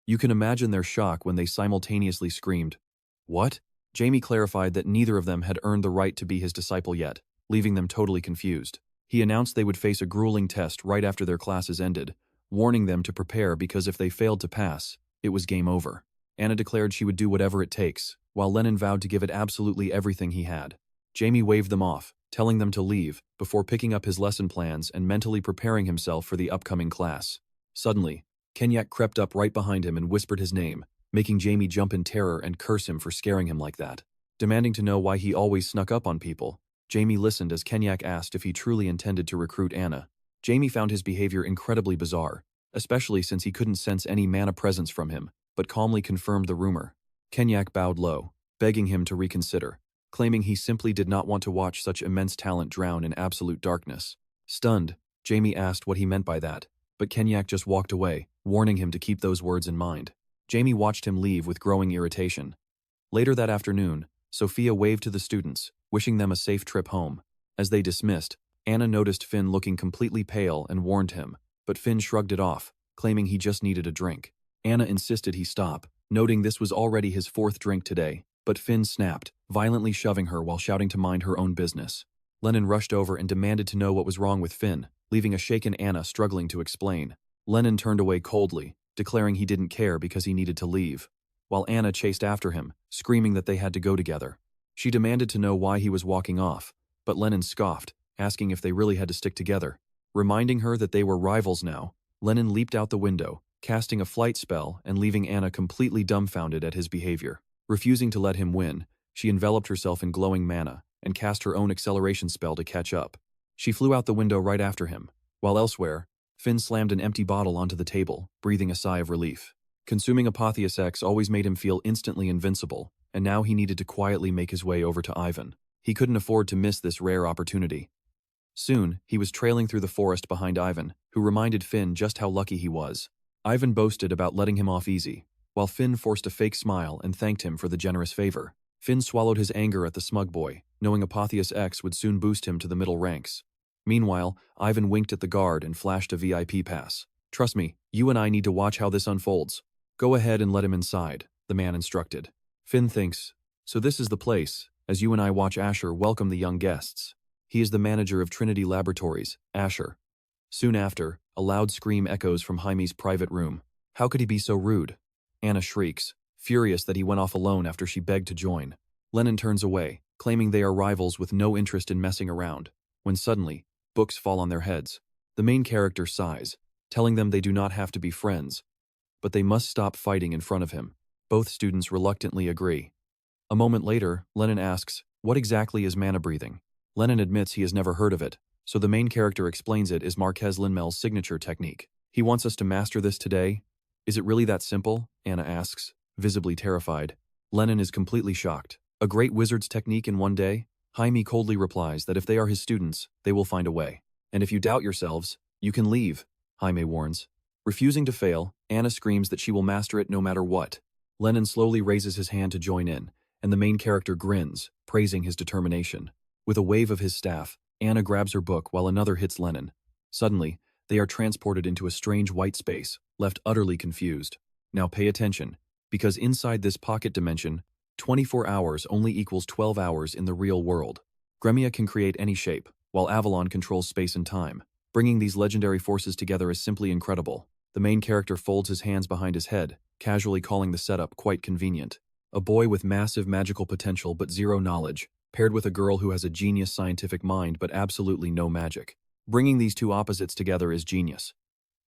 You can imagine their shock when they simultaneously screamed, "What?" Jamie clarified that neither of them had earned the right to be his disciple yet, leaving them totally confused. He announced they would face a grueling test right after their classes ended, warning them to prepare because if they failed to pass, it was game over. Anna declared she would do whatever it takes, while Lennon vowed to give it absolutely everything he had. Jamie waved them off, telling them to leave, before picking up his lesson plans and mentally preparing himself for the upcoming class. Suddenly, Kenyak crept up right behind him and whispered his name, making Jamie jump in terror and curse him for scaring him like that. Demanding to know why he always snuck up on people, Jamie listened as Kenyak asked if he truly intended to recruit Anna. Jamie found his behavior incredibly bizarre, especially since he couldn't sense any mana presence from him, but calmly confirmed the rumor. Kenyak bowed low, begging him to reconsider, claiming he simply did not want to watch such immense talent drown in absolute darkness. Stunned, Jamie asked what he meant by that, but Kenyak just walked away, warning him to keep those words in mind. Jamie watched him leave with growing irritation. Later that afternoon, Sophia waved to the students, wishing them a safe trip home. As they dismissed, Anna noticed Finn looking completely pale and warned him, but Finn shrugged it off, claiming he just needed a drink. Anna insisted he stop, noting this was already his fourth drink today, but Finn snapped, violently shoving her while shouting to mind her own business. Lennon rushed over and demanded to know what was wrong with Finn, leaving a shaken Anna struggling to explain. Lennon turned away coldly, declaring he didn't care because he needed to leave, while Anna chased after him, screaming that they had to go together. She demanded to know why he was walking off, but Lennon scoffed, asking if they really had to stick together. Reminding her that they were rivals now, Lennon leaped out the window, casting a flight spell and leaving Anna completely dumbfounded at his behavior. Refusing to let him win, she enveloped herself in glowing mana and cast her own acceleration spell to catch up. She flew out the window right after him, while elsewhere, Finn slammed an empty bottle onto the table, breathing a sigh of relief. Consuming Apotheus X always made him feel instantly invincible, and now he needed to quietly make his way over to Ivan. He couldn't afford to miss this rare opportunity. Soon, he was trailing through the forest behind Ivan, who reminded Finn just how lucky he was. Ivan boasted about letting him off easy, while Finn forced a fake smile and thanked him for the generous favor. Finn swallowed his anger at the smug boy, knowing Apotheus X would soon boost him to the middle ranks. Meanwhile, Ivan winked at the guard and flashed a VIP pass. "Trust me, you and I need to watch how this unfolds. Go ahead and let him inside," the man instructed. Finn thinks, "So this is the place, as you and I watch Asher welcome the young guests." He is the manager of Trinity Laboratories, Asher. Soon after, a loud scream echoes from Jaime's private room. How could he be so rude? Anna shrieks, furious that he went off alone after she begged to join. Lennon turns away, claiming they are rivals with no interest in messing around, when suddenly, books fall on their heads. The main character sighs, telling them they do not have to be friends, but they must stop fighting in front of him. Both students reluctantly agree. A moment later, Lennon asks, "What exactly is mana breathing?" Lennon admits he has never heard of it, so the main character explains it is Marquez Linmel's signature technique. He wants us to master this today. Is it really that simple? Anna asks, visibly terrified. Lennon is completely shocked. A great wizard's technique in one day? Jaime coldly replies that if they are his students, they will find a way. And if you doubt yourselves, you can leave, Jaime warns. Refusing to fail, Anna screams that she will master it no matter what. Lennon slowly raises his hand to join in, and the main character grins, praising his determination. With a wave of his staff, Anna grabs her book while another hits Lennon. Suddenly, they are transported into a strange white space, left utterly confused. Now pay attention, because inside this pocket dimension, 24 hours only equals 12 hours in the real world. Gremia can create any shape, while Avalon controls space and time. Bringing these legendary forces together is simply incredible. The main character folds his hands behind his head, casually calling the setup quite convenient. A boy with massive magical potential but zero knowledge, paired with a girl who has a genius scientific mind but absolutely no magic. Bringing these two opposites together is genius.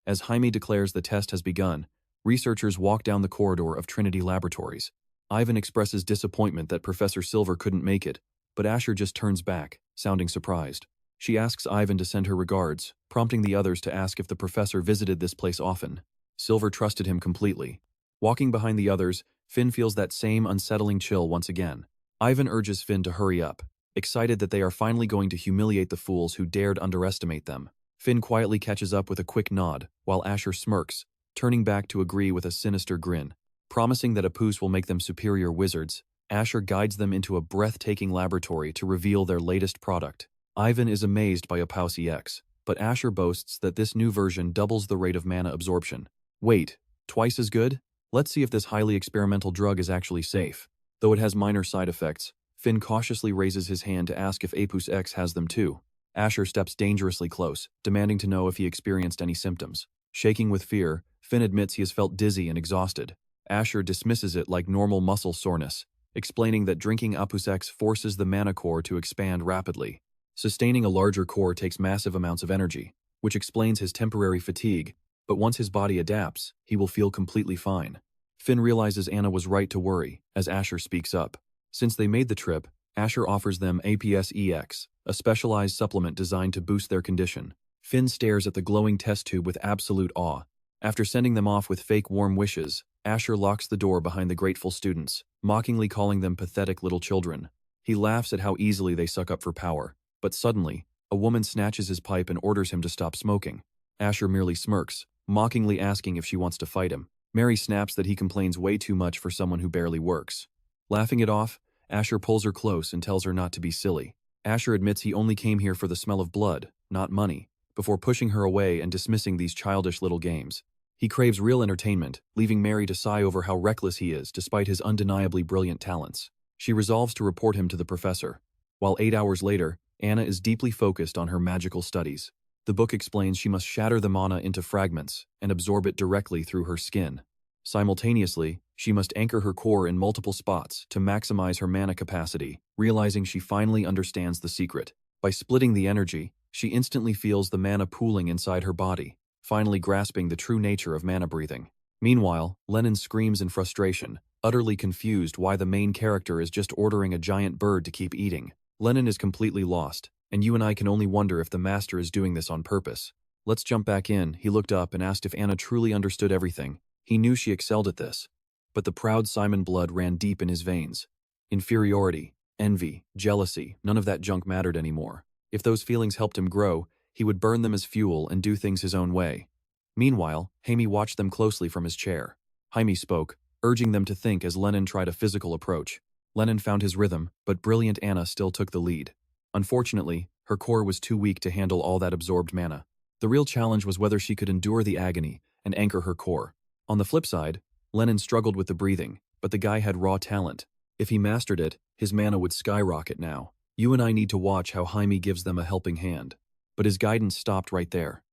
As Jaime declares the test has begun, researchers walk down the corridor of Trinity Laboratories. Ivan expresses disappointment that Professor Silver couldn't make it, but Asher just turns back, sounding surprised. She asks Ivan to send her regards, prompting the others to ask if the professor visited this place often. Silver trusted him completely. Walking behind the others, Finn feels that same unsettling chill once again. Ivan urges Finn to hurry up, excited that they are finally going to humiliate the fools who dared underestimate them. Finn quietly catches up with a quick nod, while Asher smirks, turning back to agree with a sinister grin. Promising that a Poos will make them superior wizards, Asher guides them into a breathtaking laboratory to reveal their latest product. Ivan is amazed by Apaus EX, but Asher boasts that this new version doubles the rate of mana absorption. Wait, twice as good? Let's see if this highly experimental drug is actually safe. Though it has minor side effects, Finn cautiously raises his hand to ask if Apaus X has them too. Asher steps dangerously close, demanding to know if he experienced any symptoms. Shaking with fear, Finn admits he has felt dizzy and exhausted. Asher dismisses it like normal muscle soreness, explaining that drinking Apaus X forces the mana core to expand rapidly. Sustaining a larger core takes massive amounts of energy, which explains his temporary fatigue, but once his body adapts, he will feel completely fine. Finn realizes Anna was right to worry, as Asher speaks up. Since they made the trip, Asher offers them APS EX, a specialized supplement designed to boost their condition. Finn stares at the glowing test tube with absolute awe. After sending them off with fake warm wishes, Asher locks the door behind the grateful students, mockingly calling them pathetic little children. He laughs at how easily they suck up for power, but suddenly, a woman snatches his pipe and orders him to stop smoking. Asher merely smirks, mockingly asking if she wants to fight him. Mary snaps that he complains way too much for someone who barely works. Laughing it off, Asher pulls her close and tells her not to be silly. Asher admits he only came here for the smell of blood, not money, before pushing her away and dismissing these childish little games. He craves real entertainment, leaving Mary to sigh over how reckless he is despite his undeniably brilliant talents. She resolves to report him to the professor. While 8 hours later, Anna is deeply focused on her magical studies. The book explains she must shatter the mana into fragments and absorb it directly through her skin. Simultaneously, she must anchor her core in multiple spots to maximize her mana capacity, realizing she finally understands the secret. By splitting the energy, she instantly feels the mana pooling inside her body, finally grasping the true nature of mana breathing. Meanwhile, Lennon screams in frustration, utterly confused why the main character is just ordering a giant bird to keep eating. Lennon is completely lost, and you and I can only wonder if the master is doing this on purpose. Let's jump back in. He looked up and asked if Anna truly understood everything. He knew she excelled at this, but the proud Simon blood ran deep in his veins. Inferiority, envy, jealousy, none of that junk mattered anymore. If those feelings helped him grow, he would burn them as fuel and do things his own way. Meanwhile, Jaime watched them closely from his chair. Jaime spoke, urging them to think as Lennon tried a physical approach. Lennon found his rhythm, but brilliant Anna still took the lead. Unfortunately, her core was too weak to handle all that absorbed mana. The real challenge was whether she could endure the agony and anchor her core. On the flip side, Lennon struggled with the breathing, but the guy had raw talent. If he mastered it, his mana would skyrocket now. You and I need to watch how Jaime gives them a helping hand. But his guidance stopped right there.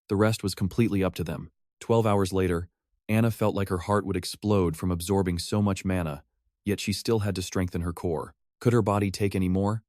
The rest was completely up to them. 12 hours later, Anna felt like her heart would explode from absorbing so much mana, yet she still had to strengthen her core. Could her body take any more?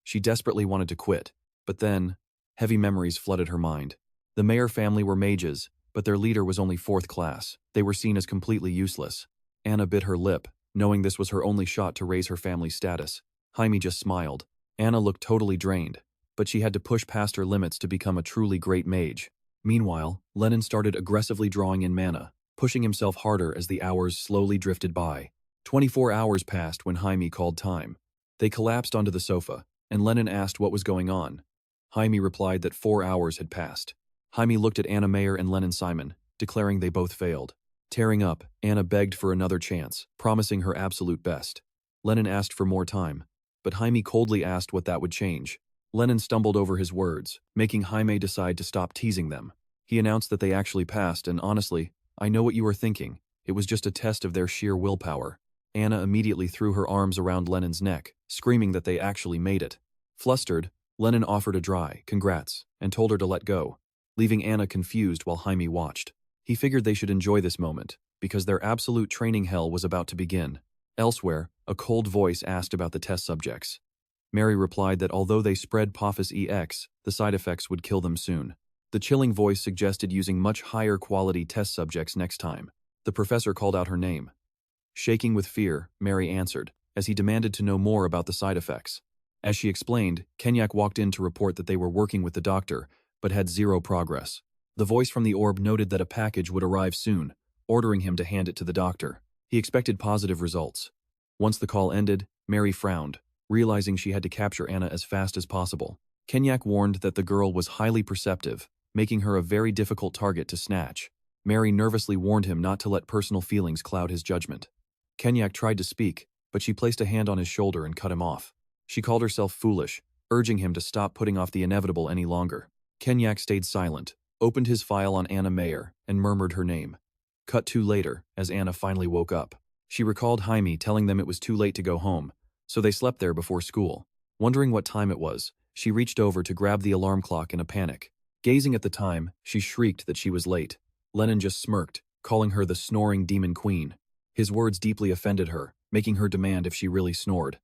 She desperately wanted to quit, but then, heavy memories flooded her mind. The Mayer family were mages, but their leader was only 4th class. They were seen as completely useless. Anna bit her lip, knowing this was her only shot to raise her family's status. Jaime just smiled. Anna looked totally drained, but she had to push past her limits to become a truly great mage. Meanwhile, Lennon started aggressively drawing in mana, pushing himself harder as the hours slowly drifted by. 24 hours passed when Jaime called time. They collapsed onto the sofa, and Lennon asked what was going on. Jaime replied that 4 hours had passed. Jaime looked at Anna Mayer and Lennon Simon, declaring they both failed. Tearing up, Anna begged for another chance, promising her absolute best. Lennon asked for more time, but Jaime coldly asked what that would change. Lennon stumbled over his words, making Jaime decide to stop teasing them. He announced that they actually passed, and honestly, I know what you are thinking. It was just a test of their sheer willpower. Anna immediately threw her arms around Lennon's neck, screaming that they actually made it. Flustered, Lennon offered a dry congrats and told her to let go, leaving Anna confused while Jaime watched. He figured they should enjoy this moment, because their absolute training hell was about to begin. Elsewhere, a cold voice asked about the test subjects. Mary replied that although they spread Apophis EX, the side effects would kill them soon. The chilling voice suggested using much higher quality test subjects next time. The professor called out her name. Shaking with fear, Mary answered, as he demanded to know more about the side effects. As she explained, Kenyak walked in to report that they were working with the doctor, but had zero progress. The voice from the orb noted that a package would arrive soon, ordering him to hand it to the doctor. He expected positive results. Once the call ended, Mary frowned, realizing she had to capture Anna as fast as possible. Kenyak warned that the girl was highly perceptive, making her a very difficult target to snatch. Mary nervously warned him not to let personal feelings cloud his judgment. Kenyak tried to speak, but she placed a hand on his shoulder and cut him off. She called herself foolish, urging him to stop putting off the inevitable any longer. Kenyak stayed silent, opened his file on Anna Mayer, and murmured her name. Cut to later, as Anna finally woke up. She recalled Jaime telling them it was too late to go home, so they slept there before school. Wondering what time it was, she reached over to grab the alarm clock in a panic. Gazing at the time, she shrieked that she was late. Lennon just smirked, calling her the snoring demon queen. His words deeply offended her, making her demand if she really snored.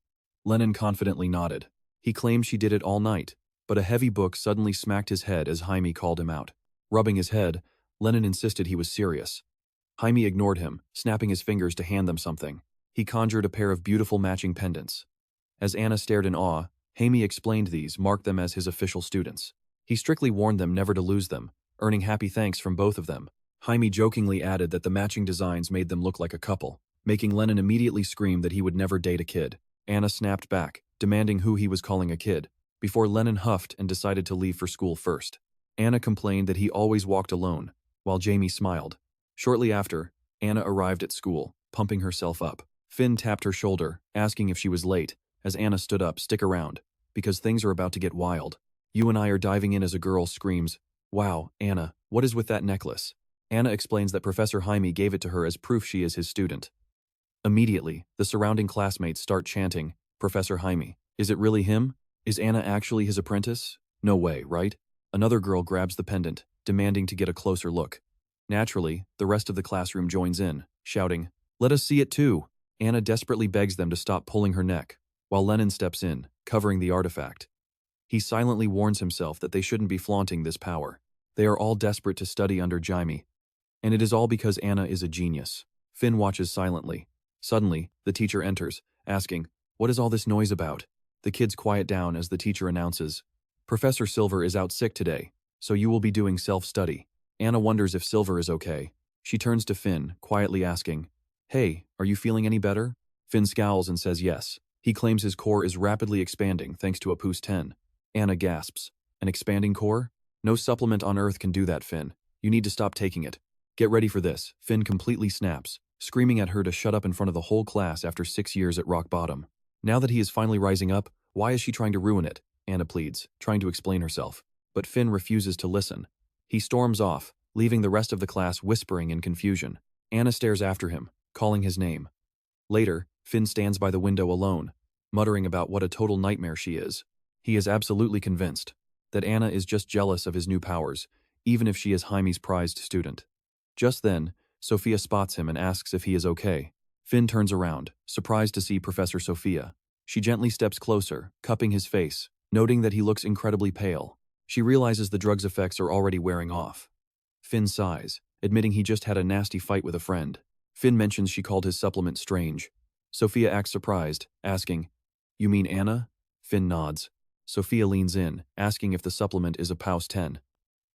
Lennon confidently nodded. He claimed she did it all night, but a heavy book suddenly smacked his head as Jaime called him out. Rubbing his head, Lennon insisted he was serious. Jaime ignored him, snapping his fingers to hand them something. He conjured a pair of beautiful matching pendants. As Anna stared in awe, Jaime explained these, marked them as his official students. He strictly warned them never to lose them, earning happy thanks from both of them. Jaime jokingly added that the matching designs made them look like a couple, making Lennon immediately scream that he would never date a kid. Anna snapped back, demanding who he was calling a kid, before Lennon huffed and decided to leave for school first. Anna complained that he always walked alone, while Jamie smiled. Shortly after, Anna arrived at school, pumping herself up. Finn tapped her shoulder, asking if she was late, as Anna stood up. Stick around, because things are about to get wild. You and I are diving in as a girl screams, "Wow, Anna, what is with that necklace?" Anna explains that Professor Jaime gave it to her as proof she is his student. Immediately, the surrounding classmates start chanting, "Professor Jaime, is it really him? Is Anna actually his apprentice? No way, right?" Another girl grabs the pendant, demanding to get a closer look. Naturally, the rest of the classroom joins in, shouting, "Let us see it too!" Anna desperately begs them to stop pulling her neck, while Lennon steps in, covering the artifact. He silently warns himself that they shouldn't be flaunting this power. They are all desperate to study under Jaime. And it is all because Anna is a genius. Finn watches silently. Suddenly, the teacher enters, asking, "What is all this noise about?" The kids quiet down as the teacher announces, "Professor Silver is out sick today, so you will be doing self-study." Anna wonders if Silver is okay. She turns to Finn, quietly asking, "Hey, are you feeling any better?" Finn scowls and says yes. He claims his core is rapidly expanding thanks to Opus 10. Anna gasps, "An expanding core? No supplement on Earth can do that, Finn. You need to stop taking it." "Get ready for this." Finn completely snaps, screaming at her to shut up in front of the whole class after 6 years at rock bottom. Now that he is finally rising up, why is she trying to ruin it? Anna pleads, trying to explain herself. But Finn refuses to listen. He storms off, leaving the rest of the class whispering in confusion. Anna stares after him, calling his name. Later, Finn stands by the window alone, muttering about what a total nightmare she is. He is absolutely convinced that Anna is just jealous of his new powers, even if she is Jaime's prized student. Just then, Sophia spots him and asks if he is okay. Finn turns around, surprised to see Professor Sophia. She gently steps closer, cupping his face, noting that he looks incredibly pale. She realizes the drug's effects are already wearing off. Finn sighs, admitting he just had a nasty fight with a friend. Finn mentions she called his supplement strange. Sophia acts surprised, asking, "You mean Anna?" Finn nods. Sophia leans in, asking if the supplement is a Paus 10.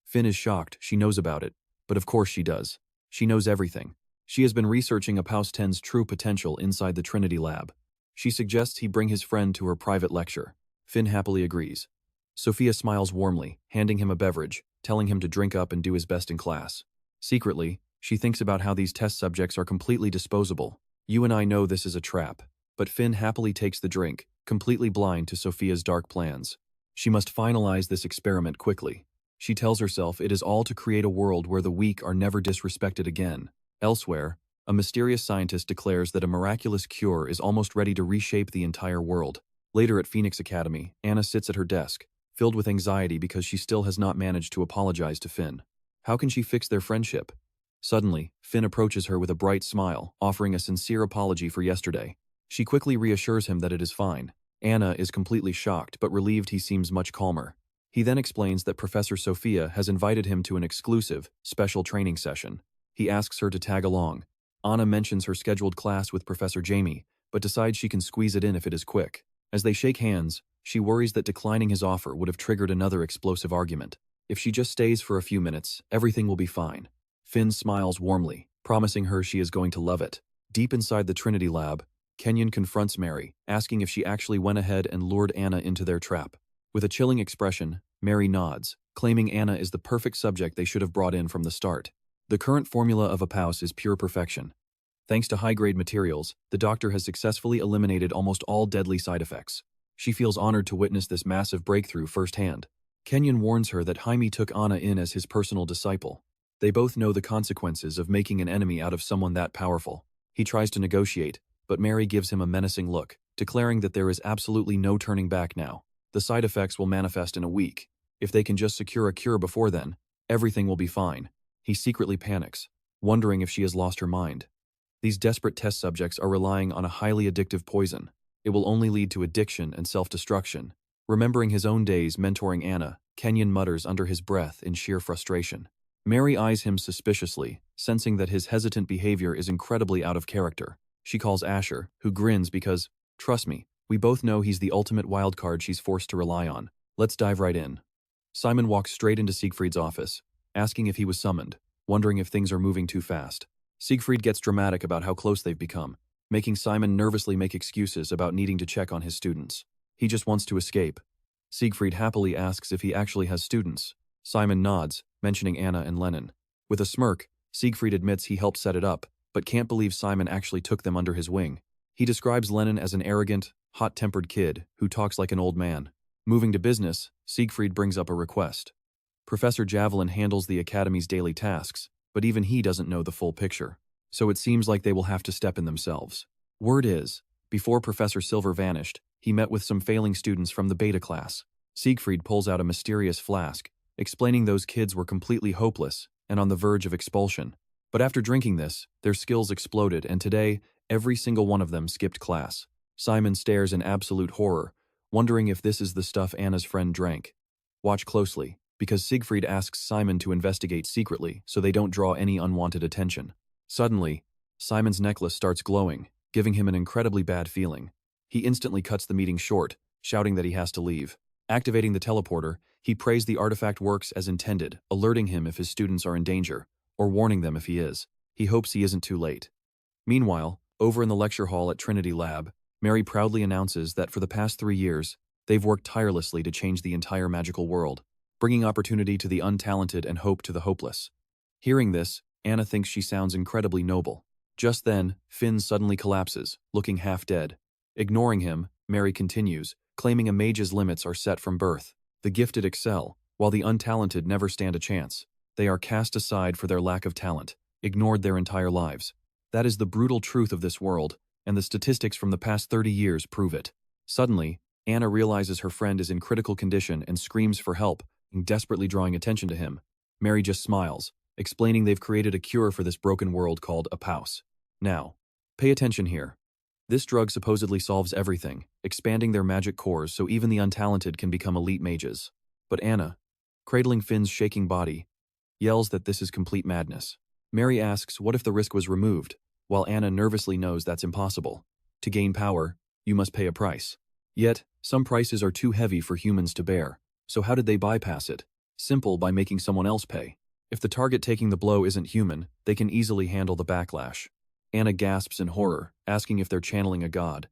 Finn is shocked she knows about it, but of course she does. She knows everything. She has been researching a Paus 10's true potential inside the Trinity lab. She suggests he bring his friend to her private lecture. Finn happily agrees. Sophia smiles warmly, handing him a beverage, telling him to drink up and do his best in class. Secretly, she thinks about how these test subjects are completely disposable. You and I know this is a trap, but Finn happily takes the drink, completely blind to Sophia's dark plans. She must finalize this experiment quickly. She tells herself it is all to create a world where the weak are never disrespected again. Elsewhere, a mysterious scientist declares that a miraculous cure is almost ready to reshape the entire world. Later at Phoenix Academy, Anna sits at her desk, filled with anxiety because she still has not managed to apologize to Finn. How can she fix their friendship? Suddenly, Finn approaches her with a bright smile, offering a sincere apology for yesterday. She quickly reassures him that it is fine. Anna is completely shocked but relieved he seems much calmer. He then explains that Professor Sophia has invited him to an exclusive, special training session. He asks her to tag along. Anna mentions her scheduled class with Professor Jamie, but decides she can squeeze it in if it is quick. As they shake hands, she worries that declining his offer would have triggered another explosive argument. If she just stays for a few minutes, everything will be fine. Finn smiles warmly, promising her she is going to love it. Deep inside the Trinity lab, Kenyon confronts Mary, asking if she actually went ahead and lured Anna into their trap. With a chilling expression, Mary nods, claiming Anna is the perfect subject they should have brought in from the start. The current formula of a Paus is pure perfection. Thanks to high-grade materials, the doctor has successfully eliminated almost all deadly side effects. She feels honored to witness this massive breakthrough firsthand. Kenyon warns her that Jaime took Anna in as his personal disciple. They both know the consequences of making an enemy out of someone that powerful. He tries to negotiate, but Mary gives him a menacing look, declaring that there is absolutely no turning back now. The side effects will manifest in a week. If they can just secure a cure before then, everything will be fine. He secretly panics, wondering if she has lost her mind. These desperate test subjects are relying on a highly addictive poison. It will only lead to addiction and self-destruction. Remembering his own days mentoring Anna, Kenyon mutters under his breath in sheer frustration. Mary eyes him suspiciously, sensing that his hesitant behavior is incredibly out of character. She calls Asher, who grins because, "Trust me, we both know he's the ultimate wildcard she's forced to rely on. Let's dive right in." Simon walks straight into Siegfried's office, asking if he was summoned, wondering if things are moving too fast. Siegfried gets dramatic about how close they've become, making Simon nervously make excuses about needing to check on his students. He just wants to escape. Siegfried happily asks if he actually has students. Simon nods, mentioning Anna and Lennon. With a smirk, Siegfried admits he helped set it up, but can't believe Simon actually took them under his wing. He describes Lennon as an arrogant, hot-tempered kid who talks like an old man. Moving to business, Siegfried brings up a request. Professor Javelin handles the Academy's daily tasks, but even he doesn't know the full picture. So it seems like they will have to step in themselves. Word is, before Professor Silver vanished, he met with some failing students from the beta class. Siegfried pulls out a mysterious flask, explaining those kids were completely hopeless and on the verge of expulsion. But after drinking this, their skills exploded and today, every single one of them skipped class. Simon stares in absolute horror, wondering if this is the stuff Anna's friend drank. Watch closely, because Siegfried asks Simon to investigate secretly so they don't draw any unwanted attention. Suddenly, Simon's necklace starts glowing, giving him an incredibly bad feeling. He instantly cuts the meeting short, shouting that he has to leave. Activating the teleporter, he prays the artifact works as intended, alerting him if his students are in danger, or warning them if he is. He hopes he isn't too late. Meanwhile, over in the lecture hall at Trinity Lab, Mary proudly announces that for the past 3 years, they've worked tirelessly to change the entire magical world, bringing opportunity to the untalented and hope to the hopeless. Hearing this, Anna thinks she sounds incredibly noble. Just then, Finn suddenly collapses, looking half dead. Ignoring him, Mary continues, claiming a mage's limits are set from birth. The gifted excel, while the untalented never stand a chance. They are cast aside for their lack of talent, ignored their entire lives. That is the brutal truth of this world, and the statistics from the past 30 years prove it. Suddenly, Anna realizes her friend is in critical condition and screams for help, desperately drawing attention to him. Mary just smiles, explaining they've created a cure for this broken world called a POUS. Now, pay attention here. This drug supposedly solves everything, expanding their magic cores so even the untalented can become elite mages. But Anna, cradling Finn's shaking body, yells that this is complete madness. Mary asks what if the risk was removed, while Anna nervously knows that's impossible. To gain power, you must pay a price. Yet, some prices are too heavy for humans to bear, so how did they bypass it? Simple, by making someone else pay. If the target taking the blow isn't human, they can easily handle the backlash. Anna gasps in horror, asking if they're channeling a god.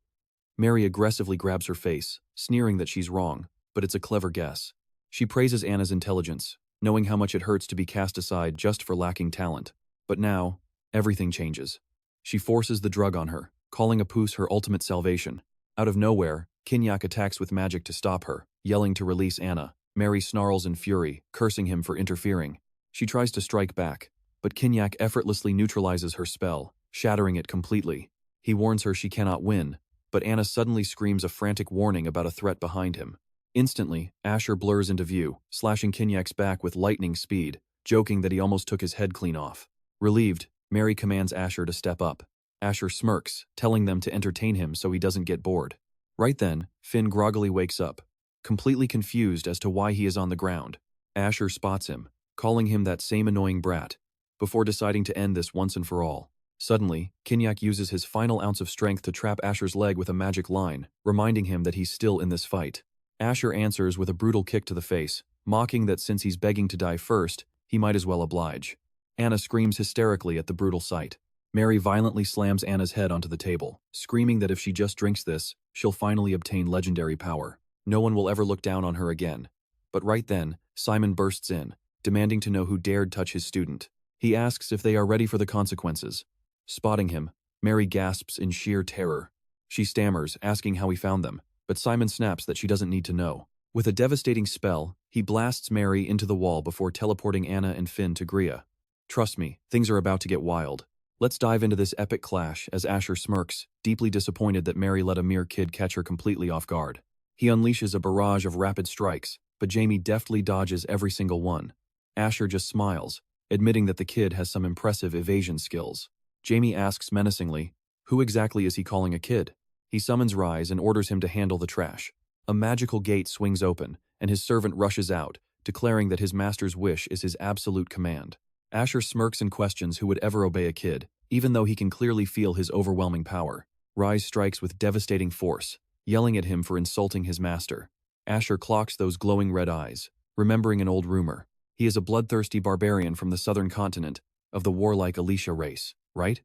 Mary aggressively grabs her face, sneering that she's wrong, but it's a clever guess. She praises Anna's intelligence, knowing how much it hurts to be cast aside just for lacking talent. But now, everything changes. She forces the drug on her, calling a POUS her ultimate salvation. Out of nowhere, Kinyak attacks with magic to stop her, yelling to release Anna. Mary snarls in fury, cursing him for interfering. She tries to strike back, but Kinyak effortlessly neutralizes her spell, shattering it completely. He warns her she cannot win, but Anna suddenly screams a frantic warning about a threat behind him. Instantly, Asher blurs into view, slashing Kinyak's back with lightning speed, joking that he almost took his head clean off. Relieved, Mary commands Asher to step up. Asher smirks, telling them to entertain him so he doesn't get bored. Right then, Finn groggily wakes up, completely confused as to why he is on the ground. Asher spots him, calling him that same annoying brat, before deciding to end this once and for all. Suddenly, Kinyak uses his final ounce of strength to trap Asher's leg with a magic line, reminding him that he's still in this fight. Asher answers with a brutal kick to the face, mocking that since he's begging to die first, he might as well oblige. Anna screams hysterically at the brutal sight. Mary violently slams Anna's head onto the table, screaming that if she just drinks this, she'll finally obtain legendary power. No one will ever look down on her again. But right then, Simon bursts in, demanding to know who dared touch his student. He asks if they are ready for the consequences. Spotting him, Mary gasps in sheer terror. She stammers, asking how he found them, but Simon snaps that she doesn't need to know. With a devastating spell, he blasts Mary into the wall before teleporting Anna and Finn to Gria. Trust me, things are about to get wild. Let's dive into this epic clash as Asher smirks, deeply disappointed that Mary let a mere kid catch her completely off guard. He unleashes a barrage of rapid strikes, but Jamie deftly dodges every single one. Asher just smiles, admitting that the kid has some impressive evasion skills. Jamie asks menacingly, who exactly is he calling a kid? He summons Rise and orders him to handle the trash. A magical gate swings open, and his servant rushes out, declaring that his master's wish is his absolute command. Asher smirks and questions who would ever obey a kid, even though he can clearly feel his overwhelming power. Rise strikes with devastating force, yelling at him for insulting his master. Asher clocks those glowing red eyes, remembering an old rumor. He is a bloodthirsty barbarian from the southern continent, of the warlike Alicia race, right?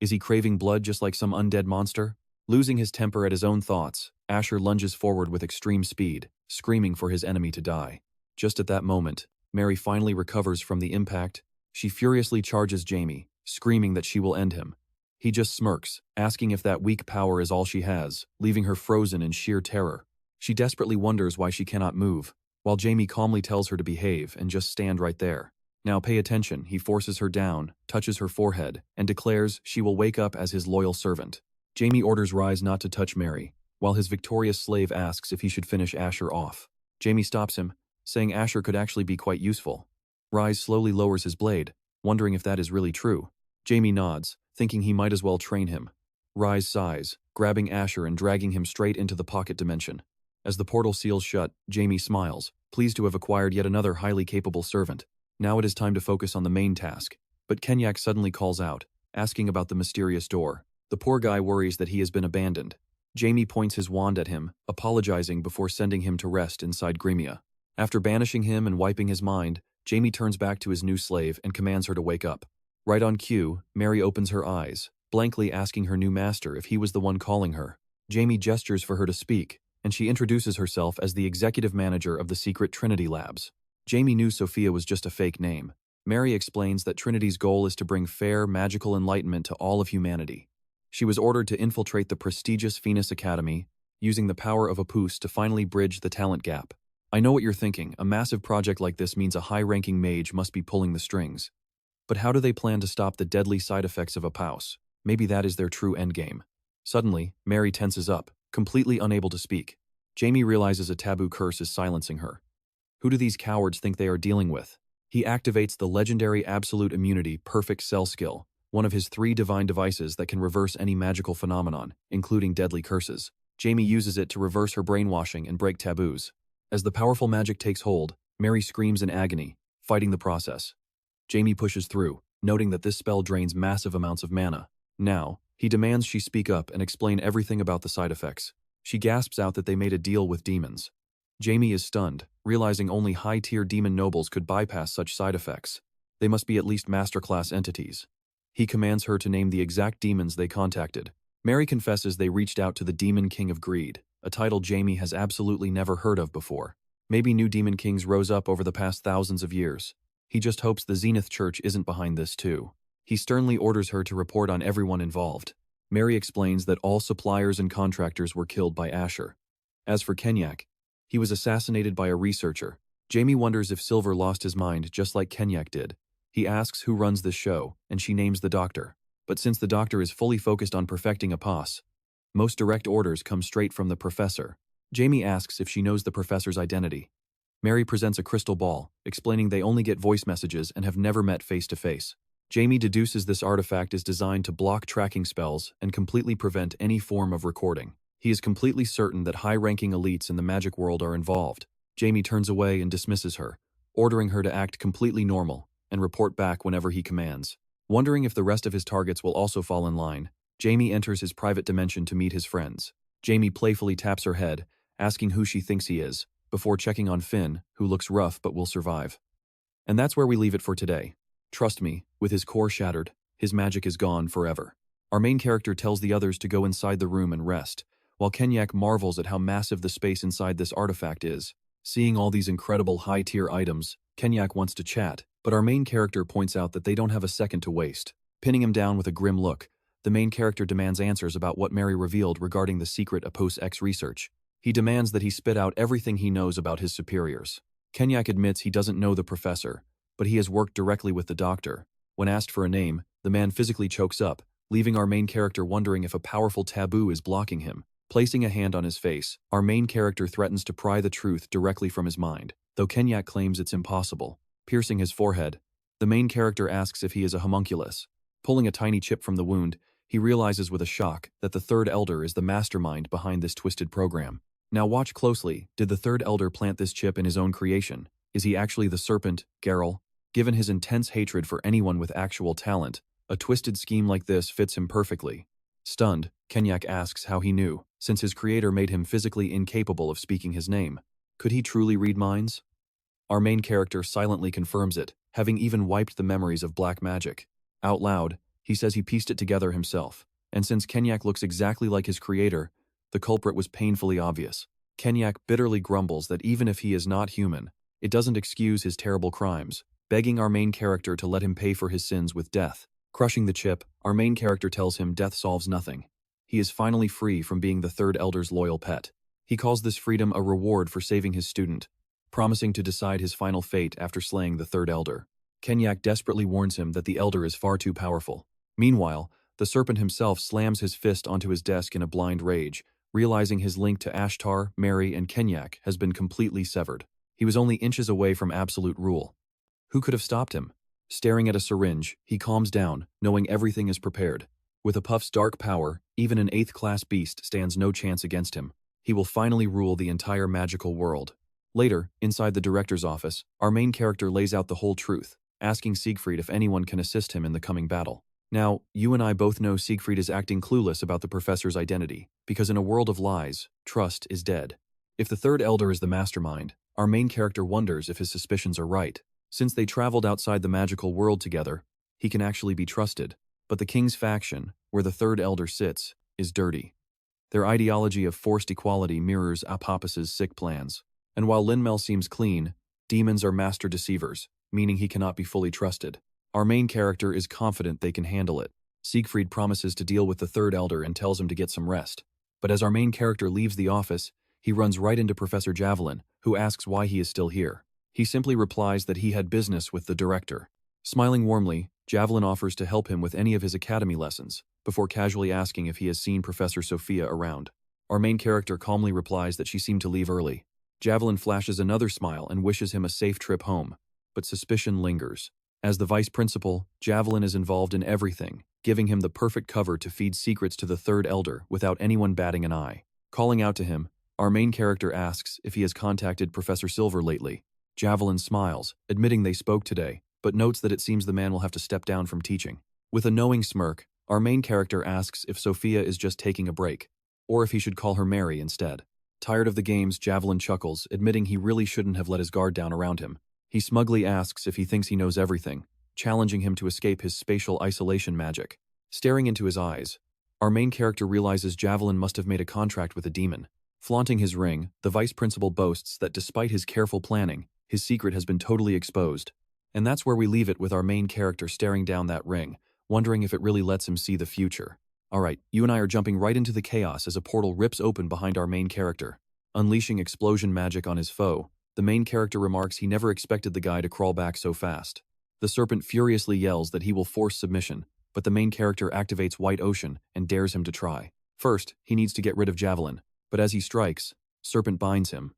Is he craving blood just like some undead monster? Losing his temper at his own thoughts, Asher lunges forward with extreme speed, screaming for his enemy to die. Just at that moment, Mary finally recovers from the impact. She furiously charges Jamie, screaming that she will end him. He just smirks, asking if that weak power is all she has, leaving her frozen in sheer terror. She desperately wonders why she cannot move, while Jamie calmly tells her to behave and just stand right there. Now pay attention, he forces her down, touches her forehead, and declares she will wake up as his loyal servant. Jamie orders Rise not to touch Mary, while his victorious slave asks if he should finish Asher off. Jamie stops him, saying Asher could actually be quite useful. Rise slowly lowers his blade, wondering if that is really true. Jamie nods, thinking he might as well train him. Rise sighs, grabbing Asher and dragging him straight into the pocket dimension. As the portal seals shut, Jamie smiles, pleased to have acquired yet another highly capable servant. Now it is time to focus on the main task. But Kenyak suddenly calls out, asking about the mysterious door. The poor guy worries that he has been abandoned. Jamie points his wand at him, apologizing before sending him to rest inside Grimia. After banishing him and wiping his mind, Jamie turns back to his new slave and commands her to wake up. Right on cue, Mary opens her eyes, blankly asking her new master if he was the one calling her. Jamie gestures for her to speak, and she introduces herself as the executive manager of the secret Trinity Labs. Jamie knew Sophia was just a fake name. Mary explains that Trinity's goal is to bring fair, magical enlightenment to all of humanity. She was ordered to infiltrate the prestigious Phoenix Academy, using the power of a POUS to finally bridge the talent gap. I know what you're thinking, a massive project like this means a high-ranking mage must be pulling the strings. But how do they plan to stop the deadly side effects of a POUS? Maybe that is their true endgame. Suddenly, Mary tenses up, Completely unable to speak, Jamie realizes a taboo curse is silencing her. Who do these cowards think they are dealing with? He activates the legendary Absolute Immunity Perfect Cell skill, one of his 3 divine devices that can reverse any magical phenomenon, including deadly curses. Jamie uses it to reverse her brainwashing and break taboos. As the powerful magic takes hold, Mary screams in agony, fighting the process. Jamie pushes through, noting that this spell drains massive amounts of mana. Now, he demands she speak up and explain everything about the side effects. She gasps out that they made a deal with demons. Jamie is stunned, realizing only high-tier demon nobles could bypass such side effects. They must be at least masterclass entities. He commands her to name the exact demons they contacted. Mary confesses they reached out to the Demon King of Greed, a title Jamie has absolutely never heard of before. Maybe new demon kings rose up over the past thousands of years. He just hopes the Zenith Church isn't behind this too. He sternly orders her to report on everyone involved. Mary explains that all suppliers and contractors were killed by Asher. As for Kenyak, he was assassinated by a researcher. Jamie wonders if Silver lost his mind just like Kenyak did. He asks who runs this show, and she names the doctor. But since the doctor is fully focused on perfecting a pos, most direct orders come straight from the professor. Jamie asks if she knows the professor's identity. Mary presents a crystal ball, explaining they only get voice messages and have never met face-to-face. Jamie deduces this artifact is designed to block tracking spells and completely prevent any form of recording. He is completely certain that high-ranking elites in the magic world are involved. Jamie turns away and dismisses her, ordering her to act completely normal and report back whenever he commands. Wondering if the rest of his targets will also fall in line, Jamie enters his private dimension to meet his friends. Jamie playfully taps her head, asking who she thinks he is, before checking on Finn, who looks rough but will survive. And that's where we leave it for today. Trust me, with his core shattered, his magic is gone forever. Our main character tells the others to go inside the room and rest, while Kenyak marvels at how massive the space inside this artifact is. Seeing all these incredible high-tier items, Kenyak wants to chat, but our main character points out that they don't have a second to waste. Pinning him down with a grim look, the main character demands answers about what Mary revealed regarding the secret Apos X research. He demands that he spit out everything he knows about his superiors. Kenyak admits he doesn't know the professor, but he has worked directly with the doctor. When asked for a name, the man physically chokes up, leaving our main character wondering if a powerful taboo is blocking him. Placing a hand on his face, our main character threatens to pry the truth directly from his mind, though Kenyak claims it's impossible. Piercing his forehead, the main character asks if he is a homunculus. Pulling a tiny chip from the wound, he realizes with a shock that the Third Elder is the mastermind behind this twisted program. Now watch closely, did the Third Elder plant this chip in his own creation? Is he actually the serpent, Geralt? Given his intense hatred for anyone with actual talent, a twisted scheme like this fits him perfectly. Stunned, Kenyak asks how he knew, since his creator made him physically incapable of speaking his name. Could he truly read minds? Our main character silently confirms it, having even wiped the memories of black magic. Out loud, he says he pieced it together himself, and since Kenyak looks exactly like his creator, the culprit was painfully obvious. Kenyak bitterly grumbles that even if he is not human, it doesn't excuse his terrible crimes, begging our main character to let him pay for his sins with death. Crushing the chip, our main character tells him death solves nothing. He is finally free from being the Third Elder's loyal pet. He calls this freedom a reward for saving his student, promising to decide his final fate after slaying the Third Elder. Kenyak desperately warns him that the Elder is far too powerful. Meanwhile, the serpent himself slams his fist onto his desk in a blind rage, realizing his link to Ashtar, Mary, and Kenyak has been completely severed. He was only inches away from absolute rule. Who could have stopped him? Staring at a syringe, he calms down, knowing everything is prepared. With Apuff's dark power, even an 8th-class beast stands no chance against him. He will finally rule the entire magical world. Later, inside the director's office, our main character lays out the whole truth, asking Siegfried if anyone can assist him in the coming battle. Now, you and I both know Siegfried is acting clueless about the professor's identity, because in a world of lies, trust is dead. If the Third Elder is the mastermind, our main character wonders if his suspicions are right. Since they traveled outside the magical world together, he can actually be trusted. But the King's faction, where the Third Elder sits, is dirty. Their ideology of forced equality mirrors Apopus's sick plans. And while Linmel seems clean, demons are master deceivers, meaning he cannot be fully trusted. Our main character is confident they can handle it. Siegfried promises to deal with the Third Elder and tells him to get some rest. But as our main character leaves the office, he runs right into Professor Javelin, who asks why he is still here. He simply replies that he had business with the director. Smiling warmly, Javelin offers to help him with any of his academy lessons, before casually asking if he has seen Professor Sophia around. Our main character calmly replies that she seemed to leave early. Javelin flashes another smile and wishes him a safe trip home, but suspicion lingers. As the vice principal, Javelin is involved in everything, giving him the perfect cover to feed secrets to the third elder without anyone batting an eye. Calling out to him, our main character asks if he has contacted Professor Silver lately. Javelin smiles, admitting they spoke today, but notes that it seems the man will have to step down from teaching. With a knowing smirk, our main character asks if Sophia is just taking a break, or if he should call her Mary instead. Tired of the games, Javelin chuckles, admitting he really shouldn't have let his guard down around him. He smugly asks if he thinks he knows everything, challenging him to escape his spatial isolation magic. Staring into his eyes, our main character realizes Javelin must have made a contract with a demon. Flaunting his ring, the vice principal boasts that despite his careful planning, his secret has been totally exposed. And that's where we leave it, with our main character staring down that ring, wondering if it really lets him see the future. Alright, you and I are jumping right into the chaos as a portal rips open behind our main character. Unleashing explosion magic on his foe, the main character remarks he never expected the guy to crawl back so fast. The serpent furiously yells that he will force submission, but the main character activates White Ocean and dares him to try. First, he needs to get rid of Javelin, but as he strikes, Serpent binds him.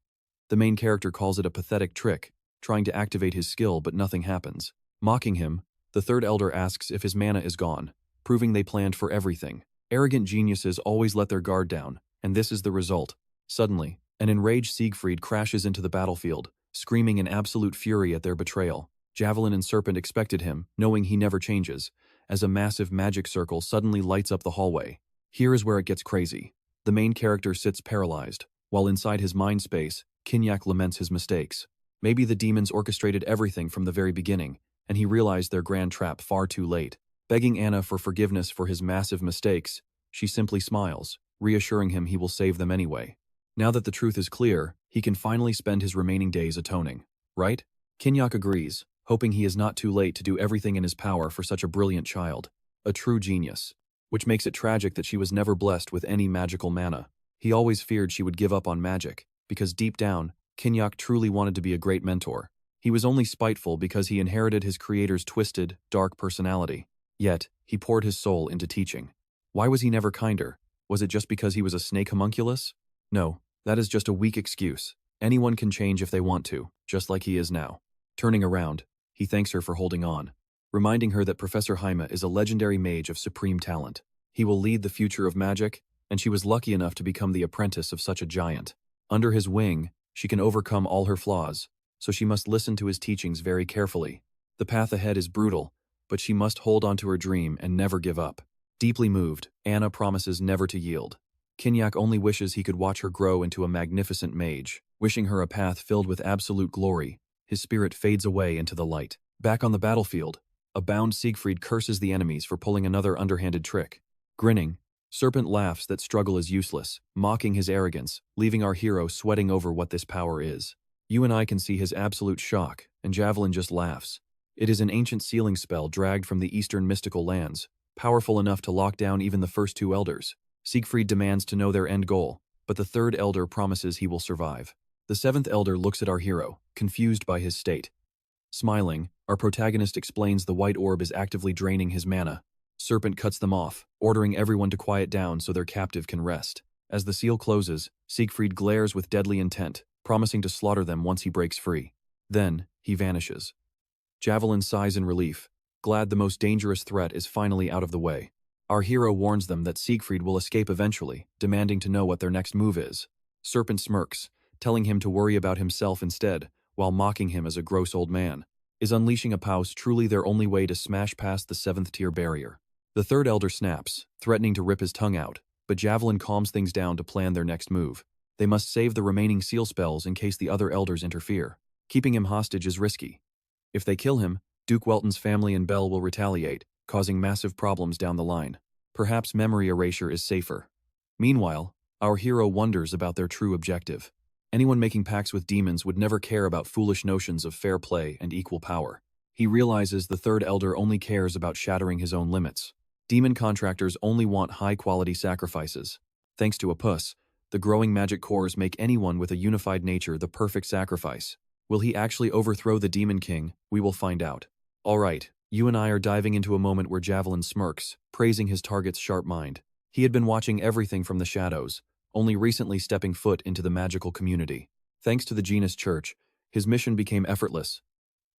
The main character calls it a pathetic trick, trying to activate his skill but nothing happens. Mocking him, the third elder asks if his mana is gone, proving they planned for everything. Arrogant geniuses always let their guard down, and this is the result. Suddenly, an enraged Siegfried crashes into the battlefield, screaming in absolute fury at their betrayal. Javelin and Serpent expected him, knowing he never changes, as a massive magic circle suddenly lights up the hallway. Here is where it gets crazy. The main character sits paralyzed, while inside his mind space, Kinyak laments his mistakes. Maybe the demons orchestrated everything from the very beginning, and he realized their grand trap far too late. Begging Anna for forgiveness for his massive mistakes, she simply smiles, reassuring him he will save them anyway. Now that the truth is clear, he can finally spend his remaining days atoning. Right? Kinyak agrees, hoping he is not too late to do everything in his power for such a brilliant child. A true genius. Which makes it tragic that she was never blessed with any magical mana. He always feared she would give up on magic, because deep down, Kinyak truly wanted to be a great mentor. He was only spiteful because he inherited his creator's twisted, dark personality. Yet, he poured his soul into teaching. Why was he never kinder? Was it just because he was a snake homunculus? No, that is just a weak excuse. Anyone can change if they want to, just like he is now. Turning around, he thanks her for holding on, reminding her that Professor Jaime is a legendary mage of supreme talent. He will lead the future of magic, and she was lucky enough to become the apprentice of such a giant. Under his wing, she can overcome all her flaws, so she must listen to his teachings very carefully. The path ahead is brutal, but she must hold on to her dream and never give up. Deeply moved, Anna promises never to yield. Kinyak only wishes he could watch her grow into a magnificent mage. Wishing her a path filled with absolute glory, his spirit fades away into the light. Back on the battlefield, a bound Siegfried curses the enemies for pulling another underhanded trick. Grinning, Serpent laughs that struggle is useless, mocking his arrogance, leaving our hero sweating over what this power is. You and I can see his absolute shock, and Javelin just laughs. It is an ancient sealing spell dragged from the eastern mystical lands, powerful enough to lock down even the first two elders. Siegfried demands to know their end goal, but the third elder promises he will survive. The seventh elder looks at our hero, confused by his state. Smiling, our protagonist explains the white orb is actively draining his mana. Serpent cuts them off, ordering everyone to quiet down so their captive can rest. As the seal closes, Siegfried glares with deadly intent, promising to slaughter them once he breaks free. Then, he vanishes. Javelin sighs in relief, glad the most dangerous threat is finally out of the way. Our hero warns them that Siegfried will escape eventually, demanding to know what their next move is. Serpent smirks, telling him to worry about himself instead, while mocking him as a gross old man. Is unleashing a pause truly their only way to smash past the 7th tier barrier? The third elder snaps, threatening to rip his tongue out, but Javelin calms things down to plan their next move. They must save the remaining seal spells in case the other elders interfere. Keeping him hostage is risky. If they kill him, Duke Welton's family and Belle will retaliate, causing massive problems down the line. Perhaps memory erasure is safer. Meanwhile, our hero wonders about their true objective. Anyone making pacts with demons would never care about foolish notions of fair play and equal power. He realizes the third elder only cares about shattering his own limits. Demon contractors only want high-quality sacrifices. Thanks to a puss, the growing magic cores make anyone with a unified nature the perfect sacrifice. Will he actually overthrow the Demon King? We will find out. Alright, you and I are diving into a moment where Javelin smirks, praising his target's sharp mind. He had been watching everything from the shadows, only recently stepping foot into the magical community. Thanks to the Genus Church, his mission became effortless,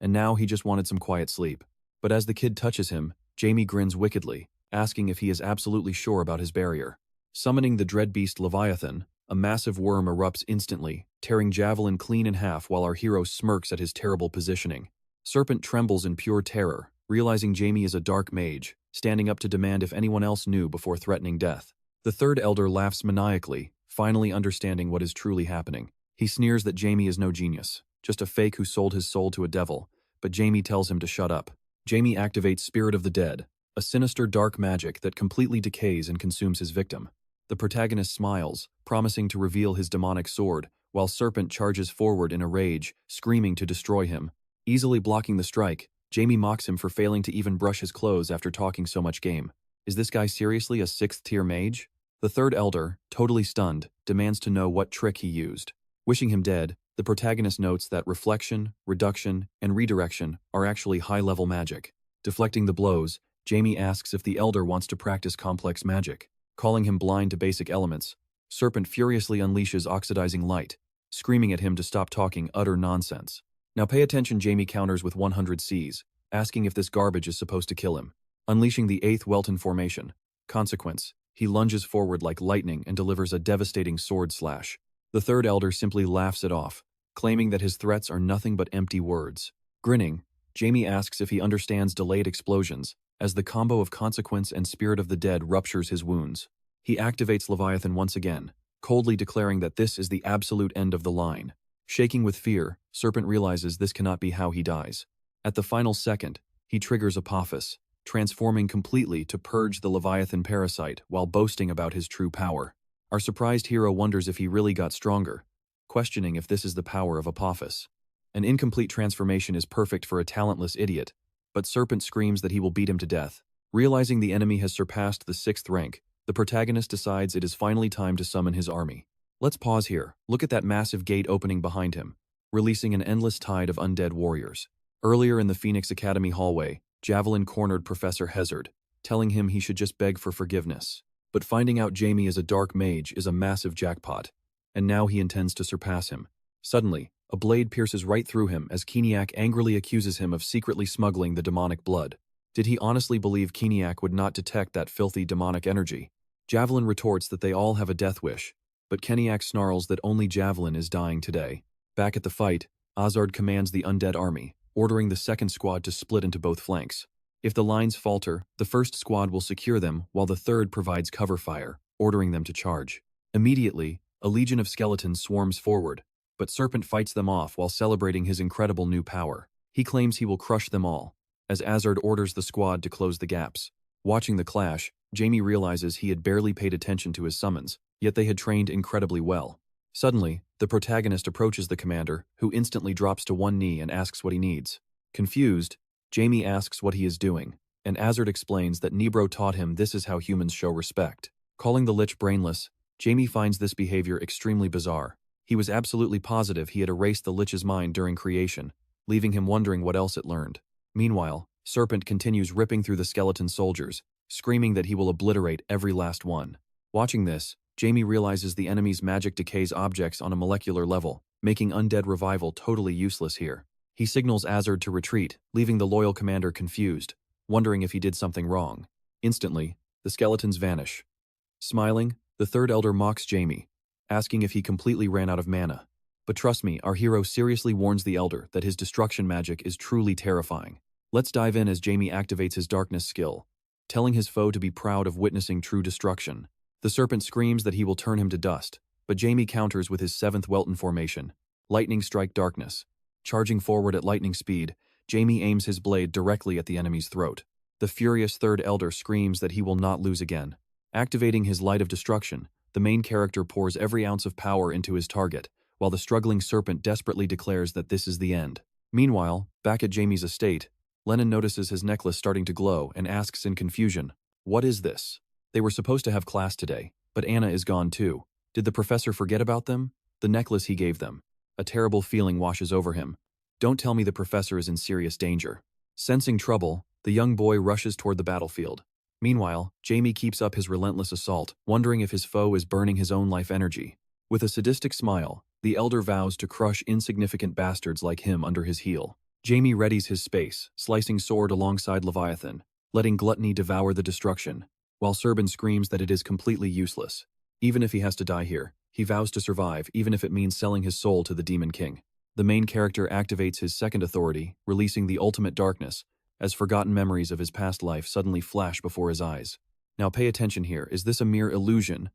and now he just wanted some quiet sleep. But as the kid touches him, Jamie grins wickedly, asking if he is absolutely sure about his barrier. Summoning the dread beast Leviathan, a massive worm erupts instantly, tearing Javelin clean in half while our hero smirks at his terrible positioning. Serpent trembles in pure terror, realizing Jamie is a dark mage, standing up to demand if anyone else knew before threatening death. The third elder laughs maniacally, finally understanding what is truly happening. He sneers that Jamie is no genius, just a fake who sold his soul to a devil, but Jamie tells him to shut up. Jamie activates Spirit of the Dead, a sinister dark magic that completely decays and consumes his victim. The protagonist smiles, promising to reveal his demonic sword, while Serpent charges forward in a rage, screaming to destroy him. Easily blocking the strike, Jamie mocks him for failing to even brush his clothes after talking so much game. Is this guy seriously a 6th-tier mage? The third elder, totally stunned, demands to know what trick he used. Wishing him dead, the protagonist notes that reflection, reduction, and redirection are actually high-level magic. Deflecting the blows, Jamie asks if the elder wants to practice complex magic. Calling him blind to basic elements, Serpent furiously unleashes oxidizing light, screaming at him to stop talking utter nonsense. Now pay attention, Jamie counters with 100 Cs, asking if this garbage is supposed to kill him. Unleashing the 8th Welton formation. Consequence, he lunges forward like lightning and delivers a devastating sword slash. The third elder simply laughs it off, claiming that his threats are nothing but empty words. Grinning, Jamie asks if he understands delayed explosions, as the combo of Consequence and Spirit of the Dead ruptures his wounds. He activates Leviathan once again, coldly declaring that this is the absolute end of the line. Shaking with fear, Serpent realizes this cannot be how he dies. At the final second, he triggers Apophis, transforming completely to purge the Leviathan parasite while boasting about his true power. Our surprised hero wonders if he really got stronger, questioning if this is the power of Apophis. An incomplete transformation is perfect for a talentless idiot, but Serpent screams that he will beat him to death. Realizing the enemy has surpassed the 6th rank, the protagonist decides it is finally time to summon his army. Let's pause here. Look at that massive gate opening behind him, releasing an endless tide of undead warriors. Earlier in the Phoenix Academy hallway, Javelin cornered Professor Hazard, telling him he should just beg for forgiveness. But finding out Jamie is a dark mage is a massive jackpot, and now he intends to surpass him. Suddenly, a blade pierces right through him as Keniac angrily accuses him of secretly smuggling the demonic blood. Did he honestly believe Keniac would not detect that filthy demonic energy? Javelin retorts that they all have a death wish, but Keniac snarls that only Javelin is dying today. Back at the fight, Azard commands the undead army, ordering the second squad to split into both flanks. If the lines falter, the first squad will secure them while the third provides cover fire, ordering them to charge. Immediately, a legion of skeletons swarms forward, but Serpent fights them off while celebrating his incredible new power. He claims he will crush them all, as Azard orders the squad to close the gaps. Watching the clash, Jamie realizes he had barely paid attention to his summons, yet they had trained incredibly well. Suddenly, the protagonist approaches the commander, who instantly drops to one knee and asks what he needs. Confused, Jamie asks what he is doing, and Azard explains that Nebro taught him this is how humans show respect. Calling the Lich brainless, Jamie finds this behavior extremely bizarre. He was absolutely positive he had erased the Lich's mind during creation, leaving him wondering what else it learned. Meanwhile, Serpent continues ripping through the skeleton soldiers, screaming that he will obliterate every last one. Watching this, Jamie realizes the enemy's magic decays objects on a molecular level, making undead revival totally useless here. He signals Azard to retreat, leaving the loyal commander confused, wondering if he did something wrong. Instantly, the skeletons vanish. Smiling, the third elder mocks Jamie, asking if he completely ran out of mana. But trust me, our hero seriously warns the elder that his destruction magic is truly terrifying. Let's dive in as Jamie activates his darkness skill, telling his foe to be proud of witnessing true destruction. The Serpent screams that he will turn him to dust, but Jamie counters with his 7th Welton formation, Lightning Strike Darkness. Charging forward at lightning speed, Jamie aims his blade directly at the enemy's throat. The furious third elder screams that he will not lose again. Activating his Light of Destruction, the main character pours every ounce of power into his target, while the struggling Serpent desperately declares that this is the end. Meanwhile, back at Jamie's estate, Lennon notices his necklace starting to glow and asks in confusion, "What is this?" They were supposed to have class today, but Anna is gone too. Did the professor forget about them? The necklace he gave them. A terrible feeling washes over him. Don't tell me the professor is in serious danger. Sensing trouble, the young boy rushes toward the battlefield. Meanwhile, Jamie keeps up his relentless assault, wondering if his foe is burning his own life energy. With a sadistic smile, the elder vows to crush insignificant bastards like him under his heel. Jamie readies his space, slicing sword alongside Leviathan, letting gluttony devour the destruction, while Serban screams that it is completely useless. Even if he has to die here, he vows to survive, even if it means selling his soul to the Demon King. The main character activates his second authority, releasing the ultimate darkness, as forgotten memories of his past life suddenly flash before his eyes. Now pay attention here, is this a mere illusion,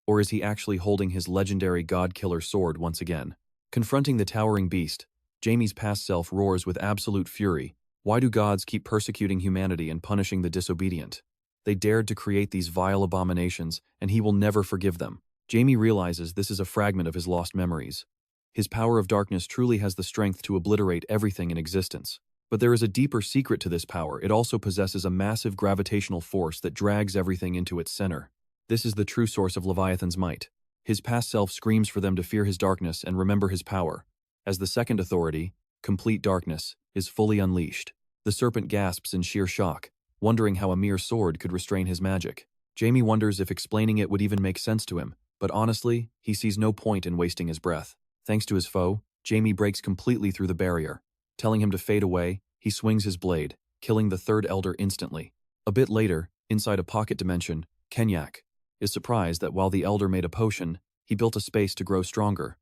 or is he actually holding his legendary god-killer sword once again? Confronting the towering beast, Jamie's past self roars with absolute fury. Why do gods keep persecuting humanity and punishing the disobedient? They dared to create these vile abominations, and he will never forgive them. Jamie realizes this is a fragment of his lost memories. His power of darkness truly has the strength to obliterate everything in existence. But there is a deeper secret to this power. It also possesses a massive gravitational force that drags everything into its center. This is the true source of Leviathan's might. His past self screams for them to fear his darkness and remember his power. As the second authority, complete darkness, is fully unleashed, the serpent gasps in sheer shock, wondering how a mere sword could restrain his magic. Jamie wonders if explaining it would even make sense to him, but honestly, he sees no point in wasting his breath. Thanks to his foe, Jamie breaks completely through the barrier. Telling him to fade away, he swings his blade, killing the third elder instantly. A bit later, inside a pocket dimension, Kenyak is surprised that while the elder made a potion, he built a space to grow stronger.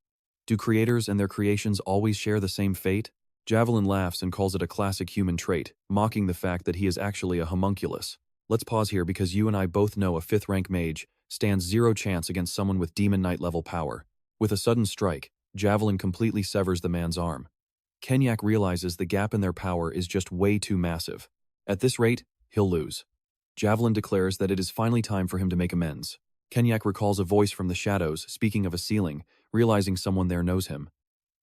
Do creators and their creations always share the same fate? Javelin laughs and calls it a classic human trait, mocking the fact that he is actually a homunculus. Let's pause here because you and I both know a 5th rank mage stands zero chance against someone with Demon Knight level power. With a sudden strike, Javelin completely severs the man's arm. Kenyak realizes the gap in their power is just way too massive. At this rate, he'll lose. Javelin declares that it is finally time for him to make amends. Kenyak recalls a voice from the shadows speaking of a ceiling, realizing someone there knows him.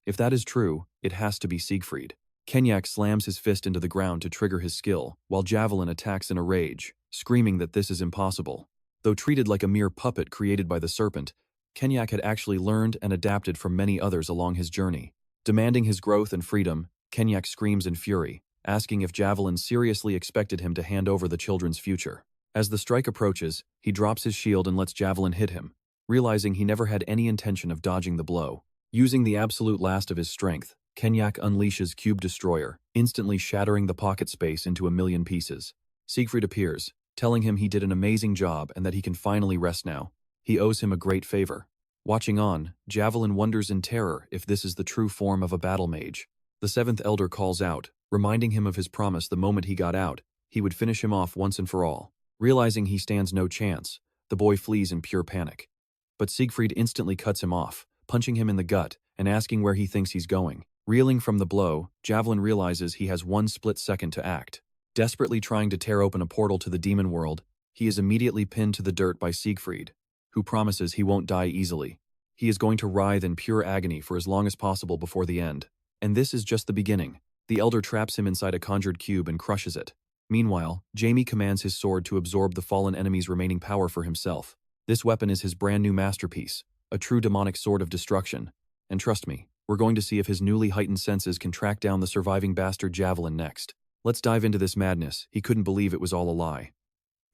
If that is true, it has to be Siegfried. Kenyak slams his fist into the ground to trigger his skill, while Javelin attacks in a rage, screaming that this is impossible. Though treated like a mere puppet created by the serpent, Kenyak had actually learned and adapted from many others along his journey. Demanding his growth and freedom, Kenyak screams in fury, asking if Javelin seriously expected him to hand over the children's future. As the strike approaches, he drops his shield and lets Javelin hit him, realizing he never had any intention of dodging the blow. Using the absolute last of his strength, Kenyak unleashes Cube Destroyer, instantly shattering the pocket space into a million pieces. Siegfried appears, telling him he did an amazing job and that he can finally rest now. He owes him a great favor. Watching on, Javelin wonders in terror if this is the true form of a battle mage. The 7th elder calls out, reminding him of his promise the moment he got out, he would finish him off once and for all. Realizing he stands no chance, the boy flees in pure panic. But Siegfried instantly cuts him off, punching him in the gut and asking where he thinks he's going. Reeling from the blow, Javelin realizes he has one split second to act. Desperately trying to tear open a portal to the demon world, he is immediately pinned to the dirt by Siegfried, who promises he won't die easily. He is going to writhe in pure agony for as long as possible before the end. And this is just the beginning. The elder traps him inside a conjured cube and crushes it. Meanwhile, Jamie commands his sword to absorb the fallen enemy's remaining power for himself. This weapon is his brand new masterpiece, a true demonic sword of destruction. And trust me, we're going to see if his newly heightened senses can track down the surviving bastard Javelin next. Let's dive into this madness. He couldn't believe it was all a lie.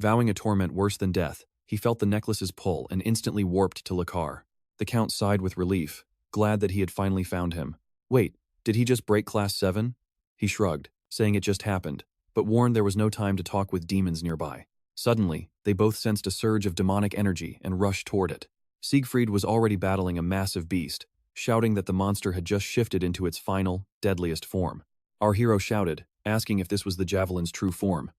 Vowing a torment worse than death, he felt the necklace's pull and instantly warped to Lakar. The Count sighed with relief, glad that he had finally found him. Wait, did he just break Class 7? He shrugged, saying it just happened, but warned there was no time to talk with demons nearby. Suddenly, they both sensed a surge of demonic energy and rushed toward it. Siegfried was already battling a massive beast, shouting that the monster had just shifted into its final, deadliest form. Our hero shouted, asking if this was the Javelin's true form.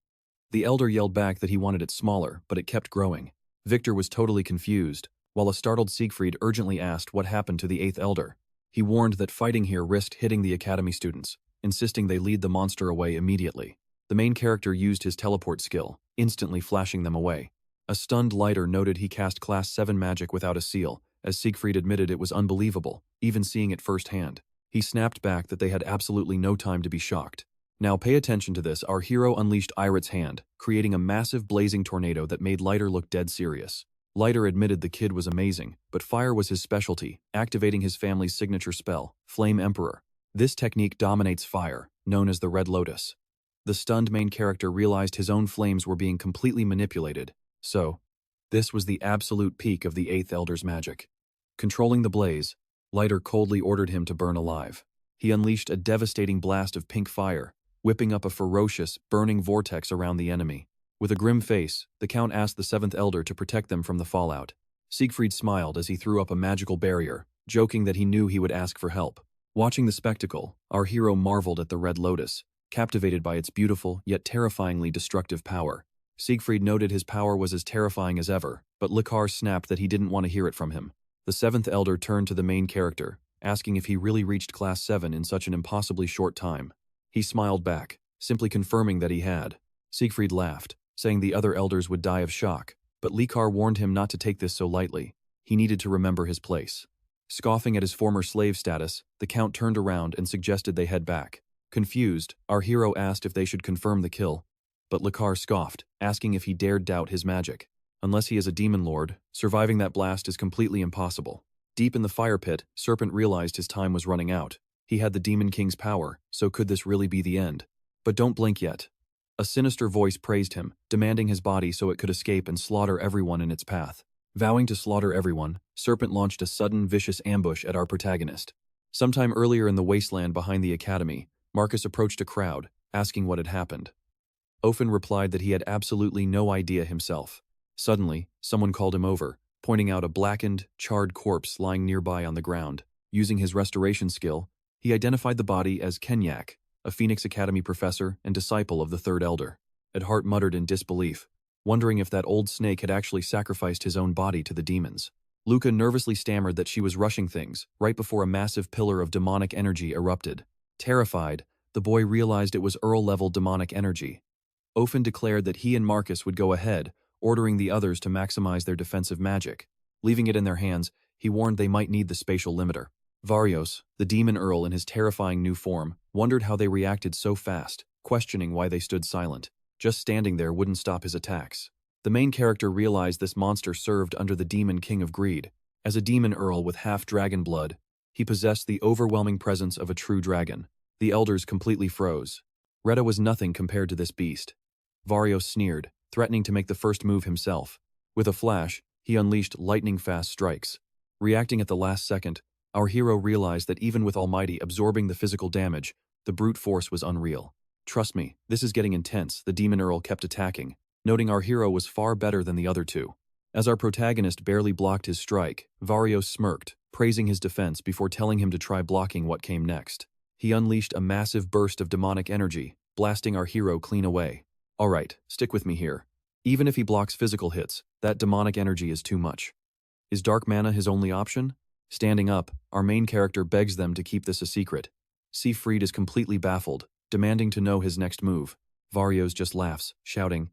The elder yelled back that he wanted it smaller, but it kept growing. Victor was totally confused, while a startled Siegfried urgently asked what happened to the 8th elder. He warned that fighting here risked hitting the academy students, insisting they lead the monster away immediately. The main character used his teleport skill, instantly flashing them away. A stunned lighter noted he cast Class 7 magic without a seal, as Siegfried admitted it was unbelievable, even seeing it firsthand. He snapped back that they had absolutely no time to be shocked. Now pay attention to this. Our hero unleashed Irit's hand, creating a massive blazing tornado that made Lighter look dead serious. Lighter admitted the kid was amazing, but fire was his specialty, activating his family's signature spell, Flame Emperor. This technique dominates fire, known as the Red Lotus. The stunned main character realized his own flames were being completely manipulated. So, this was the absolute peak of the Eighth Elder's magic. Controlling the blaze, Lighter coldly ordered him to burn alive. He unleashed a devastating blast of pink fire, whipping up a ferocious, burning vortex around the enemy. With a grim face, the Count asked the Seventh Elder to protect them from the fallout. Siegfried smiled as he threw up a magical barrier, joking that he knew he would ask for help. Watching the spectacle, our hero marveled at the Red Lotus, captivated by its beautiful yet terrifyingly destructive power. Siegfried noted his power was as terrifying as ever, but Likar snapped that he didn't want to hear it from him. The Seventh Elder turned to the main character, asking if he really reached Class 7 in such an impossibly short time. He smiled back, simply confirming that he had. Siegfried laughed, saying the other elders would die of shock, but Likar warned him not to take this so lightly. He needed to remember his place. Scoffing at his former slave status, the Count turned around and suggested they head back. Confused, our hero asked if they should confirm the kill, but Likar scoffed, asking if he dared doubt his magic. Unless he is a demon lord, surviving that blast is completely impossible. Deep in the fire pit, Serpent realized his time was running out. He had the Demon King's power, so could this really be the end? But don't blink yet. A sinister voice praised him, demanding his body so it could escape and slaughter everyone in its path. Vowing to slaughter everyone, Serpent launched a sudden, vicious ambush at our protagonist. Sometime earlier in the wasteland behind the academy, Marcus approached a crowd, asking what had happened. Ofen replied that he had absolutely no idea himself. Suddenly, someone called him over, pointing out a blackened, charred corpse lying nearby on the ground. Using his restoration skill, he identified the body as Kenyak, a Phoenix Academy professor and disciple of the Third Elder. Edhart muttered in disbelief, wondering if that old snake had actually sacrificed his own body to the demons. Luca nervously stammered that she was rushing things, right before a massive pillar of demonic energy erupted. Terrified, the boy realized it was Earl-level demonic energy. Ofen declared that he and Marcus would go ahead, ordering the others to maximize their defensive magic. Leaving it in their hands, he warned they might need the spatial limiter. Varios, the demon earl in his terrifying new form, wondered how they reacted so fast, questioning why they stood silent. Just standing there wouldn't stop his attacks. The main character realized this monster served under the Demon King of Greed. As a demon earl with half-dragon blood, he possessed the overwhelming presence of a true dragon. The elders completely froze. Retta was nothing compared to this beast. Varios sneered, threatening to make the first move himself. With a flash, he unleashed lightning-fast strikes. Reacting at the last second, our hero realized that even with Almighty absorbing the physical damage, the brute force was unreal. Trust me, this is getting intense, the demon earl kept attacking, noting our hero was far better than the other two. As our protagonist barely blocked his strike, Varios smirked, praising his defense before telling him to try blocking what came next. He unleashed a massive burst of demonic energy, blasting our hero clean away. Alright, stick with me here. Even if he blocks physical hits, that demonic energy is too much. Is dark mana his only option? Standing up, our main character begs them to keep this a secret. Siegfried is completely baffled, demanding to know his next move. Varios just laughs, shouting,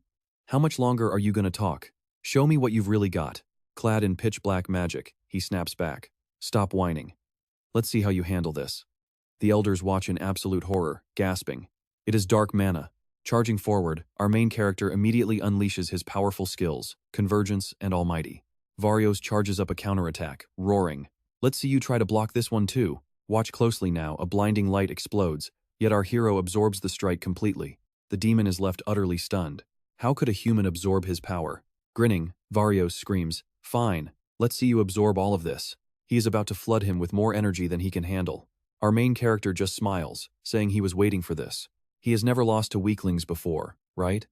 "How much longer are you gonna talk? Show me what you've really got." Clad in pitch-black magic, he snaps back. "Stop whining. Let's see how you handle this." The elders watch in absolute horror, gasping. It is dark mana. Charging forward, our main character immediately unleashes his powerful skills, Convergence and Almighty. Varios charges up a counterattack, roaring, "Let's see you try to block this one too." Watch closely now, a blinding light explodes, yet our hero absorbs the strike completely. The demon is left utterly stunned. How could a human absorb his power? Grinning, Varios screams, "Fine, let's see you absorb all of this." He is about to flood him with more energy than he can handle. Our main character just smiles, saying he was waiting for this. He has never lost to weaklings before, right?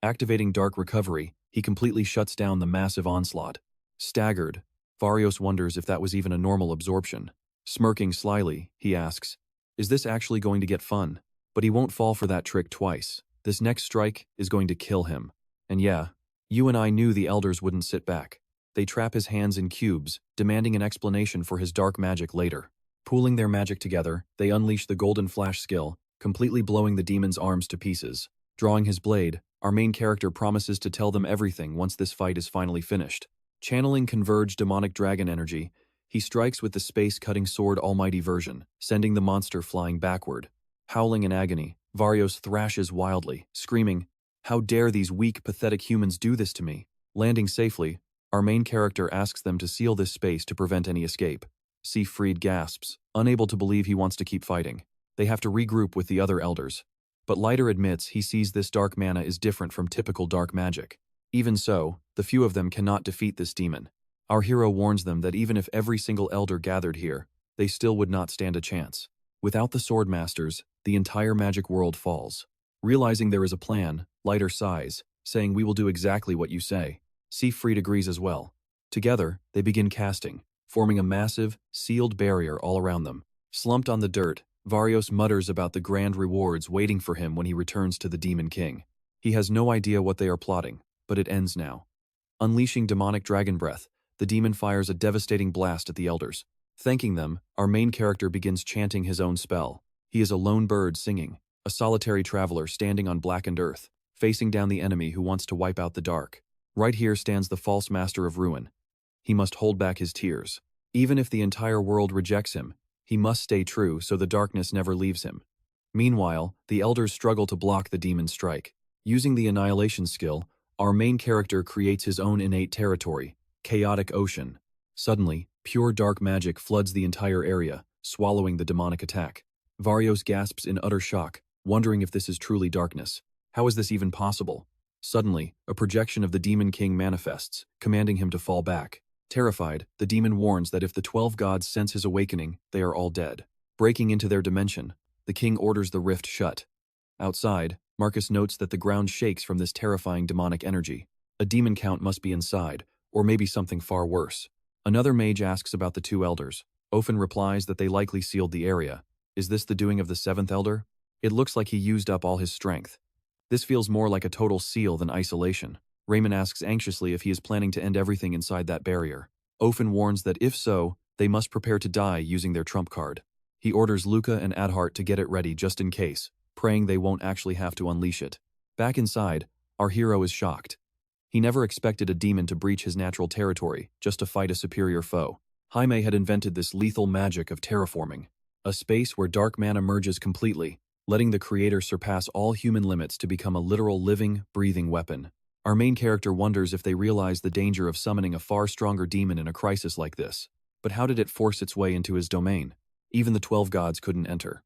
Activating Dark Recovery, he completely shuts down the massive onslaught. Staggered, Varios wonders if that was even a normal absorption. Smirking slyly, he asks, "Is this actually going to get fun?" But he won't fall for that trick twice. This next strike is going to kill him. And yeah, you and I knew the elders wouldn't sit back. They trap his hands in cubes, demanding an explanation for his dark magic later. Pooling their magic together, they unleash the Golden Flash skill, completely blowing the demon's arms to pieces. Drawing his blade, our main character promises to tell them everything once this fight is finally finished. Channeling Converge demonic dragon energy, he strikes with the space-cutting sword Almighty version, sending the monster flying backward. Howling in agony, Varios thrashes wildly, screaming, "How dare these weak, pathetic humans do this to me?" Landing safely, our main character asks them to seal this space to prevent any escape. Siegfried gasps, unable to believe he wants to keep fighting. They have to regroup with the other elders. But Lighter admits he sees this dark mana is different from typical dark magic. Even so, the few of them cannot defeat this demon. Our hero warns them that even if every single elder gathered here, they still would not stand a chance. Without the sword masters, the entire magic world falls. Realizing there is a plan, Lighter sighs, saying we will do exactly what you say. Siegfried agrees as well. Together, they begin casting, forming a massive, sealed barrier all around them. Slumped on the dirt, Varios mutters about the grand rewards waiting for him when he returns to the Demon King. He has no idea what they are plotting, but it ends now. Unleashing demonic dragon breath, the demon fires a devastating blast at the elders. Thanking them, our main character begins chanting his own spell. He is a lone bird singing, a solitary traveler standing on blackened earth, facing down the enemy who wants to wipe out the dark. Right here stands the false master of ruin. He must hold back his tears. Even if the entire world rejects him, he must stay true so the darkness never leaves him. Meanwhile, the elders struggle to block the demon's strike. Using the annihilation skill, our main character creates his own innate territory, chaotic ocean. Suddenly, pure dark magic floods the entire area, swallowing the demonic attack. Varios gasps in utter shock, wondering if this is truly darkness. How is this even possible? Suddenly, a projection of the Demon King manifests, commanding him to fall back. Terrified, the demon warns that if the 12 gods sense his awakening, they are all dead. Breaking into their dimension, the king orders the rift shut. Outside, Marcus notes that the ground shakes from this terrifying demonic energy. A demon count must be inside, or maybe something far worse. Another mage asks about the two elders. Ophin replies that they likely sealed the area. Is this the doing of the 7th elder? It looks like he used up all his strength. This feels more like a total seal than isolation. Raymond asks anxiously if he is planning to end everything inside that barrier. Ophin warns that if so, they must prepare to die using their trump card. He orders Luca and Adhart to get it ready just in case, praying they won't actually have to unleash it. Back inside, our hero is shocked. He never expected a demon to breach his natural territory just to fight a superior foe. Jaime had invented this lethal magic of terraforming, a space where dark mana merges completely, letting the creator surpass all human limits to become a literal living, breathing weapon. Our main character wonders if they realize the danger of summoning a far stronger demon in a crisis like this. But how did it force its way into his domain? Even the 12 gods couldn't enter.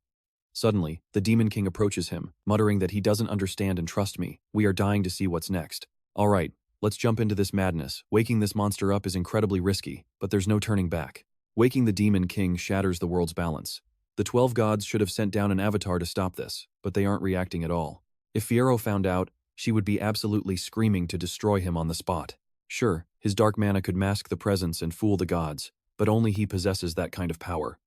Suddenly, the Demon King approaches him, muttering that he doesn't understand and trust me. We are dying to see what's next. All right, let's jump into this madness. Waking this monster up is incredibly risky, but there's no turning back. Waking the Demon King shatters the world's balance. The 12 gods should have sent down an avatar to stop this, but they aren't reacting at all. If Fiero found out, she would be absolutely screaming to destroy him on the spot. Sure, his dark mana could mask the presence and fool the gods, but only he possesses that kind of power.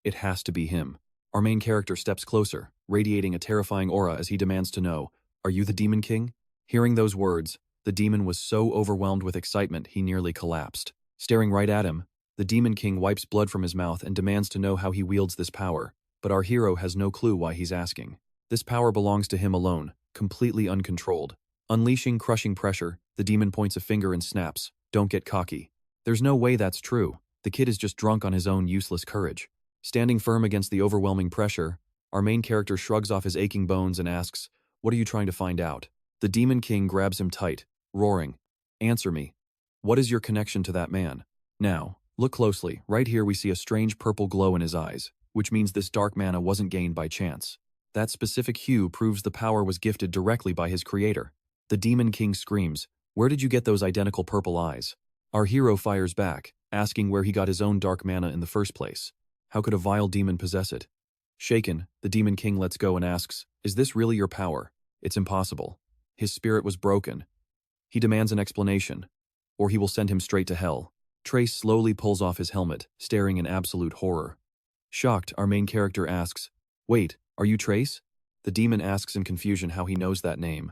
It has to be him. Our main character steps closer, radiating a terrifying aura as he demands to know, "Are you the Demon King?" Hearing those words, the demon was so overwhelmed with excitement he nearly collapsed. Staring right at him, the Demon King wipes blood from his mouth and demands to know how he wields this power, but our hero has no clue why he's asking. This power belongs to him alone, completely uncontrolled. Unleashing crushing pressure, the demon points a finger and snaps, "Don't get cocky." There's no way that's true. The kid is just drunk on his own useless courage. Standing firm against the overwhelming pressure, our main character shrugs off his aching bones and asks, "What are you trying to find out?" The Demon King grabs him tight, roaring, "Answer me. What is your connection to that man?" Now, look closely. Right here we see a strange purple glow in his eyes, which means this dark mana wasn't gained by chance. That specific hue proves the power was gifted directly by his creator. The Demon King screams, "Where did you get those identical purple eyes?" Our hero fires back, asking where he got his own dark mana in the first place. How could a vile demon possess it? Shaken, the Demon King lets go and asks, "Is this really your power?" It's impossible. His spirit was broken. He demands an explanation, or he will send him straight to hell. Trace slowly pulls off his helmet, staring in absolute horror. Shocked, our main character asks, "Wait, are you Trace?" The demon asks in confusion how he knows that name.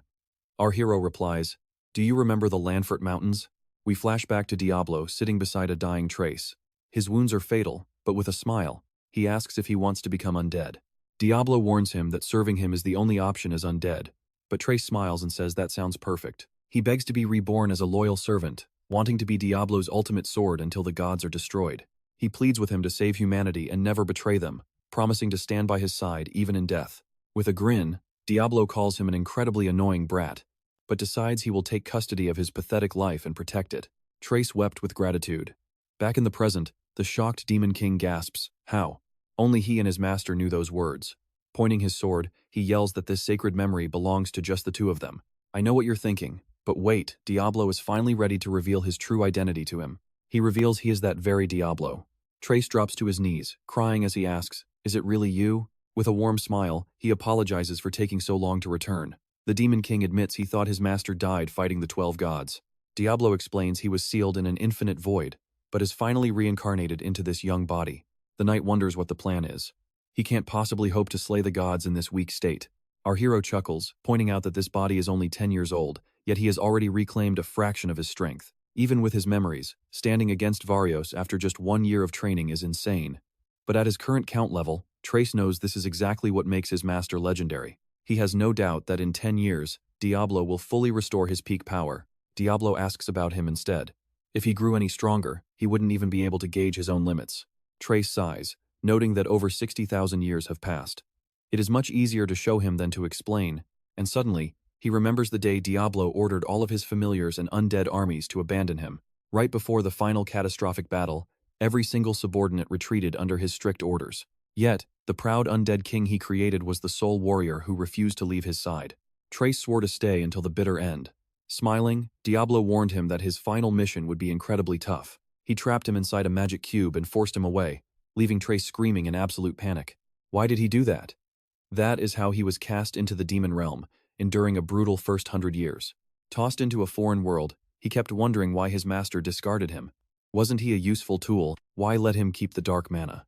Our hero replies, "Do you remember the Lanfort Mountains?" We flash back to Diablo sitting beside a dying Trace. His wounds are fatal, but with a smile, he asks if he wants to become undead. Diablo warns him that serving him is the only option as undead, but Trace smiles and says that sounds perfect. He begs to be reborn as a loyal servant, wanting to be Diablo's ultimate sword until the gods are destroyed. He pleads with him to save humanity and never betray them, promising to stand by his side even in death. With a grin, Diablo calls him an incredibly annoying brat, but decides he will take custody of his pathetic life and protect it. Trace wept with gratitude. Back in the present, the shocked Demon King gasps, "How?" Only he and his master knew those words. Pointing his sword, he yells that this sacred memory belongs to just the two of them. I know what you're thinking, but wait, Diablo is finally ready to reveal his true identity to him. He reveals he is that very Diablo. Trace drops to his knees, crying as he asks, "Is it really you?" With a warm smile, he apologizes for taking so long to return. The Demon King admits he thought his master died fighting the 12 gods. Diablo explains he was sealed in an infinite void, but is finally reincarnated into this young body. The knight wonders what the plan is. He can't possibly hope to slay the gods in this weak state. Our hero chuckles, pointing out that this body is only 10 years old, yet he has already reclaimed a fraction of his strength. Even with his memories, standing against Varios after just 1 year of training is insane. But at his current count level, Trace knows this is exactly what makes his master legendary. He has no doubt that in 10 years, Diablo will fully restore his peak power. Diablo asks about him instead. If he grew any stronger, he wouldn't even be able to gauge his own limits. Trace sighs, noting that over 60,000 years have passed. It is much easier to show him than to explain, and suddenly, he remembers the day Diablo ordered all of his familiars and undead armies to abandon him. Right before the final catastrophic battle, every single subordinate retreated under his strict orders. Yet, the proud undead king he created was the sole warrior who refused to leave his side. Trace swore to stay until the bitter end. Smiling, Diablo warned him that his final mission would be incredibly tough. He trapped him inside a magic cube and forced him away, leaving Trace screaming in absolute panic. Why did he do that? That is how he was cast into the demon realm, enduring a brutal first 100 years. Tossed into a foreign world, he kept wondering why his master discarded him. Wasn't he a useful tool? Why let him keep the dark mana?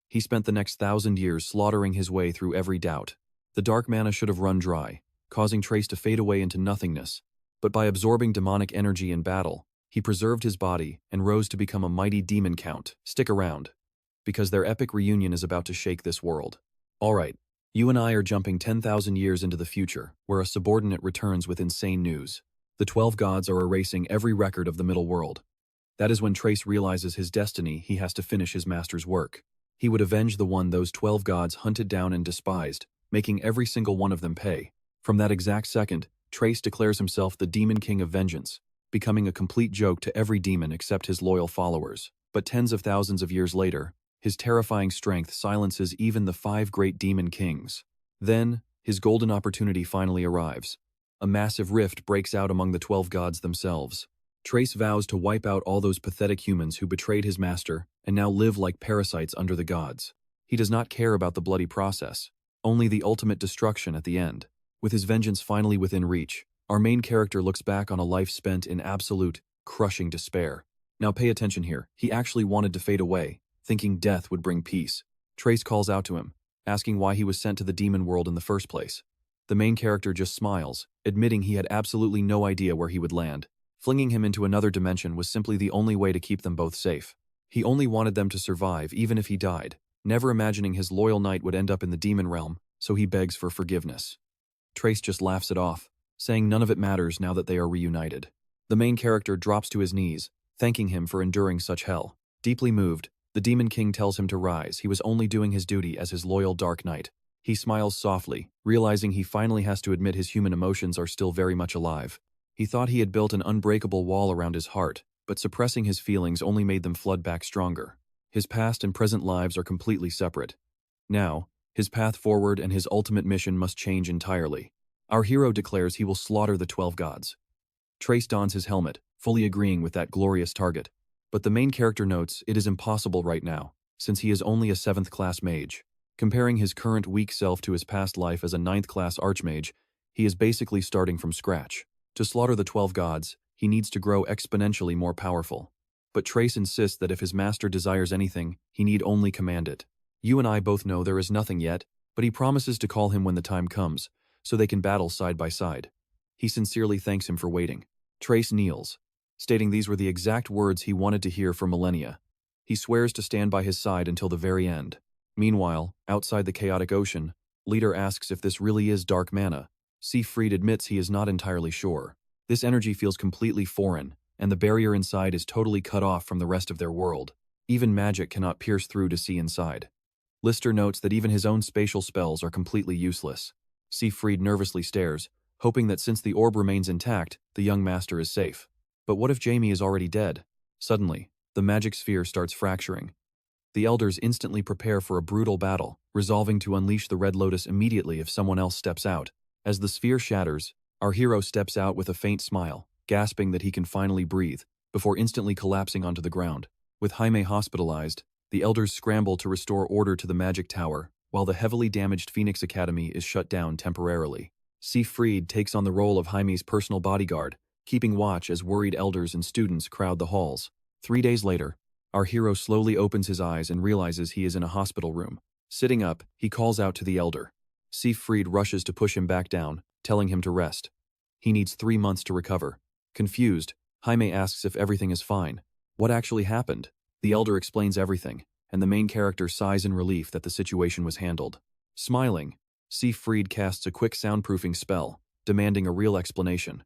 He spent the next 1,000 years slaughtering his way through every doubt. The dark mana should have run dry, causing Trace to fade away into nothingness. But by absorbing demonic energy in battle, he preserved his body and rose to become a mighty demon count. Stick around, because their epic reunion is about to shake this world. Alright, you and I are jumping 10,000 years into the future, where a subordinate returns with insane news. The 12 gods are erasing every record of the middle world. That is when Trace realizes his destiny. He has to finish his master's work. He would avenge the one those 12 gods hunted down and despised, making every single one of them pay. From that exact second, Trace declares himself the Demon King of Vengeance, becoming a complete joke to every demon except his loyal followers. But tens of thousands of years later, his terrifying strength silences even the 5 great demon kings. Then, his golden opportunity finally arrives. A massive rift breaks out among the 12 gods themselves. Trace vows to wipe out all those pathetic humans who betrayed his master and now live like parasites under the gods. He does not care about the bloody process, only the ultimate destruction at the end. With his vengeance finally within reach, our main character looks back on a life spent in absolute, crushing despair. Now pay attention here. He actually wanted to fade away, thinking death would bring peace. Trace calls out to him, asking why he was sent to the demon world in the first place. The main character just smiles, admitting he had absolutely no idea where he would land. Flinging him into another dimension was simply the only way to keep them both safe. He only wanted them to survive even if he died, never imagining his loyal knight would end up in the demon realm, so he begs for forgiveness. Trace just laughs it off, saying none of it matters now that they are reunited. The main character drops to his knees, thanking him for enduring such hell. Deeply moved, the Demon King tells him to rise. He was only doing his duty as his loyal Dark Knight. He smiles softly, realizing he finally has to admit his human emotions are still very much alive. He thought he had built an unbreakable wall around his heart, but suppressing his feelings only made them flood back stronger. His past and present lives are completely separate. Now, his path forward and his ultimate mission must change entirely. Our hero declares he will slaughter the 12 gods. Trace dons his helmet, fully agreeing with that glorious target. But the main character notes it is impossible right now, since he is only a 7th class mage. Comparing his current weak self to his past life as a 9th class archmage, he is basically starting from scratch. To slaughter the 12 gods, he needs to grow exponentially more powerful. But Trace insists that if his master desires anything, he need only command it. You and I both know there is nothing yet, but he promises to call him when the time comes, so they can battle side by side. He sincerely thanks him for waiting. Trace kneels, stating these were the exact words he wanted to hear for millennia. He swears to stand by his side until the very end. Meanwhile, outside the chaotic ocean, Leader asks if this really is dark mana. Siegfried admits he is not entirely sure. This energy feels completely foreign, and the barrier inside is totally cut off from the rest of their world. Even magic cannot pierce through to see inside. Lister notes that even his own spatial spells are completely useless. Siegfried nervously stares, hoping that since the orb remains intact, the young master is safe. But what if Jamie is already dead? Suddenly, the magic sphere starts fracturing. The elders instantly prepare for a brutal battle, resolving to unleash the Red Lotus immediately if someone else steps out. As the sphere shatters, our hero steps out with a faint smile, gasping that he can finally breathe, before instantly collapsing onto the ground. With Jaime hospitalized, the elders scramble to restore order to the magic tower, while the heavily damaged Phoenix Academy is shut down temporarily. Fried takes on the role of Jaime's personal bodyguard, keeping watch as worried elders and students crowd the halls. 3 days later, our hero slowly opens his eyes and realizes he is in a hospital room. Sitting up, he calls out to the elder. Fried rushes to push him back down, telling him to rest. He needs 3 months to recover. Confused, Jaime asks if everything is fine. What actually happened? The elder explains everything, and the main character sighs in relief that the situation was handled. Smiling, Fried casts a quick soundproofing spell, demanding a real explanation.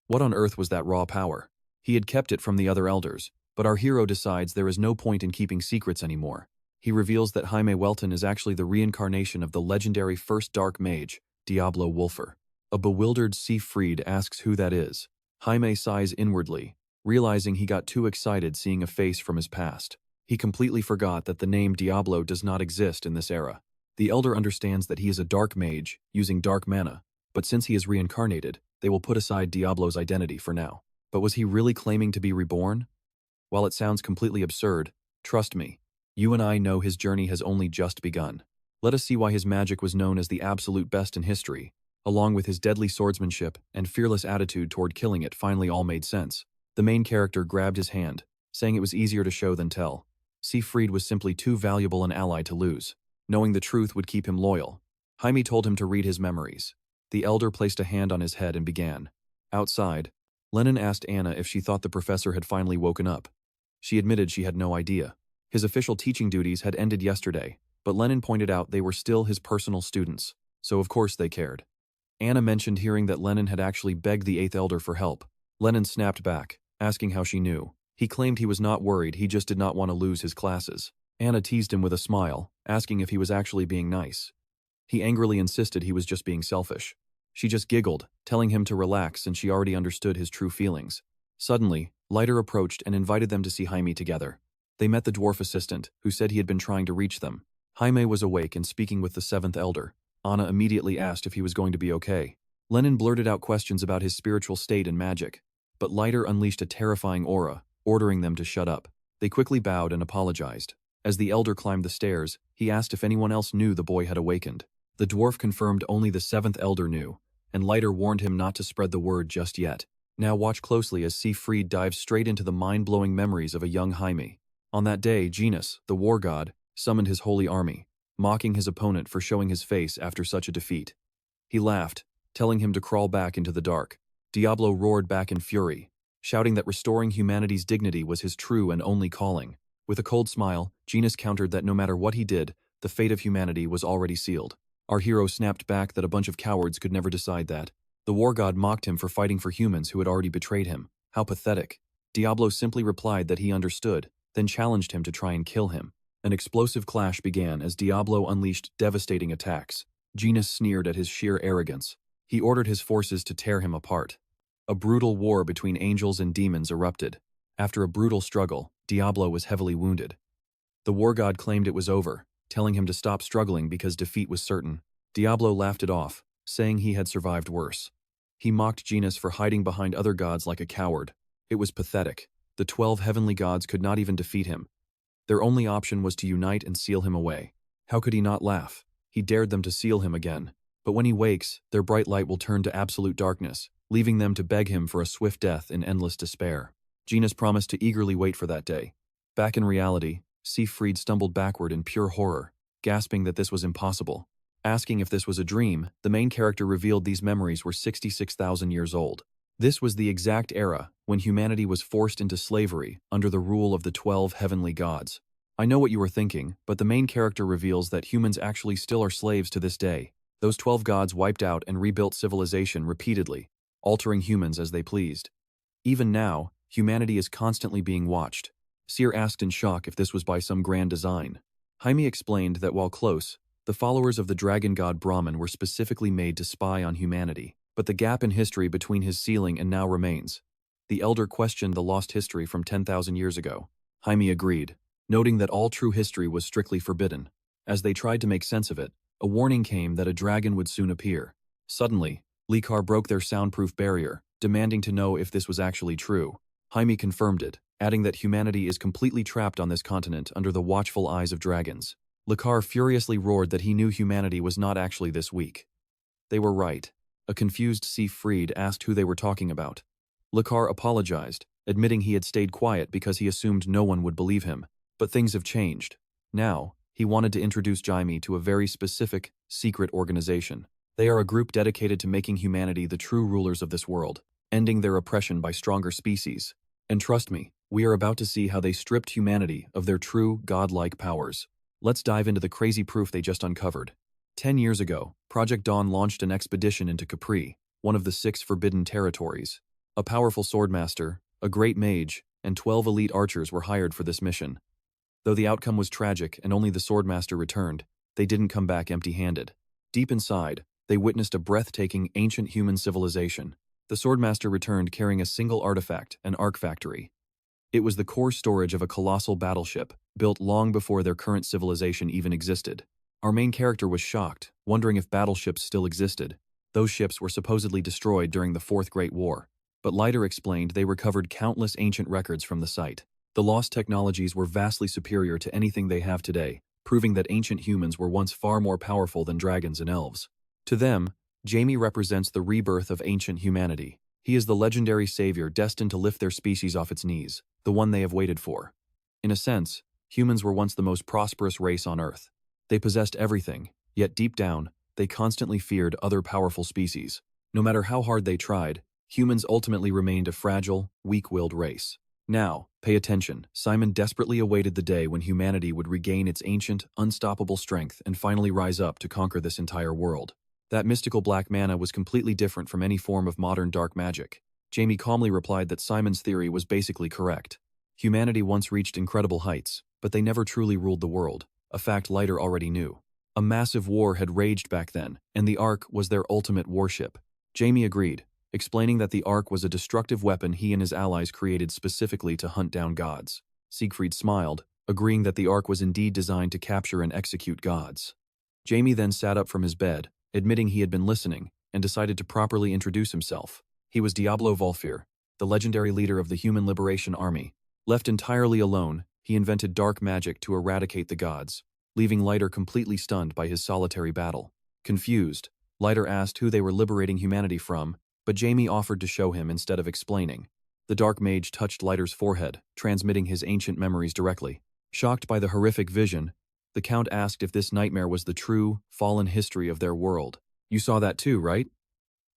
What on earth was that raw power? He had kept it from the other elders, but our hero decides there is no point in keeping secrets anymore. He reveals that Jaime Welton is actually the reincarnation of the legendary first Dark Mage, Diablo Vulpier. A bewildered Fried asks who that is. Jaime sighs inwardly, realizing he got too excited seeing a face from his past. He completely forgot that the name Diablo does not exist in this era. The elder understands that he is a dark mage, using dark mana, but since he is reincarnated, they will put aside Diablo's identity for now. But was he really claiming to be reborn? While it sounds completely absurd, trust me, you and I know his journey has only just begun. Let us see why his magic was known as the absolute best in history, along with his deadly swordsmanship and fearless attitude toward killing it finally all made sense. The main character grabbed his hand, saying it was easier to show than tell. Fried was simply too valuable an ally to lose. Knowing the truth would keep him loyal. Jaime told him to read his memories. The elder placed a hand on his head and began. Outside, Lennon asked Anna if she thought the professor had finally woken up. She admitted she had no idea. His official teaching duties had ended yesterday, but Lennon pointed out they were still his personal students, so of course they cared. Anna mentioned hearing that Lennon had actually begged the 8th Elder for help. Lennon snapped back, asking how she knew. He claimed he was not worried, he just did not want to lose his classes. Anna teased him with a smile, asking if he was actually being nice. He angrily insisted he was just being selfish. She just giggled, telling him to relax since she already understood his true feelings. Suddenly, Leiter approached and invited them to see Jaime together. They met the dwarf assistant, who said he had been trying to reach them. Jaime was awake and speaking with the 7th Elder. Anna immediately asked if he was going to be okay. Lennon blurted out questions about his spiritual state and magic, but Leiter unleashed a terrifying aura, ordering them to shut up. They quickly bowed and apologized. As the elder climbed the stairs, he asked if anyone else knew the boy had awakened. The dwarf confirmed only the 7th Elder knew, and Leiter warned him not to spread the word just yet. Now watch closely as Fried dives straight into the mind-blowing memories of a young Jaime. On that day, Janus, the war god, summoned his holy army, mocking his opponent for showing his face after such a defeat. He laughed, telling him to crawl back into the dark. Diablo roared back in fury, shouting that restoring humanity's dignity was his true and only calling. With a cold smile, Janus countered that no matter what he did, the fate of humanity was already sealed. Our hero snapped back that a bunch of cowards could never decide that. The war god mocked him for fighting for humans who had already betrayed him. How pathetic. Diablo simply replied that he understood, then challenged him to try and kill him. An explosive clash began as Diablo unleashed devastating attacks. Janus sneered at his sheer arrogance. He ordered his forces to tear him apart. A brutal war between angels and demons erupted. After a brutal struggle, Diablo was heavily wounded. The war god claimed it was over, telling him to stop struggling because defeat was certain. Diablo laughed it off, saying he had survived worse. He mocked Janus for hiding behind other gods like a coward. It was pathetic. The 12 heavenly gods could not even defeat him. Their only option was to unite and seal him away. How could he not laugh? He dared them to seal him again. But when he wakes, their bright light will turn to absolute darkness, leaving them to beg him for a swift death in endless despair. Janus promised to eagerly wait for that day. Back in reality, Fried stumbled backward in pure horror, gasping that this was impossible. Asking if this was a dream, the main character revealed these memories were 66,000 years old. This was the exact era when humanity was forced into slavery under the rule of the 12 heavenly gods. I know what you were thinking, but the main character reveals that humans actually still are slaves to this day. Those 12 gods wiped out and rebuilt civilization repeatedly, altering humans as they pleased. Even now, humanity is constantly being watched. Seer asked in shock if this was by some grand design. Jaime explained that while close, the followers of the dragon god Brahman were specifically made to spy on humanity, but the gap in history between his sealing and now remains. The elder questioned the lost history from 10,000 years ago. Jaime agreed, noting that all true history was strictly forbidden. As they tried to make sense of it, a warning came that a dragon would soon appear. Suddenly, Likar broke their soundproof barrier, demanding to know if this was actually true. Jaime confirmed it, adding that humanity is completely trapped on this continent under the watchful eyes of dragons. Likar furiously roared that he knew humanity was not actually this weak. They were right. A confused Siegfried asked who they were talking about. Likar apologized, admitting he had stayed quiet because he assumed no one would believe him. But things have changed. Now, he wanted to introduce Jaime to a very specific, secret organization. They are a group dedicated to making humanity the true rulers of this world, ending their oppression by stronger species. And trust me, we are about to see how they stripped humanity of their true, godlike powers. Let's dive into the crazy proof they just uncovered. 10 years ago, Project Dawn launched an expedition into Capri, one of the 6 forbidden territories. A powerful swordmaster, a great mage, and 12 elite archers were hired for this mission. Though the outcome was tragic and only the swordmaster returned, they didn't come back empty-handed. Deep inside, they witnessed a breathtaking ancient human civilization. The swordmaster returned carrying a single artifact, an arc factory. It was the core storage of a colossal battleship, built long before their current civilization even existed. Our main character was shocked, wondering if battleships still existed. Those ships were supposedly destroyed during the Fourth Great War. But Leiter explained they recovered countless ancient records from the site. The lost technologies were vastly superior to anything they have today, proving that ancient humans were once far more powerful than dragons and elves. To them, Jaime represents the rebirth of ancient humanity. He is the legendary savior destined to lift their species off its knees, the one they have waited for. In a sense, humans were once the most prosperous race on Earth. They possessed everything, yet deep down, they constantly feared other powerful species. No matter how hard they tried, humans ultimately remained a fragile, weak-willed race. Now, pay attention. Simon desperately awaited the day when humanity would regain its ancient, unstoppable strength and finally rise up to conquer this entire world. That mystical black mana was completely different from any form of modern dark magic. Jaime calmly replied that Simon's theory was basically correct. Humanity once reached incredible heights, but they never truly ruled the world, a fact Leiter already knew. A massive war had raged back then, and the Ark was their ultimate warship. Jaime agreed, explaining that the Ark was a destructive weapon he and his allies created specifically to hunt down gods. Siegfried smiled, agreeing that the Ark was indeed designed to capture and execute gods. Jaime then sat up from his bed, admitting he had been listening, and decided to properly introduce himself. He was Diablo Vulpier, the legendary leader of the Human Liberation Army. Left entirely alone, he invented dark magic to eradicate the gods, leaving Leiter completely stunned by his solitary battle. Confused, Leiter asked who they were liberating humanity from, but Jaime offered to show him instead of explaining. The dark mage touched Leiter's forehead, transmitting his ancient memories directly. Shocked by the horrific vision, the Count asked if this nightmare was the true, fallen history of their world. You saw that too, right?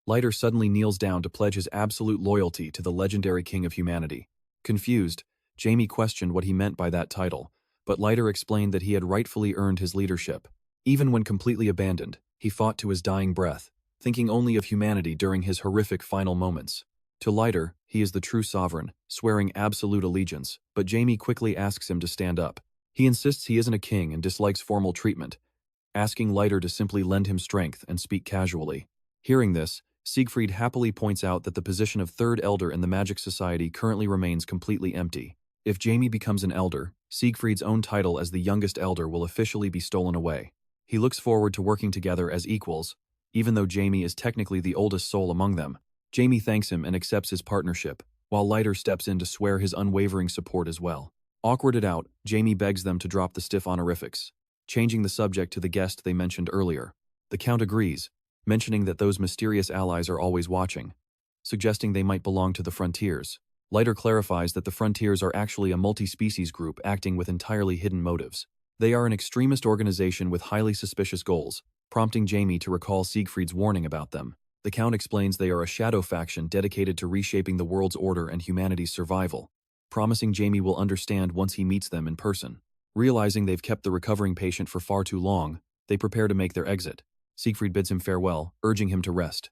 Leiter suddenly kneels down to pledge his absolute loyalty to the legendary king of humanity. Confused, Jaime questioned what he meant by that title, but Leiter explained that he had rightfully earned his leadership. Even when completely abandoned, he fought to his dying breath, thinking only of humanity during his horrific final moments. To Leiter, he is the true sovereign, swearing absolute allegiance, but Jaime quickly asks him to stand up. He insists he isn't a king and dislikes formal treatment, asking Leiter to simply lend him strength and speak casually. Hearing this, Siegfried happily points out that the position of Third Elder in the Magic Society currently remains completely empty. If Jaime becomes an Elder, Siegfried's own title as the youngest Elder will officially be stolen away. He looks forward to working together as equals, even though Jaime is technically the oldest soul among them. Jaime thanks him and accepts his partnership, while Leiter steps in to swear his unwavering support as well. Awkwarded out, Jaime begs them to drop the stiff honorifics, changing the subject to the guest they mentioned earlier. The Count agrees, mentioning that those mysterious allies are always watching, suggesting they might belong to the Frontiers. Leiter clarifies that the Frontiers are actually a multi-species group acting with entirely hidden motives. They are an extremist organization with highly suspicious goals, prompting Jaime to recall Siegfried's warning about them. The Count explains they are a shadow faction dedicated to reshaping the world's order and humanity's survival, promising Jaime will understand once he meets them in person. Realizing they've kept the recovering patient for far too long, they prepare to make their exit. Siegfried bids him farewell, urging him to rest.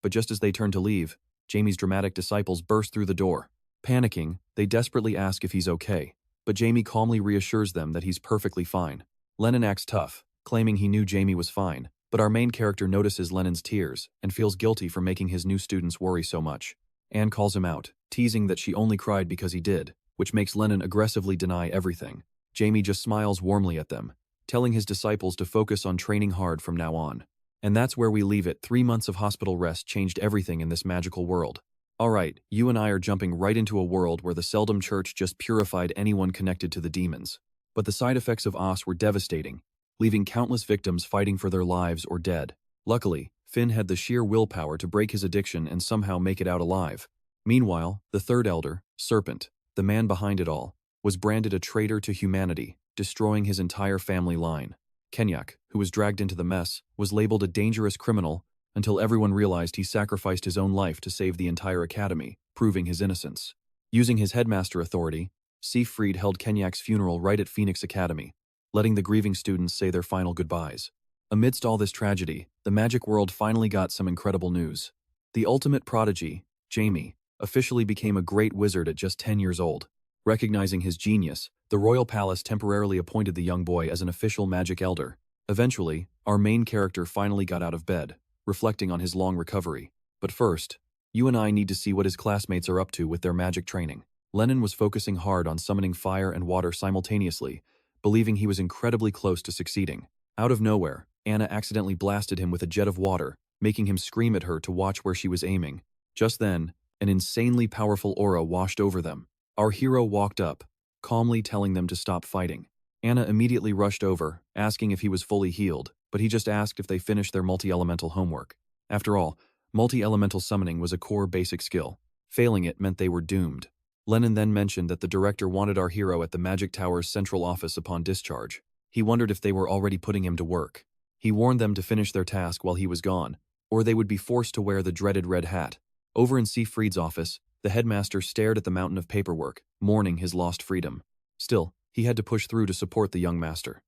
But just as they turn to leave, Jaime's dramatic disciples burst through the door. Panicking, they desperately ask if he's okay, but Jaime calmly reassures them that he's perfectly fine. Lennon acts tough, claiming he knew Jaime was fine, but our main character notices Lennon's tears and feels guilty for making his new students worry so much. Anne calls him out, teasing that she only cried because he did, which makes Lennon aggressively deny everything. Jaime just smiles warmly at them, telling his disciples to focus on training hard from now on. And that's where we leave it. 3 months of hospital rest changed everything in this magical world. Alright, you and I are jumping right into a world where the Seldom Church just purified anyone connected to the demons. But the side effects of Os were devastating, leaving countless victims fighting for their lives or dead. Luckily, Finn had the sheer willpower to break his addiction and somehow make it out alive. Meanwhile, the third elder, Serpent, the man behind it all, was branded a traitor to humanity, destroying his entire family line. Kenyak, who was dragged into the mess, was labeled a dangerous criminal until everyone realized he sacrificed his own life to save the entire academy, proving his innocence. Using his headmaster authority, Siegfried held Kenyak's funeral right at Phoenix Academy, letting the grieving students say their final goodbyes. Amidst all this tragedy, the magic world finally got some incredible news. The ultimate prodigy, Jamie, officially became a great wizard at just 10 years old. Recognizing his genius, the royal palace temporarily appointed the young boy as an official magic elder. Eventually, our main character finally got out of bed, reflecting on his long recovery. But first, you and I need to see what his classmates are up to with their magic training. Lennon was focusing hard on summoning fire and water simultaneously, believing he was incredibly close to succeeding. Out of nowhere, Anna accidentally blasted him with a jet of water, making him scream at her to watch where she was aiming. Just then, an insanely powerful aura washed over them. Our hero walked up, calmly telling them to stop fighting. Anna immediately rushed over, asking if he was fully healed, but he just asked if they finished their multi-elemental homework. After all, multi-elemental summoning was a core basic skill. Failing it meant they were doomed. Lennon then mentioned that the director wanted our hero at the Magic Tower's central office upon discharge. He wondered if they were already putting him to work. He warned them to finish their task while he was gone, or they would be forced to wear the dreaded red hat. Over in Siegfried's office, the headmaster stared at the mountain of paperwork, mourning his lost freedom. Still, he had to push through to support the young master.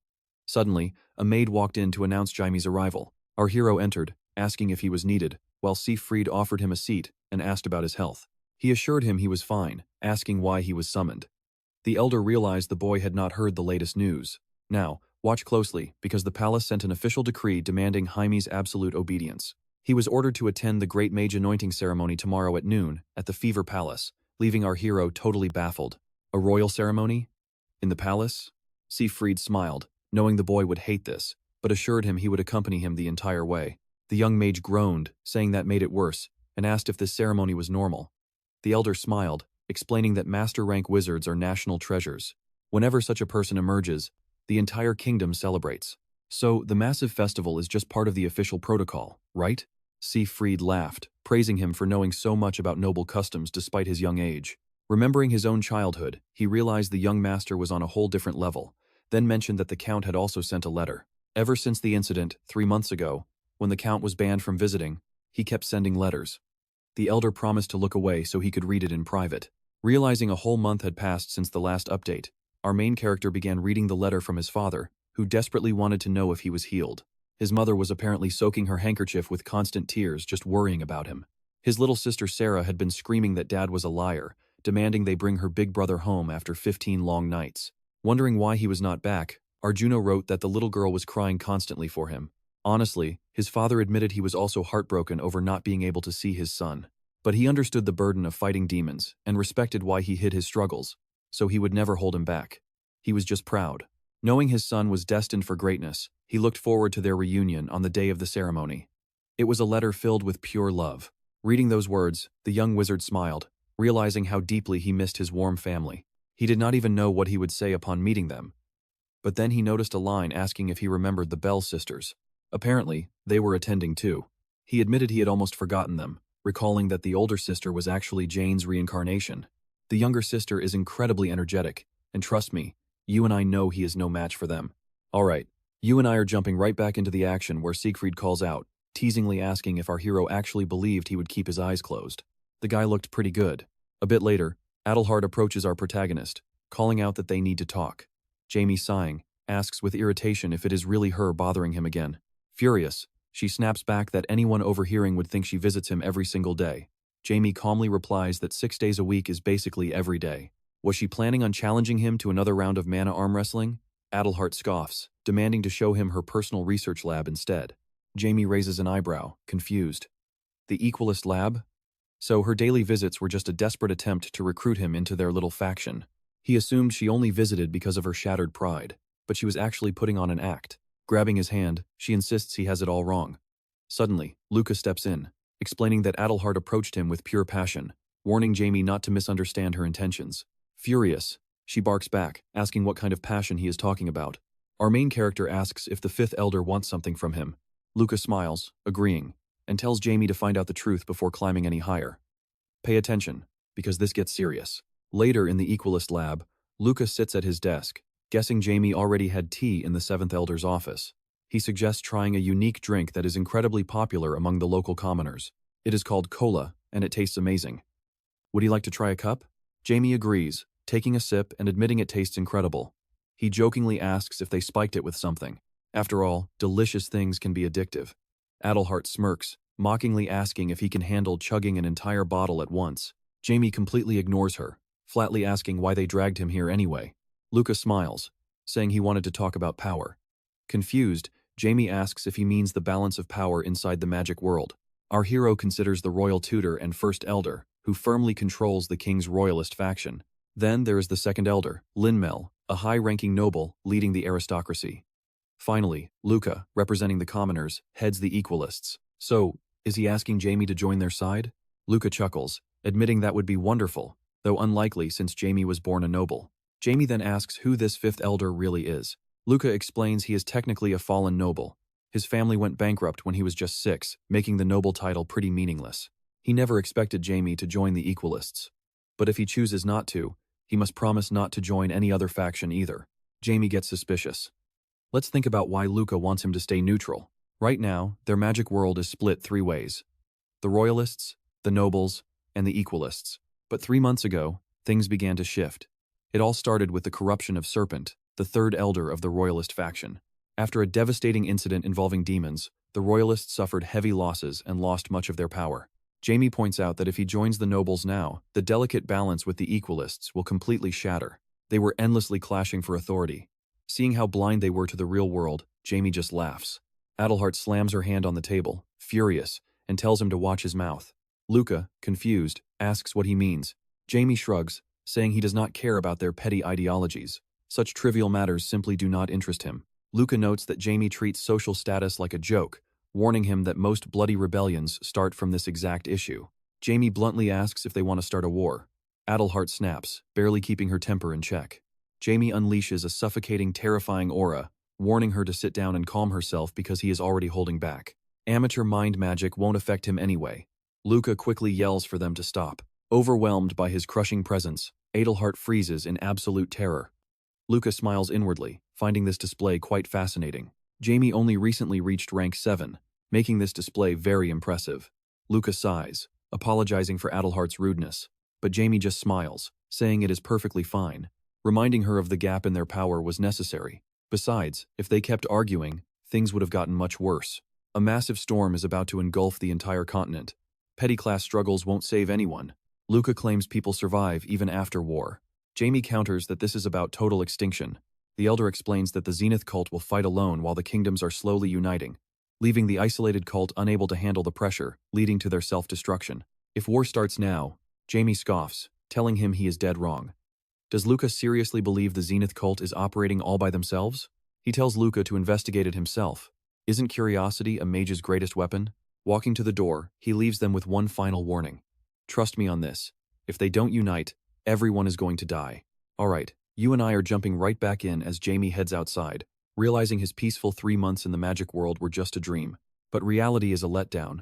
Suddenly, a maid walked in to announce Jaime's arrival. Our hero entered, asking if he was needed, while Siegfried offered him a seat and asked about his health. He assured him he was fine, asking why he was summoned. The elder realized the boy had not heard the latest news. Now, watch closely, because the palace sent an official decree demanding Jaime's absolute obedience. He was ordered to attend the Great Mage anointing ceremony tomorrow at noon at the Fever Palace, leaving our hero totally baffled. A royal ceremony? In the palace? Siegfried smiled, knowing the boy would hate this, but assured him he would accompany him the entire way. The young mage groaned, saying that made it worse, and asked if this ceremony was normal. The elder smiled, explaining that master-rank wizards are national treasures. Whenever such a person emerges, the entire kingdom celebrates. So, the massive festival is just part of the official protocol, right? Siegfried laughed, praising him for knowing so much about noble customs despite his young age. Remembering his own childhood, he realized the young master was on a whole different level, then mentioned that the Count had also sent a letter. Ever since the incident, 3 months ago, when the Count was banned from visiting, he kept sending letters. The elder promised to look away so he could read it in private. Realizing a whole month had passed since the last update, our main character began reading the letter from his father, who desperately wanted to know if he was healed. His mother was apparently soaking her handkerchief with constant tears, just worrying about him. His little sister Sarah had been screaming that Dad was a liar, demanding they bring her big brother home after 15 long nights. Wondering why he was not back, Arjuna wrote that the little girl was crying constantly for him. Honestly, his father admitted he was also heartbroken over not being able to see his son. But he understood the burden of fighting demons and respected why he hid his struggles, so he would never hold him back. He was just proud. Knowing his son was destined for greatness, he looked forward to their reunion on the day of the ceremony. It was a letter filled with pure love. Reading those words, the young wizard smiled, realizing how deeply he missed his warm family. He did not even know what he would say upon meeting them. But then he noticed a line asking if he remembered the Bell sisters. Apparently, they were attending too. He admitted he had almost forgotten them, recalling that the older sister was actually Jane's reincarnation. The younger sister is incredibly energetic, and trust me, you and I know he is no match for them. Alright, you and I are jumping right back into the action where Siegfried calls out, teasingly asking if our hero actually believed he would keep his eyes closed. The guy looked pretty good. A bit later, Adelhard approaches our protagonist, calling out that they need to talk. Jamie, sighing, asks with irritation if it is really her bothering him again. Furious, she snaps back that anyone overhearing would think she visits him every single day. Jamie calmly replies that 6 days a week is basically every day. Was she planning on challenging him to another round of mana arm wrestling? Adelhart scoffs, demanding to show him her personal research lab instead. Jamie raises an eyebrow, confused. The Equalist lab? So her daily visits were just a desperate attempt to recruit him into their little faction. He assumed she only visited because of her shattered pride. but she was actually putting on an act. Grabbing his hand, she insists he has it all wrong. Suddenly, Luca steps in, explaining that Adelhart approached him with pure passion, warning Jamie not to misunderstand her intentions. Furious, she barks back, asking what kind of passion he is talking about. Our main character asks if the fifth elder wants something from him. Luca smiles, agreeing, and tells Jamie to find out the truth before climbing any higher. Pay attention, because this gets serious. Later in the Equalist lab, Luca sits at his desk, guessing Jamie already had tea in the seventh elder's office. He suggests trying a unique drink that is incredibly popular among the local commoners. It is called cola, and it tastes amazing. Would he like to try a cup? Jamie agrees, taking a sip and admitting it tastes incredible. He jokingly asks if they spiked it with something. After all, delicious things can be addictive. Adelhart smirks, mockingly asking if he can handle chugging an entire bottle at once. Jamie completely ignores her, flatly asking why they dragged him here anyway. Luca smiles, saying he wanted to talk about power. Confused, Jamie asks if he means the balance of power inside the magic world. Our hero considers the royal tutor and first elder, who firmly controls the king's royalist faction. Then there is the second elder, Linmel, a high-ranking noble leading the aristocracy. Finally, Luca, representing the commoners, heads the Equalists. So, is he asking Jamie to join their side? Luca chuckles, admitting that would be wonderful, though unlikely since Jamie was born a noble. Jamie then asks who this fifth elder really is. Luca explains he is technically a fallen noble. His family went bankrupt when he was just 6, making the noble title pretty meaningless. He never expected Jamie to join the Equalists. But if he chooses not to, he must promise not to join any other faction either. Jamie gets suspicious. Let's think about why Luca wants him to stay neutral. Right now, their magic world is split 3 ways. The Royalists, the Nobles, and the Equalists. But 3 months ago, things began to shift. It all started with the corruption of Serpent, the third elder of the Royalist faction. After a devastating incident involving demons, the Royalists suffered heavy losses and lost much of their power. Jamie points out that if he joins the Nobles now, the delicate balance with the Equalists will completely shatter. They were endlessly clashing for authority. Seeing how blind they were to the real world, Jamie just laughs. Adelhart slams her hand on the table, furious, and tells him to watch his mouth. Luca, confused, asks what he means. Jamie shrugs, saying he does not care about their petty ideologies. Such trivial matters simply do not interest him. Luca notes that Jamie treats social status like a joke, warning him that most bloody rebellions start from this exact issue. Jamie bluntly asks if they want to start a war. Adelhart snaps, barely keeping her temper in check. Jamie unleashes a suffocating, terrifying aura, warning her to sit down and calm herself because he is already holding back. Amateur mind magic won't affect him anyway. Luca quickly yells for them to stop. Overwhelmed by his crushing presence, Adelhart freezes in absolute terror. Luca smiles inwardly, finding this display quite fascinating. Jamie only recently reached rank 7, making this display very impressive. Luca sighs, apologizing for Adelhart's rudeness, but Jamie just smiles, saying it is perfectly fine. Reminding her of the gap in their power was necessary. Besides, if they kept arguing, things would have gotten much worse. A massive storm is about to engulf the entire continent. Petty class struggles won't save anyone. Luca claims people survive even after war. Jamie counters that this is about total extinction. The Elder explains that the Zenith cult will fight alone while the kingdoms are slowly uniting, leaving the isolated cult unable to handle the pressure, leading to their self-destruction. If war starts now, Jamie scoffs, telling him he is dead wrong. Does Luca seriously believe the Zenith cult is operating all by themselves? He tells Luca to investigate it himself. Isn't curiosity a mage's greatest weapon? Walking to the door, he leaves them with one final warning. Trust me on this. If they don't unite, everyone is going to die. Alright, you and I are jumping right back in as Jamie heads outside, realizing his peaceful 3 months in the magic world were just a dream. But reality is a letdown.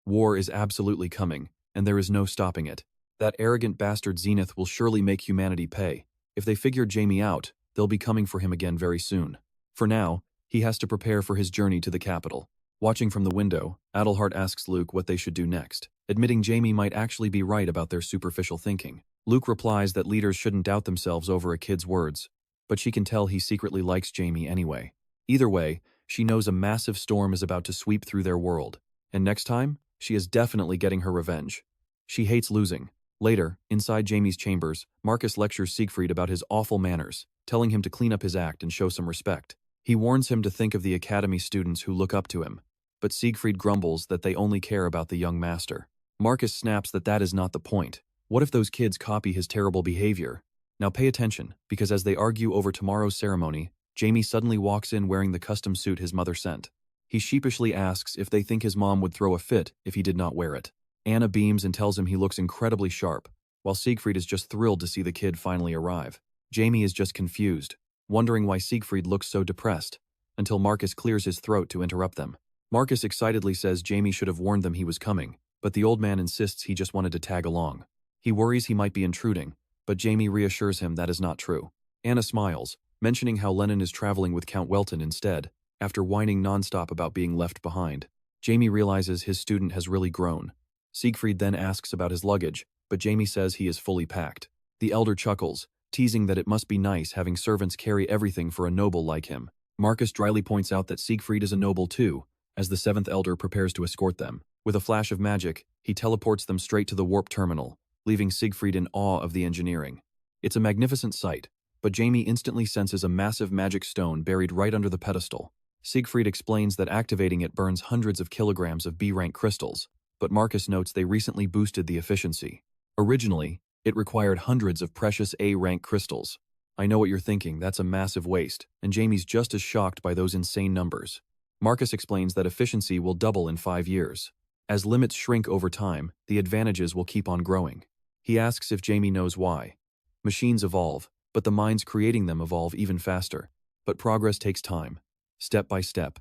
War is absolutely coming, and there is no stopping it. That arrogant bastard Zenith will surely make humanity pay. If they figured Jamie out, they'll be coming for him again very soon. For now, he has to prepare for his journey to the capital. Watching from the window, Adelhart asks Luke what they should do next, admitting Jamie might actually be right about their superficial thinking. Luke replies that leaders shouldn't doubt themselves over a kid's words, but she can tell he secretly likes Jamie anyway. Either way, she knows a massive storm is about to sweep through their world, and next time, she is definitely getting her revenge. She hates losing. Later, inside Jamie's chambers, Marcus lectures Siegfried about his awful manners, telling him to clean up his act and show some respect. He warns him to think of the academy students who look up to him, but Siegfried grumbles that they only care about the young master. Marcus snaps that that is not the point. What if those kids copy his terrible behavior? Now pay attention, because as they argue over tomorrow's ceremony, Jamie suddenly walks in wearing the custom suit his mother sent. He sheepishly asks if they think his mom would throw a fit if he did not wear it. Anna beams and tells him he looks incredibly sharp, while Siegfried is just thrilled to see the kid finally arrive. Jamie is just confused, wondering why Siegfried looks so depressed, until Marcus clears his throat to interrupt them. Marcus excitedly says Jamie should have warned them he was coming, but the old man insists he just wanted to tag along. He worries he might be intruding, but Jamie reassures him that is not true. Anna smiles, mentioning how Lennon is traveling with Count Welton instead, after whining nonstop about being left behind. Jamie realizes his student has really grown. Siegfried then asks about his luggage, but Jamie says he is fully packed. The elder chuckles, teasing that it must be nice having servants carry everything for a noble like him. Marcus dryly points out that Siegfried is a noble too, as the seventh elder prepares to escort them. With a flash of magic, he teleports them straight to the warp terminal, leaving Siegfried in awe of the engineering. It's a magnificent sight, but Jamie instantly senses a massive magic stone buried right under the pedestal. Siegfried explains that activating it burns hundreds of kilograms of B-rank crystals, but Marcus notes they recently boosted the efficiency. Originally, it required hundreds of precious A-rank crystals. I know what you're thinking, that's a massive waste, and Jamie's just as shocked by those insane numbers. Marcus explains that efficiency will double in 5 years. As limits shrink over time, the advantages will keep on growing. He asks if Jamie knows why. Machines evolve, but the minds creating them evolve even faster. But progress takes time, step by step.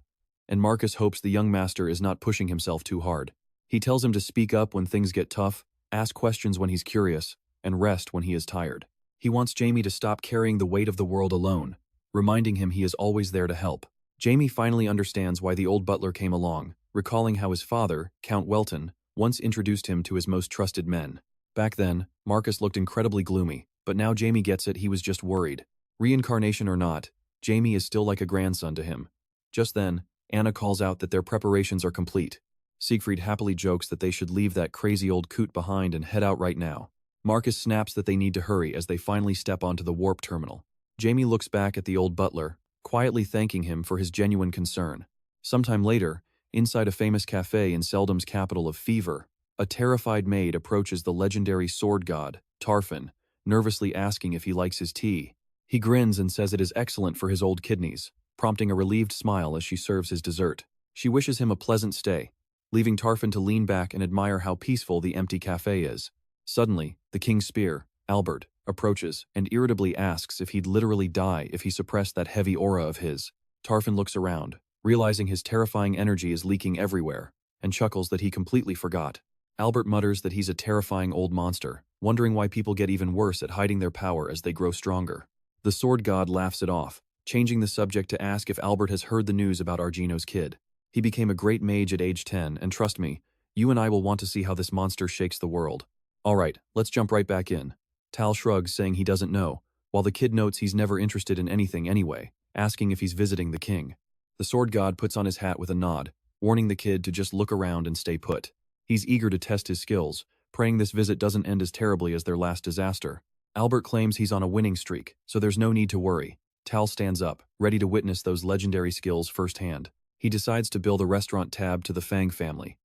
And Marcus hopes the young master is not pushing himself too hard. He tells him to speak up when things get tough, ask questions when he's curious, and rest when he is tired. He wants Jamie to stop carrying the weight of the world alone, reminding him he is always there to help. Jamie finally understands why the old butler came along, recalling how his father, Count Welton, once introduced him to his most trusted men. Back then, Marcus looked incredibly gloomy, but now Jamie gets it, he was just worried. Reincarnation or not, Jamie is still like a grandson to him. Just then, Anna calls out that their preparations are complete. Siegfried happily jokes that they should leave that crazy old coot behind and head out right now. Marcus snaps that they need to hurry as they finally step onto the warp terminal. Jamie looks back at the old butler, quietly thanking him for his genuine concern. Sometime later, inside a famous cafe in Seldom's capital of Fever, a terrified maid approaches the legendary sword god, Tarfin, nervously asking if he likes his tea. He grins and says it is excellent for his old kidneys, prompting a relieved smile as she serves his dessert. She wishes him a pleasant stay, leaving Tarfin to lean back and admire how peaceful the empty cafe is. Suddenly, the king's spear, Albert, approaches and irritably asks if he'd literally die if he suppressed that heavy aura of his. Tarfin looks around, realizing his terrifying energy is leaking everywhere, and chuckles that he completely forgot. Albert mutters that he's a terrifying old monster, wondering why people get even worse at hiding their power as they grow stronger. The sword god laughs it off, changing the subject to ask if Albert has heard the news about Argino's kid. He became a great mage at age 10, and trust me, you and I will want to see how this monster shakes the world. Alright, let's jump right back in. Tal shrugs, saying he doesn't know, while the kid notes he's never interested in anything anyway, asking if he's visiting the king. The sword god puts on his hat with a nod, warning the kid to just look around and stay put. He's eager to test his skills, praying this visit doesn't end as terribly as their last disaster. Albert claims he's on a winning streak, so there's no need to worry. Tal stands up, ready to witness those legendary skills firsthand. He decides to bill the restaurant tab to the Fang family.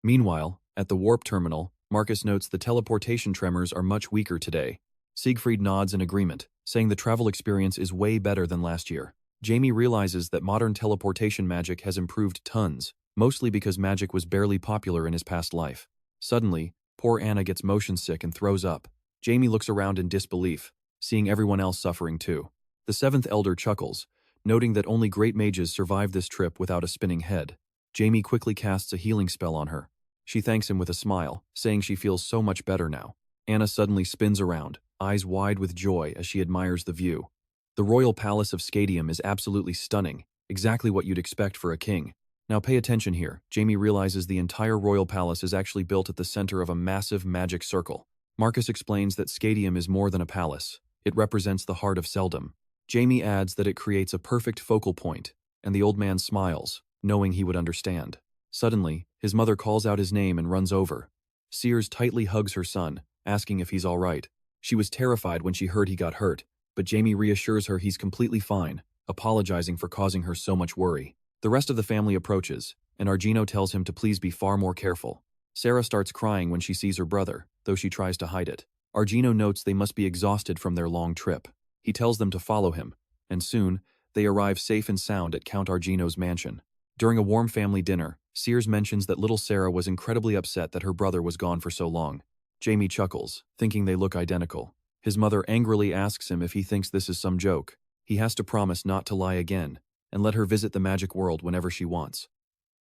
Meanwhile, at the warp terminal, Marcus notes the teleportation tremors are much weaker today. Siegfried nods in agreement, saying the travel experience is way better than last year. Jamie realizes that modern teleportation magic has improved tons, mostly because magic was barely popular in his past life. Suddenly, poor Anna gets motion sick and throws up. Jamie looks around in disbelief, seeing everyone else suffering too. The seventh elder chuckles, noting that only great mages survive this trip without a spinning head. Jamie quickly casts a healing spell on her. She thanks him with a smile, saying she feels so much better now. Anna suddenly spins around, eyes wide with joy as she admires the view. The royal palace of Scadium is absolutely stunning, exactly what you'd expect for a king. Now pay attention here. Jamie realizes the entire royal palace is actually built at the center of a massive magic circle. Marcus explains that Scadium is more than a palace. It represents the heart of Seldom. Jamie adds that it creates a perfect focal point, and the old man smiles, knowing he would understand. Suddenly, his mother calls out his name and runs over. Sears tightly hugs her son, asking if he's all right. She was terrified when she heard he got hurt, but Jamie reassures her he's completely fine, apologizing for causing her so much worry. The rest of the family approaches, and Argino tells him to please be far more careful. Sarah starts crying when she sees her brother, though she tries to hide it. Argino notes they must be exhausted from their long trip. He tells them to follow him, and soon, They arrive safe and sound at Count Argino's mansion. During a warm family dinner, Sears mentions that little Sarah was incredibly upset that her brother was gone for so long. Jamie chuckles, thinking they look identical. His mother angrily asks him if he thinks this is some joke. He has to promise not to lie again, and let her visit the magic world whenever she wants.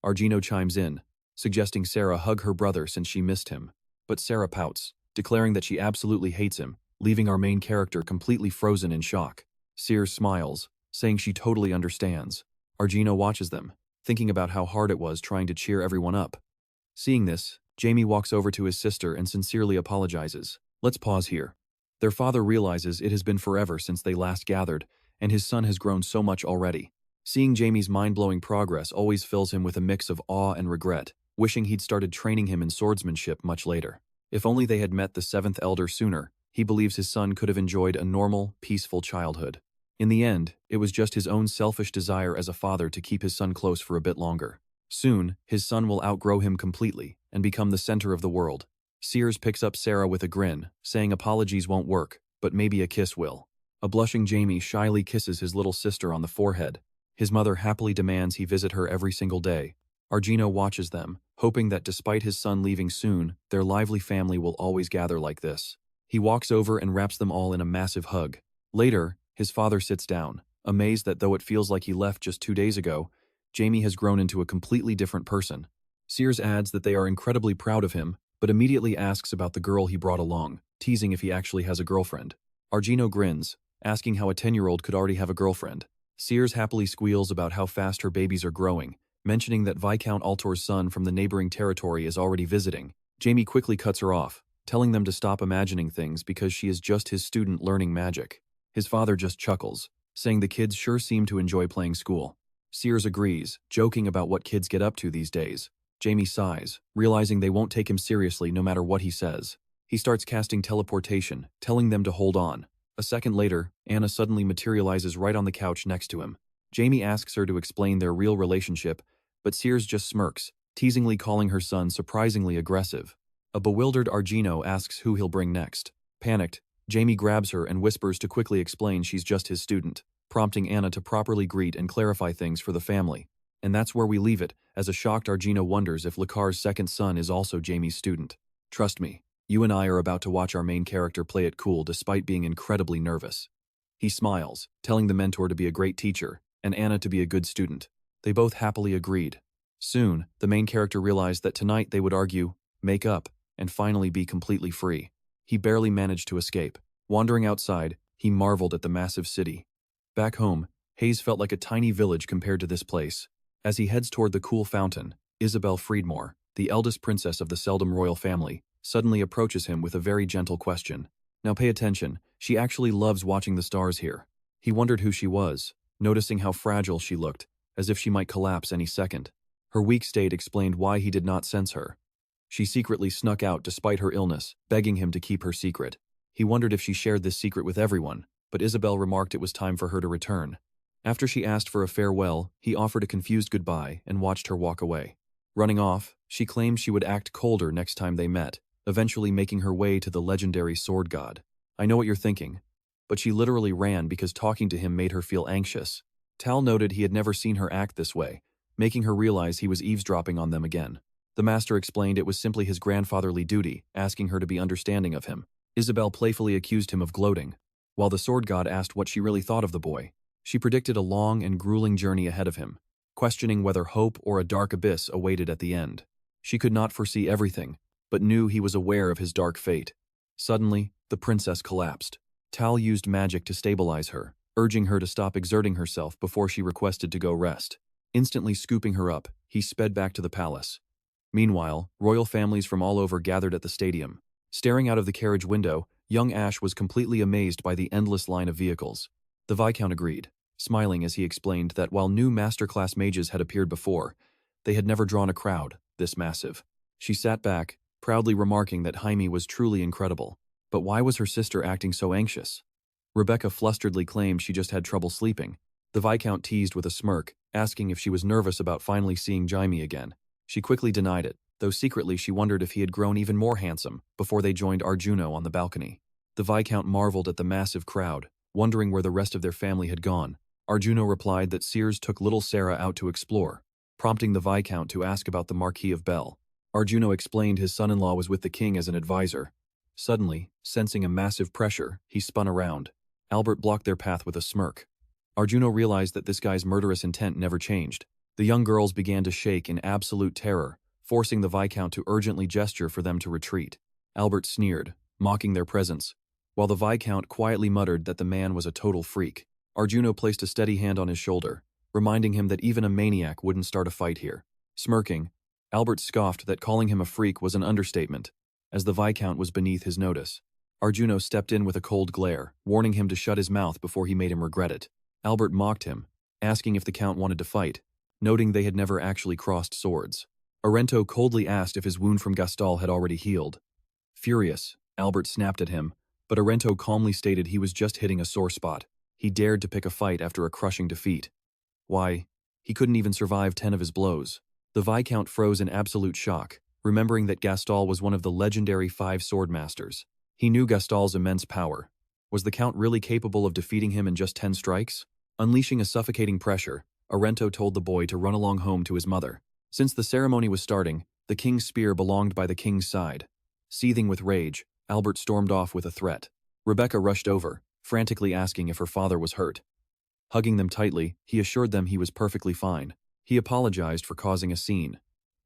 Argino chimes in, suggesting Sarah hug her brother since she missed him. But Sarah pouts, declaring that she absolutely hates him, leaving our main character completely frozen in shock. Sears smiles, saying she totally understands. Argino watches them, thinking about how hard it was trying to cheer everyone up. Seeing this, Jamie walks over to his sister and sincerely apologizes. Let's pause here. Their father realizes it has been forever since they last gathered, and his son has grown so much already. Seeing Jamie's mind-blowing progress always fills him with a mix of awe and regret, wishing he'd started training him in swordsmanship much later. If only they had met the seventh elder sooner, he believes his son could have enjoyed a normal, peaceful childhood. In the end, it was just his own selfish desire as a father to keep his son close for a bit longer. Soon, his son will outgrow him completely and become the center of the world. Sears picks up Sarah with a grin, saying apologies won't work, but maybe a kiss will. A blushing Jamie shyly kisses his little sister on the forehead. His mother happily demands he visit her every single day. Argino watches them, hoping that despite his son leaving soon, their lively family will always gather like this. He walks over and wraps them all in a massive hug. Later, his father sits down, amazed that though it feels like he left just 2 days ago, Jamie has grown into a completely different person. Sears adds that they are incredibly proud of him, but immediately asks about the girl he brought along, teasing if he actually has a girlfriend. Argino grins, asking how a 10-year-old could already have a girlfriend. Sears happily squeals about how fast her babies are growing, mentioning that Viscount Altor's son from the neighboring territory is already visiting. Jamie quickly cuts her off, telling them to stop imagining things because she is just his student learning magic. His father just chuckles, saying the kids sure seem to enjoy playing school. Sears agrees, joking about what kids get up to these days. Jamie sighs, realizing they won't take him seriously no matter what he says. He starts casting teleportation, telling them to hold on. A second later, Anna suddenly materializes right on the couch next to him. Jamie asks her to explain their real relationship, but Sears just smirks, teasingly calling her son surprisingly aggressive. A bewildered Argino asks who he'll bring next. Panicked, Jamie grabs her and whispers to quickly explain she's just his student, prompting Anna to properly greet and clarify things for the family. And that's where we leave it, as a shocked Argino wonders if Lacar's second son is also Jamie's student. Trust me, you and I are about to watch our main character play it cool despite being incredibly nervous. He smiles, telling the mentor to be a great teacher, and Anna to be a good student. They both happily agreed. Soon, the main character realized that tonight they would argue, make up, and finally be completely free. He barely managed to escape. Wandering outside, he marveled at the massive city. Back home, Hayes felt like a tiny village compared to this place. As he heads toward the cool fountain, Isabel Freedmore, the eldest princess of the Seldom royal family, suddenly approaches him with a very gentle question. Now pay attention, she actually loves watching the stars here. He wondered who she was, noticing how fragile she looked, as if she might collapse any second. Her weak state explained why he did not sense her. She secretly snuck out despite her illness, begging him to keep her secret. He wondered if she shared this secret with everyone, but Isabel remarked it was time for her to return. After she asked for a farewell, he offered a confused goodbye and watched her walk away. Running off, she claimed she would act colder next time they met, eventually making her way to the legendary sword god. I know what you're thinking, but she literally ran because talking to him made her feel anxious. Tal noted he had never seen her act this way, making her realize he was eavesdropping on them again. The master explained it was simply his grandfatherly duty, asking her to be understanding of him. Isabel playfully accused him of gloating, while the sword god asked what she really thought of the boy. She predicted a long and grueling journey ahead of him, questioning whether hope or a dark abyss awaited at the end. She could not foresee everything, but knew he was aware of his dark fate. Suddenly, the princess collapsed. Tal used magic to stabilize her, urging her to stop exerting herself before she requested to go rest. Instantly scooping her up, he sped back to the palace. Meanwhile, royal families from all over gathered at the stadium. Staring out of the carriage window, young Ash was completely amazed by the endless line of vehicles. The Viscount agreed, smiling as he explained that while new masterclass mages had appeared before, they had never drawn a crowd this massive. She sat back, proudly remarking that Jaime was truly incredible. But why was her sister acting so anxious? Rebecca flusteredly claimed she just had trouble sleeping. The Viscount teased with a smirk, asking if she was nervous about finally seeing Jaime again. She quickly denied it, though secretly she wondered if he had grown even more handsome before they joined Arjuno on the balcony. The Viscount marveled at the massive crowd, wondering where the rest of their family had gone. Arjuna replied that Sears took little Sarah out to explore, prompting the Viscount to ask about the Marquis of Bell. Arjuna explained his son-in-law was with the king as an advisor. Suddenly, sensing a massive pressure, he spun around. Albert blocked their path with a smirk. Arjuna realized that this guy's murderous intent never changed. The young girls began to shake in absolute terror, forcing the Viscount to urgently gesture for them to retreat. Albert sneered, mocking their presence, while the Viscount quietly muttered that the man was a total freak. Arjuna placed a steady hand on his shoulder, reminding him that even a maniac wouldn't start a fight here. Smirking, Albert scoffed that calling him a freak was an understatement, as the Viscount was beneath his notice. Arjuna stepped in with a cold glare, warning him to shut his mouth before he made him regret it. Albert mocked him, asking if the Count wanted to fight, noting they had never actually crossed swords. Arento coldly asked if his wound from Gastal had already healed. Furious, Albert snapped at him, but Arento calmly stated he was just hitting a sore spot. He dared to pick a fight after a crushing defeat. Why, he couldn't even survive 10 of his blows. The Viscount froze in absolute shock, remembering that Gastal was one of the legendary 5 swordmasters. He knew Gastal's immense power. Was the Count really capable of defeating him in just 10 strikes? Unleashing a suffocating pressure, Arento told the boy to run along home to his mother. Since the ceremony was starting, the king's spear belonged by the king's side. Seething with rage, Albert stormed off with a threat. Rebecca rushed over, frantically asking if her father was hurt. Hugging them tightly, he assured them he was perfectly fine. He apologized for causing a scene.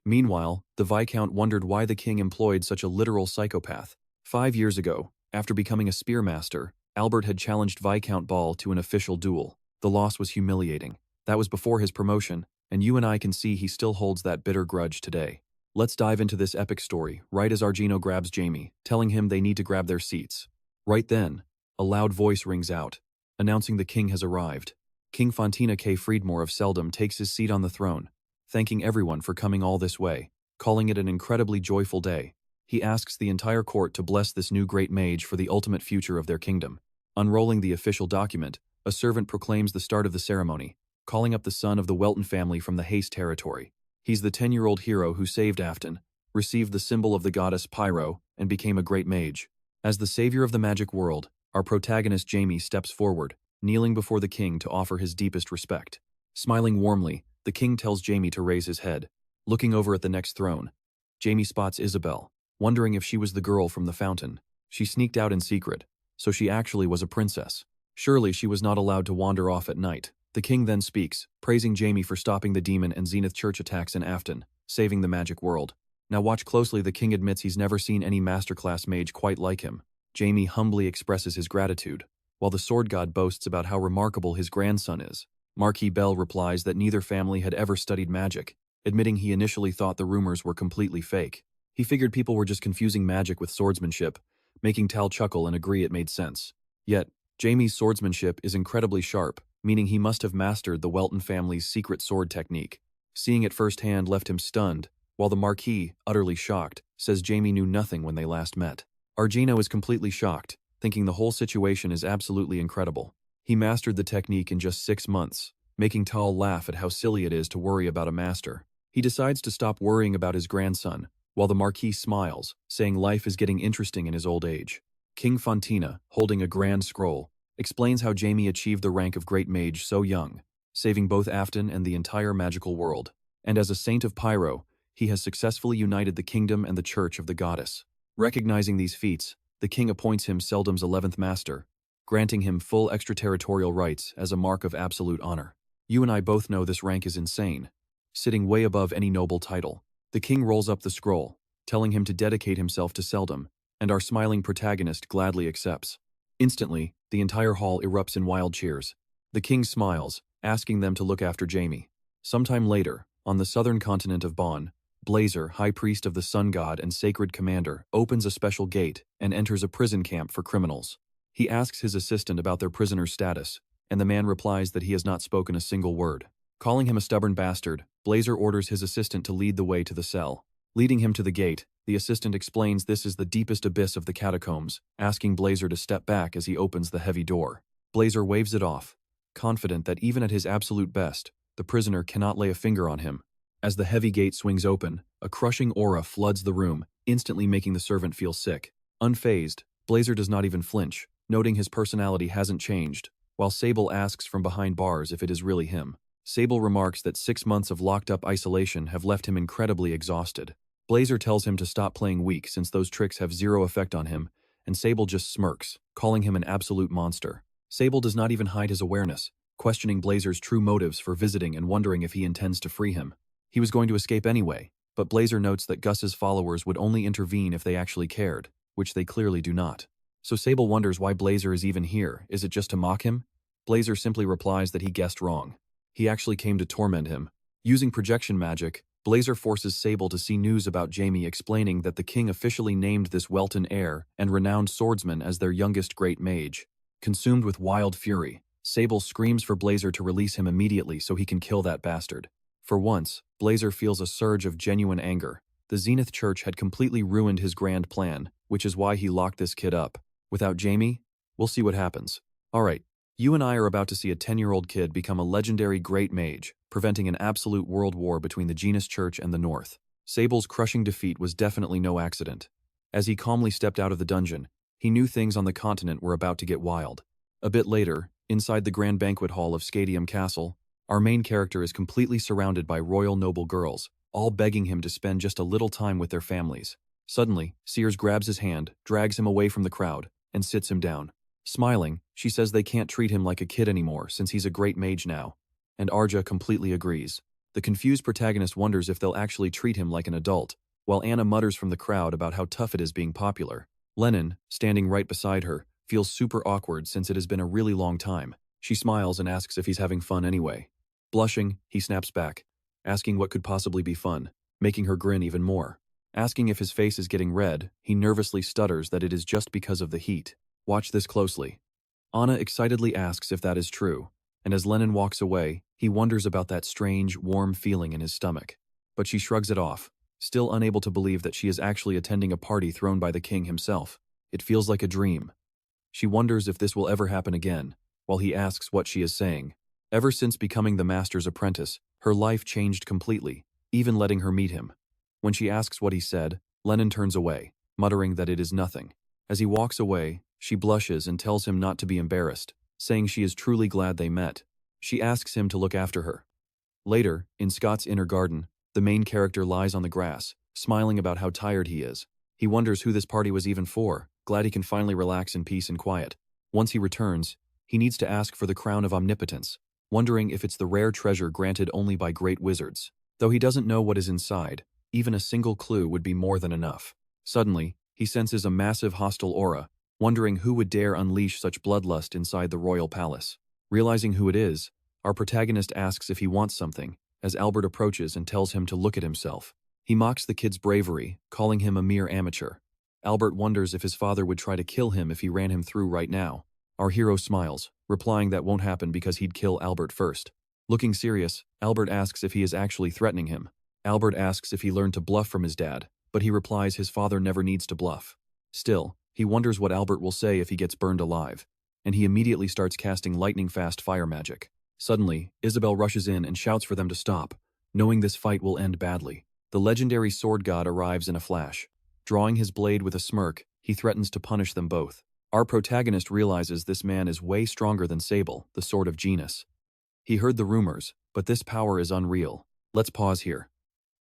Meanwhile, the Viscount wondered why the king employed such a literal psychopath. 5 years ago, after becoming a spearmaster, Albert had challenged Viscount Ball to an official duel. The loss was humiliating. That was before his promotion, and you and I can see he still holds that bitter grudge today. Let's dive into this epic story, right as Arjuna grabs Jamie, telling him they need to grab their seats. Right then, a loud voice rings out, announcing the king has arrived. King Fontina K. Friedmore of Seldom takes his seat on the throne, thanking everyone for coming all this way, calling it an incredibly joyful day. He asks the entire court to bless this new great mage for the ultimate future of their kingdom. Unrolling the official document, a servant proclaims the start of the ceremony, calling up the son of the Welton family from the Haste territory. He's the 10-year-old hero who saved Afton, received the symbol of the goddess Pyro, and became a great mage. As the savior of the magic world, our protagonist Jamie steps forward, kneeling before the king to offer his deepest respect. Smiling warmly, the king tells Jamie to raise his head. Looking over at the next throne, Jamie spots Isabel, wondering if she was the girl from the fountain. She sneaked out in secret, so she actually was a princess. Surely she was not allowed to wander off at night. The king then speaks, praising Jamie for stopping the demon and Zenith Church attacks in Afton, saving the magic world. Now watch closely, the king admits he's never seen any masterclass mage quite like him. Jamie humbly expresses his gratitude, while the sword god boasts about how remarkable his grandson is. Marquis Bell replies that neither family had ever studied magic, admitting he initially thought the rumors were completely fake. He figured people were just confusing magic with swordsmanship, making Tal chuckle and agree it made sense. Yet, Jamie's swordsmanship is incredibly sharp, meaning he must have mastered the Welton family's secret sword technique. Seeing it firsthand left him stunned, while the Marquis, utterly shocked, says Jamie knew nothing when they last met. Arjuna is completely shocked, thinking the whole situation is absolutely incredible. He mastered the technique in just 6 months, making Tal laugh at how silly it is to worry about a master. He decides to stop worrying about his grandson, while the Marquis smiles, saying life is getting interesting in his old age. King Fontina, holding a grand scroll, explains how Jamie achieved the rank of Great Mage so young, saving both Afton and the entire magical world. And as a saint of Pyro, he has successfully united the kingdom and the church of the goddess. Recognizing these feats, the king appoints him Seldom's 11th master, granting him full extraterritorial rights as a mark of absolute honor. You and I both know this rank is insane, sitting way above any noble title. The king rolls up the scroll, telling him to dedicate himself to Seldom, and our smiling protagonist gladly accepts. Instantly, the entire hall erupts in wild cheers. The king smiles, asking them to look after Jamie. Sometime later, on the southern continent of Bonn, Blazer, high priest of the sun god and sacred commander, opens a special gate and enters a prison camp for criminals. He asks his assistant about their prisoner's status, and the man replies that he has not spoken a single word. Calling him a stubborn bastard, Blazer orders his assistant to lead the way to the cell. Leading him to the gate, the assistant explains this is the deepest abyss of the catacombs, asking Blazer to step back as he opens the heavy door. Blazer waves it off, confident that even at his absolute best, the prisoner cannot lay a finger on him. As the heavy gate swings open, a crushing aura floods the room, instantly making the servant feel sick. Unfazed, Blazer does not even flinch, noting his personality hasn't changed, while Sable asks from behind bars if it is really him. Sable remarks that 6 months of locked-up isolation have left him incredibly exhausted. Blazer tells him to stop playing weak since those tricks have zero effect on him, and Sable just smirks, calling him an absolute monster. Sable does not even hide his awareness, questioning Blazer's true motives for visiting and wondering if he intends to free him. He was going to escape anyway, but Blazer notes that Gus's followers would only intervene if they actually cared, which they clearly do not. So Sable wonders why Blazer is even here. Is it just to mock him? Blazer simply replies that he guessed wrong. He actually came to torment him. Using projection magic, Blazer forces Sable to see news about Jaime explaining that the king officially named this Welton heir and renowned swordsman as their youngest great mage. Consumed with wild fury, Sable screams for Blazer to release him immediately so he can kill that bastard. For once, Blazer feels a surge of genuine anger. The Zenith Church had completely ruined his grand plan, which is why he locked this kid up. Without Jaime, we'll see what happens. Alright, you and I are about to see a 10-year-old kid become a legendary great mage, preventing an absolute world war between the Genus Church and the North. Sable's crushing defeat was definitely no accident. As he calmly stepped out of the dungeon, he knew things on the continent were about to get wild. A bit later, inside the grand banquet hall of Scadium Castle, our main character is completely surrounded by royal noble girls, all begging him to spend just a little time with their families. Suddenly, Sears grabs his hand, drags him away from the crowd, and sits him down. Smiling, she says they can't treat him like a kid anymore since he's a great mage now. And Arja completely agrees. The confused protagonist wonders if they'll actually treat him like an adult, while Anna mutters from the crowd about how tough it is being popular. Lennon, standing right beside her, feels super awkward since it has been a really long time. She smiles and asks if he's having fun anyway. Blushing, he snaps back, asking what could possibly be fun, making her grin even more. Asking if his face is getting red, he nervously stutters that it is just because of the heat. Watch this closely. Anna excitedly asks if that is true, and as Lennon walks away, he wonders about that strange, warm feeling in his stomach. But she shrugs it off, still unable to believe that she is actually attending a party thrown by the king himself. It feels like a dream. She wonders if this will ever happen again, while he asks what she is saying. Ever since becoming the master's apprentice, her life changed completely, even letting her meet him. When she asks what he said, Lennon turns away, muttering that it is nothing. As he walks away, she blushes and tells him not to be embarrassed, saying she is truly glad they met. She asks him to look after her. Later, in Scott's inner garden, the main character lies on the grass, smiling about how tired he is. He wonders who this party was even for, glad he can finally relax in peace and quiet. Once he returns, he needs to ask for the crown of omnipotence, wondering if it's the rare treasure granted only by great wizards. Though he doesn't know what is inside, even a single clue would be more than enough. Suddenly, he senses a massive hostile aura, wondering who would dare unleash such bloodlust inside the royal palace. Realizing who it is, our protagonist asks if he wants something, as Albert approaches and tells him to look at himself. He mocks the kid's bravery, calling him a mere amateur. Albert wonders if his father would try to kill him if he ran him through right now. Our hero smiles, replying that won't happen because he'd kill Albert first. Looking serious, Albert asks if he is actually threatening him. Albert asks if he learned to bluff from his dad, but he replies his father never needs to bluff. Still, he wonders what Albert will say if he gets burned alive, and he immediately starts casting lightning-fast fire magic. Suddenly, Isabel rushes in and shouts for them to stop, knowing this fight will end badly. The legendary sword god arrives in a flash. Drawing his blade with a smirk, he threatens to punish them both. Our protagonist realizes this man is way stronger than Sable, the sword of Genus. He heard the rumors, but this power is unreal. Let's pause here.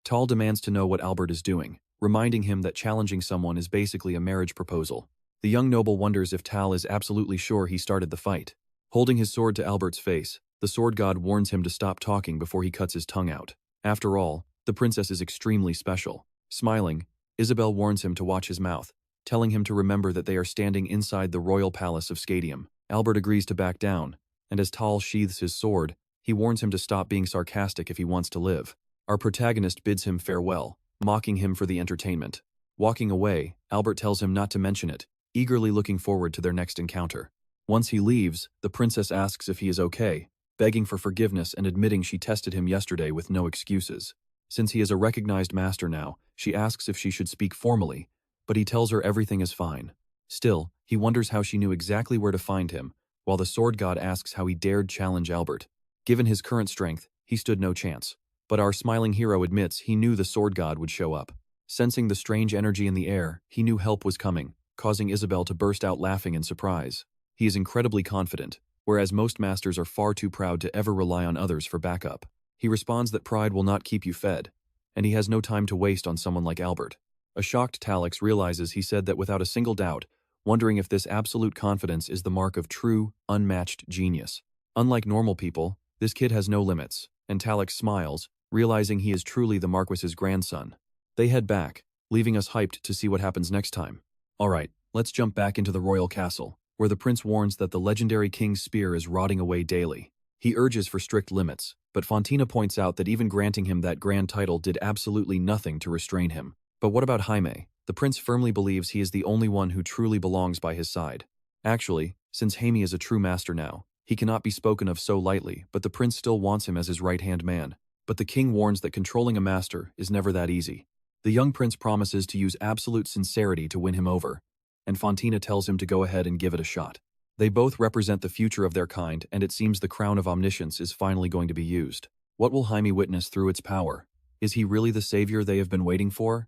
Tal demands to know what Albert is doing, reminding him that challenging someone is basically a marriage proposal. The young noble wonders if Tal is absolutely sure he started the fight. Holding his sword to Albert's face, the sword god warns him to stop talking before he cuts his tongue out. After all, the princess is extremely special. Smiling, Isabel warns him to watch his mouth, telling him to remember that they are standing inside the royal palace of Scadium. Albert agrees to back down, and as Tal sheathes his sword, he warns him to stop being sarcastic if he wants to live. Our protagonist bids him farewell, mocking him for the entertainment. Walking away, Albert tells him not to mention it, eagerly looking forward to their next encounter. Once he leaves, the princess asks if he is okay, begging for forgiveness and admitting she tested him yesterday with no excuses. Since he is a recognized master now, she asks if she should speak formally, but he tells her everything is fine. Still, he wonders how she knew exactly where to find him, while the sword god asks how he dared challenge Albert. Given his current strength, he stood no chance. But our smiling hero admits he knew the sword god would show up. Sensing the strange energy in the air, he knew help was coming, causing Isabel to burst out laughing in surprise. He is incredibly confident, whereas most masters are far too proud to ever rely on others for backup. He responds that pride will not keep you fed, and he has no time to waste on someone like Albert. A shocked Talix realizes he said that without a single doubt, wondering if this absolute confidence is the mark of true, unmatched genius. Unlike normal people, this kid has no limits, and Talix smiles, realizing he is truly the Marquis's grandson. They head back, leaving us hyped to see what happens next time. Alright, let's jump back into the royal castle, where the prince warns that the legendary king's spear is rotting away daily. He urges for strict limits, but Fontina points out that even granting him that grand title did absolutely nothing to restrain him. But what about Jaime? The prince firmly believes he is the only one who truly belongs by his side. Actually, since Jaime is a true master now, he cannot be spoken of so lightly, but the prince still wants him as his right-hand man. But the king warns that controlling a master is never that easy. The young prince promises to use absolute sincerity to win him over, and Fontina tells him to go ahead and give it a shot. They both represent the future of their kind, and it seems the crown of omniscience is finally going to be used. What will Jaime witness through its power? Is he really the savior they have been waiting for?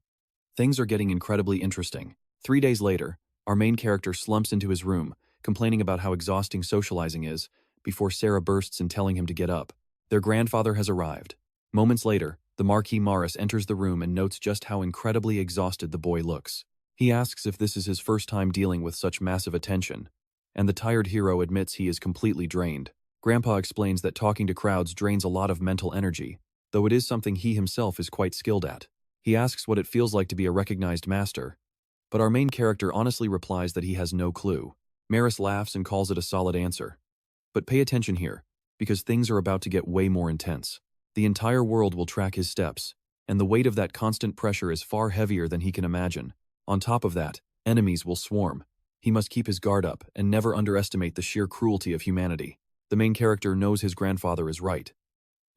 Things are getting incredibly interesting. 3 days later, our main character slumps into his room, complaining about how exhausting socializing is, before Sarah bursts in telling him to get up. Their grandfather has arrived. Moments later, the Marquis Morris enters the room and notes just how incredibly exhausted the boy looks. He asks if this is his first time dealing with such massive attention, and the tired hero admits he is completely drained. Grandpa explains that talking to crowds drains a lot of mental energy, though it is something he himself is quite skilled at. He asks what it feels like to be a recognized master, but our main character honestly replies that he has no clue. Maris laughs and calls it a solid answer. But pay attention here, because things are about to get way more intense. The entire world will track his steps, and the weight of that constant pressure is far heavier than he can imagine. On top of that, enemies will swarm. He must keep his guard up and never underestimate the sheer cruelty of humanity. The main character knows his grandfather is right.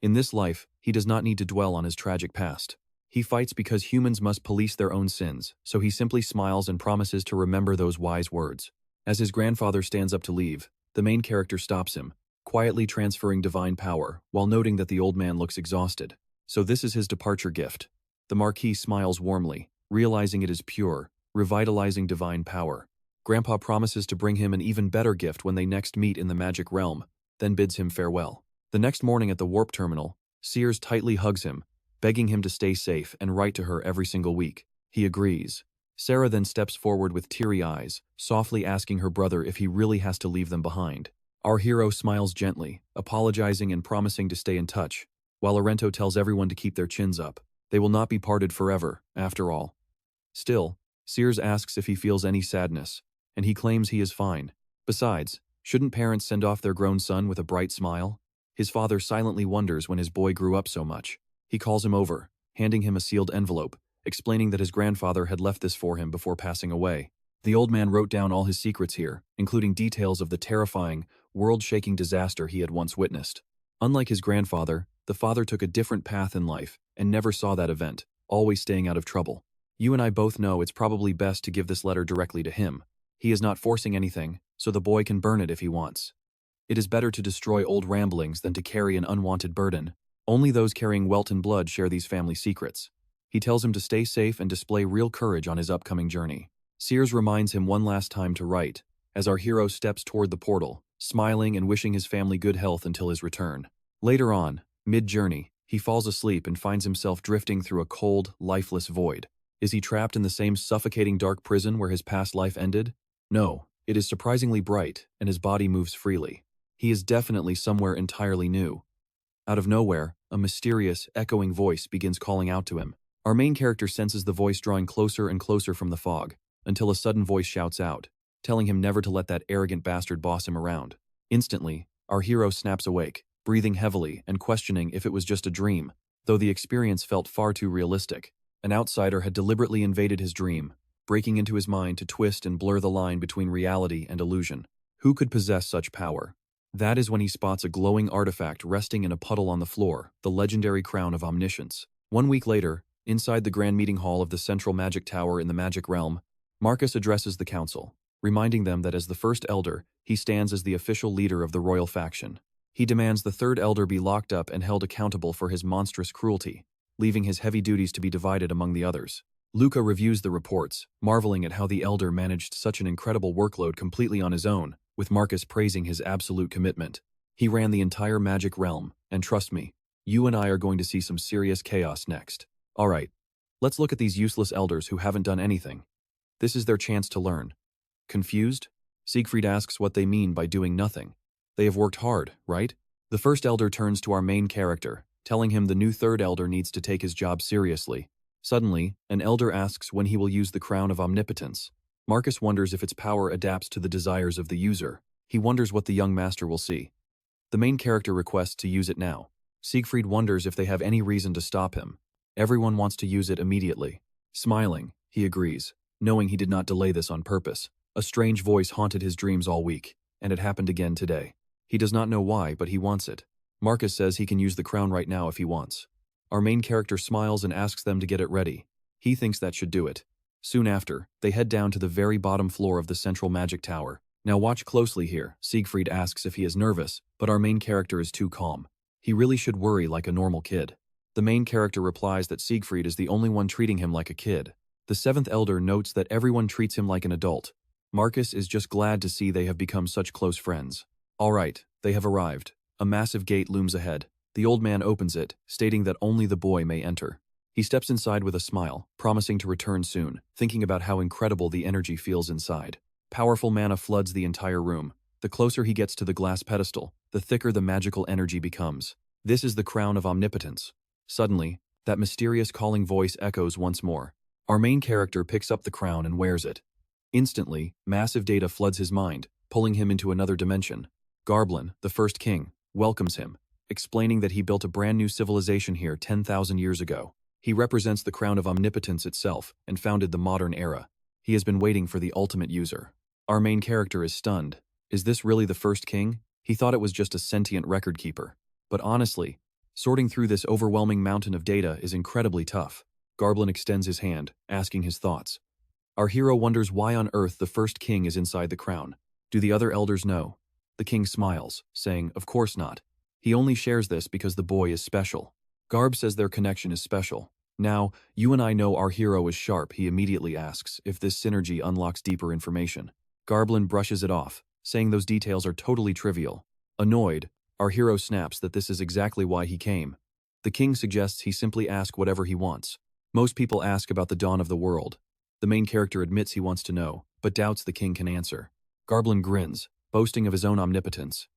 In this life, he does not need to dwell on his tragic past. He fights because humans must police their own sins, so he simply smiles and promises to remember those wise words. As his grandfather stands up to leave, the main character stops him, quietly transferring divine power, while noting that the old man looks exhausted. So this is his departure gift. The Marquis smiles warmly, realizing it is pure, revitalizing divine power. Grandpa promises to bring him an even better gift when they next meet in the magic realm, then bids him farewell. The next morning at the warp terminal, Sears tightly hugs him, begging him to stay safe and write to her every single week. He agrees. Sarah then steps forward with teary eyes, softly asking her brother if he really has to leave them behind. Our hero smiles gently, apologizing and promising to stay in touch, while Arento tells everyone to keep their chins up. They will not be parted forever, after all. Still, Sears asks if he feels any sadness, and he claims he is fine. Besides, shouldn't parents send off their grown son with a bright smile? His father silently wonders when his boy grew up so much. He calls him over, handing him a sealed envelope, explaining that his grandfather had left this for him before passing away. The old man wrote down all his secrets here, including details of the terrifying, world-shaking disaster he had once witnessed. Unlike his grandfather, the father took a different path in life and never saw that event, always staying out of trouble. You and I both know it's probably best to give this letter directly to him. He is not forcing anything, so the boy can burn it if he wants. It is better to destroy old ramblings than to carry an unwanted burden. Only those carrying Welton blood share these family secrets. He tells him to stay safe and display real courage on his upcoming journey. Sears reminds him one last time to write, as our hero steps toward the portal, smiling and wishing his family good health until his return. Later on, mid-journey, he falls asleep and finds himself drifting through a cold, lifeless void. Is he trapped in the same suffocating dark prison where his past life ended? No, it is surprisingly bright, and his body moves freely. He is definitely somewhere entirely new. Out of nowhere, a mysterious, echoing voice begins calling out to him. Our main character senses the voice drawing closer and closer from the fog, until a sudden voice shouts out, telling him never to let that arrogant bastard boss him around. Instantly, our hero snaps awake, breathing heavily and questioning if it was just a dream, though the experience felt far too realistic. An outsider had deliberately invaded his dream, breaking into his mind to twist and blur the line between reality and illusion. Who could possess such power? That is when he spots a glowing artifact resting in a puddle on the floor, the legendary crown of omniscience. 1 week later, inside the grand meeting hall of the central magic tower in the magic realm, Marcus addresses the council, reminding them that as the first elder, he stands as the official leader of the royal faction. He demands the third elder be locked up and held accountable for his monstrous cruelty, leaving his heavy duties to be divided among the others. Luca reviews the reports, marveling at how the elder managed such an incredible workload completely on his own, with Marcus praising his absolute commitment. He ran the entire magic realm, and trust me, you and I are going to see some serious chaos next. Alright, let's look at these useless elders who haven't done anything. This is their chance to learn. Confused? Siegfried asks what they mean by doing nothing. They have worked hard, right? The first elder turns to our main character, telling him the new third elder needs to take his job seriously. Suddenly, an elder asks when he will use the crown of omnipotence. Marcus wonders if its power adapts to the desires of the user. He wonders what the young master will see. The main character requests to use it now. Siegfried wonders if they have any reason to stop him. Everyone wants to use it immediately. Smiling, he agrees, knowing he did not delay this on purpose. A strange voice haunted his dreams all week, and it happened again today. He does not know why, but he wants it. Marcus says he can use the crown right now if he wants. Our main character smiles and asks them to get it ready. He thinks that should do it. Soon after, they head down to the very bottom floor of the central magic tower. Now watch closely here. Siegfried asks if he is nervous, but our main character is too calm. He really should worry like a normal kid. The main character replies that Siegfried is the only one treating him like a kid. The seventh elder notes that everyone treats him like an adult. Marcus is just glad to see they have become such close friends. Alright, they have arrived. A massive gate looms ahead. The old man opens it, stating that only the boy may enter. He steps inside with a smile, promising to return soon, thinking about how incredible the energy feels inside. Powerful mana floods the entire room. The closer he gets to the glass pedestal, the thicker the magical energy becomes. This is the crown of omnipotence. Suddenly, that mysterious calling voice echoes once more. Our main character picks up the crown and wears it. Instantly, massive data floods his mind, pulling him into another dimension. Garblin, the first king, welcomes him, explaining that he built a brand new civilization here 10,000 years ago. He represents the crown of omnipotence itself and founded the modern era. He has been waiting for the ultimate user. Our main character is stunned. Is this really the first king? He thought it was just a sentient record keeper. But honestly, sorting through this overwhelming mountain of data is incredibly tough. Garblin extends his hand, asking his thoughts. Our hero wonders why on earth the first king is inside the crown. Do the other elders know? The king smiles, saying, of course not. He only shares this because the boy is special. Garb says their connection is special. Now, you and I know our hero is sharp. He immediately asks if this synergy unlocks deeper information. Garblin brushes it off, saying those details are totally trivial. Annoyed, our hero snaps that this is exactly why he came. The king suggests he simply ask whatever he wants. Most people ask about the dawn of the world. The main character admits he wants to know, but doubts the king can answer. Garblin grins, boasting of his own omnipotence.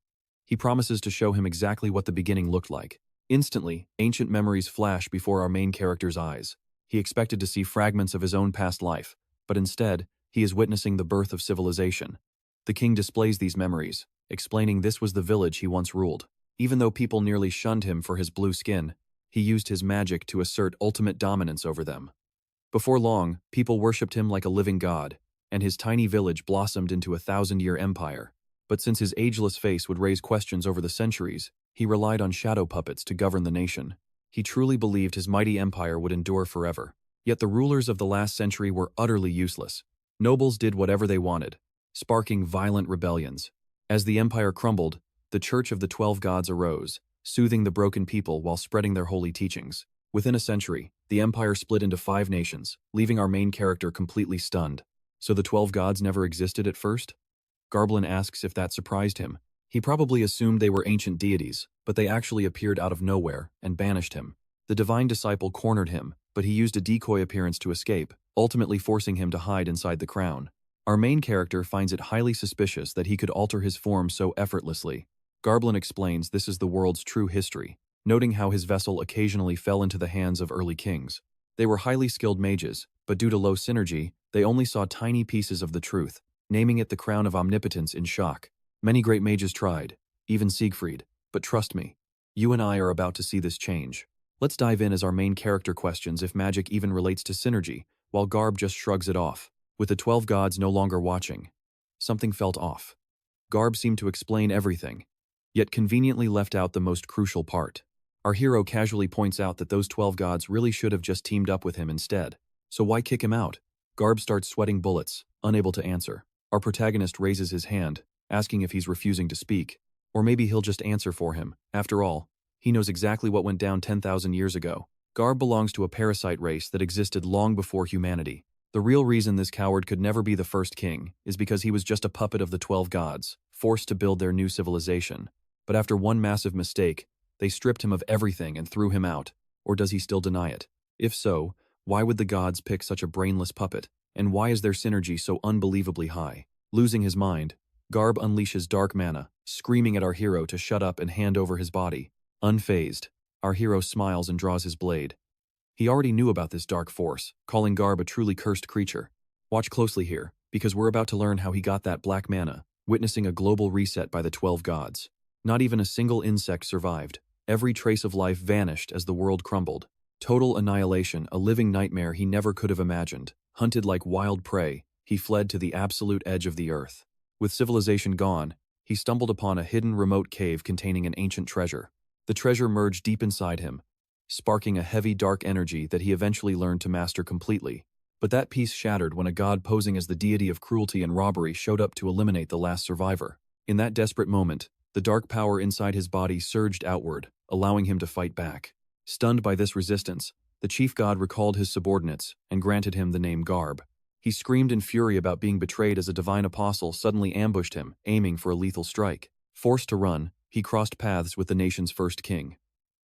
He promises to show him exactly what the beginning looked like. Instantly, ancient memories flash before our main character's eyes. He expected to see fragments of his own past life, but instead, he is witnessing the birth of civilization. The king displays these memories, explaining this was the village he once ruled. Even though people nearly shunned him for his blue skin, he used his magic to assert ultimate dominance over them. Before long, people worshipped him like a living god, and his tiny village blossomed into a 1,000-year empire. But since his ageless face would raise questions over the centuries, he relied on shadow puppets to govern the nation. He truly believed his mighty empire would endure forever. Yet the rulers of the last century were utterly useless. Nobles did whatever they wanted, sparking violent rebellions. As the empire crumbled, the Church of the 12 Gods arose, soothing the broken people while spreading their holy teachings. Within a century, the empire split into 5 nations, leaving our main character completely stunned. So the 12 Gods never existed at first? Garblin asks if that surprised him. He probably assumed they were ancient deities, but they actually appeared out of nowhere and banished him. The divine disciple cornered him, but he used a decoy appearance to escape, ultimately forcing him to hide inside the crown. Our main character finds it highly suspicious that he could alter his form so effortlessly. Garblin explains this is the world's true history, noting how his vessel occasionally fell into the hands of early kings. They were highly skilled mages, but due to low synergy, they only saw tiny pieces of the truth, naming it the crown of omnipotence in shock. Many great mages tried, even Siegfried, but trust me, you and I are about to see this change. Let's dive in as our main character questions if magic even relates to synergy, while Garb just shrugs it off. With the 12 gods no longer watching, something felt off. Garb seemed to explain everything, yet conveniently left out the most crucial part. Our hero casually points out that those 12 gods really should have just teamed up with him instead. So why kick him out? Garb starts sweating bullets, unable to answer. Our protagonist raises his hand, asking if he's refusing to speak. Or maybe he'll just answer for him. After all, he knows exactly what went down 10,000 years ago. Garb belongs to a parasite race that existed long before humanity. The real reason this coward could never be the first king is because he was just a puppet of the 12 gods, forced to build their new civilization. But after one massive mistake, they stripped him of everything and threw him out. Or does he still deny it? If so, why would the gods pick such a brainless puppet? And why is their synergy so unbelievably high? Losing his mind, Garb unleashes dark mana, screaming at our hero to shut up and hand over his body. Unfazed, our hero smiles and draws his blade. He already knew about this dark force, calling Garb a truly cursed creature. Watch closely here, because we're about to learn how he got that black mana, witnessing a global reset by the 12 gods. Not even a single insect survived. Every trace of life vanished as the world crumbled. Total annihilation, a living nightmare he never could have imagined. Hunted like wild prey, he fled to the absolute edge of the earth. With civilization gone, he stumbled upon a hidden remote cave containing an ancient treasure. The treasure merged deep inside him, sparking a heavy dark energy that he eventually learned to master completely. But that piece shattered when a god posing as the deity of cruelty and robbery showed up to eliminate the last survivor. In that desperate moment, the dark power inside his body surged outward, allowing him to fight back. Stunned by this resistance, the chief god recalled his subordinates and granted him the name Garb. He screamed in fury about being betrayed as a divine apostle suddenly ambushed him, aiming for a lethal strike. Forced to run, he crossed paths with the nation's first king.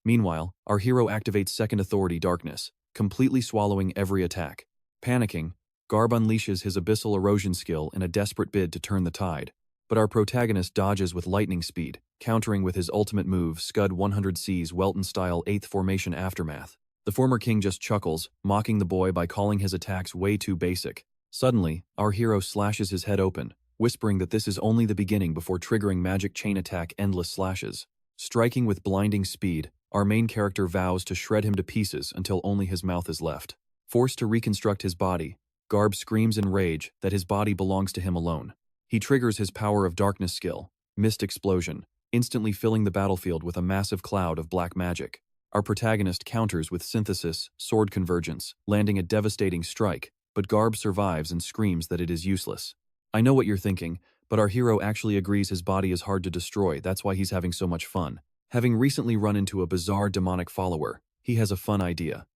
Meanwhile, our hero activates Second Authority Darkness, completely swallowing every attack. Panicking, Garb unleashes his abyssal erosion skill in a desperate bid to turn the tide. But our protagonist dodges with lightning speed, countering with his ultimate move, Scud 100C's Welton-style 8th Formation Aftermath. The former king just chuckles, mocking the boy by calling his attacks way too basic. Suddenly, our hero slashes his head open, whispering that this is only the beginning before triggering magic chain attack endless slashes. Striking with blinding speed, our main character vows to shred him to pieces until only his mouth is left. Forced to reconstruct his body, Garb screams in rage that his body belongs to him alone. He triggers his Power of Darkness skill, Mist Explosion, instantly filling the battlefield with a massive cloud of black magic. Our protagonist counters with Synthesis, Sword Convergence, landing a devastating strike, but Garb survives and screams that it is useless. I know what you're thinking, but our hero actually agrees his body is hard to destroy, that's why he's having so much fun. Having recently run into a bizarre demonic follower, he has a fun idea.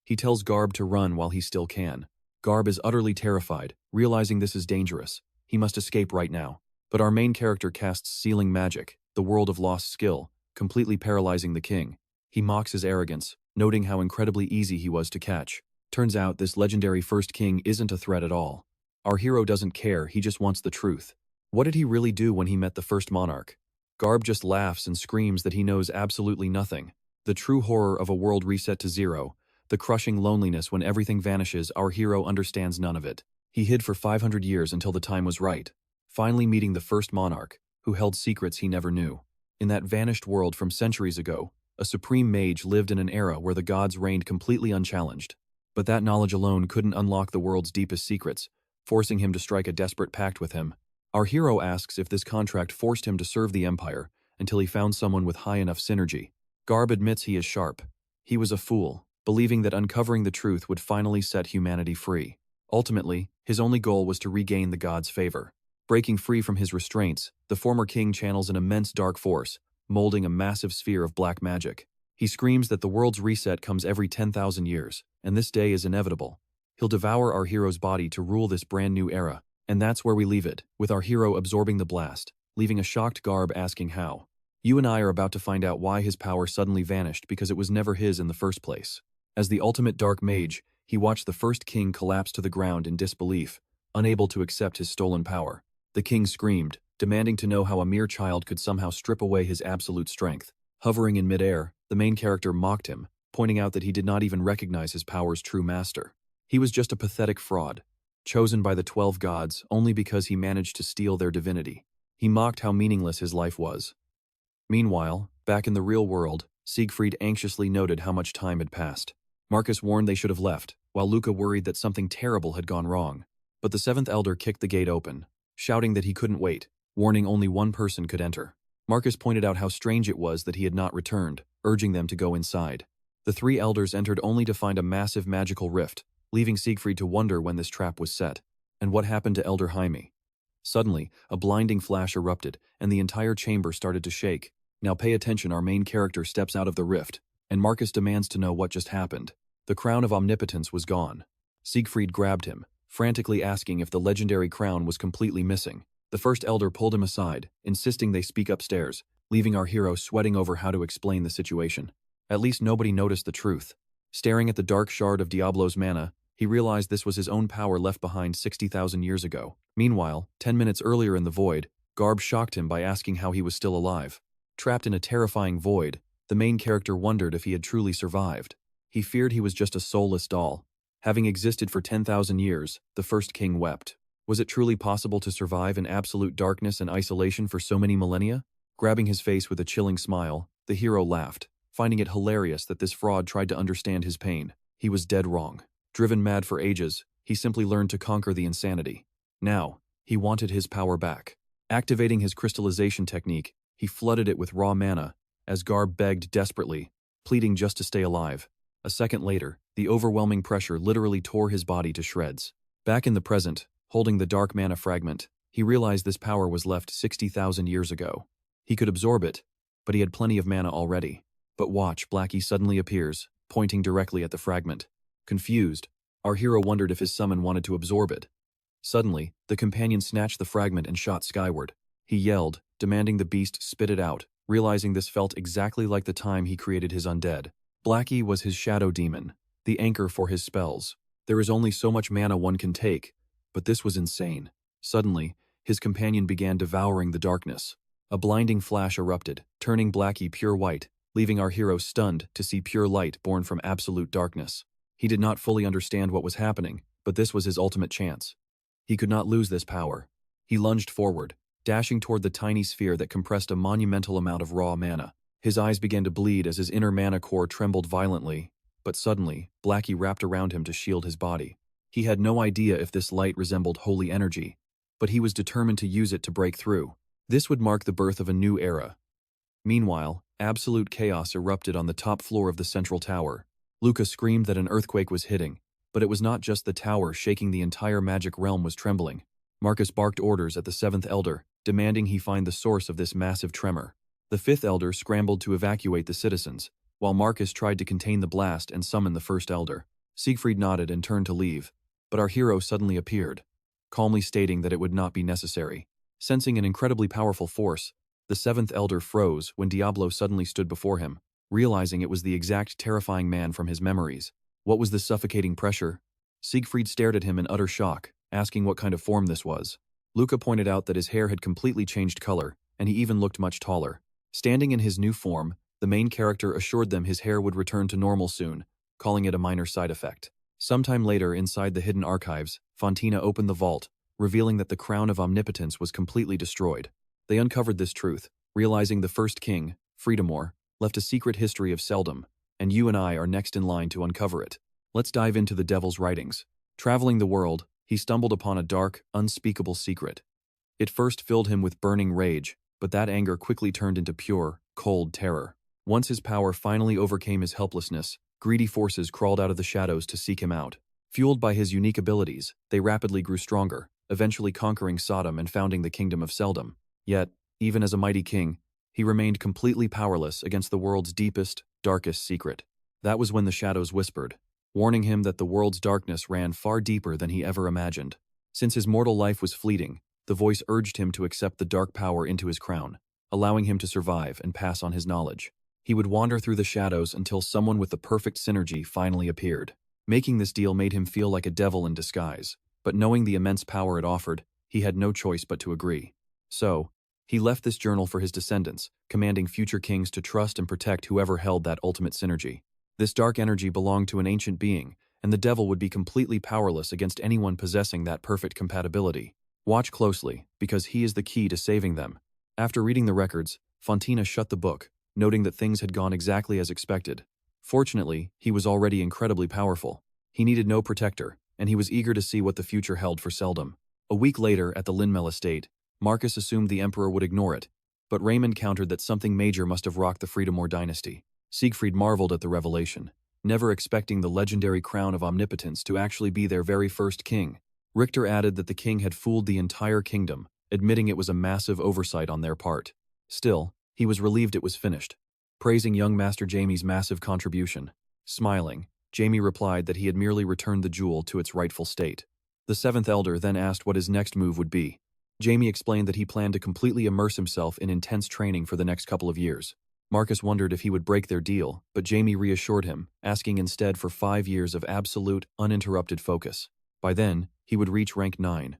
He tells Garb to run while he still can. Garb is utterly terrified, realizing this is dangerous. He must escape right now. But our main character casts Sealing Magic, the world of lost skill, completely paralyzing the king. He mocks his arrogance, noting how incredibly easy he was to catch. Turns out this legendary first king isn't a threat at all. Our hero doesn't care, he just wants the truth. What did he really do when he met the first monarch? Garb just laughs and screams that he knows absolutely nothing. The true horror of a world reset to zero, the crushing loneliness when everything vanishes, our hero understands none of it. He hid for 500 years until the time was right, finally meeting the first monarch, who held secrets he never knew. In that vanished world from centuries ago, a supreme mage lived in an era where the gods reigned completely unchallenged. But that knowledge alone couldn't unlock the world's deepest secrets, forcing him to strike a desperate pact with him. Our hero asks if this contract forced him to serve the Empire until he found someone with high enough synergy. Garb admits he is sharp. He was a fool, believing that uncovering the truth would finally set humanity free. Ultimately, his only goal was to regain the gods' favor. Breaking free from his restraints, the former king channels an immense dark force, molding a massive sphere of black magic. He screams that the world's reset comes every 10,000 years, and this day is inevitable. He'll devour our hero's body to rule this brand new era, and that's where we leave it, with our hero absorbing the blast, leaving a shocked Garb asking how. You and I are about to find out why his power suddenly vanished because it was never his in the first place. As the ultimate dark mage, he watched the first king collapse to the ground in disbelief, unable to accept his stolen power. The king screamed, demanding to know how a mere child could somehow strip away his absolute strength. Hovering in midair, the main character mocked him, pointing out that he did not even recognize his power's true master. He was just a pathetic fraud, chosen by the 12 gods only because he managed to steal their divinity. He mocked how meaningless his life was. Meanwhile, back in the real world, Siegfried anxiously noted how much time had passed. Marcus warned they should have left, while Luca worried that something terrible had gone wrong. But the seventh elder kicked the gate open, shouting that he couldn't wait, warning only one person could enter. Marcus pointed out how strange it was that he had not returned, urging them to go inside. The three elders entered only to find a massive magical rift, leaving Siegfried to wonder when this trap was set. And what happened to Elder Jaime? Suddenly, a blinding flash erupted, and the entire chamber started to shake. Now pay attention, our main character steps out of the rift, and Marcus demands to know what just happened. The crown of omnipotence was gone. Siegfried grabbed him, frantically asking if the legendary crown was completely missing. The first elder pulled him aside, insisting they speak upstairs, leaving our hero sweating over how to explain the situation. At least nobody noticed the truth. Staring at the dark shard of Diablo's mana, he realized this was his own power left behind 60,000 years ago. Meanwhile, 10 minutes earlier in the void, Garb shocked him by asking how he was still alive. Trapped in a terrifying void, the main character wondered if he had truly survived. He feared he was just a soulless doll. Having existed for 10,000 years, the first king wept. Was it truly possible to survive in absolute darkness and isolation for so many millennia? Grabbing his face with a chilling smile, the hero laughed, finding it hilarious that this fraud tried to understand his pain. He was dead wrong. Driven mad for ages, he simply learned to conquer the insanity. Now, he wanted his power back. Activating his crystallization technique, he flooded it with raw mana, as Garb begged desperately, pleading just to stay alive. A second later, the overwhelming pressure literally tore his body to shreds. Back in the present, holding the dark mana fragment, he realized this power was left 60,000 years ago. He could absorb it, but he had plenty of mana already. But watch, Blackie suddenly appears, pointing directly at the fragment. Confused, our hero wondered if his summon wanted to absorb it. Suddenly, the companion snatched the fragment and shot skyward. He yelled, demanding the beast spit it out, realizing this felt exactly like the time he created his undead. Blackie was his shadow demon, the anchor for his spells. There is only so much mana one can take, but this was insane. Suddenly, his companion began devouring the darkness. A blinding flash erupted, turning Blackie pure white, leaving our hero stunned to see pure light born from absolute darkness. He did not fully understand what was happening, but this was his ultimate chance. He could not lose this power. He lunged forward, dashing toward the tiny sphere that compressed a monumental amount of raw mana. His eyes began to bleed as his inner mana core trembled violently, but suddenly, Blackie wrapped around him to shield his body. He had no idea if this light resembled holy energy, but he was determined to use it to break through. This would mark the birth of a new era. Meanwhile, absolute chaos erupted on the top floor of the central tower. Luca screamed that an earthquake was hitting, but it was not just the tower shaking, the entire magic realm was trembling. Marcus barked orders at the seventh elder, demanding he find the source of this massive tremor. The fifth elder scrambled to evacuate the citizens, while Marcus tried to contain the blast and summon the first elder. Siegfried nodded and turned to leave, but our hero suddenly appeared, calmly stating that it would not be necessary. Sensing an incredibly powerful force, the seventh elder froze when Diablo suddenly stood before him, realizing it was the exact terrifying man from his memories. What was this suffocating pressure? Siegfried stared at him in utter shock, asking what kind of form this was. Luca pointed out that his hair had completely changed color, and he even looked much taller. Standing in his new form, the main character assured them his hair would return to normal soon, calling it a minor side effect. Sometime later, inside the hidden archives, Fantina opened the vault, revealing that the crown of omnipotence was completely destroyed. They uncovered this truth, realizing the first king, Freedomore, left a secret history of Seldom, and you and I are next in line to uncover it. Let's dive into the devil's writings. Traveling the world, he stumbled upon a dark, unspeakable secret. It first filled him with burning rage, but that anger quickly turned into pure, cold terror. Once his power finally overcame his helplessness, greedy forces crawled out of the shadows to seek him out. Fueled by his unique abilities, they rapidly grew stronger, eventually conquering Sodom and founding the kingdom of Seldom. Yet, even as a mighty king, he remained completely powerless against the world's deepest, darkest secret. That was when the shadows whispered, warning him that the world's darkness ran far deeper than he ever imagined. Since his mortal life was fleeting, the voice urged him to accept the dark power into his crown, allowing him to survive and pass on his knowledge. He would wander through the shadows until someone with the perfect synergy finally appeared. Making this deal made him feel like a devil in disguise, but knowing the immense power it offered, he had no choice but to agree. So, he left this journal for his descendants, commanding future kings to trust and protect whoever held that ultimate synergy. This dark energy belonged to an ancient being, and the devil would be completely powerless against anyone possessing that perfect compatibility. Watch closely, because he is the key to saving them. After reading the records, Fantina shut the book, noting that things had gone exactly as expected. Fortunately, he was already incredibly powerful. He needed no protector, and he was eager to see what the future held for Seldom. A week later, at the Linmel estate, Marcus assumed the Emperor would ignore it, but Raymond countered that something major must have rocked the Freedomore dynasty. Siegfried marveled at the revelation, never expecting the legendary crown of omnipotence to actually be their very first king. Richter added that the king had fooled the entire kingdom, admitting it was a massive oversight on their part. Still, he was relieved it was finished, praising young Master Jamie's massive contribution. Smiling, Jamie replied that he had merely returned the jewel to its rightful state. The seventh elder then asked what his next move would be. Jamie explained that he planned to completely immerse himself in intense training for the next couple of years. Marcus wondered if he would break their deal, but Jamie reassured him, asking instead for 5 years of absolute, uninterrupted focus. By then, he would reach rank 9.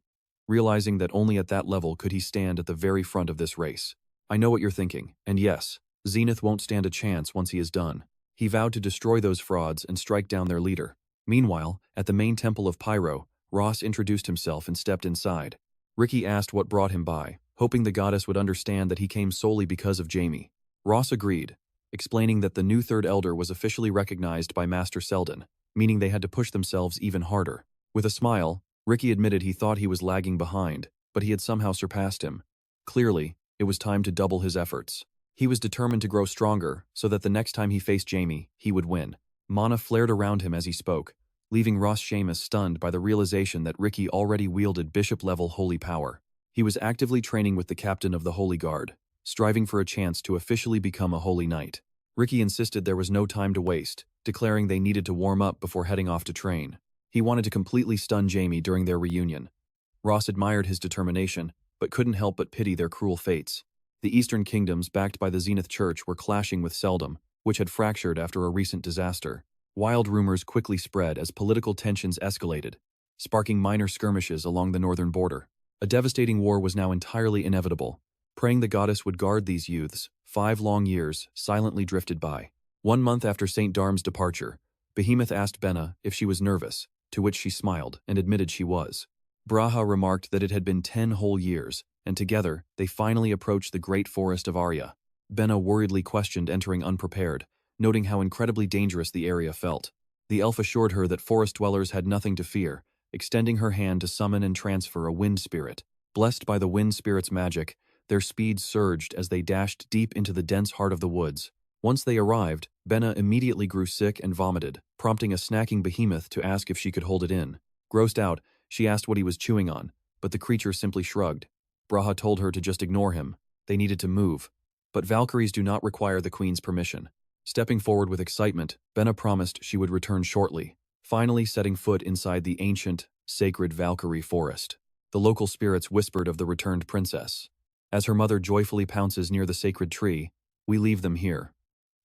Realizing that only at that level could he stand at the very front of this race. I know what you're thinking, and yes, Zenith won't stand a chance once he is done. He vowed to destroy those frauds and strike down their leader. Meanwhile, at the main temple of Pyro, Ross introduced himself and stepped inside. Ricky asked what brought him by, hoping the goddess would understand that he came solely because of Jamie. Ross agreed, explaining that the new third elder was officially recognized by Master Selden, meaning they had to push themselves even harder. With a smile, Ricky admitted he thought he was lagging behind, but he had somehow surpassed him. Clearly, it was time to double his efforts. He was determined to grow stronger, so that the next time he faced Jamie, he would win. Mana flared around him as he spoke, leaving Ross Seamus stunned by the realization that Ricky already wielded bishop-level holy power. He was actively training with the captain of the Holy Guard, striving for a chance to officially become a holy knight. Ricky insisted there was no time to waste, declaring they needed to warm up before heading off to train. He wanted to completely stun Jamie during their reunion. Ross admired his determination, but couldn't help but pity their cruel fates. The Eastern Kingdoms backed by the Zenith Church were clashing with Seldom, which had fractured after a recent disaster. Wild rumors quickly spread as political tensions escalated, sparking minor skirmishes along the northern border. A devastating war was now entirely inevitable. Praying the goddess would guard these youths, 5 long years silently drifted by. 1 month after St. Darm's departure, Behemoth asked Benna if she was nervous, to which she smiled and admitted she was. Braha remarked that it had been 10 whole years, and together they finally approached the great forest of Arya. Benna worriedly questioned entering unprepared, noting how incredibly dangerous the area felt. The elf assured her that forest dwellers had nothing to fear, extending her hand to summon and transfer a wind spirit. Blessed by the wind spirit's magic, their speed surged as they dashed deep into the dense heart of the woods. Once they arrived, Benna immediately grew sick and vomited, prompting a snacking behemoth to ask if she could hold it in. Grossed out, she asked what he was chewing on, but the creature simply shrugged. Braha told her to just ignore him. They needed to move. But Valkyries do not require the queen's permission. Stepping forward with excitement, Benna promised she would return shortly, finally setting foot inside the ancient, sacred Valkyrie forest. The local spirits whispered of the returned princess. As her mother joyfully pounces near the sacred tree, we leave them here.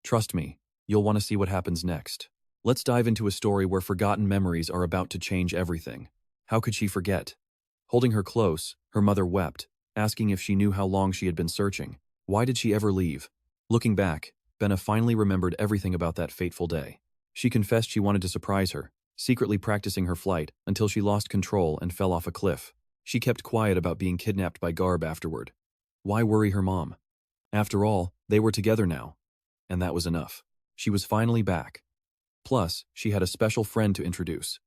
Trust me, you'll want to see what happens next. Let's dive into a story where forgotten memories are about to change everything. How could she forget? Holding her close, her mother wept, asking if she knew how long she had been searching. Why did she ever leave? Looking back, Benna finally remembered everything about that fateful day. She confessed she wanted to surprise her, secretly practicing her flight until she lost control and fell off a cliff. She kept quiet about being kidnapped by Garb afterward. Why worry her mom? After all, they were together now. And that was enough. She was finally back. Plus, she had a special friend to introduce.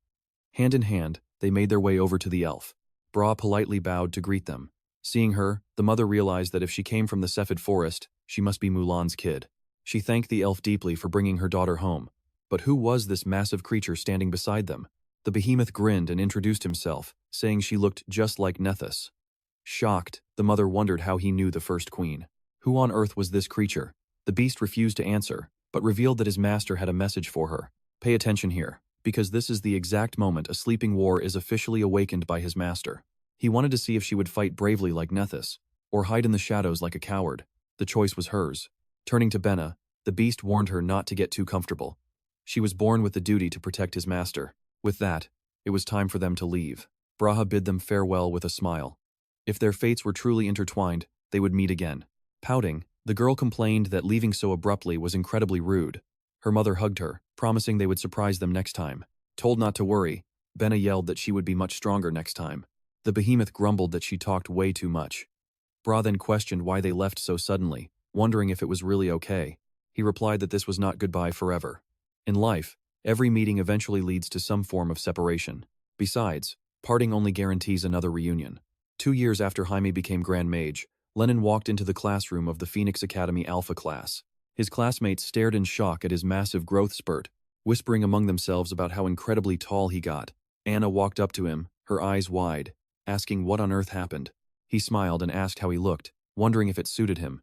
Hand in hand, they made their way over to the elf. Bra politely bowed to greet them. Seeing her, the mother realized that if she came from the Cephid forest, she must be Mulan's kid. She thanked the elf deeply for bringing her daughter home. But who was this massive creature standing beside them? The behemoth grinned and introduced himself, saying she looked just like Nethys. Shocked, the mother wondered how he knew the first queen. Who on earth was this creature? The beast refused to answer, but revealed that his master had a message for her. Pay attention here, because this is the exact moment a sleeping war is officially awakened by his master. He wanted to see if she would fight bravely like Nethys, or hide in the shadows like a coward. The choice was hers. Turning to Benna, the beast warned her not to get too comfortable. She was born with the duty to protect his master. With that, it was time for them to leave. Braha bid them farewell with a smile. If their fates were truly intertwined, they would meet again. Pouting, the girl complained that leaving so abruptly was incredibly rude. Her mother hugged her, promising they would surprise them next time. Told not to worry, Benna yelled that she would be much stronger next time. The behemoth grumbled that she talked way too much. Bra then questioned why they left so suddenly, wondering if it was really okay. He replied that this was not goodbye forever. In life, every meeting eventually leads to some form of separation. Besides, parting only guarantees another reunion. 2 years after Jaime became Grand Mage, Lennon walked into the classroom of the Phoenix Academy Alpha class. His classmates stared in shock at his massive growth spurt, whispering among themselves about how incredibly tall he got. Anna walked up to him, her eyes wide, asking what on earth happened. He smiled and asked how he looked, wondering if it suited him.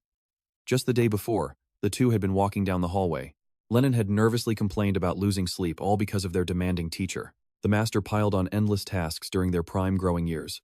Just the day before, the two had been walking down the hallway. Lennon had nervously complained about losing sleep all because of their demanding teacher. The master piled on endless tasks during their prime growing years.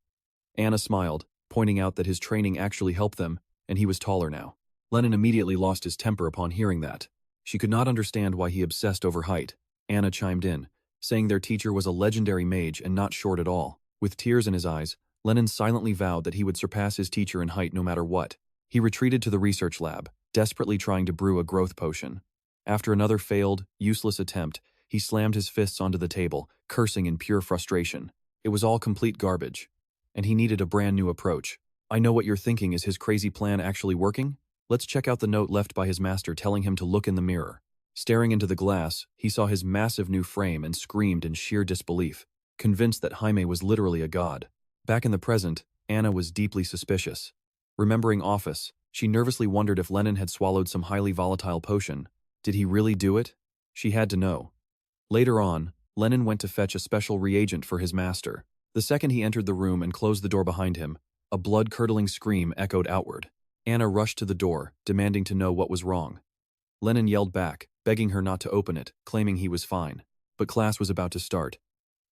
Anna smiled, pointing out that his training actually helped them, and he was taller now. Lennon immediately lost his temper upon hearing that. She could not understand why he obsessed over height. Anna chimed in, saying their teacher was a legendary mage and not short at all. With tears in his eyes, Lennon silently vowed that he would surpass his teacher in height no matter what. He retreated to the research lab, desperately trying to brew a growth potion. After another failed, useless attempt, he slammed his fists onto the table, cursing in pure frustration. It was all complete garbage, and he needed a brand new approach. I know what you're thinking, is his crazy plan actually working? Let's check out the note left by his master telling him to look in the mirror. Staring into the glass, he saw his massive new frame and screamed in sheer disbelief, convinced that Jaime was literally a god. Back in the present, Anna was deeply suspicious. Remembering Office, she nervously wondered if Lennon had swallowed some highly volatile potion. Did he really do it? She had to know. Later on, Lennon went to fetch a special reagent for his master. The second he entered the room and closed the door behind him, a blood-curdling scream echoed outward. Anna rushed to the door, demanding to know what was wrong. Lennon yelled back, begging her not to open it, claiming he was fine. But class was about to start.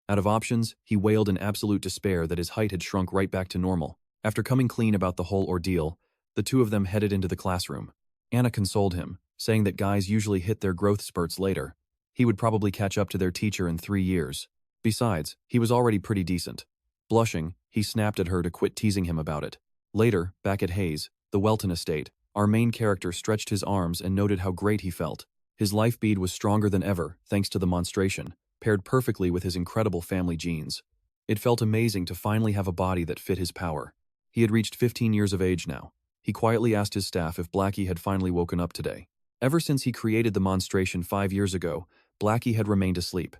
Out of options, he wailed in absolute despair that his height had shrunk right back to normal. After coming clean about the whole ordeal, the two of them headed into the classroom. Anna consoled him, saying that guys usually hit their growth spurts later. He would probably catch up to their teacher in 3 years. Besides, he was already pretty decent. Blushing, he snapped at her to quit teasing him about it. Later, back at Hayes, the Welton estate, our main character stretched his arms and noted how great he felt. His life bead was stronger than ever, thanks to the monstration, paired perfectly with his incredible family genes. It felt amazing to finally have a body that fit his power. He had reached 15 years of age now. He quietly asked his staff if Blackie had finally woken up today. Ever since he created the monstration 5 years ago, Blackie had remained asleep.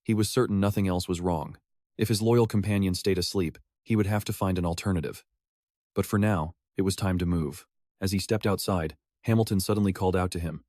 He was certain nothing else was wrong. If his loyal companion stayed asleep, he would have to find an alternative. But for now, it was time to move. As he stepped outside, Hamilton suddenly called out to him.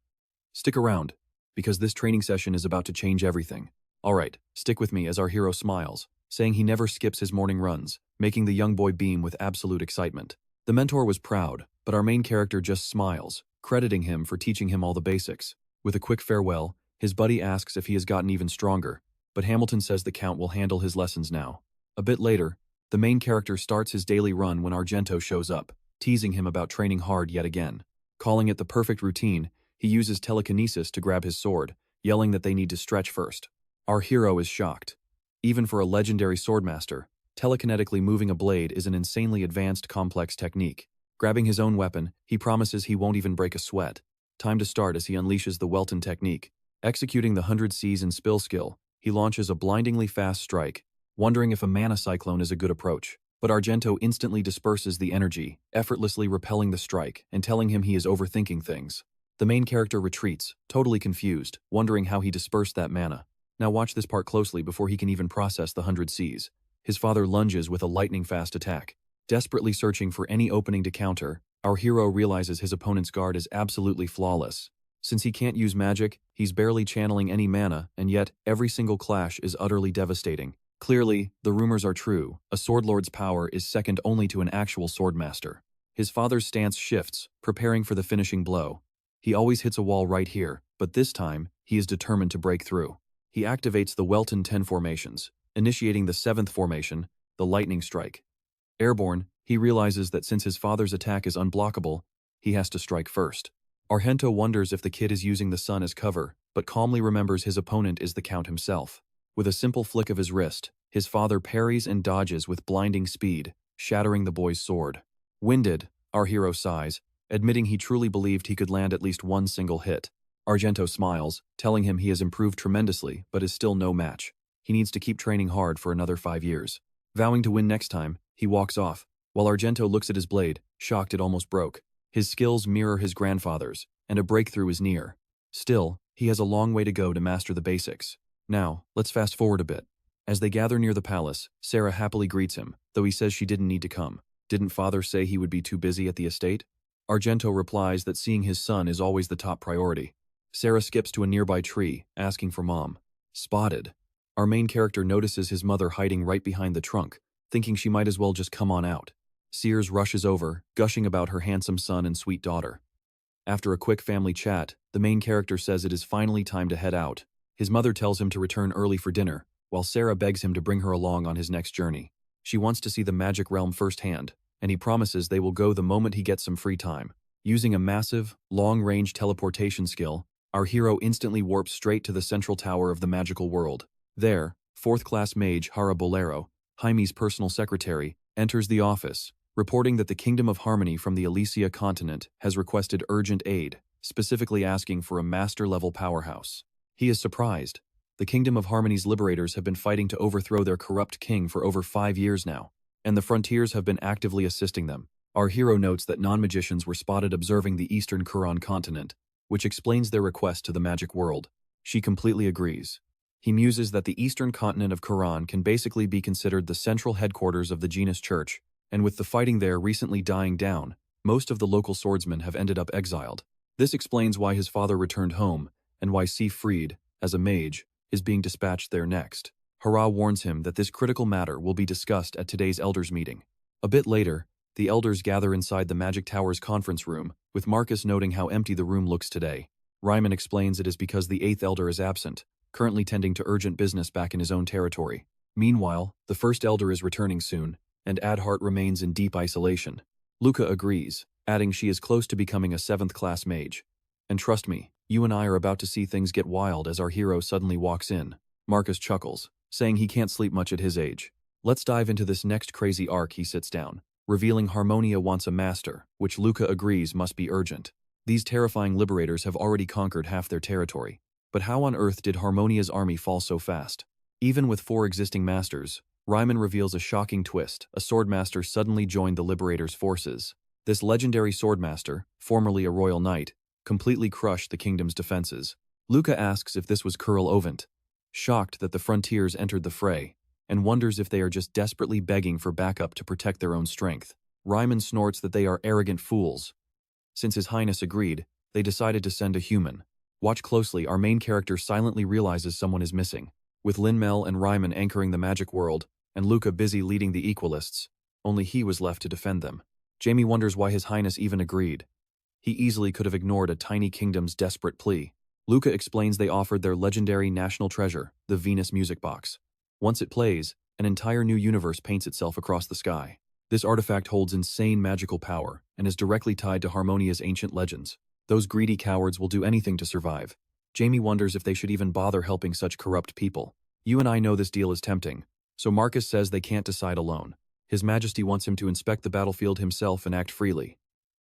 Stick around, because this training session is about to change everything. All right, stick with me, as our hero smiles, saying he never skips his morning runs, making the young boy beam with absolute excitement. The mentor was proud, but our main character just smiles, crediting him for teaching him all the basics. With a quick farewell, his buddy asks if he has gotten even stronger, but Hamilton says the Count will handle his lessons now. A bit later, the main character starts his daily run when Argento shows up, teasing him about training hard yet again. Calling it the perfect routine, he uses telekinesis to grab his sword, yelling that they need to stretch first. Our hero is shocked. Even for a legendary swordmaster, telekinetically moving a blade is an insanely advanced complex technique. Grabbing his own weapon, he promises he won't even break a sweat. Time to start as he unleashes the Welton technique. Executing the 100 Cs in spill skill, he launches a blindingly fast strike, wondering if a mana cyclone is a good approach. But Argento instantly disperses the energy, effortlessly repelling the strike and telling him he is overthinking things. The main character retreats, totally confused, wondering how he dispersed that mana. Now watch this part closely before he can even process the 100 Cs. His father lunges with a lightning-fast attack. Desperately searching for any opening to counter, our hero realizes his opponent's guard is absolutely flawless. Since he can't use magic, he's barely channeling any mana, and yet every single clash is utterly devastating. Clearly, the rumors are true. A swordlord's power is second only to an actual swordmaster. His father's stance shifts, preparing for the finishing blow. He always hits a wall right here, but this time, he is determined to break through. He activates the Welton 10 formations, initiating the 7th formation, the lightning strike. Airborne, he realizes that since his father's attack is unblockable, he has to strike first. Argento wonders if the kid is using the sun as cover, but calmly remembers his opponent is the Count himself. With a simple flick of his wrist, his father parries and dodges with blinding speed, shattering the boy's sword. Winded, our hero sighs, admitting he truly believed he could land at least one single hit. Argento smiles, telling him he has improved tremendously but is still no match. He needs to keep training hard for another 5 years. Vowing to win next time, he walks off, while Argento looks at his blade, shocked it almost broke. His skills mirror his grandfather's, and a breakthrough is near. Still, he has a long way to go to master the basics. Now, let's fast forward a bit. As they gather near the palace, Sarah happily greets him, though he says she didn't need to come. Didn't father say he would be too busy at the estate? Argento replies that seeing his son is always the top priority. Sarah skips to a nearby tree, asking for Mom. Spotted. Our main character notices his mother hiding right behind the trunk, thinking she might as well just come on out. Sears rushes over, gushing about her handsome son and sweet daughter. After a quick family chat, the main character says it is finally time to head out. His mother tells him to return early for dinner, while Sarah begs him to bring her along on his next journey. She wants to see the magic realm firsthand, and he promises they will go the moment he gets some free time. Using a massive, long-range teleportation skill, our hero instantly warps straight to the central tower of the magical world. There, fourth-class mage Hara Bolero, Jaime's personal secretary, enters the office, reporting that the Kingdom of Harmony from the Elysia continent has requested urgent aid, specifically asking for a master-level powerhouse. He is surprised. The Kingdom of Harmony's liberators have been fighting to overthrow their corrupt king for over 5 years now, and the frontiers have been actively assisting them. Our hero notes that non-magicians were spotted observing the eastern Quran continent, which explains their request to the magic world. She completely agrees. He muses that the eastern continent of Quran can basically be considered the central headquarters of the Genus Church, and with the fighting there recently dying down, most of the local swordsmen have ended up exiled. This explains why his father returned home, and why Freed, as a mage, is being dispatched there next. Hara warns him that this critical matter will be discussed at today's elders meeting. A bit later, the elders gather inside the Magic Tower's conference room, with Marcus noting how empty the room looks today. Ryman explains it is because the 8th elder is absent, currently tending to urgent business back in his own territory. Meanwhile, the 1st elder is returning soon, and Adhart remains in deep isolation. Luca agrees, adding she is close to becoming a 7th-class mage. And trust me, you and I are about to see things get wild as our hero suddenly walks in. Marcus chuckles, saying he can't sleep much at his age. Let's dive into this next crazy arc. He sits down, revealing Harmonia wants a master, which Luca agrees must be urgent. These terrifying liberators have already conquered half their territory. But how on earth did Harmonia's army fall so fast? Even with 4 existing masters, Ryman reveals a shocking twist. A swordmaster suddenly joined the liberators' forces. This legendary swordmaster, formerly a royal knight, completely crushed the kingdom's defenses. Luca asks if this was Kurl Ovent, shocked that the frontiers entered the fray, and wonders if they are just desperately begging for backup to protect their own strength. Ryman snorts that they are arrogant fools. Since His Highness agreed, they decided to send a human. Watch closely, our main character silently realizes someone is missing. With Lin-Mel and Ryman anchoring the magic world, and Luca busy leading the Equalists, only he was left to defend them. Jamie wonders why His Highness even agreed. He easily could have ignored a tiny kingdom's desperate plea. Luca explains they offered their legendary national treasure, the Venus music box. Once it plays, an entire new universe paints itself across the sky. This artifact holds insane magical power and is directly tied to Harmonia's ancient legends. Those greedy cowards will do anything to survive. Jamie wonders if they should even bother helping such corrupt people. You and I know this deal is tempting, so Marcus says they can't decide alone. His Majesty wants him to inspect the battlefield himself and act freely.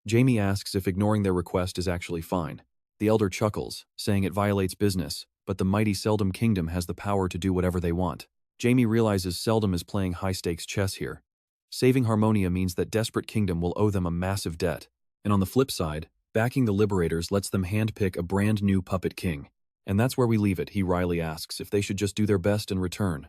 Jamie asks if ignoring their request is actually fine. The elder chuckles, saying it violates business, but the mighty Seldom Kingdom has the power to do whatever they want. Jamie realizes Seldom is playing high-stakes chess here. Saving Harmonia means that Desperate Kingdom will owe them a massive debt. And on the flip side, backing the Liberators lets them handpick a brand new puppet king. And that's where we leave it. He wryly asks if they should just do their best and return.